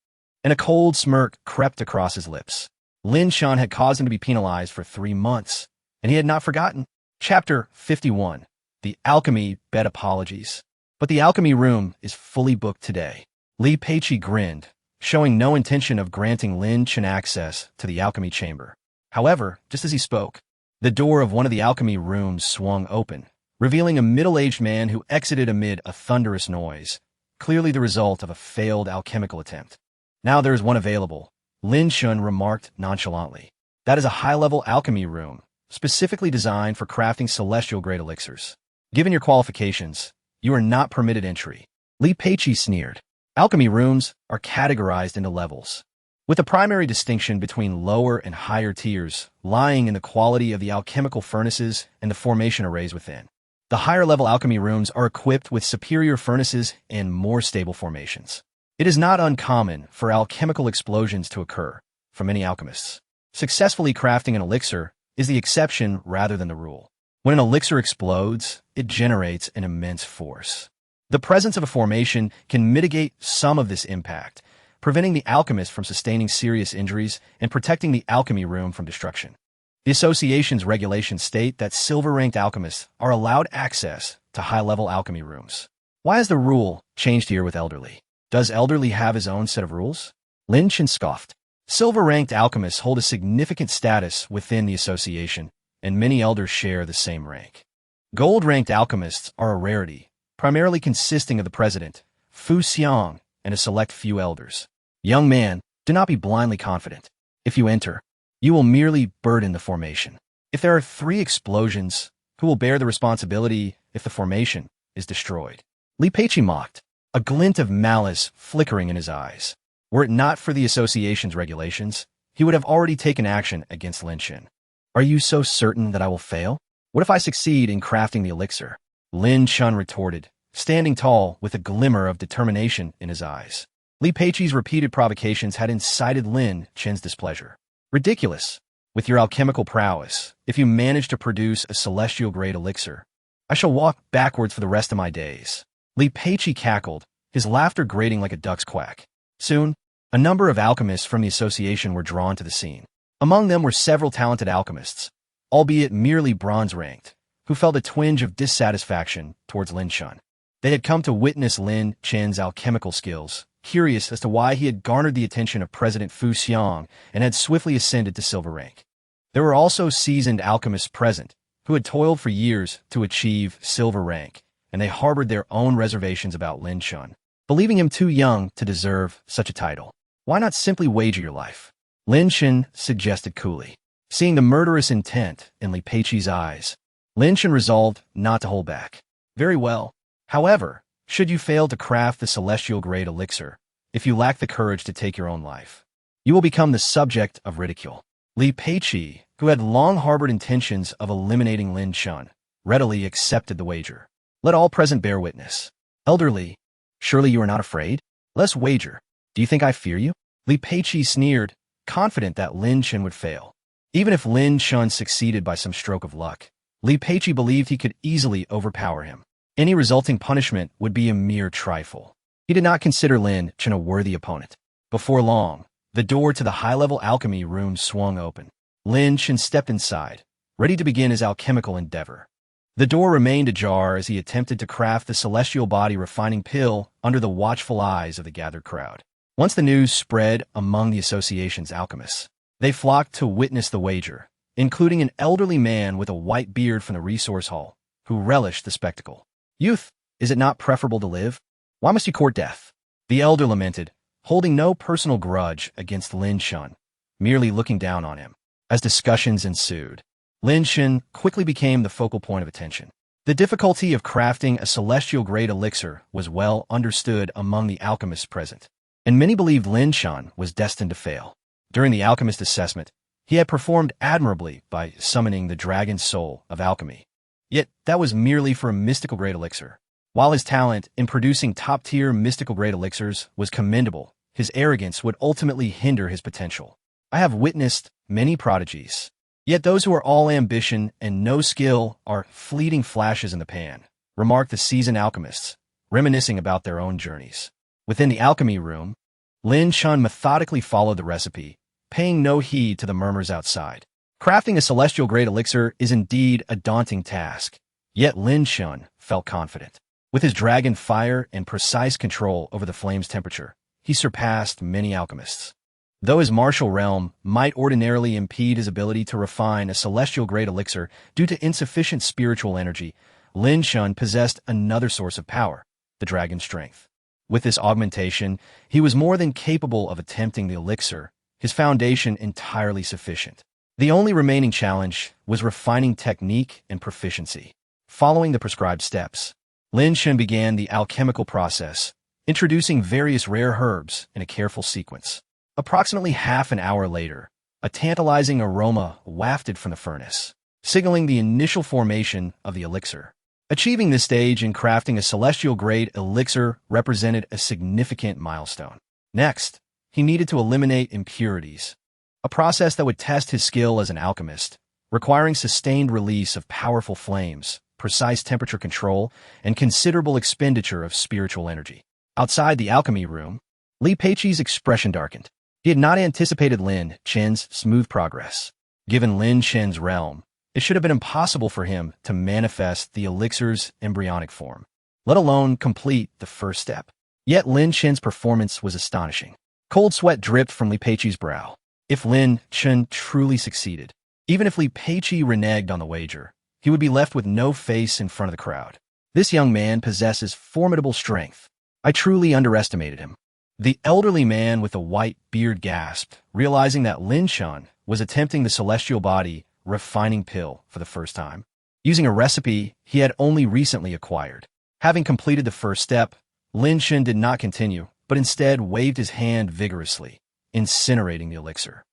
and a cold smirk crept across his lips. Lin Chen had caused him to be penalized for 3 months, and he had not forgotten. Chapter 51. The alchemy bed apologies. But the alchemy room is fully booked today. Li Peiqi grinned, showing no intention of granting Lin Chen access to the alchemy chamber. However, just as he spoke, the door of one of the alchemy rooms swung open, revealing a middle-aged man who exited amid a thunderous noise, clearly the result of a failed alchemical attempt. Now there is one available, Lin Chen remarked nonchalantly. That is a high-level alchemy room, specifically designed for crafting celestial-grade elixirs. Given your qualifications, you are not permitted entry. Li Peiqi sneered. Alchemy rooms are categorized into levels, with a primary distinction between lower and higher tiers lying in the quality of the alchemical furnaces and the formation arrays within. The higher-level alchemy rooms are equipped with superior furnaces and more stable formations. It is not uncommon for alchemical explosions to occur for many alchemists. Successfully crafting an elixir is the exception rather than the rule. When an elixir explodes, it generates an immense force. The presence of a formation can mitigate some of this impact, preventing the alchemist from sustaining serious injuries and protecting the alchemy room from destruction. The association's regulations state that silver-ranked alchemists are allowed access to high-level alchemy rooms. Why has the rule changed here with elderly? Does elderly have his own set of rules? Lin Chen scoffed. Silver-ranked alchemists hold a significant status within the association, and many elders share the same rank. Gold-ranked alchemists are a rarity, primarily consisting of the president, Fu Xiang, and a select few elders. Young man, do not be blindly confident. If you enter, you will merely burden the formation. If there are 3 explosions, who will bear the responsibility if the formation is destroyed? Li Peiqi mocked, a glint of malice flickering in his eyes. Were it not for the association's regulations, he would have already taken action against Lin Chen. Are you so certain that I will fail? What if I succeed in crafting the elixir? Lin Chen retorted, standing tall with a glimmer of determination in his eyes. Li Peiqi's repeated provocations had incited Lin Chen's displeasure. Ridiculous. With your alchemical prowess, if you manage to produce a celestial-grade elixir, I shall walk backwards for the rest of my days. Li Peiqi cackled, his laughter grating like a duck's quack. Soon, A number of alchemists from the association were drawn to the scene. Among them were several talented alchemists, albeit merely bronze-ranked, who felt a twinge of dissatisfaction towards Lin Chen. They had come to witness Lin Chen's alchemical skills, curious as to why he had garnered the attention of President Fu Xiang and had swiftly ascended to silver rank. There were also seasoned alchemists present, who had toiled for years to achieve silver rank, and they harbored their own reservations about Lin Chen, believing him too young to deserve such a title. Why not simply wager your life? Lin Chen suggested coolly. Seeing the murderous intent in Li Peiqi's eyes, Lin Chen resolved not to hold back. Very well. However, should you fail to craft the celestial-grade elixir, if you lack the courage to take your own life, you will become the subject of ridicule. Li Peiqi, who had long harbored intentions of eliminating Lin Chen, readily accepted the wager. Let all present bear witness. Elderly, surely you are not afraid? Let us wager. Do you think I fear you? Li Peiqi sneered, confident that Lin Chen would fail. Even if Lin Chen succeeded by some stroke of luck, Li Peiqi believed he could easily overpower him. Any resulting punishment would be a mere trifle. He did not consider Lin Chen a worthy opponent. Before long, the door to the high-level alchemy room swung open. Lin Chen stepped inside, ready to begin his alchemical endeavor. The door remained ajar as he attempted to craft the celestial body refining pill under the watchful eyes of the gathered crowd. Once the news spread among the association's alchemists, they flocked to witness the wager, including an elderly man with a white beard from the resource hall, who relished the spectacle. Youth, is it not preferable to live? Why must you court death? The elder lamented, holding no personal grudge against Lin Chen, merely looking down on him. As discussions ensued, Lin Chen quickly became the focal point of attention. The difficulty of crafting a celestial-grade elixir was well understood among the alchemists present, and many believed Lin Chen was destined to fail. During the alchemist assessment, he had performed admirably by summoning the dragon soul of alchemy. Yet that was merely for a mystical-grade elixir. While his talent in producing top-tier mystical-grade elixirs was commendable, his arrogance would ultimately hinder his potential. I have witnessed many prodigies. Yet those who are all ambition and no skill are fleeting flashes in the pan, remarked the seasoned alchemists, reminiscing about their own journeys. Within the alchemy room, Lin Chen methodically followed the recipe, paying no heed to the murmurs outside. Crafting a celestial-grade elixir is indeed a daunting task, yet Lin Chen felt confident. With his dragon fire and precise control over the flame's temperature, he surpassed many alchemists. Though his martial realm might ordinarily impede his ability to refine a celestial-grade elixir due to insufficient spiritual energy, Lin Chen possessed another source of power, the dragon's strength. With this augmentation, he was more than capable of attempting the elixir, his foundation entirely sufficient. The only remaining challenge was refining technique and proficiency. Following the prescribed steps, Lin Chen began the alchemical process, introducing various rare herbs in a careful sequence. Approximately half an hour later, a tantalizing aroma wafted from the furnace, signaling the initial formation of the elixir. Achieving this stage in crafting a celestial-grade elixir represented a significant milestone. Next, he needed to eliminate impurities, a process that would test his skill as an alchemist, requiring sustained release of powerful flames, precise temperature control, and considerable expenditure of spiritual energy. Outside the alchemy room, Li Peiqi's expression darkened. He had not anticipated Lin Chen's smooth progress. Given Lin Chen's realm, it should have been impossible for him to manifest the elixir's embryonic form, let alone complete the first step. Yet Lin Chen's performance was astonishing. Cold sweat dripped from Li Peiqi's brow. If Lin Chen truly succeeded, even if Li Peiqi reneged on the wager, he would be left with no face in front of the crowd. This young man possesses formidable strength. I truly underestimated him. The elderly man with the white beard gasped, realizing that Lin Chen was attempting the celestial body refining pill for the first time, using a recipe he had only recently acquired. Having completed the first step, Lin Chen did not continue, but instead waved his hand vigorously, incinerating the elixir.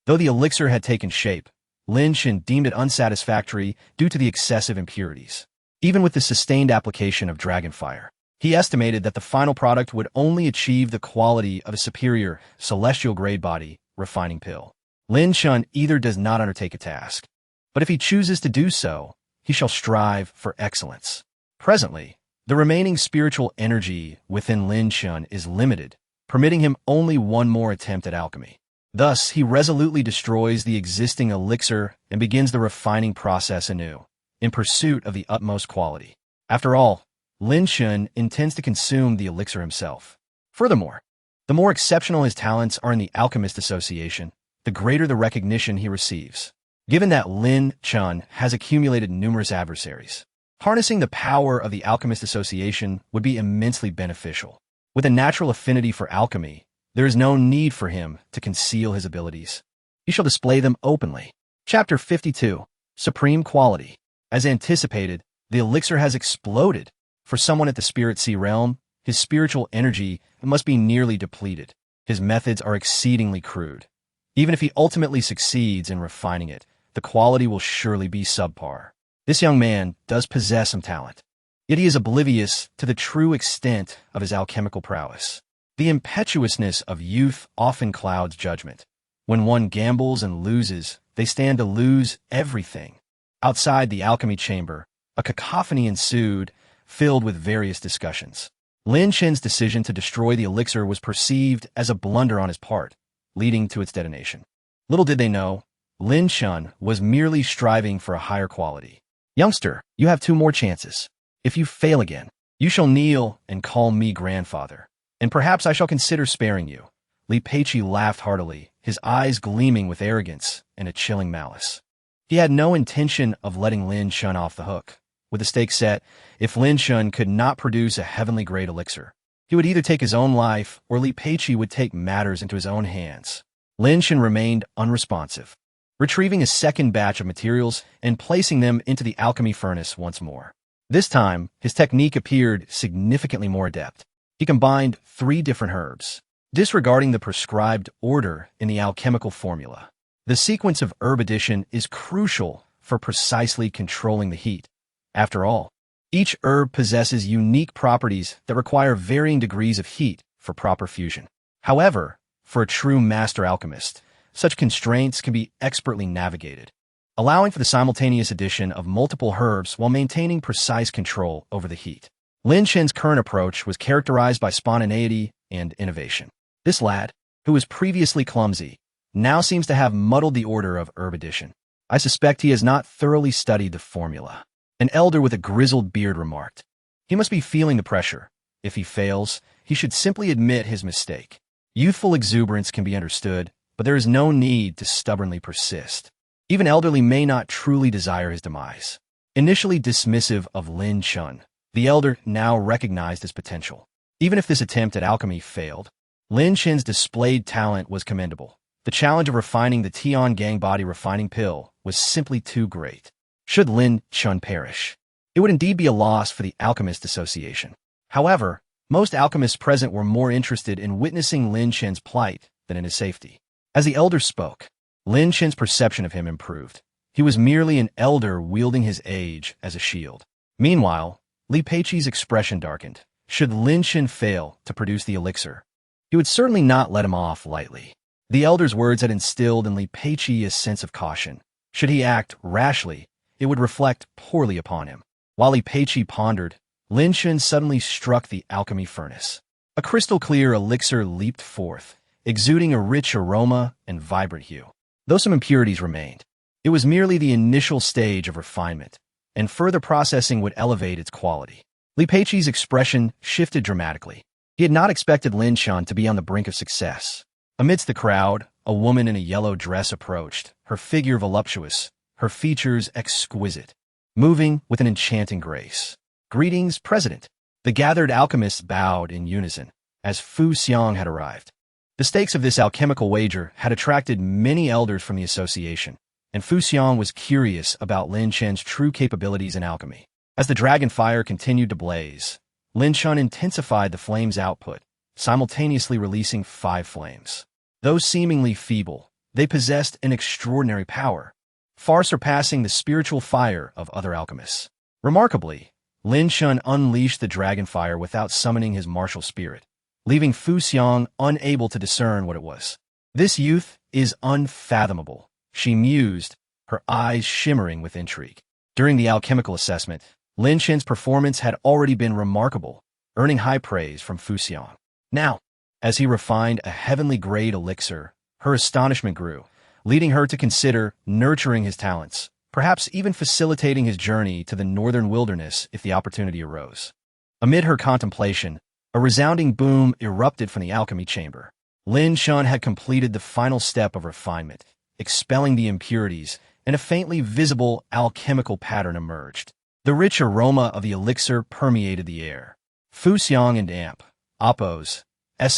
Though the elixir had taken shape, Lin Chen deemed it unsatisfactory due to the excessive impurities. Even with the sustained application of dragon fire, he estimated that the final product would only achieve the quality of a superior celestial-grade body refining pill. Lin Chen either does not undertake a task, but if he chooses to do so, he shall strive for excellence. Presently, the remaining spiritual energy within Lin Chen is limited, permitting him only one more attempt at alchemy. Thus, he resolutely destroys the existing elixir and begins the refining process anew, in pursuit of the utmost quality. After all, Lin Chen intends to consume the elixir himself. Furthermore, the more exceptional his talents are in the Alchemist Association, the greater the recognition he receives. Given that Lin Chen has accumulated numerous adversaries, harnessing the power of the Alchemist Association would be immensely beneficial. With a natural affinity for alchemy, there is no need for him to conceal his abilities. He shall display them openly. Chapter 52. Supreme Quality. As anticipated, the elixir has exploded. For someone at the Spirit Sea realm, his spiritual energy must be nearly depleted. His methods are exceedingly crude. Even if he ultimately succeeds in refining it, the quality will surely be subpar. This young man does possess some talent, yet he is oblivious to the true extent of his alchemical prowess. The impetuousness of youth often clouds judgment. When one gambles and loses, they stand to lose everything. Outside the alchemy chamber, a cacophony ensued, filled with various discussions. Lin Chen's decision to destroy the elixir was perceived as a blunder on his part, leading to its detonation. Little did they know, Lin Chen was merely striving for a higher quality. Youngster, you have 2 more chances. If you fail again, you shall kneel and call me grandfather, and perhaps I shall consider sparing you. Li Peiqi laughed heartily, his eyes gleaming with arrogance and a chilling malice. He had no intention of letting Lin Chen off the hook. With the stakes set, if Lin Chen could not produce a heavenly grade elixir, he would either take his own life or Li Peiqi would take matters into his own hands. Lin Chen remained unresponsive, retrieving a second batch of materials and placing them into the alchemy furnace once more. This time, his technique appeared significantly more adept. He combined 3 different herbs, disregarding the prescribed order in the alchemical formula. The sequence of herb addition is crucial for precisely controlling the heat. After all, each herb possesses unique properties that require varying degrees of heat for proper fusion. However, for a true master alchemist, such constraints can be expertly navigated, allowing for the simultaneous addition of multiple herbs while maintaining precise control over the heat. Lin Chen's current approach was characterized by spontaneity and innovation. This lad, who was previously clumsy, now seems to have muddled the order of herb addition. I suspect he has not thoroughly studied the formula. An elder with a grizzled beard remarked. He must be feeling the pressure. If he fails, he should simply admit his mistake. Youthful exuberance can be understood, but there is no need to stubbornly persist. Even elderly may not truly desire his demise. Initially dismissive of Lin Chen, the elder now recognized his potential. Even if this attempt at alchemy failed, Lin Chen's displayed talent was commendable. The challenge of refining the Tian Gang body refining pill was simply too great. Should Lin Chen perish, it would indeed be a loss for the Alchemist Association. However, most alchemists present were more interested in witnessing Lin Chen's plight than in his safety. As the elder spoke, Lin Chen's perception of him improved. He was merely an elder wielding his age as a shield. Meanwhile, Li Peiqi's expression darkened. Should Lin Chen fail to produce the elixir, he would certainly not let him off lightly. The elder's words had instilled in Li Peiqi a sense of caution. Should he act rashly, it would reflect poorly upon him. While Li Peiqi pondered, Lin Chen suddenly struck the alchemy furnace. A crystal-clear elixir leaped forth, exuding a rich aroma and vibrant hue. Though some impurities remained, it was merely the initial stage of refinement, and further processing would elevate its quality. Li Peiqi's expression shifted dramatically. He had not expected Lin Chen to be on the brink of success. Amidst the crowd, a woman in a yellow dress approached, her figure voluptuous, her features exquisite, moving with an enchanting grace. Greetings, President. The gathered alchemists bowed in unison, as Fu Xiang had arrived. The stakes of this alchemical wager had attracted many elders from the association, and Fu Xiang was curious about Lin Chen's true capabilities in alchemy. As the dragon fire continued to blaze, Lin Chen intensified the flame's output, simultaneously releasing 5 flames. Though seemingly feeble, they possessed an extraordinary power, far surpassing the spiritual fire of other alchemists. Remarkably, Lin Chen unleashed the dragon fire without summoning his martial spirit, leaving Fu Xiang unable to discern what it was. This youth is unfathomable, she mused, her eyes shimmering with intrigue. During the alchemical assessment, Lin Chen's performance had already been remarkable, earning high praise from Fu Xiang. Now, As he refined a heavenly-grade elixir, her astonishment grew, leading her to consider nurturing his talents, perhaps even facilitating his journey to the northern wilderness if the opportunity arose. Amid her contemplation, a resounding boom erupted from the alchemy chamber. Lin Chen had completed the final step of refinement, expelling the impurities, and a faintly visible alchemical pattern emerged. The rich aroma of the elixir permeated the air. Fu Xiang and Apos,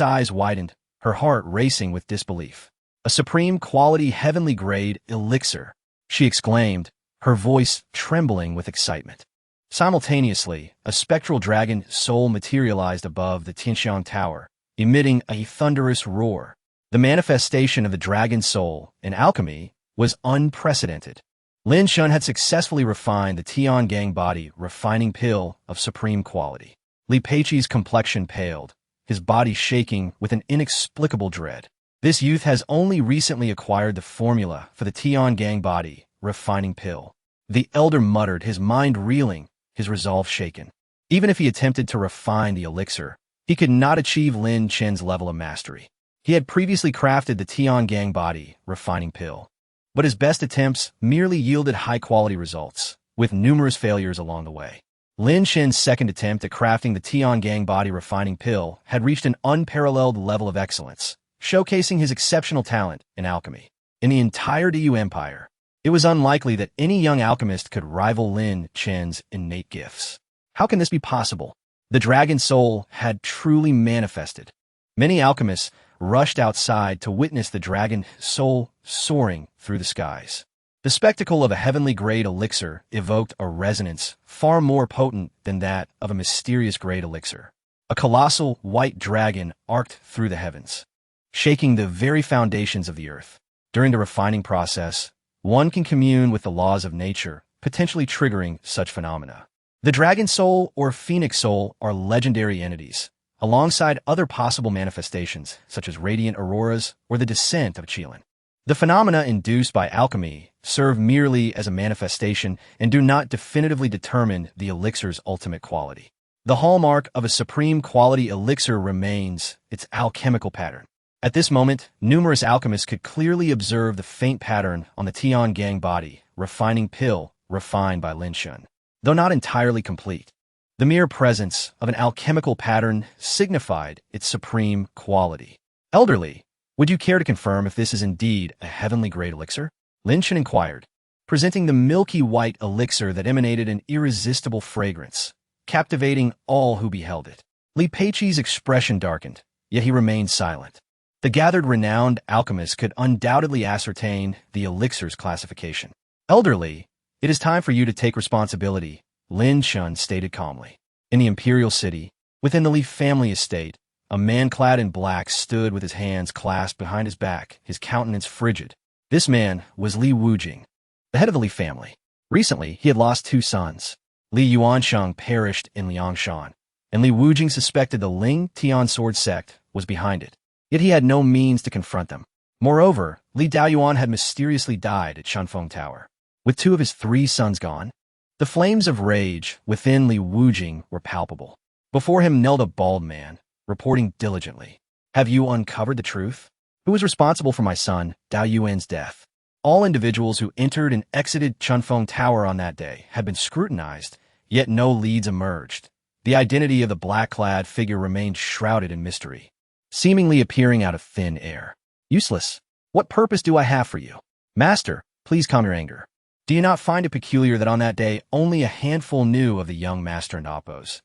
eyes widened, her heart racing with disbelief. A supreme quality heavenly grade elixir, she exclaimed, her voice trembling with excitement. Simultaneously, a spectral dragon soul materialized above the Tianxiang Tower, emitting a thunderous roar. The manifestation of the dragon soul in alchemy was unprecedented. Lin Chen had successfully refined the Tiangang body refining pill of supreme quality. Li Peiqi's complexion paled, his body shaking with an inexplicable dread. This youth has only recently acquired the formula for the Tiangang body refining pill. The elder muttered, his mind reeling, his resolve shaken. Even if he attempted to refine the elixir, he could not achieve Lin Chen's level of mastery. He had previously crafted the Tiangang body refining pill, but his best attempts merely yielded high-quality results, with numerous failures along the way. Lin Chen's second attempt at crafting the Tiangang body refining pill had reached an unparalleled level of excellence, showcasing his exceptional talent in alchemy. In the entire Du Empire, it was unlikely that any young alchemist could rival Lin Chen's innate gifts. How can this be possible? The dragon soul had truly manifested. Many alchemists rushed outside to witness the dragon soul soaring through the skies. The spectacle of a heavenly-grade elixir evoked a resonance far more potent than that of a mysterious-grade elixir. A colossal white dragon arced through the heavens, shaking the very foundations of the earth. During the refining process, one can commune with the laws of nature, potentially triggering such phenomena. The dragon soul or phoenix soul are legendary entities, alongside other possible manifestations such as radiant auroras or the descent of Qilin. The phenomena induced by alchemy serve merely as a manifestation and do not definitively determine the elixir's ultimate quality. The hallmark of a supreme quality elixir remains its alchemical pattern. At this moment, numerous alchemists could clearly observe the faint pattern on the Tiangang body refining pill refined by Lin Chen. Though not entirely complete, the mere presence of an alchemical pattern signified its supreme quality. Elderly, would you care to confirm if this is indeed a heavenly-grade elixir? Lin Chen inquired, presenting the milky white elixir that emanated an irresistible fragrance, captivating all who beheld it. Li Peiqi's expression darkened, yet he remained silent. The gathered renowned alchemists could undoubtedly ascertain the elixir's classification. Elderly, it is time for you to take responsibility, Lin Chen stated calmly. In the imperial city, within the Li family estate, a man clad in black stood with his hands clasped behind his back, his countenance frigid. This man was Li Wujing, the head of the Li family. Recently, he had lost 2 sons. Li Yuansheng perished in Liangshan, and Li Wujing suspected the Ling Tian sword sect was behind it. Yet he had no means to confront them. Moreover, Li Daoyuan had mysteriously died at Chunfeng Tower. With 2 of his 3 sons gone, the flames of rage within Li Wujing were palpable. Before him knelt a bald man, reporting diligently, "Have you uncovered the truth? Who was responsible for my son, Dao Yuan's death?" All individuals who entered and exited Chunfeng Tower on that day had been scrutinized, yet no leads emerged. The identity of the black-clad figure remained shrouded in mystery, seemingly appearing out of thin air. "Useless. What purpose do I have for you? Master, please calm your anger. Do you not find it peculiar that on that day only a handful knew of the young master and Apos'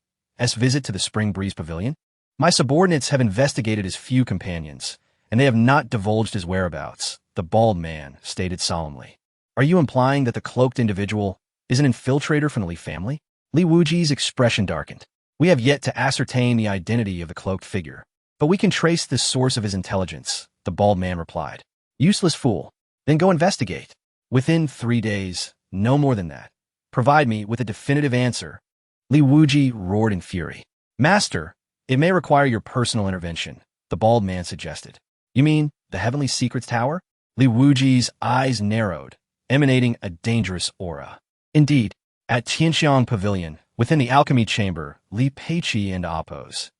visit to the Spring Breeze Pavilion? My subordinates have investigated his few companions, and they have not divulged his whereabouts," the bald man stated solemnly. "Are you implying that the cloaked individual is an infiltrator from the Li family?" Li Wujing's expression darkened. "We have yet to ascertain the identity of the cloaked figure, but we can trace the source of his intelligence," the bald man replied. "Useless fool. Then go investigate. Within 3 days, no more than that. Provide me with a definitive answer." Li Wujing roared in fury. "Master, it may require your personal intervention," the bald man suggested. "You mean the Heavenly Secrets Tower?" Li Wujing's eyes narrowed, emanating a dangerous aura. Indeed, at Tianxiang Pavilion, within the alchemy chamber, Li Peiqi and Apos'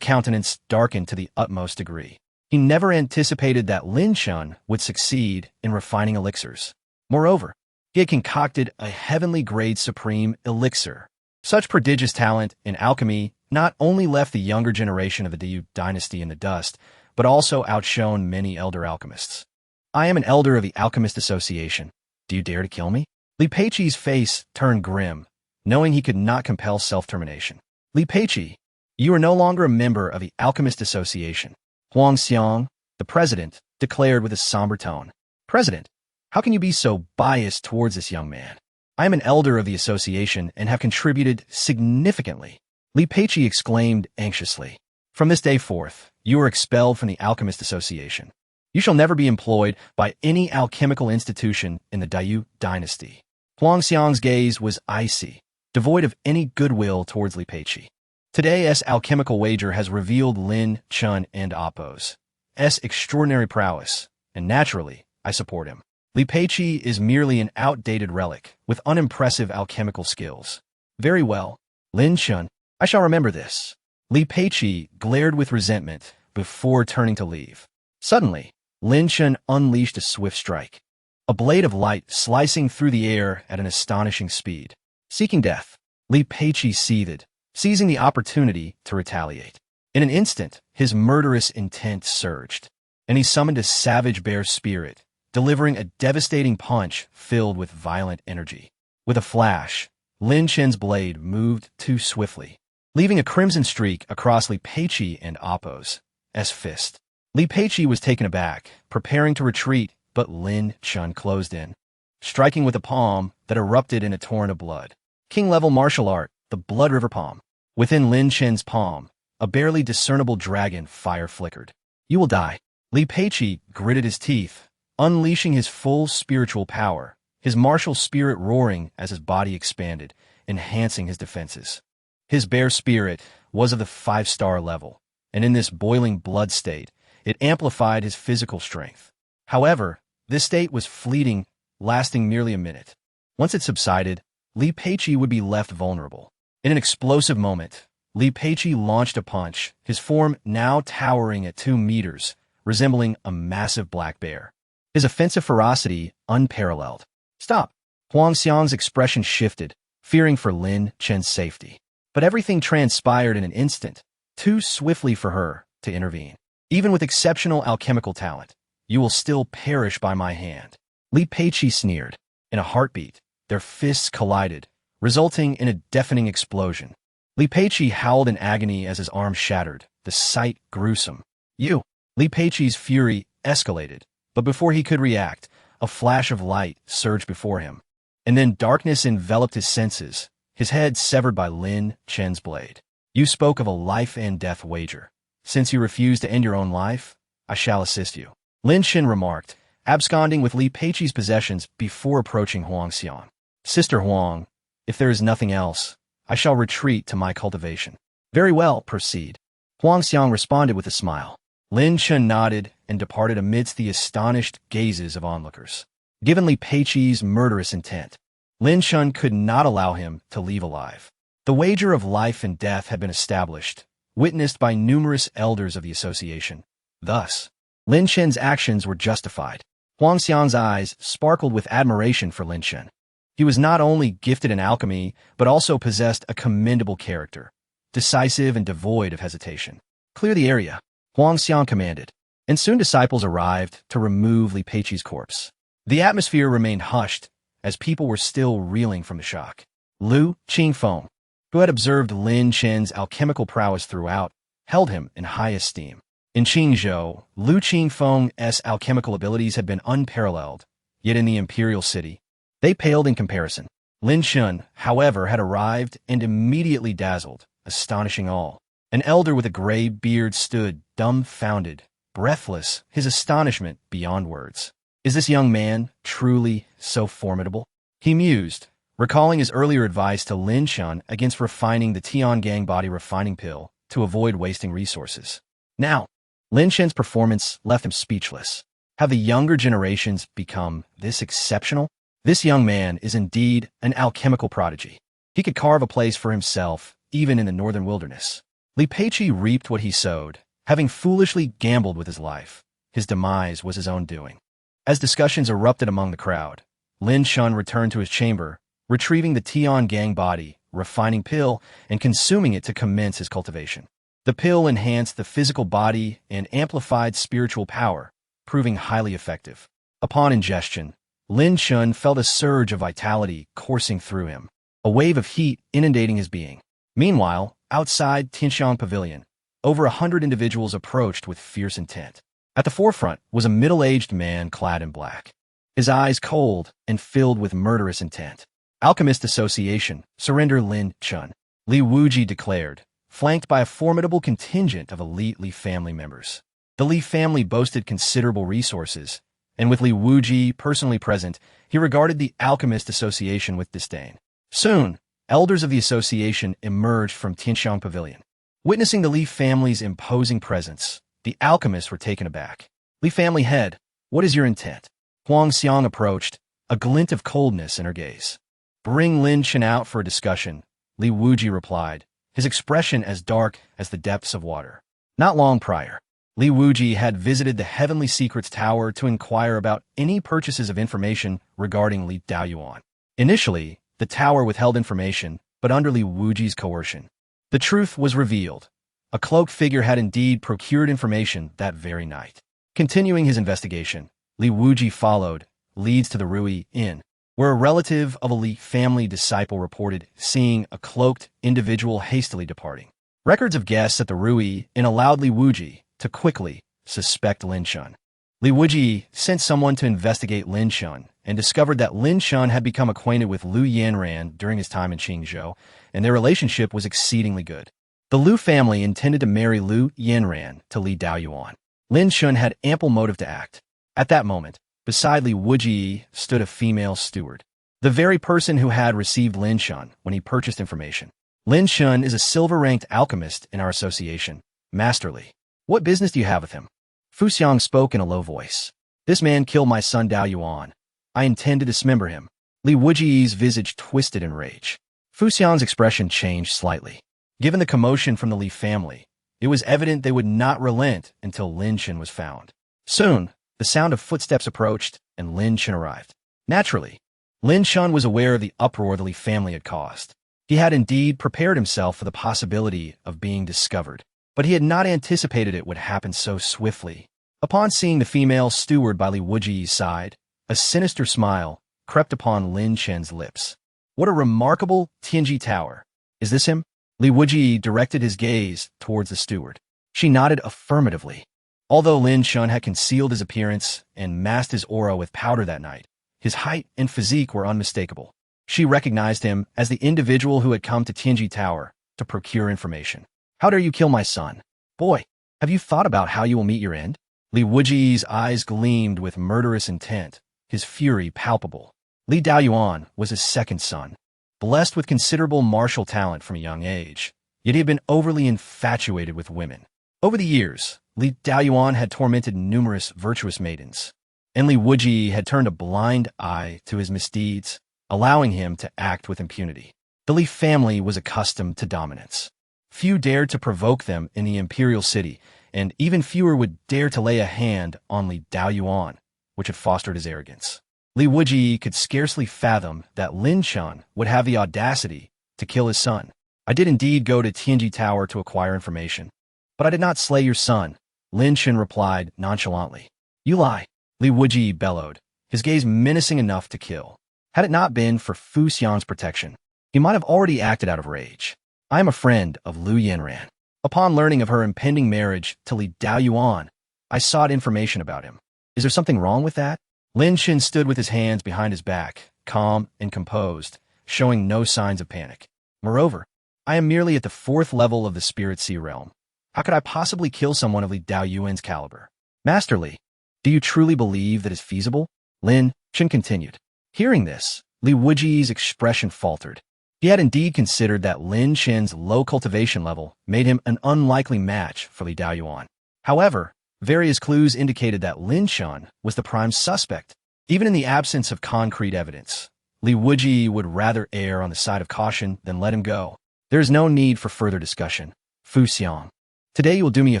countenance darkened to the utmost degree. He never anticipated that Lin Chen would succeed in refining elixirs. Moreover, he had concocted a heavenly-grade supreme elixir. Such prodigious talent in alchemy not only left the younger generation of the Diyu dynasty in the dust, but also outshone many elder alchemists. I am an elder of the Alchemist Association. Do you dare to kill me? Li Peiqi's face turned grim, knowing he could not compel self-termination. Li Peiqi, you are no longer a member of the Alchemist Association. Huang Xiang, the president, declared with a somber tone. President, how can you be so biased towards this young man? I am an elder of the association and have contributed significantly. Li Peiqi exclaimed anxiously. From this day forth, you are expelled from the Alchemist Association. You shall never be employed by any alchemical institution in the Diyu dynasty. Huang Xiang's gaze was icy, devoid of any goodwill towards Li Peiqi. Today's alchemical wager has revealed Lin Chen and Appo's extraordinary prowess, and naturally, I support him. Li Peiqi is merely an outdated relic with unimpressive alchemical skills. Very well, Lin Chen, I shall remember this. Li Peiqi glared with resentment before turning to leave. Suddenly, Lin Chen unleashed a swift strike, a blade of light slicing through the air at an astonishing speed. Seeking death, Li Peiqi seethed, seizing the opportunity to retaliate. In an instant, his murderous intent surged, and he summoned a savage bear spirit, delivering a devastating punch filled with violent energy. With a flash, Lin Chen's blade moved too swiftly, leaving a crimson streak across Li Peiqi and Appo's fist. Li Peiqi was taken aback, preparing to retreat, but Lin Chen closed in, striking with a palm that erupted in a torrent of blood. King-level martial art, the Blood River Palm. Within Lin Chen's palm, a barely discernible dragon fire flickered. You will die. Li Peiqi gritted his teeth, unleashing his full spiritual power, his martial spirit roaring as his body expanded, enhancing his defenses. His bear spirit was of the 5-star level, and in this boiling blood state, it amplified his physical strength. However, this state was fleeting, lasting merely a minute. Once it subsided, Li Peiqi would be left vulnerable. In an explosive moment, Li Peiqi launched a punch, his form now towering at 2 meters, resembling a massive black bear. His offensive ferocity unparalleled. Stop! Huang Xiang's expression shifted, fearing for Lin Chen's safety. But everything transpired in an instant, too swiftly for her to intervene. Even with exceptional alchemical talent, you will still perish by my hand. Li Peiqi sneered. In a heartbeat, their fists collided, resulting in a deafening explosion. Li Peiqi howled in agony as his arm shattered, the sight gruesome. You! Li Peiqi's fury escalated, but before he could react, a flash of light surged before him. And then darkness enveloped his senses, his head severed by Lin Chen's blade. You spoke of a life and death wager. Since you refuse to end your own life, I shall assist you. Lin Chen remarked, absconding with Li Peiqi's possessions before approaching Huang Xiang. Sister Huang, if there is nothing else, I shall retreat to my cultivation. Very well, proceed. Huang Xiang responded with a smile. Lin Chen nodded and departed amidst the astonished gazes of onlookers. Given Li Peiqi's murderous intent, Lin Chen could not allow him to leave alive. The wager of life and death had been established, witnessed by numerous elders of the association. Thus, Lin Chen's actions were justified. Huang Xiang's eyes sparkled with admiration for Lin Chen. He was not only gifted in alchemy, but also possessed a commendable character, decisive and devoid of hesitation. Clear the area, Huang Xiang commanded, and soon disciples arrived to remove Li Peiqi's corpse. The atmosphere remained hushed, as people were still reeling from the shock. Lu Qingfeng, who had observed Lin Chen's alchemical prowess throughout, held him in high esteem. In Qingzhou, Lu Qingfeng's alchemical abilities had been unparalleled, yet in the imperial city, they paled in comparison. Lin Chen, however, had arrived and immediately dazzled, astonishing all. An elder with a gray beard stood, dumbfounded, breathless, his astonishment beyond words. Is this young man truly so formidable? He mused, recalling his earlier advice to Lin Chen against refining the Tiangang body refining pill to avoid wasting resources. Now, Lin Chen's performance left him speechless. Have the younger generations become this exceptional? This young man is indeed an alchemical prodigy. He could carve a place for himself, even in the northern wilderness. Li Peiqi reaped what he sowed, having foolishly gambled with his life. His demise was his own doing. As discussions erupted among the crowd, Lin Chen returned to his chamber, retrieving the Tian Gang body, refining pill, and consuming it to commence his cultivation. The pill enhanced the physical body and amplified spiritual power, proving highly effective. Upon ingestion, Lin Chen felt a surge of vitality coursing through him, a wave of heat inundating his being. Meanwhile, outside Tianxiang Pavilion, over 100 individuals approached with fierce intent. At the forefront was a middle-aged man clad in black, his eyes cold and filled with murderous intent. Alchemist Association, surrender Lin Chen, Li Wuji declared, flanked by a formidable contingent of elite Li family members. The Li family boasted considerable resources, and with Li Wuji personally present, he regarded the Alchemist Association with disdain. Soon, elders of the association emerged from Tianxiang Pavilion. Witnessing the Li family's imposing presence, the alchemists were taken aback. Li family head, what is your intent? Huang Xiang approached, a glint of coldness in her gaze. Bring Lin Chen out for a discussion, Li Wuji replied, his expression as dark as the depths of water. Not long prior, Li Wuji had visited the Heavenly Secrets Tower to inquire about any purchases of information regarding Li Daoyuan. Initially, the tower withheld information, but under Li Wuji's coercion, the truth was revealed. A cloaked figure had indeed procured information that very night. Continuing his investigation, Li Wuji followed, leads to the Rui Inn, where a relative of a Li family disciple reported seeing a cloaked individual hastily departing. Records of guests at the Rui Inn allowed Li Wuji to quickly suspect Lin Chen. Li Wuji sent someone to investigate Lin Chen and discovered that Lin Chen had become acquainted with Lu Yanran during his time in Qingzhou, and their relationship was exceedingly good. The Lu family intended to marry Lu Yanran to Li Daoyuan. Lin Chen had ample motive to act. At that moment, beside Li Wuji stood a female steward, the very person who had received Lin Chen when he purchased information. Lin Chen is a silver-ranked alchemist in our association, Master Li. What business do you have with him? Fu Xiang spoke in a low voice. This man killed my son Daoyuan. I intend to dismember him. Li Wuji's visage twisted in rage. Fu Xiang's expression changed slightly. Given the commotion from the Li family, it was evident they would not relent until Lin Chen was found. Soon, the sound of footsteps approached, and Lin Chen arrived. Naturally, Lin Chen was aware of the uproar the Li family had caused. He had indeed prepared himself for the possibility of being discovered, but he had not anticipated it would happen so swiftly. Upon seeing the female steward by Li Wuji's side, a sinister smile crept upon Lin Chen's lips. What a remarkable Tianji tower. Is this him? Li Wuji directed his gaze towards the steward. She nodded affirmatively. Although Lin Chen had concealed his appearance and masked his aura with powder that night, his height and physique were unmistakable. She recognized him as the individual who had come to Tianji Tower to procure information. How dare you kill my son? Boy, have you thought about how you will meet your end? Li Wuji's eyes gleamed with murderous intent, his fury palpable. Li Daoyuan was his second son, blessed with considerable martial talent from a young age, yet he had been overly infatuated with women. Over the years, Li Daoyuan had tormented numerous virtuous maidens, and Li Wuji had turned a blind eye to his misdeeds, allowing him to act with impunity. The Li family was accustomed to dominance. Few dared to provoke them in the imperial city, and even fewer would dare to lay a hand on Li Daoyuan, which had fostered his arrogance. Li Wuji could scarcely fathom that Lin Chen would have the audacity to kill his son. I did indeed go to Tianji Tower to acquire information, but I did not slay your son, Lin Chen replied nonchalantly. You lie, Li Wuji bellowed, his gaze menacing enough to kill. Had it not been for Fu Xiang's protection, he might have already acted out of rage. I am a friend of Lu Yanran. Upon learning of her impending marriage to Li Daoyuan, I sought information about him. Is there something wrong with that? Lin Chen stood with his hands behind his back, calm and composed, showing no signs of panic. Moreover, I am merely at the 4th level of the Spirit Sea realm. How could I possibly kill someone of Li Daoyuan's caliber? Master Li, do you truly believe that is feasible? Lin Chen continued. Hearing this, Li Wuji's expression faltered. He had indeed considered that Lin Chen's low cultivation level made him an unlikely match for Li Daoyuan. However, various clues indicated that Lin Chen was the prime suspect. Even in the absence of concrete evidence, Li Wuji would rather err on the side of caution than let him go. There is no need for further discussion. Fu Xiang. Today you will do me a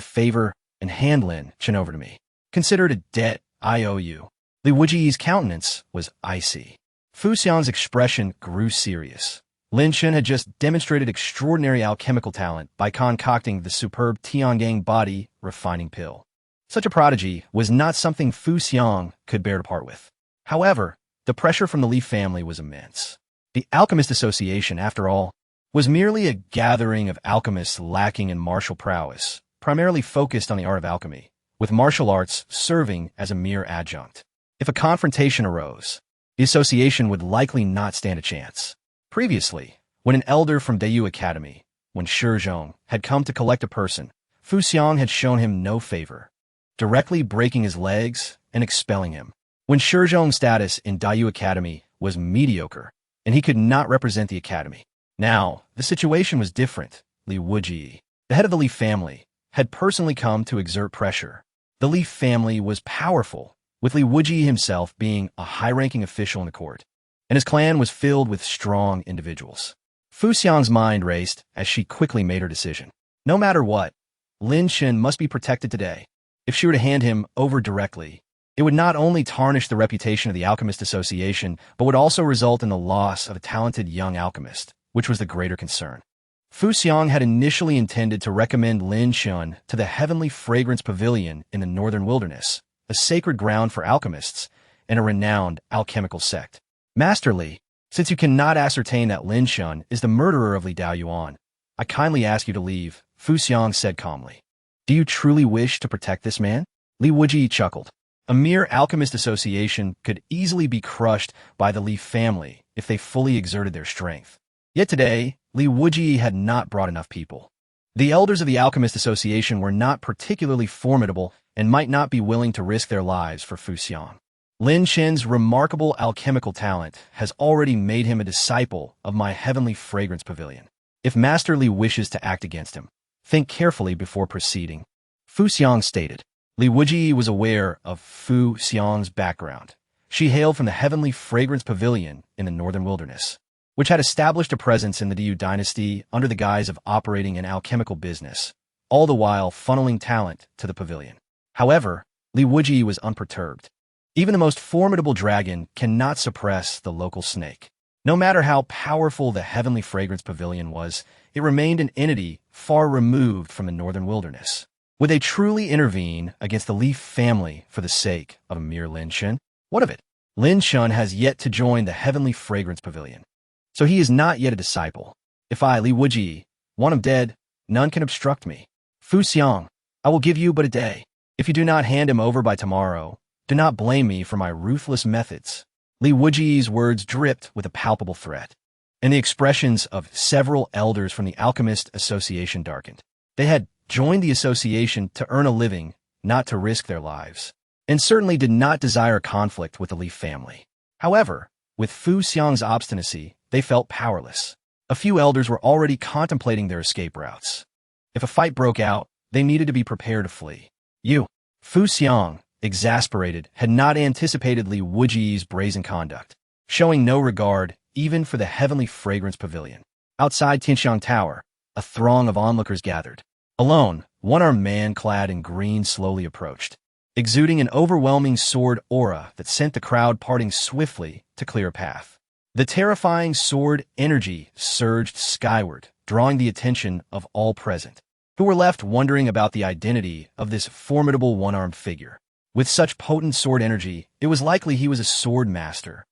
favor and hand Lin Chen over to me. Consider it a debt I owe you. Li Wuji's countenance was icy. Fu Xiang's expression grew serious. Lin Chen had just demonstrated extraordinary alchemical talent by concocting the superb Tiangang body refining pill. Such a prodigy was not something Fu Xiang could bear to part with. However, the pressure from the Li family was immense. The Alchemist Association, after all, was merely a gathering of alchemists lacking in martial prowess, primarily focused on the art of alchemy, with martial arts serving as a mere adjunct. If a confrontation arose, the association would likely not stand a chance. Previously, when an elder from Dayu Academy, when Shizhong had come to collect a person, Fu Xiang had shown him no favor, directly breaking his legs and expelling him. When Shizhong's status in Dayu Academy was mediocre, and he could not represent the academy. Now, the situation was different. Li Wuji, the head of the Li family, had personally come to exert pressure. The Li family was powerful, with Li Wuji himself being a high-ranking official in the court, and his clan was filled with strong individuals. Fu Xiang's mind raced as she quickly made her decision. No matter what, Lin Chen must be protected today. If she were to hand him over directly, it would not only tarnish the reputation of the Alchemist Association, but would also result in the loss of a talented young alchemist, which was the greater concern. Fu Xiang had initially intended to recommend Lin Chen to the Heavenly Fragrance Pavilion in the Northern Wilderness, a sacred ground for alchemists and a renowned alchemical sect. Master Li, since you cannot ascertain that Lin Chen is the murderer of Li Daoyuan, I kindly ask you to leave, Fu Xiang said calmly. Do you truly wish to protect this man? Li Wuji chuckled. A mere alchemist association could easily be crushed by the Li family if they fully exerted their strength. Yet today, Li Wuji had not brought enough people. The elders of the Alchemist Association were not particularly formidable and might not be willing to risk their lives for Fu Xiang. Lin Chen's remarkable alchemical talent has already made him a disciple of my Heavenly Fragrance Pavilion. If Master Li wishes to act against him, think carefully before proceeding, Fu Xiang stated. Li Wuji was aware of Fu Xiang's background. She hailed from the Heavenly Fragrance Pavilion in the Northern Wilderness, which had established a presence in the Diyu dynasty under the guise of operating an alchemical business, all the while funneling talent to the pavilion. However, Li Wuji was unperturbed. Even the most formidable dragon cannot suppress the local snake. No matter how powerful the Heavenly Fragrance Pavilion was, it remained an entity far removed from the Northern Wilderness. Would they truly intervene against the Li family for the sake of a mere Lin Chen? What of it? Lin Chen has yet to join the Heavenly Fragrance Pavilion, so he is not yet a disciple. If I, Li Wuji, want him dead, none can obstruct me. Fu Xiang, I will give you but a day. If you do not hand him over by tomorrow, do not blame me for my ruthless methods. Li Wuji's words dripped with a palpable threat, and the expressions of several elders from the Alchemist Association darkened. They had joined the association to earn a living, not to risk their lives, and certainly did not desire conflict with the Li family. However, with Fu Xiang's obstinacy, they felt powerless. A few elders were already contemplating their escape routes. If a fight broke out, they needed to be prepared to flee. Fu Xiang, exasperated, had not anticipated Li Wuji's brazen conduct, showing no regard even for the Heavenly Fragrance Pavilion. Outside Tianxiang Tower, a throng of onlookers gathered. Alone, one-armed man clad in green slowly approached, exuding an overwhelming sword aura that sent the crowd parting swiftly to clear a path. The terrifying sword energy surged skyward, drawing the attention of all present, who were left wondering about the identity of this formidable one-armed figure. With such potent sword energy, it was likely he was a sword master.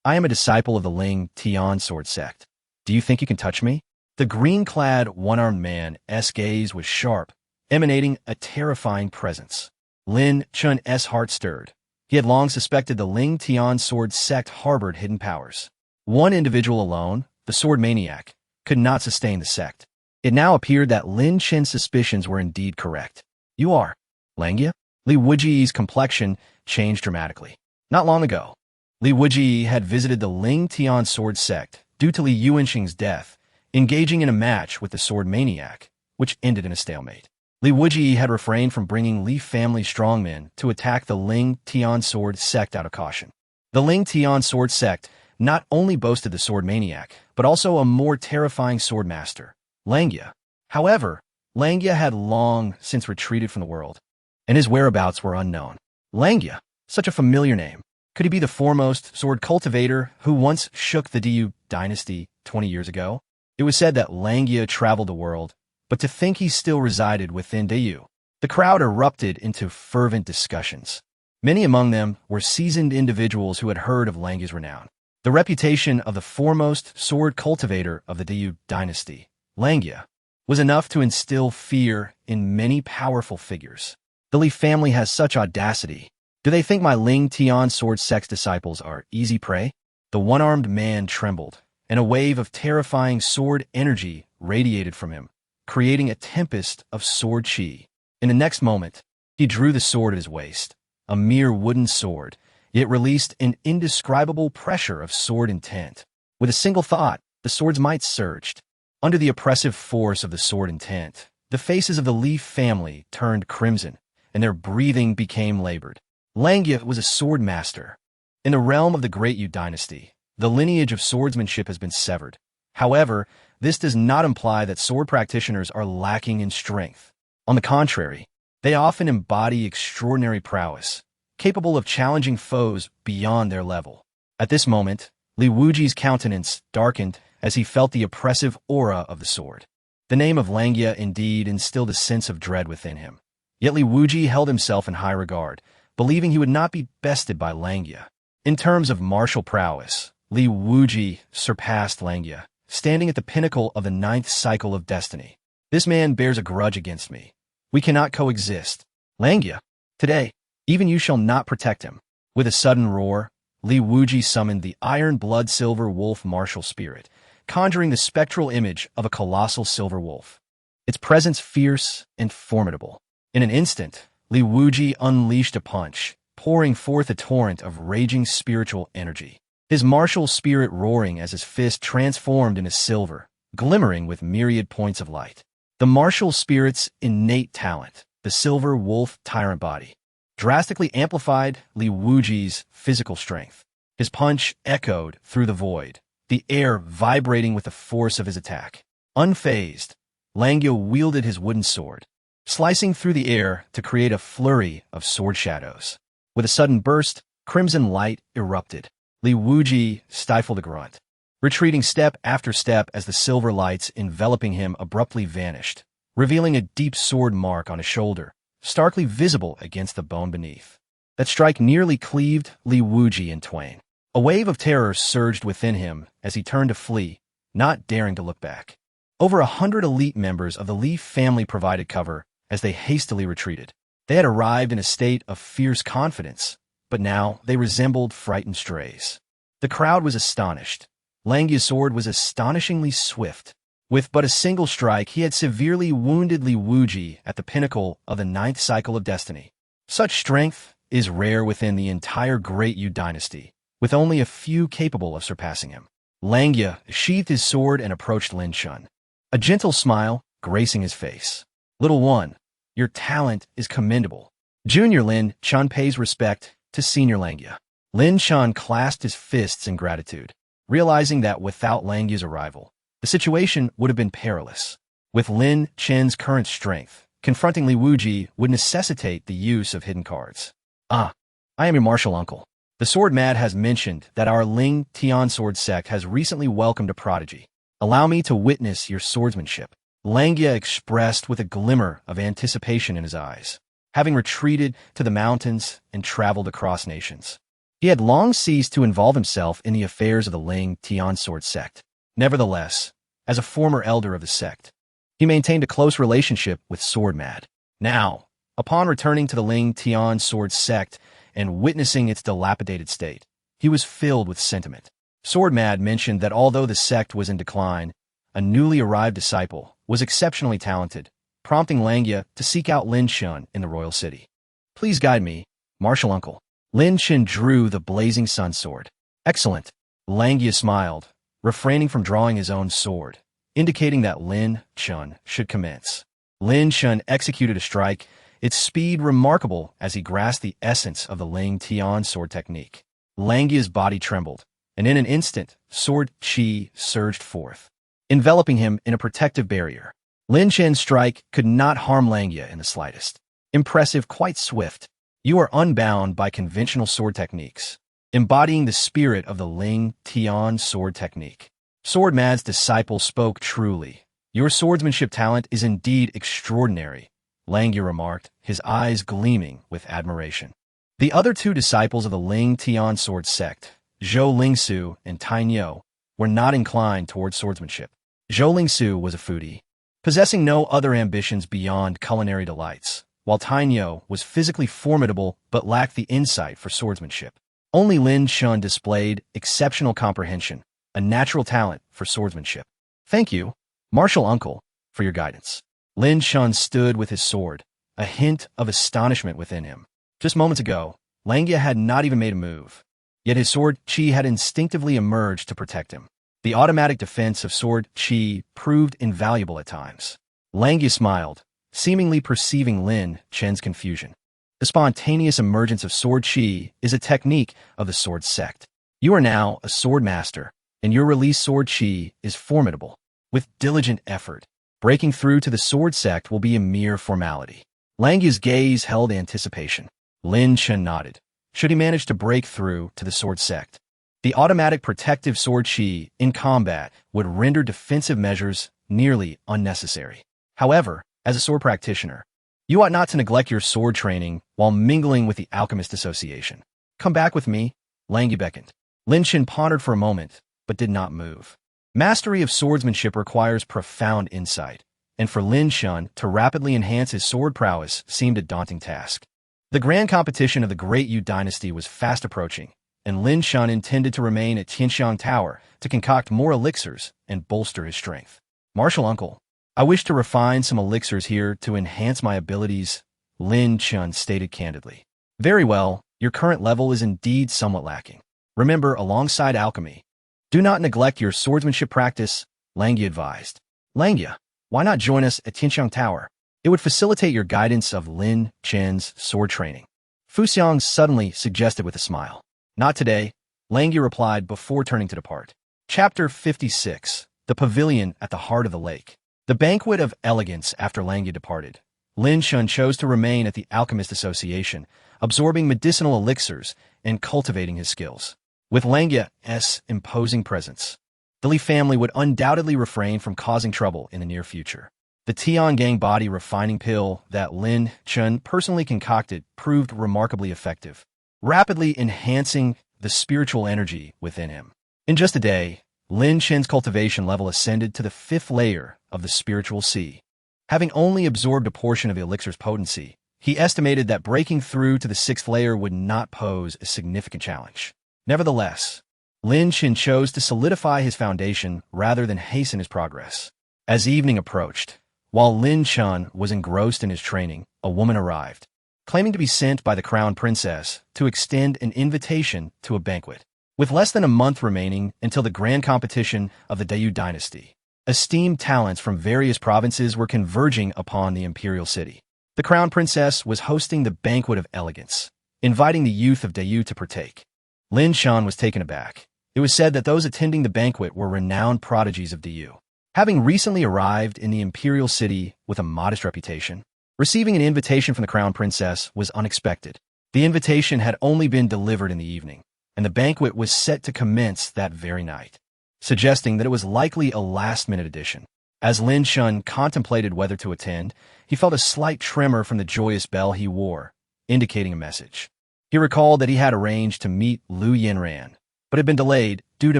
I am a disciple of the Ling Tian sword sect. Do you think you can touch me? The green-clad, one-armed man's gaze was sharp, emanating a terrifying presence. Lin Chen's heart stirred. He had long suspected the Ling Tian sword sect harbored hidden powers. One individual alone, the sword maniac, could not sustain the sect. It now appeared that Lin Chen's suspicions were indeed correct. You are Langia? Li Wuji's complexion changed dramatically. Not long ago, Li Wuji had visited the Ling Tian sword sect due to Li Yuanxing's death, engaging in a match with the sword maniac, which ended in a stalemate. Li Wuji had refrained from bringing Li family strongmen to attack the Ling Tian sword sect out of caution. The Ling Tian sword sect not only boasted the sword maniac, but also a more terrifying sword master, Langia. However, Langya had long since retreated from the world, and his whereabouts were unknown. Langya, such a familiar name. Could he be the foremost sword cultivator who once shook the Du dynasty 20 years ago? It was said that Langya traveled the world, but to think he still resided within Du. The crowd erupted into fervent discussions. Many among them were seasoned individuals who had heard of Langya's renown. The reputation of the foremost sword cultivator of the Du dynasty, Langya, was enough to instill fear in many powerful figures. The Li family has such audacity. Do they think my Ling Tian sword sect's disciples are easy prey? The one-armed man trembled, and a wave of terrifying sword energy radiated from him, creating a tempest of sword chi. In the next moment, he drew the sword at his waist, a mere wooden sword, yet released an indescribable pressure of sword intent. With a single thought, the sword's might surged. Under the oppressive force of the sword intent, the faces of the Li family turned crimson, and their breathing became labored. Langya was a sword master. In the realm of the Great Yu dynasty, the lineage of swordsmanship has been severed. However, this does not imply that sword practitioners are lacking in strength. On the contrary, they often embody extraordinary prowess, capable of challenging foes beyond their level. At this moment, Li Wuji's countenance darkened as he felt the oppressive aura of the sword. The name of Langya indeed instilled a sense of dread within him. Yet Li Wuji held himself in high regard, believing he would not be bested by Langya. In terms of martial prowess, Li Wuji surpassed Langya, standing at the pinnacle of the 9th cycle of destiny. This man bears a grudge against me. We cannot coexist. Langya, today, even you shall not protect him. With a sudden roar, Li Wuji summoned the iron blood silver wolf martial spirit, conjuring the spectral image of a colossal silver wolf. Its presence fierce and formidable. In an instant, Li Wuji unleashed a punch, pouring forth a torrent of raging spiritual energy. His martial spirit roaring as his fist transformed into silver, glimmering with myriad points of light. The martial spirit's innate talent, the silver wolf tyrant body, drastically amplified Li Wuji's physical strength. His punch echoed through the void, the air vibrating with the force of his attack. Unfazed, Langya wielded his wooden sword, slicing through the air to create a flurry of sword shadows. With a sudden burst, crimson light erupted. Li Wuji stifled a grunt, retreating step after step as the silver lights enveloping him abruptly vanished, revealing a deep sword mark on his shoulder, starkly visible against the bone beneath. That strike nearly cleaved Li Wuji in twain. A wave of terror surged within him as he turned to flee, not daring to look back. Over 100 elite members of the Li family provided cover as they hastily retreated. They had arrived in a state of fierce confidence, but now they resembled frightened strays. The crowd was astonished. Langya's sword was astonishingly swift. With but a single strike, he had severely wounded Li Wuji at the pinnacle of the 9th cycle of destiny. Such strength is rare within the entire Great Yu dynasty, with only a few capable of surpassing him. Langya sheathed his sword and approached Lin Chen, a gentle smile gracing his face. Little one, your talent is commendable. Junior Lin Chen pays respect to Senior Langya. Lin Chen clasped his fists in gratitude, realizing that without Langya's arrival, the situation would have been perilous. With Lin Chen's current strength, confronting Li Wuji would necessitate the use of hidden cards. I am your martial uncle. The Sword Mad has mentioned that our Ling Tian sword sect has recently welcomed a prodigy. Allow me to witness your swordsmanship. Langya expressed with a glimmer of anticipation in his eyes, having retreated to the mountains and traveled across nations. He had long ceased to involve himself in the affairs of the Ling Tian sword sect. Nevertheless, as a former elder of the sect, he maintained a close relationship with Sword Mad. Now, upon returning to the Ling Tian sword sect and witnessing its dilapidated state, he was filled with sentiment. Sword Mad mentioned that although the sect was in decline, a newly arrived disciple was exceptionally talented, prompting Langya to seek out Lin Chen in the royal city. Please guide me, martial uncle. Lin Chen drew the blazing sun sword. Excellent. Langya smiled, refraining from drawing his own sword, indicating that Lin Chen should commence. Lin Chen executed a strike, its speed remarkable as he grasped the essence of the Ling Tian sword technique. Langya's body trembled, and in an instant, sword chi surged forth, enveloping him in a protective barrier. Lin Chen's strike could not harm Langya in the slightest. Impressive, quite swift. You are unbound by conventional sword techniques, embodying the spirit of the Ling Tian sword technique. Swordman's disciple spoke truly. Your swordsmanship talent is indeed extraordinary, Langya remarked, his eyes gleaming with admiration. The other two disciples of the Ling Tian sword sect, Zhou Lingsu and Tainyo, were not inclined toward swordsmanship. Zhou Lingsu was a foodie, possessing no other ambitions beyond culinary delights, while Tainyo was physically formidable but lacked the insight for swordsmanship. Only Lin Chen displayed exceptional comprehension, a natural talent for swordsmanship. Thank you, martial uncle, for your guidance. Lin Chen stood with his sword, a hint of astonishment within him. Just moments ago, Langya had not even made a move, yet his sword qi had instinctively emerged to protect him. The automatic defense of sword qi proved invaluable at times. Langya smiled, seemingly perceiving Lin Chen's confusion. The spontaneous emergence of sword qi is a technique of the sword sect. You are now a sword master, and your released sword qi is formidable. With diligent effort, breaking through to the sword sect will be a mere formality. Langya's gaze held anticipation. Lin Chen nodded. Should he manage to break through to the sword sect, the automatic protective sword qi in combat would render defensive measures nearly unnecessary. However, as a sword practitioner, you ought not to neglect your sword training while mingling with the Alchemist Association. Come back with me, Langya beckoned. Lin Chen pondered for a moment, but did not move. Mastery of swordsmanship requires profound insight, and for Lin Chen to rapidly enhance his sword prowess seemed a daunting task. The grand competition of the Great Yu Dynasty was fast approaching, and Lin Chen intended to remain at Tianxiang Tower to concoct more elixirs and bolster his strength. Martial uncle, I wish to refine some elixirs here to enhance my abilities, Lin Chen stated candidly. Very well, your current level is indeed somewhat lacking. Remember, alongside alchemy, do not neglect your swordsmanship practice, Langya advised. Langya, why not join us at Tianxiang Tower? It would facilitate your guidance of Lin Chen's sword training. Fu Xiang suddenly suggested with a smile. Not today, Langya replied before turning to depart. Chapter 56. The Pavilion at the Heart of the Lake. The banquet of elegance after Langya departed. Lin Chen chose to remain at the Alchemist Association, absorbing medicinal elixirs and cultivating his skills. With Langya's imposing presence, the Li family would undoubtedly refrain from causing trouble in the near future. The Tiangang body refining pill that Lin Chen personally concocted proved remarkably effective, rapidly enhancing the spiritual energy within him. In just a day, Lin Chen's cultivation level ascended to the 5th layer of the spiritual sea. Having only absorbed a portion of the elixir's potency, he estimated that breaking through to the 6th layer would not pose a significant challenge. Nevertheless, Lin Chen chose to solidify his foundation rather than hasten his progress. As evening approached, while Lin Chen was engrossed in his training, a woman arrived, claiming to be sent by the crown princess to extend an invitation to a banquet. With less than a month remaining until the grand competition of the Dayu dynasty, esteemed talents from various provinces were converging upon the imperial city. The crown princess was hosting the banquet of elegance, inviting the youth of Dayu to partake. Lin Chen was taken aback. It was said that those attending the banquet were renowned prodigies of Dayu. Having recently arrived in the imperial city with a modest reputation, receiving an invitation from the crown princess was unexpected. The invitation had only been delivered in the evening, and the banquet was set to commence that very night, suggesting that it was likely a last-minute addition. As Lin Chen contemplated whether to attend, he felt a slight tremor from the joyous bell he wore, indicating a message. He recalled that he had arranged to meet Lu Yinran, but had been delayed due to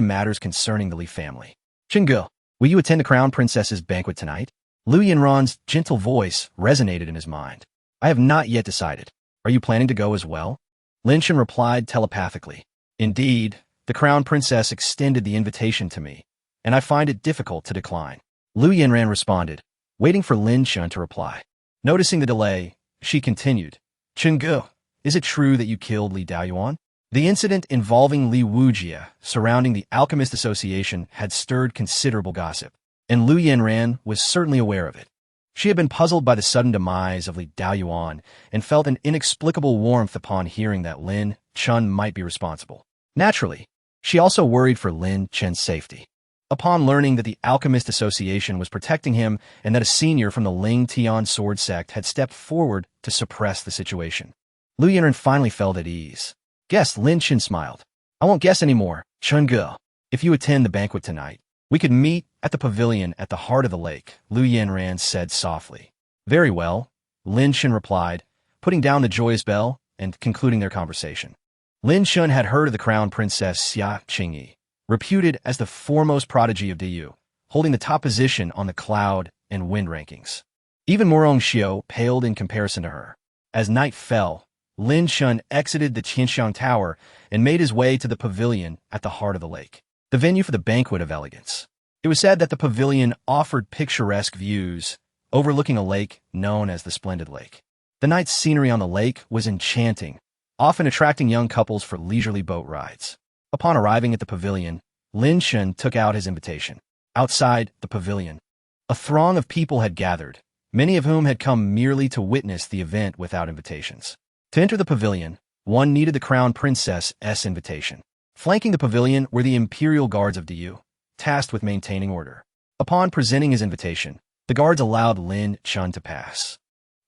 matters concerning the Li family. Chingu, will you attend the crown princess's banquet tonight? Lu Yinran's gentle voice resonated in his mind. I have not yet decided. Are you planning to go as well? Lin Chen replied telepathically. Indeed, the crown princess extended the invitation to me, and I find it difficult to decline. Lu Yinran responded, waiting for Lin Chen to reply. Noticing the delay, she continued. Chingu, is it true that you killed Li Daoyuan? The incident involving Li Wujia surrounding the Alchemist Association had stirred considerable gossip, and Lu Yinran was certainly aware of it. She had been puzzled by the sudden demise of Li Daoyuan and felt an inexplicable warmth upon hearing that Lin Chen might be responsible. Naturally, she also worried for Lin Chen's safety. Upon learning that the Alchemist Association was protecting him and that a senior from the Ling Tian sword sect had stepped forward to suppress the situation, Lu Yanran finally felt at ease. Guest Lin Chen smiled. I won't guess anymore, Chun Ge. If you attend the banquet tonight, we could meet at the pavilion at the heart of the lake, Lu Yanran said softly. Very well, Lin Chen replied, putting down the joyous bell and concluding their conversation. Lin Chen had heard of the crown princess Xia Qingyi, reputed as the foremost prodigy of Diyu, holding the top position on the cloud and wind rankings. Even Morong Xiu paled in comparison to her. As night fell, Lin Chen exited the Qianxiang Tower and made his way to the pavilion at the heart of the lake, the venue for the banquet of elegance. It was said that the pavilion offered picturesque views, overlooking a lake known as the Splendid Lake. The night's scenery on the lake was enchanting, often attracting young couples for leisurely boat rides. Upon arriving at the pavilion, Lin Chen took out his invitation. Outside the pavilion, a throng of people had gathered, many of whom had come merely to witness the event without invitations. To enter the pavilion, one needed the crown princess's invitation. Flanking the pavilion were the imperial guards of Diyu, tasked with maintaining order. Upon presenting his invitation, the guards allowed Lin Chen to pass.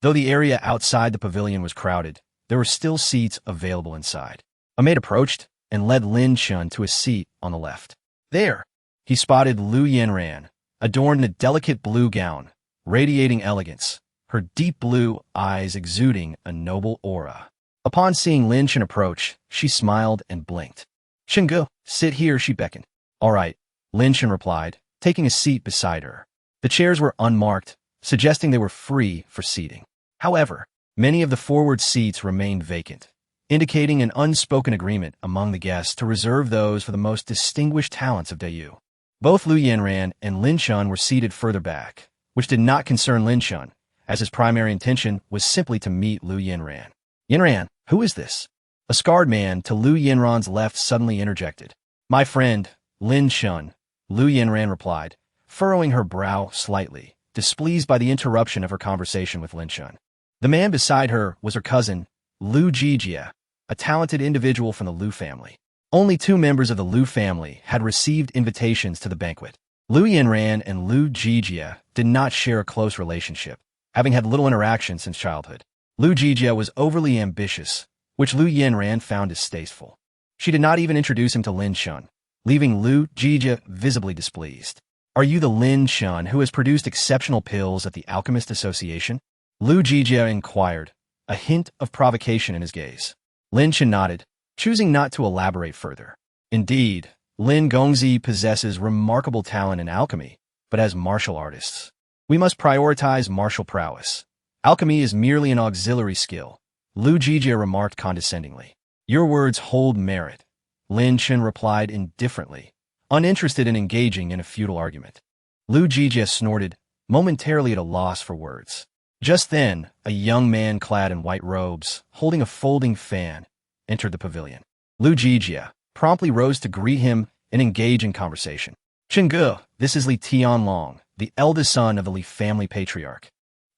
Though the area outside the pavilion was crowded, there were still seats available inside. A maid approached and led Lin Chen to a seat on the left. There, he spotted Lu Yanran, adorned in a delicate blue gown, radiating elegance, her deep blue eyes exuding a noble aura. Upon seeing Lin Chen approach, she smiled and blinked. Chengge, sit here, she beckoned. All right, Lin Chen replied, taking a seat beside her. The chairs were unmarked, suggesting they were free for seating. However, many of the forward seats remained vacant, indicating an unspoken agreement among the guests to reserve those for the most distinguished talents of Diyu. Both Lu Yanran and Lin Chen were seated further back, which did not concern Lin Chen, as his primary intention was simply to meet Lu Yanran. Yanran, who is this? A scarred man to Lu Yanran's left suddenly interjected. My friend, Lin Chen, Lu Yanran replied, furrowing her brow slightly, displeased by the interruption of her conversation with Lin Chen. The man beside her was her cousin, Lu Jijie, a talented individual from the Lu family. Only two members of the Lu family had received invitations to the banquet. Lu Yanran and Lu Jijie did not share a close relationship, having had little interaction since childhood. Lu Jijie was overly ambitious, which Lu Yanran found distasteful. She did not even introduce him to Lin Chen, leaving Lu Jijie visibly displeased. Are you the Lin Chen who has produced exceptional pills at the Alchemist Association? Lu Jijie inquired, a hint of provocation in his gaze. Lin Chen nodded, choosing not to elaborate further. Indeed, Lin Gongzi possesses remarkable talent in alchemy, but as martial artists, we must prioritize martial prowess. Alchemy is merely an auxiliary skill, Lu Jijie remarked condescendingly. Your words hold merit, Lin Chen replied indifferently, uninterested in engaging in a futile argument. Lu Jijie snorted, momentarily at a loss for words. Just then, a young man clad in white robes, holding a folding fan, entered the pavilion. Lu Jijie promptly rose to greet him and engage in conversation. Chengge, this is Li Tianlong, the eldest son of the Li family patriarch.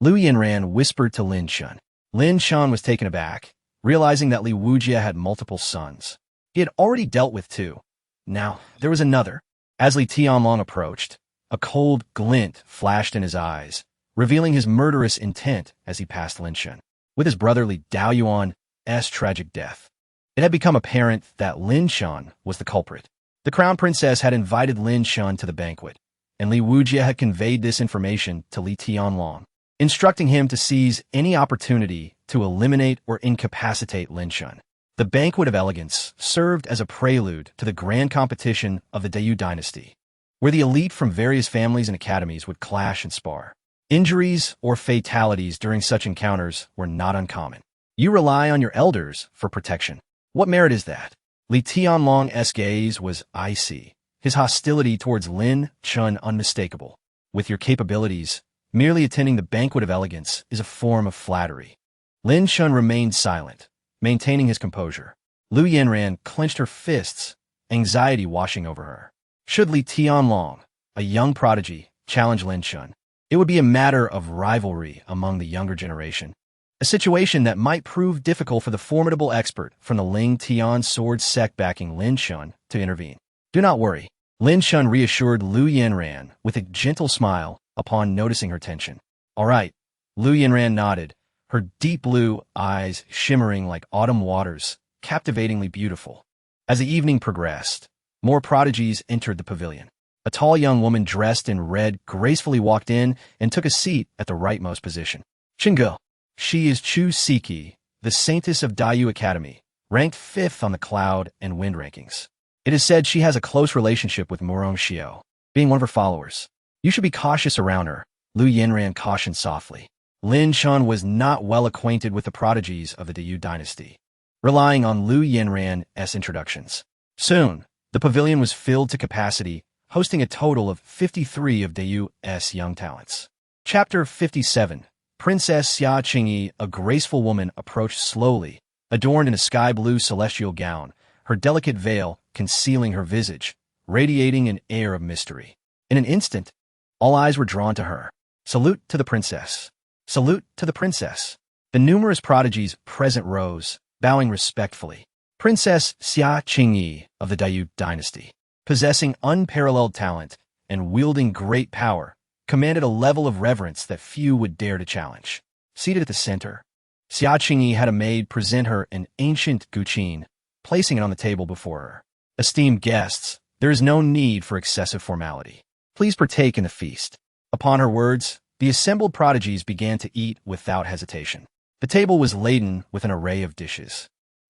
Lu Yanran whispered to Lin Chen. Lin Chen was taken aback, realizing that Li Wujie had multiple sons. He had already dealt with two. Now, there was another. As Li Tianlong approached, a cold glint flashed in his eyes, revealing his murderous intent as he passed Lin Chen. With his brother Li Daoyuan's tragic death, it had become apparent that Lin Chen was the culprit. The crown princess had invited Lin Chen to the banquet, and Li Wujie had conveyed this information to Li Tianlong, instructing him to seize any opportunity to eliminate or incapacitate Lin Chen. The banquet of elegance served as a prelude to the grand competition of the Diyu dynasty, where the elite from various families and academies would clash and spar. Injuries or fatalities during such encounters were not uncommon. You rely on your elders for protection. What merit is that? Li Tianlong's gaze was icy, his hostility towards Lin Chen unmistakable. With your capabilities, merely attending the banquet of elegance is a form of flattery. Lin Chen remained silent, maintaining his composure. Lu Yanran clenched her fists, anxiety washing over her. Should Li Tianlong, a young prodigy, challenge Lin Chen, it would be a matter of rivalry among the younger generation, a situation that might prove difficult for the formidable expert from the Ling Tian sword sect backing Lin Chen to intervene. Do not worry, Lin Chen reassured Lu Yanran with a gentle smile upon noticing her tension. All right, Lu Yanran nodded, her deep blue eyes shimmering like autumn waters, captivatingly beautiful. As the evening progressed, more prodigies entered the pavilion. A tall young woman dressed in red gracefully walked in and took a seat at the rightmost position. Chingo. She is Chu Siki, the saintess of Dayu Academy, ranked 5th on the Cloud and Wind rankings. It is said she has a close relationship with Murong Xiao, being one of her followers. You should be cautious around her, Lu Yanran cautioned softly. Lin Chen was not well acquainted with the prodigies of the Dayu dynasty, relying on Lu Yanran's introductions. Soon, the pavilion was filled to capacity, hosting a total of 53 of Dayu's young talents. Chapter 57. Princess Xia Qingyi, a graceful woman, approached slowly, adorned in a sky-blue celestial gown, her delicate veil concealing her visage, radiating an air of mystery. In an instant, all eyes were drawn to her. Salute to the princess. Salute to the princess. The numerous prodigies present rose, bowing respectfully. Princess Xia Qingyi of the Dayu dynasty, possessing unparalleled talent and wielding great power, commanded a level of reverence that few would dare to challenge. Seated at the center, Xia Qingyi had a maid present her an ancient guqin, placing it on the table before her. Esteemed guests, there is no need for excessive formality. Please partake in the feast. Upon her words, the assembled prodigies began to eat without hesitation. The table was laden with an array of dishes,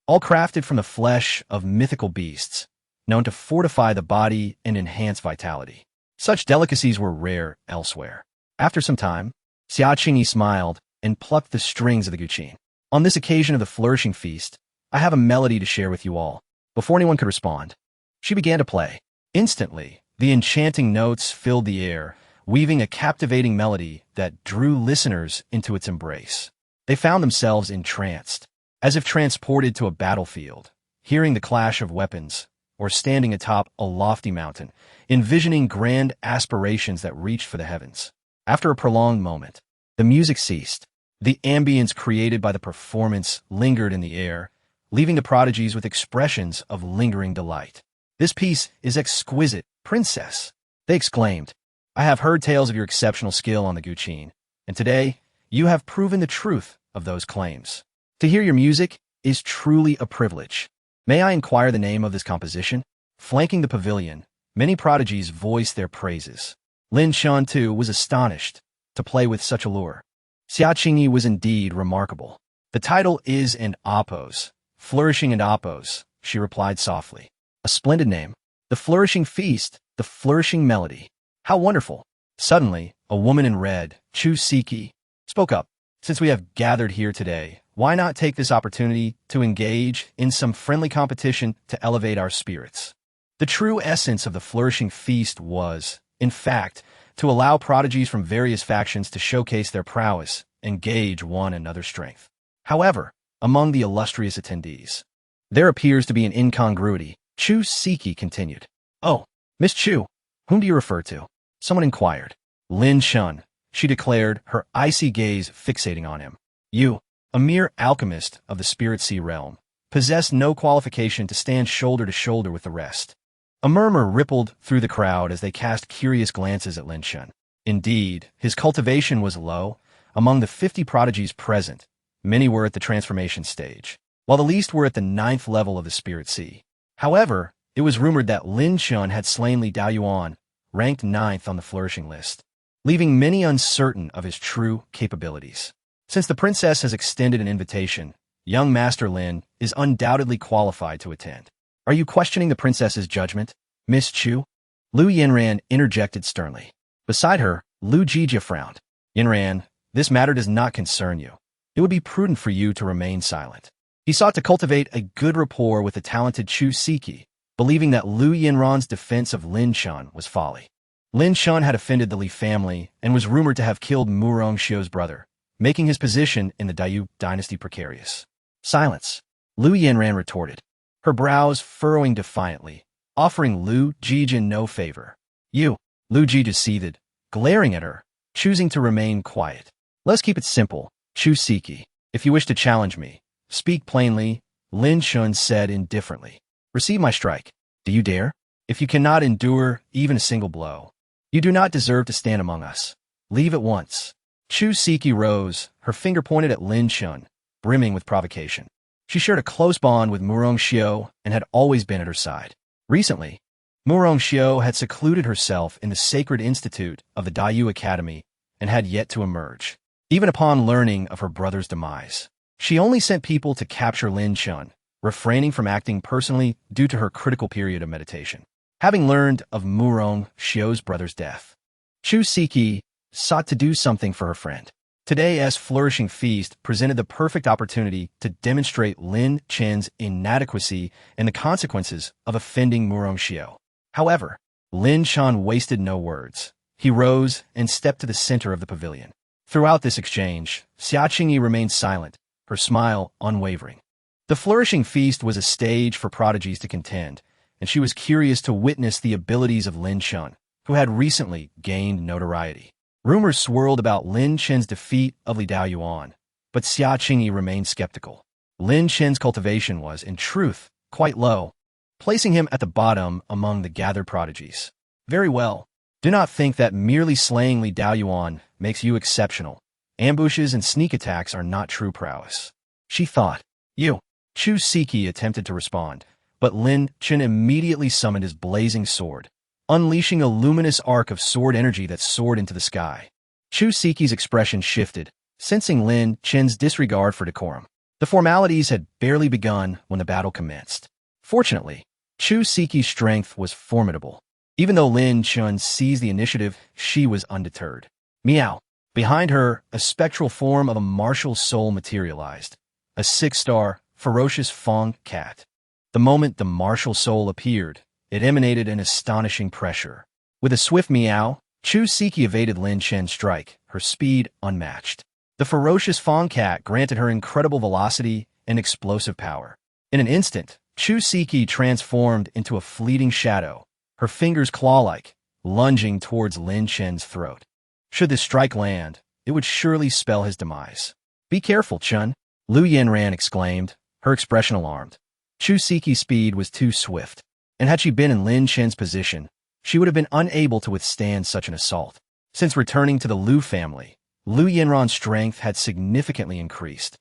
all crafted from the flesh of mythical beasts, known to fortify the body and enhance vitality. Such delicacies were rare elsewhere. After some time, Xia Qingyi smiled and plucked the strings of the guqin. On this occasion of the flourishing feast, I have a melody to share with you all. Before anyone could respond, she began to play. Instantly, the enchanting notes filled the air, weaving a captivating melody that drew listeners into its embrace. They found themselves entranced, as if transported to a battlefield, hearing the clash of weapons, or standing atop a lofty mountain, envisioning grand aspirations that reached for the heavens. After a prolonged moment, the music ceased. The ambience created by the performance lingered in the air, leaving the prodigies with expressions of lingering delight. This piece is exquisite, princess, they exclaimed. I have heard tales of your exceptional skill on the guqin, and today you have proven the truth of those claims. To hear your music is truly a privilege. May I inquire the name of this composition? Flanking the pavilion, many prodigies voiced their praises. Lin Chen, too, was astonished to play with such allure. Xia Qingyi was indeed remarkable. The title is an Oppos, flourishing and Oppos, she replied softly. A splendid name. The flourishing feast, the flourishing melody. How wonderful. Suddenly, a woman in red, Chu Siki, spoke up. Since we have gathered here today, why not take this opportunity to engage in some friendly competition to elevate our spirits? The true essence of the flourishing feast was, in fact, to allow prodigies from various factions to showcase their prowess and gauge one another's strength. However, among the illustrious attendees, there appears to be an incongruity, Chu Siki continued. Oh, Miss Chu, whom do you refer to? Someone inquired. Lin Chen, she declared, her icy gaze fixating on him. You, a mere alchemist of the spirit sea realm, possess no qualification to stand shoulder to shoulder with the rest. A murmur rippled through the crowd as they cast curious glances at Lin Chen. Indeed, his cultivation was low. Among the 50 prodigies present, many were at the transformation stage, while the least were at the 9th level of the spirit sea. However, it was rumored that Lin Chen had slain Li Daoyuan, ranked 9th on the flourishing list, leaving many uncertain of his true capabilities. Since the princess has extended an invitation, young Master Lin is undoubtedly qualified to attend. Are you questioning the princess's judgment, Miss Chu? Lu Yanran interjected sternly. Beside her, Lu Jijia frowned. Yanran, this matter does not concern you. It would be prudent for you to remain silent. He sought to cultivate a good rapport with the talented Chu Siki, believing that Lu Yanran's defense of Lin Chen was folly. Lin Chen had offended the Li family and was rumored to have killed Murong Xiao's brother, making his position in the Dayu dynasty precarious. Silence, Lu Yanran retorted, her brows furrowing defiantly, offering Lu Jijia no favor. You, Lu Jijia seethed, glaring at her, choosing to remain quiet. Let's keep it simple, Chu Siki. If you wish to challenge me, speak plainly, Lin Chen said indifferently. Receive my strike. Do you dare? If you cannot endure even a single blow, you do not deserve to stand among us. Leave at once. Chu Siki rose, her finger pointed at Lin Chen, brimming with provocation. She shared a close bond with Murong Xiao and had always been at her side. Recently, Murong Xiao had secluded herself in the sacred institute of the Daiyu Academy and had yet to emerge. Even upon learning of her brother's demise, she only sent people to capture Lin Chen, refraining from acting personally due to her critical period of meditation. Having learned of Murong Xiao's brother's death, Chu Siki sought to do something for her friend. Today's flourishing feast presented the perfect opportunity to demonstrate Lin Chen's inadequacy and the consequences of offending Murong Xiao. However, Lin Chen wasted no words. He rose and stepped to the center of the pavilion. Throughout this exchange, Xia Qingyi remained silent, her smile unwavering. The flourishing feast was a stage for prodigies to contend, and she was curious to witness the abilities of Lin Chen, who had recently gained notoriety. Rumors swirled about Lin Chen's defeat of Li Daoyuan, but Xia Qingyi remained skeptical. Lin Chen's cultivation was, in truth, quite low, placing him at the bottom among the gathered prodigies. Very well. Do not think that merely slaying Li Daoyuan makes you exceptional. Ambushes and sneak attacks are not true prowess. She thought. You. Chu Siki attempted to respond, but Lin Chen immediately summoned his blazing sword, unleashing a luminous arc of sword energy that soared into the sky. Chu Siki's expression shifted, sensing Lin Chen's disregard for decorum. The formalities had barely begun when the battle commenced. Fortunately, Chu Siki's strength was formidable. Even though Lin Chen seized the initiative, she was undeterred. Meow. Behind her, a spectral form of a martial soul materialized, a 6-star, ferocious Fong cat. The moment the martial soul appeared, it emanated an astonishing pressure. With a swift meow, Chu Siki evaded Lin Chen's strike, her speed unmatched. The ferocious Fong cat granted her incredible velocity and explosive power. In an instant, Chu Siki transformed into a fleeting shadow, her fingers claw-like, lunging towards Lin Chen's throat. Should this strike land, it would surely spell his demise. Be careful, Chen, Lu Yanran exclaimed, her expression alarmed. Chu Siki's speed was too swift, and had she been in Lin Chen's position, she would have been unable to withstand such an assault. Since returning to the Lu family, Lu Yanran's strength had significantly increased.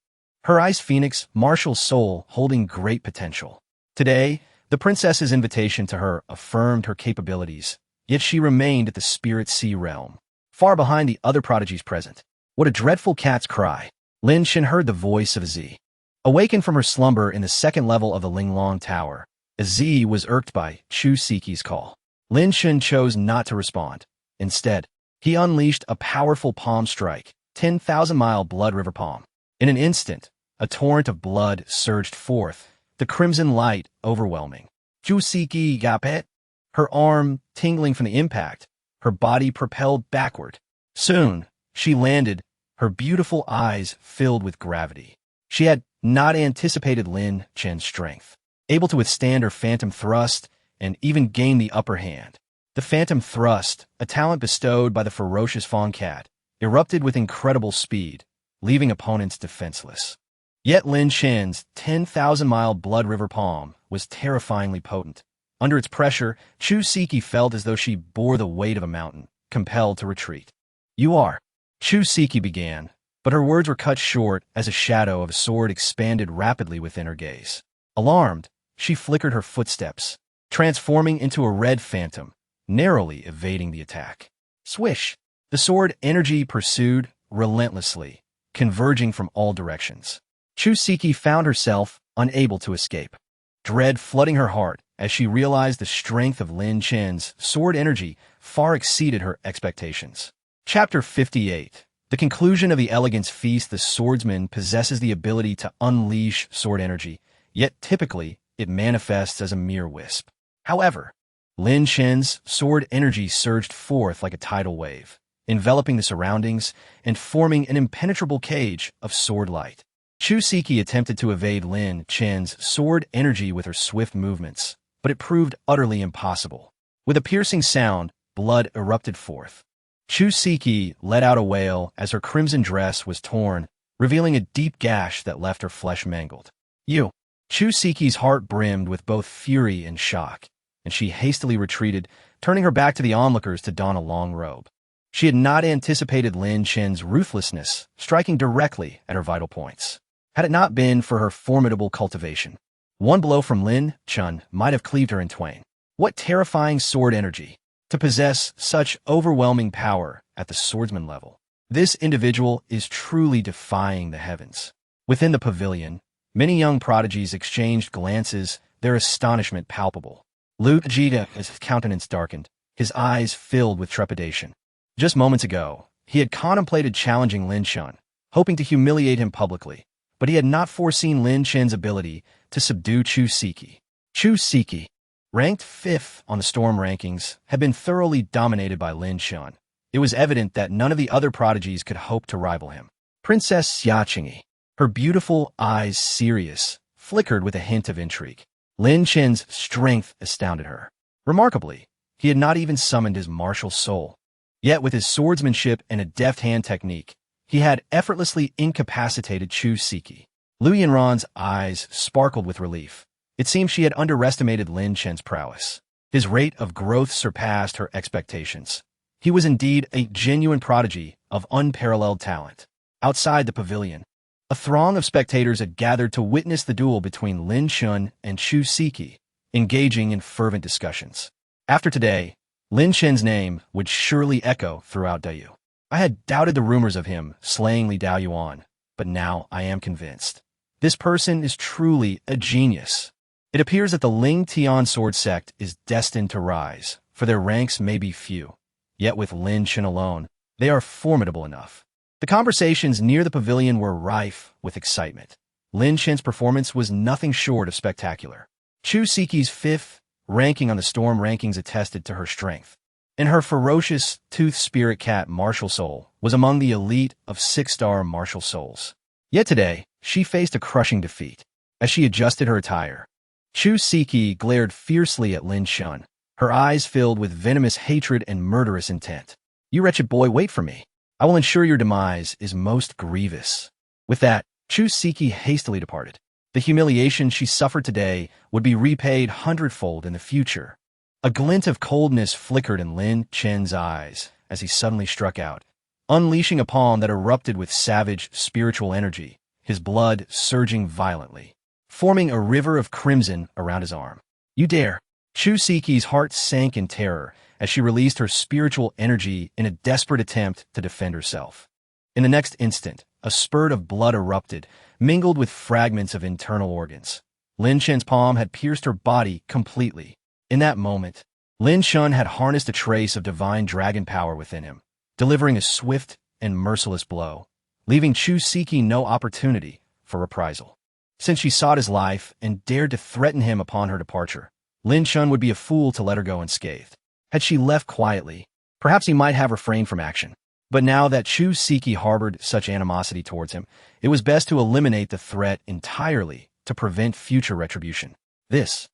Her Ice Phoenix martial soul holding great potential. Today, the princess's invitation to her affirmed her capabilities, yet she remained at the Spirit Sea realm, far behind the other prodigies present. What a dreadful cat's cry! Lin Chen heard the voice of Azi. Awakened from her slumber in the second level of the Linglong Tower, Azi was irked by Chu Siki's call. Lin Chen chose not to respond. Instead, he unleashed a powerful palm strike, 10,000-mile blood river palm. In an instant, a torrent of blood surged forth, the crimson light overwhelming. Chu Siki got hit, her arm tingling from the impact, her body propelled backward. Soon, she landed, her beautiful eyes filled with gravity. She had not anticipated Lin Chen's strength, able to withstand her phantom thrust and even gain the upper hand. The phantom thrust, a talent bestowed by the ferocious Fong cat, erupted with incredible speed, leaving opponents defenseless. Yet Lin Chen's 10,000-mile blood river palm was terrifyingly potent. Under its pressure, Chu Siki felt as though she bore the weight of a mountain, compelled to retreat. You are. Chu Siki began, but her words were cut short as a shadow of a sword expanded rapidly within her gaze. Alarmed, she flickered her footsteps, transforming into a red phantom, narrowly evading the attack. Swish! The sword energy pursued relentlessly, converging from all directions. Chu Siki found herself unable to escape. Dread flooding her heart as she realized the strength of Lin Chen's sword energy far exceeded her expectations. Chapter 58. The conclusion of the Elegance Feast. The swordsman possesses the ability to unleash sword energy, yet typically it manifests as a mere wisp. However, Lin Chen's sword energy surged forth like a tidal wave, enveloping the surroundings and forming an impenetrable cage of sword light. Chu Siki attempted to evade Lin Chen's sword energy with her swift movements, but it proved utterly impossible. With a piercing sound, blood erupted forth. Chu Siki let out a wail as her crimson dress was torn, revealing a deep gash that left her flesh mangled. You! Chu Siki's heart brimmed with both fury and shock. and she hastily retreated, turning her back to the onlookers to don a long robe. She had not anticipated Lin Chen's ruthlessness, striking directly at her vital points. Had it not been for her formidable cultivation, one blow from Lin Chen might have cleaved her in twain. What terrifying sword energy! To possess such overwhelming power at the swordsman level. This individual is truly defying the heavens. Within the pavilion, many young prodigies exchanged glances, their astonishment palpable. Lu Jita, his countenance darkened, his eyes filled with trepidation. Just moments ago, he had contemplated challenging Lin Chen, hoping to humiliate him publicly, but he had not foreseen Lin Chen's ability to subdue Chu Siki. Chu Siki, ranked 5th on the Storm rankings, had been thoroughly dominated by Lin Chen. It was evident that none of the other prodigies could hope to rival him. Princess Xiaqingyi, her beautiful eyes serious, flickered with a hint of intrigue. Lin Chen's strength astounded her. Remarkably, he had not even summoned his martial soul. Yet with his swordsmanship and a deft hand technique, he had effortlessly incapacitated Chu Siki. Lu Yanran's eyes sparkled with relief. It seemed she had underestimated Lin Chen's prowess. His rate of growth surpassed her expectations. He was indeed a genuine prodigy of unparalleled talent. Outside the pavilion, a throng of spectators had gathered to witness the duel between Lin Chen and Chu Siki, engaging in fervent discussions. After today, Lin Chen's name would surely echo throughout Dayu. I had doubted the rumors of him slaying Li Daoyuan, but now I am convinced. This person is truly a genius. It appears that the Ling Tian sword sect is destined to rise, for their ranks may be few. Yet with Lin Chen alone, they are formidable enough. The conversations near the pavilion were rife with excitement. Lin Chen's performance was nothing short of spectacular. Chu Siki's 5th ranking on the Storm rankings attested to her strength, and her ferocious Tooth Spirit Cat martial soul was among the elite of 6-star martial souls. Yet today, she faced a crushing defeat. As she adjusted her attire, Chu Siki glared fiercely at Lin Chen, her eyes filled with venomous hatred and murderous intent. "You wretched boy, wait for me. I will ensure your demise is most grievous." With that, Chu Siki hastily departed. The humiliation she suffered today would be repaid hundredfold in the future. A glint of coldness flickered in Lin Chen's eyes as he suddenly struck out, unleashing a palm that erupted with savage spiritual energy, his blood surging violently, forming a river of crimson around his arm. "You dare!" Chu Siki's heart sank in terror as she released her spiritual energy in a desperate attempt to defend herself. In the next instant, a spurt of blood erupted, mingled with fragments of internal organs. Lin Chen's palm had pierced her body completely. In that moment, Lin Chen had harnessed a trace of divine dragon power within him, delivering a swift and merciless blow, leaving Chu Siki no opportunity for reprisal. Since she sought his life and dared to threaten him upon her departure, Lin Chen would be a fool to let her go unscathed. Had she left quietly, perhaps he might have refrained from action. But now that Chu Siki harbored such animosity towards him, it was best to eliminate the threat entirely to prevent future retribution. This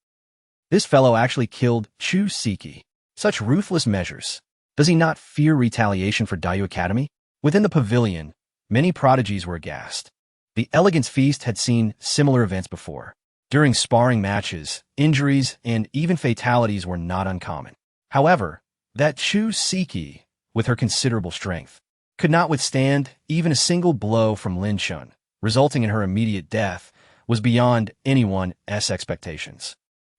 fellow actually killed Chu Siki. Such ruthless measures. Does he not fear retaliation for Dayu Academy? Within the pavilion, many prodigies were aghast. The Elegance Feast had seen similar events before. During sparring matches, injuries and even fatalities were not uncommon. However, that Chu Siki, with her considerable strength, could not withstand even a single blow from Lin Chen, resulting in her immediate death, was beyond anyone's expectations.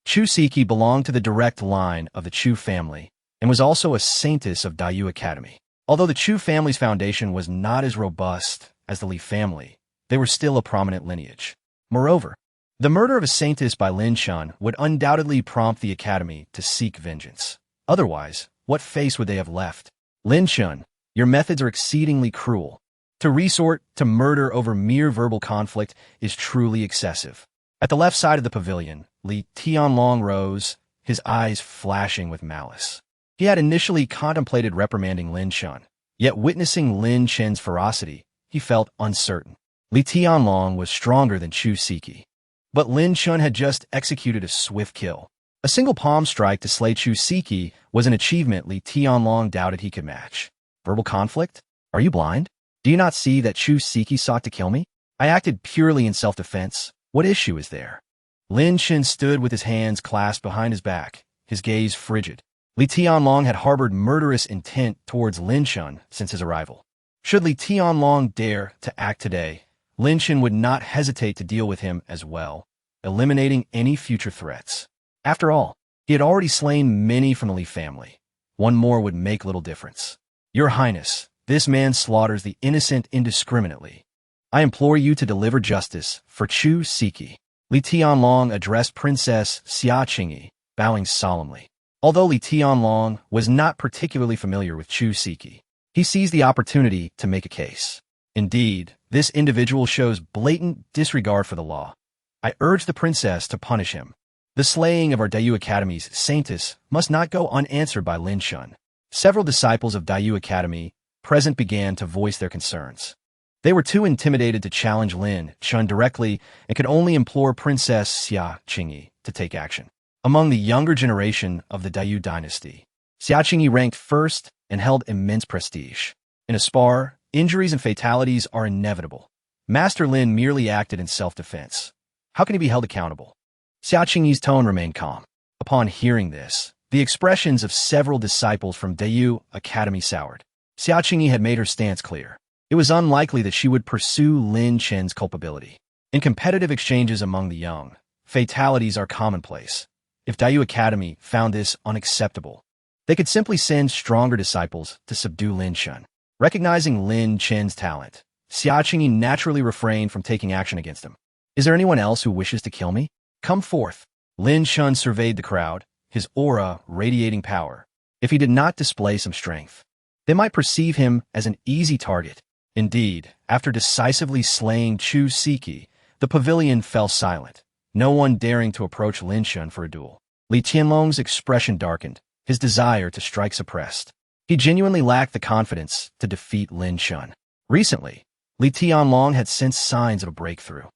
Chu Siki belonged to the direct line of the Chu family and was also a saintess of Dayu Academy. Although the Chu family's foundation was not as robust as the Li family, they were still a prominent lineage. Moreover, the murder of a saintess by Lin Chen would undoubtedly prompt the Academy to seek vengeance. Otherwise, what face would they have left? Lin Chen, your methods are exceedingly cruel. To resort to murder over mere verbal conflict is truly excessive. At the left side of the pavilion, Li Tianlong rose, his eyes flashing with malice. He had initially contemplated reprimanding Lin Chen, yet witnessing Lin Chen's ferocity, he felt uncertain. Li Tianlong was stronger than Chu Siki. But Lin Chen had just executed a swift kill. A single palm strike to slay Chu Siki was an achievement Li Tianlong doubted he could match. Verbal conflict? Are you blind? Do you not see that Chu Siki sought to kill me? I acted purely in self-defense. What issue is there? Lin Chen stood with his hands clasped behind his back, his gaze frigid. Li Tianlong had harbored murderous intent towards Lin Chen since his arrival. Should Li Tianlong dare to act today, Lin Chen would not hesitate to deal with him as well, eliminating any future threats. After all, he had already slain many from the Li family. One more would make little difference. Your Highness, this man slaughters the innocent indiscriminately. I implore you to deliver justice for Chu Siki. Li Tianlong addressed Princess Xia Qingyi, bowing solemnly. Although Li Tianlong was not particularly familiar with Chu Siki, he seized the opportunity to make a case. Indeed, this individual shows blatant disregard for the law. I urge the princess to punish him. The slaying of our Dayu Academy's saintess must not go unanswered by Lin Chen. Several disciples of Dayu Academy present began to voice their concerns. They were too intimidated to challenge Lin Chen directly and could only implore Princess Xia Qingyi to take action. Among the younger generation of the Dayu dynasty, Xia Qingyi ranked first and held immense prestige. In a spar, injuries and fatalities are inevitable. Master Lin merely acted in self-defense. How can he be held accountable? Xia Qingyi's tone remained calm. Upon hearing this, the expressions of several disciples from Dayu Academy soured. Xia Qingyi had made her stance clear. It was unlikely that she would pursue Lin Chen's culpability. In competitive exchanges among the young, fatalities are commonplace. If Dayu Academy found this unacceptable, they could simply send stronger disciples to subdue Lin Chen. Recognizing Lin Chen's talent, Xia Qingyi naturally refrained from taking action against him. Is there anyone else who wishes to kill me? Come forth. Lin Chen surveyed the crowd, his aura radiating power. If he did not display some strength, they might perceive him as an easy target. Indeed, after decisively slaying Chu Siki, the pavilion fell silent, no one daring to approach Lin Chen for a duel. Li Tianlong's expression darkened, his desire to strike suppressed. He genuinely lacked the confidence to defeat Lin Chen. Recently, Li Tianlong had sensed signs of a breakthrough.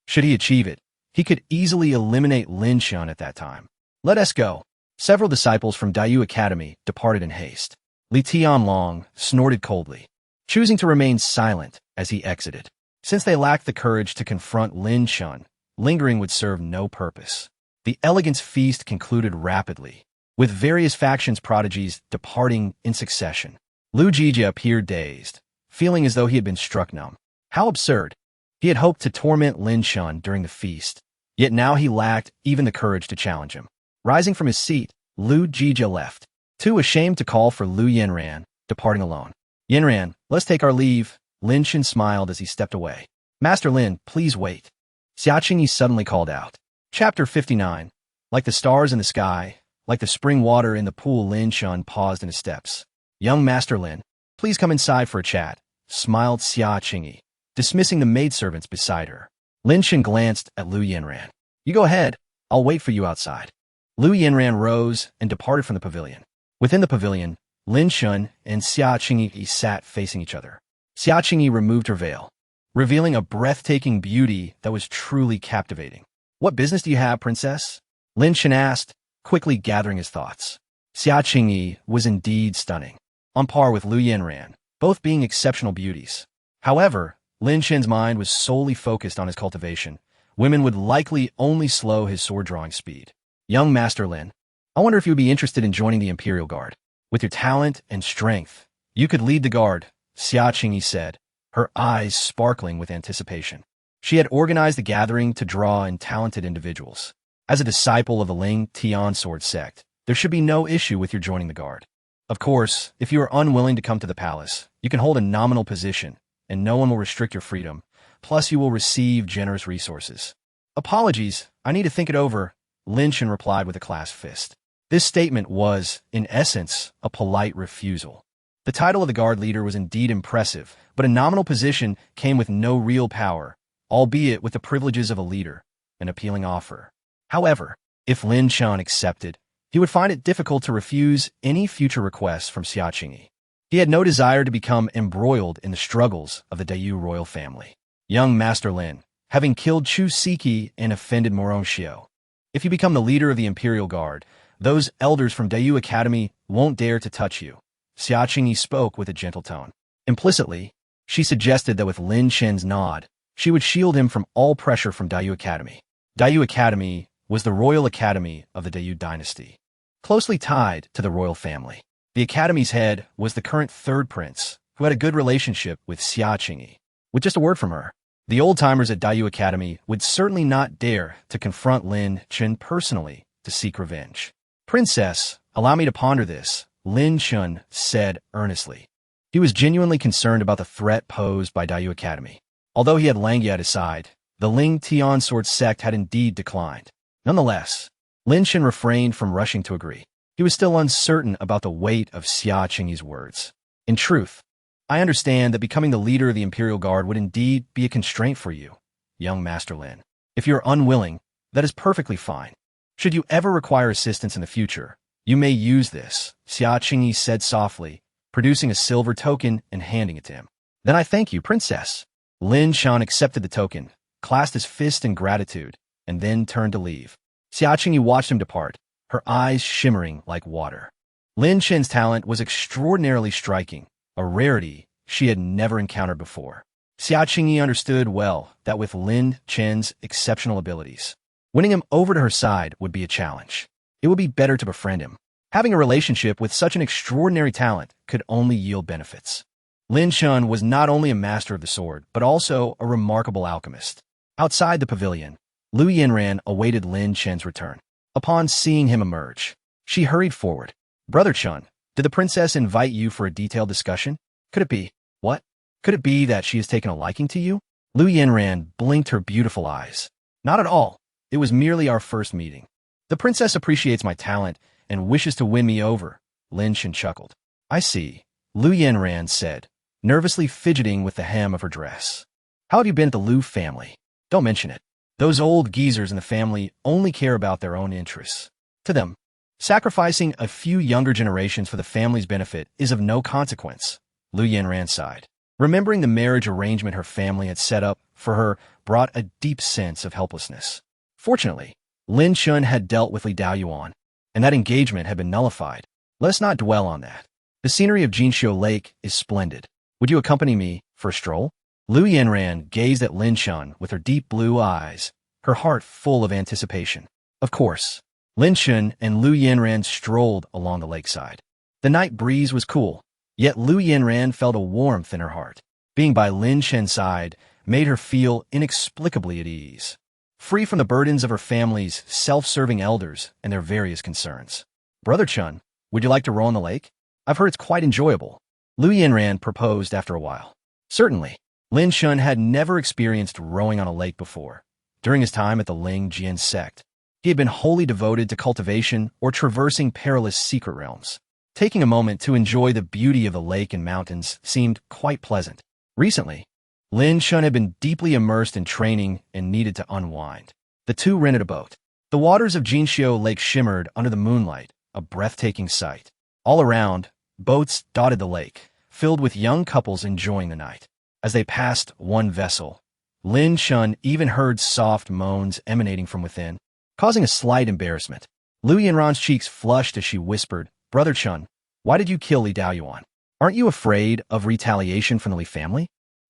Should he achieve it, he could easily eliminate Lin Chen at that time. Let us go. Several disciples from Dayu Academy departed in haste. Li Tianlong snorted coldly, choosing to remain silent as he exited. Since they lacked the courage to confront Lin Chen, lingering would serve no purpose. The elegance feast concluded rapidly, with various factions' prodigies departing in succession. Lu Jijia appeared dazed, feeling as though he had been struck numb. How absurd! He had hoped to torment Lin Chen during the feast, yet now he lacked even the courage to challenge him. Rising from his seat, Lu Jijia left, too ashamed to call for Lu Yanran, departing alone. Yanran, let's take our leave. Lin Chen smiled as he stepped away. Master Lin, please wait. Xia Qingyi suddenly called out. Chapter 59. Like the stars in the sky, like the spring water in the pool, Lin Chen paused in his steps. Young Master Lin, please come inside for a chat, smiled Xia Qingyi, dismissing the maidservants beside her. Lin Chen glanced at Lu Yanran. You go ahead, I'll wait for you outside. Lu Yanran rose and departed from the pavilion. Within the pavilion, Lin Chen and Xia Qingyi sat facing each other. Xia Qingyi removed her veil, revealing a breathtaking beauty that was truly captivating. What business do you have, princess? Lin Chen asked, quickly gathering his thoughts. Xia Qingyi was indeed stunning, on par with Lu Yanran, both being exceptional beauties. However, Lin Chen's mind was solely focused on his cultivation. Women would likely only slow his sword-drawing speed. Young Master Lin, I wonder if you would be interested in joining the Imperial Guard. With your talent and strength, you could lead the guard, Xia Qingyi said, her eyes sparkling with anticipation. She had organized the gathering to draw in talented individuals. As a disciple of the Ling Tian sword sect, there should be no issue with your joining the guard. Of course, if you are unwilling to come to the palace, you can hold a nominal position, and no one will restrict your freedom. Plus, you will receive generous resources. Apologies, I need to think it over, Lin Chen replied with a clasped fist. This statement was, in essence, a polite refusal. The title of the guard leader was indeed impressive, but a nominal position came with no real power, albeit with the privileges of a leader, an appealing offer. However, if Lin Chen accepted, he would find it difficult to refuse any future requests from Xia Qingyi. He had no desire to become embroiled in the struggles of the Dayu royal family. Young Master Lin, having killed Chu Siki and offended Moron Xiu. If you become the leader of the Imperial Guard, those elders from Dayu Academy won't dare to touch you. Xia Qingyi spoke with a gentle tone. Implicitly, she suggested that with Lin Chen's nod, she would shield him from all pressure from Dayu Academy. Dayu Academy was the royal academy of the Dayu dynasty. closely tied to the royal family. The academy's head was the current third prince, who had a good relationship with Xia Qingyi. With just a word from her, the old-timers at Daiyu Academy would certainly not dare to confront Lin Chen personally to seek revenge. Princess, allow me to ponder this, Lin Chen said earnestly. He was genuinely concerned about the threat posed by Daiyu Academy. Although he had Langya at his side, the Ling Tian sword sect had indeed declined. Nonetheless, Lin Chen refrained from rushing to agree. He was still uncertain about the weight of Xia Qingyi's words. In truth, I understand that becoming the leader of the Imperial Guard would indeed be a constraint for you, young Master Lin. If you're unwilling, that is perfectly fine. Should you ever require assistance in the future, you may use this, Xia Qingyi said softly, producing a silver token and handing it to him. Then I thank you, Princess. Lin Chen accepted the token, clasped his fist in gratitude, and then turned to leave. Xia Qingyi watched him depart, her eyes shimmering like water. Lin Chen's talent was extraordinarily striking, a rarity she had never encountered before. Xia Qingyi understood well that with Lin Chen's exceptional abilities, winning him over to her side would be a challenge. It would be better to befriend him. Having a relationship with such an extraordinary talent could only yield benefits. Lin Chen was not only a master of the sword, but also a remarkable alchemist. Outside the pavilion, Lu Yinran awaited Lin Chen's return. Upon seeing him emerge, she hurried forward. Brother Chen, did the princess invite you for a detailed discussion? Could it be? What? Could it be that she has taken a liking to you? Lu Yinran blinked her beautiful eyes. Not at all. It was merely our first meeting. The princess appreciates my talent and wishes to win me over, Lin Chen chuckled. I see, Lu Yinran said, nervously fidgeting with the hem of her dress. How have you been at the Lu family? Don't mention it. Those old geezers in the family only care about their own interests. To them, sacrificing a few younger generations for the family's benefit is of no consequence, Lu Yinran sighed. Remembering the marriage arrangement her family had set up for her brought a deep sense of helplessness. Fortunately, Lin Chen had dealt with Li Daoyuan, and that engagement had been nullified. Let us not dwell on that. The scenery of Jinxiu Lake is splendid. Would you accompany me for a stroll? Lu Yinran gazed at Lin Chen with her deep blue eyes, her heart full of anticipation. Of course, Lin Chen and Lu Yinran strolled along the lakeside. The night breeze was cool, yet Lu Yinran felt a warmth in her heart. Being by Lin Chen's side made her feel inexplicably at ease, free from the burdens of her family's self-serving elders and their various concerns. Brother Chen, would you like to row on the lake? I've heard it's quite enjoyable. Lu Yinran proposed after a while. Certainly. Lin Chen had never experienced rowing on a lake before. During his time at the Ling Jian sect, he had been wholly devoted to cultivation or traversing perilous secret realms. Taking a moment to enjoy the beauty of the lake and mountains seemed quite pleasant. Recently, Lin Chen had been deeply immersed in training and needed to unwind. The two rented a boat. The waters of Jinxiu Lake shimmered under the moonlight, a breathtaking sight. All around, boats dotted the lake, filled with young couples enjoying the night. As they passed one vessel, Lin Chen even heard soft moans emanating from within, causing a slight embarrassment. Lu Yinran's cheeks flushed as she whispered, Brother Chen, why did you kill Li Daoyuan? Aren't you afraid of retaliation from the Li family?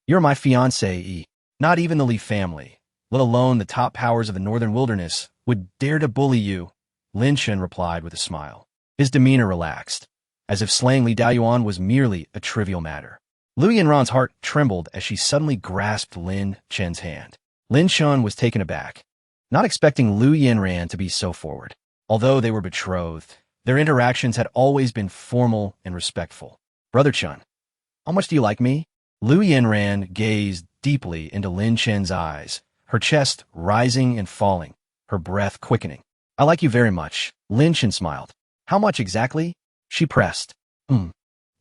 You're my fiancé. Not even the Li family, let alone the top powers of the northern wilderness, would dare to bully you, Lin Chen replied with a smile. His demeanor relaxed, as if slaying Li Daoyuan was merely a trivial matter. Lu Yinran's heart trembled as she suddenly grasped Lin Chen's hand. Lin Chen was taken aback, not expecting Lu Yinran to be so forward. Although they were betrothed, their interactions had always been formal and respectful. Brother Chen, how much do you like me? Lu Yinran gazed deeply into Lin Chen's eyes, her chest rising and falling, her breath quickening. I like you very much, Lin Chen smiled. How much exactly? She pressed.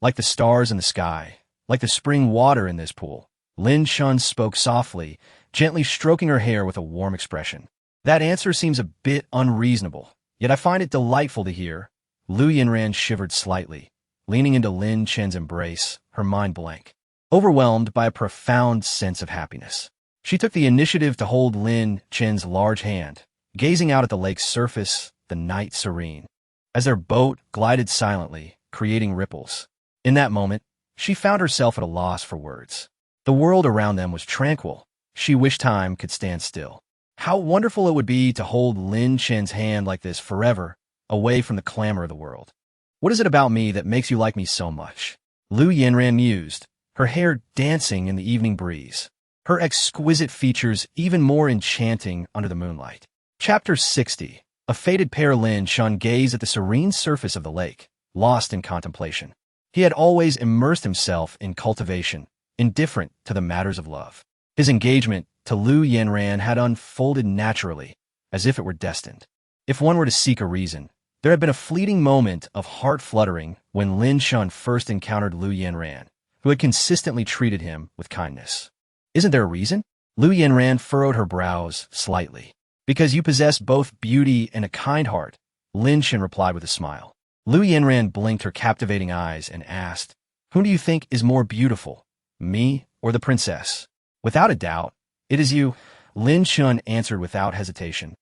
Like the stars in the sky. Like the spring water in this pool. Lin Chen spoke softly, gently stroking her hair with a warm expression. That answer seems a bit unreasonable, yet I find it delightful to hear. Lu Yinran shivered slightly, leaning into Lin Chen's embrace, her mind blank, overwhelmed by a profound sense of happiness. She took the initiative to hold Lin Chen's large hand, gazing out at the lake's surface, the night serene, as their boat glided silently, creating ripples. In that moment, she found herself at a loss for words. The world around them was tranquil. She wished time could stand still. How wonderful it would be to hold Lin Chen's hand like this forever, away from the clamor of the world. What is it about me that makes you like me so much? Lu Yanran mused, her hair dancing in the evening breeze, her exquisite features even more enchanting under the moonlight. Chapter 60. A fated pair. Lin Chen gazed at the serene surface of the lake, lost in contemplation. He had always immersed himself in cultivation, indifferent to the matters of love. His engagement to Lu Yanran had unfolded naturally, as if it were destined. If one were to seek a reason, there had been a fleeting moment of heart fluttering when Lin Chen first encountered Lu Yanran, who had consistently treated him with kindness. Isn't there a reason? Lu Yanran furrowed her brows slightly. Because you possess both beauty and a kind heart, Lin Chen replied with a smile. Lu Yanran blinked her captivating eyes and asked, whom do you think is more beautiful, me or the princess? Without a doubt, it is you, Lin Chen answered without hesitation.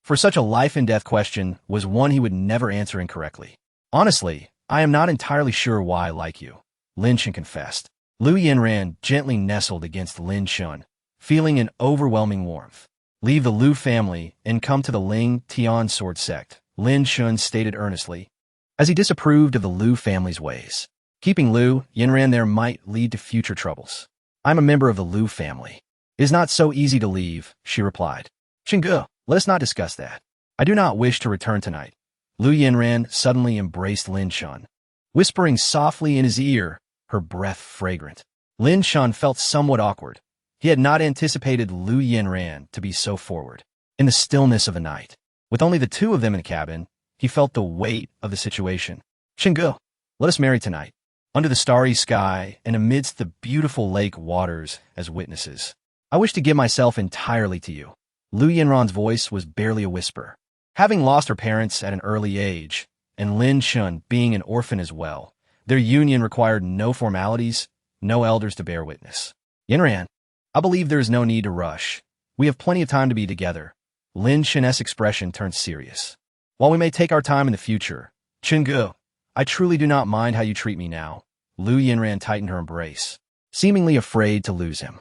For such a life-and-death question was one he would never answer incorrectly. Honestly, I am not entirely sure why I like you, Lin Chen confessed. Lu Yanran gently nestled against Lin Chen, feeling an overwhelming warmth. Leave the Lu family and come to the Ling Tian sword sect, Lin Chen stated earnestly, as he disapproved of the Lu family's ways. Keeping Lu Yanran there might lead to future troubles. I'm a member of the Lu family. It is not so easy to leave, she replied. Xingge, let us not discuss that. I do not wish to return tonight. Lu Yanran suddenly embraced Lin Chen, whispering softly in his ear, her breath fragrant. Lin Chen felt somewhat awkward. He had not anticipated Lu Yanran to be so forward. In the stillness of the night, with only the two of them in the cabin, he felt the weight of the situation. Xingge, let us marry tonight, under the starry sky and amidst the beautiful lake waters as witnesses. I wish to give myself entirely to you. Lu Yanran's voice was barely a whisper. Having lost her parents at an early age, and Lin Chen being an orphan as well, their union required no formalities, no elders to bear witness. Yanran, I believe there is no need to rush. We have plenty of time to be together. Lin Chen's expression turned serious. While we may take our time in the future, Xingge, I truly do not mind how you treat me now. Lu Yanran tightened her embrace, seemingly afraid to lose him.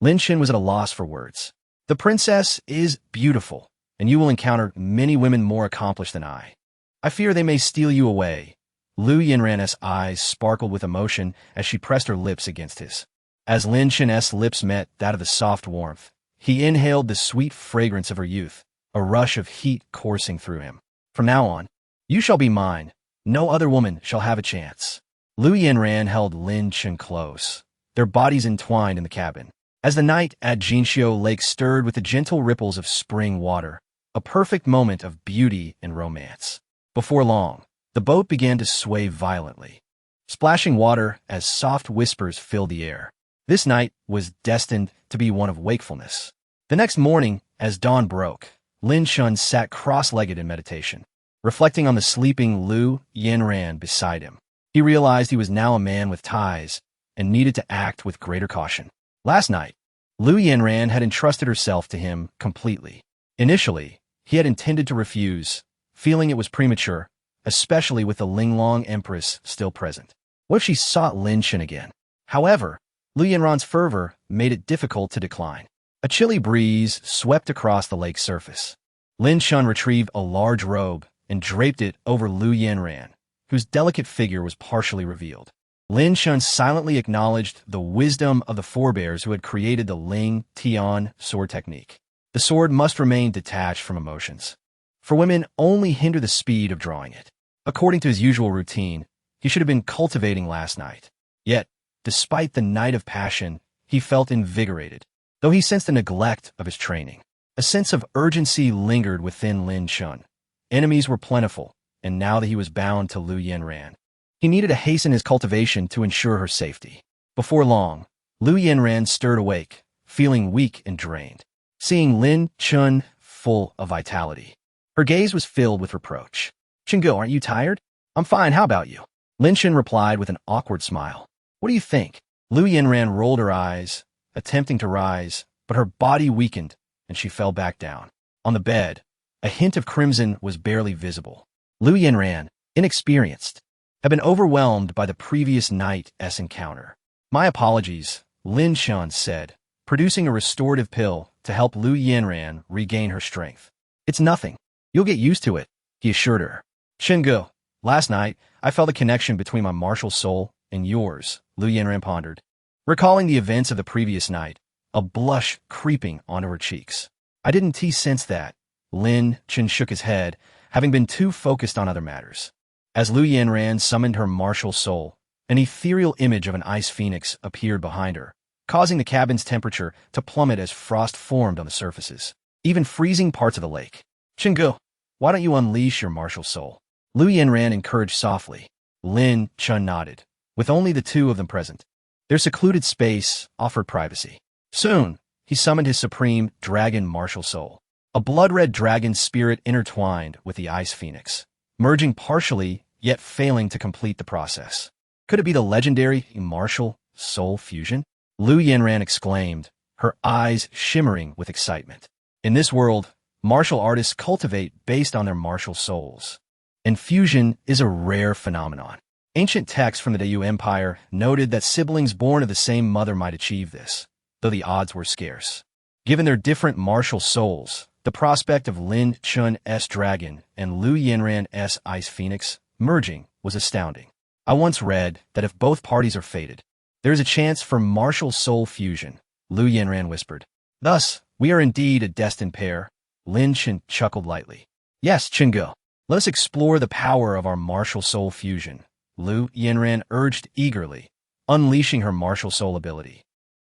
Lin Chen was at a loss for words. The princess is beautiful, and you will encounter many women more accomplished than I. I fear they may steal you away. Lu Yanran's eyes sparkled with emotion as she pressed her lips against his. As Lin Chen's lips met that of the soft warmth, he inhaled the sweet fragrance of her youth, a rush of heat coursing through him. From now on, you shall be mine. No other woman shall have a chance. Lu Yanran held Lin Chen close, their bodies entwined in the cabin. As the night at Jinxiu Lake stirred with the gentle ripples of spring water, a perfect moment of beauty and romance. Before long, the boat began to sway violently, splashing water as soft whispers filled the air. This night was destined to be one of wakefulness. The next morning, as dawn broke, Lin Chen sat cross-legged in meditation, reflecting on the sleeping Lu Yanran beside him. He realized he was now a man with ties and needed to act with greater caution. Last night, Lu Yanran had entrusted herself to him completely. Initially, he had intended to refuse, feeling it was premature, especially with the Linglong Empress still present. What if she sought Lin Chen again? However, Lu Yanran's fervor made it difficult to decline. A chilly breeze swept across the lake's surface. Lin Chen retrieved a large robe and draped it over Lu Yanran, whose delicate figure was partially revealed. Lin Chen silently acknowledged the wisdom of the forebears who had created the Ling Tian sword technique. The sword must remain detached from emotions, for women only hinder the speed of drawing it. According to his usual routine, he should have been cultivating last night. Yet, despite the night of passion, he felt invigorated, though he sensed the neglect of his training. A sense of urgency lingered within Lin Chen. Enemies were plentiful, and now that he was bound to Lu Yanran, he needed to hasten his cultivation to ensure her safety. Before long, Lu Yanran stirred awake, feeling weak and drained, seeing Lin Chen full of vitality. Her gaze was filled with reproach. Xingge, aren't you tired? I'm fine, how about you? Lin Chen replied with an awkward smile. What do you think? Lu Yanran rolled her eyes, attempting to rise, but her body weakened, and she fell back down. On the bed, a hint of crimson was barely visible. Lu Yanran, inexperienced, had been overwhelmed by the previous night's encounter. My apologies, Lin Chen said, producing a restorative pill to help Lu Yanran regain her strength. It's nothing. You'll get used to it, he assured her. Chingu, last night, I felt a connection between my martial soul and yours, Lu Yanran pondered. Recalling the events of the previous night, a blush creeping onto her cheeks. I didn't sense that. Lin Chen shook his head, having been too focused on other matters. As Lu Yanran summoned her martial soul, an ethereal image of an ice phoenix appeared behind her, causing the cabin's temperature to plummet as frost formed on the surfaces, even freezing parts of the lake. Chingu, why don't you unleash your martial soul? Lu Yanran encouraged softly. Lin Chen nodded, with only the two of them present. Their secluded space offered privacy. Soon, he summoned his supreme dragon martial soul, a blood-red dragon spirit intertwined with the ice phoenix, merging partially, yet failing to complete the process. Could it be the legendary martial soul fusion? Lu Yanran exclaimed, her eyes shimmering with excitement. In this world, martial artists cultivate based on their martial souls, and fusion is a rare phenomenon. Ancient texts from the Dayu Empire noted that siblings born of the same mother might achieve this, though the odds were scarce. Given their different martial souls, the prospect of Lin Chen's dragon and Lu Yanran's ice phoenix merging was astounding. I once read that if both parties are fated, there is a chance for martial soul fusion, Lu Yanran whispered. Thus, we are indeed a destined pair. Lin Chen chuckled lightly. Yes, Chingu, let us explore the power of our martial soul fusion, Lu Yanran urged eagerly, unleashing her martial soul ability,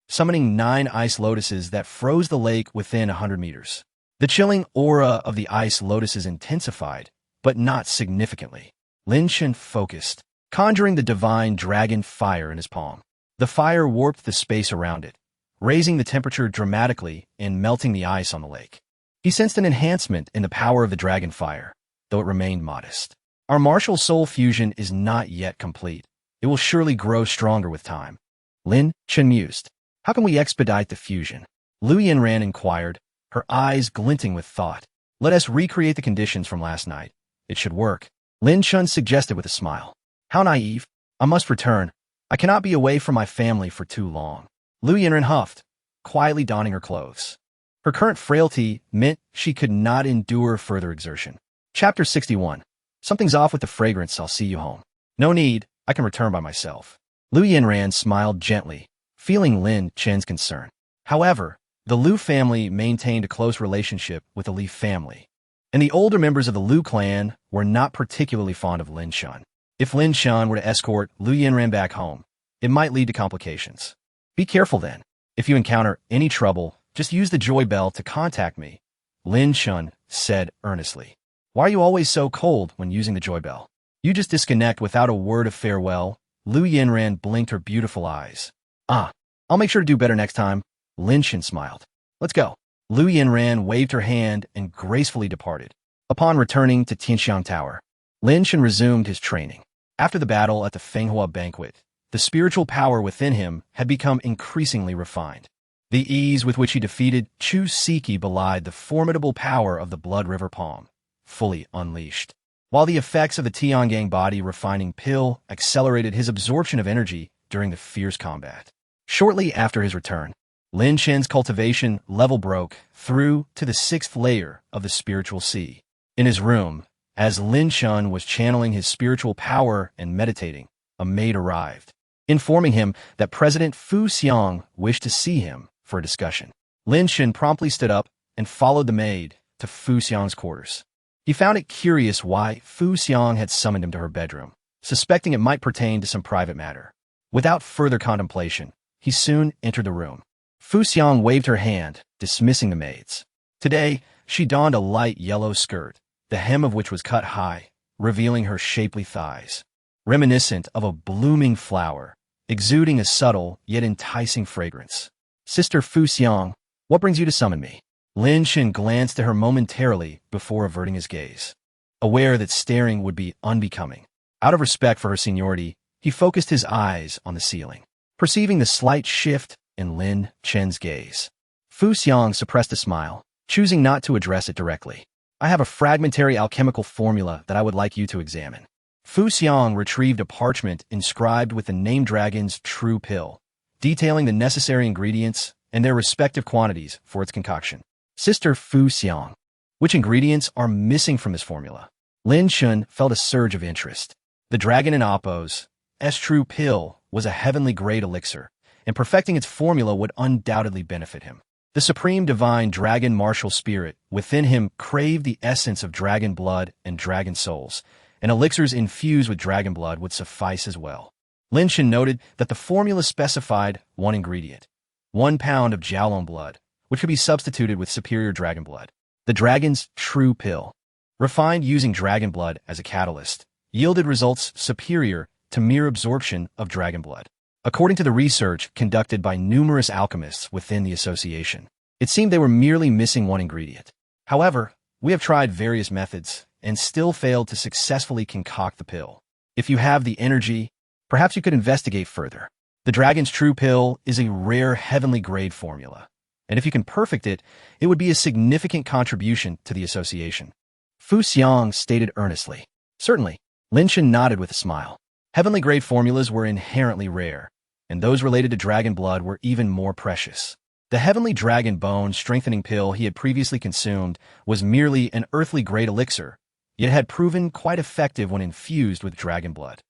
summoning 9 ice lotuses that froze the lake within 100 meters. The chilling aura of the ice lotuses intensified, but not significantly. Lin Chen focused, conjuring the divine dragon fire in his palm. The fire warped the space around it, raising the temperature dramatically and melting the ice on the lake. He sensed an enhancement in the power of the dragon fire, though it remained modest. Our martial soul fusion is not yet complete. It will surely grow stronger with time. Lin Chen mused. How can we expedite the fusion? Lu Yanran inquired, her eyes glinting with thought. Let us recreate the conditions from last night. It should work. Lin Chen suggested with a smile. How naive. I must return. I cannot be away from my family for too long. Lu Yanran huffed, quietly donning her clothes. Her current frailty meant she could not endure further exertion. Chapter 61. Something's off with the fragrance. I'll see you home. No need. I can return by myself. Lu Yanran smiled gently, feeling Lin Chen's concern. However, the Lu family maintained a close relationship with the Li family, and the older members of the Lu clan were not particularly fond of Lin Chen. If Lin Chen were to escort Lu Yanran back home, it might lead to complications. Be careful then. If you encounter any trouble, just use the joy bell to contact me, Lin Chen said earnestly. Why are you always so cold when using the joy bell? You just disconnect without a word of farewell. Lu Yanran blinked her beautiful eyes. I'll make sure to do better next time. Lin Chen smiled. Let's go. Lu Yanran waved her hand and gracefully departed. Upon returning to Tianxiang Tower, Lin Chen resumed his training. After the battle at the Fenghua banquet, the spiritual power within him had become increasingly refined. The ease with which he defeated Chu Siki belied the formidable power of the Blood River Palm, fully unleashed. While the effects of the Tiangang body refining pill accelerated his absorption of energy during the fierce combat. Shortly after his return, Lin Chen's cultivation level broke through to the 6th layer of the spiritual sea. In his room, as Lin Chen was channeling his spiritual power and meditating, a maid arrived, informing him that President Fu Xiang wished to see him for a discussion. Lin Chen promptly stood up and followed the maid to Fu Xiang's quarters. He found it curious why Fu Xiang had summoned him to her bedroom, suspecting it might pertain to some private matter. Without further contemplation, he soon entered the room. Fu Xiang waved her hand, dismissing the maids. Today, she donned a light yellow skirt, the hem of which was cut high, revealing her shapely thighs, reminiscent of a blooming flower, exuding a subtle yet enticing fragrance. Sister Fu Xiang, what brings you to summon me? Lin Chen glanced at her momentarily before averting his gaze, aware that staring would be unbecoming. Out of respect for her seniority, he focused his eyes on the ceiling, perceiving the slight shift in Lin Chen's gaze. Fu Xiang suppressed a smile, choosing not to address it directly. I have a fragmentary alchemical formula that I would like you to examine. Fu Xiang retrieved a parchment inscribed with the name dragon's true pill, detailing the necessary ingredients and their respective quantities for its concoction. Sister Fu Xiang, which ingredients are missing from this formula? Lin Chen felt a surge of interest. The dragon in Appo's true pill was a heavenly grade elixir, and perfecting its formula would undoubtedly benefit him. The supreme divine dragon martial spirit within him craved the essence of dragon blood and dragon souls, and elixirs infused with dragon blood would suffice as well. Lin Chen noted that the formula specified one ingredient, 1 pound of Jiaolong blood, which could be substituted with superior dragon blood. The dragon's true pill, refined using dragon blood as a catalyst, yielded results superior to mere absorption of dragon blood. According to the research conducted by numerous alchemists within the association, it seemed they were merely missing one ingredient. However, we have tried various methods and still failed to successfully concoct the pill. If you have the energy, perhaps you could investigate further. The dragon's true pill is a rare heavenly grade formula, and if you can perfect it, it would be a significant contribution to the association. Fu Xiang stated earnestly. Certainly. Lin Chen nodded with a smile. Heavenly grade formulas were inherently rare, and those related to dragon blood were even more precious. The heavenly dragon bone strengthening pill he had previously consumed was merely an earthly grade elixir, yet had proven quite effective when infused with dragon blood.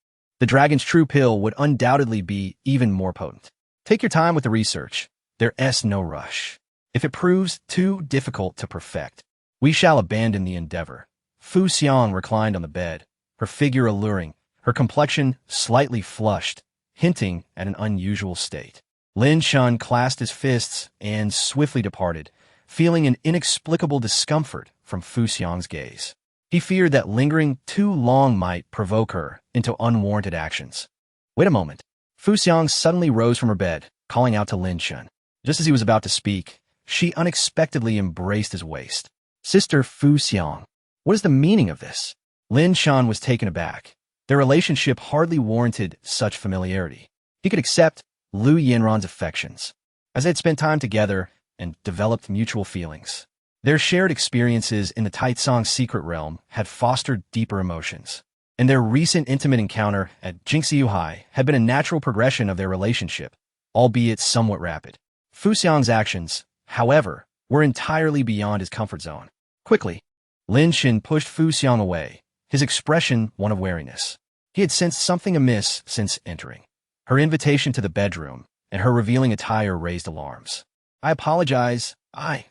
The dragon's true pill would undoubtedly be even more potent. Take your time with the research. There's no rush. If it proves too difficult to perfect, we shall abandon the endeavor. Fu Xiang reclined on the bed, her figure alluring, her complexion slightly flushed, hinting at an unusual state. Lin Chen clasped his fists and swiftly departed, feeling an inexplicable discomfort from Fu Xiang's gaze. He feared that lingering too long might provoke her into unwarranted actions. Wait a moment. Fu Xiang suddenly rose from her bed, calling out to Lin Chen. Just as he was about to speak, she unexpectedly embraced his waist. Sister Fu Xiang, what is the meaning of this? Lin Chen was taken aback. Their relationship hardly warranted such familiarity. He could accept Lu Yanran's affections, as they had spent time together and developed mutual feelings. Their shared experiences in the Taicang's secret realm had fostered deeper emotions, and their recent intimate encounter at Jingxiuhai had been a natural progression of their relationship, albeit somewhat rapid. Fu Xiang's actions, however, were entirely beyond his comfort zone. Quickly, Lin Chen pushed Fu Xiang away, his expression one of wariness. He had sensed something amiss since entering. Her invitation to the bedroom and her revealing attire raised alarms. I apologize. I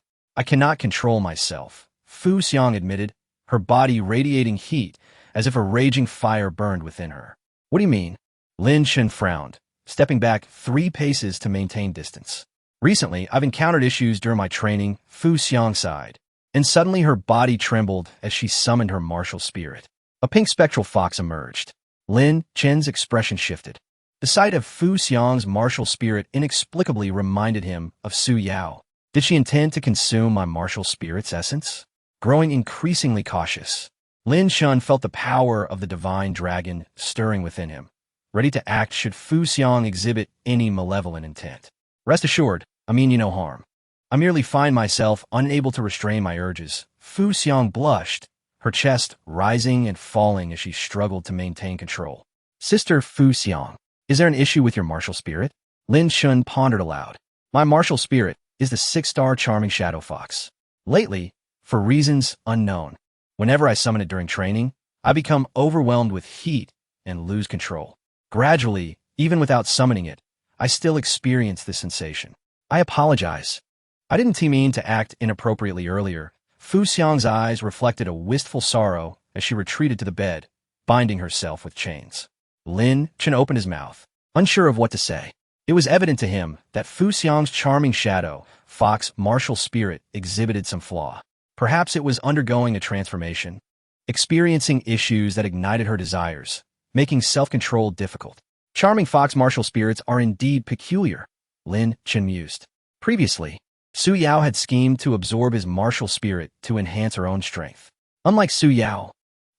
cannot control myself, Fu Xiang admitted, her body radiating heat as if a raging fire burned within her. What do you mean? Lin Chen frowned, stepping back 3 paces to maintain distance. Recently, I've encountered issues during my training, Fu Xiang sighed, and suddenly her body trembled as she summoned her martial spirit. A pink spectral fox emerged. Lin Chen's expression shifted. The sight of Fu Xiang's martial spirit inexplicably reminded him of Su Yao. Did she intend to consume my martial spirit's essence? Growing increasingly cautious, Lin Chen felt the power of the divine dragon stirring within him, ready to act should Fu Xiang exhibit any malevolent intent. Rest assured, I mean you no harm. I merely find myself unable to restrain my urges. Fu Xiang blushed, her chest rising and falling as she struggled to maintain control. Sister Fu Xiang, is there an issue with your martial spirit? Lin Chen pondered aloud. My martial spirit is the 6-star charming shadow fox. Lately, for reasons unknown, whenever I summon it during training, I become overwhelmed with heat and lose control. Gradually, even without summoning it, I still experience this sensation. I apologize. I didn't mean to act inappropriately earlier. Fu Xiang's eyes reflected a wistful sorrow as she retreated to the bed, binding herself with chains. Lin Chen opened his mouth, unsure of what to say. It was evident to him that Fu Xiang's charming shadow, fox martial spirit exhibited some flaw. Perhaps it was undergoing a transformation, experiencing issues that ignited her desires, making self-control difficult. Charming fox martial spirits are indeed peculiar, Lin Chen mused. Previously, Su Yao had schemed to absorb his martial spirit to enhance her own strength. Unlike Su Yao,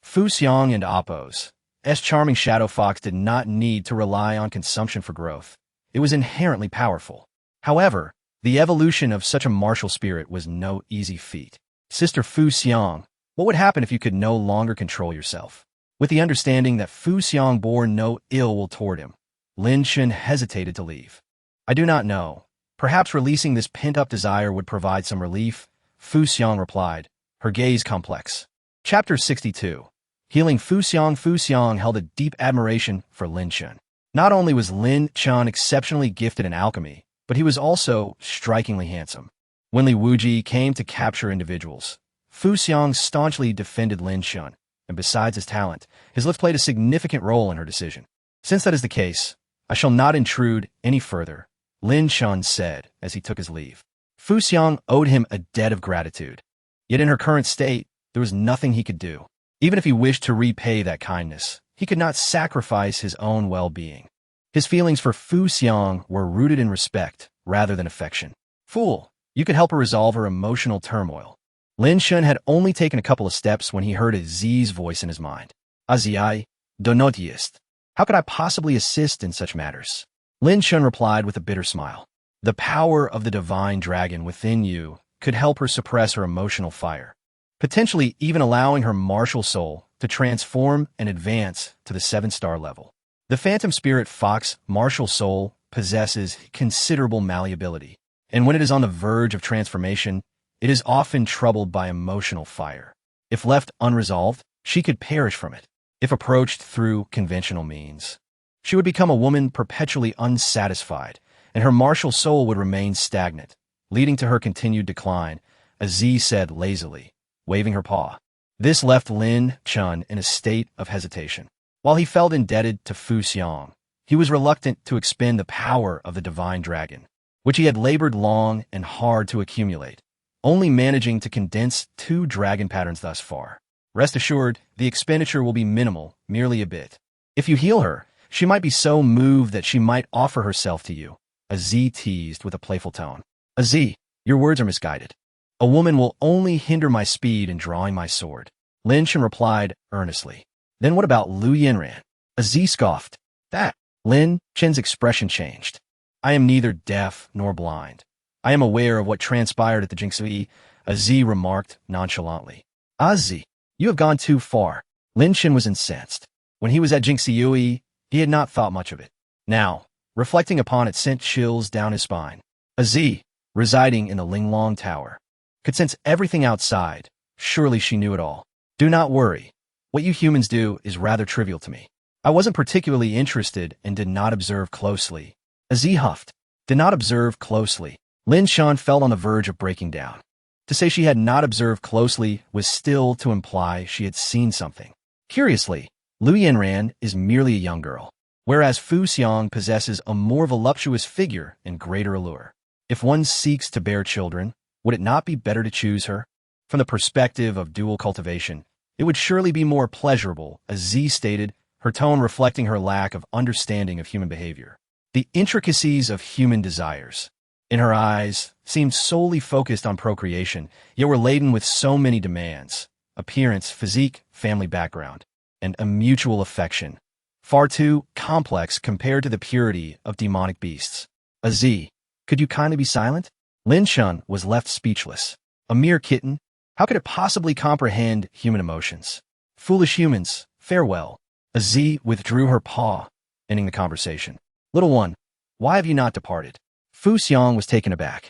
Fu Xiang and Appo's charming shadow fox did not need to rely on consumption for growth. It was inherently powerful. However, the evolution of such a martial spirit was no easy feat. Sister Fu Xiang, what would happen if you could no longer control yourself? With the understanding that Fu Xiang bore no ill will toward him, Lin Chen hesitated to leave. I do not know. Perhaps releasing this pent-up desire would provide some relief, Fu Xiang replied, her gaze complex. Chapter 62. Healing Fu Xiang held a deep admiration for Lin Chen. Not only was Lin Chen exceptionally gifted in alchemy, but he was also strikingly handsome. When Li Wuji came to capture individuals, Fu Xiang staunchly defended Lin Chen, and besides his talent, his looks played a significant role in her decision. Since that is the case, I shall not intrude any further, Lin Chen said as he took his leave. Fu Xiang owed him a debt of gratitude. Yet in her current state, there was nothing he could do. Even if he wished to repay that kindness, he could not sacrifice his own well-being. His feelings for Fu Xiang were rooted in respect rather than affection. Fool, you could help her resolve her emotional turmoil. Lin Chen had only taken a couple of steps when he heard Zi's voice in his mind. Azii, donotist. How could I possibly assist in such matters? Lin Chen replied with a bitter smile. The power of the divine dragon within you could help her suppress her emotional fire, potentially even allowing her martial soul to transform and advance to the 7-star level. The phantom spirit fox martial soul possesses considerable malleability, and when it is on the verge of transformation, it is often troubled by emotional fire. If left unresolved, she could perish from it. If approached through conventional means, she would become a woman perpetually unsatisfied, and her martial soul would remain stagnant, leading to her continued decline, as Z said lazily, waving her paw. This left Lin Chen in a state of hesitation. While he felt indebted to Fu Xiang, he was reluctant to expend the power of the divine dragon, which he had labored long and hard to accumulate, only managing to condense 2 dragon patterns thus far. Rest assured, the expenditure will be minimal, merely a bit. If you heal her, she might be so moved that she might offer herself to you, Z teased with a playful tone. Z, your words are misguided. A woman will only hinder my speed in drawing my sword. Lin Chen replied earnestly. Then what about Lu Yinran? Z scoffed. That. Lin Chen's expression changed. I am neither deaf nor blind. I am aware of what transpired at the Jinxui, Z remarked nonchalantly. Z, you have gone too far. Lin Chen was incensed. When he was at Jinxiui, he had not thought much of it. Now, reflecting upon it sent chills down his spine. Z, residing in the Linglong Tower, could sense everything outside. Surely she knew it all. Do not worry. What you humans do is rather trivial to me. I wasn't particularly interested and did not observe closely. Z huffed. Did not observe closely. Lin Chen felt on the verge of breaking down. To say she had not observed closely was still to imply she had seen something. Curiously, Lu Yinran is merely a young girl, whereas Fu Xiang possesses a more voluptuous figure and greater allure. If one seeks to bear children, would it not be better to choose her? From the perspective of dual cultivation, it would surely be more pleasurable, as Z stated, her tone reflecting her lack of understanding of human behavior. The intricacies of human desires, in her eyes, seemed solely focused on procreation, yet were laden with so many demands: appearance, physique, family background, and a mutual affection, far too complex compared to the purity of demonic beasts. Z, could you kindly be silent? Lin Chen was left speechless. A mere kitten? How could it possibly comprehend human emotions? Foolish humans, farewell. Z withdrew her paw, ending the conversation. Little one, why have you not departed? Fu Xiang was taken aback,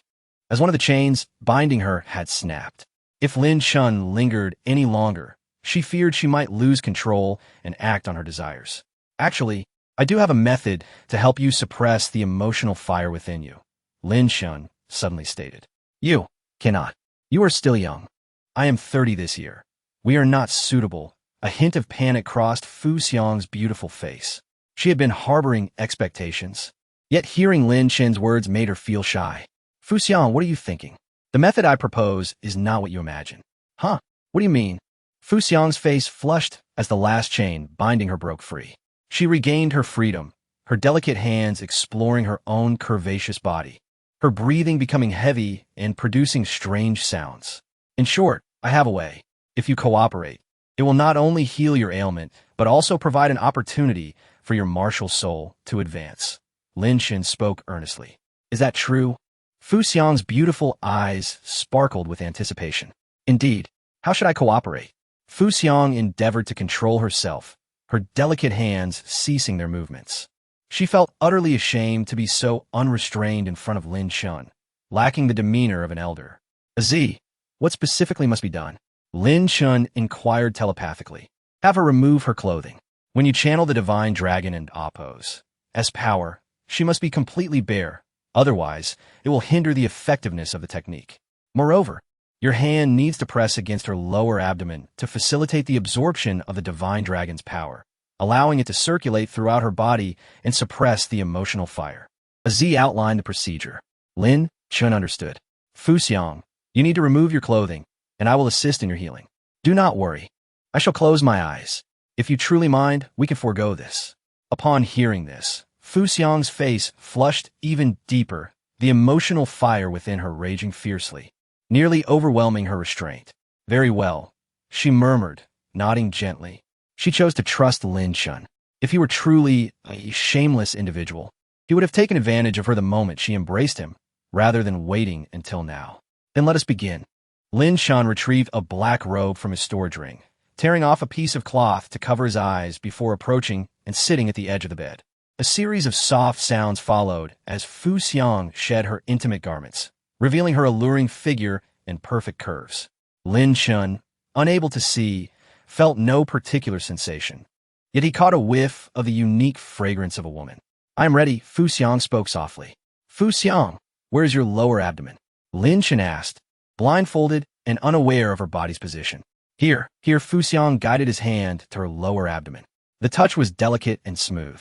as one of the chains binding her had snapped. If Lin Chen lingered any longer, she feared she might lose control and act on her desires. Actually, I do have a method to help you suppress the emotional fire within you, Lin Chen suddenly stated. You cannot. You are still young. I am 30 this year. We are not suitable. A hint of panic crossed Fu Xiang's beautiful face. She had been harboring expectations, yet hearing Lin Chen's words made her feel shy. Fu Xiang, what are you thinking? The method I propose is not what you imagine. Huh? What do you mean? Fu Xiang's face flushed as the last chain binding her broke free. She regained her freedom, her delicate hands exploring her own curvaceous body, her breathing becoming heavy and producing strange sounds. In short, I have a way. If you cooperate, it will not only heal your ailment, but also provide an opportunity for your martial soul to advance. Lin Chen spoke earnestly. Is that true? Fu Xiang's beautiful eyes sparkled with anticipation. Indeed. How should I cooperate? Fu Xiang endeavored to control herself, her delicate hands ceasing their movements. She felt utterly ashamed to be so unrestrained in front of Lin Chen, lacking the demeanor of an elder. Z, what specifically must be done? Lin Chen inquired telepathically. Have her remove her clothing. When you channel the divine dragon and oppose as power, she must be completely bare, otherwise it will hinder the effectiveness of the technique. Moreover, your hand needs to press against her lower abdomen to facilitate the absorption of the divine dragon's power, allowing it to circulate throughout her body and suppress the emotional fire. As Z outlined the procedure, Lin Chen understood. Fu Xiang, you need to remove your clothing, and I will assist in your healing. Do not worry. I shall close my eyes. If you truly mind, we can forego this. Upon hearing this, Fu Xiang's face flushed even deeper, the emotional fire within her raging fiercely, nearly overwhelming her restraint. Very well, she murmured, nodding gently. She chose to trust Lin Chen. If he were truly a shameless individual, he would have taken advantage of her the moment she embraced him, rather than waiting until now. Then let us begin. Lin Chen retrieved a black robe from his storage ring, tearing off a piece of cloth to cover his eyes before approaching and sitting at the edge of the bed. A series of soft sounds followed as Fu Xiang shed her intimate garments, revealing her alluring figure and perfect curves. Lin Chen, unable to see, felt no particular sensation. Yet he caught a whiff of the unique fragrance of a woman. I am ready, Fu Xiang spoke softly. Fu Xiang, where is your lower abdomen? Lin Chen asked, blindfolded and unaware of her body's position. Here, Fu Xiang guided his hand to her lower abdomen. The touch was delicate and smooth.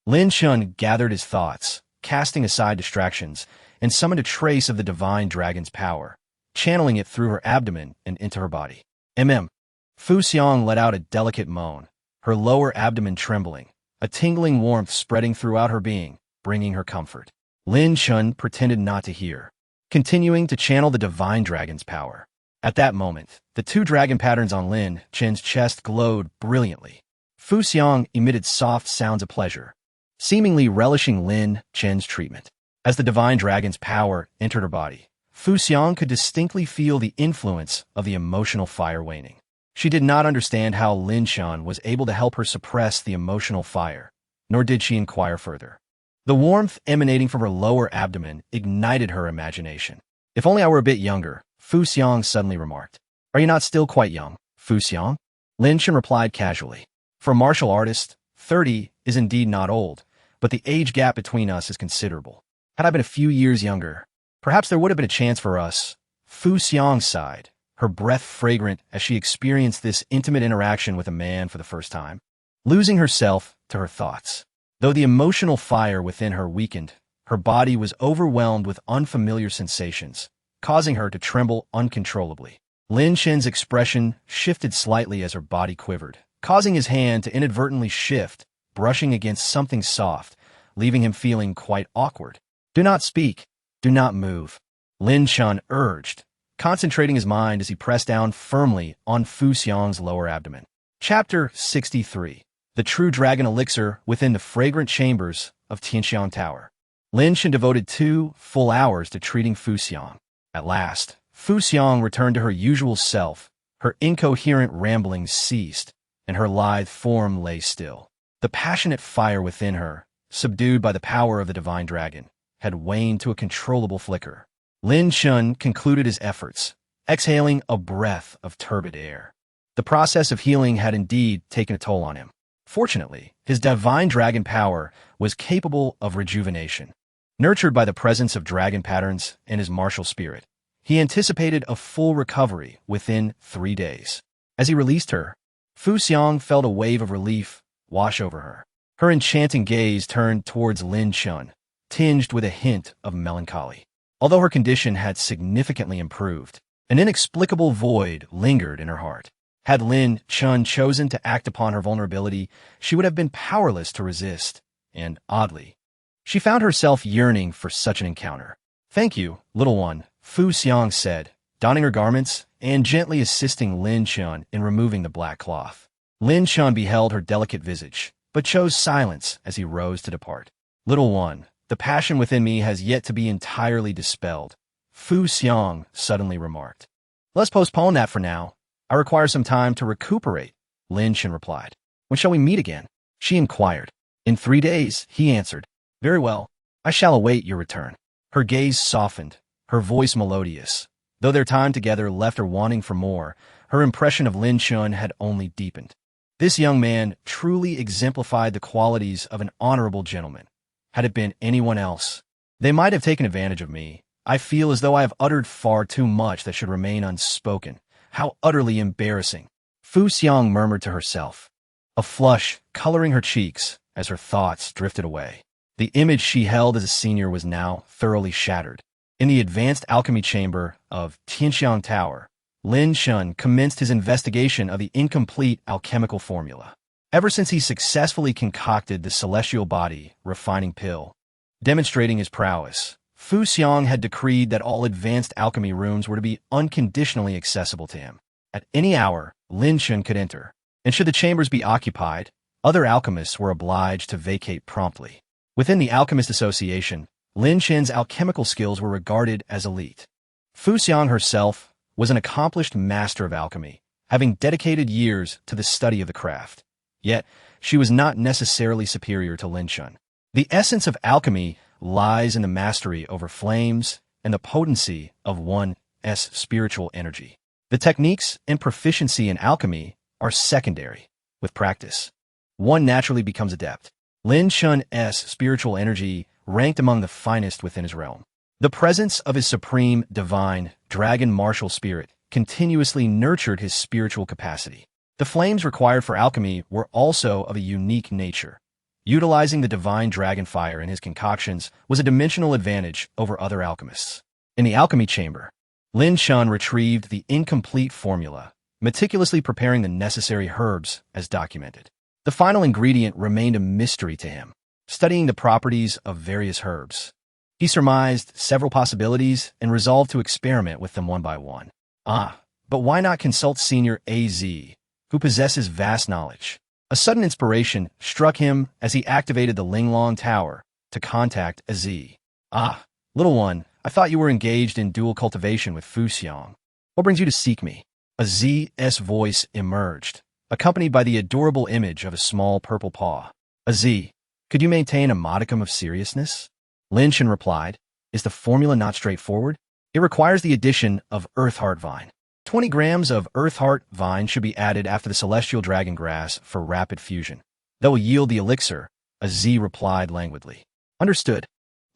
Lin Chen gathered his thoughts, casting aside distractions, and summoned a trace of the divine dragon's power, channeling it through her abdomen and into her body. Fu Xiang let out a delicate moan, her lower abdomen trembling, a tingling warmth spreading throughout her being, bringing her comfort. Lin Chen pretended not to hear, continuing to channel the divine dragon's power. At that moment, the two dragon patterns on Lin Chen's chest glowed brilliantly. Fu Xiang emitted soft sounds of pleasure, seemingly relishing Lin Chen's treatment. As the divine dragon's power entered her body, Fu Xiang could distinctly feel the influence of the emotional fire waning. She did not understand how Lin Chen was able to help her suppress the emotional fire, nor did she inquire further. The warmth emanating from her lower abdomen ignited her imagination. If only I were a bit younger, Fu Xiang suddenly remarked. Are you not still quite young, Fu Xiang? Lin Chen replied casually. For a martial artist, 30 is indeed not old, but the age gap between us is considerable. Had I been a few years younger, perhaps there would have been a chance for us. Fu Xiang sighed, her breath fragrant as she experienced this intimate interaction with a man for the first time, losing herself to her thoughts. Though the emotional fire within her weakened, her body was overwhelmed with unfamiliar sensations, causing her to tremble uncontrollably. Lin Chen's expression shifted slightly as her body quivered, causing his hand to inadvertently shift, brushing against something soft, leaving him feeling quite awkward. Do not speak. Do not move, Lin Chen urged, concentrating his mind as he pressed down firmly on Fu Xiang's lower abdomen. Chapter 63. The True Dragon Elixir Within the Fragrant Chambers of Tianxiang Tower. Lin Chen devoted 2 full hours to treating Fu Xiang. At last, Fu Xiang returned to her usual self. Her incoherent ramblings ceased, and her lithe form lay still. The passionate fire within her, subdued by the power of the divine dragon, had waned to a controllable flicker. Lin Chen concluded his efforts, exhaling a breath of turbid air. The process of healing had indeed taken a toll on him. Fortunately, his divine dragon power was capable of rejuvenation. Nurtured by the presence of dragon patterns and his martial spirit, he anticipated a full recovery within 3 days. As he released her, Fu Xiang felt a wave of relief wash over her. Her enchanting gaze turned towards Lin Chen, tinged with a hint of melancholy. Although her condition had significantly improved, an inexplicable void lingered in her heart. Had Lin Chen chosen to act upon her vulnerability, she would have been powerless to resist, and oddly, she found herself yearning for such an encounter. Thank you, little one, Fu Xiang said, donning her garments and gently assisting Lin Chen in removing the black cloth. Lin Chen beheld her delicate visage, but chose silence as he rose to depart. Little one, the passion within me has yet to be entirely dispelled, Fu Xiang suddenly remarked. Let's postpone that for now. I require some time to recuperate, Lin Chen replied. When shall we meet again? She inquired. In 3 days, he answered. Very well, I shall await your return. Her gaze softened, her voice melodious. Though their time together left her wanting for more, her impression of Lin Chen had only deepened. This young man truly exemplified the qualities of an honorable gentleman. Had it been anyone else, they might have taken advantage of me. I feel as though I have uttered far too much that should remain unspoken. How utterly embarrassing. Fu Xiang murmured to herself, a flush coloring her cheeks as her thoughts drifted away. The image she held as a senior was now thoroughly shattered. In the advanced alchemy chamber of Tianxiang Tower, Lin Chen commenced his investigation of the incomplete alchemical formula. Ever since he successfully concocted the celestial body refining pill, demonstrating his prowess, Fu Xiang had decreed that all advanced alchemy rooms were to be unconditionally accessible to him. At any hour, Lin Chen could enter, and should the chambers be occupied, other alchemists were obliged to vacate promptly. Within the Alchemist Association, Lin Chen's alchemical skills were regarded as elite. Fu Xiang herself was an accomplished master of alchemy, having dedicated years to the study of the craft. Yet, she was not necessarily superior to Lin Chen. The essence of alchemy lies in the mastery over flames and the potency of one's spiritual energy. The techniques and proficiency in alchemy are secondary. With practice, one naturally becomes adept. Lin Chen's spiritual energy ranked among the finest within his realm. The presence of his supreme, divine, dragon martial spirit continuously nurtured his spiritual capacity. The flames required for alchemy were also of a unique nature. Utilizing the divine dragon fire in his concoctions was a dimensional advantage over other alchemists. In the alchemy chamber, Lin Chen retrieved the incomplete formula, meticulously preparing the necessary herbs as documented. The final ingredient remained a mystery to him. Studying the properties of various herbs, he surmised several possibilities and resolved to experiment with them one by one. But why not consult Senior AZ, who possesses vast knowledge? A sudden inspiration struck him as he activated the Linglong Tower to contact AZ. Little one, I thought you were engaged in dual cultivation with Fu Xiang. What brings you to seek me? Az's voice emerged, accompanied by the adorable image of a small purple paw. Az, could you maintain a modicum of seriousness? Lin Chen replied, is the formula not straightforward? It requires the addition of Earth Heart Vine. 20 grams of Earth Heart Vine should be added after the Celestial Dragon Grass for rapid fusion. That will yield the elixir, Az replied languidly. Understood.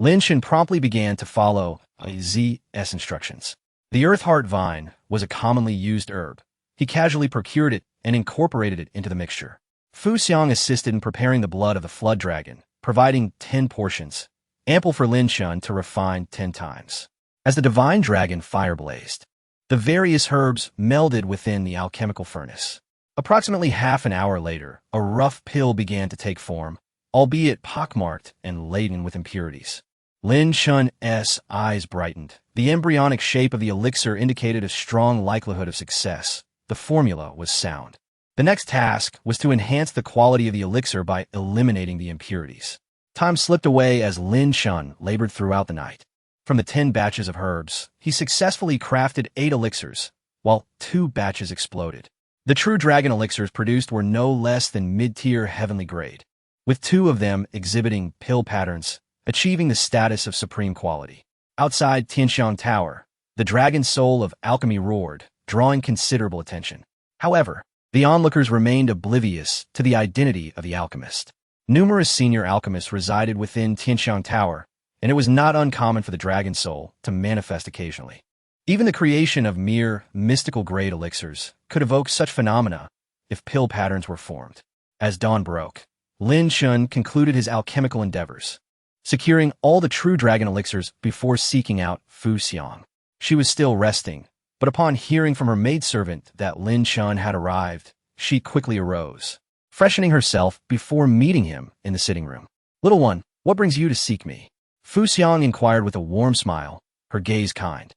Lin Chen promptly began to follow Az's instructions. The Earth Heart Vine was a commonly used herb. He casually procured it and incorporated it into the mixture. Fu Xiang assisted in preparing the blood of the Flood Dragon, providing 10 portions, ample for Lin Chen to refine 10 times. As the divine dragon fire blazed, the various herbs melded within the alchemical furnace. Approximately half an hour later, a rough pill began to take form, albeit pockmarked and laden with impurities. Lin Chen's eyes brightened. The embryonic shape of the elixir indicated a strong likelihood of success. The formula was sound. The next task was to enhance the quality of the elixir by eliminating the impurities. Time slipped away as Lin Chen labored throughout the night. From the 10 batches of herbs, he successfully crafted 8 elixirs, while 2 batches exploded. The true dragon elixirs produced were no less than mid-tier heavenly grade, with 2 of them exhibiting pill patterns, achieving the status of supreme quality. Outside Tianxiang Tower, the dragon soul of alchemy roared, drawing considerable attention. However, the onlookers remained oblivious to the identity of the alchemist. Numerous senior alchemists resided within Tianxiang Tower, and it was not uncommon for the dragon soul to manifest occasionally. Even the creation of mere mystical-grade elixirs could evoke such phenomena if pill patterns were formed. As dawn broke, Lin Chen concluded his alchemical endeavors, securing all the true dragon elixirs before seeking out Fu Xiang. She was still resting, but upon hearing from her maidservant that Lin Chen had arrived, she quickly arose, freshening herself before meeting him in the sitting room. Little one, what brings you to seek me? Fu Xiang inquired with a warm smile, her gaze kind.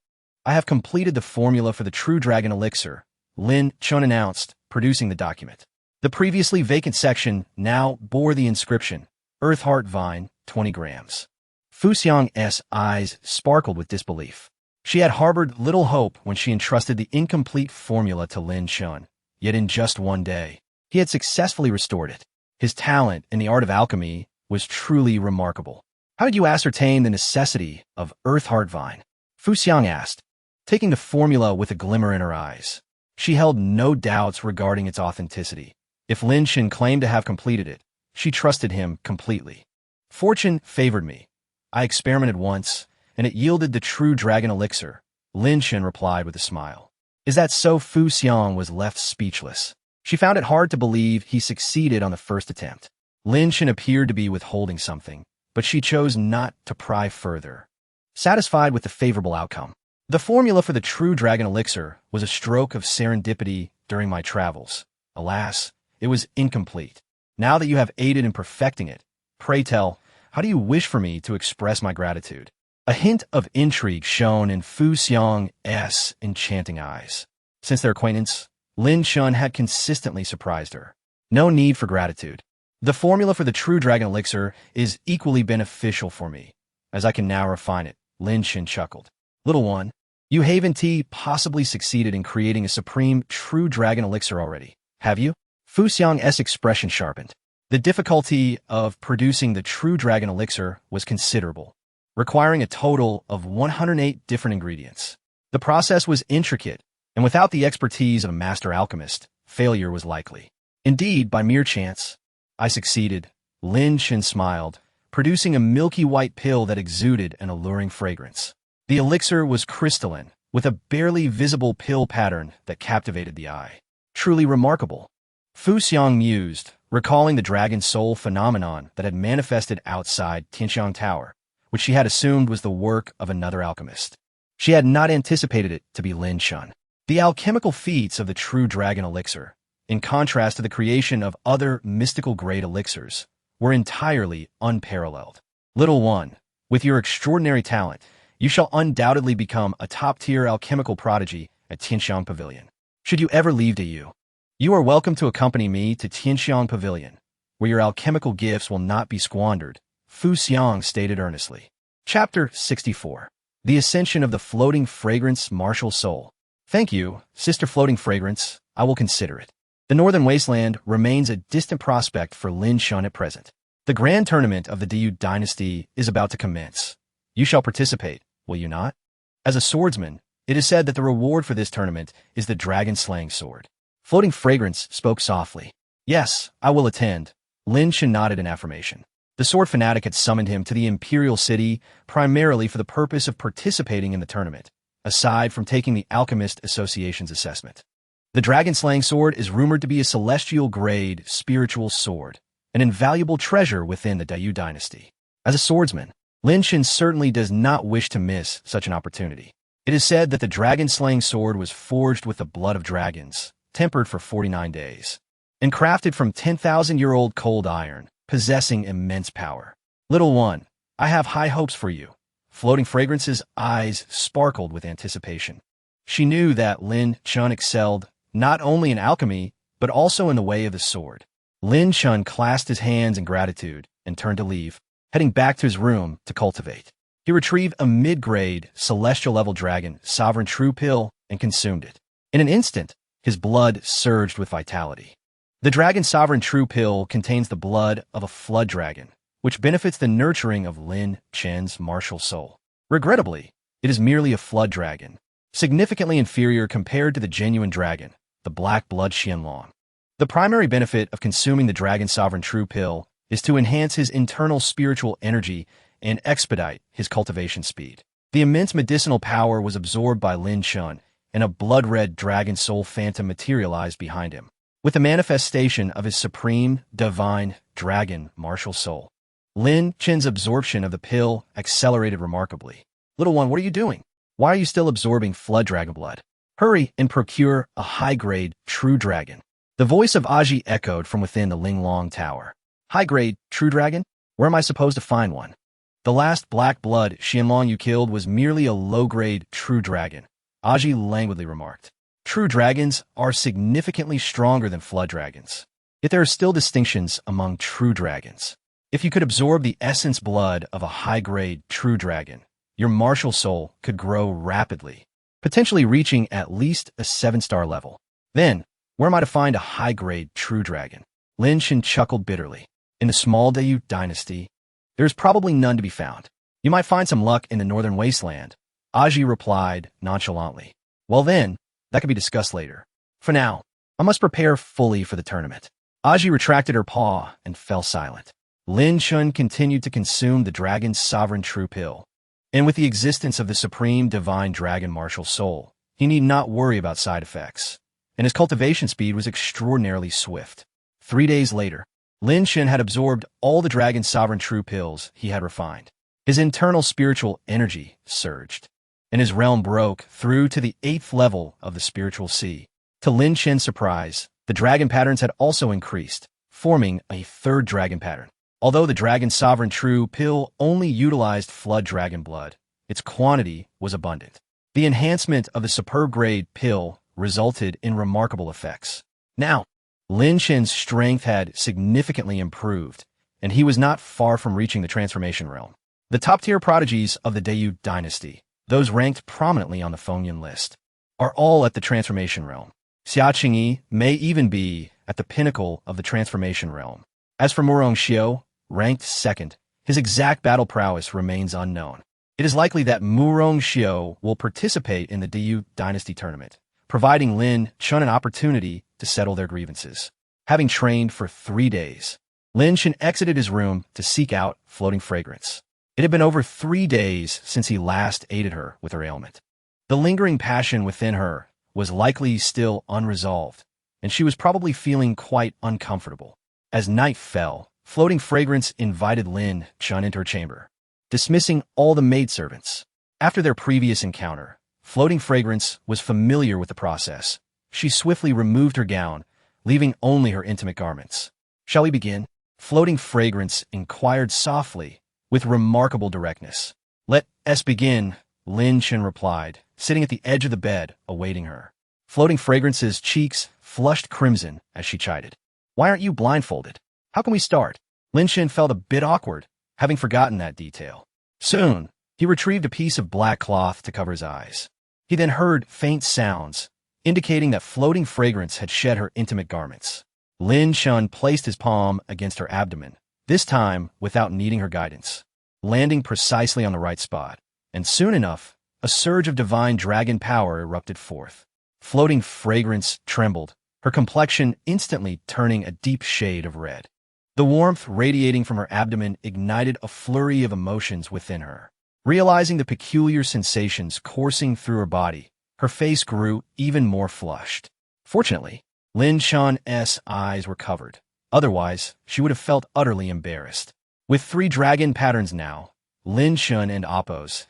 I have completed the formula for the true dragon elixir, Lin Chen announced, producing the document. The previously vacant section now bore the inscription, Earth Heart Vine, 20 grams. Fu Xiang's eyes sparkled with disbelief. She had harbored little hope when she entrusted the incomplete formula to Lin Chen, yet in just one day, he had successfully restored it. His talent in the art of alchemy was truly remarkable. How did you ascertain the necessity of Earth Heart Vine? Fu Xiang asked, taking the formula with a glimmer in her eyes. She held no doubts regarding its authenticity. If Lin Chen claimed to have completed it, she trusted him completely. Fortune favored me. I experimented once, and it yielded the true dragon elixir, Lin Chen replied with a smile. Is that so? Fu Xiang was left speechless. She found it hard to believe he succeeded on the first attempt. Lin Chen appeared to be withholding something, but she chose not to pry further. Satisfied with the favorable outcome, the formula for the true dragon elixir was a stroke of serendipity during my travels. Alas, it was incomplete. Now that you have aided in perfecting it, pray tell, how do you wish for me to express my gratitude? A hint of intrigue shone in Fu Xiang's enchanting eyes. Since their acquaintance, Lin Chen had consistently surprised her. No need for gratitude. The formula for the true dragon elixir is equally beneficial for me, as I can now refine it, Lin Chen chuckled. Little one, you haven't possibly succeeded in creating a supreme true dragon elixir already, have you? Fu Xiang's expression sharpened. The difficulty of producing the true dragon elixir was considerable, requiring a total of 108 different ingredients. The process was intricate, and without the expertise of a master alchemist, failure was likely. Indeed, by mere chance, I succeeded, Lin Chen smiled, producing a milky white pill that exuded an alluring fragrance. The elixir was crystalline, with a barely visible pill pattern that captivated the eye. Truly remarkable. Fu Xiang mused, recalling the dragon soul phenomenon that had manifested outside Tianxiang Tower, which she had assumed was the work of another alchemist. She had not anticipated it to be Lin Chen. The alchemical feats of the true dragon elixir, in contrast to the creation of other mystical-grade elixirs, were entirely unparalleled. Little one, with your extraordinary talent, you shall undoubtedly become a top-tier alchemical prodigy at Tianxiang Pavilion. Should you ever leave you are welcome to accompany me to Tianxiang Pavilion, where your alchemical gifts will not be squandered, Fu Xiang stated earnestly. Chapter 64. The Ascension of the Floating Fragrance Martial Soul. Thank you, Sister Floating Fragrance, I will consider it. The Northern Wasteland remains a distant prospect for Lin Chen at present. The grand tournament of the Diyu dynasty is about to commence. You shall participate, will you not? As a swordsman, it is said that the reward for this tournament is the dragon-slaying sword. Floating Fragrance spoke softly. Yes, I will attend. Lin Chen nodded in affirmation. The sword fanatic had summoned him to the Imperial City primarily for the purpose of participating in the tournament, aside from taking the Alchemist Association's assessment. The dragon-slaying sword is rumored to be a celestial-grade spiritual sword, an invaluable treasure within the Diyu dynasty. As a swordsman, Lin Chen certainly does not wish to miss such an opportunity. It is said that the dragon-slaying sword was forged with the blood of dragons, tempered for 49 days, and crafted from 10,000-year-old cold iron, possessing immense power. Little one, I have high hopes for you. Floating Fragrance's eyes sparkled with anticipation. She knew that Lin Chen excelled not only in alchemy, but also in the way of the sword. Lin Chen clasped his hands in gratitude and turned to leave, heading back to his room to cultivate. He retrieved a mid-grade, celestial-level dragon, Sovereign True Pill, and consumed it. In an instant, his blood surged with vitality. The dragon Sovereign True Pill contains the blood of a flood dragon, which benefits the nurturing of Lin Chen's martial soul. Regrettably, it is merely a flood dragon, significantly inferior compared to the genuine dragon, the Black Blood Xianlong. The primary benefit of consuming the dragon Sovereign True Pill is to enhance his internal spiritual energy and expedite his cultivation speed. The immense medicinal power was absorbed by Lin Chen, and a blood-red dragon soul phantom materialized behind him, with the manifestation of his supreme, divine, dragon martial soul. Lin Chen's absorption of the pill accelerated remarkably. Little one, what are you doing? Why are you still absorbing flood dragon blood? Hurry and procure a high-grade true dragon. The voice of Aji echoed from within the Linglong Tower. High-grade true dragon? Where am I supposed to find one? The last black blood Xianlong you killed was merely a low-grade true dragon, Aji languidly remarked. True dragons are significantly stronger than flood dragons. Yet there are still distinctions among true dragons. If you could absorb the essence blood of a high-grade true dragon, your martial soul could grow rapidly, potentially reaching at least a 7-star level. Then, where am I to find a high-grade true dragon? Lin Chen chuckled bitterly. In the small Diyu dynasty, there is probably none to be found. You might find some luck in the Northern Wasteland, Aji replied nonchalantly. Well then, that could be discussed later. For now, I must prepare fully for the tournament. Aji retracted her paw and fell silent. Lin Chen continued to consume the dragon's sovereign true pill. And with the existence of the supreme divine dragon martial soul, he need not worry about side effects. And his cultivation speed was extraordinarily swift. 3 days later, Lin Chen had absorbed all the dragon's sovereign true pills he had refined. His internal spiritual energy surged, and his realm broke through to the 8th level of the spiritual sea. To Lin Chen's surprise, the dragon patterns had also increased, forming a 3rd dragon pattern. Although the dragon's sovereign true pill only utilized flood dragon blood, its quantity was abundant. The enhancement of the superb grade pill resulted in remarkable effects. Now, Lin Chen's strength had significantly improved, and he was not far from reaching the transformation realm. The top-tier prodigies of the Dayu dynasty, those ranked prominently on the Fengyan list, are all at the transformation realm. Xia Qingyi may even be at the pinnacle of the transformation realm. As for Murong Xiao, ranked 2nd, his exact battle prowess remains unknown. It is likely that Murong Xiao will participate in the Dayu dynasty tournament, providing Lin Chen an opportunity to settle their grievances. Having trained for 3 days, Lin Chen exited his room to seek out floating fragrance. It had been over 3 days since he last aided her with her ailment. The lingering passion within her was likely still unresolved, and she was probably feeling quite uncomfortable. As night fell, floating fragrance invited Lin Chen into her chamber, dismissing all the maidservants. After their previous encounter, floating fragrance was familiar with the process. She swiftly removed her gown, leaving only her intimate garments. "Shall we begin?" Floating fragrance inquired softly, with remarkable directness. "Let us begin," Lin Chen replied, sitting at the edge of the bed, awaiting her. Floating fragrance's cheeks flushed crimson as she chided. "Why aren't you blindfolded? How can we start?" Lin Chen felt a bit awkward, having forgotten that detail. Soon, he retrieved a piece of black cloth to cover his eyes. He then heard faint sounds, indicating that floating fragrance had shed her intimate garments. Lin Chen placed his palm against her abdomen, this time without needing her guidance, landing precisely on the right spot. And soon enough, a surge of divine dragon power erupted forth. Floating fragrance trembled, her complexion instantly turning a deep shade of red. The warmth radiating from her abdomen ignited a flurry of emotions within her. Realizing the peculiar sensations coursing through her body, her face grew even more flushed. Fortunately, Lin Chen's eyes were covered. Otherwise, she would have felt utterly embarrassed. With 3 dragon patterns now, Lin Chen and Appo's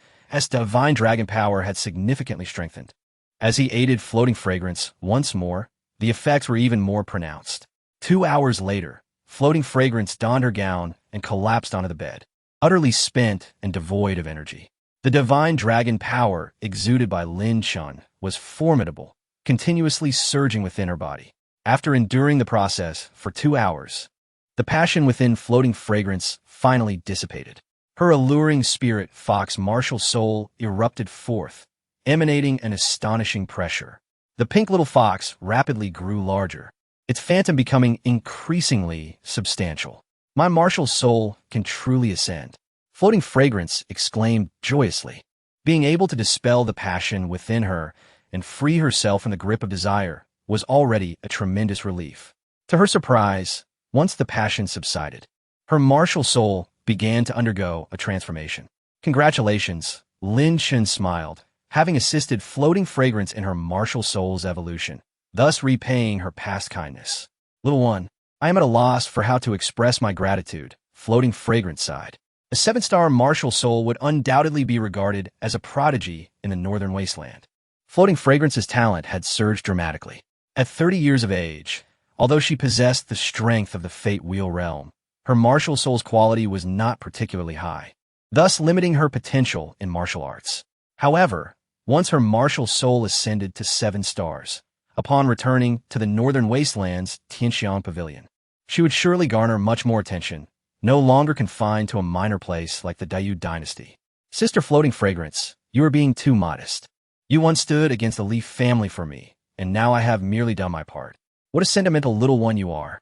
divine dragon power had significantly strengthened. As he aided floating fragrance once more, the effects were even more pronounced. 2 hours later, floating fragrance donned her gown and collapsed onto the bed, utterly spent and devoid of energy. The divine dragon power exuded by Lin Chen was formidable, continuously surging within her body. After enduring the process for 2 hours, the passion within floating fragrance finally dissipated. Her alluring spirit fox martial soul erupted forth, emanating an astonishing pressure. The pink little fox rapidly grew larger, its phantom becoming increasingly substantial. "My martial soul can truly ascend," floating fragrance exclaimed joyously. Being able to dispel the passion within her and free herself from the grip of desire was already a tremendous relief. To her surprise, once the passion subsided, her martial soul began to undergo a transformation. "Congratulations," Lin Chen smiled, having assisted floating fragrance in her martial soul's evolution, thus repaying her past kindness. "Little one, I am at a loss for how to express my gratitude," floating fragrance sighed. A 7-star martial soul would undoubtedly be regarded as a prodigy in the northern wasteland. Floating fragrance's talent had surged dramatically. At 30 years of age, although she possessed the strength of the Fate Wheel realm, her martial soul's quality was not particularly high, thus limiting her potential in martial arts. However, once her martial soul ascended to 7 stars, upon returning to the northern wasteland's Tianxiang Pavilion, she would surely garner much more attention, no longer confined to a minor place like the Dayu dynasty. "Sister Floating Fragrance, you are being too modest. You once stood against the Leaf family for me, and now I have merely done my part. What a sentimental little one you are.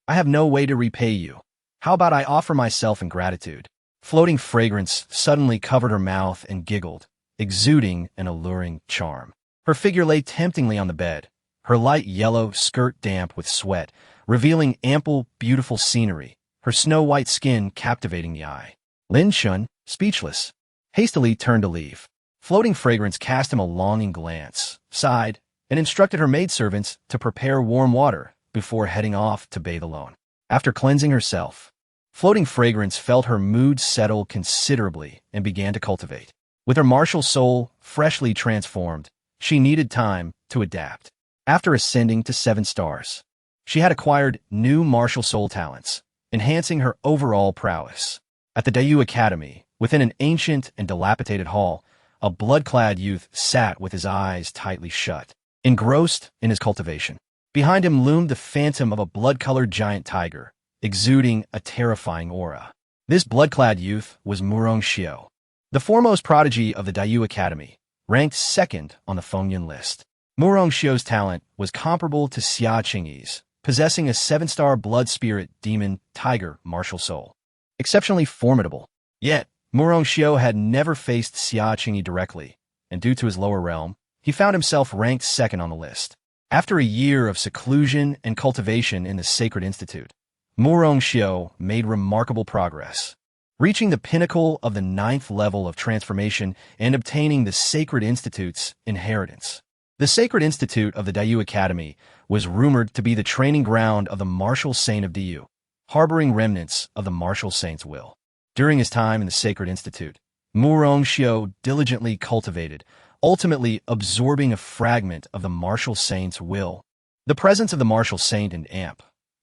I have no way to repay you. How about I offer myself in gratitude?" Floating Fragrance suddenly covered her mouth and giggled, exuding an alluring charm. Her figure lay temptingly on the bed, her light yellow skirt damp with sweat, revealing ample, beautiful scenery, her snow-white skin captivating the eye. Lin Chen, speechless, hastily turned to leave. Floating fragrance cast him a longing glance, sighed, and instructed her maidservants to prepare warm water before heading off to bathe alone. After cleansing herself, Floating Fragrance felt her mood settle considerably and began to cultivate. With her martial soul freshly transformed, she needed time to adapt. After ascending to 7 stars, she had acquired new martial soul talents, enhancing her overall prowess. At the Dayu Academy, within an ancient and dilapidated hall, a blood-clad youth sat with his eyes tightly shut, engrossed in his cultivation. Behind him loomed the phantom of a blood-colored giant tiger, exuding a terrifying aura. This blood-clad youth was Murong Xiao, the foremost prodigy of the Dayu Academy, ranked 2nd on the Fengyan list. Murong Xiao's talent was comparable to Xia Qingyi's, possessing a 7-star blood spirit demon tiger martial soul. Exceptionally formidable. Yet, Murong Xiao had never faced Xia Qingyi directly, and due to his lower realm, he found himself ranked 2nd on the list. After a year of seclusion and cultivation in the Sacred Institute, Murong Xiao made remarkable progress, reaching the pinnacle of the 9th level of transformation and obtaining the Sacred Institute's inheritance. The Sacred Institute of the Dayu Academy was rumored to be the training ground of the martial saint of Dayu, harboring remnants of the martial saint's will. During his time in the Sacred Institute, Murong Xiao diligently cultivated, ultimately absorbing a fragment of the martial saint's will. The presence of the martial saint and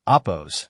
Appos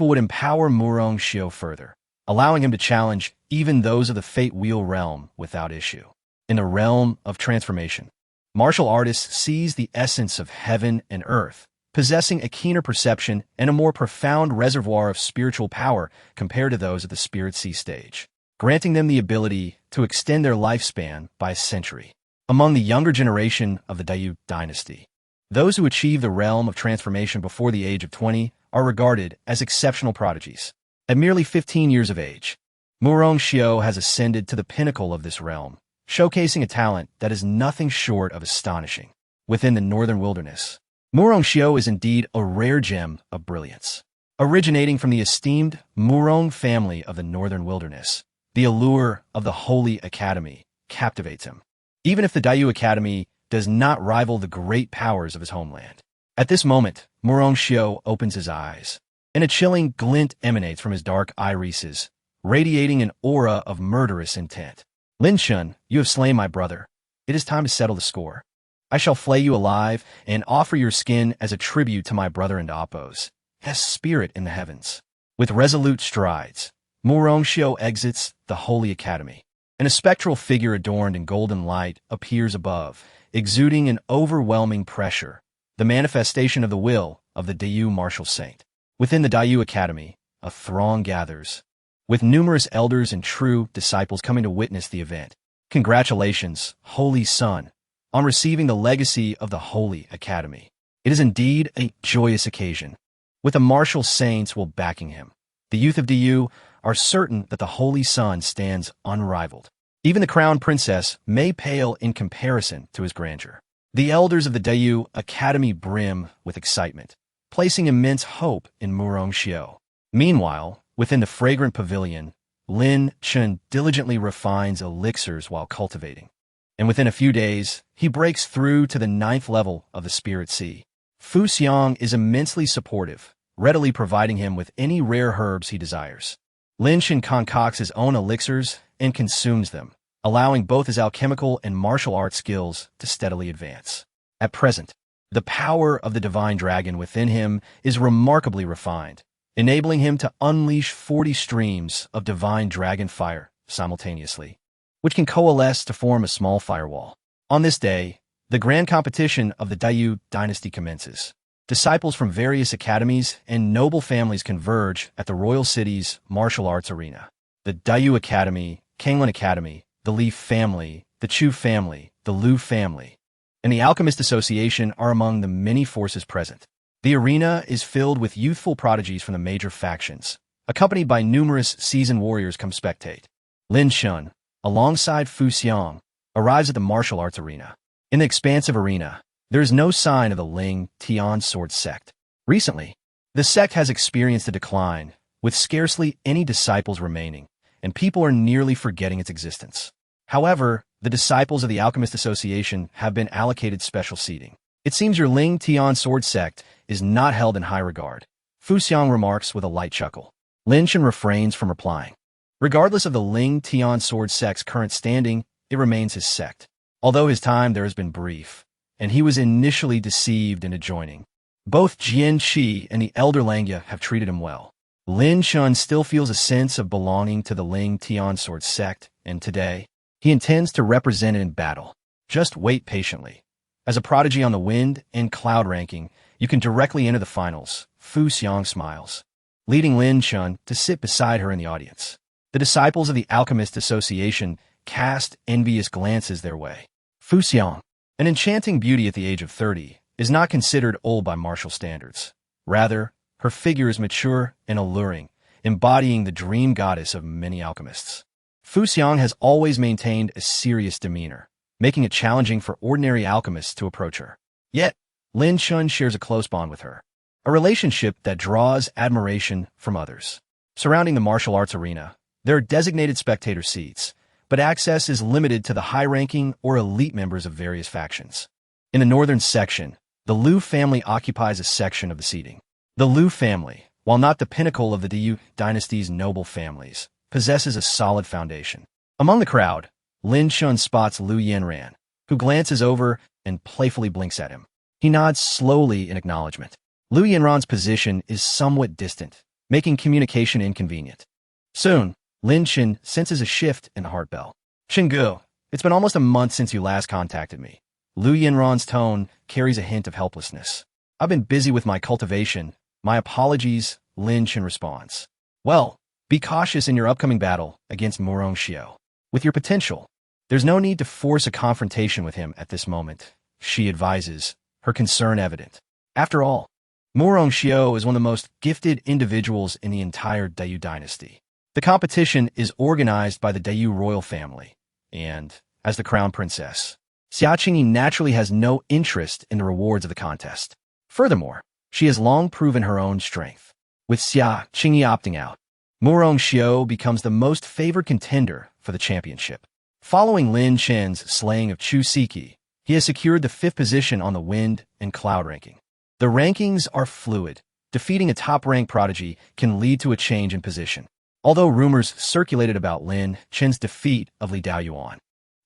would empower Murong Xiao further, allowing him to challenge even those of the Fate Wheel realm without issue. In the realm of transformation, martial artists seize the essence of heaven and earth, possessing a keener perception and a more profound reservoir of spiritual power compared to those at the Spirit Sea stage, granting them the ability to extend their lifespan by a century. Among the younger generation of the Dayu dynasty, those who achieve the realm of transformation before the age of 20 are regarded as exceptional prodigies. At merely 15 years of age, Murong Xiao has ascended to the pinnacle of this realm, showcasing a talent that is nothing short of astonishing. Within the northern wilderness, Murong Xiao is indeed a rare gem of brilliance. Originating from the esteemed Murong family of the northern wilderness, the allure of the Holy Academy captivates him, even if the Dayu Academy does not rival the great powers of his homeland. At this moment, Murong Xiao opens his eyes, and a chilling glint emanates from his dark irises, radiating an aura of murderous intent. Lin Chen, you have slain my brother. It is time to settle the score. I shall flay you alive and offer your skin as a tribute to my brother and Appos, as spirit in the heavens. With resolute strides, Murong Xiao exits the Holy Academy, and a spectral figure adorned in golden light appears above, exuding an overwhelming pressure, the manifestation of the will of the Dayu martial saint. Within the Dayu Academy, a throng gathers, with numerous elders and true disciples coming to witness the event. Congratulations, Holy Son, on receiving the legacy of the Holy Academy. It is indeed a joyous occasion, with the martial saints will backing him. The youth of Dayu are certain that the Holy Son stands unrivaled. Even the crown princess may pale in comparison to his grandeur. The elders of the Dayu Academy brim with excitement, placing immense hope in Murong Xiao. Meanwhile, within the fragrant pavilion, Lin Chen diligently refines elixirs while cultivating, and within a few days, he breaks through to the 9th level of the Spirit Sea. Fu Xiang is immensely supportive, readily providing him with any rare herbs he desires. Lin Chen concocts his own elixirs and consumes them, allowing both his alchemical and martial arts skills to steadily advance. At present, the power of the divine dragon within him is remarkably refined, enabling him to unleash 40 streams of divine dragon fire simultaneously, which can coalesce to form a small firewall. On this day, the grand competition of the Dayu dynasty commences. Disciples from various academies and noble families converge at the royal city's martial arts arena. The Dayu Academy, Kanglin Academy, the Li family, the Chu family, the Lu family, and the Alchemist Association are among the many forces present. The arena is filled with youthful prodigies from the major factions, accompanied by numerous seasoned warriors come spectate. Lin Chen, alongside Fu Xiang, arrives at the martial arts arena. In the expansive arena, there is no sign of the Ling Tian sword sect. Recently, The sect has experienced a decline, with scarcely any disciples remaining, and people are nearly forgetting its existence. However, the disciples of the Alchemist Association have been allocated special seating. It seems your Ling Tian sword sect is not held in high regard, Fu Xiang remarks with a light chuckle. Lin Chen refrains from replying. Regardless of the Ling Tian sword sect's current standing, it remains his sect. Although his time there has been brief, and he was initially deceived into joining. Both Jian Qi and the Elder Langya have treated him well. Lin Chen still feels a sense of belonging to the Ling Tian sword sect, and today, he intends to represent it in battle. Just wait patiently. As a prodigy on the wind and cloud ranking, you can directly enter the finals, Fu Xiang smiles, leading Lin Chen to sit beside her in the audience. The disciples of the Alchemist Association cast envious glances their way. Fu Xiang, an enchanting beauty at the age of 30, is not considered old by martial standards. Rather, her figure is mature and alluring, embodying the dream goddess of many alchemists. Fu Xiang has always maintained a serious demeanor, making it challenging for ordinary alchemists to approach her. Yet, Lin Chen shares a close bond with her, a relationship that draws admiration from others. Surrounding the martial arts arena, there are designated spectator seats, but access is limited to the high-ranking or elite members of various factions. In the northern section, the Liu family occupies a section of the seating. The Liu family, while not the pinnacle of the Diyu dynasty's noble families, possesses a solid foundation. Among the crowd, Lin Chen spots Liu Yanran, who glances over and playfully blinks at him. He nods slowly in acknowledgement. Liu Yanran's position is somewhat distant, making communication inconvenient. Soon, Lin Chen senses a shift in the heart bell. Xinggu, it's been almost a month since you last contacted me. Liu Yanran's tone carries a hint of helplessness. I've been busy with my cultivation. My apologies, Lin Chen responds. Well, be cautious in your upcoming battle against Murong Xiao. With your potential, there's no need to force a confrontation with him at this moment, she advises, her concern evident. After all, Murong Xiao is one of the most gifted individuals in the entire Diyu dynasty. The competition is organized by the Diyu royal family, and, as the crown princess, Xia Qingyi naturally has no interest in the rewards of the contest. Furthermore, she has long proven her own strength. With Xia Qingyi opting out, Murong Xiao becomes the most favored contender for the championship. Following Lin Chen's slaying of Chu Siki, he has secured the 5th position on the wind and cloud ranking. The rankings are fluid. Defeating a top-ranked prodigy can lead to a change in position. Although rumors circulated about Lin Chen's defeat of Li Daoyuan,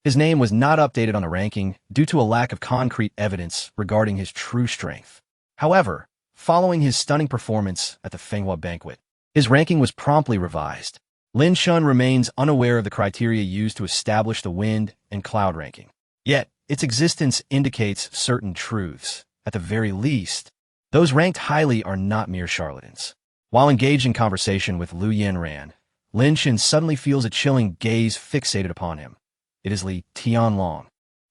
his name was not updated on the ranking due to a lack of concrete evidence regarding his true strength. However, following his stunning performance at the Fenghua banquet, his ranking was promptly revised. Lin Chen remains unaware of the criteria used to establish the wind and cloud ranking. Yet, its existence indicates certain truths. At the very least, those ranked highly are not mere charlatans. While engaged in conversation with Liu Yanran, Lin Chen suddenly feels a chilling gaze fixated upon him. It is Li Tianlong,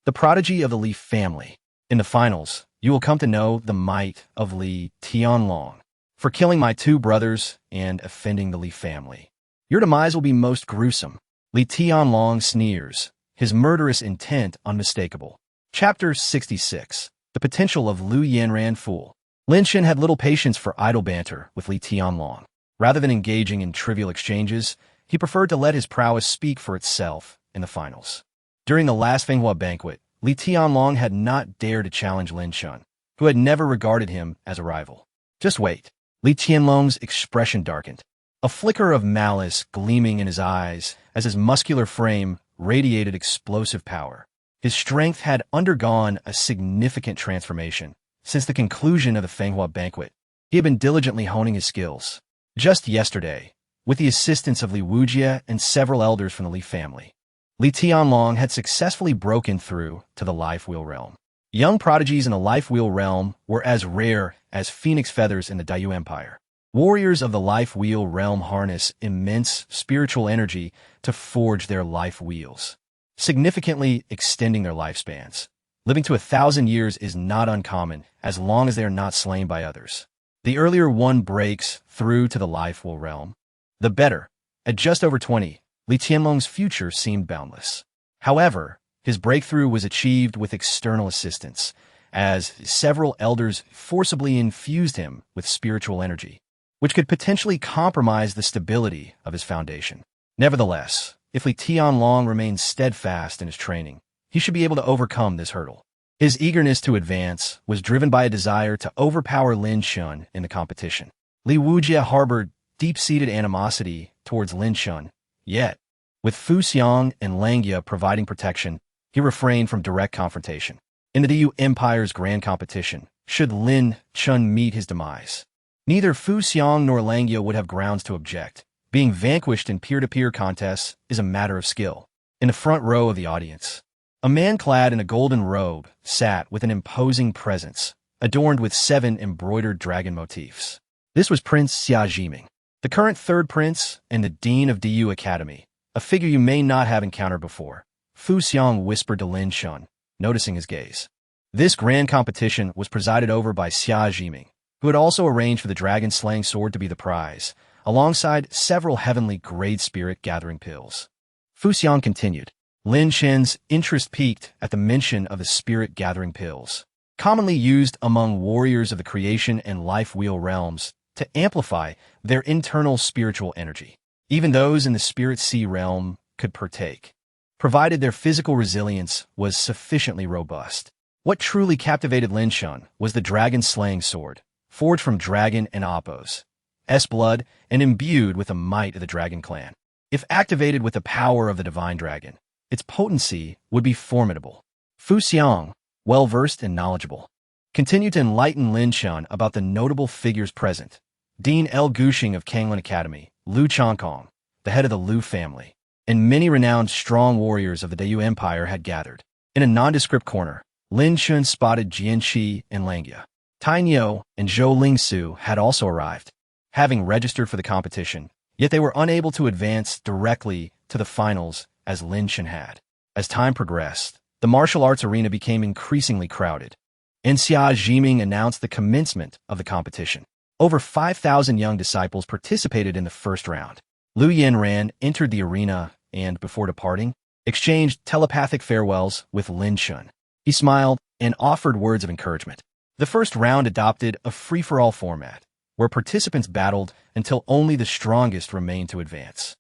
the prodigy of the Li family. In the finals, you will come to know the might of Li Tianlong. For killing my 2 brothers and offending the Li family, your demise will be most gruesome. Li Tianlong sneers, his murderous intent unmistakable. Chapter 66. The potential of Liu Yanran fool. Lin Chen had little patience for idle banter with Li Tianlong. Rather than engaging in trivial exchanges, he preferred to let his prowess speak for itself in the finals. During the last Fenghua banquet, Li Tianlong had not dared to challenge Lin Chen, who had never regarded him as a rival. Just wait. Li Tianlong's expression darkened, a flicker of malice gleaming in his eyes as his muscular frame radiated explosive power. His strength had undergone a significant transformation. Since the conclusion of the Fenghua banquet, he had been diligently honing his skills. Just yesterday, with the assistance of Li Wujie and several elders from the Li family, Li Tianlong had successfully broken through to the Life Wheel realm. Young prodigies in the Life Wheel realm were as rare as phoenix feathers in the Diyu Empire. Warriors of the Life Wheel realm harness immense spiritual energy to forge their life wheels, significantly extending their lifespans. Living to 1,000 years is not uncommon as long as they are not slain by others. The earlier one breaks through to the Life Wheel realm, the better. At just over 20, Li Tianlong's future seemed boundless. However, his breakthrough was achieved with external assistance, as several elders forcibly infused him with spiritual energy, which could potentially compromise the stability of his foundation. Nevertheless, if Li Tianlong remains steadfast in his training, he should be able to overcome this hurdle. His eagerness to advance was driven by a desire to overpower Lin Chen in the competition. Li Wujie harbored deep-seated animosity towards Lin Chen, yet, with Fu Xiang and Langya providing protection, he refrained from direct confrontation. In the DU Empire's grand competition, should Lin Chen meet his demise, neither Fu Xiang nor Langya would have grounds to object. Being vanquished in peer-to-peer contests is a matter of skill. In the front row of the audience, a man clad in a golden robe sat with an imposing presence, adorned with 7 embroidered dragon motifs. This was Prince Xia Jiming, the current third prince and the dean of DU Academy, a figure you may not have encountered before. Fu Xiang whispered to Lin Chen, noticing his gaze. This grand competition was presided over by Xia Jiming, who had also arranged for the dragon-slaying sword to be the prize, alongside several heavenly grade spirit gathering pills. Fu Xiang continued. Lin Chen's interest peaked at the mention of the spirit-gathering pills, commonly used among warriors of the creation and life wheel realms to amplify their internal spiritual energy. Even those in the spirit sea realm could partake, provided their physical resilience was sufficiently robust. What truly captivated Lin Chen was the dragon-slaying sword, forged from dragon and Appo's blood and imbued with the might of the dragon clan. If activated with the power of the divine dragon, its potency would be formidable. Fu Xiang, well-versed and knowledgeable, continued to enlighten Lin Chen about the notable figures present. Dean L. Gushing of Kanglin Academy, Lu Changkong, the head of the Lu family, and many renowned strong warriors of the Dayu Empire had gathered. In a nondescript corner, Lin Chen spotted Jian Qi and Langya. Tai Niu and Zhou Lingsu had also arrived, having registered for the competition, yet they were unable to advance directly to the finals as Lin Chen had. As time progressed, the martial arts arena became increasingly crowded, and Xia Jiming announced the commencement of the competition. Over 5,000 young disciples participated in the first round. Lu Yanran entered the arena and, before departing, exchanged telepathic farewells with Lin Chen. He smiled and offered words of encouragement. The first round adopted a free-for-all format, where participants battled until only the strongest remained to advance.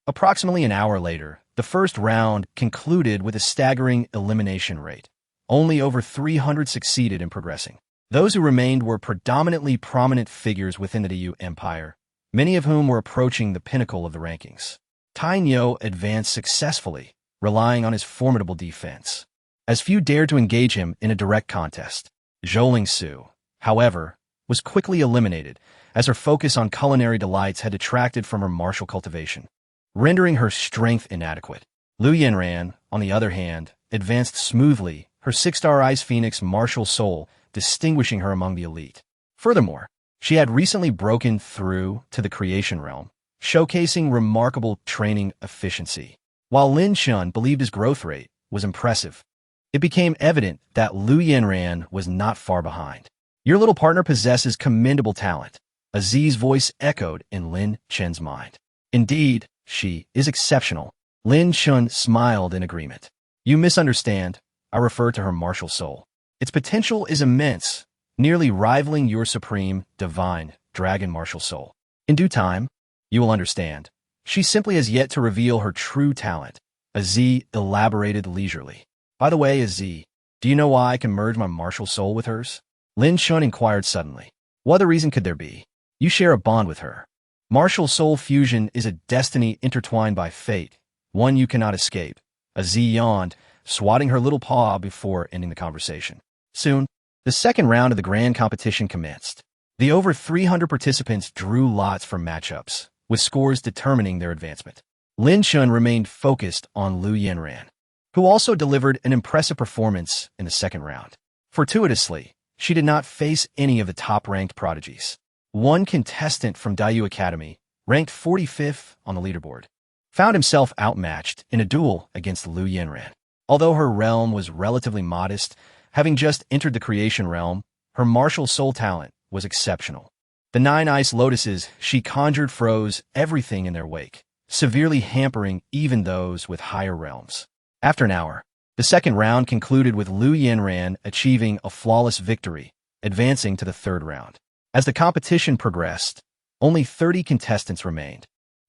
Approximately an hour later, the first round concluded with a staggering elimination rate. Only over 300 succeeded in progressing. Those who remained were predominantly prominent figures within the DU Empire, many of whom were approaching the pinnacle of the rankings. Tai Niu advanced successfully, relying on his formidable defense, as few dared to engage him in a direct contest. Zhou Lingsu, however, was quickly eliminated, as her focus on culinary delights had detracted from her martial cultivation, rendering her strength inadequate. Lu Yanran, on the other hand, advanced smoothly, her 6-star Ice Phoenix martial soul distinguishing her among the elite. Furthermore, she had recently broken through to the creation realm, showcasing remarkable training efficiency. While Lin Chen believed his growth rate was impressive, it became evident that Lu Yanran was not far behind. Your little partner possesses commendable talent, Aziz's voice echoed in Lin Chen's mind. Indeed, she is exceptional. Lin Chen smiled in agreement. You misunderstand. I refer to her martial soul. Its potential is immense, nearly rivaling your supreme, divine, dragon martial soul. In due time, you will understand. She simply has yet to reveal her true talent, Aziz elaborated leisurely. By the way, Aziz, do you know why I can merge my martial soul with hers? Lin Chen inquired suddenly. What other reason could there be? You share a bond with her. Martial soul fusion is a destiny intertwined by fate, one you cannot escape. Aziz yawned, swatting her little paw before ending the conversation. Soon, the second round of the grand competition commenced. The over 300 participants drew lots for matchups, with scores determining their advancement. Lin Chen remained focused on Lu Yanran, who also delivered an impressive performance in the second round. Fortuitously, she did not face any of the top-ranked prodigies. One contestant from Dayu Academy, ranked 45th on the leaderboard, found himself outmatched in a duel against Lu Yanran. Although her realm was relatively modest, having just entered the creation realm, her martial soul talent was exceptional. The 9 ice lotuses she conjured froze everything in their wake, severely hampering even those with higher realms. After an hour, The second round concluded with Liu Yanran achieving a flawless victory, advancing to the third round. As the competition progressed, only 30 contestants remained,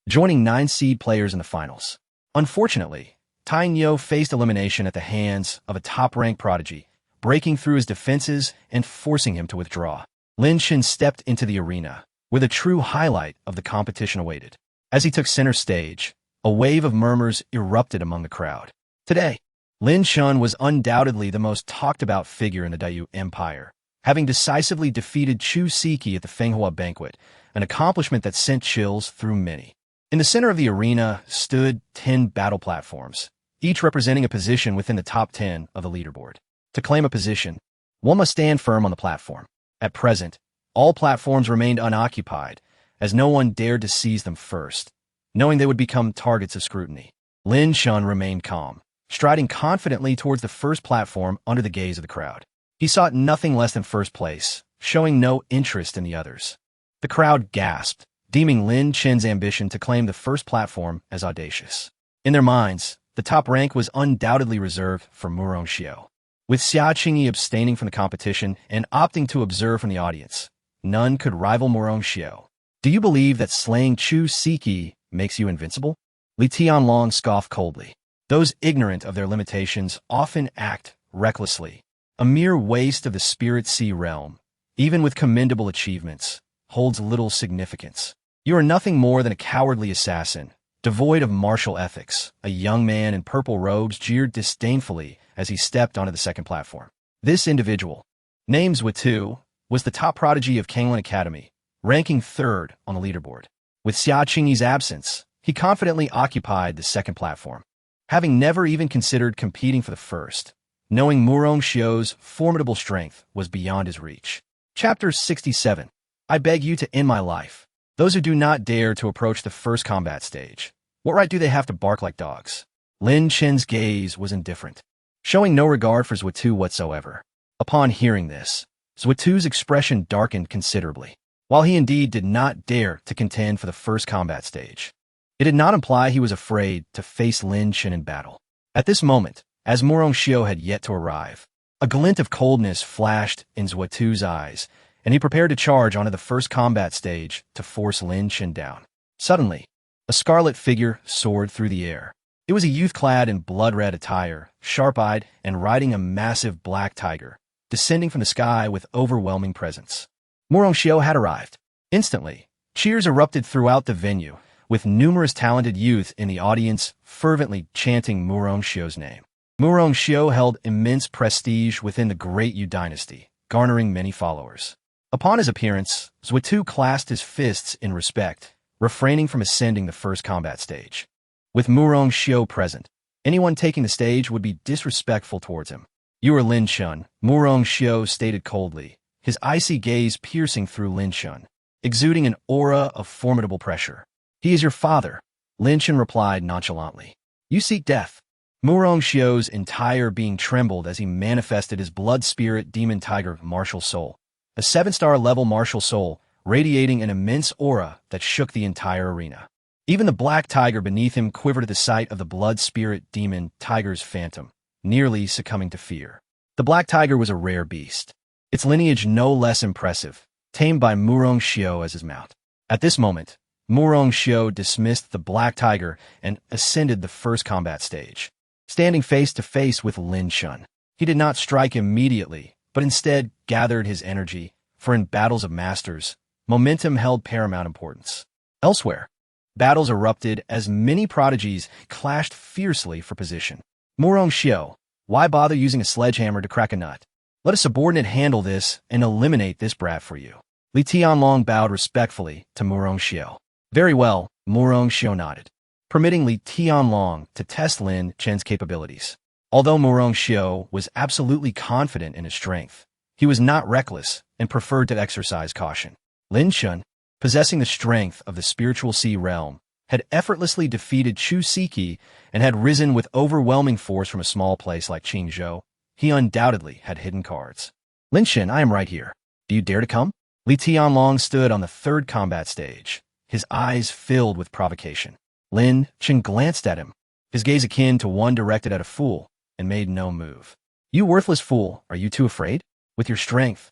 joining 9 seed players in the finals. Unfortunately, Tang Yo faced elimination at the hands of a top-ranked prodigy, breaking through his defenses and forcing him to withdraw. Lin Chen stepped into the arena, where the true highlight of the competition awaited. As he took center stage, a wave of murmurs erupted among the crowd. Today, Lin Chen was undoubtedly the most talked-about figure in the Dayu Empire, having decisively defeated Chu Siki at the Fenghua banquet, an accomplishment that sent chills through many. In the center of the arena stood 10 battle platforms, each representing a position within the top 10 of the leaderboard. To claim a position, one must stand firm on the platform. At present, all platforms remained unoccupied, as no one dared to seize them first, knowing they would become targets of scrutiny. Lin Chen remained calm, striding confidently towards the first platform under the gaze of the crowd. He sought nothing less than first place, showing no interest in the others. The crowd gasped, deeming Lin Chen's ambition to claim the first platform as audacious. In their minds, the top rank was undoubtedly reserved for Murong Xiao. With Xia Qingyi abstaining from the competition and opting to observe from the audience, none could rival Murong Xiao. Do you believe that slaying Chu Siki makes you invincible? Li Tianlong scoffed coldly. Those ignorant of their limitations often act recklessly. A mere waste of the spirit sea realm, even with commendable achievements, holds little significance. You are nothing more than a cowardly assassin, devoid of martial ethics. A young man in purple robes jeered disdainfully as he stepped onto the second platform. This individual, named Zhuotu, was the top prodigy of Kanglin Academy, ranking third on the leaderboard. With Xia Qingyi's absence, he confidently occupied the second platform, having never even considered competing for the first, knowing Murong Xiao's formidable strength was beyond his reach. Chapter 67. I beg you to end my life. Those who do not dare to approach the first combat stage, what right do they have to bark like dogs? Lin Chen's gaze was indifferent, showing no regard for Zhuotu whatsoever. Upon hearing this, Zhuotu's expression darkened considerably. While he indeed did not dare to contend for the first combat stage, it did not imply he was afraid to face Lin Chen in battle. At this moment, as Murong Xiao had yet to arrive, a glint of coldness flashed in Zhuotu's eyes, and he prepared to charge onto the first combat stage to force Lin Chen down. Suddenly, a scarlet figure soared through the air. It was a youth clad in blood-red attire, sharp-eyed and riding a massive black tiger, descending from the sky with overwhelming presence. Murong Xiao had arrived. Instantly, cheers erupted throughout the venue, with numerous talented youth in the audience fervently chanting Murong Xiao's name. Murong Xiao held immense prestige within the Great Yu dynasty, garnering many followers. Upon his appearance, Zhuotu clasped his fists in respect, refraining from ascending the first combat stage. With Murong Xiao present, anyone taking the stage would be disrespectful towards him. You are Lin Chen, Murong Xiao stated coldly, his icy gaze piercing through Lin Chen, exuding an aura of formidable pressure. He is your father, Lin Chen replied nonchalantly. You seek death. Murong Xiao's entire being trembled as he manifested his blood spirit demon tiger martial soul, a 7-star level martial soul, radiating an immense aura that shook the entire arena. Even the black tiger beneath him quivered at the sight of the blood spirit demon tiger's phantom, nearly succumbing to fear. The black tiger was a rare beast, its lineage no less impressive, tamed by Murong Xiao as his mount. At this moment, Murong Xiao dismissed the black tiger and ascended the first combat stage, standing face to face with Lin Chen. He did not strike immediately, but instead gathered his energy, for in battles of masters, momentum held paramount importance. Elsewhere, battles erupted as many prodigies clashed fiercely for position. Murong Xiao, why bother using a sledgehammer to crack a nut? Let a subordinate handle this and eliminate this brat for you. Li Tianlong bowed respectfully to Murong Xiao. Very well, Murong Xiao nodded, permitting Li Tianlong to test Lin Chen's capabilities. Although Murong Xiao was absolutely confident in his strength, he was not reckless and preferred to exercise caution. Lin Chen, possessing the strength of the spiritual sea realm, had effortlessly defeated Chu Siki and had risen with overwhelming force from a small place like Qingzhou. He undoubtedly had hidden cards. Lin Chen, I am right here. Do you dare to come? Li Tianlong stood on the third combat stage, his eyes filled with provocation. Lin Chen glanced at him, his gaze akin to one directed at a fool, and made no move. You worthless fool, are you too afraid? With your strength?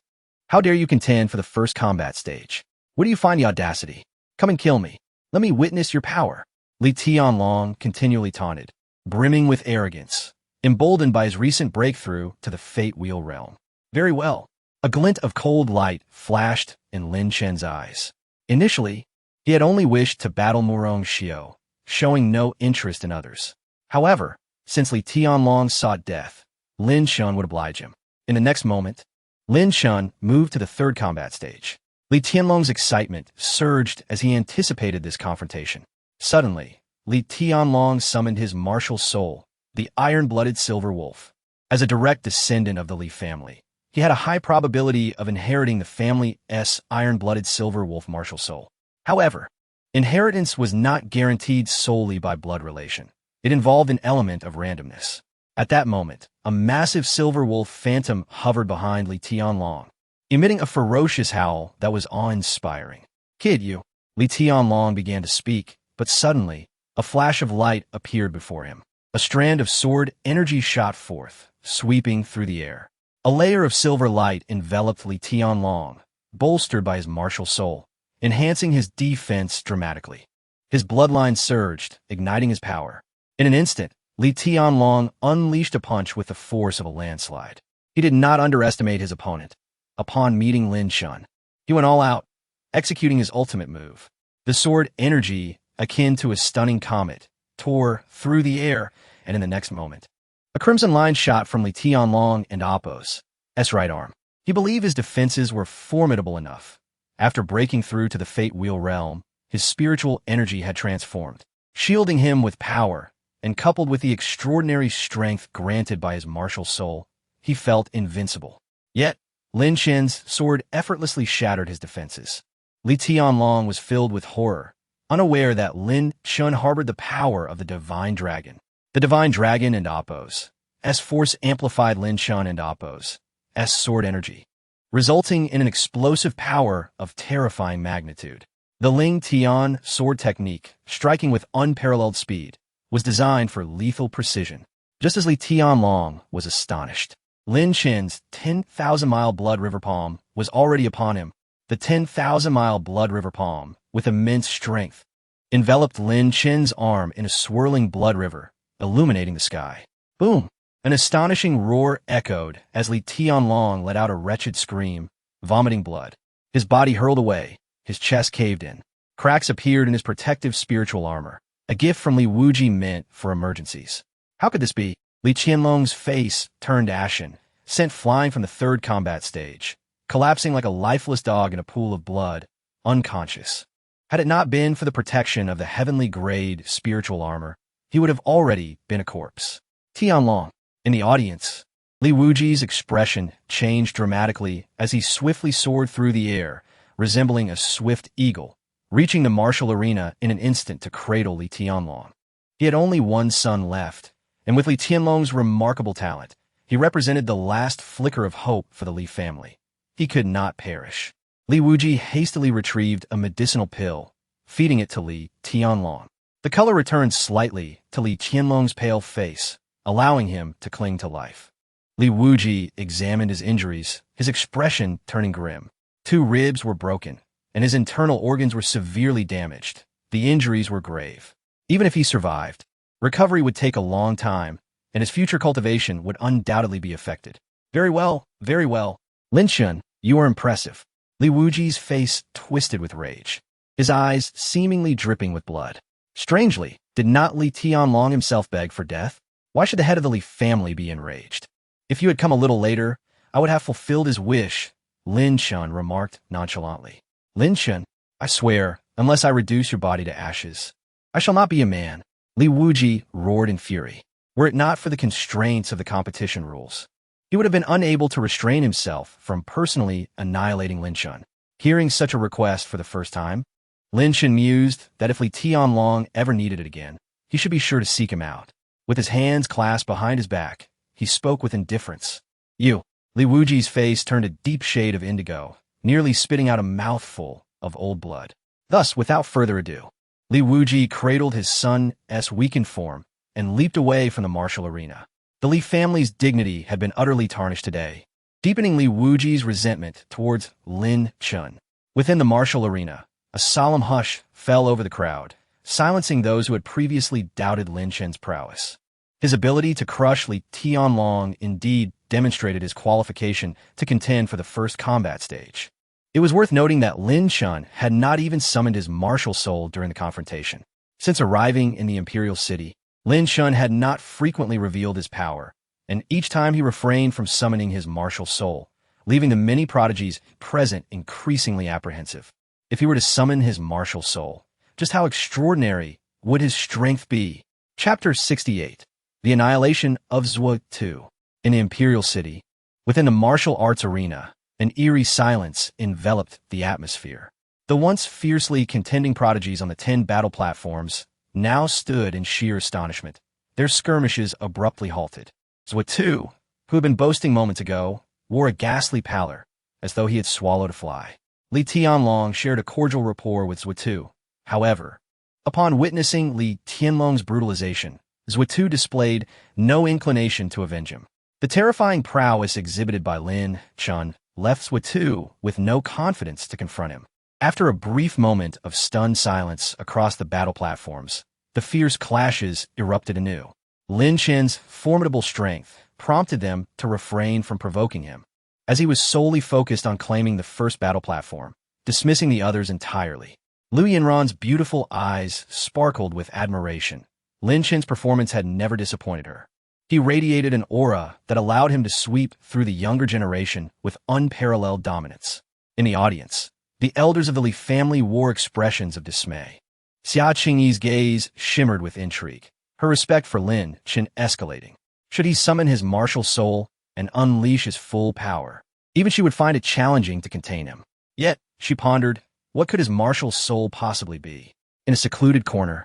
How dare you contend for the first combat stage? Where do you find the audacity? Come and kill me. Let me witness your power. Li Tianlong continually taunted, brimming with arrogance, emboldened by his recent breakthrough to the Fate Wheel realm. Very well. A glint of cold light flashed in Lin Chen's eyes. Initially, he had only wished to battle Murong Xiao, showing no interest in others. However, since Li Tianlong sought death, Lin Chen would oblige him. In the next moment, Lin Chen moved to the third combat stage. Li Tianlong's excitement surged as he anticipated this confrontation. Suddenly, Li Tianlong summoned his martial soul, the iron-blooded silver wolf. As a direct descendant of the Li family, he had a high probability of inheriting the family's iron-blooded silver wolf martial soul. However, inheritance was not guaranteed solely by blood relation. It involved an element of randomness. At that moment, a massive silver wolf phantom hovered behind Li Tianlong, emitting a ferocious howl that was awe-inspiring. Kid, you! Li Tianlong began to speak, but suddenly, a flash of light appeared before him. A strand of sword energy shot forth, sweeping through the air. A layer of silver light enveloped Li Tianlong, bolstered by his martial soul, enhancing his defense dramatically. His bloodline surged, igniting his power. In an instant, Li Tianlong unleashed a punch with the force of a landslide. He did not underestimate his opponent. Upon meeting Lin Chen, he went all out, executing his ultimate move. The sword energy, akin to a stunning comet, tore through the air, and in the next moment, a crimson line shot from Li Tianlong and Appo's right arm. He believed his defenses were formidable enough. After breaking through to the Fate Wheel realm, his spiritual energy had transformed, shielding him with power, and coupled with the extraordinary strength granted by his martial soul, he felt invincible. Yet, Lin Chen's sword effortlessly shattered his defenses. Li Tianlong was filled with horror, unaware that Lin Chen harbored the power of the Divine Dragon. The Divine Dragon and Appo's force amplified Lin Chen and Appo's sword energy, resulting in an explosive power of terrifying magnitude. The Ling Tian sword technique, striking with unparalleled speed, was designed for lethal precision. Just as Li Tianlong was astonished, Lin Chen's 10,000-mile blood river palm was already upon him. The 10,000-mile blood river palm, with immense strength, enveloped Lin Chen's arm in a swirling blood river, illuminating the sky. Boom! An astonishing roar echoed as Li Tianlong let out a wretched scream, vomiting blood. His body hurled away, his chest caved in. Cracks appeared in his protective spiritual armor, a gift from Li Wuji meant for emergencies. How could this be? Li Tianlong's face turned ashen, sent flying from the third combat stage, collapsing like a lifeless dog in a pool of blood, unconscious. Had it not been for the protection of the heavenly-grade spiritual armor, he would have already been a corpse. Tianlong. In the audience, Li Wuji's expression changed dramatically as he swiftly soared through the air, resembling a swift eagle, reaching the martial arena in an instant to cradle Li Tianlong. He had only one son left, and with Li Tianlong's remarkable talent, he represented the last flicker of hope for the Li family. He could not perish. Li Wuji hastily retrieved a medicinal pill, feeding it to Li Tianlong. The color returned slightly to Li Tianlong's pale face, allowing him to cling to life. Li Wuji examined his injuries, his expression turning grim. 2 ribs were broken, and his internal organs were severely damaged. The injuries were grave. Even if he survived, recovery would take a long time, and his future cultivation would undoubtedly be affected. Very well, very well. Lin Chen, you are impressive. Li Wuji's face twisted with rage, his eyes seemingly dripping with blood. Strangely, did not Li Tianlong himself beg for death? Why should the head of the Li family be enraged? If you had come a little later, I would have fulfilled his wish, Lin Chen remarked nonchalantly. Lin Chen, I swear, unless I reduce your body to ashes, I shall not be a man. Li Wuji roared in fury. Were it not for the constraints of the competition rules, he would have been unable to restrain himself from personally annihilating Lin Chen. Hearing such a request for the first time, Lin Chen mused that if Li Tianlong ever needed it again, he should be sure to seek him out. With his hands clasped behind his back, he spoke with indifference. You. Li Wuji's face turned a deep shade of indigo, nearly spitting out a mouthful of old blood. Thus, without further ado, Li Wuji cradled his son's weakened form and leaped away from the martial arena. The Li family's dignity had been utterly tarnished today, deepening Li Wuji's resentment towards Lin Chen. Within the martial arena, a solemn hush fell over the crowd, silencing those who had previously doubted Lin Chen's prowess. His ability to crush Li Tianlong indeed demonstrated his qualification to contend for the first combat stage. It was worth noting that Lin Chen had not even summoned his martial soul during the confrontation. Since arriving in the imperial city, Lin Chen had not frequently revealed his power, and each time he refrained from summoning his martial soul, leaving the many prodigies present increasingly apprehensive. If he were to summon his martial soul, just how extraordinary would his strength be? Chapter 68. The Annihilation of Zhuo. In the imperial city, within the martial arts arena, an eerie silence enveloped the atmosphere. The once fiercely contending prodigies on the 10 battle platforms now stood in sheer astonishment, their skirmishes abruptly halted. Zhuo, who had been boasting moments ago, wore a ghastly pallor, as though he had swallowed a fly. Li Tianlong shared a cordial rapport with Zhuo. However, upon witnessing Li Tianlong's brutalization, Zhuo displayed no inclination to avenge him. The terrifying prowess exhibited by Lin Chen left Zhuo with no confidence to confront him. After a brief moment of stunned silence across the battle platforms, the fierce clashes erupted anew. Lin Chen's formidable strength prompted them to refrain from provoking him, as he was solely focused on claiming the first battle platform, dismissing the others entirely. Lu Yinran's beautiful eyes sparkled with admiration. Lin Chen's performance had never disappointed her. He radiated an aura that allowed him to sweep through the younger generation with unparalleled dominance. In the audience, the elders of the Li family wore expressions of dismay. Xia Qingyi's gaze shimmered with intrigue, her respect for Lin Chen escalating. Should he summon his martial soul and unleash his full power? Even she would find it challenging to contain him. Yet, she pondered, what could his martial soul possibly be? In a secluded corner,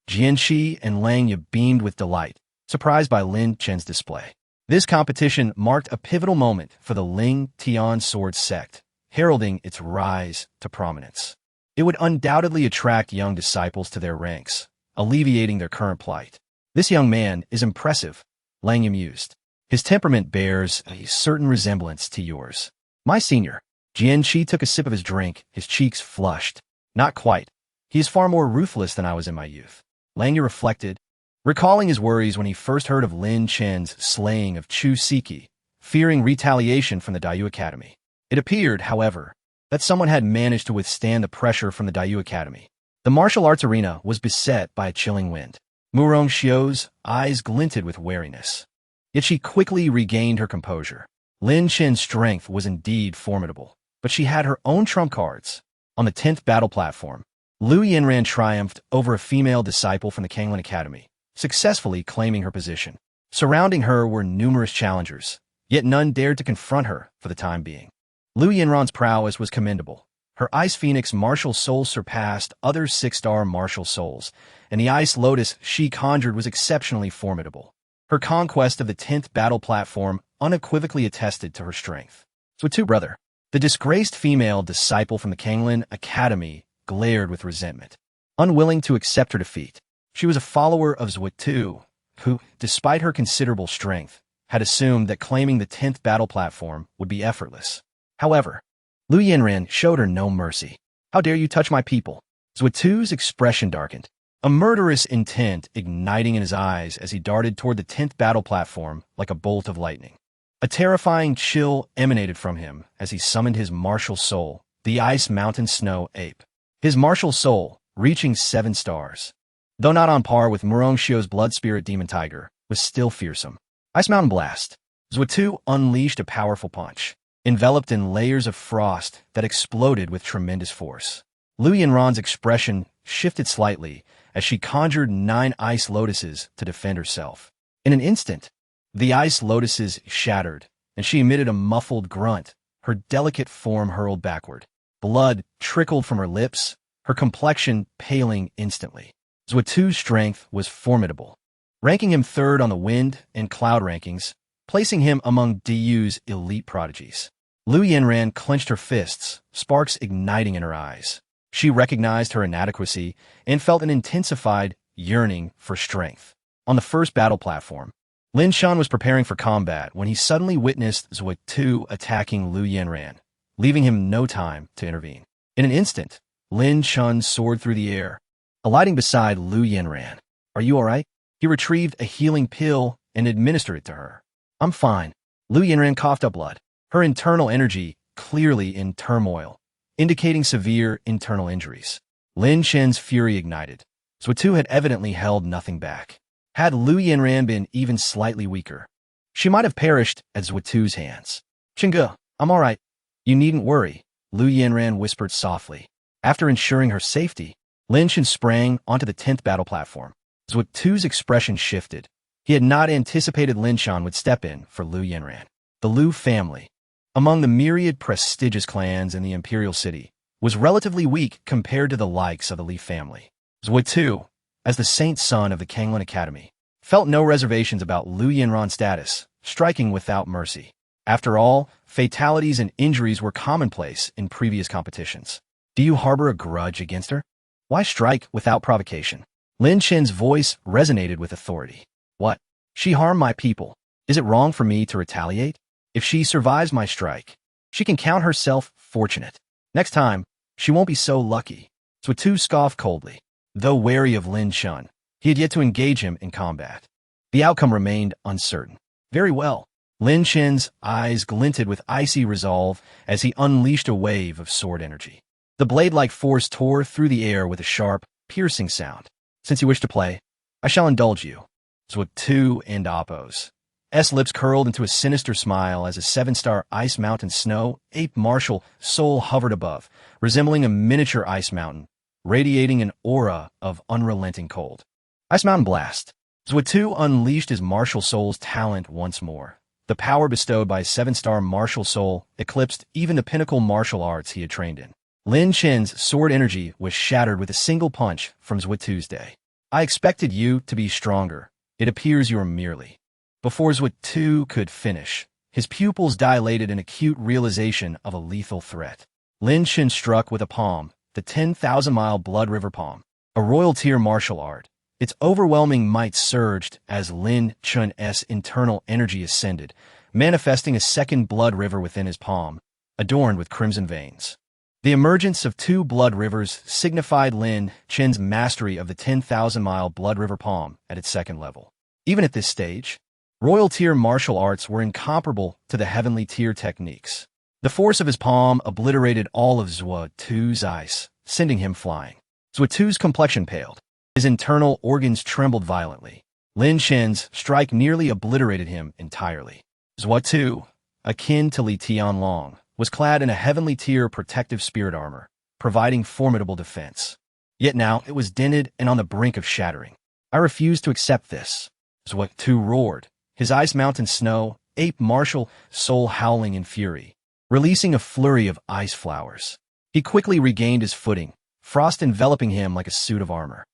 Jianqi and Langya beamed with delight, surprised by Lin Chen's display. This competition marked a pivotal moment for the Ling Tian sword sect, heralding its rise to prominence. It would undoubtedly attract young disciples to their ranks, alleviating their current plight. This young man is impressive, Langya mused. His temperament bears a certain resemblance to yours. My senior. Jianqi took a sip of his drink, his cheeks flushed. Not quite. He is far more ruthless than I was in my youth. Langya reflected, recalling his worries when he first heard of Lin Chen's slaying of Chu Siki, fearing retaliation from the Dayu Academy. It appeared, however, that someone had managed to withstand the pressure from the Dayu Academy. The martial arts arena was beset by a chilling wind. Murong Xiu's eyes glinted with wariness. Yet she quickly regained her composure. Lin Chen's strength was indeed formidable, but she had her own trump cards. On the 10th battle platform, Lu Yinran triumphed over a female disciple from the Kanglin Academy, successfully claiming her position. Surrounding her were numerous challengers, yet none dared to confront her for the time being. Lu Yinran's prowess was commendable. Her Ice Phoenix martial soul surpassed other 6-star martial souls, and the Ice Lotus she conjured was exceptionally formidable. Her conquest of the 10th battle platform unequivocally attested to her strength. Zhuo, brother, the disgraced female disciple from the Kanglin Academy, glared with resentment. Unwilling to accept her defeat, she was a follower of Zhuo, who, despite her considerable strength, had assumed that claiming the 10th battle platform would be effortless. However, Lu Yinran showed her no mercy. How dare you touch my people? Zhuo's expression darkened, a murderous intent igniting in his eyes as he darted toward the 10th battle platform like a bolt of lightning. A terrifying chill emanated from him as he summoned his martial soul, the Ice Mountain Snow Ape. His martial soul, reaching 7 stars, though not on par with Murong Xiu's Blood Spirit Demon Tiger, was still fearsome. Ice Mountain Blast. Zhuo unleashed a powerful punch, enveloped in layers of frost that exploded with tremendous force. Lu Yinran's expression shifted slightly as she conjured 9 ice lotuses to defend herself. In an instant, the ice lotuses shattered, and she emitted a muffled grunt, her delicate form hurled backward. Blood trickled from her lips, her complexion paling instantly. Zhuo's strength was formidable, ranking him 3rd on the wind and cloud rankings, placing him among DU's elite prodigies. Lu Yinran clenched her fists, sparks igniting in her eyes. She recognized her inadequacy and felt an intensified yearning for strength. On the first battle platform, Lin Chen was preparing for combat when he suddenly witnessed Zhuo attacking Lu Yanran, leaving him no time to intervene. In an instant, Lin Chen soared through the air, alighting beside Lu Yanran. "Are you all right?" He retrieved a healing pill and administered it to her. "I'm fine." Lu Yanran coughed up blood, her internal energy clearly in turmoil, indicating severe internal injuries. Lin Chen's fury ignited. Zhuo had evidently held nothing back. Had Lu Yanran been even slightly weaker, she might have perished at Zhuo's hands. "Chingge, I'm all right. You needn't worry," Lu Yanran whispered softly. After ensuring her safety, Lin Chen sprang onto the 10th battle platform. Zhuo's expression shifted. He had not anticipated Lin Chen would step in for Lu Yanran. The Lu family, among the myriad prestigious clans in the imperial city, was relatively weak compared to the likes of the Li family. Zhuo, as the saint son of the Kanglin Academy, felt no reservations about Lu Yanran's status, striking without mercy. After all, fatalities and injuries were commonplace in previous competitions. Do you harbor a grudge against her? Why strike without provocation? Lin Chen's voice resonated with authority. What? She harmed my people. Is it wrong for me to retaliate? If she survives my strike, she can count herself fortunate. Next time, she won't be so lucky. Zhuo scoffed coldly. Though wary of Lin Chen, he had yet to engage him in combat. The outcome remained uncertain. Very well. Lin Chen's eyes glinted with icy resolve as he unleashed a wave of sword energy. The blade-like force tore through the air with a sharp, piercing sound. Since you wish to play, I shall indulge you. Zhuo and Oppos. S lips curled into a sinister smile as a 7-star ice mountain snow ape martial soul hovered above, resembling a miniature ice mountain, radiating an aura of unrelenting cold. Ice Mountain Blast. Zhuo unleashed his martial soul's talent once more. The power bestowed by a 7-star martial soul eclipsed even the pinnacle martial arts he had trained in. Lin Chen's sword energy was shattered with a single punch from Zhuo's day. I expected you to be stronger. It appears you are merely. Before Zhuo could finish, his pupils dilated in acute realization of a lethal threat. Lin Chen struck with a palm, the 10,000-mile Blood River Palm, a royal tier martial art. Its overwhelming might surged as Lin Chen's internal energy ascended, manifesting a second blood river within his palm, adorned with crimson veins. The emergence of 2 blood rivers signified Lin Chen's mastery of the 10,000-mile Blood River Palm at its second level. Even at this stage, royal tier martial arts were incomparable to the heavenly tier techniques. The force of his palm obliterated all of Zhuo's ice, sending him flying. Zhuo's complexion paled. His internal organs trembled violently. Lin Chen's strike nearly obliterated him entirely. Zhuo, akin to Li Tianlong, was clad in a heavenly tier protective spirit armor, providing formidable defense. Yet now it was dented and on the brink of shattering. I refuse to accept this. Zhuo roared, his ice mountain snow, ape martial soul howling in fury, releasing a flurry of ice flowers. He quickly regained his footing, frost enveloping him like a suit of armor.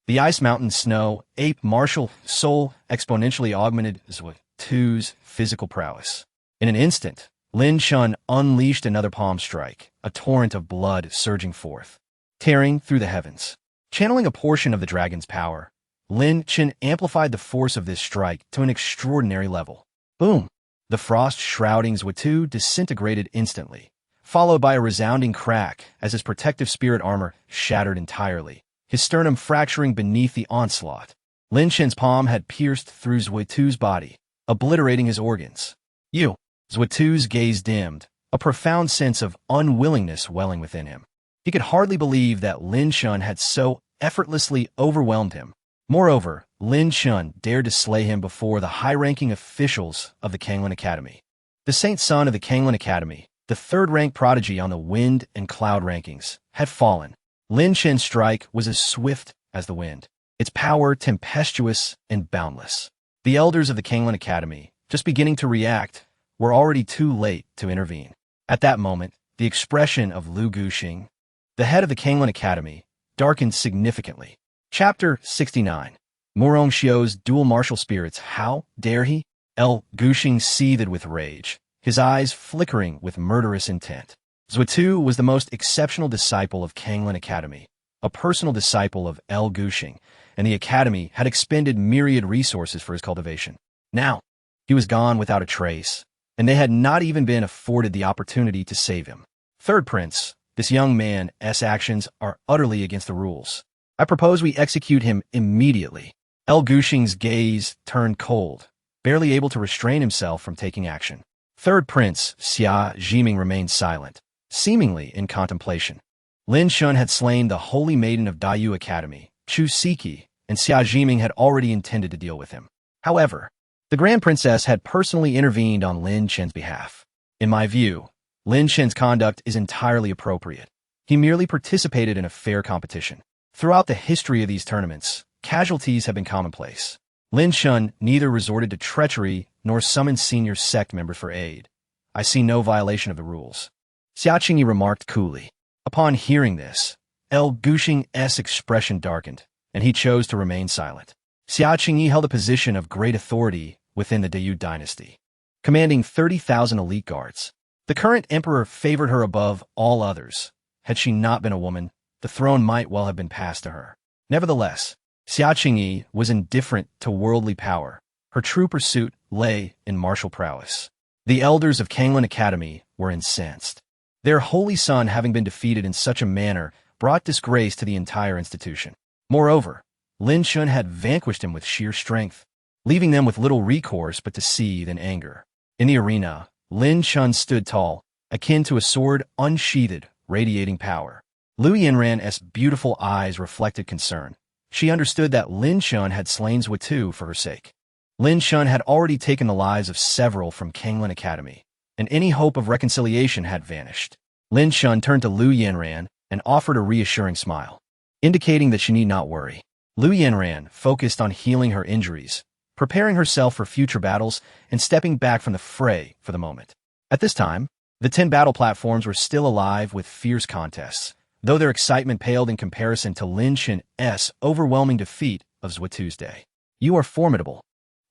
The ice mountain snow, ape martial soul exponentially augmented Zhuo's physical prowess. In an instant, Lin Chen unleashed another palm strike, a torrent of blood surging forth, tearing through the heavens. Channeling a portion of the dragon's power, Lin Chen amplified the force of this strike to an extraordinary level. Boom! The frost shrouding Zhuo disintegrated instantly, followed by a resounding crack as his protective spirit armor shattered entirely, his sternum fracturing beneath the onslaught. Lin Chen's palm had pierced through Zhuo's body, obliterating his organs. Zhuo's gaze dimmed, a profound sense of unwillingness welling within him. He could hardly believe that Lin Chen had so effortlessly overwhelmed him. Moreover, Lin Chen dared to slay him before the high-ranking officials of the Kanglin Academy. The saint son of the Kanglin Academy, the third-ranked prodigy on the wind and cloud rankings, had fallen. Lin Chen's strike was as swift as the wind, its power tempestuous and boundless. The elders of the Kanglin Academy, just beginning to react, were already too late to intervene. At that moment, the expression of Lu Guxing, the head of the Kanglin Academy, darkened significantly. Chapter 69. Murong Xiu's dual martial spirits. How dare he? Guxing seethed with rage, his eyes flickering with murderous intent. Zhuo was the most exceptional disciple of Kanglin Academy, a personal disciple of Guxing, and the Academy had expended myriad resources for his cultivation. Now, he was gone without a trace, and they had not even been afforded the opportunity to save him. Third Prince, this young man's actions are utterly against the rules. I propose we execute him immediately. Gushing's gaze turned cold, barely able to restrain himself from taking action. Third Prince, Xia Jiming, remained silent, seemingly in contemplation. Lin Chen had slain the holy maiden of Daiyu Academy, Chu Siki, and Xia Jiming had already intended to deal with him. However, the Grand Princess had personally intervened on Lin Chen's behalf. In my view, Lin Chen's conduct is entirely appropriate. He merely participated in a fair competition. Throughout the history of these tournaments, casualties have been commonplace. Lin Chen neither resorted to treachery nor summoned senior sect members for aid. I see no violation of the rules. Xia Qingyi remarked coolly. Upon hearing this, Gushing's expression darkened, and he chose to remain silent. Xia Qingyi held a position of great authority within the Daiyu dynasty, commanding 30,000 elite guards. The current emperor favored her above all others. Had she not been a woman, the throne might well have been passed to her. Nevertheless, Xia Qingyi was indifferent to worldly power. Her true pursuit lay in martial prowess. The elders of Kanglin Academy were incensed. Their holy son having been defeated in such a manner brought disgrace to the entire institution. Moreover, Lin Chen had vanquished him with sheer strength, leaving them with little recourse but to seethe in anger. In the arena, Lin Chen stood tall, akin to a sword unsheathed, radiating power. Lu Yanran's beautiful eyes reflected concern. She understood that Lin Chen had slain Zhutu for her sake. Lin Chen had already taken the lives of several from Kanglin Academy, and any hope of reconciliation had vanished. Lin Chen turned to Lu Yanran and offered a reassuring smile, indicating that she need not worry. Lu Yanran focused on healing her injuries, preparing herself for future battles and stepping back from the fray for the moment. At this time, the 10 battle platforms were still alive with fierce contests, though their excitement paled in comparison to Lin Chen's overwhelming defeat of Zhutu's day. You are formidable.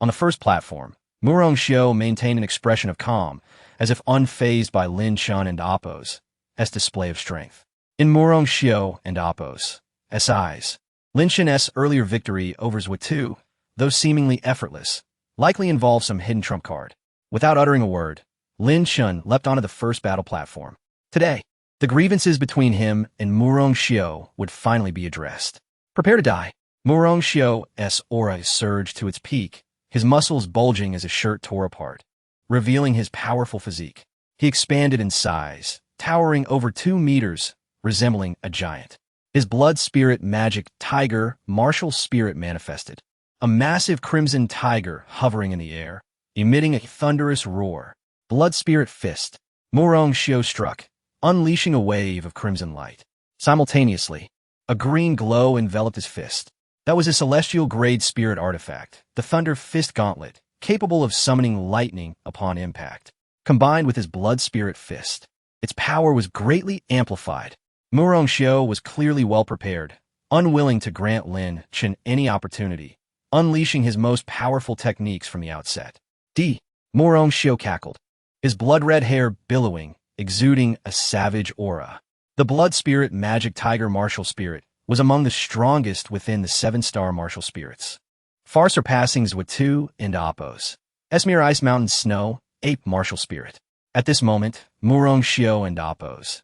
On the first platform, Murong Xiu maintained an expression of calm, as if unfazed by Lin Chen and Appo's display of strength. In Murong Xiu and Appo's eyes, Lin Chen's earlier victory over Zhutu, though seemingly effortless, likely involved some hidden trump card. Without uttering a word, Lin Chen leapt onto the first battle platform. Today, the grievances between him and Murong Xiu would finally be addressed. Prepare to die. Murong Xiu's aura surged to its peak, his muscles bulging as his shirt tore apart, revealing his powerful physique. He expanded in size, towering over 2 meters, resembling a giant. His blood spirit magic tiger martial spirit manifested, a massive crimson tiger hovering in the air, emitting a thunderous roar. Blood spirit fist. Murong Xiu struck, unleashing a wave of crimson light. Simultaneously, a green glow enveloped his fist. That was a celestial-grade spirit artifact, the Thunder Fist Gauntlet, capable of summoning lightning upon impact. Combined with his blood spirit fist, its power was greatly amplified. Murong Xiu was clearly well prepared, unwilling to grant Lin Chen any opportunity, unleashing his most powerful techniques from the outset. Murong Xiu cackled, his blood-red hair billowing, exuding a savage aura. The blood spirit magic tiger martial spirit was among the strongest within the 7-star martial spirits, far surpassing Zhutu and Appo's Esmir Ice Mountain Snow ape martial spirit. At this moment, Murong Xiu and Appo's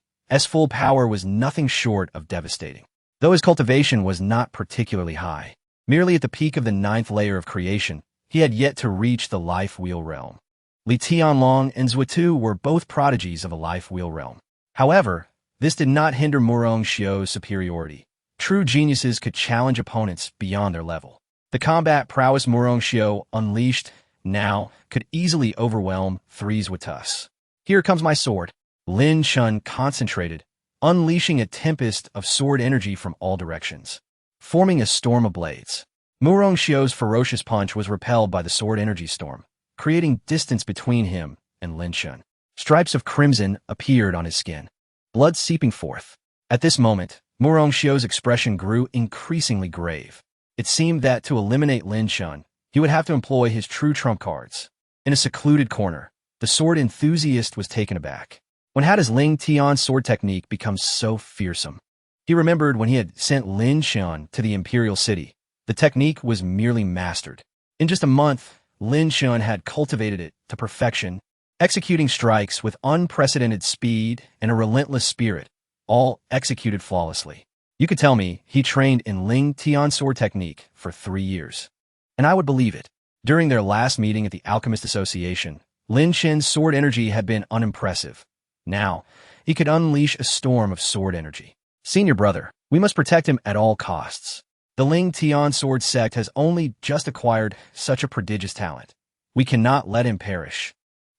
full power was nothing short of devastating. Though his cultivation was not particularly high, merely at the peak of the 9th layer of creation, he had yet to reach the life wheel realm. Li Tianlong and Zhutu were both prodigies of a life wheel realm. However, this did not hinder Murong Xiu's superiority. True geniuses could challenge opponents beyond their level. The combat prowess Murong Xiu unleashed now could easily overwhelm 3 Zhutus. Here comes my sword. Lin Chen concentrated, unleashing a tempest of sword energy from all directions, forming a storm of blades. Murong Xiu's ferocious punch was repelled by the sword energy storm, creating distance between him and Lin Chen. Stripes of crimson appeared on his skin, blood seeping forth. At this moment, Murong Xiu's expression grew increasingly grave. It seemed that to eliminate Lin Chen, he would have to employ his true trump cards. In a secluded corner, the sword enthusiast was taken aback. When had his Ling Tian sword technique become so fearsome? He remembered when he had sent Lin Chen to the Imperial City. The technique was merely mastered. In just a month, Lin Chen had cultivated it to perfection, executing strikes with unprecedented speed and a relentless spirit, all executed flawlessly. You could tell me he trained in Ling Tian sword technique for 3 years. And I would believe it. During their last meeting at the Alchemist Association, Lin Chen's sword energy had been unimpressive. Now, he could unleash a storm of sword energy. Senior brother, we must protect him at all costs. The Ling Tian sword sect has only just acquired such a prodigious talent. We cannot let him perish.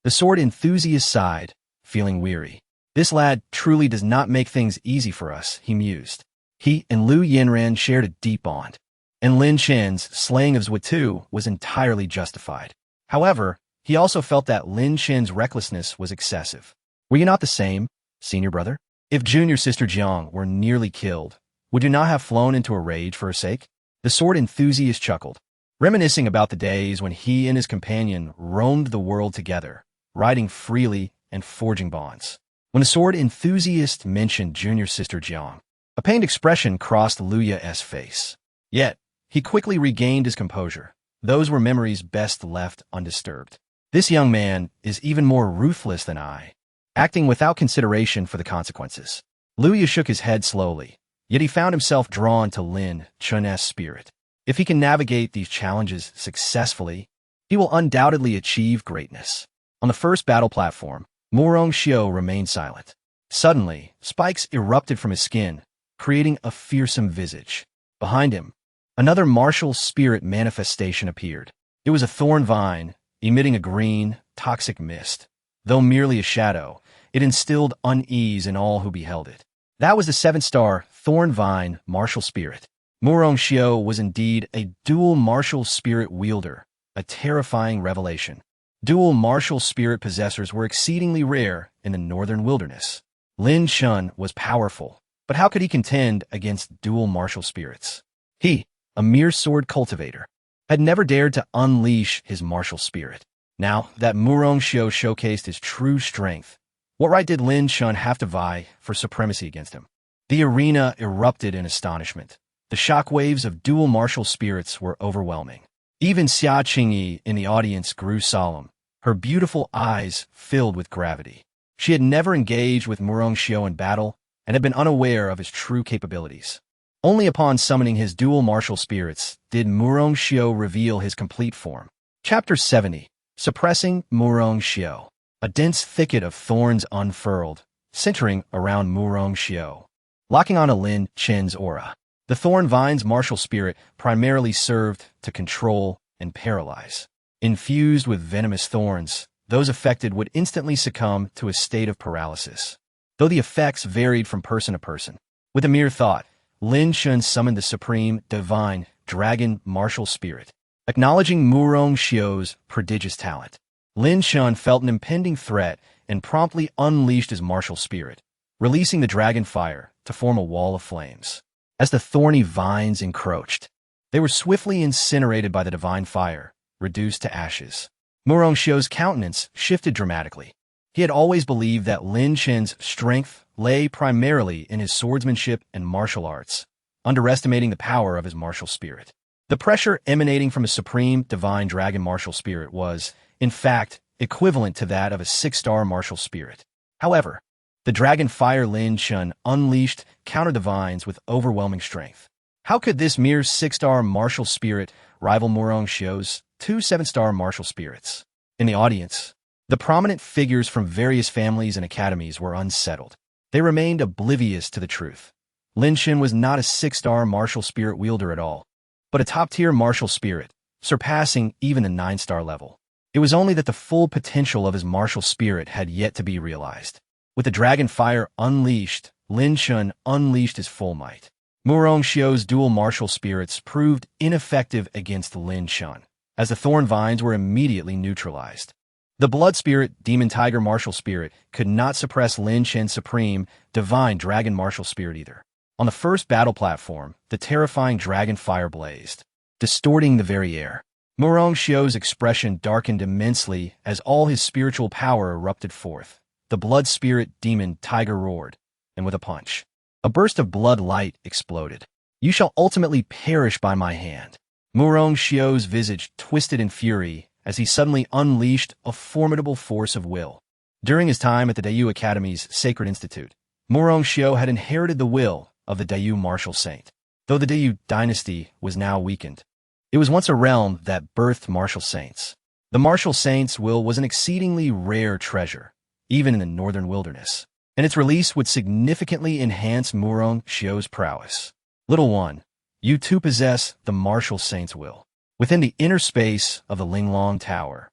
The sword enthusiast sighed, feeling weary. This lad truly does not make things easy for us, he mused. He and Liu Yinran shared a deep bond, and Lin Chen's slaying of Zhuotu was entirely justified. However, he also felt that Lin Chen's recklessness was excessive. Were you not the same, senior brother? If junior sister Jiang were nearly killed, would you not have flown into a rage for her sake? The sword enthusiast chuckled, reminiscing about the days when he and his companion roamed the world together, riding freely and forging bonds. When the sword enthusiast mentioned junior sister Jiang, a pained expression crossed Luya's face. Yet, he quickly regained his composure. Those were memories best left undisturbed. This young man is even more ruthless than I, acting without consideration for the consequences. Luya shook his head slowly, yet he found himself drawn to Lin Chen's spirit. If he can navigate these challenges successfully, he will undoubtedly achieve greatness. On the first battle platform, Murong Xiu remained silent. Suddenly, spikes erupted from his skin, creating a fearsome visage. Behind him, another martial spirit manifestation appeared. It was a thorn vine, emitting a green, toxic mist. Though merely a shadow, it instilled unease in all who beheld it. That was the 7-star thorn vine martial spirit. Murong Xiu was indeed a dual martial spirit wielder, a terrifying revelation. Dual martial spirit possessors were exceedingly rare in the northern wilderness. Lin Chen was powerful, but how could he contend against dual martial spirits? He, a mere sword cultivator, had never dared to unleash his martial spirit. Now that Murong Xiu showcased his true strength, what right did Lin Chen have to vie for supremacy against him? The arena erupted in astonishment. The shockwaves of dual martial spirits were overwhelming. Even Xia Qingyi in the audience grew solemn, her beautiful eyes filled with gravity. She had never engaged with Murong Xiu in battle and had been unaware of his true capabilities. Only upon summoning his dual martial spirits did Murong Xiu reveal his complete form. Chapter 70. Suppressing Murong Xiu. A dense thicket of thorns unfurled, centering around Murong Xiu, locking onto Lin Chen's aura. The thorn vine's martial spirit primarily served to control and paralyze. Infused with venomous thorns, those affected would instantly succumb to a state of paralysis, though the effects varied from person to person. With a mere thought, Lin Chen summoned the supreme, divine, dragon martial spirit. Acknowledging Murong Xiu's prodigious talent, Lin Chen felt an impending threat and promptly unleashed his martial spirit, releasing the dragon fire to form a wall of flames. As the thorny vines encroached, they were swiftly incinerated by the divine fire, reduced to ashes. Murong Xiu's countenance shifted dramatically. He had always believed that Lin Chen's strength lay primarily in his swordsmanship and martial arts, underestimating the power of his martial spirit. The pressure emanating from his supreme divine dragon martial spirit was, in fact, equivalent to that of a 6-star martial spirit. However, the dragon fire Lin Chen unleashed countered the vines with overwhelming strength. How could this mere 6-star martial spirit rival Murong Xiu's 2 7-star martial spirits? In the audience, the prominent figures from various families and academies were unsettled. They remained oblivious to the truth. Lin Chen was not a 6-star martial spirit wielder at all, but a top-tier martial spirit, surpassing even the 9-star level. It was only that the full potential of his martial spirit had yet to be realized. With the dragon fire unleashed, Lin Chen unleashed his full might. Murong Xiu's dual martial spirits proved ineffective against Lin Chen, as the thorn vines were immediately neutralized. The blood spirit, demon tiger martial spirit, could not suppress Lin Chen's supreme, divine dragon martial spirit either. On the first battle platform, the terrifying dragon fire blazed, distorting the very air. Murong Xiu's expression darkened immensely as all his spiritual power erupted forth. The blood spirit demon tiger roared, and with a punch, a burst of blood light exploded. You shall ultimately perish by my hand. Murong Xiu's visage twisted in fury as he suddenly unleashed a formidable force of will. During his time at the Dayu Academy's Sacred Institute, Murong Xiu had inherited the will of the Dayu martial saint. Though the Dayu dynasty was now weakened, it was once a realm that birthed martial saints. The martial saint's will was an exceedingly rare treasure, even in the northern wilderness, and its release would significantly enhance Murong Xiu's prowess. Little one, you too possess the martial saint's will. Within the inner space of the Linglong Tower,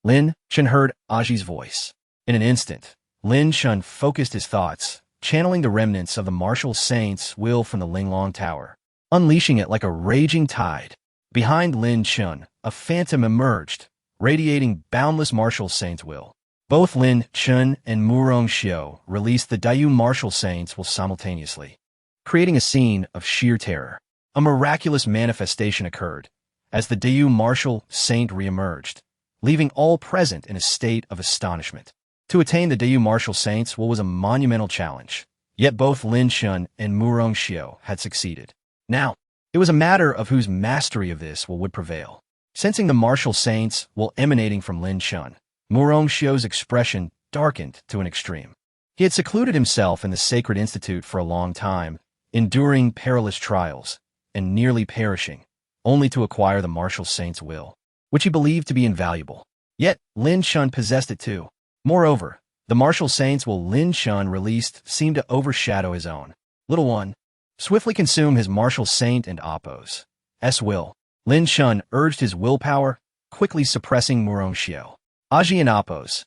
Lin Chen heard Aji's voice. In an instant, Lin Chen focused his thoughts, channeling the remnants of the martial saint's will from the Linglong Tower, unleashing it like a raging tide. Behind Lin Chen, a phantom emerged, radiating boundless martial saint's will. Both Lin Chen and Murong Xiu released the Dayu martial saint's will simultaneously, creating a scene of sheer terror. A miraculous manifestation occurred as the Dayu martial saint reemerged, leaving all present in a state of astonishment. To attain the Dayu martial saint's will was a monumental challenge, yet both Lin Chen and Murong Xiu had succeeded. Now, it was a matter of whose mastery of this will would prevail. Sensing the martial saint's will emanating from Lin Chen, Murong Xiu's expression darkened to an extreme. He had secluded himself in the Sacred Institute for a long time, enduring perilous trials and nearly perishing, only to acquire the martial saint's will, which he believed to be invaluable. Yet, Lin Chen possessed it too. Moreover, the martial saint's will Lin Chen released seemed to overshadow his own. Little one, swiftly consume his martial saint and Appo's will. Lin Chen urged his willpower, quickly suppressing Murong Xiu. Aji and Appo's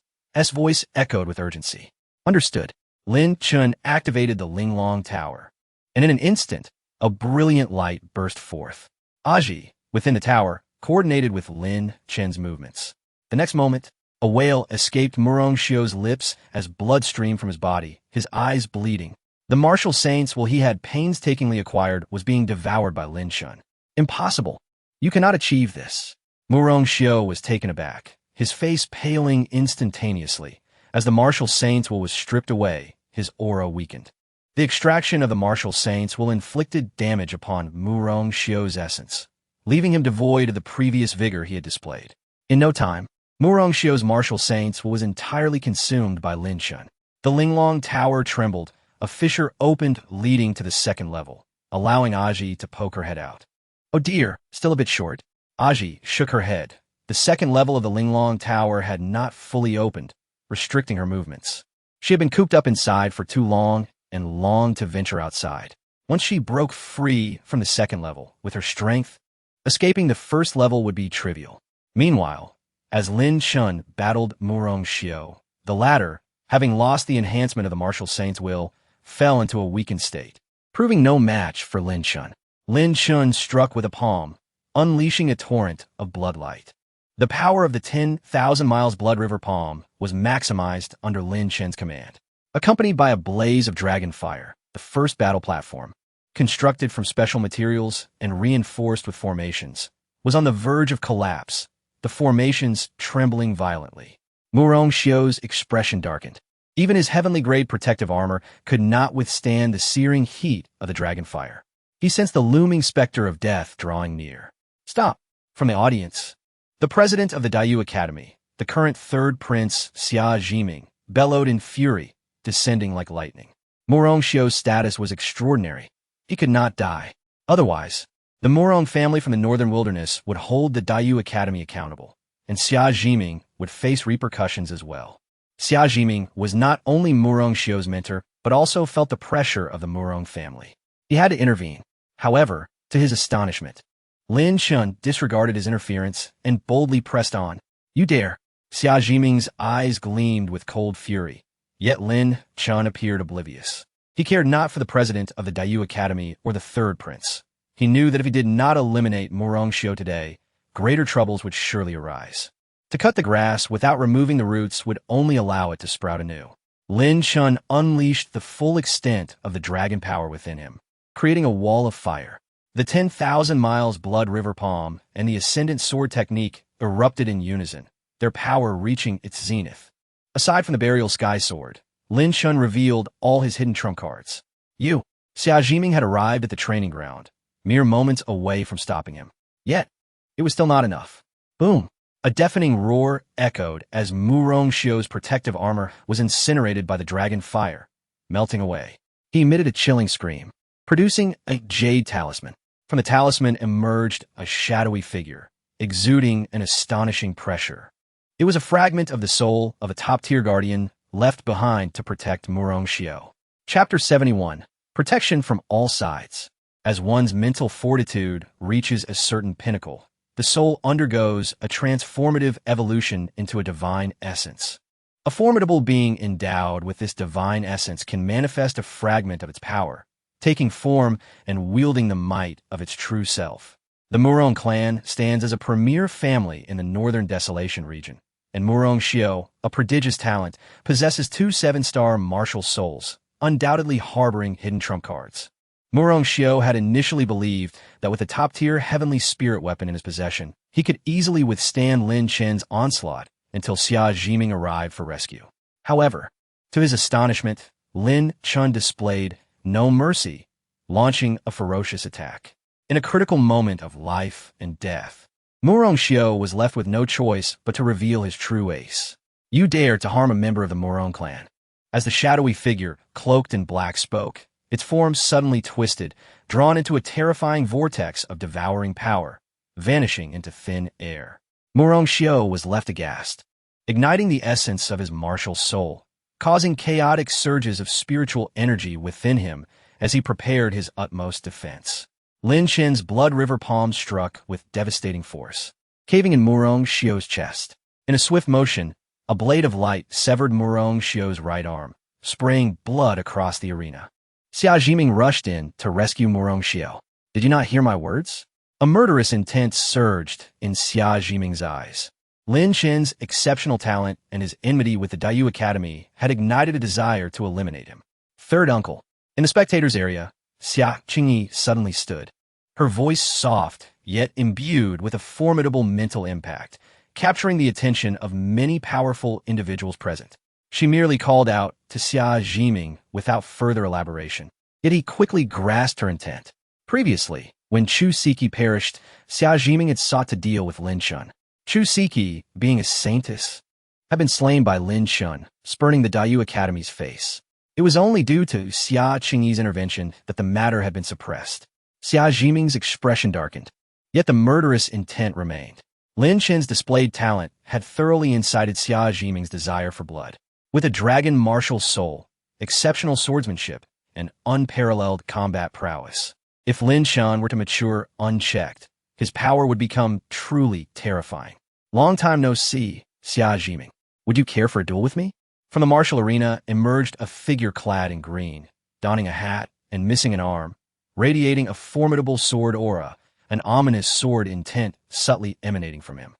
voice echoed with urgency. Understood. Lin Chen activated the Linglong Tower, and in an instant, a brilliant light burst forth. Aji, within the tower, coordinated with Lin Chen's movements. The next moment, a wail escaped Murong Xiu's lips as blood streamed from his body, his eyes bleeding. The martial saint's will he had painstakingly acquired was being devoured by Lin Chen. Impossible. You cannot achieve this. Murong Xiu was taken aback, his face paling instantaneously. As the martial saint's will was stripped away, his aura weakened. The extraction of the martial saint's will inflicted damage upon Murong Xiu's essence, leaving him devoid of the previous vigor he had displayed. In no time, Murong Xiu's martial saint's will was entirely consumed by Lin Chen. The Linglong Tower trembled, a fissure opened leading to the second level, allowing Aji to poke her head out. Oh dear, still a bit short. Aji shook her head. The second level of the Linglong Tower had not fully opened, restricting her movements. She had been cooped up inside for too long and longed to venture outside. Once she broke free from the second level with her strength, escaping the first level would be trivial. Meanwhile, as Lin Chen battled Murong Xiu, the latter, having lost the enhancement of the martial saint's will, fell into a weakened state, proving no match for Lin Chen. Lin Chen struck with a palm, unleashing a torrent of bloodlight. The power of the 10,000 miles Blood River palm was maximized under Lin Chen's command. Accompanied by a blaze of dragon fire, the first battle platform, constructed from special materials and reinforced with formations, was on the verge of collapse, the formations trembling violently. Murong Xiu's expression darkened. Even his heavenly-grade protective armor could not withstand the searing heat of the dragon fire. He sensed the looming specter of death drawing near. Stop! From the audience, the president of the Dayu Academy, the current third prince Xia Jiming, bellowed in fury, descending like lightning. Murong Xiu's status was extraordinary. He could not die. Otherwise, the Murong family from the northern wilderness would hold the Dayu Academy accountable, and Xia Jiming would face repercussions as well. Xia Jiming was not only Murong Xiu's mentor, but also felt the pressure of the Murong family. He had to intervene. However, to his astonishment, Lin Chen disregarded his interference and boldly pressed on. You dare! Xia Jiming's eyes gleamed with cold fury, yet Lin Chen appeared oblivious. He cared not for the president of the Dayu Academy or the third prince. He knew that if he did not eliminate Murong Xiu today, greater troubles would surely arise. To cut the grass without removing the roots would only allow it to sprout anew. Lin Chen unleashed the full extent of the dragon power within him, creating a wall of fire. The 10,000 miles Blood River palm and the ascendant sword technique erupted in unison, their power reaching its zenith. Aside from the burial sky sword, Lin Chen revealed all his hidden trump cards. Xia Jiming had arrived at the training ground, mere moments away from stopping him. Yet, it was still not enough. Boom! A deafening roar echoed as Murongxiu's protective armor was incinerated by the dragon fire, melting away. He emitted a chilling scream, producing a jade talisman. From the talisman emerged a shadowy figure, exuding an astonishing pressure. It was a fragment of the soul of a top-tier guardian left behind to protect Murongxiu. Chapter 71. Protection from all sides. As one's mental fortitude reaches a certain pinnacle, the soul undergoes a transformative evolution into a divine essence. A formidable being endowed with this divine essence can manifest a fragment of its power, taking form and wielding the might of its true self. The Murong clan stands as a premier family in the northern Desolation region, and Murongxiu, a prodigious talent, possesses 2 7-star martial souls, undoubtedly harboring hidden trump cards. Murongxiu had initially believed that with a top-tier heavenly spirit weapon in his possession, he could easily withstand Lin Chen's onslaught until Xia Jiming arrived for rescue. However, to his astonishment, Lin Chen displayed no mercy, launching a ferocious attack. In a critical moment of life and death, Murongxiu was left with no choice but to reveal his true ace. "You dare to harm a member of the Murong clan." As the shadowy figure, cloaked in black, spoke, its form suddenly twisted, drawn into a terrifying vortex of devouring power, vanishing into thin air. Murongxiu was left aghast, igniting the essence of his martial soul, causing chaotic surges of spiritual energy within him as he prepared his utmost defense. Lin Chen's blood river palm struck with devastating force, caving in Murongxiu's chest. In a swift motion, a blade of light severed Murongxiu's right arm, spraying blood across the arena. Xia Jiming rushed in to rescue Murongxiu. "Did you not hear my words?" A murderous intent surged in Xia Jiming's eyes. Lin Chen's exceptional talent and his enmity with the Dayu Academy had ignited a desire to eliminate him. Third uncle. In the spectators' area, Xia Qingyi suddenly stood, her voice soft, yet imbued with a formidable mental impact, capturing the attention of many powerful individuals present. She merely called out to Xia Jiming without further elaboration, yet he quickly grasped her intent. Previously, when Chu Siki perished, Xia Jiming had sought to deal with Lin Chen. Chu Siki, being a saintess, had been slain by Lin Chen, spurning the Dayu Academy's face. It was only due to Xia Qingyi's intervention that the matter had been suppressed. Xia Jiming's expression darkened, yet the murderous intent remained. Lin Chen's displayed talent had thoroughly incited Xia Jiming's desire for blood. With a dragon martial soul, exceptional swordsmanship, and unparalleled combat prowess, if Lin Chen were to mature unchecked, his power would become truly terrifying. "Long time no see, Xia Jiming. Would you care for a duel with me?" From the martial arena emerged a figure clad in green, donning a hat and missing an arm, radiating a formidable sword aura, an ominous sword intent subtly emanating from him.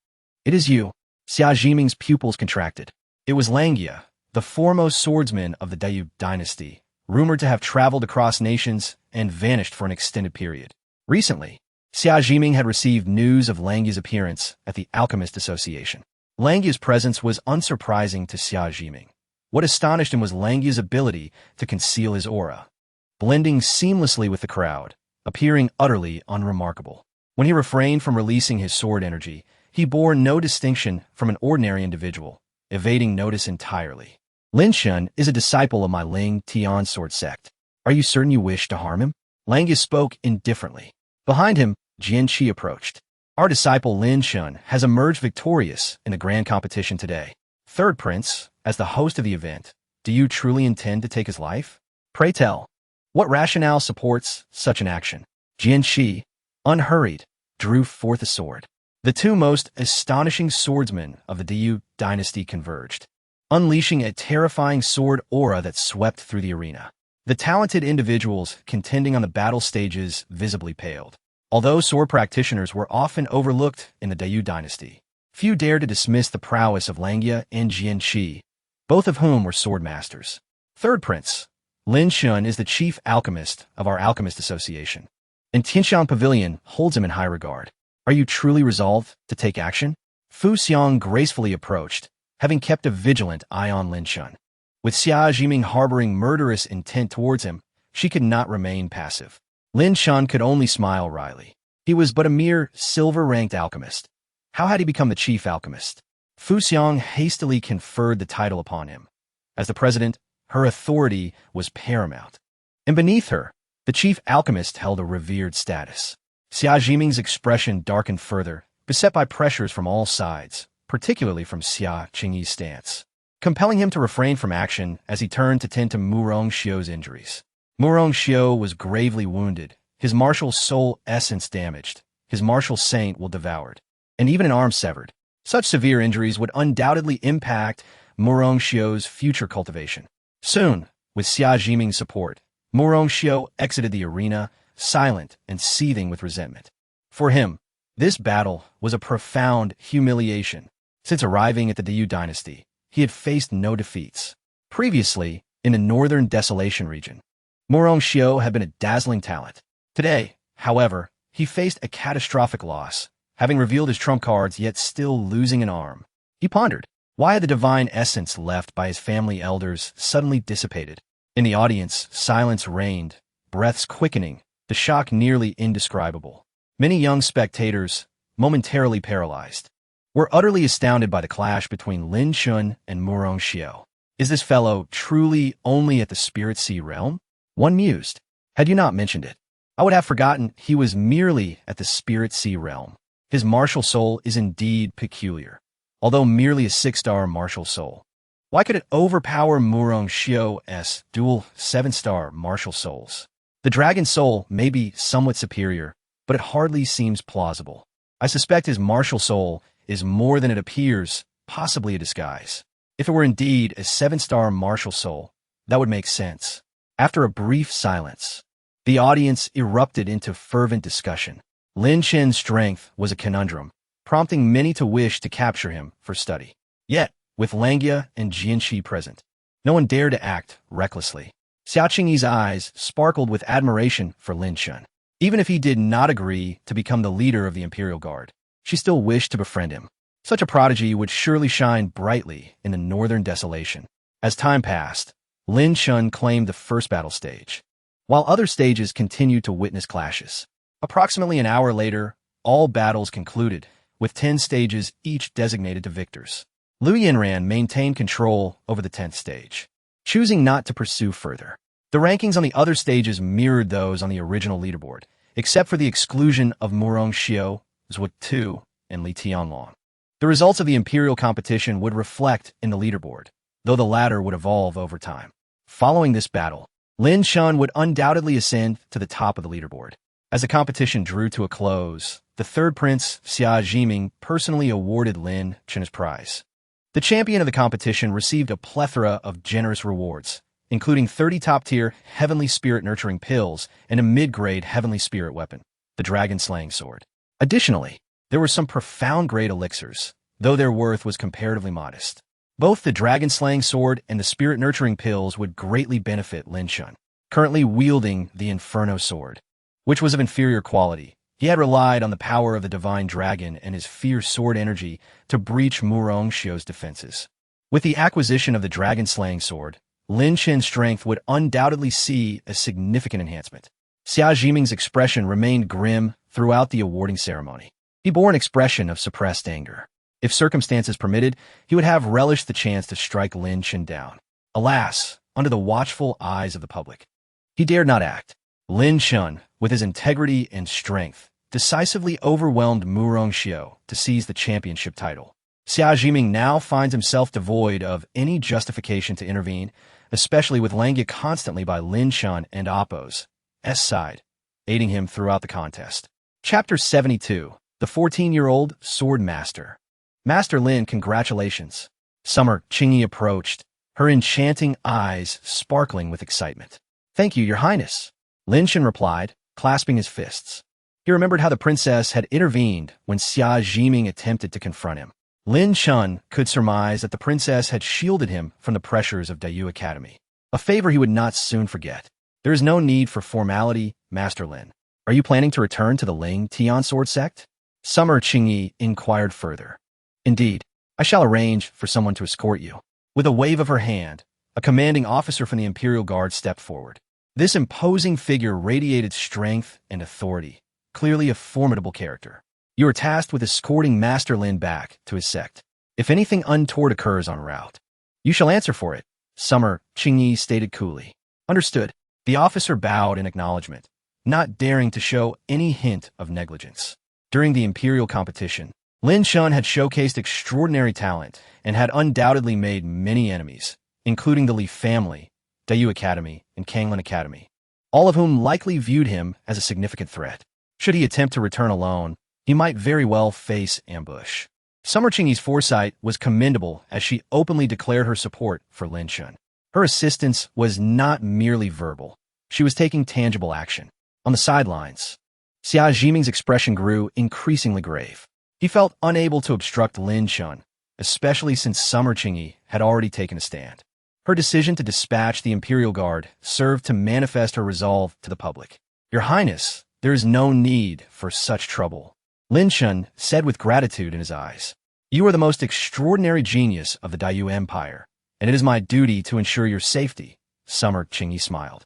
"It is you." Xia Jiming's pupils contracted. It was Langia, the foremost swordsman of the Dayu dynasty, rumored to have traveled across nations and vanished for an extended period. Recently, Xia Jiming had received news of Langia's appearance at the Alchemist Association. Langia's presence was unsurprising to Xia Jiming. What astonished him was Langia's ability to conceal his aura, blending seamlessly with the crowd, appearing utterly unremarkable. When he refrained from releasing his sword energy, he bore no distinction from an ordinary individual, evading notice entirely. "Lin Chen is a disciple of my Ling Tian sword sect. Are you certain you wish to harm him?" Langia spoke indifferently. Behind him, Jianqi approached. "Our disciple Lin Chen has emerged victorious in the grand competition today. Third Prince, as the host of the event, do you truly intend to take his life? Pray tell, what rationale supports such an action?" Jianqi, unhurried, drew forth a sword. The two most astonishing swordsmen of the Dayu dynasty converged, unleashing a terrifying sword aura that swept through the arena. The talented individuals contending on the battle stages visibly paled. Although sword practitioners were often overlooked in the Dayu dynasty, few dared to dismiss the prowess of Langia and Jianqi, both of whom were sword masters. Third Prince, Lin Chen is the chief alchemist of our Alchemist Association, and Tianxiang Pavilion holds him in high regard. Are you truly resolved to take action? Fu Xiang gracefully approached, having kept a vigilant eye on Lin Chen. With Xia Jiming harboring murderous intent towards him, she could not remain passive. Lin Chen could only smile wryly. He was but a mere silver-ranked alchemist. How had he become the chief alchemist? Fu Xiang hastily conferred the title upon him. As the president, her authority was paramount. And beneath her, the chief alchemist held a revered status. Xia Jiming's expression darkened further, beset by pressures from all sides, particularly from Xia Qingyi's stance, compelling him to refrain from action as he turned to tend to Mu Rongxiu's injuries. Mu Rongxiu was gravely wounded, his martial soul essence damaged, his martial saint will devoured, and even an arm severed. Such severe injuries would undoubtedly impact Mu Rongxiu's future cultivation. Soon, with Xia Jiming's support, Mu Rongxiu exited the arena, silent and seething with resentment. For him, this battle was a profound humiliation. Since arriving at the Diyu dynasty, he had faced no defeats. Previously, in the northern Desolation region, Mu Rongxiu had been a dazzling talent. Today, however, he faced a catastrophic loss, having revealed his trump cards yet still losing an arm. He pondered, why had the divine essence left by his family elders suddenly dissipated? In the audience, silence reigned, breaths quickening, the shock nearly indescribable. Many young spectators, momentarily paralyzed, were utterly astounded by the clash between Lin Chen and Mu Rongxiu. Is this fellow truly only at the Spirit Sea realm? One mused. Had you not mentioned it, I would have forgotten he was merely at the Spirit Sea realm. His martial soul is indeed peculiar, although merely a 6-star martial soul. Why could it overpower Mu Rongxiu's dual 7-star martial souls? The dragon soul may be somewhat superior, but it hardly seems plausible. I suspect his martial soul is more than it appears, possibly a disguise. If it were indeed a 7-star martial soul, that would make sense. After a brief silence, the audience erupted into fervent discussion. Lin Chen's strength was a conundrum, prompting many to wish to capture him for study. Yet, with Langia and Jianxi present, no one dared to act recklessly. Xia Qingyi's eyes sparkled with admiration for Lin Chen. Even if he did not agree to become the leader of the Imperial Guard, she still wished to befriend him. Such a prodigy would surely shine brightly in the northern desolation. As time passed, Lin Chen claimed the first battle stage, while other stages continued to witness clashes. Approximately an hour later, all battles concluded, with 10 stages each designated to victors. Liu Yinran maintained control over the 10th stage, choosing not to pursue further. The rankings on the other stages mirrored those on the original leaderboard, except for the exclusion of Mu Rongxiu, Zhuo Tu, and Li Tianlong. The results of the imperial competition would reflect in the leaderboard, though the latter would evolve over time. Following this battle, Lin Chen would undoubtedly ascend to the top of the leaderboard. As the competition drew to a close, the third prince, Xia Jiming, personally awarded Lin Chen his prize. The champion of the competition received a plethora of generous rewards, including 30 top-tier heavenly spirit-nurturing pills and a mid-grade heavenly spirit weapon, the dragon-slaying sword. Additionally, there were some profound-grade elixirs, though their worth was comparatively modest. Both the dragon-slaying sword and the spirit-nurturing pills would greatly benefit Lin Chen, currently wielding the Inferno sword, which was of inferior quality. He had relied on the power of the divine dragon and his fierce sword energy to breach Mu Rongxiu's defenses. With the acquisition of the dragon-slaying sword, Lin Chen's strength would undoubtedly see a significant enhancement. Xia Jiming's expression remained grim throughout the awarding ceremony. He bore an expression of suppressed anger. If circumstances permitted, he would have relished the chance to strike Lin Chen down. Alas, under the watchful eyes of the public, he dared not act. Lin Chen, with his integrity and strength, decisively overwhelmed Mu Rongxiu to seize the championship title. Xia Jiming now finds himself devoid of any justification to intervene, especially with Langia constantly by Lin Chen and Appo's side, aiding him throughout the contest. Chapter 72. The 14-year-old Sword Master. Master Lin, congratulations. Summer Qingyi approached, her enchanting eyes sparkling with excitement. Thank you, Your Highness. Lin Chen replied, clasping his fists. He remembered how the princess had intervened when Xia Jiming attempted to confront him. Lin Chen could surmise that the princess had shielded him from the pressures of Diyu Academy, a favor he would not soon forget. There is no need for formality, Master Lin. Are you planning to return to the Ling Tian sword sect? Summer Qingyi inquired further. Indeed, I shall arrange for someone to escort you. With a wave of her hand, a commanding officer from the Imperial Guard stepped forward. This imposing figure radiated strength and authority, clearly a formidable character. You are tasked with escorting Master Lin back to his sect. If anything untoward occurs en route, you shall answer for it, Summer Qingyi stated coolly. Understood. The officer bowed in acknowledgement, not daring to show any hint of negligence. During the imperial competition, Lin Chen had showcased extraordinary talent and had undoubtedly made many enemies, including the Li family, Dayu Academy, and Kanglin Academy, all of whom likely viewed him as a significant threat. Should he attempt to return alone, he might very well face ambush. Summer Qingyi's foresight was commendable as she openly declared her support for Lin Chen. Her assistance was not merely verbal. She was taking tangible action. On the sidelines, Xia Jiming's expression grew increasingly grave. He felt unable to obstruct Lin Chen, especially since Summer Qingyi had already taken a stand. Her decision to dispatch the Imperial Guard served to manifest her resolve to the public. Your Highness, there is no need for such trouble, Lin Chen said with gratitude in his eyes. You are the most extraordinary genius of the Dayu Empire, and it is my duty to ensure your safety, Summer Qingyi smiled.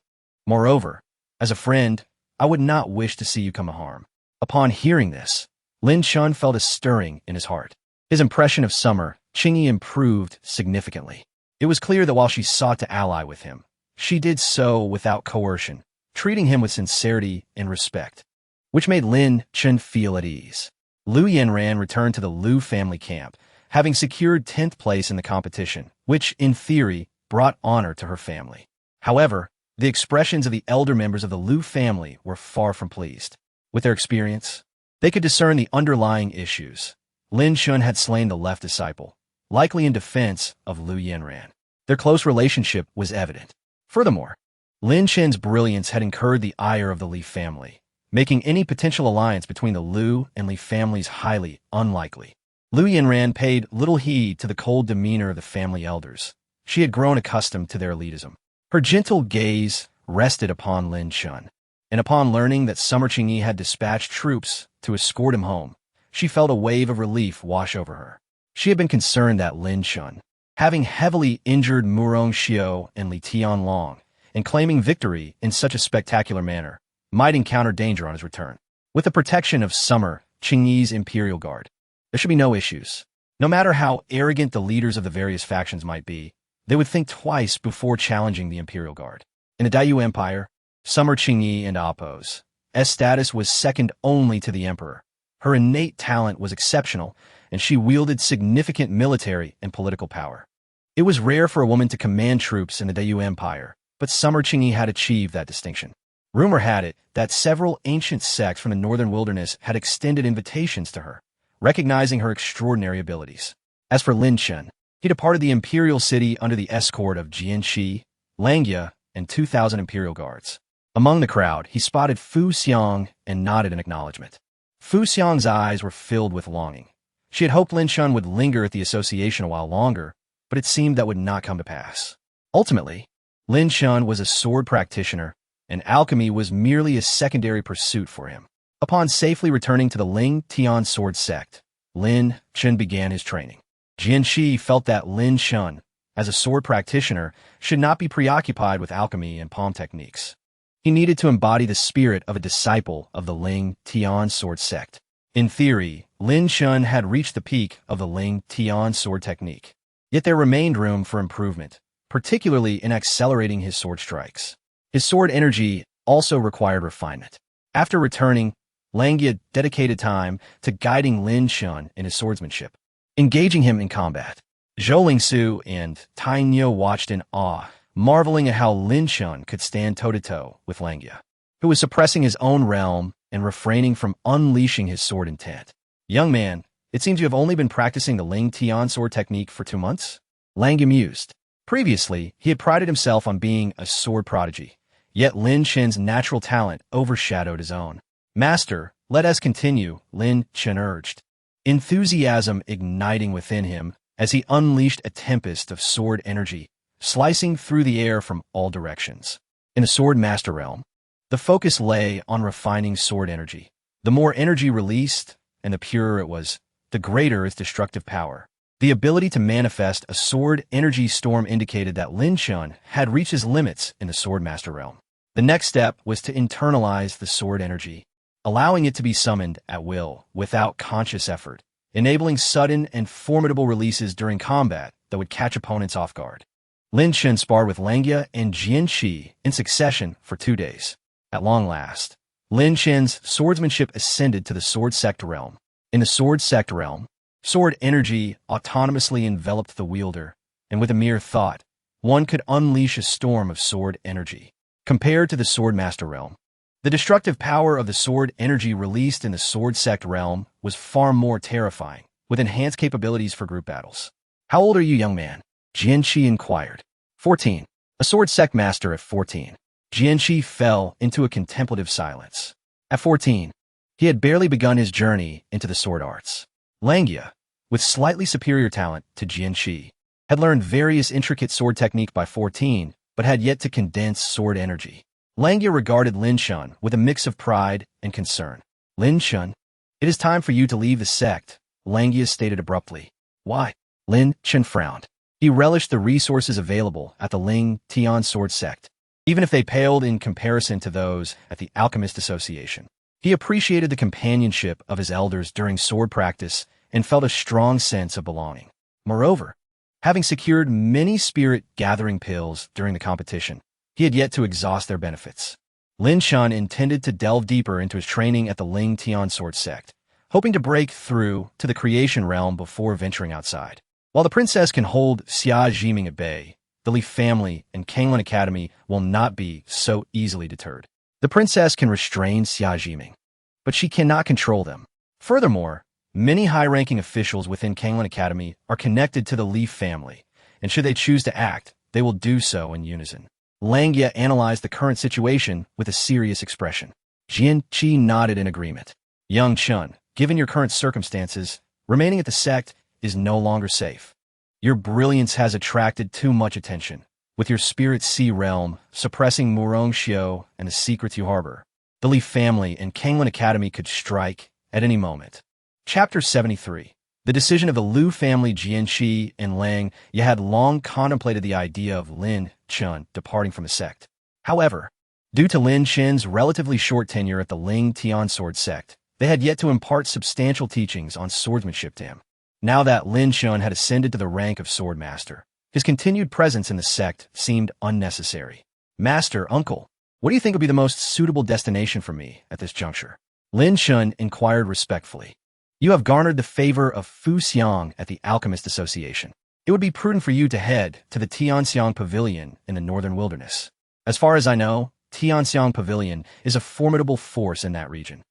Moreover, as a friend, I would not wish to see you come to harm. Upon hearing this, Lin Chen felt a stirring in his heart. His impression of Summer Qingyi improved significantly. It was clear that while she sought to ally with him, she did so without coercion, treating him with sincerity and respect, which made Lin Chen feel at ease. Lu Yanran returned to the Lu family camp, having secured 10th place in the competition, which, in theory, brought honor to her family. However, the expressions of the elder members of the Lu family were far from pleased. With their experience, they could discern the underlying issues. Lin Chen had slain the left disciple, likely in defense of Lu Yanran. Their close relationship was evident. Furthermore, Lin Chen's brilliance had incurred the ire of the Li family, making any potential alliance between the Lu and Li families highly unlikely. Lu Yanran paid little heed to the cold demeanor of the family elders. She had grown accustomed to their elitism. Her gentle gaze rested upon Lin Chen, and upon learning that Summer Qingyi had dispatched troops to escort him home, she felt a wave of relief wash over her. She had been concerned that Lin Chen, having heavily injured Murong Xiao and Li Tianlong, and claiming victory in such a spectacular manner, might encounter danger on his return. With the protection of Summer Qingyi's Imperial Guard, there should be no issues. No matter how arrogant the leaders of the various factions might be, they would think twice before challenging the Imperial Guard. In the Dayu Empire, Summer Qingyi and Appo's status was second only to the Emperor. Her innate talent was exceptional, and she wielded significant military and political power. It was rare for a woman to command troops in the Dayu Empire, but Summer Qingyi had achieved that distinction. Rumor had it that several ancient sects from the northern wilderness had extended invitations to her, recognizing her extraordinary abilities. As for Lin Chen, he departed the imperial city under the escort of Jianxi, Langya, and 2,000 imperial guards. Among the crowd, he spotted Fu Xiang and nodded in acknowledgement. Fu Xiang's eyes were filled with longing. She had hoped Lin Chen would linger at the association a while longer, but it seemed that would not come to pass. Ultimately, Lin Chen was a sword practitioner, and alchemy was merely a secondary pursuit for him. Upon safely returning to the Ling Tian sword sect, Lin Chen began his training. Jianxi felt that Lin Chen, as a sword practitioner, should not be preoccupied with alchemy and palm techniques. He needed to embody the spirit of a disciple of the Ling Tian sword sect. In theory, Lin Chen had reached the peak of the Ling Tian sword technique. Yet there remained room for improvement, particularly in accelerating his sword strikes. His sword energy also required refinement. After returning, Langya dedicated time to guiding Lin Chen in his swordsmanship, engaging him in combat. Zhou Lingsu and Tai Nio watched in awe, marveling at how Lin Chen could stand toe-to-toe with Langya, who was suppressing his own realm and refraining from unleashing his sword intent. Young man, it seems you have only been practicing the Ling Tian sword technique for 2 months? Langya mused. Previously, he had prided himself on being a sword prodigy, yet Lin Chen's natural talent overshadowed his own. Master, let us continue, Lin Chen urged, enthusiasm igniting within him as he unleashed a tempest of sword energy, slicing through the air from all directions. In the sword master realm, the focus lay on refining sword energy. The more energy released, and the purer it was, the greater its destructive power. The ability to manifest a sword energy storm indicated that Lin Chen had reached his limits in the sword master realm. The next step was to internalize the sword energy. allowing it to be summoned at will without conscious effort, enabling sudden and formidable releases during combat that would catch opponents off guard. Lin Chen sparred with Langya and Jianqi in succession for 2 days. At long last, Lin Chen's swordsmanship ascended to the sword sect realm. In the sword sect realm, sword energy autonomously enveloped the wielder, and with a mere thought, one could unleash a storm of sword energy. Compared to the sword master realm, the destructive power of the sword energy released in the sword sect realm was far more terrifying, with enhanced capabilities for group battles. How old are you, young man? Jianqi inquired. 14. A sword sect master at 14. Jianqi fell into a contemplative silence. At 14, he had barely begun his journey into the sword arts. Langya, with slightly superior talent to Jianqi, had learned various intricate sword technique by 14, but had yet to condense sword energy. Langya regarded Lin Chen with a mix of pride and concern. Lin Chen, it is time for you to leave the sect, Langya stated abruptly. Why? Lin Chen frowned. He relished the resources available at the Ling Tian sword sect, even if they paled in comparison to those at the Alchemist Association. He appreciated the companionship of his elders during sword practice and felt a strong sense of belonging. Moreover, having secured many spirit-gathering pills during the competition, he had yet to exhaust their benefits. Lin Chen intended to delve deeper into his training at the Ling Tian sword sect, hoping to break through to the creation realm before venturing outside. While the princess can hold Xia Jiming at bay, the Li family and Kanglin Academy will not be so easily deterred. The princess can restrain Xia Jiming, but she cannot control them. Furthermore, many high-ranking officials within Kanglin Academy are connected to the Li family, and should they choose to act, they will do so in unison. Langya analyzed the current situation with a serious expression. Jianqi nodded in agreement. Young Chen, given your current circumstances, remaining at the sect is no longer safe. Your brilliance has attracted too much attention, with your spirit sea realm suppressing Murong Xiu and the secrets you harbor. The Li family and Kanglin Academy could strike at any moment. Chapter 73. The decision of the Liu family. Jianqi and Lang Ye had long contemplated the idea of Lin Chen departing from the sect. However, due to Lin Chen's relatively short tenure at the Ling Tian sword sect, they had yet to impart substantial teachings on swordsmanship to him. Now that Lin Chen had ascended to the rank of sword master, his continued presence in the sect seemed unnecessary. Master, uncle, what do you think would be the most suitable destination for me at this juncture? Lin Chen inquired respectfully. You have garnered the favor of Fu Xiang at the Alchemist Association. It would be prudent for you to head to the Tianxiang Pavilion in the Northern Wilderness. As far as I know, Tianxiang Pavilion is a formidable force in that region,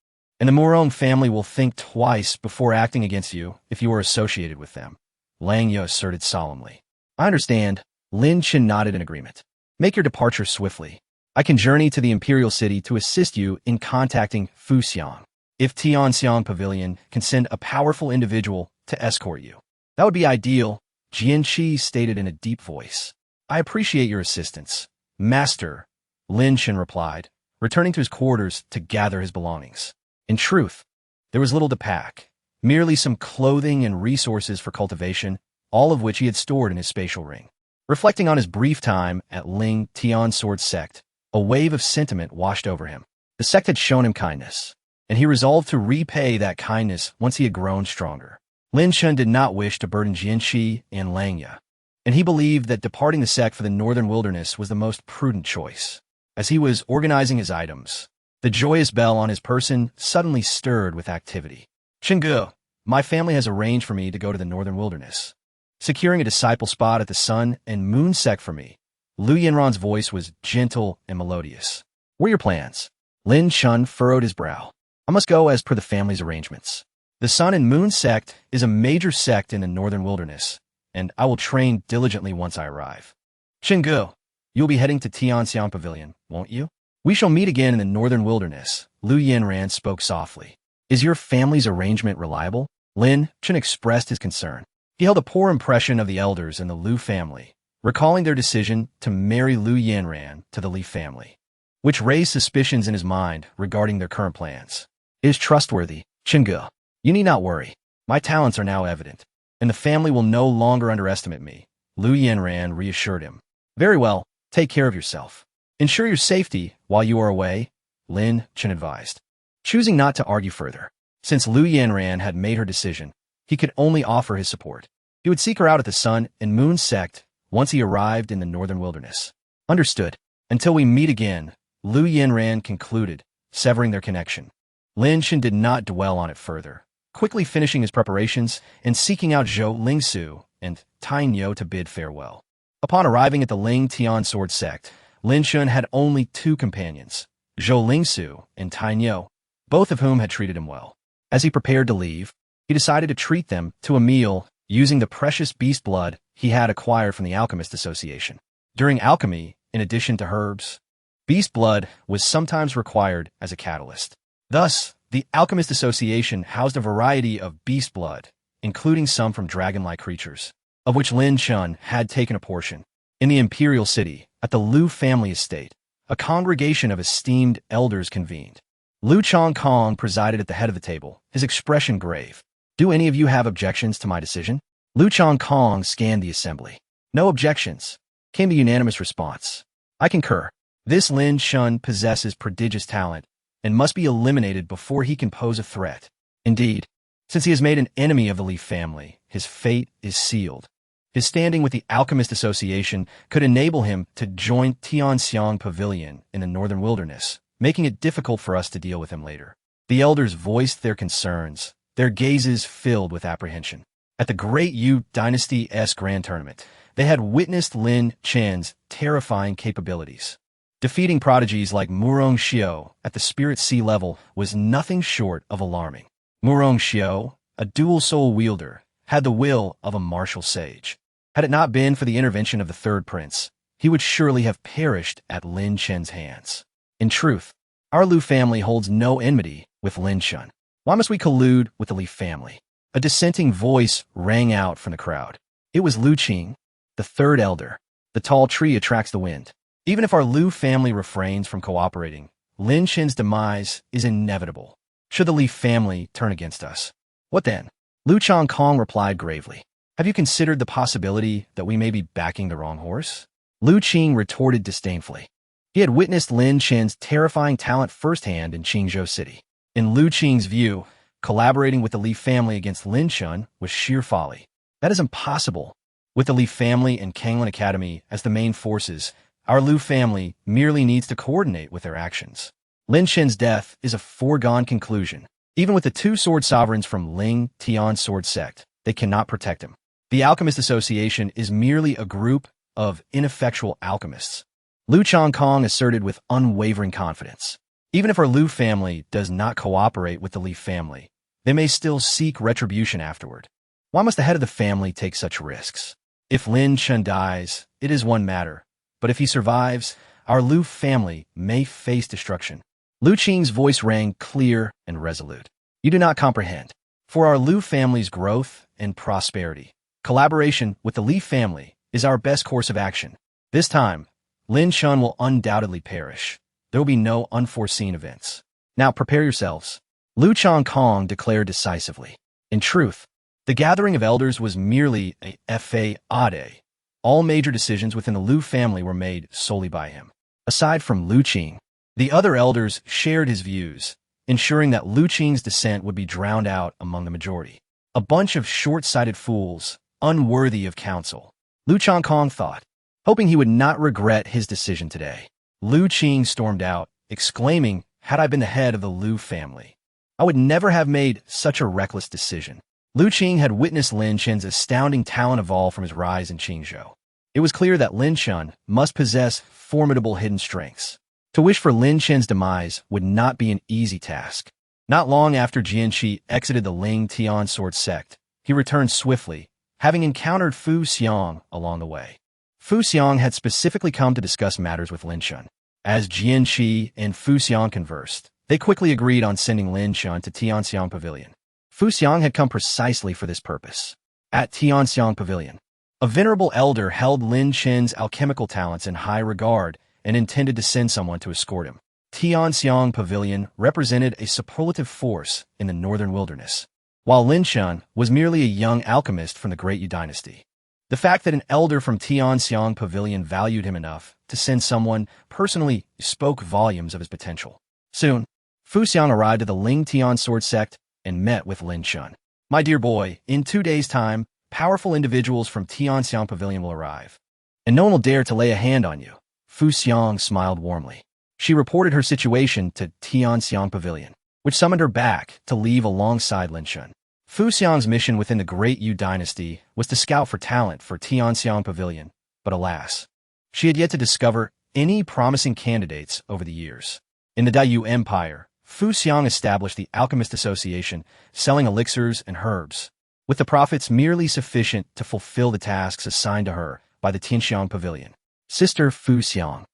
and the Murong family will think twice before acting against you if you are associated with them, Langya asserted solemnly. I understand. Lin Chen nodded in agreement. Make your departure swiftly. I can journey to the Imperial City to assist you in contacting Fu Xiang. If Tianxiang Pavilion can send a powerful individual to escort you, that would be ideal, Jianqi stated in a deep voice. I appreciate your assistance, Master, Lin Chen replied, returning to his quarters to gather his belongings. In truth, there was little to pack, merely some clothing and resources for cultivation, all of which he had stored in his spatial ring. Reflecting on his brief time at Ling Tian sword sect, a wave of sentiment washed over him. The sect had shown him kindness, and he resolved to repay that kindness once he had grown stronger. Lin Chen did not wish to burden Jianqi and Langya, and he believed that departing the sect for the Northern Wilderness was the most prudent choice. As he was organizing his items, the joyous bell on his person suddenly stirred with activity. Chenggu, my family has arranged for me to go to the Northern Wilderness, securing a disciple spot at the Sun and Moon sect for me. Lu Yanran's voice was gentle and melodious. What are your plans? Lin Chen furrowed his brow. I must go as per the family's arrangements. The Sun and Moon sect is a major sect in the Northern Wilderness, and I will train diligently once I arrive. Chenggu, you'll be heading to Tianxiang Pavilion, won't you? We shall meet again in the Northern Wilderness, Lu Yanran spoke softly. Is your family's arrangement reliable? Lin Chen expressed his concern. He held a poor impression of the elders in the Lu family, recalling their decision to marry Lu Yanran to the Li family, which raised suspicions in his mind regarding their current plans. It is trustworthy, Chenggu. You need not worry. My talents are now evident, and the family will no longer underestimate me, Lu Yanran reassured him. Very well, take care of yourself. Ensure your safety while you are away, Lin Chen advised. choosing not to argue further. Since Liu Yanran had made her decision, he could only offer his support. He would seek her out at the Sun and Moon sect once he arrived in the northern wilderness. Understood. Until we meet again, Liu Yanran concluded, severing their connection. Lin Chen did not dwell on it further, quickly finishing his preparations and seeking out Zhou Lingsu and Tai Nyo to bid farewell. Upon arriving at the Ling Tian sword sect, Lin Chen had only two companions, Zhou Lingsu and Tai Nyo, both of whom had treated him well. As he prepared to leave, he decided to treat them to a meal using the precious beast blood he had acquired from the Alchemist Association. During alchemy, in addition to herbs, beast blood was sometimes required as a catalyst. Thus, the Alchemist Association housed a variety of beast blood, including some from dragon-like creatures, of which Lin Chen had taken a portion. In the imperial city, at the Liu family estate, a congregation of esteemed elders convened. Liu Chongkong presided at the head of the table, his expression grave. Do any of you have objections to my decision? Liu Chongkong scanned the assembly. No objections, came the unanimous response. I concur. This Lin Chen possesses prodigious talent and must be eliminated before he can pose a threat. Indeed, since he has made an enemy of the Li family, his fate is sealed. His standing with the Alchemist Association could enable him to join Tianxiang Pavilion in the northern wilderness, making it difficult for us to deal with him later. The elders voiced their concerns, their gazes filled with apprehension. At the Great Yu Dynasty's Grand Tournament, they had witnessed Lin Chen's terrifying capabilities. Defeating prodigies like Murong Xiao at the Spirit Sea level was nothing short of alarming. Murong Xiao, a dual soul wielder, had the will of a martial sage. Had it not been for the intervention of the third prince, he would surely have perished at Lin Chen's hands. In truth, our Liu family holds no enmity with Lin Chen. Why must we collude with the Li family? A dissenting voice rang out from the crowd. It was Liu Qing, the third elder. The tall tree attracts the wind. Even if our Liu family refrains from cooperating, Lin Chen's demise is inevitable. Should the Li family turn against us? What then? Liu Chongkong replied gravely. Have you considered the possibility that we may be backing the wrong horse? Liu Qing retorted disdainfully. He had witnessed Lin Chen's terrifying talent firsthand in Qingzhou City. In Liu Qing's view, collaborating with the Li family against Lin Chen was sheer folly. That is impossible. With the Li family and Kanglin Academy as the main forces, our Liu family merely needs to coordinate with their actions. Lin Chen's death is a foregone conclusion. Even with the two sword sovereigns from Ling Tian sword sect, they cannot protect him. The Alchemist Association is merely a group of ineffectual alchemists. Liu Chongkong asserted with unwavering confidence. Even if our Liu family does not cooperate with the Li family, they may still seek retribution afterward. Why must the head of the family take such risks? If Lin Chen dies, it is one matter, but if he survives, our Liu family may face destruction. Liu Qing's voice rang clear and resolute. You do not comprehend. For our Liu family's growth and prosperity, collaboration with the Li family is our best course of action. This time, Lin Chen will undoubtedly perish. There will be no unforeseen events. Now prepare yourselves. Liu Chongkong declared decisively. In truth, the gathering of elders was merely a FAOD. All major decisions within the Liu family were made solely by him. Aside from Liu Qing, the other elders shared his views, ensuring that Liu Qing's dissent would be drowned out among the majority. A bunch of short-sighted fools, unworthy of counsel, Liu Chongkong thought, hoping he would not regret his decision today. Liu Qing stormed out, exclaiming, had I been the head of the Liu family, I would never have made such a reckless decision. Liu Qing had witnessed Lin Chen's astounding talent evolve from his rise in Qingzhou. It was clear that Lin Chen must possess formidable hidden strengths. To wish for Lin Chen's demise would not be an easy task. Not long after Jianqi exited the Ling Tian sword sect, he returned swiftly, having encountered Fu Xiang along the way. Fu Xiang had specifically come to discuss matters with Lin Chen. As Jianqi and Fu Xiang conversed, they quickly agreed on sending Lin Chen to Tianxiang Pavilion. Fu Xiang had come precisely for this purpose. At Tianxiang Pavilion, a venerable elder held Lin Chen's alchemical talents in high regard and intended to send someone to escort him. Tianxiang Pavilion represented a superlative force in the northern wilderness, while Lin Chen was merely a young alchemist from the Great Yu Dynasty. The fact that an elder from Tianxiang Pavilion valued him enough to send someone personally spoke volumes of his potential. Soon, Fu Xiang arrived at the Ling Tian sword sect and met with Lin Chen. My dear boy, in 2 days' time, powerful individuals from Tianxiang Pavilion will arrive, and no one will dare to lay a hand on you. Fu Xiang smiled warmly. She reported her situation to Tianxiang Pavilion, which summoned her back to leave alongside Lin Chen. Fu Xiang's mission within the Great Yu dynasty was to scout for talent for Tianxiang Pavilion, but alas, she had yet to discover any promising candidates over the years. In the Daiyu Empire, Fu Xiang established the Alchemist Association, selling elixirs and herbs, with the profits merely sufficient to fulfill the tasks assigned to her by the Tianxiang Pavilion. Sister Fu Xiang,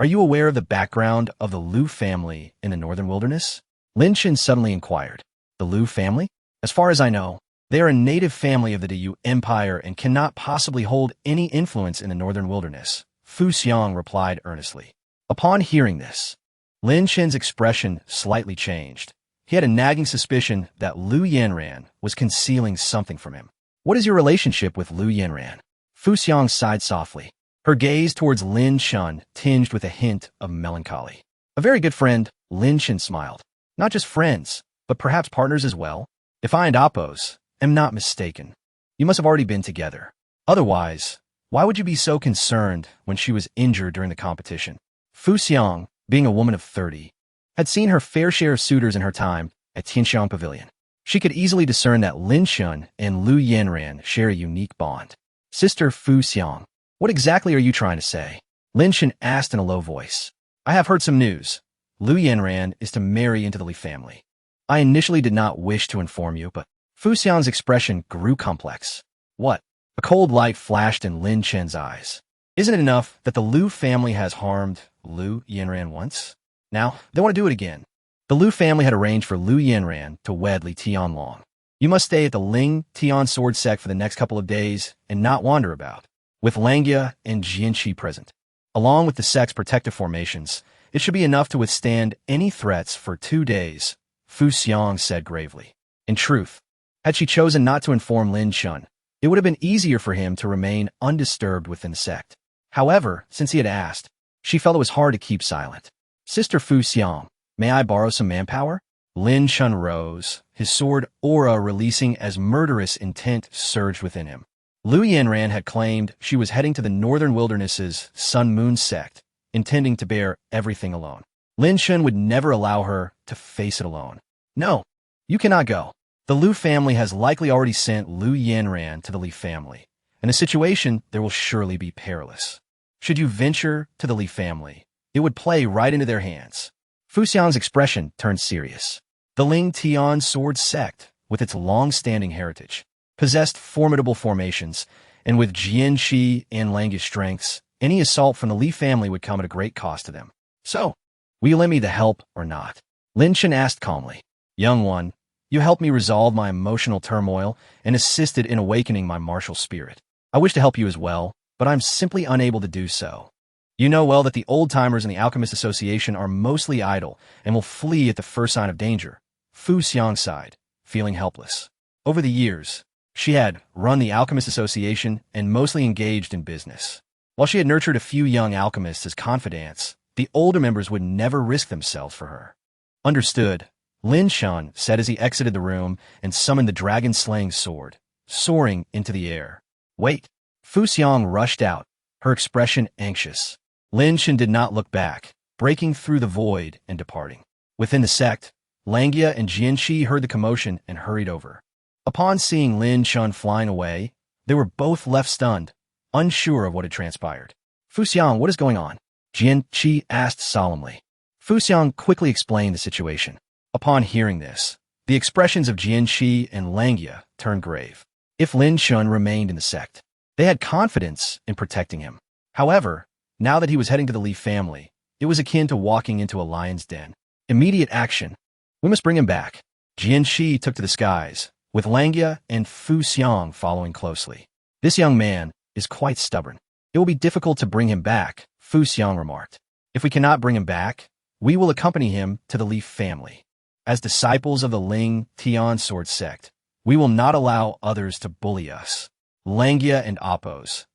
are you aware of the background of the Liu family in the Northern Wilderness? Lin Chen suddenly inquired. The Liu family? As far as I know, they are a native family of the Daiyu Empire and cannot possibly hold any influence in the Northern Wilderness, Fu Xiang replied earnestly. Upon hearing this, Lin Chen's expression slightly changed. He had a nagging suspicion that Liu Yanran was concealing something from him. What is your relationship with Liu Yanran? Fu Xiang sighed softly, her gaze towards Lin Chen tinged with a hint of melancholy. A very good friend, Lin Chen smiled. Not just friends, but perhaps partners as well? If I and Appos am not mistaken, you must have already been together. Otherwise, why would you be so concerned when she was injured during the competition? Fu Xiang, being a woman of 30, had seen her fair share of suitors in her time at Tianxiang Pavilion. She could easily discern that Lin Chen and Liu Yanran share a unique bond. Sister Fu Xiang, what exactly are you trying to say? Lin Chen asked in a low voice. I have heard some news. Liu Yanran is to marry into the Li family. I initially did not wish to inform you, but Fu Xiang's expression grew complex. What? A cold light flashed in Lin Chen's eyes. Isn't it enough that the Liu family has harmed Liu Yanran once? Now, they want to do it again. The Liu family had arranged for Liu Yanran to wed Li Tianlong. You must stay at the Ling Tian sword sect for the next couple of days and not wander about, with Langia and Jianqi present. Along with the sect's protective formations, it should be enough to withstand any threats for 2 days, Fu Xiang said gravely. In truth, had she chosen not to inform Lin Chen, it would have been easier for him to remain undisturbed within the sect. However, since he had asked, she felt it was hard to keep silent. Sister Fu Xiang, may I borrow some manpower? Lin Chen rose, his sword aura releasing as murderous intent surged within him. Liu Yanran had claimed she was heading to the Northern Wilderness's Sun Moon sect, intending to bear everything alone. Lin Chen would never allow her to face it alone. No, you cannot go. The Liu family has likely already sent Liu Yanran to the Li family. In a situation, there will surely be peerless. Should you venture to the Li family, it would play right into their hands. Fu Xiang's expression turned serious. The Ling Tian sword sect, with its long-standing heritage, possessed formidable formations, and with Jianqi and Langia's strengths, any assault from the Li family would come at a great cost to them. So, will you lend me the help or not? Lin Chen asked calmly. Young one, you helped me resolve my emotional turmoil and assisted in awakening my martial spirit. I wish to help you as well, but I'm simply unable to do so. You know well that the old-timers in the Alchemist Association are mostly idle and will flee at the first sign of danger. Fu Xiang sighed, feeling helpless. Over the years, she had run the Alchemist Association and mostly engaged in business. While she had nurtured a few young alchemists as confidants, the older members would never risk themselves for her. Understood, Lin Chen said as he exited the room and summoned the dragon-slaying sword, soaring into the air. Wait! Fu Xiang rushed out, her expression anxious. Lin Chen did not look back, breaking through the void and departing. Within the sect, Langia and Jianqi heard the commotion and hurried over. Upon seeing Lin Chen flying away, they were both left stunned, unsure of what had transpired. Fu Xiang, what is going on? Jianqi asked solemnly. Fu Xiang quickly explained the situation. Upon hearing this, the expressions of Jianqi and Langia turned grave. If Lin Chen remained in the sect, they had confidence in protecting him. However, now that he was heading to the Li family, it was akin to walking into a lion's den. Immediate action. We must bring him back. Jianqi took to the skies, with Langia and Fu Xiang following closely. This young man is quite stubborn. It will be difficult to bring him back, Fu Xiang remarked. If we cannot bring him back, we will accompany him to the Li family. As disciples of the Ling Tian sword sect, we will not allow others to bully us. Langia and Appos'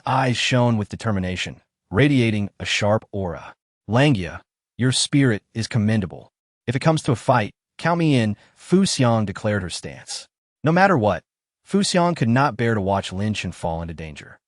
eyes shone with determination, radiating a sharp aura. Langia, your spirit is commendable. If it comes to a fight, count me in, Fu Xiang declared her stance. No matter what, Fu Xiang could not bear to watch Lin Chen fall into danger.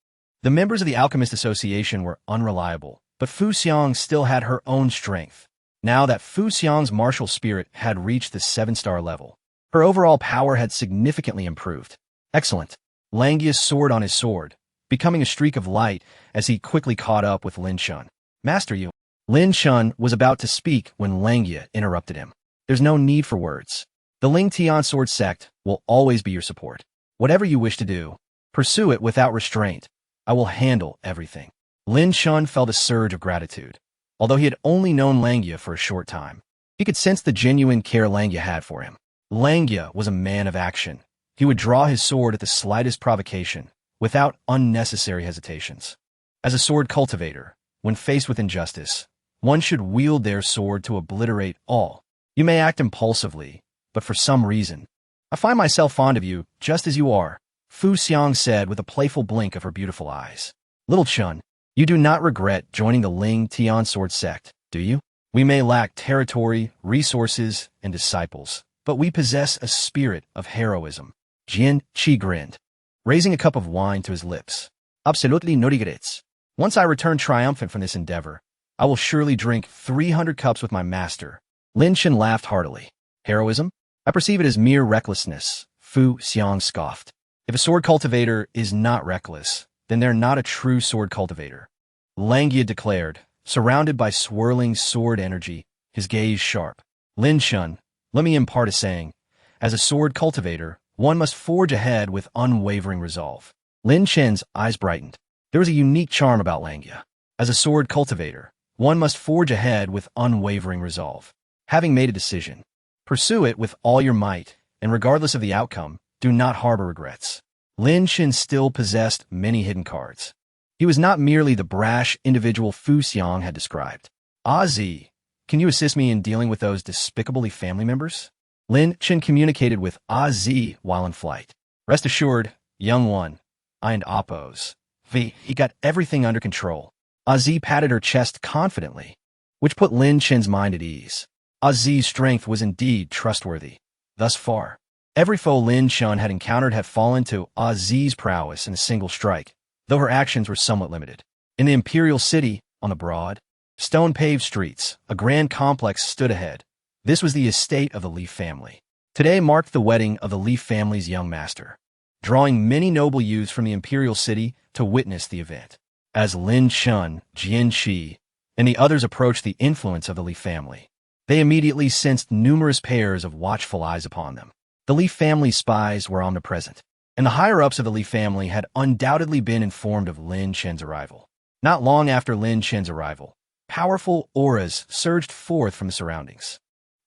The members of the Alchemist Association were unreliable, but Fu Xiang still had her own strength. Now that Fu Xiang's martial spirit had reached the 7-star level, her overall power had significantly improved. Excellent. Langya soared on his sword, becoming a streak of light as he quickly caught up with Lin Chen. Master you. Lin Chen was about to speak when Langya interrupted him. There's no need for words. The Ling Tian Sword Sect will always be your support. Whatever you wish to do, pursue it without restraint. I will handle everything. Lin Chen felt a surge of gratitude. Although he had only known Langya for a short time, he could sense the genuine care Langya had for him. Langya was a man of action. He would draw his sword at the slightest provocation, without unnecessary hesitations. As a sword cultivator, when faced with injustice, one should wield their sword to obliterate all. You may act impulsively, but for some reason, I find myself fond of you, just as you are, Fu Xiang said with a playful blink of her beautiful eyes. Little Chen, you do not regret joining the Ling Tian Sword Sect, do you? We may lack territory, resources, and disciples, but we possess a spirit of heroism. Jian Qi grinned, raising a cup of wine to his lips. Absolutely no regrets. Once I return triumphant from this endeavor, I will surely drink 300 cups with my master. Lin Chen laughed heartily. Heroism? I perceive it as mere recklessness, Fu Xiang scoffed. If a sword cultivator is not reckless, then they're not a true sword cultivator. Langya declared, surrounded by swirling sword energy, his gaze sharp. Lin Chen, let me impart a saying. As a sword cultivator, one must forge ahead with unwavering resolve. Lin Chen's eyes brightened. There was a unique charm about Langya. As a sword cultivator, one must forge ahead with unwavering resolve. Having made a decision, pursue it with all your might, and regardless of the outcome, do not harbor regrets. Lin Chen still possessed many hidden cards. He was not merely the brash individual Fu Xiang had described. Zi, can you assist me in dealing with those despicable family members? Lin Chen communicated with Zi while in flight. Rest assured, young one, I and Oppos. He got everything under control. Zi patted her chest confidently, which put Lin Chen's mind at ease. Zi's strength was indeed trustworthy. Thus far, every foe Lin Chen had encountered had fallen to Zi's prowess in a single strike, though her actions were somewhat limited. In the Imperial City, on the broad, stone-paved streets, a grand complex stood ahead. This was the estate of the Li family. Today marked the wedding of the Li family's young master, drawing many noble youths from the Imperial City to witness the event. As Lin Chen, Jian Qi, and the others approached the influence of the Li family, they immediately sensed numerous pairs of watchful eyes upon them. The Li family spies were omnipresent, and the higher-ups of the Li family had undoubtedly been informed of Lin Chen's arrival. Not long after Lin Chen's arrival, powerful auras surged forth from the surroundings.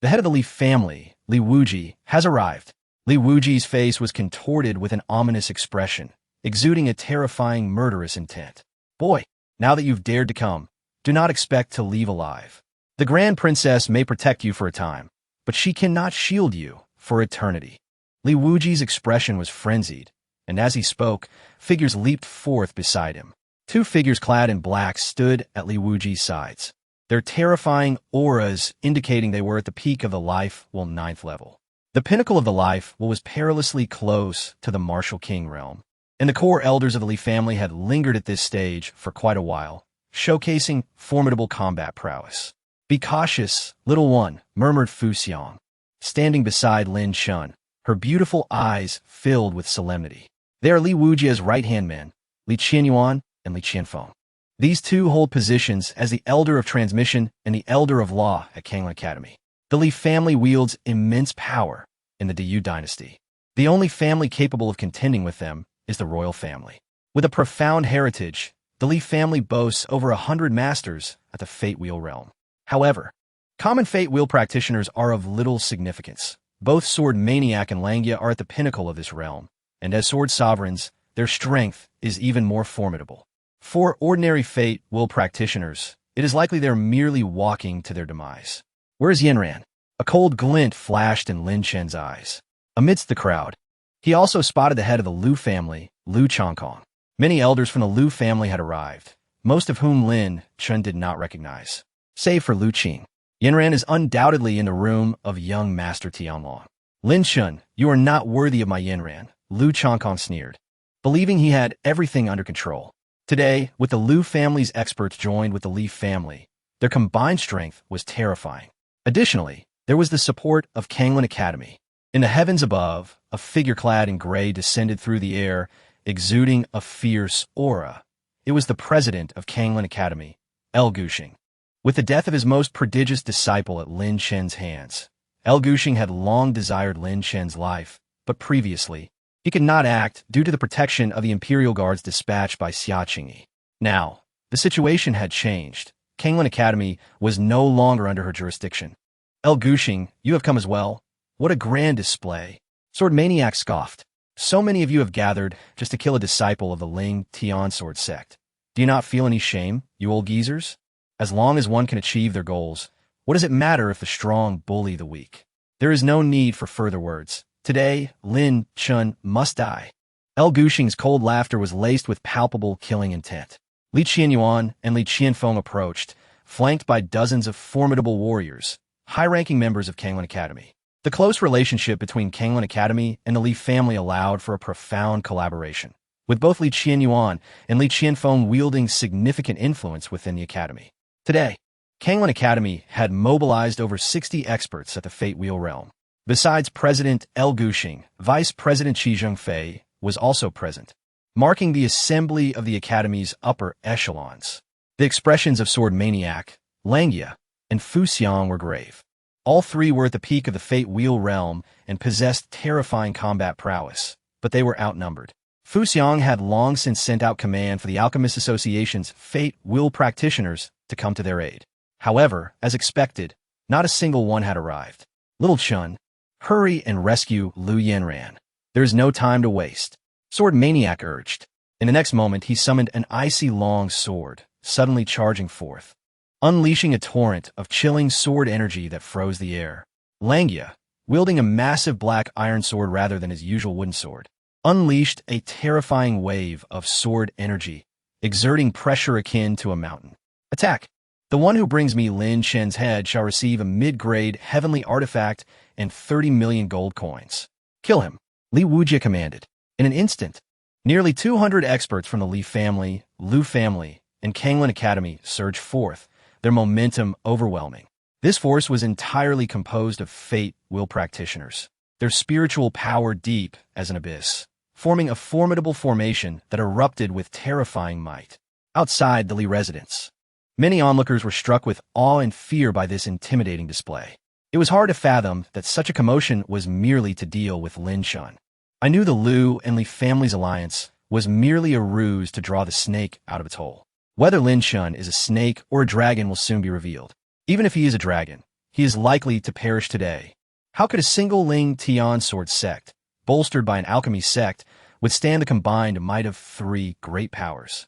The head of the Li family, Li Wuji, has arrived. Li Wuji's face was contorted with an ominous expression, exuding a terrifying murderous intent. Boy, now that you've dared to come, do not expect to leave alive. The Grand Princess may protect you for a time, but she cannot shield you for eternity. Li Wuji's expression was frenzied, and as he spoke, figures leaped forth beside him. Two figures clad in black stood at Li Wuji's sides, their terrifying auras indicating they were at the peak of the life will 9th level. The pinnacle of the life was perilously close to the Martial King realm, and the core elders of the Li family had lingered at this stage for quite a while, showcasing formidable combat prowess. Be cautious, little one, murmured Fu Xiang, standing beside Lin Chen, her beautiful eyes filled with solemnity. They are Li Wujia's right-hand men, Li Qianyuan and Li Qianfeng. These two hold positions as the Elder of Transmission and the Elder of Law at Kanglan Academy. The Li family wields immense power in the Diyu dynasty. The only family capable of contending with them is the royal family. With a profound heritage, the Li family boasts over 100 masters at the Fate Wheel realm. However, common Fate Wheel practitioners are of little significance. Both Sword Maniac and Langya are at the pinnacle of this realm, and as Sword Sovereigns, their strength is even more formidable. For ordinary Fate Wheel practitioners, it is likely they're merely walking to their demise. Where's Yanran? A cold glint flashed in Lin Chen's eyes. Amidst the crowd, he also spotted the head of the Lu family, Lu Changkong. Many elders from the Lu family had arrived, most of whom Lin Chen did not recognize, save for Lu Qing. Yanran is undoubtedly in the room of young Master Tianlong. Lin Chen, you are not worthy of my Yanran, Lu Changkong sneered, believing he had everything under control. Today, with the Lu family's experts joined with the Li family, their combined strength was terrifying. Additionally, there was the support of Kanglin Academy. In the heavens above, a figure clad in gray descended through the air, exuding a fierce aura. It was the president of Kanglin Academy, El Gushing. With the death of his most prodigious disciple at Lin Chen's hands, El Gushing had long desired Lin Chen's life, but previously, he could not act due to the protection of the Imperial Guards dispatched by Xia Qingyi. Now, the situation had changed. Kanglin Academy was no longer under her jurisdiction. El Gushing, you have come as well. What a grand display. Sword Maniac scoffed. So many of you have gathered just to kill a disciple of the Ling Tian sword sect. Do you not feel any shame, you old geezers? As long as one can achieve their goals, what does it matter if the strong bully the weak? There is no need for further words. Today, Lin Chen must die. El Gushing's cold laughter was laced with palpable killing intent. Li Qianyuan and Li Qianfeng approached, flanked by dozens of formidable warriors, high-ranking members of Kanglin Academy. The close relationship between Kanglin Academy and the Li family allowed for a profound collaboration, with both Li Qianyuan and Li Qianfeng wielding significant influence within the academy. Today, Kanglin Academy had mobilized over 60 experts at the Fate Wheel realm. Besides President El Gushing, Vice President Qi Zhengfei was also present, marking the assembly of the Academy's upper echelons. The expressions of Sword Maniac, Langia, and Fu Xiang were grave. All three were at the peak of the Fate Wheel realm and possessed terrifying combat prowess, but they were outnumbered. Fu Xiang had long since sent out command for the Alchemist Association's Fate Wheel practitioners to come to their aid. However, as expected, not a single one had arrived. Little Chun, hurry and rescue Lu Yanran. There is no time to waste. Sword Maniac urged. In the next moment, he summoned an icy long sword, suddenly charging forth, unleashing a torrent of chilling sword energy that froze the air. Langia, wielding a massive black iron sword rather than his usual wooden sword, unleashed a terrifying wave of sword energy, exerting pressure akin to a mountain. Attack! The one who brings me Lin Chen's head shall receive a mid-grade heavenly artifact and 30 million gold coins. Kill him, Li Wujie commanded. In an instant, nearly 200 experts from the Li family, Lu family, and Kanglin Academy surged forth, their momentum overwhelming. This force was entirely composed of Fate Will practitioners, their spiritual power deep as an abyss, forming a formidable formation that erupted with terrifying might. Outside the Li residence, many onlookers were struck with awe and fear by this intimidating display. It was hard to fathom that such a commotion was merely to deal with Lin Chen. I knew the Lu and Li family's alliance was merely a ruse to draw the snake out of its hole. Whether Lin Chen is a snake or a dragon will soon be revealed. Even if he is a dragon, he is likely to perish today. How could a single Ling Tian sword sect, bolstered by an alchemy sect, withstand the combined might of three great powers?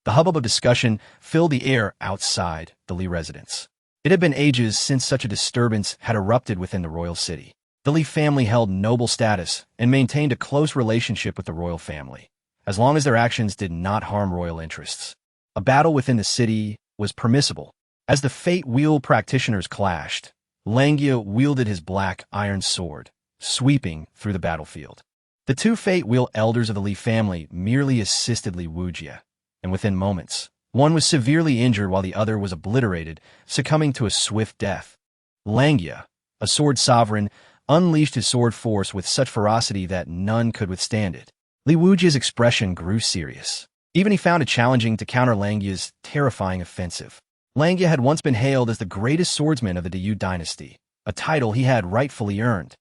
The hubbub of discussion filled the air outside the Li residence. It had been ages since such a disturbance had erupted within the royal city. The Li family held noble status and maintained a close relationship with the royal family, as long as their actions did not harm royal interests. A battle within the city was permissible. As the Fate Wheel practitioners clashed, Langia wielded his black iron sword, sweeping through the battlefield. The two Fate Wheel elders of the Li family merely assisted Li Wujie, and within moments, one was severely injured while the other was obliterated, succumbing to a swift death. Langia, a sword sovereign, unleashed his sword force with such ferocity that none could withstand it. Li Wujie's expression grew serious. Even he found it challenging to counter Langia's terrifying offensive. Langia had once been hailed as the greatest swordsman of the Diyu dynasty, a title he had rightfully earned.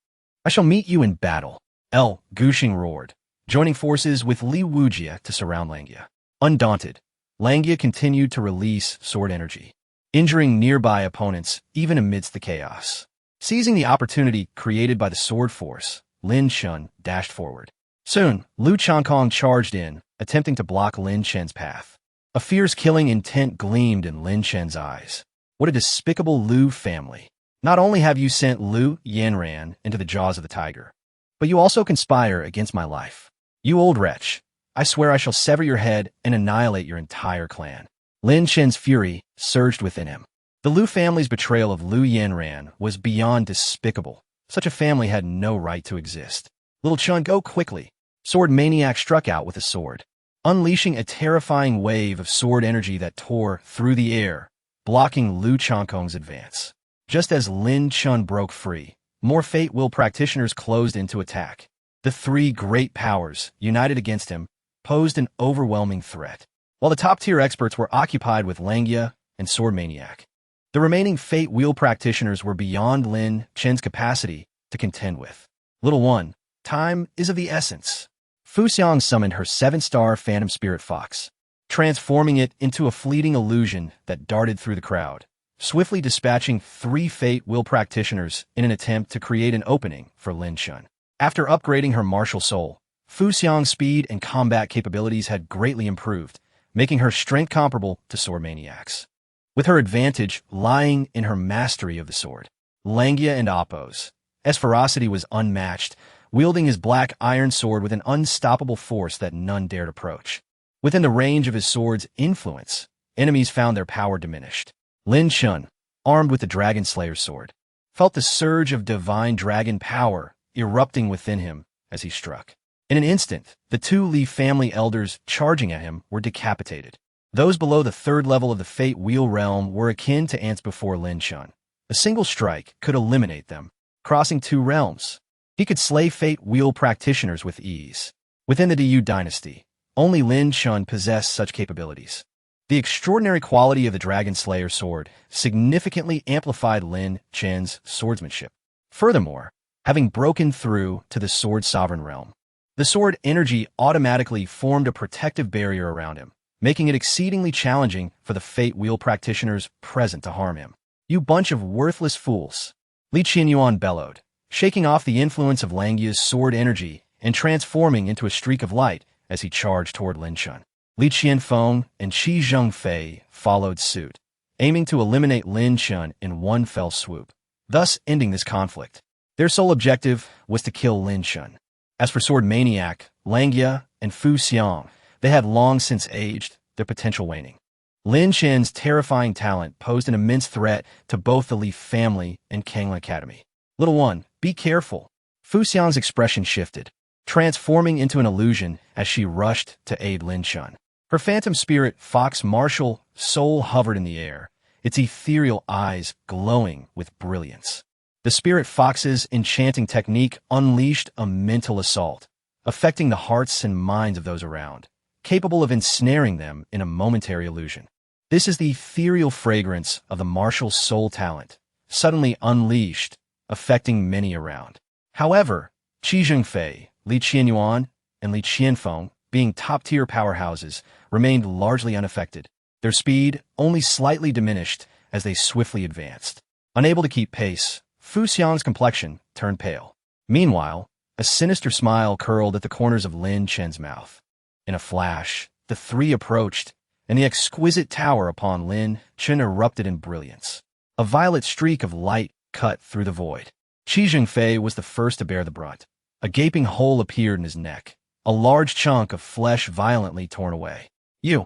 I shall meet you in battle, El Gushing roared, joining forces with Li Wujie to surround Langia. Undaunted, Langia continued to release sword energy, injuring nearby opponents even amidst the chaos. Seizing the opportunity created by the sword force, Lin Chen dashed forward. Soon, Lu Changkong charged in, attempting to block Lin Chen's path. A fierce killing intent gleamed in Lin Chen's eyes. What a despicable Lu family. Not only have you sent Lu Yanran into the jaws of the tiger, but you also conspire against my life. You old wretch. I swear I shall sever your head and annihilate your entire clan. Lin Chen's fury surged within him. The Liu family's betrayal of Liu Yanran was beyond despicable. Such a family had no right to exist. Little Chun, go quickly. Sword Maniac struck out with a sword, unleashing a terrifying wave of sword energy that tore through the air, blocking Liu Chankong's advance. Just as Lin Chen broke free, more Fate Will practitioners closed in to attack. The three great powers, united against him, posed an overwhelming threat. While the top-tier experts were occupied with Langia and Sword Maniac, the remaining Fate Wheel practitioners were beyond Lin Chen's capacity to contend with. Little one, time is of the essence. Fu Xiang summoned her 7-star Phantom Spirit Fox, transforming it into a fleeting illusion that darted through the crowd, swiftly dispatching 3 Fate Will practitioners in an attempt to create an opening for Lin Chen. After upgrading her martial soul, Fu Xiang's speed and combat capabilities had greatly improved, making her strength comparable to Sword Maniac's. With her advantage lying in her mastery of the sword, Langia and Appo's ferocity was unmatched, wielding his black iron sword with an unstoppable force that none dared approach. Within the range of his sword's influence, enemies found their power diminished. Lin Chen, armed with the Dragon Slayer's sword, felt the surge of divine dragon power erupting within him as he struck. In an instant, the 2 Li family elders charging at him were decapitated. Those below the 3rd level of the Fate Wheel realm were akin to ants before Lin Chen. A single strike could eliminate them, crossing 2 realms. He could slay Fate Wheel practitioners with ease. Within the Du dynasty, only Lin Chen possessed such capabilities. The extraordinary quality of the Dragon Slayer sword significantly amplified Lin Chen's swordsmanship. Furthermore, having broken through to the sword sovereign realm, the sword energy automatically formed a protective barrier around him, making it exceedingly challenging for the Fate Wheel practitioners present to harm him. You bunch of worthless fools! Li Qianyuan bellowed, shaking off the influence of Langia's sword energy and transforming into a streak of light as he charged toward Lin Chen. Li Qianfeng and Qi Zhengfei followed suit, aiming to eliminate Lin Chen in one fell swoop, thus ending this conflict. Their sole objective was to kill Lin Chen. As for Sword Maniac, Langia, and Fu Xiang, they had long since aged, their potential waning. Lin Chen's terrifying talent posed an immense threat to both the Li family and Kanglan Academy. Little one, be careful. Fu Xiang's expression shifted, transforming into an illusion as she rushed to aid Lin Chen. Her phantom spirit fox martial soul hovered in the air, its ethereal eyes glowing with brilliance. The spirit fox's enchanting technique unleashed a mental assault, affecting the hearts and minds of those around, capable of ensnaring them in a momentary illusion. This is the ethereal fragrance of the martial soul talent, suddenly unleashed, affecting many around. However, Qi Zhengfei, Li Qianyuan, and Li Qianfeng, being top-tier powerhouses, remained largely unaffected, their speed only slightly diminished as they swiftly advanced. Unable to keep pace, Fu Xiang's complexion turned pale. Meanwhile, a sinister smile curled at the corners of Lin Chen's mouth. In a flash, the 3 approached, and the exquisite tower upon Lin Chen erupted in brilliance. A violet streak of light cut through the void. Qi Zhengfei was the first to bear the brunt. A gaping hole appeared in his neck, a large chunk of flesh violently torn away. You!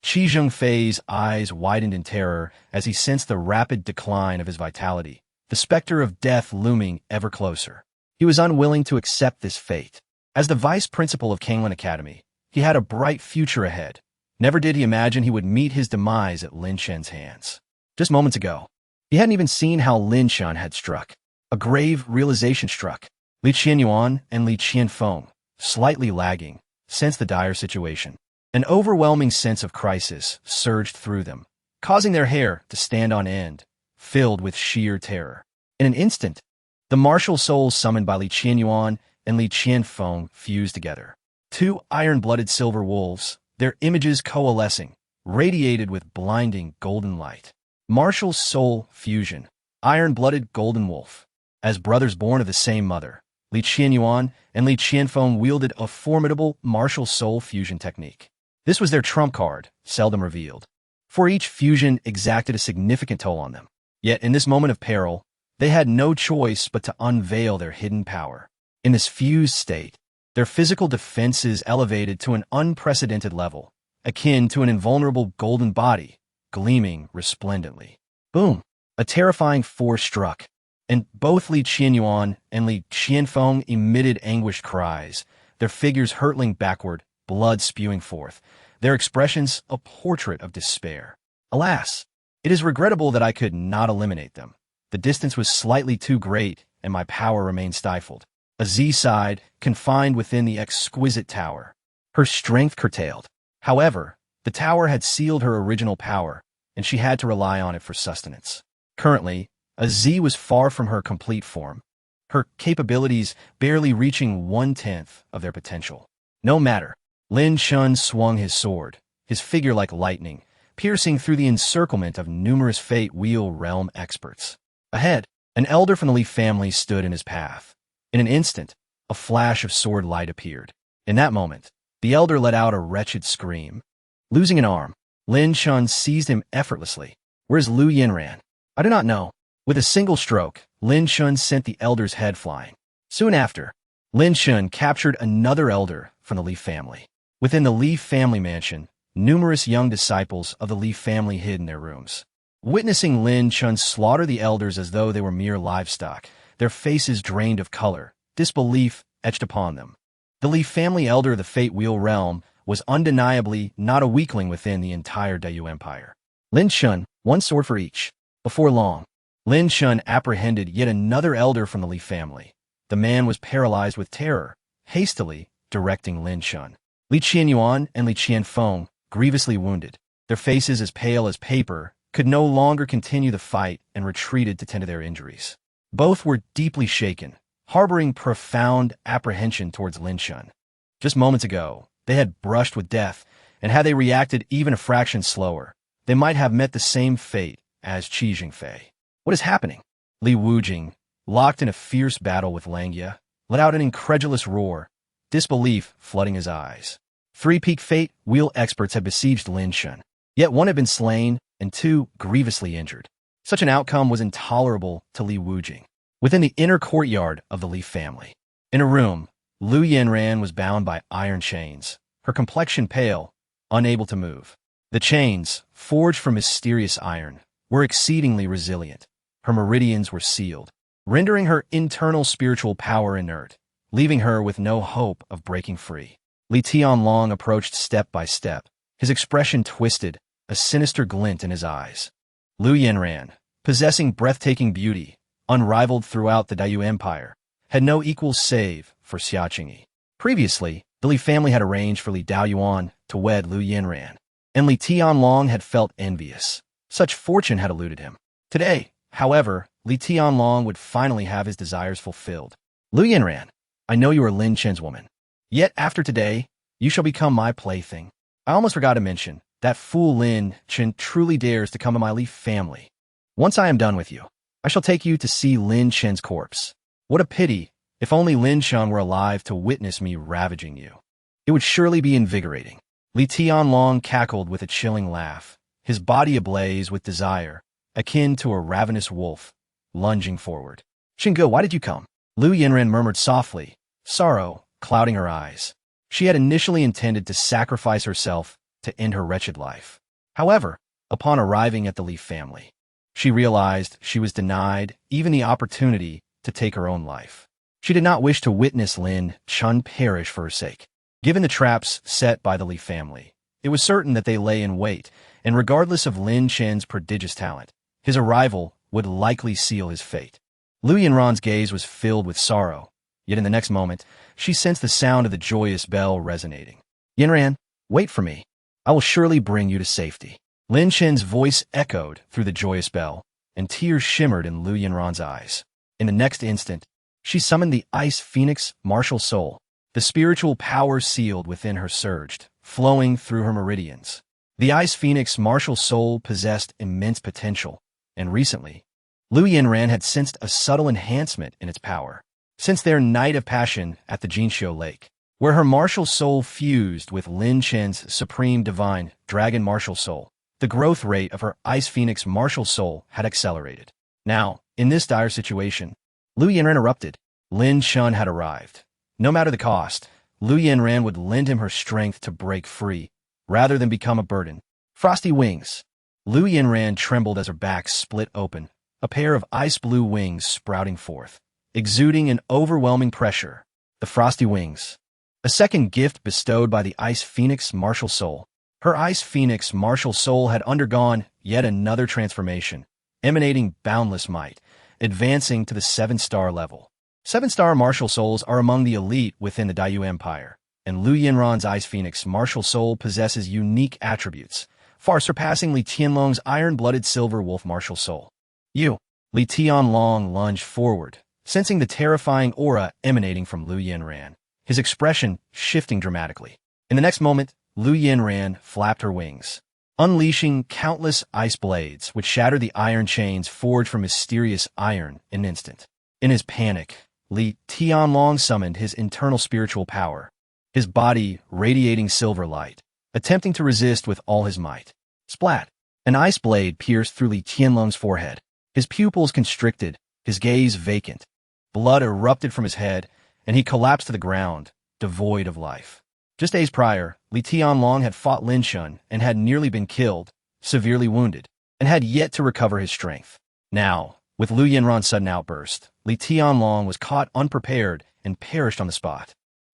Qi Zhengfei's eyes widened in terror as he sensed the rapid decline of his vitality, the specter of death looming ever closer. He was unwilling to accept this fate. As the vice principal of Kanglan Academy, he had a bright future ahead. Never did he imagine he would meet his demise at Lin Chen's hands. Just moments ago, he hadn't even seen how Lin Chen had struck. A grave realization struck. Li Qianyuan and Li Qianfeng, slightly lagging, sensed the dire situation. An overwhelming sense of crisis surged through them, causing their hair to stand on end, filled with sheer terror. In an instant, the martial souls summoned by Li Qianyuan and Li Qianfeng fused together. 2 iron-blooded silver wolves, their images coalescing, radiated with blinding golden light. Martial soul fusion, iron-blooded golden wolf. As brothers born of the same mother, Li Qianyuan and Li Qianfeng wielded a formidable martial soul fusion technique. This was their trump card, seldom revealed, for each fusion exacted a significant toll on them. Yet in this moment of peril, they had no choice but to unveil their hidden power. In this fused state, their physical defenses elevated to an unprecedented level, akin to an invulnerable golden body, gleaming resplendently. Boom! A terrifying force struck, and both Li Qianyuan and Li Qianfeng emitted anguished cries, their figures hurtling backward, blood spewing forth, their expressions a portrait of despair. Alas, it is regrettable that I could not eliminate them. The distance was slightly too great, and my power remained stifled. A Z sighed, confined within the exquisite tower. Her strength curtailed. However, the tower had sealed her original power, and she had to rely on it for sustenance. Currently, a Z was far from her complete form, her capabilities barely reaching 1/10 of their potential. No matter. Lin Chen swung his sword, his figure like lightning, piercing through the encirclement of numerous Fate Wheel realm experts. Ahead, an elder from the Li family stood in his path. In an instant, a flash of sword light appeared. In that moment, the elder let out a wretched scream. Losing an arm, Lin Chen seized him effortlessly. Where's Lu Yinran? I do not know. With a single stroke, Lin Chen sent the elder's head flying. Soon after, Lin Chen captured another elder from the Li family. Within the Li family mansion, numerous young disciples of the Li family hid in their rooms. Witnessing Lin Chen slaughter the elders as though they were mere livestock, their faces drained of color, disbelief etched upon them. The Li family elder of the Fate Wheel realm was undeniably not a weakling within the entire Dayu Empire. Lin Chen, one sword for each. Before long, Lin Chen apprehended yet another elder from the Li family. The man was paralyzed with terror, hastily directing Lin Chen. Li Qianyuan and Li Qianfeng, grievously wounded, their faces as pale as paper, could no longer continue the fight and retreated to tend to their injuries. Both were deeply shaken, harboring profound apprehension towards Lin Chen. Just moments ago, they had brushed with death, and had they reacted even a fraction slower, they might have met the same fate as Qi Jingfei. What is happening? Li Wujing, locked in a fierce battle with Langya, let out an incredulous roar, disbelief flooding his eyes. 3 peak Fate Wheel experts had besieged Lin Chen, yet one had been slain and 2 grievously injured. Such an outcome was intolerable to Li Wujing. Within the inner courtyard of the Li family, in a room, Lu Yinran was bound by iron chains, her complexion pale, unable to move. The chains, forged from mysterious iron, were exceedingly resilient. Her meridians were sealed, rendering her internal spiritual power inert, leaving her with no hope of breaking free. Li Tianlong approached step by step, his expression twisted, a sinister glint in his eyes. Lu Yinran, possessing breathtaking beauty, unrivaled throughout the Dayu Empire, had no equal save for Xia Qingyi. Previously, the Li family had arranged for Li Daoyuan to wed Lu Yinran, and Li Tianlong had felt envious. Such fortune had eluded him. Today, however, Li Tianlong would finally have his desires fulfilled. Lu Yinran, I know you are Lin Chen's woman. Yet after today, you shall become my plaything. I almost forgot to mention, that fool Lin Chen truly dares to come to my Li family. Once I am done with you, I shall take you to see Lin Chen's corpse. What a pity, if only Lin Chen were alive to witness me ravaging you. It would surely be invigorating. Li Tianlong cackled with a chilling laugh, his body ablaze with desire, akin to a ravenous wolf, lunging forward. Xingge, why did you come? Lu Yinran murmured softly, sorrow clouding her eyes. She had initially intended to sacrifice herself to end her wretched life. However, upon arriving at the Li family, she realized she was denied even the opportunity to take her own life. She did not wish to witness Lin Chen perish for her sake. Given the traps set by the Li family, it was certain that they lay in wait, and regardless of Lin Chen's prodigious talent, his arrival would likely seal his fate. Lu Yinran's gaze was filled with sorrow, yet in the next moment, she sensed the sound of the joyous bell resonating. Yinran, wait for me. I will surely bring you to safety. Lin Chen's voice echoed through the joyous bell, and tears shimmered in Lu Yinran's eyes. In the next instant, she summoned the Ice Phoenix martial soul. The spiritual power sealed within her surged, flowing through her meridians. The Ice Phoenix martial soul possessed immense potential, and recently, Lu Yinran had sensed a subtle enhancement in its power. Since their night of passion at the Jinxiu Lake, where her martial soul fused with Lin Chen's supreme divine dragon martial soul, the growth rate of her Ice Phoenix martial soul had accelerated. Now, in this dire situation, Lu Yinran erupted. Lin Chen had arrived. No matter the cost, Lu Yinran would lend him her strength to break free, rather than become a burden. Frosty wings. Lu Yinran trembled as her back split open, a pair of ice-blue wings sprouting forth, exuding an overwhelming pressure. The frosty wings. A second gift bestowed by the Ice Phoenix martial soul. Her Ice Phoenix martial soul had undergone yet another transformation, emanating boundless might, advancing to the 7-star level. 7-star martial souls are among the elite within the Daiyu Empire, and Lu Yinran's Ice Phoenix martial soul possesses unique attributes, far surpassing Li Tianlong's iron-blooded silver wolf martial soul. Li Tianlong lunged forward, sensing the terrifying aura emanating from Lu Yinran, his expression shifting dramatically. In the next moment, Lu Yinran flapped her wings, unleashing countless ice blades which shattered the iron chains forged from mysterious iron in an instant. In his panic, Li Tianlong summoned his internal spiritual power, his body radiating silver light, attempting to resist with all his might. Splat! An ice blade pierced through Li Tianlong's forehead, his pupils constricted, his gaze vacant. Blood erupted from his head, and he collapsed to the ground, devoid of life. Just days prior, Li Tianlong had fought Lin Chen and had nearly been killed, severely wounded, and had yet to recover his strength. Now, with Lu Yinran's sudden outburst, Li Tianlong was caught unprepared and perished on the spot.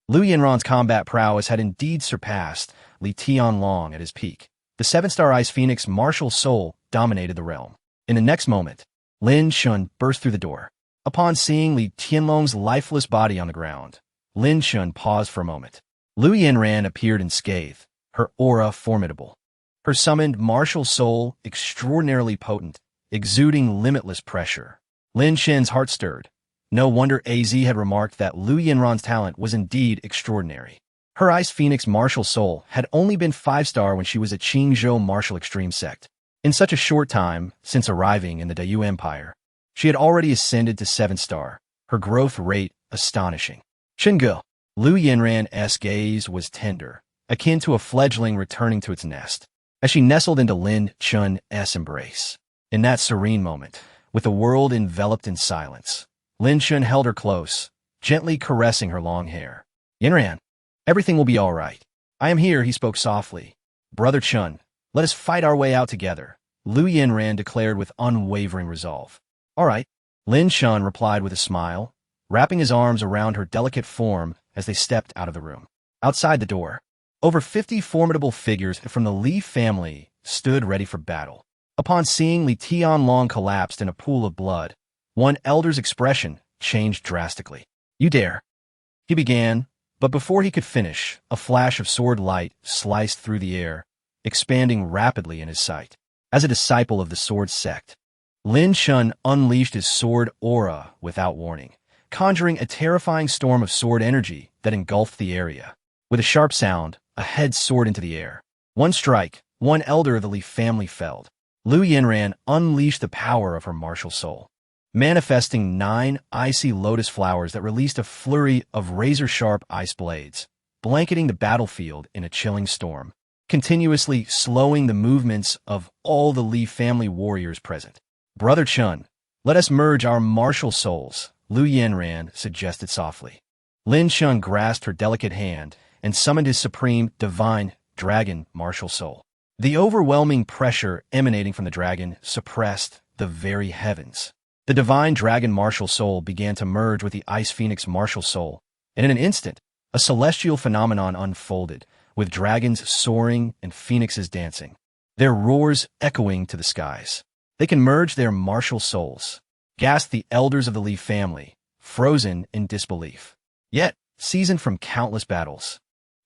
Lu Yinran's combat prowess had indeed surpassed Li Tianlong at his peak. The 7-star Ice Phoenix martial soul dominated the realm. In the next moment, Lin Chen burst through the door. Upon seeing Li Tianlong's lifeless body on the ground, Lin Chen paused for a moment. Lu Yinran appeared unscathed, her aura formidable. Her summoned martial soul extraordinarily potent, exuding limitless pressure. Lin Chen's heart stirred. No wonder AZ had remarked that Lu Yinran's talent was indeed extraordinary. Her Ice Phoenix martial soul had only been 5-star when she was a Qingzhou martial extreme sect. In such a short time, since arriving in the Daiyu Empire, she had already ascended to 7-star, her growth rate astonishing. Shingu. Lu Yinran's gaze was tender, akin to a fledgling returning to its nest, as she nestled into Lin Chen's embrace. In that serene moment, with the world enveloped in silence, Lin Chen held her close, gently caressing her long hair. Yinran, everything will be all right. I am here, he spoke softly. Brother Chen, let us fight our way out together, Lu Yinran declared with unwavering resolve. All right, Lin Chen replied with a smile, wrapping his arms around her delicate form as they stepped out of the room. Outside the door, over 50 formidable figures from the Li family stood ready for battle. Upon seeing Li Tianlong collapsed in a pool of blood, one elder's expression changed drastically. You dare. He began, but before he could finish, a flash of sword light sliced through the air, expanding rapidly in his sight. As a disciple of the sword sect, Lin Chen unleashed his sword aura without warning, conjuring a terrifying storm of sword energy that engulfed the area. With a sharp sound, a head soared into the air. One strike, one elder of the Li family felled. Lu Yinran unleashed the power of her martial soul, manifesting 9 icy lotus flowers that released a flurry of razor-sharp ice blades, blanketing the battlefield in a chilling storm, continuously slowing the movements of all the Li family warriors present. Brother Chen, let us merge our martial souls, Lu Yinran suggested softly. Lin Chen grasped her delicate hand and summoned his supreme, divine, dragon martial soul. The overwhelming pressure emanating from the dragon suppressed the very heavens. The divine dragon martial soul began to merge with the Ice Phoenix martial soul, and in an instant, a celestial phenomenon unfolded, with dragons soaring and phoenixes dancing, their roars echoing to the skies. They can merge their martial souls, gasped the elders of the Li family, frozen in disbelief. Yet, seasoned from countless battles,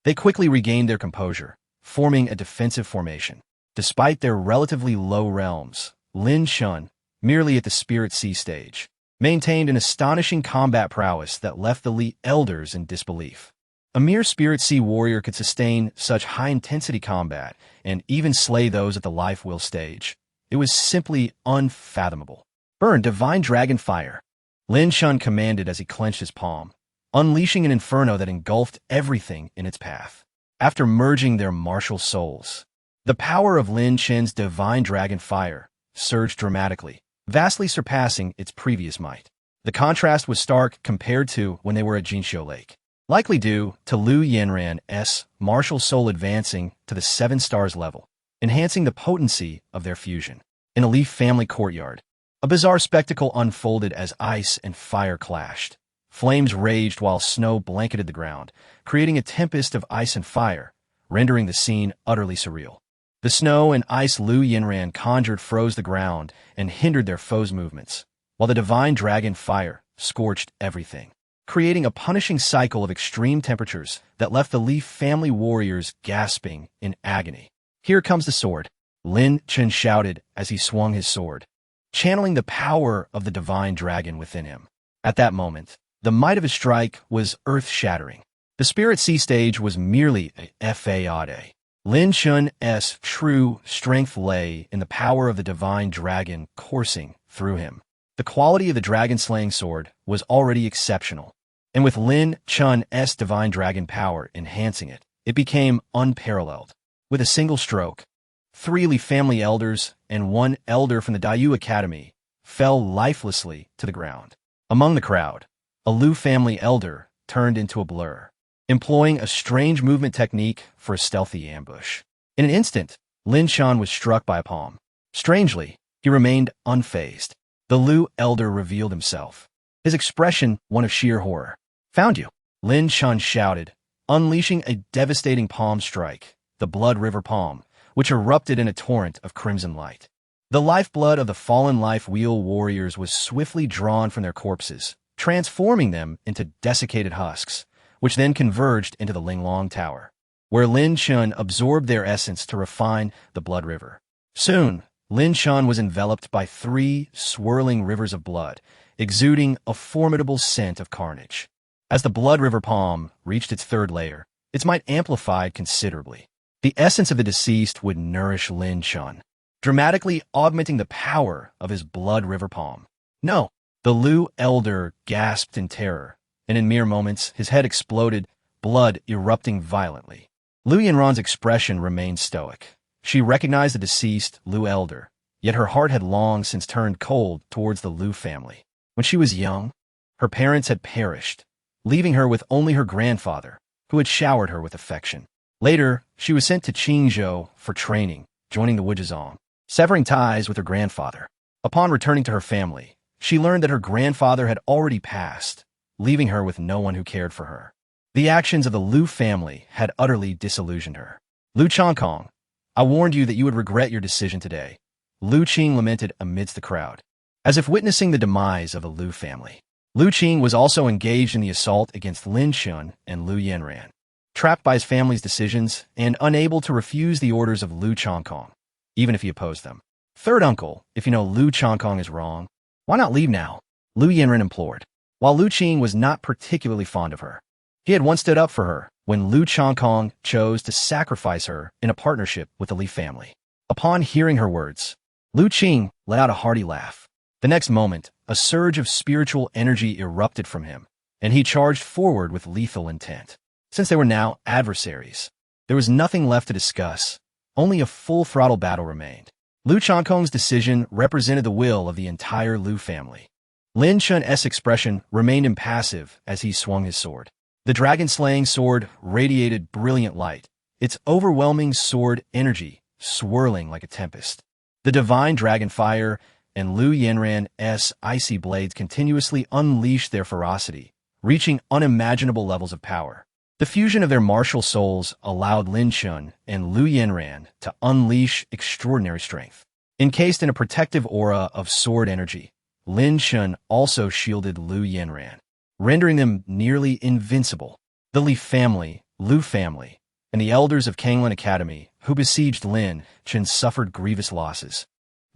they quickly regained their composure, forming a defensive formation. Despite their relatively low realms, Lin Chen, merely at the Spirit Sea stage, maintained an astonishing combat prowess that left the Li elders in disbelief. A mere Spirit Sea warrior could sustain such high-intensity combat and even slay those at the Life Will stage. It was simply unfathomable. Burn divine dragon fire, Lin Chen commanded as he clenched his palm, unleashing an inferno that engulfed everything in its path. After merging their martial souls, the power of Lin Chen's divine dragon fire surged dramatically, vastly surpassing its previous might. The contrast was stark compared to when they were at Jinxiu Lake, likely due to Lu Yinran's martial soul advancing to the 7 stars level. enhancing the potency of their fusion. In a Leaf family courtyard, a bizarre spectacle unfolded as ice and fire clashed. Flames raged while snow blanketed the ground, creating a tempest of ice and fire, rendering the scene utterly surreal. The snow and ice Lu Yinran conjured froze the ground and hindered their foes' movements, while the divine dragon fire scorched everything, creating a punishing cycle of extreme temperatures that left the Leaf family warriors gasping in agony. "Here comes the sword," Lin Chen shouted as he swung his sword, channeling the power of the divine dragon within him. At that moment, the might of his strike was earth-shattering. The Spirit Sea stage was merely a fade. Lin Chen's true strength lay in the power of the divine dragon coursing through him. The quality of the dragon-slaying sword was already exceptional, and with Lin Chen's divine dragon power enhancing it, it became unparalleled. With a single stroke, 3 Li family elders and 1 elder from the Dayu Academy fell lifelessly to the ground. Among the crowd, a Lu family elder turned into a blur, employing a strange movement technique for a stealthy ambush. In an instant, Lin Chen was struck by a palm. Strangely, he remained unfazed. The Lu elder revealed himself, his expression one of sheer horror. "Found you," Lin Chen shouted, unleashing a devastating palm strike, the Blood River Palm, which erupted in a torrent of crimson light. The lifeblood of the fallen Life Wheel warriors was swiftly drawn from their corpses, transforming them into desiccated husks, which then converged into the Linglong Tower, where Lin Chen absorbed their essence to refine the Blood River. Soon, Lin Chen was enveloped by 3 swirling rivers of blood, exuding a formidable scent of carnage. As the Blood River Palm reached its 3rd layer, its might amplified considerably. The essence of the deceased would nourish Lin Chen, dramatically augmenting the power of his Blood River Palm. "No!" The Lu elder gasped in terror, and in mere moments his head exploded, blood erupting violently. Lu Yinran's expression remained stoic. She recognized the deceased Lu elder, yet her heart had long since turned cold towards the Lu family. When she was young, her parents had perished, leaving her with only her grandfather, who had showered her with affection. Later, she was sent to Qingzhou for training, joining the Wuzhong, severing ties with her grandfather. Upon returning to her family, she learned that her grandfather had already passed, leaving her with no one who cared for her. The actions of the Lu family had utterly disillusioned her. "Lu Changkong, I warned you that you would regret your decision today," Lu Qing lamented amidst the crowd, as if witnessing the demise of the Lu family. Lu Qing was also engaged in the assault against Lin Chen and Lu Yinran, trapped by his family's decisions and unable to refuse the orders of Lu Changkong, even if he opposed them. "Third uncle, if you know Lu Changkong is wrong, why not leave now?" Lu Yinran implored. While Lu Qing was not particularly fond of her, he had once stood up for her when Lu Changkong chose to sacrifice her in a partnership with the Li family. Upon hearing her words, Lu Qing let out a hearty laugh. The next moment, a surge of spiritual energy erupted from him, and he charged forward with lethal intent. Since they were now adversaries, there was nothing left to discuss. Only a full-throttle battle remained. Lu Changkong's decision represented the will of the entire Lu family. Lin Chen's expression remained impassive as he swung his sword. The dragon-slaying sword radiated brilliant light, its overwhelming sword energy swirling like a tempest. The divine dragon fire and Lu Yinran's icy blades continuously unleashed their ferocity, reaching unimaginable levels of power. The fusion of their martial souls allowed Lin Chen and Lu Yinran to unleash extraordinary strength. Encased in a protective aura of sword energy, Lin Chen also shielded Lu Yinran, rendering them nearly invincible. The Li family, Lu family, and the elders of Kanglin Academy who besieged Lin Chen suffered grievous losses,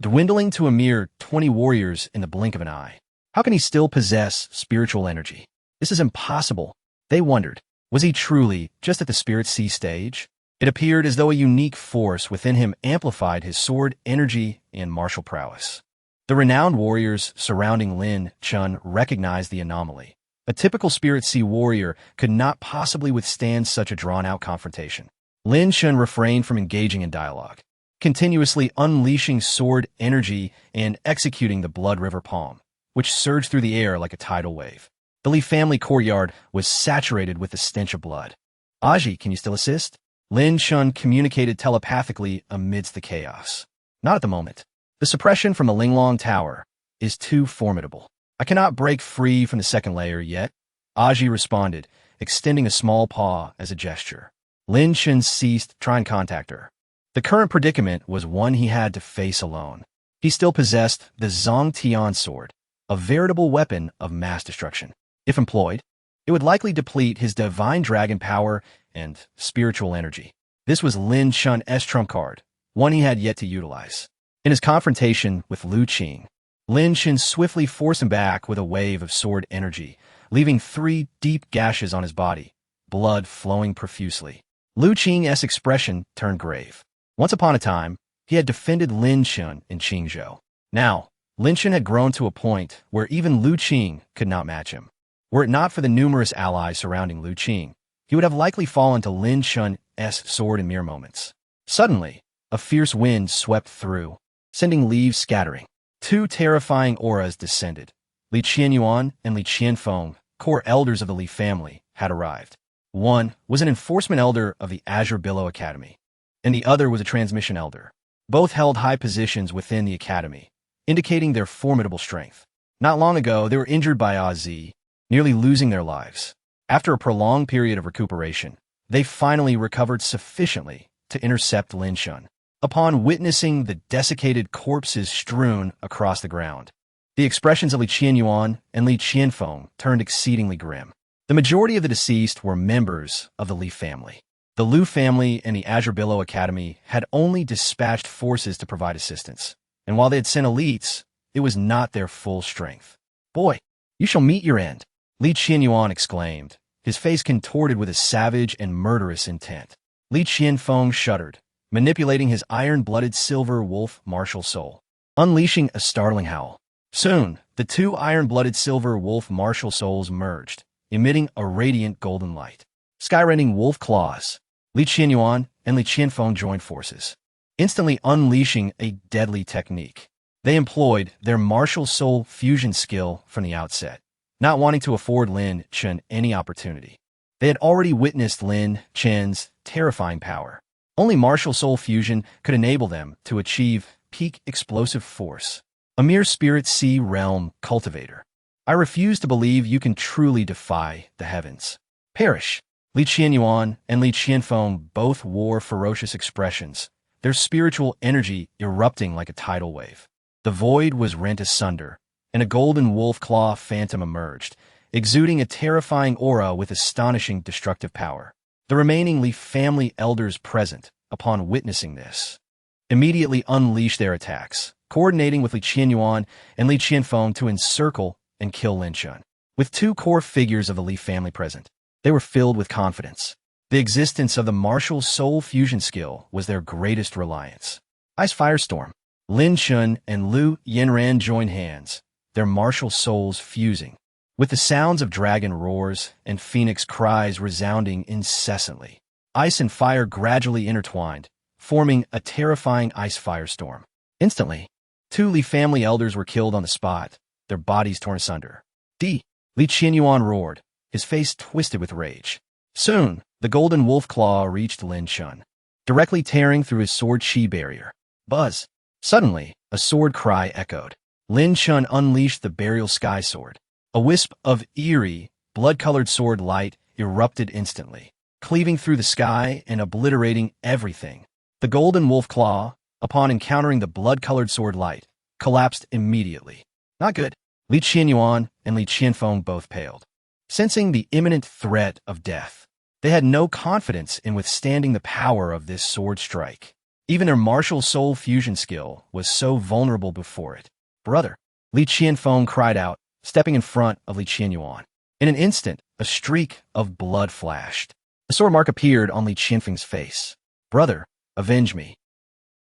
dwindling to a mere 20 warriors in the blink of an eye. How can he still possess spiritual energy? This is impossible, they wondered. Was he truly just at the Spirit Sea stage? It appeared as though a unique force within him amplified his sword energy and martial prowess. The renowned warriors surrounding Lin Chen recognized the anomaly. A typical Spirit Sea warrior could not possibly withstand such a drawn-out confrontation. Lin Chen refrained from engaging in dialogue, continuously unleashing sword energy and executing the Blood River Palm, which surged through the air like a tidal wave. The Li family courtyard was saturated with the stench of blood. "Aji, can you still assist?" Lin Chen communicated telepathically amidst the chaos. Not at the moment. The suppression from the Linglong Tower is too formidable. I cannot break free from the second layer yet, Aji responded, extending a small paw as a gesture. Lin Chen ceased trying to contact her. The current predicament was one he had to face alone. He still possessed the Zhong Tian sword, a veritable weapon of mass destruction. If employed, it would likely deplete his divine dragon power and spiritual energy. This was Lin Chen's trump card, one he had yet to utilize. In his confrontation with Lu Qing, Lin Chen swiftly forced him back with a wave of sword energy, leaving 3 deep gashes on his body, blood flowing profusely. Lu Qing's expression turned grave. Once upon a time, he had defended Lin Chen in Qingzhou. Now, Lin Chen had grown to a point where even Lu Qing could not match him. Were it not for the numerous allies surrounding Lu Qing, he would have likely fallen to Lin Chen's sword in mere moments. Suddenly, a fierce wind swept through, sending leaves scattering. 2 terrifying auras descended. Li Qianyuan and Li Qianfeng, core elders of the Li family, had arrived. One was an enforcement elder of the Azure Billow Academy, and the other was a transmission elder. Both held high positions within the academy, indicating their formidable strength. Not long ago, they were injured by Azi, nearly losing their lives. After a prolonged period of recuperation, they finally recovered sufficiently to intercept Lin Chen. Upon witnessing the desiccated corpses strewn across the ground, the expressions of Li Qianyuan and Li Qianfeng turned exceedingly grim. The majority of the deceased were members of the Li family. The Lu family and the Azure Billow Academy had only dispatched forces to provide assistance, and while they had sent elites, it was not their full strength. "Boy, you shall meet your end," Li Qianyuan exclaimed, his face contorted with a savage and murderous intent. Li Qianfeng shuddered, manipulating his iron-blooded silver wolf martial soul, unleashing a startling howl. Soon, the 2 iron-blooded silver wolf martial souls merged, emitting a radiant golden light. Skyrending wolf claws, Li Qianyuan and Li Qianfeng joined forces, instantly unleashing a deadly technique. They employed their martial soul fusion skill from the outset, not wanting to afford Lin Chen any opportunity. They had already witnessed Lin Chen's terrifying power. Only martial soul fusion could enable them to achieve peak explosive force. A mere spirit sea realm cultivator. I refuse to believe you can truly defy the heavens. Perish. Li Qianyuan and Li Qianfeng both wore ferocious expressions, their spiritual energy erupting like a tidal wave. The void was rent asunder, and a golden wolf claw phantom emerged, exuding a terrifying aura with astonishing destructive power. The remaining Li family elders present, upon witnessing this, immediately unleashed their attacks, coordinating with Li Qianyuan and Li Qianfeng to encircle and kill Lin Chen. With 2 core figures of the Li family present, they were filled with confidence. The existence of the martial soul fusion skill was their greatest reliance. Ice Firestorm. Lin Chen and Lu Yanran joined hands, their martial souls fusing, with the sounds of dragon roars and phoenix cries resounding incessantly. Ice and fire gradually intertwined, forming a terrifying ice firestorm. Instantly, 2 Li family elders were killed on the spot, their bodies torn asunder. Li Qianyuan roared, his face twisted with rage. Soon, the golden wolf claw reached Lin Chen, directly tearing through his sword chi barrier. Buzz! Suddenly, a sword cry echoed. Lin Chen unleashed the burial sky sword. A wisp of eerie, blood-colored sword light erupted instantly, cleaving through the sky and obliterating everything. The golden wolf claw, upon encountering the blood-colored sword light, collapsed immediately. Not good. Li Qianyuan and Li Qianfeng both paled, sensing the imminent threat of death. They had no confidence in withstanding the power of this sword strike. Even their martial soul fusion skill was so vulnerable before it. "Brother!" Li Qianfeng cried out, stepping in front of Li Qianyuan. In an instant, a streak of blood flashed. A sword mark appeared on Li Qianfeng's face. "Brother, avenge me."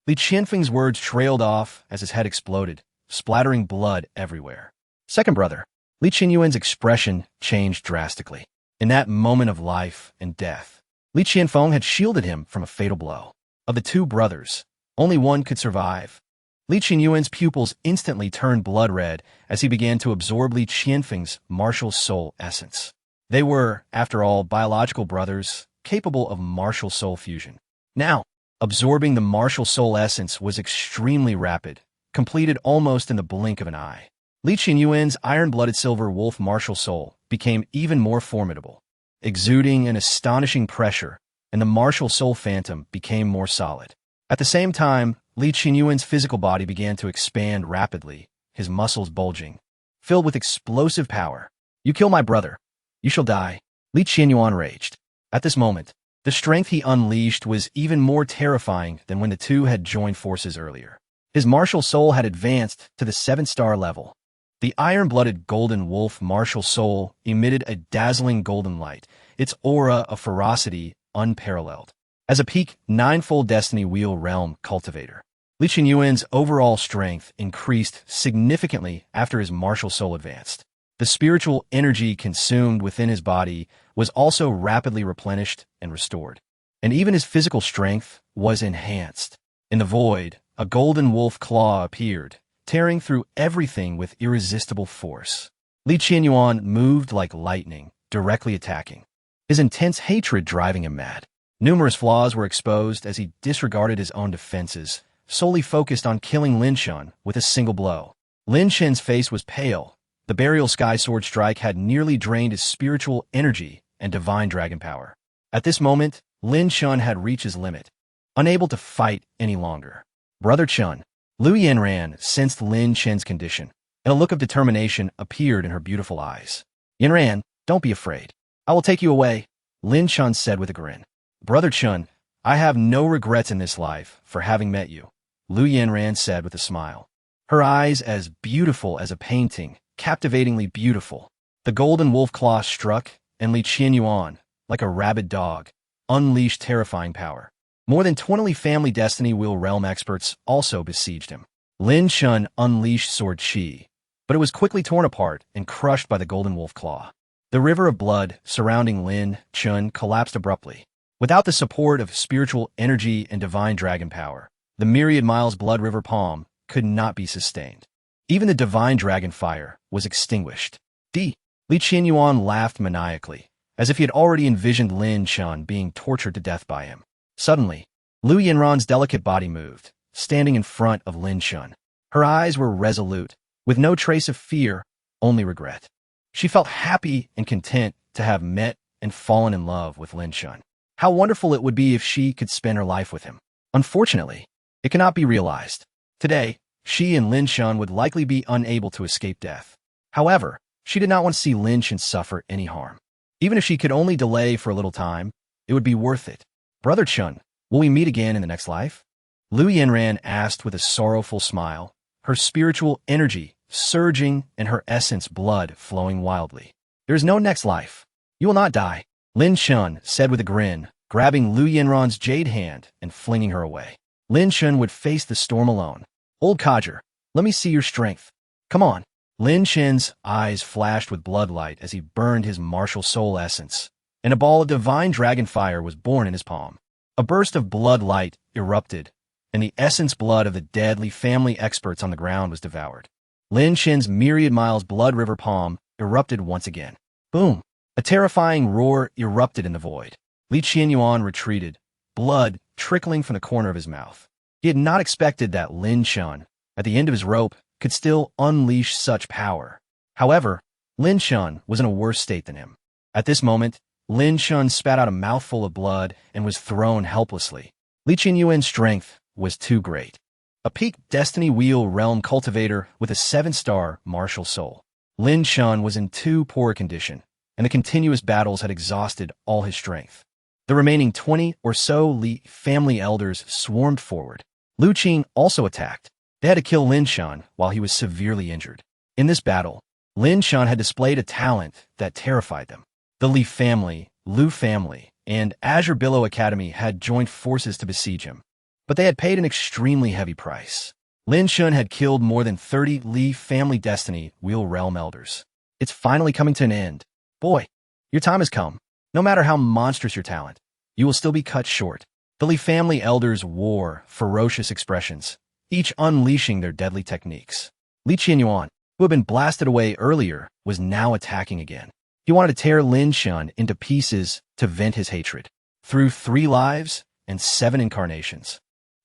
Li Qianfeng's words trailed off as his head exploded, splattering blood everywhere. "Second brother." Li Qianyuan's expression changed drastically. In that moment of life and death, Li Qianfeng had shielded him from a fatal blow. Of the 2 brothers, only one could survive. Li Qianyuan's pupils instantly turned blood red as he began to absorb Li Qianfeng's martial soul essence. They were, after all, biological brothers, capable of martial soul fusion. Now, absorbing the martial soul essence was extremely rapid, completed almost in the blink of an eye. Li Qinyuan's iron-blooded silver wolf martial soul became even more formidable, exuding an astonishing pressure, and the martial soul phantom became more solid. At the same time, Li Qinyuan's physical body began to expand rapidly, his muscles bulging, filled with explosive power. "You kill my brother, you shall die," Li Qinyuan raged. At this moment, the strength he unleashed was even more terrifying than when the two had joined forces earlier. His martial soul had advanced to the 7-star level. The iron-blooded golden wolf martial soul emitted a dazzling golden light, its aura of ferocity unparalleled. As a peak 9-fold destiny wheel realm cultivator, Li Qinyuan's overall strength increased significantly after his martial soul advanced. The spiritual energy consumed within his body was also rapidly replenished and restored, and even his physical strength was enhanced. In the void, a golden wolf claw appeared, tearing through everything with irresistible force. Li Qinyuan moved like lightning, directly attacking, his intense hatred driving him mad. Numerous flaws were exposed as he disregarded his own defenses, solely focused on killing Lin Chen with a single blow. Lin Chen's face was pale. The burial sky sword strike had nearly drained his spiritual energy and divine dragon power. At this moment, Lin Chen had reached his limit, unable to fight any longer. "Brother Chen," Lu Yanran sensed Lin Chen's condition, and a look of determination appeared in her beautiful eyes. "Yanran, don't be afraid. I will take you away," Lin Chen said with a grin. "Brother Chen, I have no regrets in this life for having met you," Lu Yanran said with a smile. Her eyes as beautiful as a painting, captivatingly beautiful. The golden wolf claw struck, and Li Qinyuan, like a rabid dog, unleashed terrifying power. More than 20 family destiny wheel realm experts also besieged him. Lin Chen unleashed sword chi, but it was quickly torn apart and crushed by the golden wolf claw. The river of blood surrounding Lin Chen collapsed abruptly. Without the support of spiritual energy and divine dragon power, the myriad miles blood river palm could not be sustained. Even the divine dragon fire was extinguished. Li Qinyuan laughed maniacally, as if he had already envisioned Lin Chen being tortured to death by him. Suddenly, Lu Yanran's delicate body moved, standing in front of Lin Chen. Her eyes were resolute, with no trace of fear, only regret. She felt happy and content to have met and fallen in love with Lin Chen. How wonderful it would be if she could spend her life with him. Unfortunately, it cannot be realized. Today, she and Lin Chen would likely be unable to escape death. However, she did not want to see Lin Chen suffer any harm. Even if she could only delay for a little time, it would be worth it. "Brother Chen, will we meet again in the next life?" Lu Yanran asked with a sorrowful smile, her spiritual energy surging and her essence blood flowing wildly. "There is no next life. You will not die," Lin Chen said with a grin, grabbing Lu Yanran's jade hand and flinging her away. Lin Chen would face the storm alone. "Old codger, let me see your strength. Come on." Lin Chen's eyes flashed with bloodlight as he burned his martial soul essence, and a ball of divine dragon fire was born in his palm. A burst of blood light erupted, and the essence blood of the deadly family experts on the ground was devoured. Lin Chen's myriad miles blood river palm erupted once again. Boom! A terrifying roar erupted in the void. Li Qinyuan retreated, blood trickling from the corner of his mouth. He had not expected that Lin Chen, at the end of his rope, could still unleash such power. However, Lin Chen was in a worse state than him. At this moment, Lin Chen spat out a mouthful of blood and was thrown helplessly. Li Qinyuan's strength was too great. A peak destiny wheel realm cultivator with a 7-star martial soul. Lin Chen was in too poor a condition, and the continuous battles had exhausted all his strength. The remaining 20 or so Li family elders swarmed forward. Lu Qing also attacked. They had to kill Lin Chen while he was severely injured. In this battle, Lin Chen had displayed a talent that terrified them. The Li family, Lu family, and Azure Billow Academy had joined forces to besiege him, but they had paid an extremely heavy price. Lin Chen had killed more than 30 Li family destiny wheel realm elders. It's finally coming to an end. Boy, your time has come. No matter how monstrous your talent, you will still be cut short. The Li family elders wore ferocious expressions, each unleashing their deadly techniques. Li Qinyuan, who had been blasted away earlier, was now attacking again. He wanted to tear Lin Chen into pieces to vent his hatred. through 3 lives and 7 incarnations.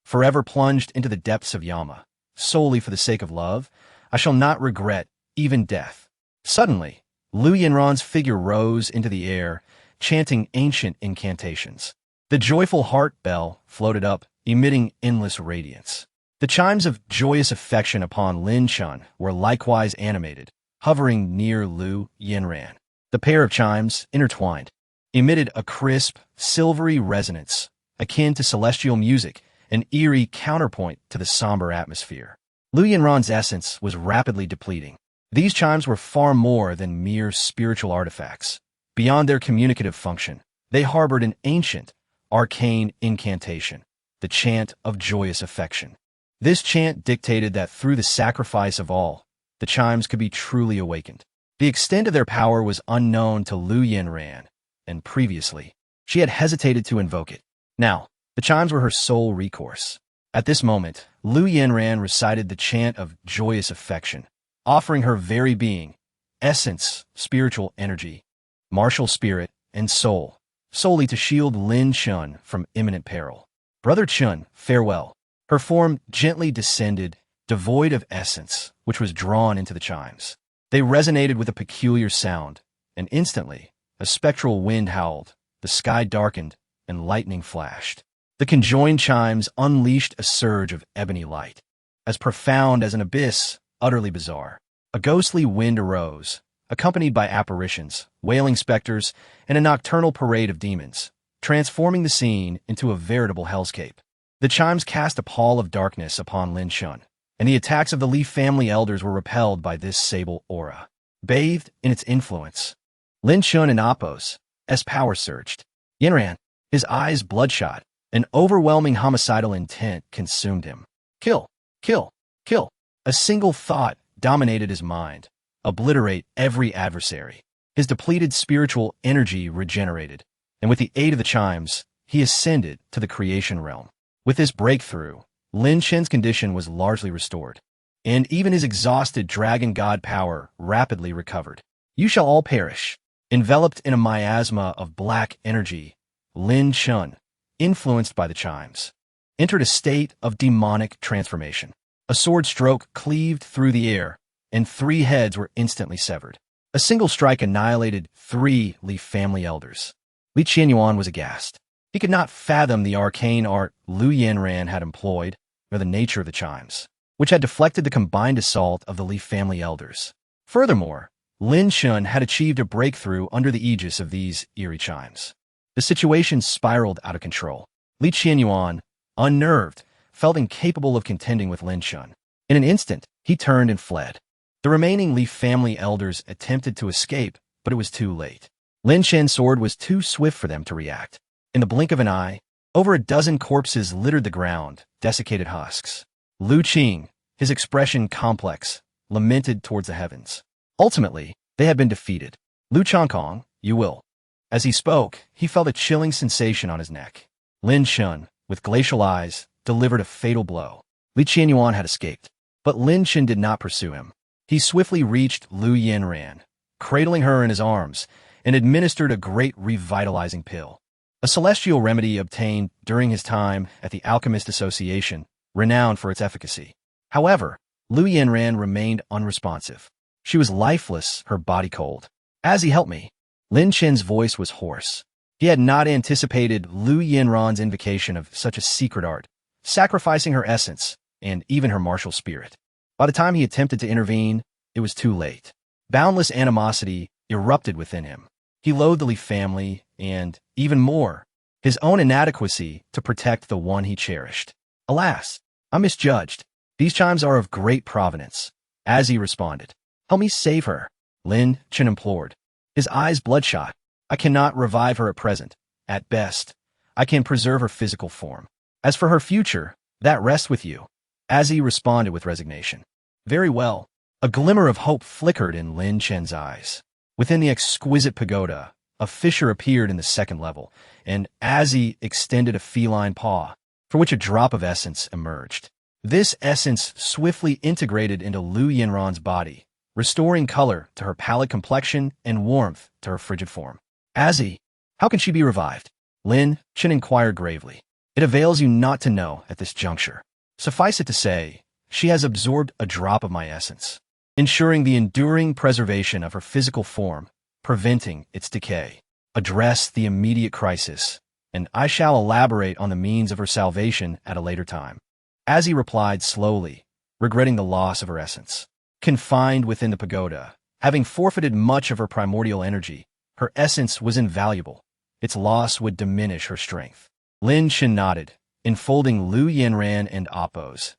Forever plunged into the depths of Yama, solely for the sake of love, I shall not regret even death. Suddenly, Lu Yinran's figure rose into the air, chanting ancient incantations. The joyful heart bell floated up, emitting endless radiance. The chimes of joyous affection upon Lin Chen were likewise animated, hovering near Lu Yinran. The pair of chimes, intertwined, emitted a crisp, silvery resonance, akin to celestial music, an eerie counterpoint to the somber atmosphere. Lu Yinran's essence was rapidly depleting. These chimes were far more than mere spiritual artifacts. Beyond their communicative function, they harbored an ancient, arcane incantation, the chant of joyous affection. This chant dictated that through the sacrifice of all, the chimes could be truly awakened. The extent of their power was unknown to Lu Yinran, and previously, she had hesitated to invoke it. Now, the chimes were her sole recourse. At this moment, Lu Yinran recited the chant of joyous affection, offering her very being, essence, spiritual energy, martial spirit, and soul, solely to shield Lin Chen from imminent peril. Brother Chen, farewell. Her form gently descended, devoid of essence, which was drawn into the chimes. They resonated with a peculiar sound, and instantly, a spectral wind howled, the sky darkened, and lightning flashed. The conjoined chimes unleashed a surge of ebony light, as profound as an abyss, utterly bizarre. A ghostly wind arose, accompanied by apparitions, wailing specters, and a nocturnal parade of demons, transforming the scene into a veritable hellscape. The chimes cast a pall of darkness upon Lin Chen, and the attacks of the Li family elders were repelled by this sable aura. Bathed in its influence, Lin Chen and Apos, as power surged. Yinran, his eyes bloodshot, an overwhelming homicidal intent consumed him. Kill, kill, kill. A single thought dominated his mind. Obliterate every adversary. His depleted spiritual energy regenerated, and with the aid of the chimes, he ascended to the creation realm. With this breakthrough, Lin Chen's condition was largely restored, and even his exhausted dragon god power rapidly recovered. You shall all perish. Enveloped in a miasma of black energy, Lin Chen, influenced by the chimes, entered a state of demonic transformation. A sword stroke cleaved through the air, and 3 heads were instantly severed. A single strike annihilated 3 Li family elders. Li Qianyuan was aghast. He could not fathom the arcane art Lu Yinran had employed, nor the nature of the chimes, which had deflected the combined assault of the Li family elders. Furthermore, Lin Chen had achieved a breakthrough under the aegis of these eerie chimes. The situation spiraled out of control. Li Qianyuan, unnerved, felt incapable of contending with Lin Chen. In an instant, he turned and fled. The remaining Li family elders attempted to escape, but it was too late. Lin Chen's sword was too swift for them to react. In the blink of an eye, over a dozen corpses littered the ground, desiccated husks. Lu Qing, his expression complex, lamented towards the heavens. Ultimately, they had been defeated. Lu Changkong, you will. As he spoke, he felt a chilling sensation on his neck. Lin Chen, with glacial eyes, delivered a fatal blow. Li Qianyuan had escaped, but Lin Chen did not pursue him. He swiftly reached Lu Yinran, cradling her in his arms, and administered a great revitalizing pill, a celestial remedy obtained during his time at the Alchemist Association, renowned for its efficacy. However, Lu Yinran remained unresponsive. She was lifeless, her body cold. As he helped me, Lin Chen's voice was hoarse. He had not anticipated Lu Yinran's invocation of such a secret art, sacrificing her essence and even her martial spirit. By the time he attempted to intervene, it was too late. Boundless animosity erupted within him. He loathed the Li family and, even more, his own inadequacy to protect the one he cherished. Alas, I misjudged. These chimes are of great provenance. As he responded, help me save her, Lin Chen implored, his eyes bloodshot. I cannot revive her at present. At best, I can preserve her physical form. As for her future, that rests with you. As he responded with resignation. Very well. A glimmer of hope flickered in Lin Chen's eyes. Within the exquisite pagoda, a fissure appeared in the 2nd level, and as he extended a feline paw, for which a drop of essence emerged. This essence swiftly integrated into Lu Yinran's body, restoring color to her pallid complexion and warmth to her frigid form. Azzy, how can she be revived? Lin Chen inquired gravely. It avails you not to know at this juncture. Suffice it to say, she has absorbed a drop of my essence, ensuring the enduring preservation of her physical form, preventing its decay. Address the immediate crisis, and I shall elaborate on the means of her salvation at a later time. As he replied slowly, regretting the loss of her essence. Confined within the pagoda, having forfeited much of her primordial energy, her essence was invaluable. Its loss would diminish her strength. Lin Chen nodded, enfolding Lu Yanran and Appo's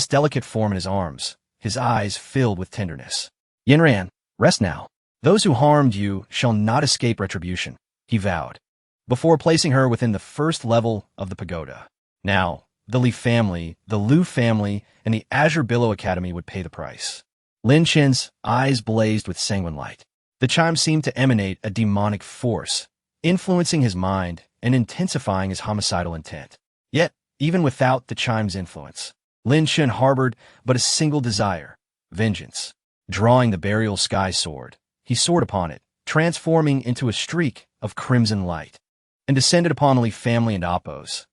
delicate form in his arms, his eyes filled with tenderness. Yanran, rest now. Those who harmed you shall not escape retribution, he vowed, before placing her within the first level of the pagoda. Now, the Li family, the Lu family, and the Azure Billow Academy would pay the price. Lin Chen's eyes blazed with sanguine light. The chime seemed to emanate a demonic force, influencing his mind and intensifying his homicidal intent. Yet, even without the chime's influence, Lin Chen harbored but a single desire: vengeance. Drawing the burial sky sword, he soared upon it, transforming into a streak of crimson light, and descended upon the Li family and Appo's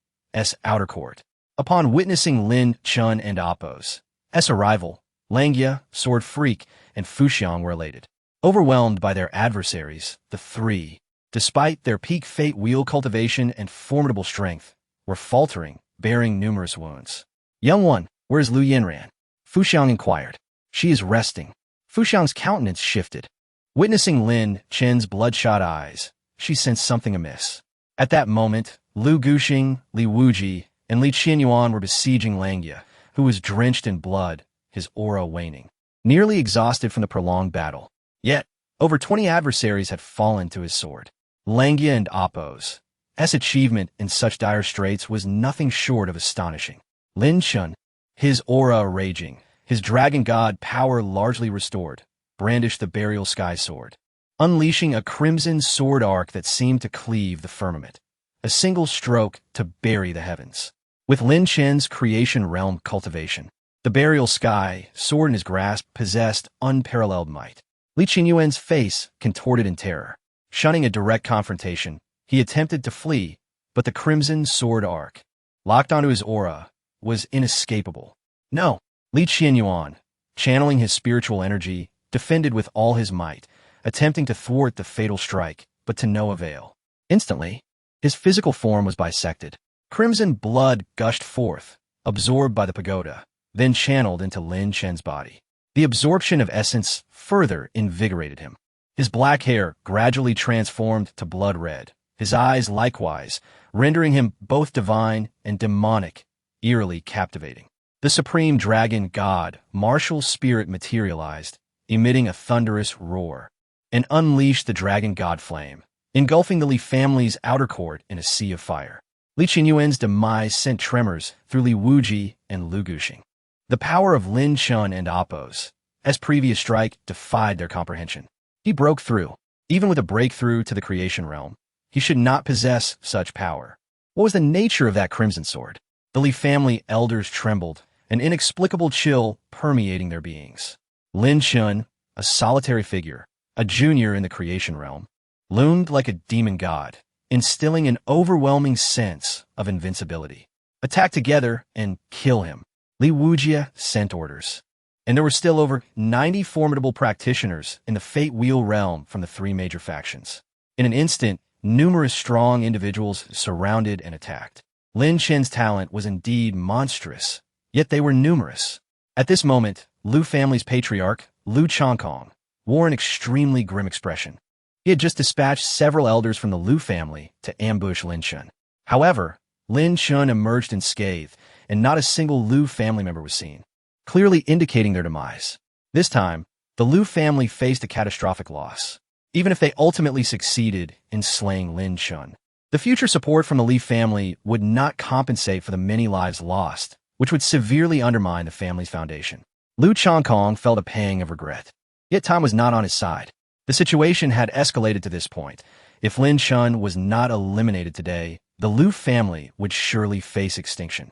outer court. Upon witnessing Lin Chen and Appo's arrival, Langia, Sword Freak, and Fuxiang were elated. Overwhelmed by their adversaries, the three, despite their peak fate wheel cultivation and formidable strength, were faltering, bearing numerous wounds. Young one, where is Lu Yanran? Fuxiang inquired. She is resting. Fuxiang's countenance shifted. Witnessing Lin Chen's bloodshot eyes, she sensed something amiss. At that moment, Lu Guxing, Li Wuji, and Li Qianyuan were besieging Langia, who was drenched in blood, his aura waning, nearly exhausted from the prolonged battle. Yet, over 20 adversaries had fallen to his sword. Langia and Appo's achievement in such dire straits was nothing short of astonishing. Lin Chen, his aura raging, his dragon god power largely restored, brandished the burial sky sword, unleashing a crimson sword arc that seemed to cleave the firmament, a single stroke to bury the heavens. With Lin Chen's creation realm cultivation, the burial sky sword in his grasp possessed unparalleled might. Li Qianyuan's face contorted in terror. Shunning a direct confrontation, he attempted to flee, but the crimson sword arc, locked onto his aura, was inescapable. No, Li Qianyuan, channeling his spiritual energy, defended with all his might, attempting to thwart the fatal strike, but to no avail. Instantly, his physical form was bisected. Crimson blood gushed forth, absorbed by the pagoda, then channeled into Lin Chen's body. The absorption of essence further invigorated him. His black hair gradually transformed to blood red, his eyes likewise, rendering him both divine and demonic, eerily captivating. The supreme dragon god, martial spirit materialized, emitting a thunderous roar, and unleashed the dragon god flame, engulfing the Li family's outer court in a sea of fire. Li Qianyuan's demise sent tremors through Li Wuji and Lu Guxing. The power of Lin Chen and Appo's previous strike defied their comprehension. He broke through. Even with a breakthrough to the creation realm, he should not possess such power. What was the nature of that crimson sword? The Li family elders trembled, an inexplicable chill permeating their beings. Lin Chen, a solitary figure, a junior in the creation realm, loomed like a demon god, instilling an overwhelming sense of invincibility. Attack together and kill him. Li Wuji sent orders. And there were still over 90 formidable practitioners in the Fate Wheel realm from the three major factions. In an instant, numerous strong individuals surrounded and attacked. Lin Chen's talent was indeed monstrous, yet they were numerous. At this moment, Lu family's patriarch, Lu Changkong, wore an extremely grim expression. He had just dispatched several elders from the Lu family to ambush Lin Chen. However, Lin Chen emerged unscathed, and not a single Lu family member was seen, clearly indicating their demise. This time, the Lu family faced a catastrophic loss, even if they ultimately succeeded in slaying Lin Chen. The future support from the Li family would not compensate for the many lives lost, which would severely undermine the family's foundation. Lu Changkong felt a pang of regret. Yet time was not on his side. The situation had escalated to this point. If Lin Chen was not eliminated today, the Lu family would surely face extinction.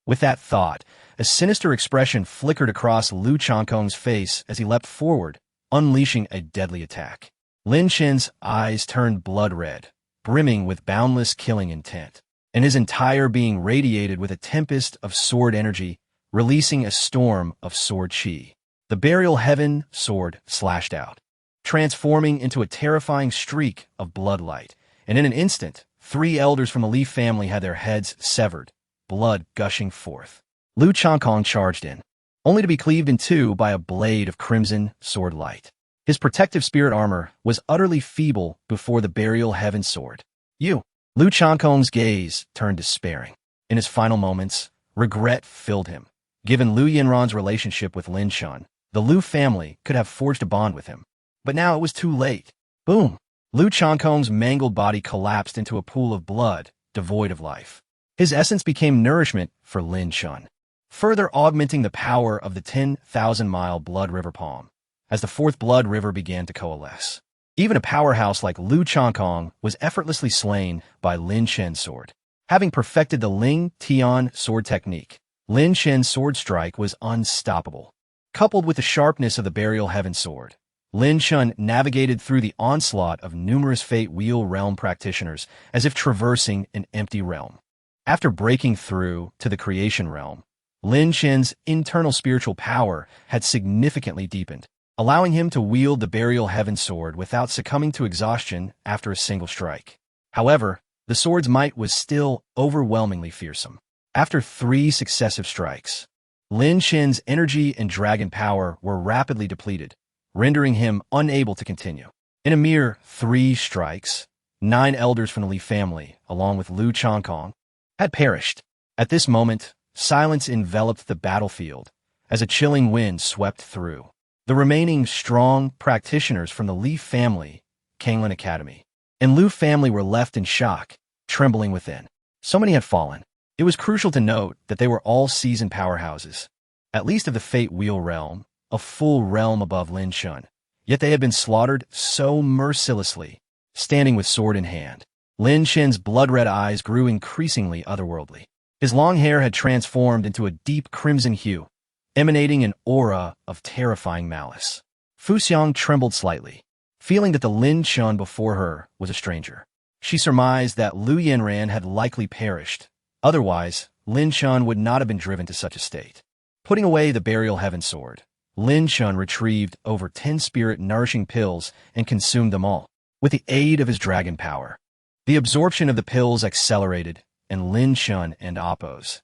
With that thought, a sinister expression flickered across Lu Changkong's face as he leapt forward, unleashing a deadly attack. Lin Chen's eyes turned blood red, brimming with boundless killing intent, and his entire being radiated with a tempest of sword energy, releasing a storm of sword chi. The burial heaven sword slashed out, transforming into a terrifying streak of bloodlight, and in an instant, 3 elders from the Li family had their heads severed, blood gushing forth. Lu Chankong charged in, only to be cleaved in two by a blade of crimson sword light. His protective spirit armor was utterly feeble before the burial heaven sword. Lu Chankong's gaze turned despairing. In his final moments, regret filled him. Given Lu Yinran's relationship with Lin Chen, the Lu family could have forged a bond with him. But now it was too late. Boom! Lu Chankong's mangled body collapsed into a pool of blood, devoid of life. His essence became nourishment for Lin Chen, further augmenting the power of the 10,000-mile blood river palm, as the fourth blood river began to coalesce. Even a powerhouse like Lu Chankong was effortlessly slain by Lin Chen's sword. Having perfected the Ling Tian sword technique, Lin Chen's sword strike was unstoppable. Coupled with the sharpness of the burial heaven sword, Lin Chen navigated through the onslaught of numerous Fate Wheel realm practitioners as if traversing an empty realm. After breaking through to the creation realm, Lin Chen's internal spiritual power had significantly deepened, allowing him to wield the burial heaven sword without succumbing to exhaustion after a single strike. However, the sword's might was still overwhelmingly fearsome. After 3 successive strikes, Lin Chen's energy and dragon power were rapidly depleted, rendering him unable to continue. In a mere 3 strikes, 9 elders from the Li family, along with Lu Chankong, had perished. At this moment, silence enveloped the battlefield as a chilling wind swept through. The remaining strong practitioners from the Li family, Kanglin Academy, and Lu family were left in shock, trembling within. So many had fallen. It was crucial to note that they were all seasoned powerhouses, at least of the Fate Wheel realm, a full realm above Lin Chen. Yet they had been slaughtered so mercilessly, standing with sword in hand. Lin Chen's blood-red eyes grew increasingly otherworldly. His long hair had transformed into a deep crimson hue, emanating an aura of terrifying malice. Fu Xiang trembled slightly, feeling that the Lin Chen before her was a stranger. She surmised that Lu Yinran had likely perished. Otherwise, Lin Chen would not have been driven to such a state. Putting away the burial heaven sword, Lin Chen retrieved over 10 spirit-nourishing pills and consumed them all. With the aid of his dragon power, the absorption of the pills accelerated, and Lin Chen and Appo's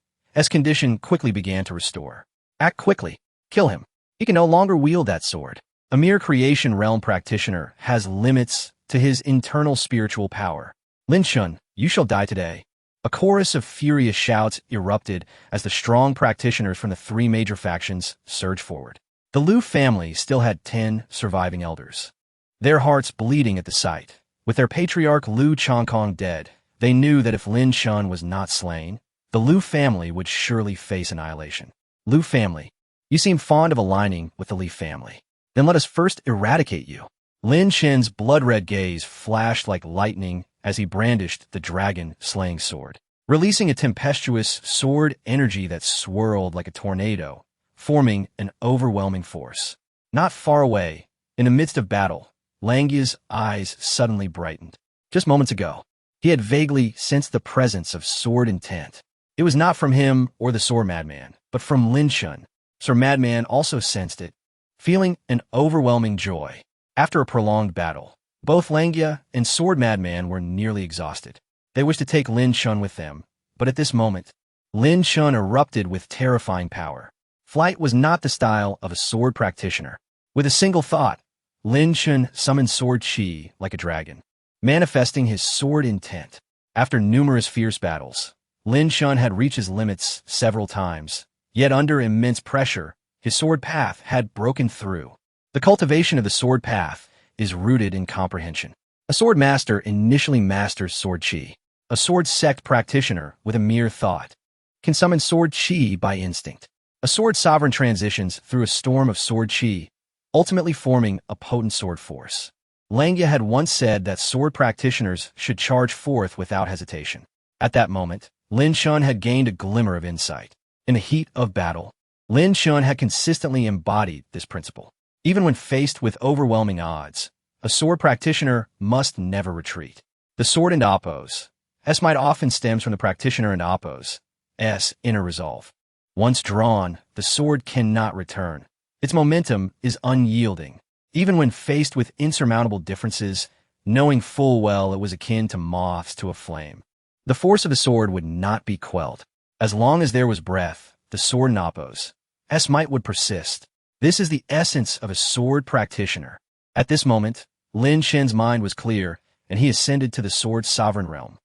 condition quickly began to restore. Act quickly. Kill him. He can no longer wield that sword. A mere creation realm practitioner has limits to his internal spiritual power. Lin Chen, you shall die today. A chorus of furious shouts erupted as the strong practitioners from the 3 major factions surged forward. The Lu family still had 10 surviving elders, their hearts bleeding at the sight. With their patriarch Lu Chankong dead, they knew that if Lin Chen was not slain, the Lu family would surely face annihilation. Lu family, you seem fond of aligning with the Li family. Then let us first eradicate you. Lin Chen's blood-red gaze flashed like lightning as he brandished the dragon-slaying sword, releasing a tempestuous sword energy that swirled like a tornado, forming an overwhelming force. Not far away, in the midst of battle, Langya's eyes suddenly brightened. Just moments ago, he had vaguely sensed the presence of sword intent. It was not from him or the Sword Madman, but from Lin Chen. Sir Madman also sensed it, feeling an overwhelming joy. After a prolonged battle, both Langya and Sword Madman were nearly exhausted. They wished to take Lin Chen with them, but at this moment, Lin Chen erupted with terrifying power. Flight was not the style of a sword practitioner. With a single thought, Lin Chen summoned sword chi like a dragon, manifesting his sword intent. After numerous fierce battles, Lin Chen had reached his limits several times, yet under immense pressure, his sword path had broken through. The cultivation of the sword path is rooted in comprehension. A sword master initially masters sword chi. A sword sect practitioner, with a mere thought, can summon sword chi by instinct. A sword sovereign transitions through a storm of sword chi, ultimately forming a potent sword force. Langya had once said that sword practitioners should charge forth without hesitation. At that moment, Lin Chen had gained a glimmer of insight. In the heat of battle, Lin Chen had consistently embodied this principle. Even when faced with overwhelming odds, a sword practitioner must never retreat. The sword and oppose. S might often stems from the practitioner and oppose. S inner resolve. Once drawn, the sword cannot return. Its momentum is unyielding. Even when faced with insurmountable differences, knowing full well it was akin to moths to a flame. The force of the sword would not be quelled. As long as there was breath, the sword and oppose. S might would persist. This is the essence of a sword practitioner. At this moment, Lin Chen's mind was clear, and he ascended to the sword sovereign realm.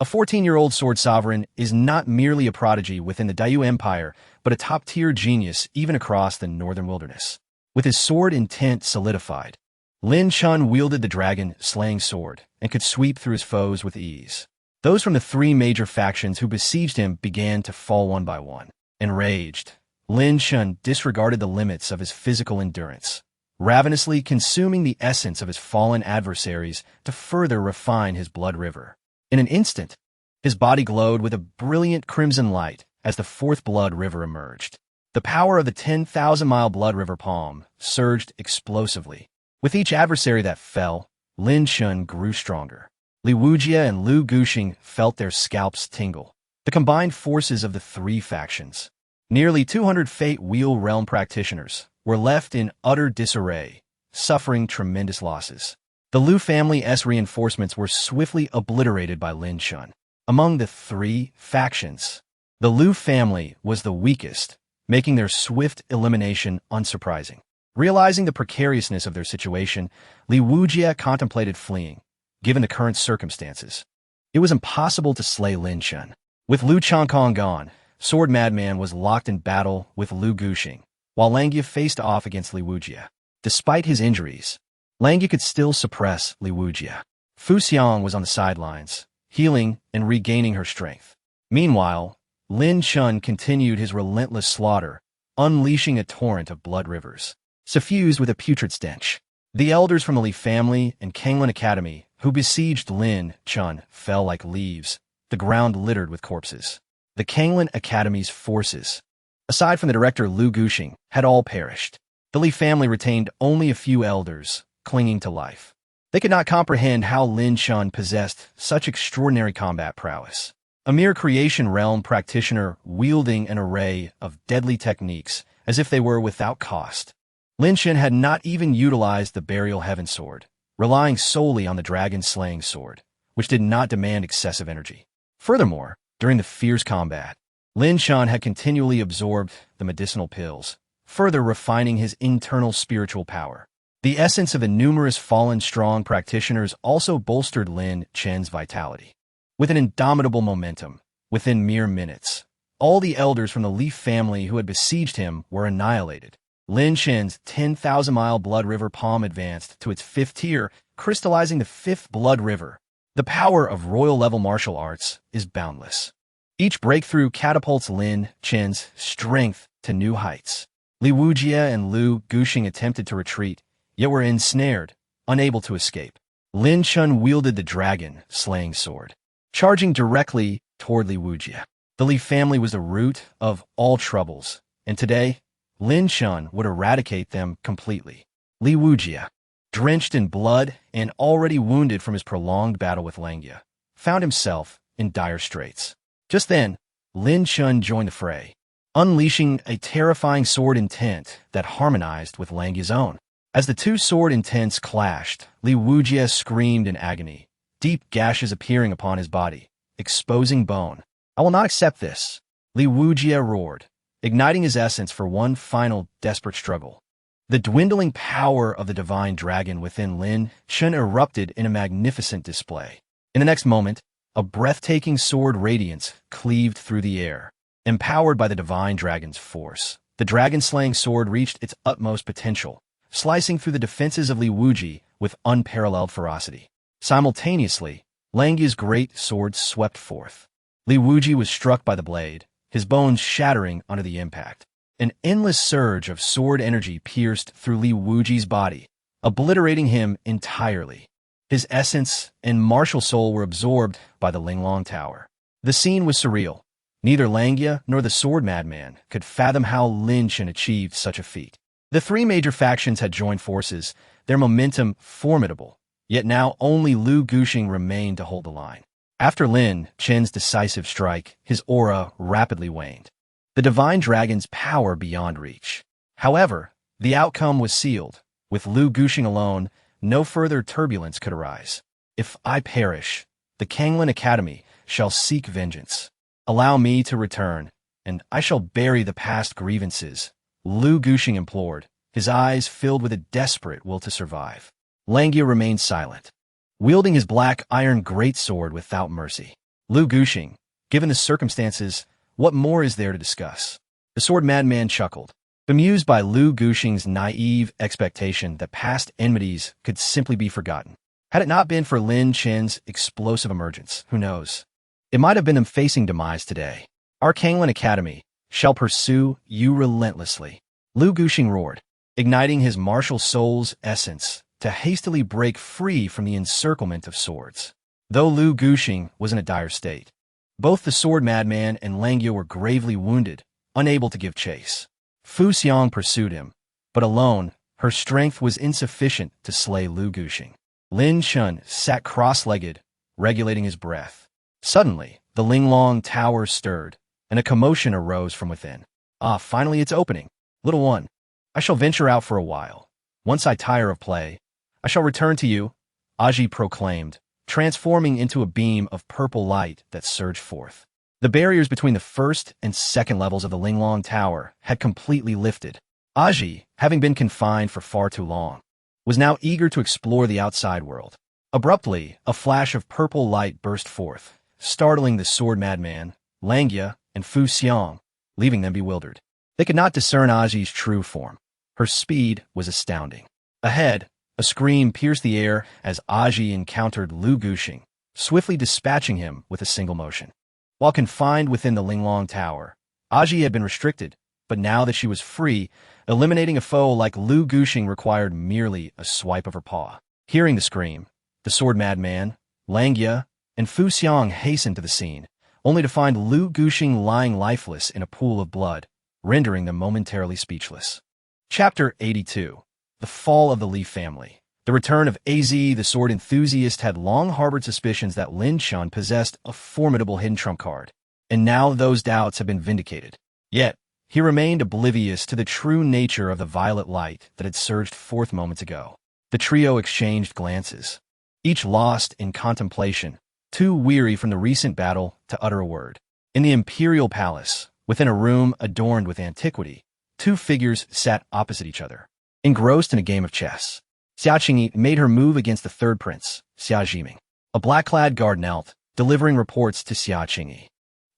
A 14-year-old sword sovereign is not merely a prodigy within the Dayu Empire, but a top-tier genius even across the northern wilderness. With his sword intent solidified, Lin Chen wielded the dragon-slaying sword and could sweep through his foes with ease. Those from the three major factions who besieged him began to fall one by one. Enraged, Lin Chen disregarded the limits of his physical endurance, ravenously consuming the essence of his fallen adversaries to further refine his blood river. In an instant, his body glowed with a brilliant crimson light as the fourth blood river emerged. The power of the 10,000-mile blood river palm surged explosively. With each adversary that fell, Lin Chen grew stronger. Li Wujie and Lu Guxing felt their scalps tingle. The combined forces of the three factions, nearly 200 Fate Wheel Realm practitioners, were left in utter disarray, suffering tremendous losses. The Lu family's reinforcements were swiftly obliterated by Lin Chen. Among the three factions, the Lu family was the weakest, making their swift elimination unsurprising. Realizing the precariousness of their situation, Li Wujie contemplated fleeing. Given the current circumstances, it was impossible to slay Lin Chen. With Lu Changkong gone, Sword Madman was locked in battle with Lu Guxing, while Langya faced off against Li Wujie. Despite his injuries, Langya could still suppress Li Wujie. Fu Xiang was on the sidelines, healing and regaining her strength. Meanwhile, Lin Chen continued his relentless slaughter, unleashing a torrent of blood rivers, suffused with a putrid stench. The elders from the Li family and Kanglin Academy who besieged Lin Chen fell like leaves, the ground littered with corpses. The Kanglin Academy's forces, aside from the director Lu Guxing, had all perished. The Li family retained only a few elders, clinging to life. They could not comprehend how Lin Chen possessed such extraordinary combat prowess. A mere creation realm practitioner wielding an array of deadly techniques as if they were without cost. Lin Chen had not even utilized the Burial Heaven Sword, relying solely on the dragon-slaying sword, which did not demand excessive energy. Furthermore, during the fierce combat, Lin Chen had continually absorbed the medicinal pills, further refining his internal spiritual power. The essence of the numerous fallen strong practitioners also bolstered Lin Chen's vitality. With an indomitable momentum, within mere minutes, all the elders from the Li family who had besieged him were annihilated. Lin Chen's 10,000-mile blood river palm advanced to its fifth tier, crystallizing the fifth blood river. The power of royal-level martial arts is boundless. Each breakthrough catapults Lin Chen's strength to new heights. Li Wujie and Lu Guxing attempted to retreat, yet were ensnared, unable to escape. Lin Chen wielded the dragon-slaying sword, charging directly toward Li Wujie. The Li family was the root of all troubles, and today, Lin Chen would eradicate them completely. Li Wujie, drenched in blood and already wounded from his prolonged battle with Langya, found himself in dire straits. Just then, Lin Chen joined the fray, unleashing a terrifying sword intent that harmonized with Langya's own. As the two sword intents clashed, Li Wujie screamed in agony, deep gashes appearing upon his body, exposing bone. "I will not accept this," Li Wujie roared, igniting his essence for one final desperate struggle. The dwindling power of the divine dragon within Lin Chen erupted in a magnificent display. In the next moment, a breathtaking sword radiance cleaved through the air. Empowered by the divine dragon's force, the dragon-slaying sword reached its utmost potential, slicing through the defenses of Li Wujie with unparalleled ferocity. Simultaneously, Langya's great sword swept forth. Li Wujie was struck by the blade, his bones shattering under the impact. An endless surge of sword energy pierced through Li Wujie's body, obliterating him entirely. His essence and martial soul were absorbed by the Linglong Tower. The scene was surreal. Neither Langya nor the Sword Madman could fathom how Lin Chen achieved such a feat. The three major factions had joined forces, their momentum formidable, Yet now only Lu Guxing remained to hold the line. After Lin Chen's decisive strike, his aura rapidly waned, the divine dragon's power beyond reach. However, the outcome was sealed. With Lu Guxing alone, no further turbulence could arise. If I perish, the Kanglin Academy shall seek vengeance. Allow me to return, and I shall bury the past grievances, Lu Guxing implored, his eyes filled with a desperate will to survive. Langia remained silent, wielding his black iron greatsword without mercy. Lu Guxing, given the circumstances, what more is there to discuss? The sword madman chuckled, bemused by Lu Guxing's naive expectation that past enmities could simply be forgotten. Had it not been for Lin Chen's explosive emergence, who knows? It might have been them facing demise today. Our Kanglin Academy shall pursue you relentlessly. Lu Guxing roared, igniting his martial soul's essence to hastily break free from the encirclement of swords. Though Lu Guxing was in a dire state, both the sword madman and Langia were gravely wounded, unable to give chase. Fu Xiang pursued him, but alone, her strength was insufficient to slay Lu Guxing. Lin Chen sat cross-legged, regulating his breath. Suddenly, the Linglong Tower stirred, and a commotion arose from within. Ah, finally it's opening. Little one, I shall venture out for a while. Once I tire of play, I shall return to you, Aji proclaimed, transforming into a beam of purple light that surged forth. The barriers between the first and second levels of the Linglong Tower had completely lifted. Aji, having been confined for far too long, was now eager to explore the outside world. Abruptly, a flash of purple light burst forth, startling the sword madman, Langia, and Fu Xiang, leaving them bewildered. They could not discern Aji's true form. Her speed was astounding. Ahead, a scream pierced the air as Aji encountered Lu Guxing, swiftly dispatching him with a single motion. While confined within the Linglong Tower, Aji had been restricted, but now that she was free, eliminating a foe like Lu Guxing required merely a swipe of her paw. Hearing the scream, the sword madman, Langia, and Fu Xiang hastened to the scene, only to find Lu Guxing lying lifeless in a pool of blood, rendering them momentarily speechless. Chapter 82. The Fall of the Li Family. The return of AZ, the sword enthusiast, had long harbored suspicions that Lin Chen possessed a formidable hidden trump card, and now those doubts have been vindicated. Yet, he remained oblivious to the true nature of the violet light that had surged forth moments ago. The trio exchanged glances, each lost in contemplation, too weary from the recent battle to utter a word. In the imperial palace, within a room adorned with antiquity, two figures sat opposite each other, engrossed in a game of chess. Xia Qingyi made her move against the third prince, Xia Jiming, a black-clad guard knelt, delivering reports to Xia Qingyi.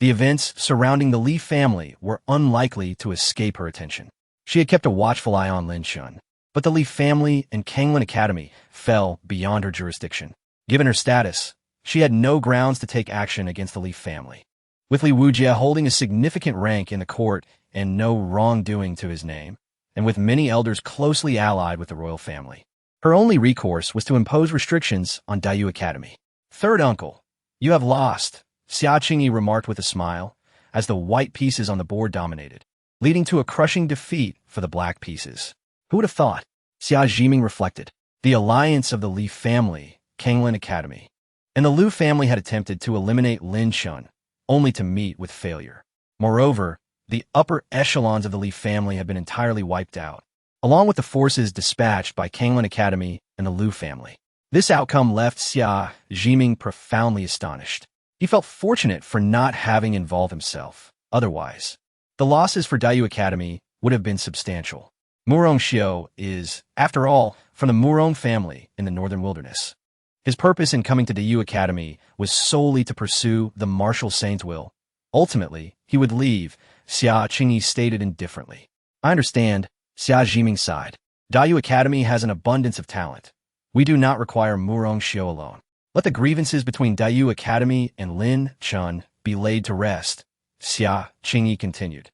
The events surrounding the Li family were unlikely to escape her attention. She had kept a watchful eye on Lin Chen, but the Li family and Kanglin Academy fell beyond her jurisdiction. Given her status, she had no grounds to take action against the Li family. With Li Wujie holding a significant rank in the court and no wrongdoing to his name, and with many elders closely allied with the royal family, her only recourse was to impose restrictions on Dayu Academy. Third uncle, you have lost, Xia Qingyi remarked with a smile, as the white pieces on the board dominated, leading to a crushing defeat for the black pieces. Who would have thought? Xia Jiming reflected. The alliance of the Li family, Kanglin Academy, and the Lu family had attempted to eliminate Lin Chen, only to meet with failure. Moreover, the upper echelons of the Li family had been entirely wiped out, along with the forces dispatched by Kanglin Academy and the Lu family. This outcome left Xia Jiming profoundly astonished. He felt fortunate for not having involved himself. Otherwise, the losses for Dayu Academy would have been substantial. Murong Xiu is, after all, from the Murong family in the northern wilderness. His purpose in coming to Dayu Academy was solely to pursue the martial saint's will. Ultimately, he would leave, Xia Qingyi stated indifferently. I understand, Xia Jiming sighed. Dayu Academy has an abundance of talent. We do not require Murong Xiu alone. Let the grievances between Dayu Academy and Lin Chen be laid to rest, Xia Qingyi continued.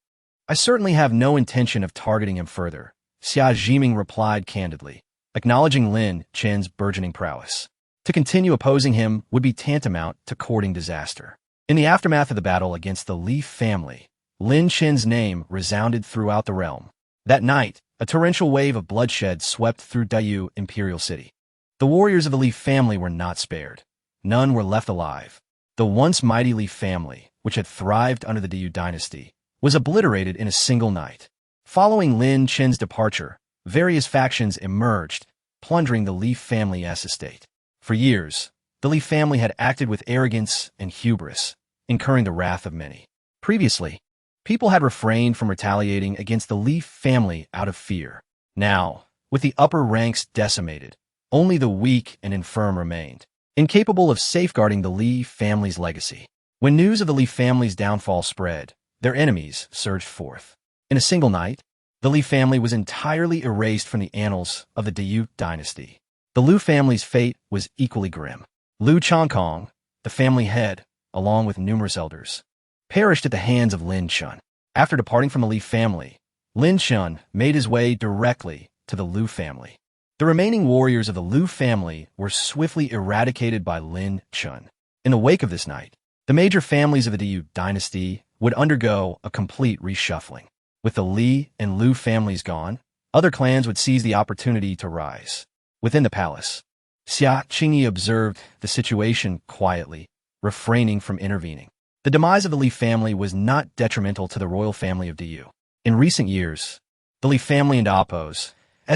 I certainly have no intention of targeting him further, Xia Jiming replied candidly, acknowledging Lin Chen's burgeoning prowess. To continue opposing him would be tantamount to courting disaster. In the aftermath of the battle against the Li family, Lin Chen's name resounded throughout the realm. That night, a torrential wave of bloodshed swept through Dayu Imperial City. The warriors of the Li family were not spared. None were left alive. The once mighty Li family, which had thrived under the Diyu dynasty, was obliterated in a single night. Following Lin Chen's departure, various factions emerged, plundering the Li family's estate. For years, the Li family had acted with arrogance and hubris, incurring the wrath of many. Previously, people had refrained from retaliating against the Li family out of fear. Now, with the upper ranks decimated, only the weak and infirm remained, incapable of safeguarding the Li family's legacy. When news of the Li family's downfall spread, their enemies surged forth. In a single night, the Li family was entirely erased from the annals of the Diyu dynasty. The Lu family's fate was equally grim. Lu Chongkong, the family head, along with numerous elders, perished at the hands of Lin Chen. After departing from the Li family, Lin Chen made his way directly to the Lu family. The remaining warriors of the Lu family were swiftly eradicated by Lin Chen. In the wake of this night, the major families of the Diyu dynasty would undergo a complete reshuffling. With the Li and Lu families gone, other clans would seize the opportunity to rise. Within the palace, Xia Qingyi observed the situation quietly, refraining from intervening. The demise of the Li family was not detrimental to the royal family of Diyu. In recent years, the Li family and Appo's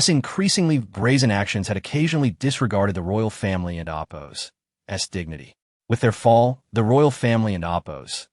increasingly brazen actions had occasionally disregarded the royal family and Appo's dignity. With their fall, the royal family and Appo's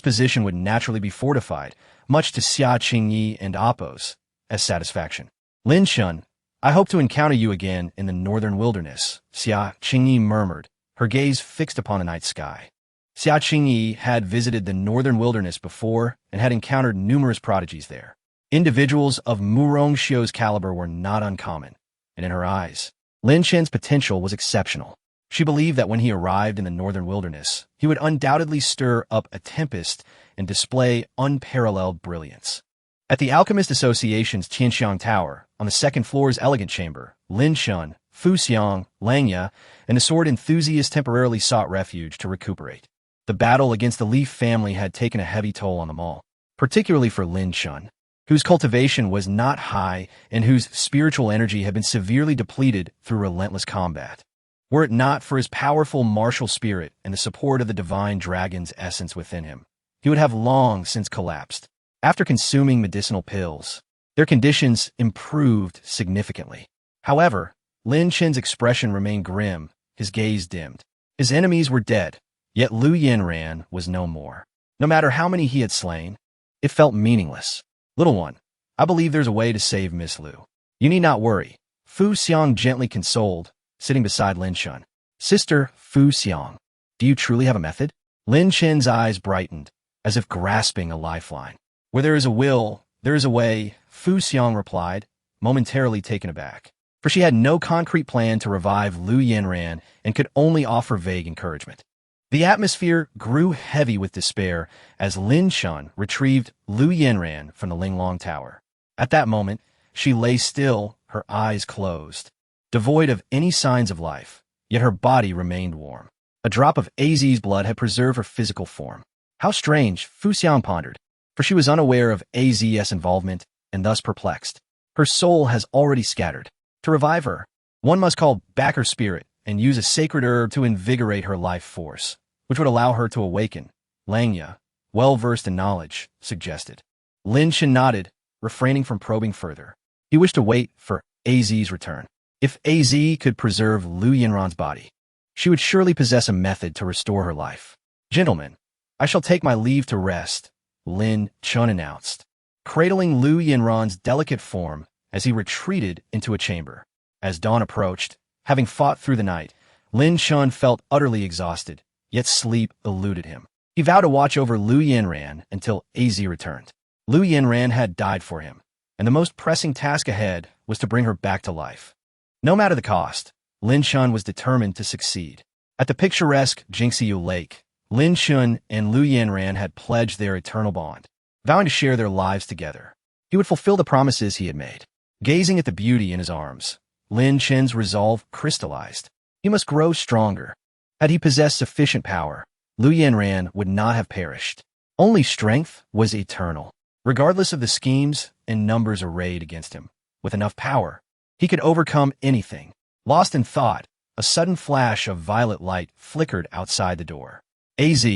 position would naturally be fortified, much to Xia Qingyi and Appo's satisfaction. Lin Chen, I hope to encounter you again in the northern wilderness, Xia Qingyi murmured, her gaze fixed upon the night sky. Xia Qingyi had visited the northern wilderness before and had encountered numerous prodigies there. Individuals of Murongxiu's caliber were not uncommon, and in her eyes, Lin Chen's potential was exceptional. She believed that when he arrived in the northern wilderness, he would undoubtedly stir up a tempest and display unparalleled brilliance. At the Alchemist Association's Qianxiang Tower, on the second floor's elegant chamber, Lin Chen, Fu Xiang, Langya, and the sword enthusiast temporarily sought refuge to recuperate. The battle against the Li family had taken a heavy toll on them all, particularly for Lin Chen, whose cultivation was not high and whose spiritual energy had been severely depleted through relentless combat. Were it not for his powerful martial spirit and the support of the divine dragon's essence within him, he would have long since collapsed. After consuming medicinal pills, their conditions improved significantly. However, Lin Chen's expression remained grim, his gaze dimmed. His enemies were dead, yet Lu Yanran was no more. No matter how many he had slain, it felt meaningless. Little one, I believe there's a way to save Miss Lu. You need not worry, Fu Xiang gently consoled, sitting beside Lin Chen. Sister Fu Xiang, do you truly have a method? Lin Chen's eyes brightened, as if grasping a lifeline. Where there is a will, there is a way, Fu Xiang replied, momentarily taken aback. For she had no concrete plan to revive Lu Yanran and could only offer vague encouragement. The atmosphere grew heavy with despair as Lin Chen retrieved Lu Yanran from the Linglong Tower. At that moment, she lay still, her eyes closed, devoid of any signs of life, yet her body remained warm. A drop of Az's blood had preserved her physical form. How strange, Fu Xiang pondered, for she was unaware of Az's involvement and thus perplexed. Her soul has already scattered. To revive her, one must call back her spirit and use a sacred herb to invigorate her life force, which would allow her to awaken. Langya, well-versed in knowledge, suggested. Lin Chen nodded, refraining from probing further. He wished to wait for Az's return. If Az could preserve Lu Yanran's body, she would surely possess a method to restore her life. Gentlemen, I shall take my leave to rest, Lin Chen announced, cradling Lu Yanran's delicate form as he retreated into a chamber. As dawn approached, having fought through the night, Lin Chen felt utterly exhausted, yet sleep eluded him. He vowed to watch over Lu Yanran until Az returned. Lu Yanran had died for him, and the most pressing task ahead was to bring her back to life. No matter the cost, Lin Chen was determined to succeed. At the picturesque Jingxiu Lake, Lin Chen and Lu Yanran had pledged their eternal bond, vowing to share their lives together. He would fulfill the promises he had made. Gazing at the beauty in his arms, Lin Chen's resolve crystallized. He must grow stronger. Had he possessed sufficient power, Lu Yanran would not have perished. Only strength was eternal. Regardless of the schemes and numbers arrayed against him, with enough power, he could overcome anything. Lost in thought, A sudden flash of violet light flickered outside the door. Az,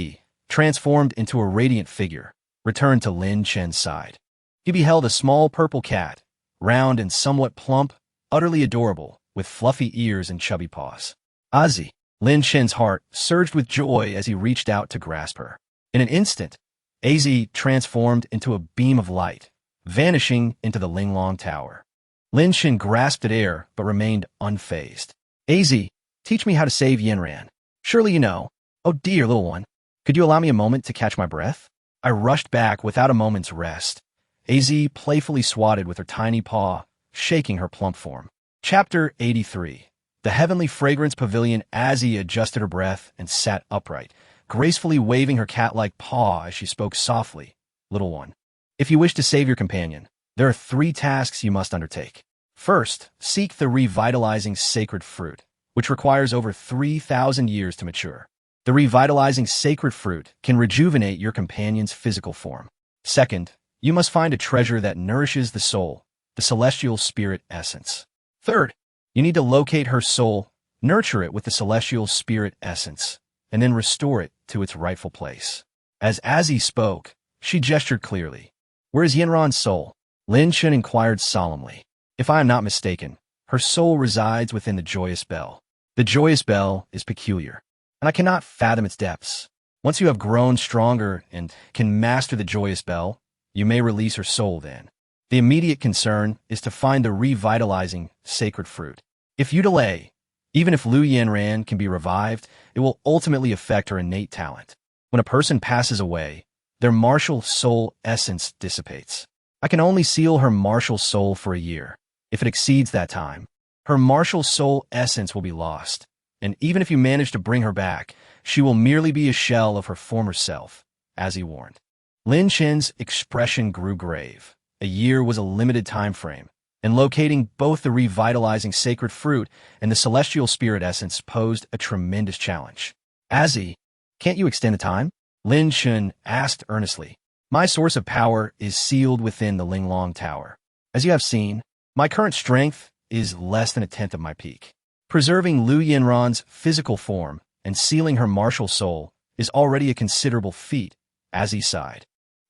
transformed into a radiant figure, returned to Lin Chen's side. He beheld a small purple cat, round and somewhat plump, utterly adorable, with fluffy ears and chubby paws. Ozzy. Lin Chen's heart surged with joy as he reached out to grasp her. In an instant, Az transformed into a beam of light, vanishing into the Linglong Tower. Lin Chen grasped at air but remained unfazed. Az, teach me how to save Yanran. Surely you know. Oh dear, little one. Could you allow me a moment to catch my breath? I rushed back without a moment's rest. Az playfully swatted with her tiny paw, shaking her plump form. Chapter 83. The Heavenly Fragrance Pavilion. Az adjusted her breath and sat upright, gracefully waving her cat-like paw as she spoke softly. Little one, if you wish to save your companion, there are 3 tasks you must undertake. First, seek the revitalizing sacred fruit, which requires over 3,000 years to mature. The revitalizing sacred fruit can rejuvenate your companion's physical form. Second, you must find a treasure that nourishes the soul, the celestial spirit essence. Third, you need to locate her soul, nurture it with the celestial spirit essence, and then restore it to its rightful place. As Az spoke, she gestured clearly. Where is Yanran's soul? Lin Chen inquired solemnly. If I am not mistaken, her soul resides within the joyous bell. The joyous bell is peculiar, and I cannot fathom its depths. Once you have grown stronger and can master the joyous bell, you may release her soul then. The immediate concern is to find the revitalizing sacred fruit. If you delay, even if Lu Yanran can be revived, it will ultimately affect her innate talent. When a person passes away, their martial soul essence dissipates. I can only seal her martial soul for a year. If it exceeds that time, her martial soul essence will be lost, and even if you manage to bring her back, she will merely be a shell of her former self, as he warned. Lin Chen's expression grew grave. A year was a limited time frame, and locating both the revitalizing sacred fruit and the celestial spirit essence posed a tremendous challenge. Az, can't you extend the time? Lin Chen asked earnestly. My source of power is sealed within the Linglong Tower. As you have seen, my current strength is less than 1/10 of my peak. Preserving Lu Yanran's physical form and sealing her martial soul is already a considerable feat, as he sighed.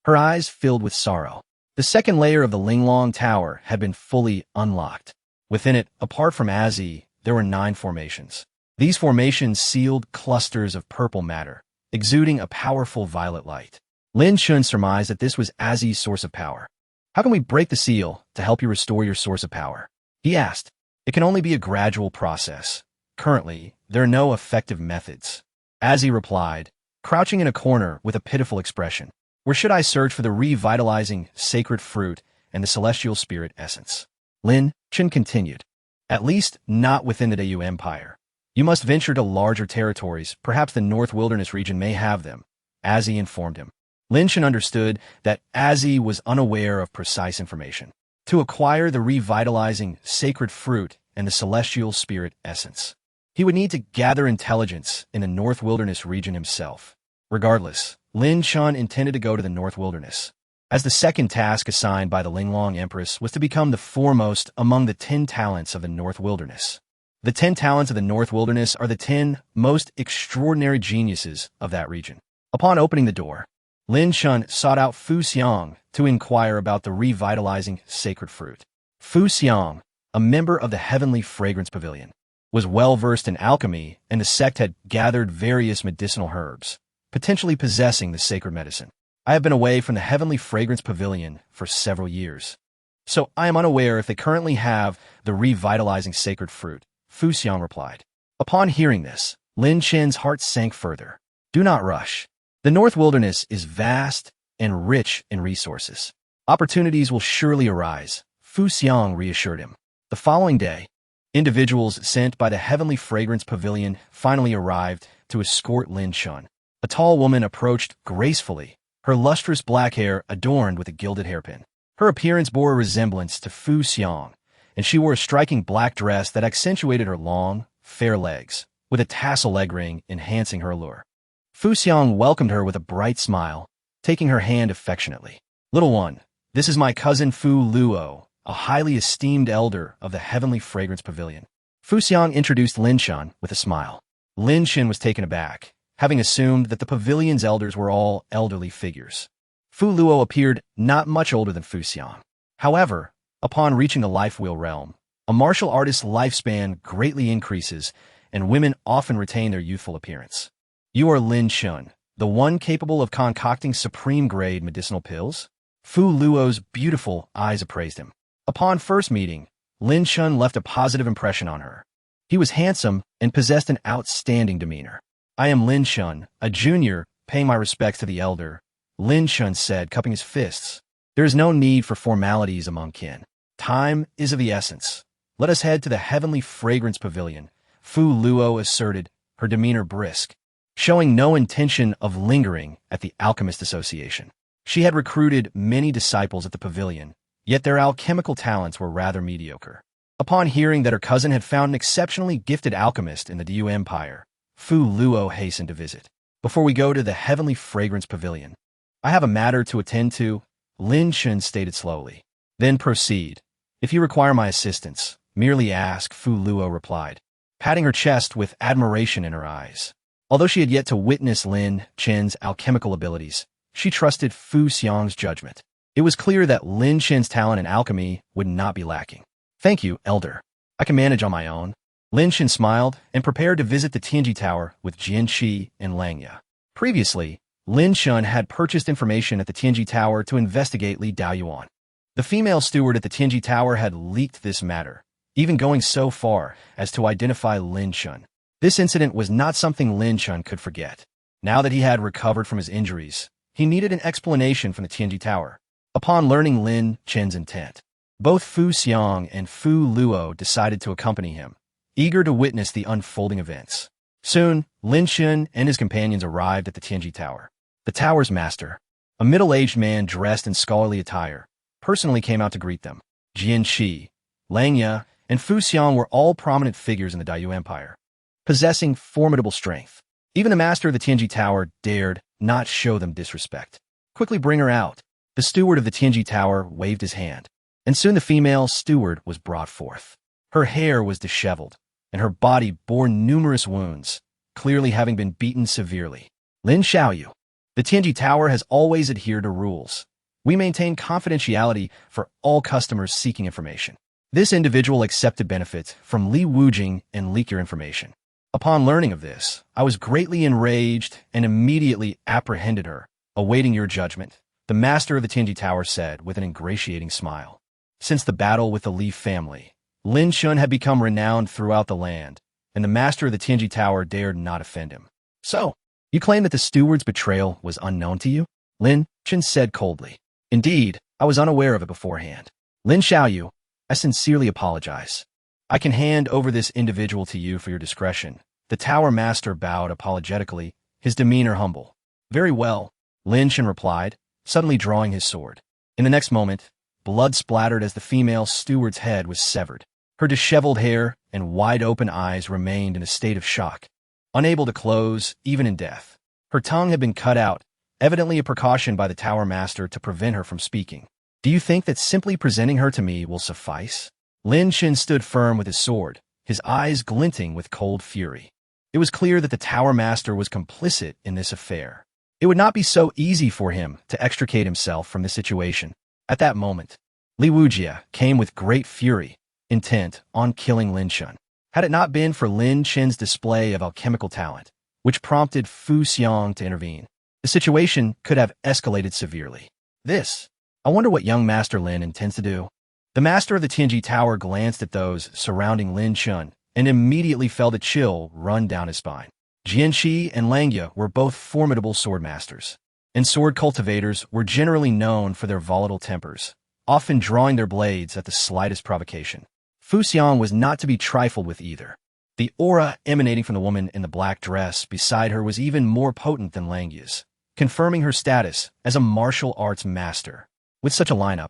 Her eyes filled with sorrow. The second layer of the Linglong Tower had been fully unlocked. Within it, apart from Az, there were 9 formations. These formations sealed clusters of purple matter, exuding a powerful violet light. Lin Chen surmised that this was Az's source of power. How can we break the seal to help you restore your source of power? He asked. It can only be a gradual process. Currently, there are no effective methods. Az replied, crouching in a corner with a pitiful expression. Where should I search for the revitalizing sacred fruit and the celestial spirit essence? Lin Chen continued. At least not within the Dayu Empire. You must venture to larger territories. Perhaps the North Wilderness region may have them, Az informed him. Lin Chen understood that Az was unaware of precise information. To acquire the revitalizing sacred fruit and the celestial spirit essence, he would need to gather intelligence in the North Wilderness region himself. Regardless, Lin Chen intended to go to the North Wilderness, as the second task assigned by the Linglong Empress was to become the foremost among the 10 talents of the North Wilderness. The 10 talents of the North Wilderness are the 10 most extraordinary geniuses of that region. Upon opening the door, Lin Chen sought out Fu Xiang to inquire about the revitalizing sacred fruit. Fu Xiang, a member of the Heavenly Fragrance Pavilion, was well-versed in alchemy, and the sect had gathered various medicinal herbs, potentially possessing the sacred medicine. I have been away from the Heavenly Fragrance Pavilion for several years, so I am unaware if they currently have the revitalizing sacred fruit, Fu Xiang replied. Upon hearing this, Lin Chen's heart sank further. Do not rush. The North Wilderness is vast and rich in resources. Opportunities will surely arise, Fu Xiang reassured him. The following day, individuals sent by the Heavenly Fragrance Pavilion finally arrived to escort Lin Chen. A tall woman approached gracefully, her lustrous black hair adorned with a gilded hairpin. Her appearance bore a resemblance to Fu Xiang, and she wore a striking black dress that accentuated her long, fair legs, with a tassel leg ring enhancing her allure. Fu Xiang welcomed her with a bright smile, taking her hand affectionately. Little one, this is my cousin Fu Luo, a highly esteemed elder of the Heavenly Fragrance Pavilion. Fu Xiang introduced Lin Chen with a smile. Lin Chen was taken aback, having assumed that the pavilion's elders were all elderly figures. Fu Luo appeared not much older than Fu Xiang. However, upon reaching the life wheel realm, a martial artist's lifespan greatly increases, and women often retain their youthful appearance. You are Lin Chen, the one capable of concocting supreme-grade medicinal pills? Fu Luo's beautiful eyes appraised him. Upon first meeting, Lin Chen left a positive impression on her. He was handsome and possessed an outstanding demeanor. I am Lin Chen, a junior, paying my respects to the elder, Lin Chen said, cupping his fists. There is no need for formalities among kin. Time is of the essence. Let us head to the heavenly fragrance pavilion, Fu Luo asserted, her demeanor brisk, showing no intention of lingering at the Alchemist Association. She had recruited many disciples at the pavilion, yet their alchemical talents were rather mediocre. Upon hearing that her cousin had found an exceptionally gifted alchemist in the Du Empire, Fu Luo hastened to visit. Before we go to the heavenly fragrance pavilion, I have a matter to attend to, Lin Chen stated slowly. Then proceed. If you require my assistance, merely ask, Fu Luo replied, patting her chest with admiration in her eyes. Although she had yet to witness Lin Chen's alchemical abilities, she trusted Fu Xiang's judgment. It was clear that Lin Chen's talent in alchemy would not be lacking. Thank you, elder. I can manage on my own. Lin Chen smiled and prepared to visit the Tianji Tower with Jianqi and Langya. Previously, Lin Chen had purchased information at the Tianji Tower to investigate Li Daoyuan. The female steward at the Tianji Tower had leaked this matter, even going so far as to identify Lin Chen. This incident was not something Lin Chen could forget. Now that he had recovered from his injuries, he needed an explanation from the Tianji Tower. Upon learning Lin Chen's intent, both Fu Xiang and Fu Luo decided to accompany him, eager to witness the unfolding events. Soon, Lin Chen and his companions arrived at the Tianji Tower. The tower's master, a middle-aged man dressed in scholarly attire, personally came out to greet them. Jianqi, Langya, and Fu Xiang were all prominent figures in the Dayu Empire, possessing formidable strength. Even the master of the Tianji Tower dared not show them disrespect. Quickly bring her out. The steward of the Tianji Tower waved his hand, and soon the female steward was brought forth. Her hair was disheveled, and her body bore numerous wounds, clearly having been beaten severely. Lin Xiaoyu. The Tianji Tower has always adhered to rules. We maintain confidentiality for all customers seeking information. This individual accepted benefit from Li Wujing and leak your information. Upon learning of this, I was greatly enraged and immediately apprehended her, awaiting your judgment, the master of the Tianji Tower said with an ingratiating smile. Since the battle with the Li family, Lin Chen had become renowned throughout the land, and the master of the Tianji Tower dared not offend him. So, you claim that the steward's betrayal was unknown to you? Lin Chen said coldly. Indeed, I was unaware of it beforehand. Lin Xiaoyu, I sincerely apologize. I can hand over this individual to you for your discretion. The tower master bowed apologetically, his demeanor humble. Very well, Lin Chen replied, suddenly drawing his sword. In the next moment, blood splattered as the female steward's head was severed. Her disheveled hair and wide-open eyes remained in a state of shock, unable to close even in death. Her tongue had been cut out, evidently a precaution by the tower master to prevent her from speaking. Do you think that simply presenting her to me will suffice? Lin Chen stood firm with his sword, his eyes glinting with cold fury. It was clear that the tower master was complicit in this affair. It would not be so easy for him to extricate himself from this situation. At that moment, Li Wujia came with great fury, intent on killing Lin Chen. Had it not been for Lin Chen's display of alchemical talent, which prompted Fu Xiang to intervene, the situation could have escalated severely. I wonder what young Master Lin intends to do. The master of the Tianji Tower glanced at those surrounding Lin Chen and immediately felt a chill run down his spine. Jianqi and Langya were both formidable sword masters, and sword cultivators were generally known for their volatile tempers, often drawing their blades at the slightest provocation. Fu Xiang was not to be trifled with either. The aura emanating from the woman in the black dress beside her was even more potent than Langya's, confirming her status as a martial arts master. With such a lineup,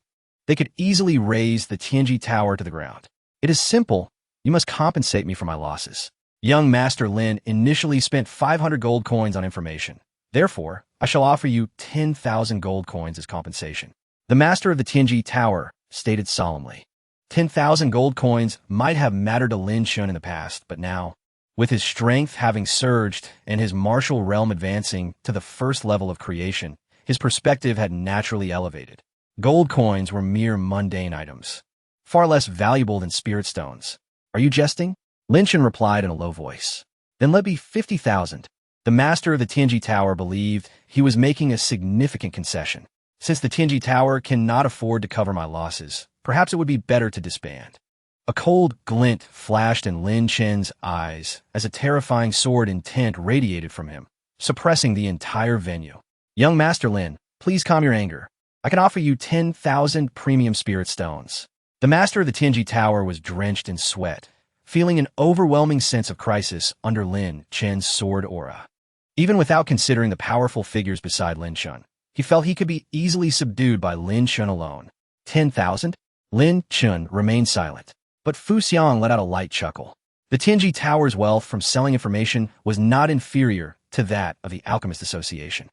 they could easily raise the Tianji Tower to the ground. It is simple. You must compensate me for my losses. Young Master Lin initially spent 500 gold coins on information. Therefore, I shall offer you 10,000 gold coins as compensation. The master of the Tianji Tower stated solemnly. 10,000 gold coins might have mattered to Lin Chen in the past, but now, with his strength having surged and his martial realm advancing to the first level of creation, his perspective had naturally elevated. Gold coins were mere mundane items, far less valuable than spirit stones. Are you jesting? Lin Chen replied in a low voice. Then let be 50,000. The master of the Tianji Tower believed he was making a significant concession. Since the Tianji Tower cannot afford to cover my losses, perhaps it would be better to disband. A cold glint flashed in Lin Chen's eyes as a terrifying sword intent radiated from him, suppressing the entire venue. Young Master Lin, please calm your anger. I can offer you 10,000 premium spirit stones. The master of the Tianji Tower was drenched in sweat, feeling an overwhelming sense of crisis under Lin Chen's sword aura. Even without considering the powerful figures beside Lin Chen, he felt he could be easily subdued by Lin Chen alone. 10,000? Lin Chen remained silent, but Fu Xiang let out a light chuckle. The Tianji Tower's wealth from selling information was not inferior to that of the Alchemist Association.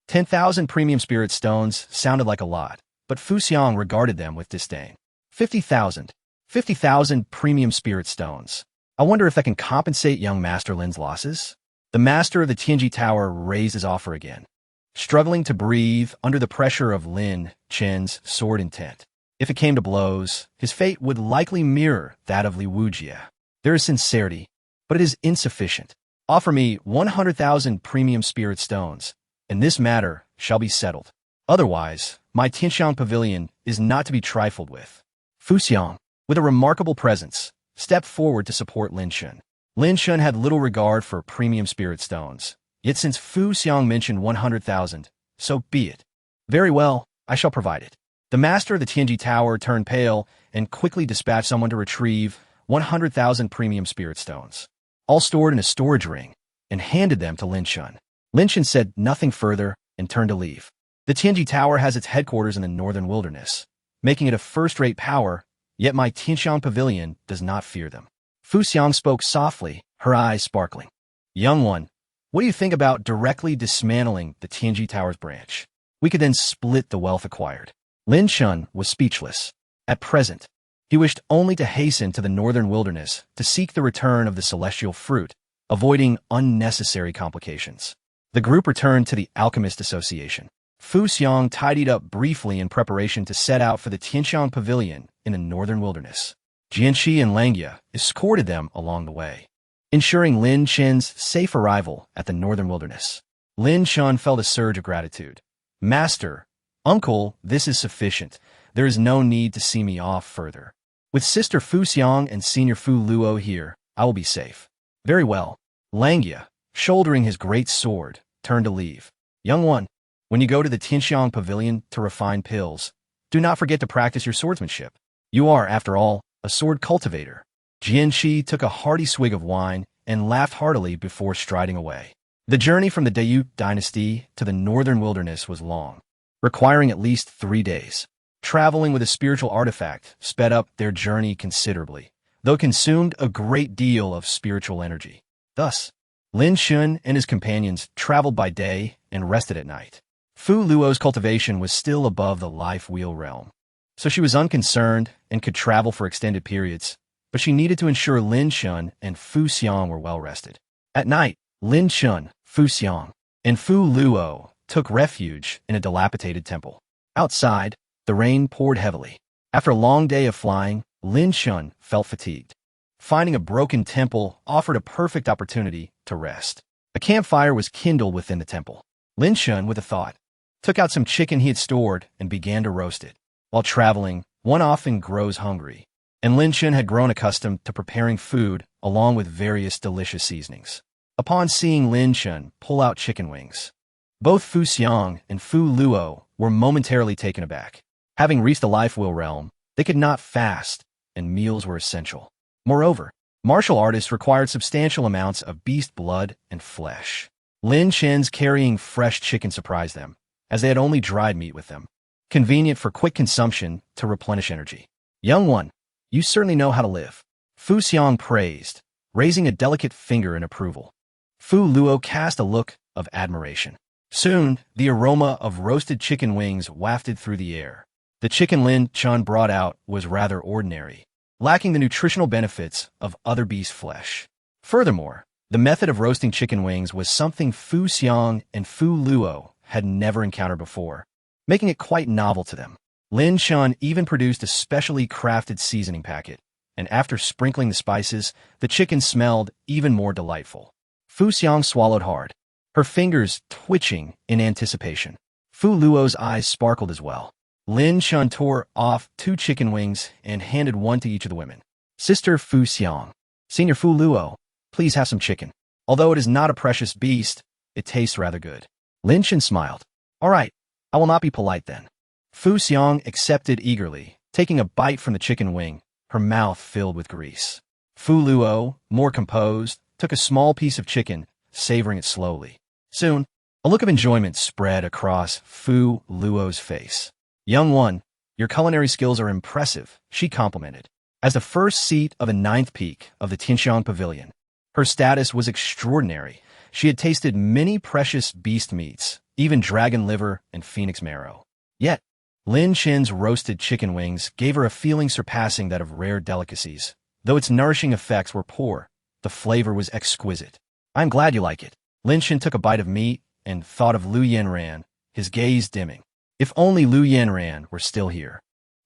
10,000 premium spirit stones sounded like a lot, but Fu Xiang regarded them with disdain. 50,000. 50,000 premium spirit stones. I wonder if that can compensate young Master Lin's losses? The master of the Tianji Tower raised his offer again, struggling to breathe under the pressure of Lin Chen's sword intent. If it came to blows, his fate would likely mirror that of Li Wujie. There is sincerity, but it is insufficient. Offer me 100,000 premium spirit stones, and this matter shall be settled. Otherwise, my Tianxiang Pavilion is not to be trifled with. Fu Xiang, with a remarkable presence, stepped forward to support Lin Chen. Lin Chen had little regard for premium spirit stones, yet since Fu Xiang mentioned 100,000, so be it. Very well, I shall provide it. The master of the Tianji Tower turned pale and quickly dispatched someone to retrieve 100,000 premium spirit stones, all stored in a storage ring, and handed them to Lin Chen. Lin Chen said nothing further and turned to leave. The Tianji Tower has its headquarters in the northern wilderness, making it a first-rate power, yet my Tianxiang Pavilion does not fear them. Fu Xiang spoke softly, her eyes sparkling. Young one, what do you think about directly dismantling the Tianji Tower's branch? We could then split the wealth acquired. Lin Chen was speechless. At present, he wished only to hasten to the northern wilderness to seek the return of the celestial fruit, avoiding unnecessary complications. The group returned to the Alchemist Association. Fu Xiang tidied up briefly in preparation to set out for the Tianxiang Pavilion in the northern wilderness. Jianqi and Langya escorted them along the way, ensuring Lin Chen's safe arrival at the northern wilderness. Lin Chen felt a surge of gratitude. Master, Uncle, this is sufficient. There is no need to see me off further. With Sister Fu Xiang and Senior Fu Luo here, I will be safe. Very well. Langya, shouldering his great sword, turned to leave. Young one, when you go to the Tianxiang Pavilion to refine pills, do not forget to practice your swordsmanship. You are, after all, a sword cultivator. Jianqi took a hearty swig of wine and laughed heartily before striding away. The journey from the Dayu dynasty to the northern wilderness was long, requiring at least 3 days. Traveling with a spiritual artifact sped up their journey considerably, though consumed a great deal of spiritual energy. Thus, Lin Chen and his companions traveled by day and rested at night. Fu Luo's cultivation was still above the life wheel realm, so she was unconcerned and could travel for extended periods, but she needed to ensure Lin Chen and Fu Xiang were well rested. At night, Lin Chen, Fu Xiang, and Fu Luo took refuge in a dilapidated temple. Outside, the rain poured heavily. After a long day of flying, Lin Chen felt fatigued. Finding a broken temple offered a perfect opportunity to rest. A campfire was kindled within the temple. Lin Chen, with a thought, took out some chicken he had stored and began to roast it. While traveling, one often grows hungry, and Lin Chen had grown accustomed to preparing food along with various delicious seasonings. Upon seeing Lin Chen pull out chicken wings, both Fu Xiang and Fu Luo were momentarily taken aback. Having reached the life wheel realm, they could not fast, and meals were essential. Moreover, martial artists required substantial amounts of beast blood and flesh. Lin Chen's carrying fresh chicken surprised them, as they had only dried meat with them, convenient for quick consumption to replenish energy. Young one, you certainly know how to live. Fu Xiang praised, raising a delicate finger in approval. Fu Luo cast a look of admiration. Soon, the aroma of roasted chicken wings wafted through the air. The chicken Lin Chen brought out was rather ordinary, lacking the nutritional benefits of other beast flesh. Furthermore, the method of roasting chicken wings was something Fu Xiang and Fu Luo had never encountered before, making it quite novel to them. Lin Chen even produced a specially crafted seasoning packet, and after sprinkling the spices, the chicken smelled even more delightful. Fu Xiang swallowed hard, her fingers twitching in anticipation. Fu Luo's eyes sparkled as well. Lin Chen tore off 2 chicken wings and handed one to each of the women. Sister Fu Xiang, Senior Fu Luo, please have some chicken. Although it is not a precious beast, it tastes rather good. Lin Chen smiled. All right, I will not be polite then. Fu Xiang accepted eagerly, taking a bite from the chicken wing, her mouth filled with grease. Fu Luo, more composed, took a small piece of chicken, savoring it slowly. Soon, a look of enjoyment spread across Fu Luo's face. Young one, your culinary skills are impressive, she complimented. As the first seat of the 9th peak of the Tianxiang Pavilion, her status was extraordinary. She had tasted many precious beast meats, even dragon liver and phoenix marrow. Yet, Lin Chen's roasted chicken wings gave her a feeling surpassing that of rare delicacies. Though its nourishing effects were poor, the flavor was exquisite. I'm glad you like it. Lin Chen took a bite of meat and thought of Lu Yanran, his gaze dimming. If only Lu Yanran were still here.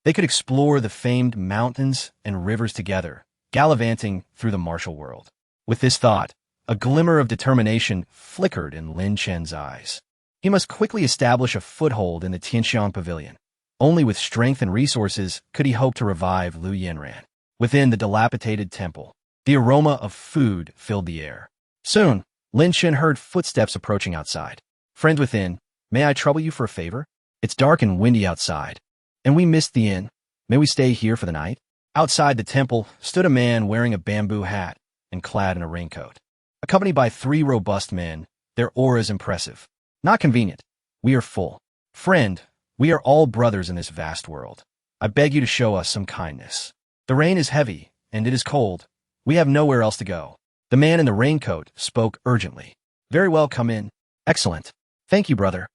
They could explore the famed mountains and rivers together, gallivanting through the martial world. With this thought, a glimmer of determination flickered in Lin Chen's eyes. He must quickly establish a foothold in the Tianxiang Pavilion. Only with strength and resources could he hope to revive Lu Yanran. Within the dilapidated temple, the aroma of food filled the air. Soon, Lin Chen heard footsteps approaching outside. Friend within, may I trouble you for a favor? It's dark and windy outside, and we missed the inn. May we stay here for the night? Outside the temple stood a man wearing a bamboo hat and clad in a raincoat. Accompanied by 3 robust men, their auras impressive. Not convenient. We are full. Friend, we are all brothers in this vast world. I beg you to show us some kindness. The rain is heavy, and it is cold. We have nowhere else to go. The man in the raincoat spoke urgently. Very well, come in. Excellent. Thank you, brother.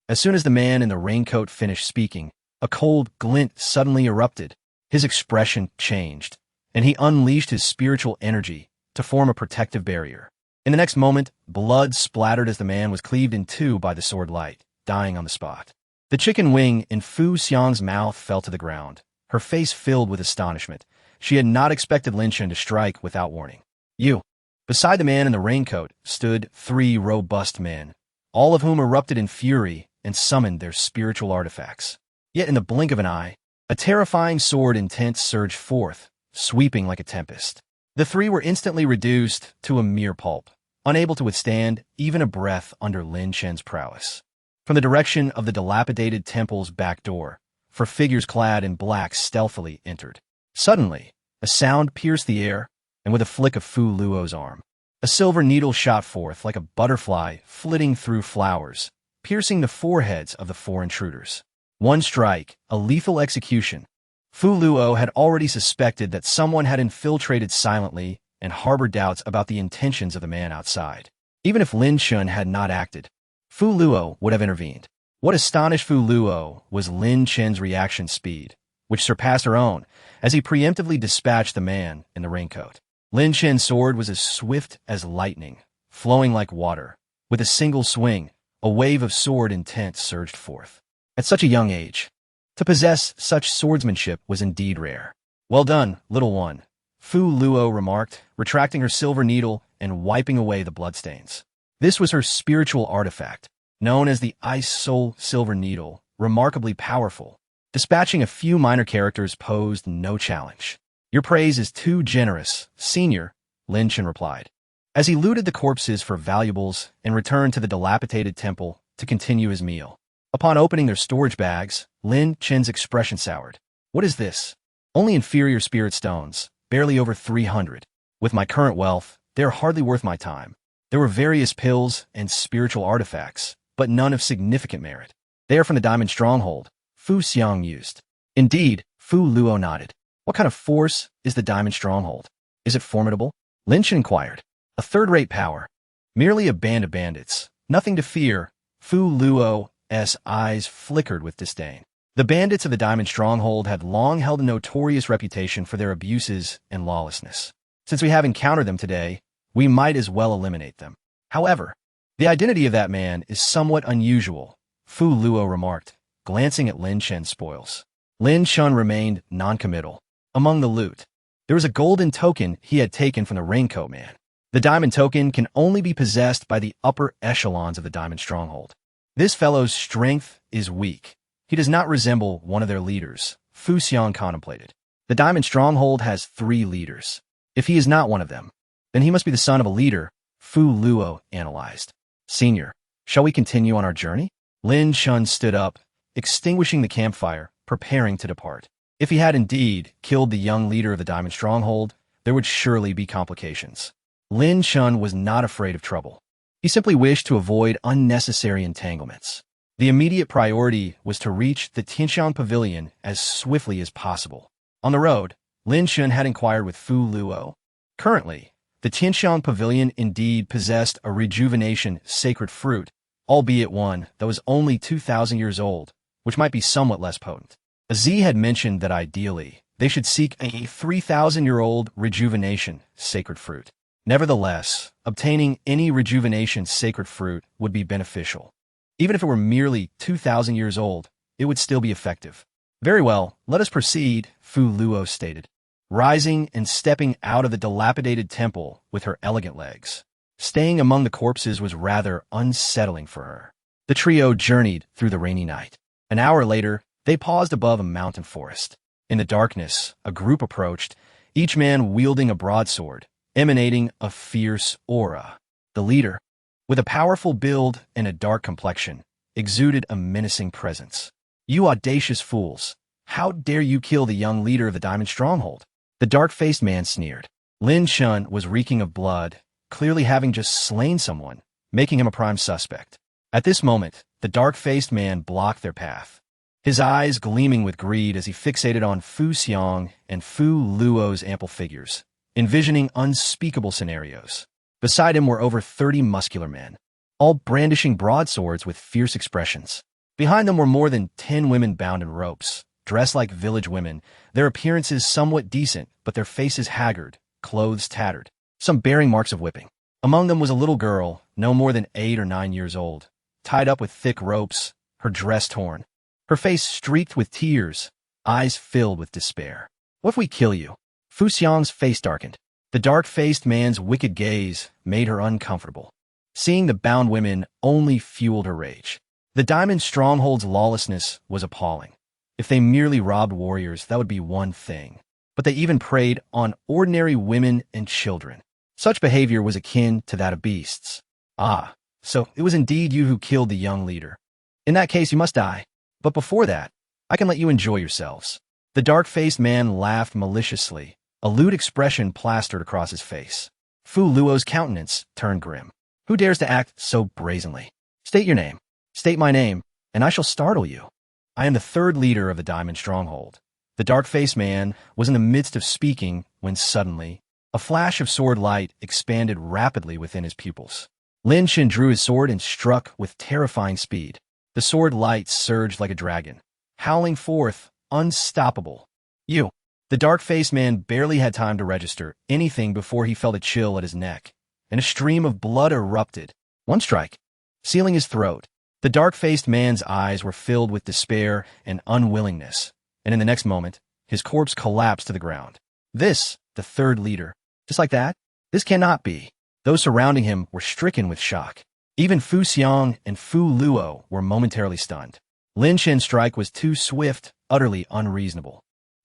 As soon as the man in the raincoat finished speaking, a cold glint suddenly erupted. His expression changed, and he unleashed his spiritual energy to form a protective barrier. In the next moment, blood splattered as the man was cleaved in 2 by the sword light, dying on the spot. The chicken wing in Fu Xiang's mouth fell to the ground, her face filled with astonishment. She had not expected Lin Chen to strike without warning. You. Beside the man in the raincoat stood 3 robust men, all of whom erupted in fury and summoned their spiritual artifacts. Yet in the blink of an eye, a terrifying sword intent surged forth, sweeping like a tempest. The 3 were instantly reduced to a mere pulp, unable to withstand even a breath under Lin Chen's prowess. From the direction of the dilapidated temple's back door, 4 figures clad in black stealthily entered. Suddenly, a sound pierced the air, and with a flick of Fu Luo's arm, a silver needle shot forth like a butterfly flitting through flowers, piercing the foreheads of the 4 intruders. One strike, a lethal execution. Fu Luo had already suspected that someone had infiltrated silently and harbored doubts about the intentions of the man outside. Even if Lin Chen had not acted, Fu Luo would have intervened. What astonished Fu Luo was Lin Chen's reaction speed, which surpassed her own, as he preemptively dispatched the man in the raincoat. Lin Chen's sword was as swift as lightning, flowing like water. With a single swing, a wave of sword intent surged forth. At such a young age, to possess such swordsmanship was indeed rare. Well done, little one, Fu Luo remarked, retracting her silver needle and wiping away the bloodstains. This was her spiritual artifact, known as the Ice Soul Silver Needle, remarkably powerful. Dispatching a few minor characters posed no challenge. Your praise is too generous, Senior, Lin Chen replied, as he looted the corpses for valuables and returned to the dilapidated temple to continue his meal. Upon opening their storage bags, Lin Chen's expression soured. What is this? Only inferior spirit stones, barely over 300. With my current wealth, they are hardly worth my time. There were various pills and spiritual artifacts, but none of significant merit. They are from the Diamond Stronghold, Fu Xiang used. Indeed, Fu Luo nodded. What kind of force is the Diamond Stronghold? Is it formidable? Lin Chen inquired. A third-rate power. Merely a band of bandits. Nothing to fear. Fu Luo's eyes flickered with disdain. The bandits of the Diamond Stronghold had long held a notorious reputation for their abuses and lawlessness. Since we have encountered them today, we might as well eliminate them. However, the identity of that man is somewhat unusual, Fu Luo remarked, glancing at Lin Chen's spoils. Lin Chen remained non-committal. Among the loot, there was a golden token he had taken from the Raincoat Man. The diamond token can only be possessed by the upper echelons of the Diamond Stronghold. This fellow's strength is weak. He does not resemble one of their leaders, Fu Xiang contemplated. The Diamond Stronghold has 3 leaders. If he is not one of them, then he must be the son of a leader, Fu Luo analyzed. Senior, shall we continue on our journey? Lin Chen stood up, extinguishing the campfire, preparing to depart. If he had indeed killed the young leader of the Diamond Stronghold, there would surely be complications. Lin Chen was not afraid of trouble. He simply wished to avoid unnecessary entanglements. The immediate priority was to reach the Tianxiang Pavilion as swiftly as possible. On the road, Lin Chen had inquired with Fu Luo. Currently, the Tianxiang Pavilion indeed possessed a rejuvenation sacred fruit, albeit one that was only 2,000 years old, which might be somewhat less potent. Z had mentioned that ideally, they should seek a 3,000-year-old rejuvenation sacred fruit. Nevertheless, obtaining any rejuvenation sacred fruit would be beneficial. Even if it were merely 2,000 years old, it would still be effective. Very well, let us proceed, Fu Luo stated, rising and stepping out of the dilapidated temple with her elegant legs. Staying among the corpses was rather unsettling for her. The trio journeyed through the rainy night. An hour later, they paused above a mountain forest. In the darkness, a group approached, each man wielding a broadsword, emanating a fierce aura. The leader, with a powerful build and a dark complexion, exuded a menacing presence. You audacious fools! How dare you kill the young leader of the Diamond Stronghold? The dark-faced man sneered. Lin Chen was reeking of blood, clearly having just slain someone, making him a prime suspect. At this moment, the dark-faced man blocked their path, his eyes gleaming with greed as he fixated on Fu Xiang and Fu Luo's ample figures, envisioning unspeakable scenarios. Beside him were over 30 muscular men, all brandishing broadswords with fierce expressions. Behind them were more than 10 women bound in ropes, dressed like village women, their appearances somewhat decent, but their faces haggard, clothes tattered, some bearing marks of whipping. Among them was a little girl, no more than 8 or 9 years old, tied up with thick ropes, her dress torn, her face streaked with tears, eyes filled with despair. What if we kill you? Fu Xiang's face darkened. The dark-faced man's wicked gaze made her uncomfortable. Seeing the bound women only fueled her rage. The Diamond Stronghold's lawlessness was appalling. If they merely robbed warriors, that would be one thing. But they even preyed on ordinary women and children. Such behavior was akin to that of beasts. Ah, so it was indeed you who killed the young leader. In that case, you must die. But before that, I can let you enjoy yourselves. The dark-faced man laughed maliciously, a lewd expression plastered across his face. Fu Luo's countenance turned grim. Who dares to act so brazenly? State your name. State my name, and I shall startle you. I am the 3rd leader of the Diamond Stronghold. The dark-faced man was in the midst of speaking when suddenly, a flash of sword light expanded rapidly within his pupils. Lin Chen drew his sword and struck with terrifying speed. The sword light surged like a dragon, howling forth, unstoppable. You! The dark-faced man barely had time to register anything before he felt a chill at his neck, and a stream of blood erupted. One strike, sealing his throat. The dark-faced man's eyes were filled with despair and unwillingness, and in the next moment, his corpse collapsed to the ground. This, the 3rd leader. Just like that? This cannot be. Those surrounding him were stricken with shock. Even Fu Xiang and Fu Luo were momentarily stunned. Lin Chen's strike was too swift, utterly unreasonable.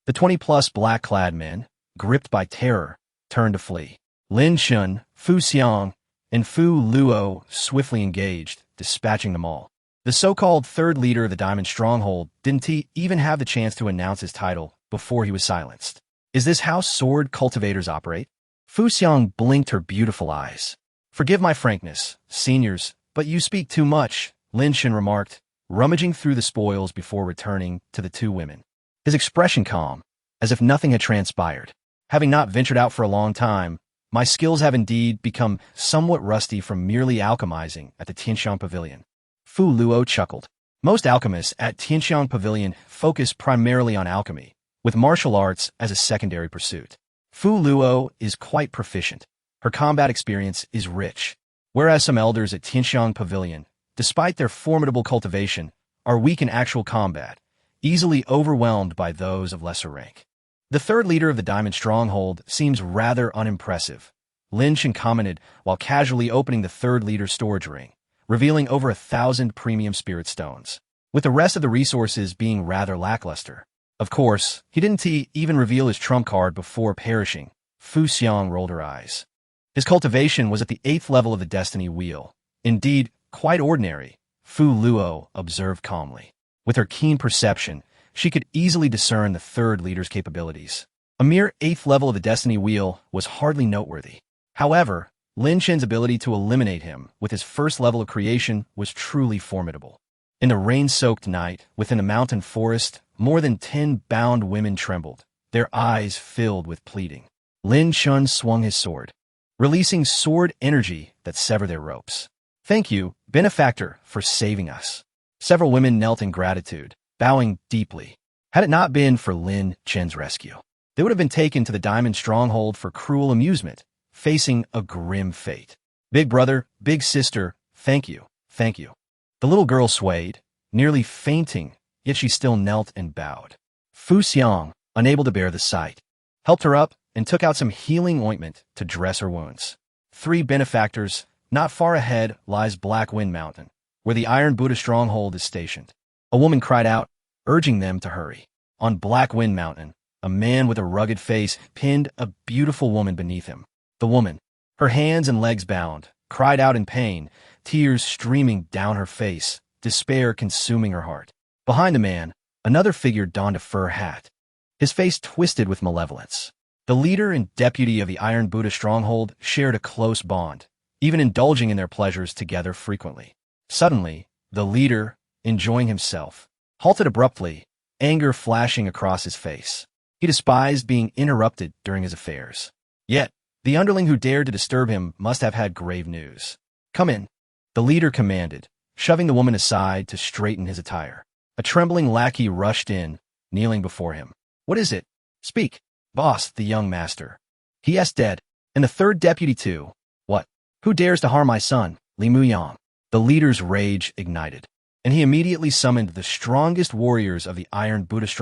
The 20-plus black-clad men, gripped by terror, turned to flee. Lin Chen, Fu Xiang, and Fu Luo swiftly engaged, dispatching them all. The so-called 3rd leader of the Diamond Stronghold didn't even have the chance to announce his title before he was silenced. Is this how sword cultivators operate? Fu Xiang blinked her beautiful eyes. Forgive my frankness, seniors, but you speak too much, Lin Chen remarked, rummaging through the spoils before returning to the 2 women. His expression calm, as if nothing had transpired. Having not ventured out for a long time, my skills have indeed become somewhat rusty from merely alchemizing at the Tianxiang Pavilion. Fu Luo chuckled. Most alchemists at Tianxiang Pavilion focus primarily on alchemy, with martial arts as a secondary pursuit. Fu Luo is quite proficient. Her combat experience is rich, whereas some elders at Tianxiang Pavilion, despite their formidable cultivation, are weak in actual combat, easily overwhelmed by those of lesser rank. The third leader of the Diamond Stronghold seems rather unimpressive. Lin Chen commented while casually opening the third leader's storage ring, revealing over 1,000 premium spirit stones, with the rest of the resources being rather lackluster. Of course, he didn't even reveal his trump card before perishing. Fu Xiang rolled her eyes. His cultivation was at the 8th level of the Destiny Wheel. Indeed, quite ordinary, Fu Luo observed calmly. With her keen perception, she could easily discern the third leader's capabilities. A mere 8th level of the Destiny Wheel was hardly noteworthy. However, Lin Chen's ability to eliminate him with his first level of creation was truly formidable. In the rain-soaked night, within the mountain forest, more than 10 bound women trembled, their eyes filled with pleading. Lin Chen swung his sword, releasing sword energy that severed their ropes. "Thank you, benefactor, for saving us." Several women knelt in gratitude, bowing deeply. Had it not been for Lin Chen's rescue, they would have been taken to the Diamond Stronghold for cruel amusement, facing a grim fate. "Big brother, big sister, thank you, thank you." The little girl swayed, nearly fainting, yet she still knelt and bowed. Fu Xiang, unable to bear the sight, helped her up and took out some healing ointment to dress her wounds. 3 benefactors. Not far ahead lies Black Wind Mountain, where the Iron Buddha Stronghold is stationed. A woman cried out, urging them to hurry. On Black Wind Mountain, a man with a rugged face pinned a beautiful woman beneath him. The woman, her hands and legs bound, cried out in pain, tears streaming down her face, despair consuming her heart. Behind the man, another figure donned a fur hat, his face twisted with malevolence. The leader and deputy of the Iron Buddha Stronghold shared a close bond, even indulging in their pleasures together frequently. Suddenly, the leader, enjoying himself, halted abruptly, anger flashing across his face. He despised being interrupted during his affairs. Yet, the underling who dared to disturb him must have had grave news. "Come in," the leader commanded, shoving the woman aside to straighten his attire. A trembling lackey rushed in, kneeling before him. "What is it? Speak, boss," the young master. "He is dead, and the third deputy too." "What? Who dares to harm my son, Li Muyang?" The leader's rage ignited, and he immediately summoned the strongest warriors of the Iron Buddha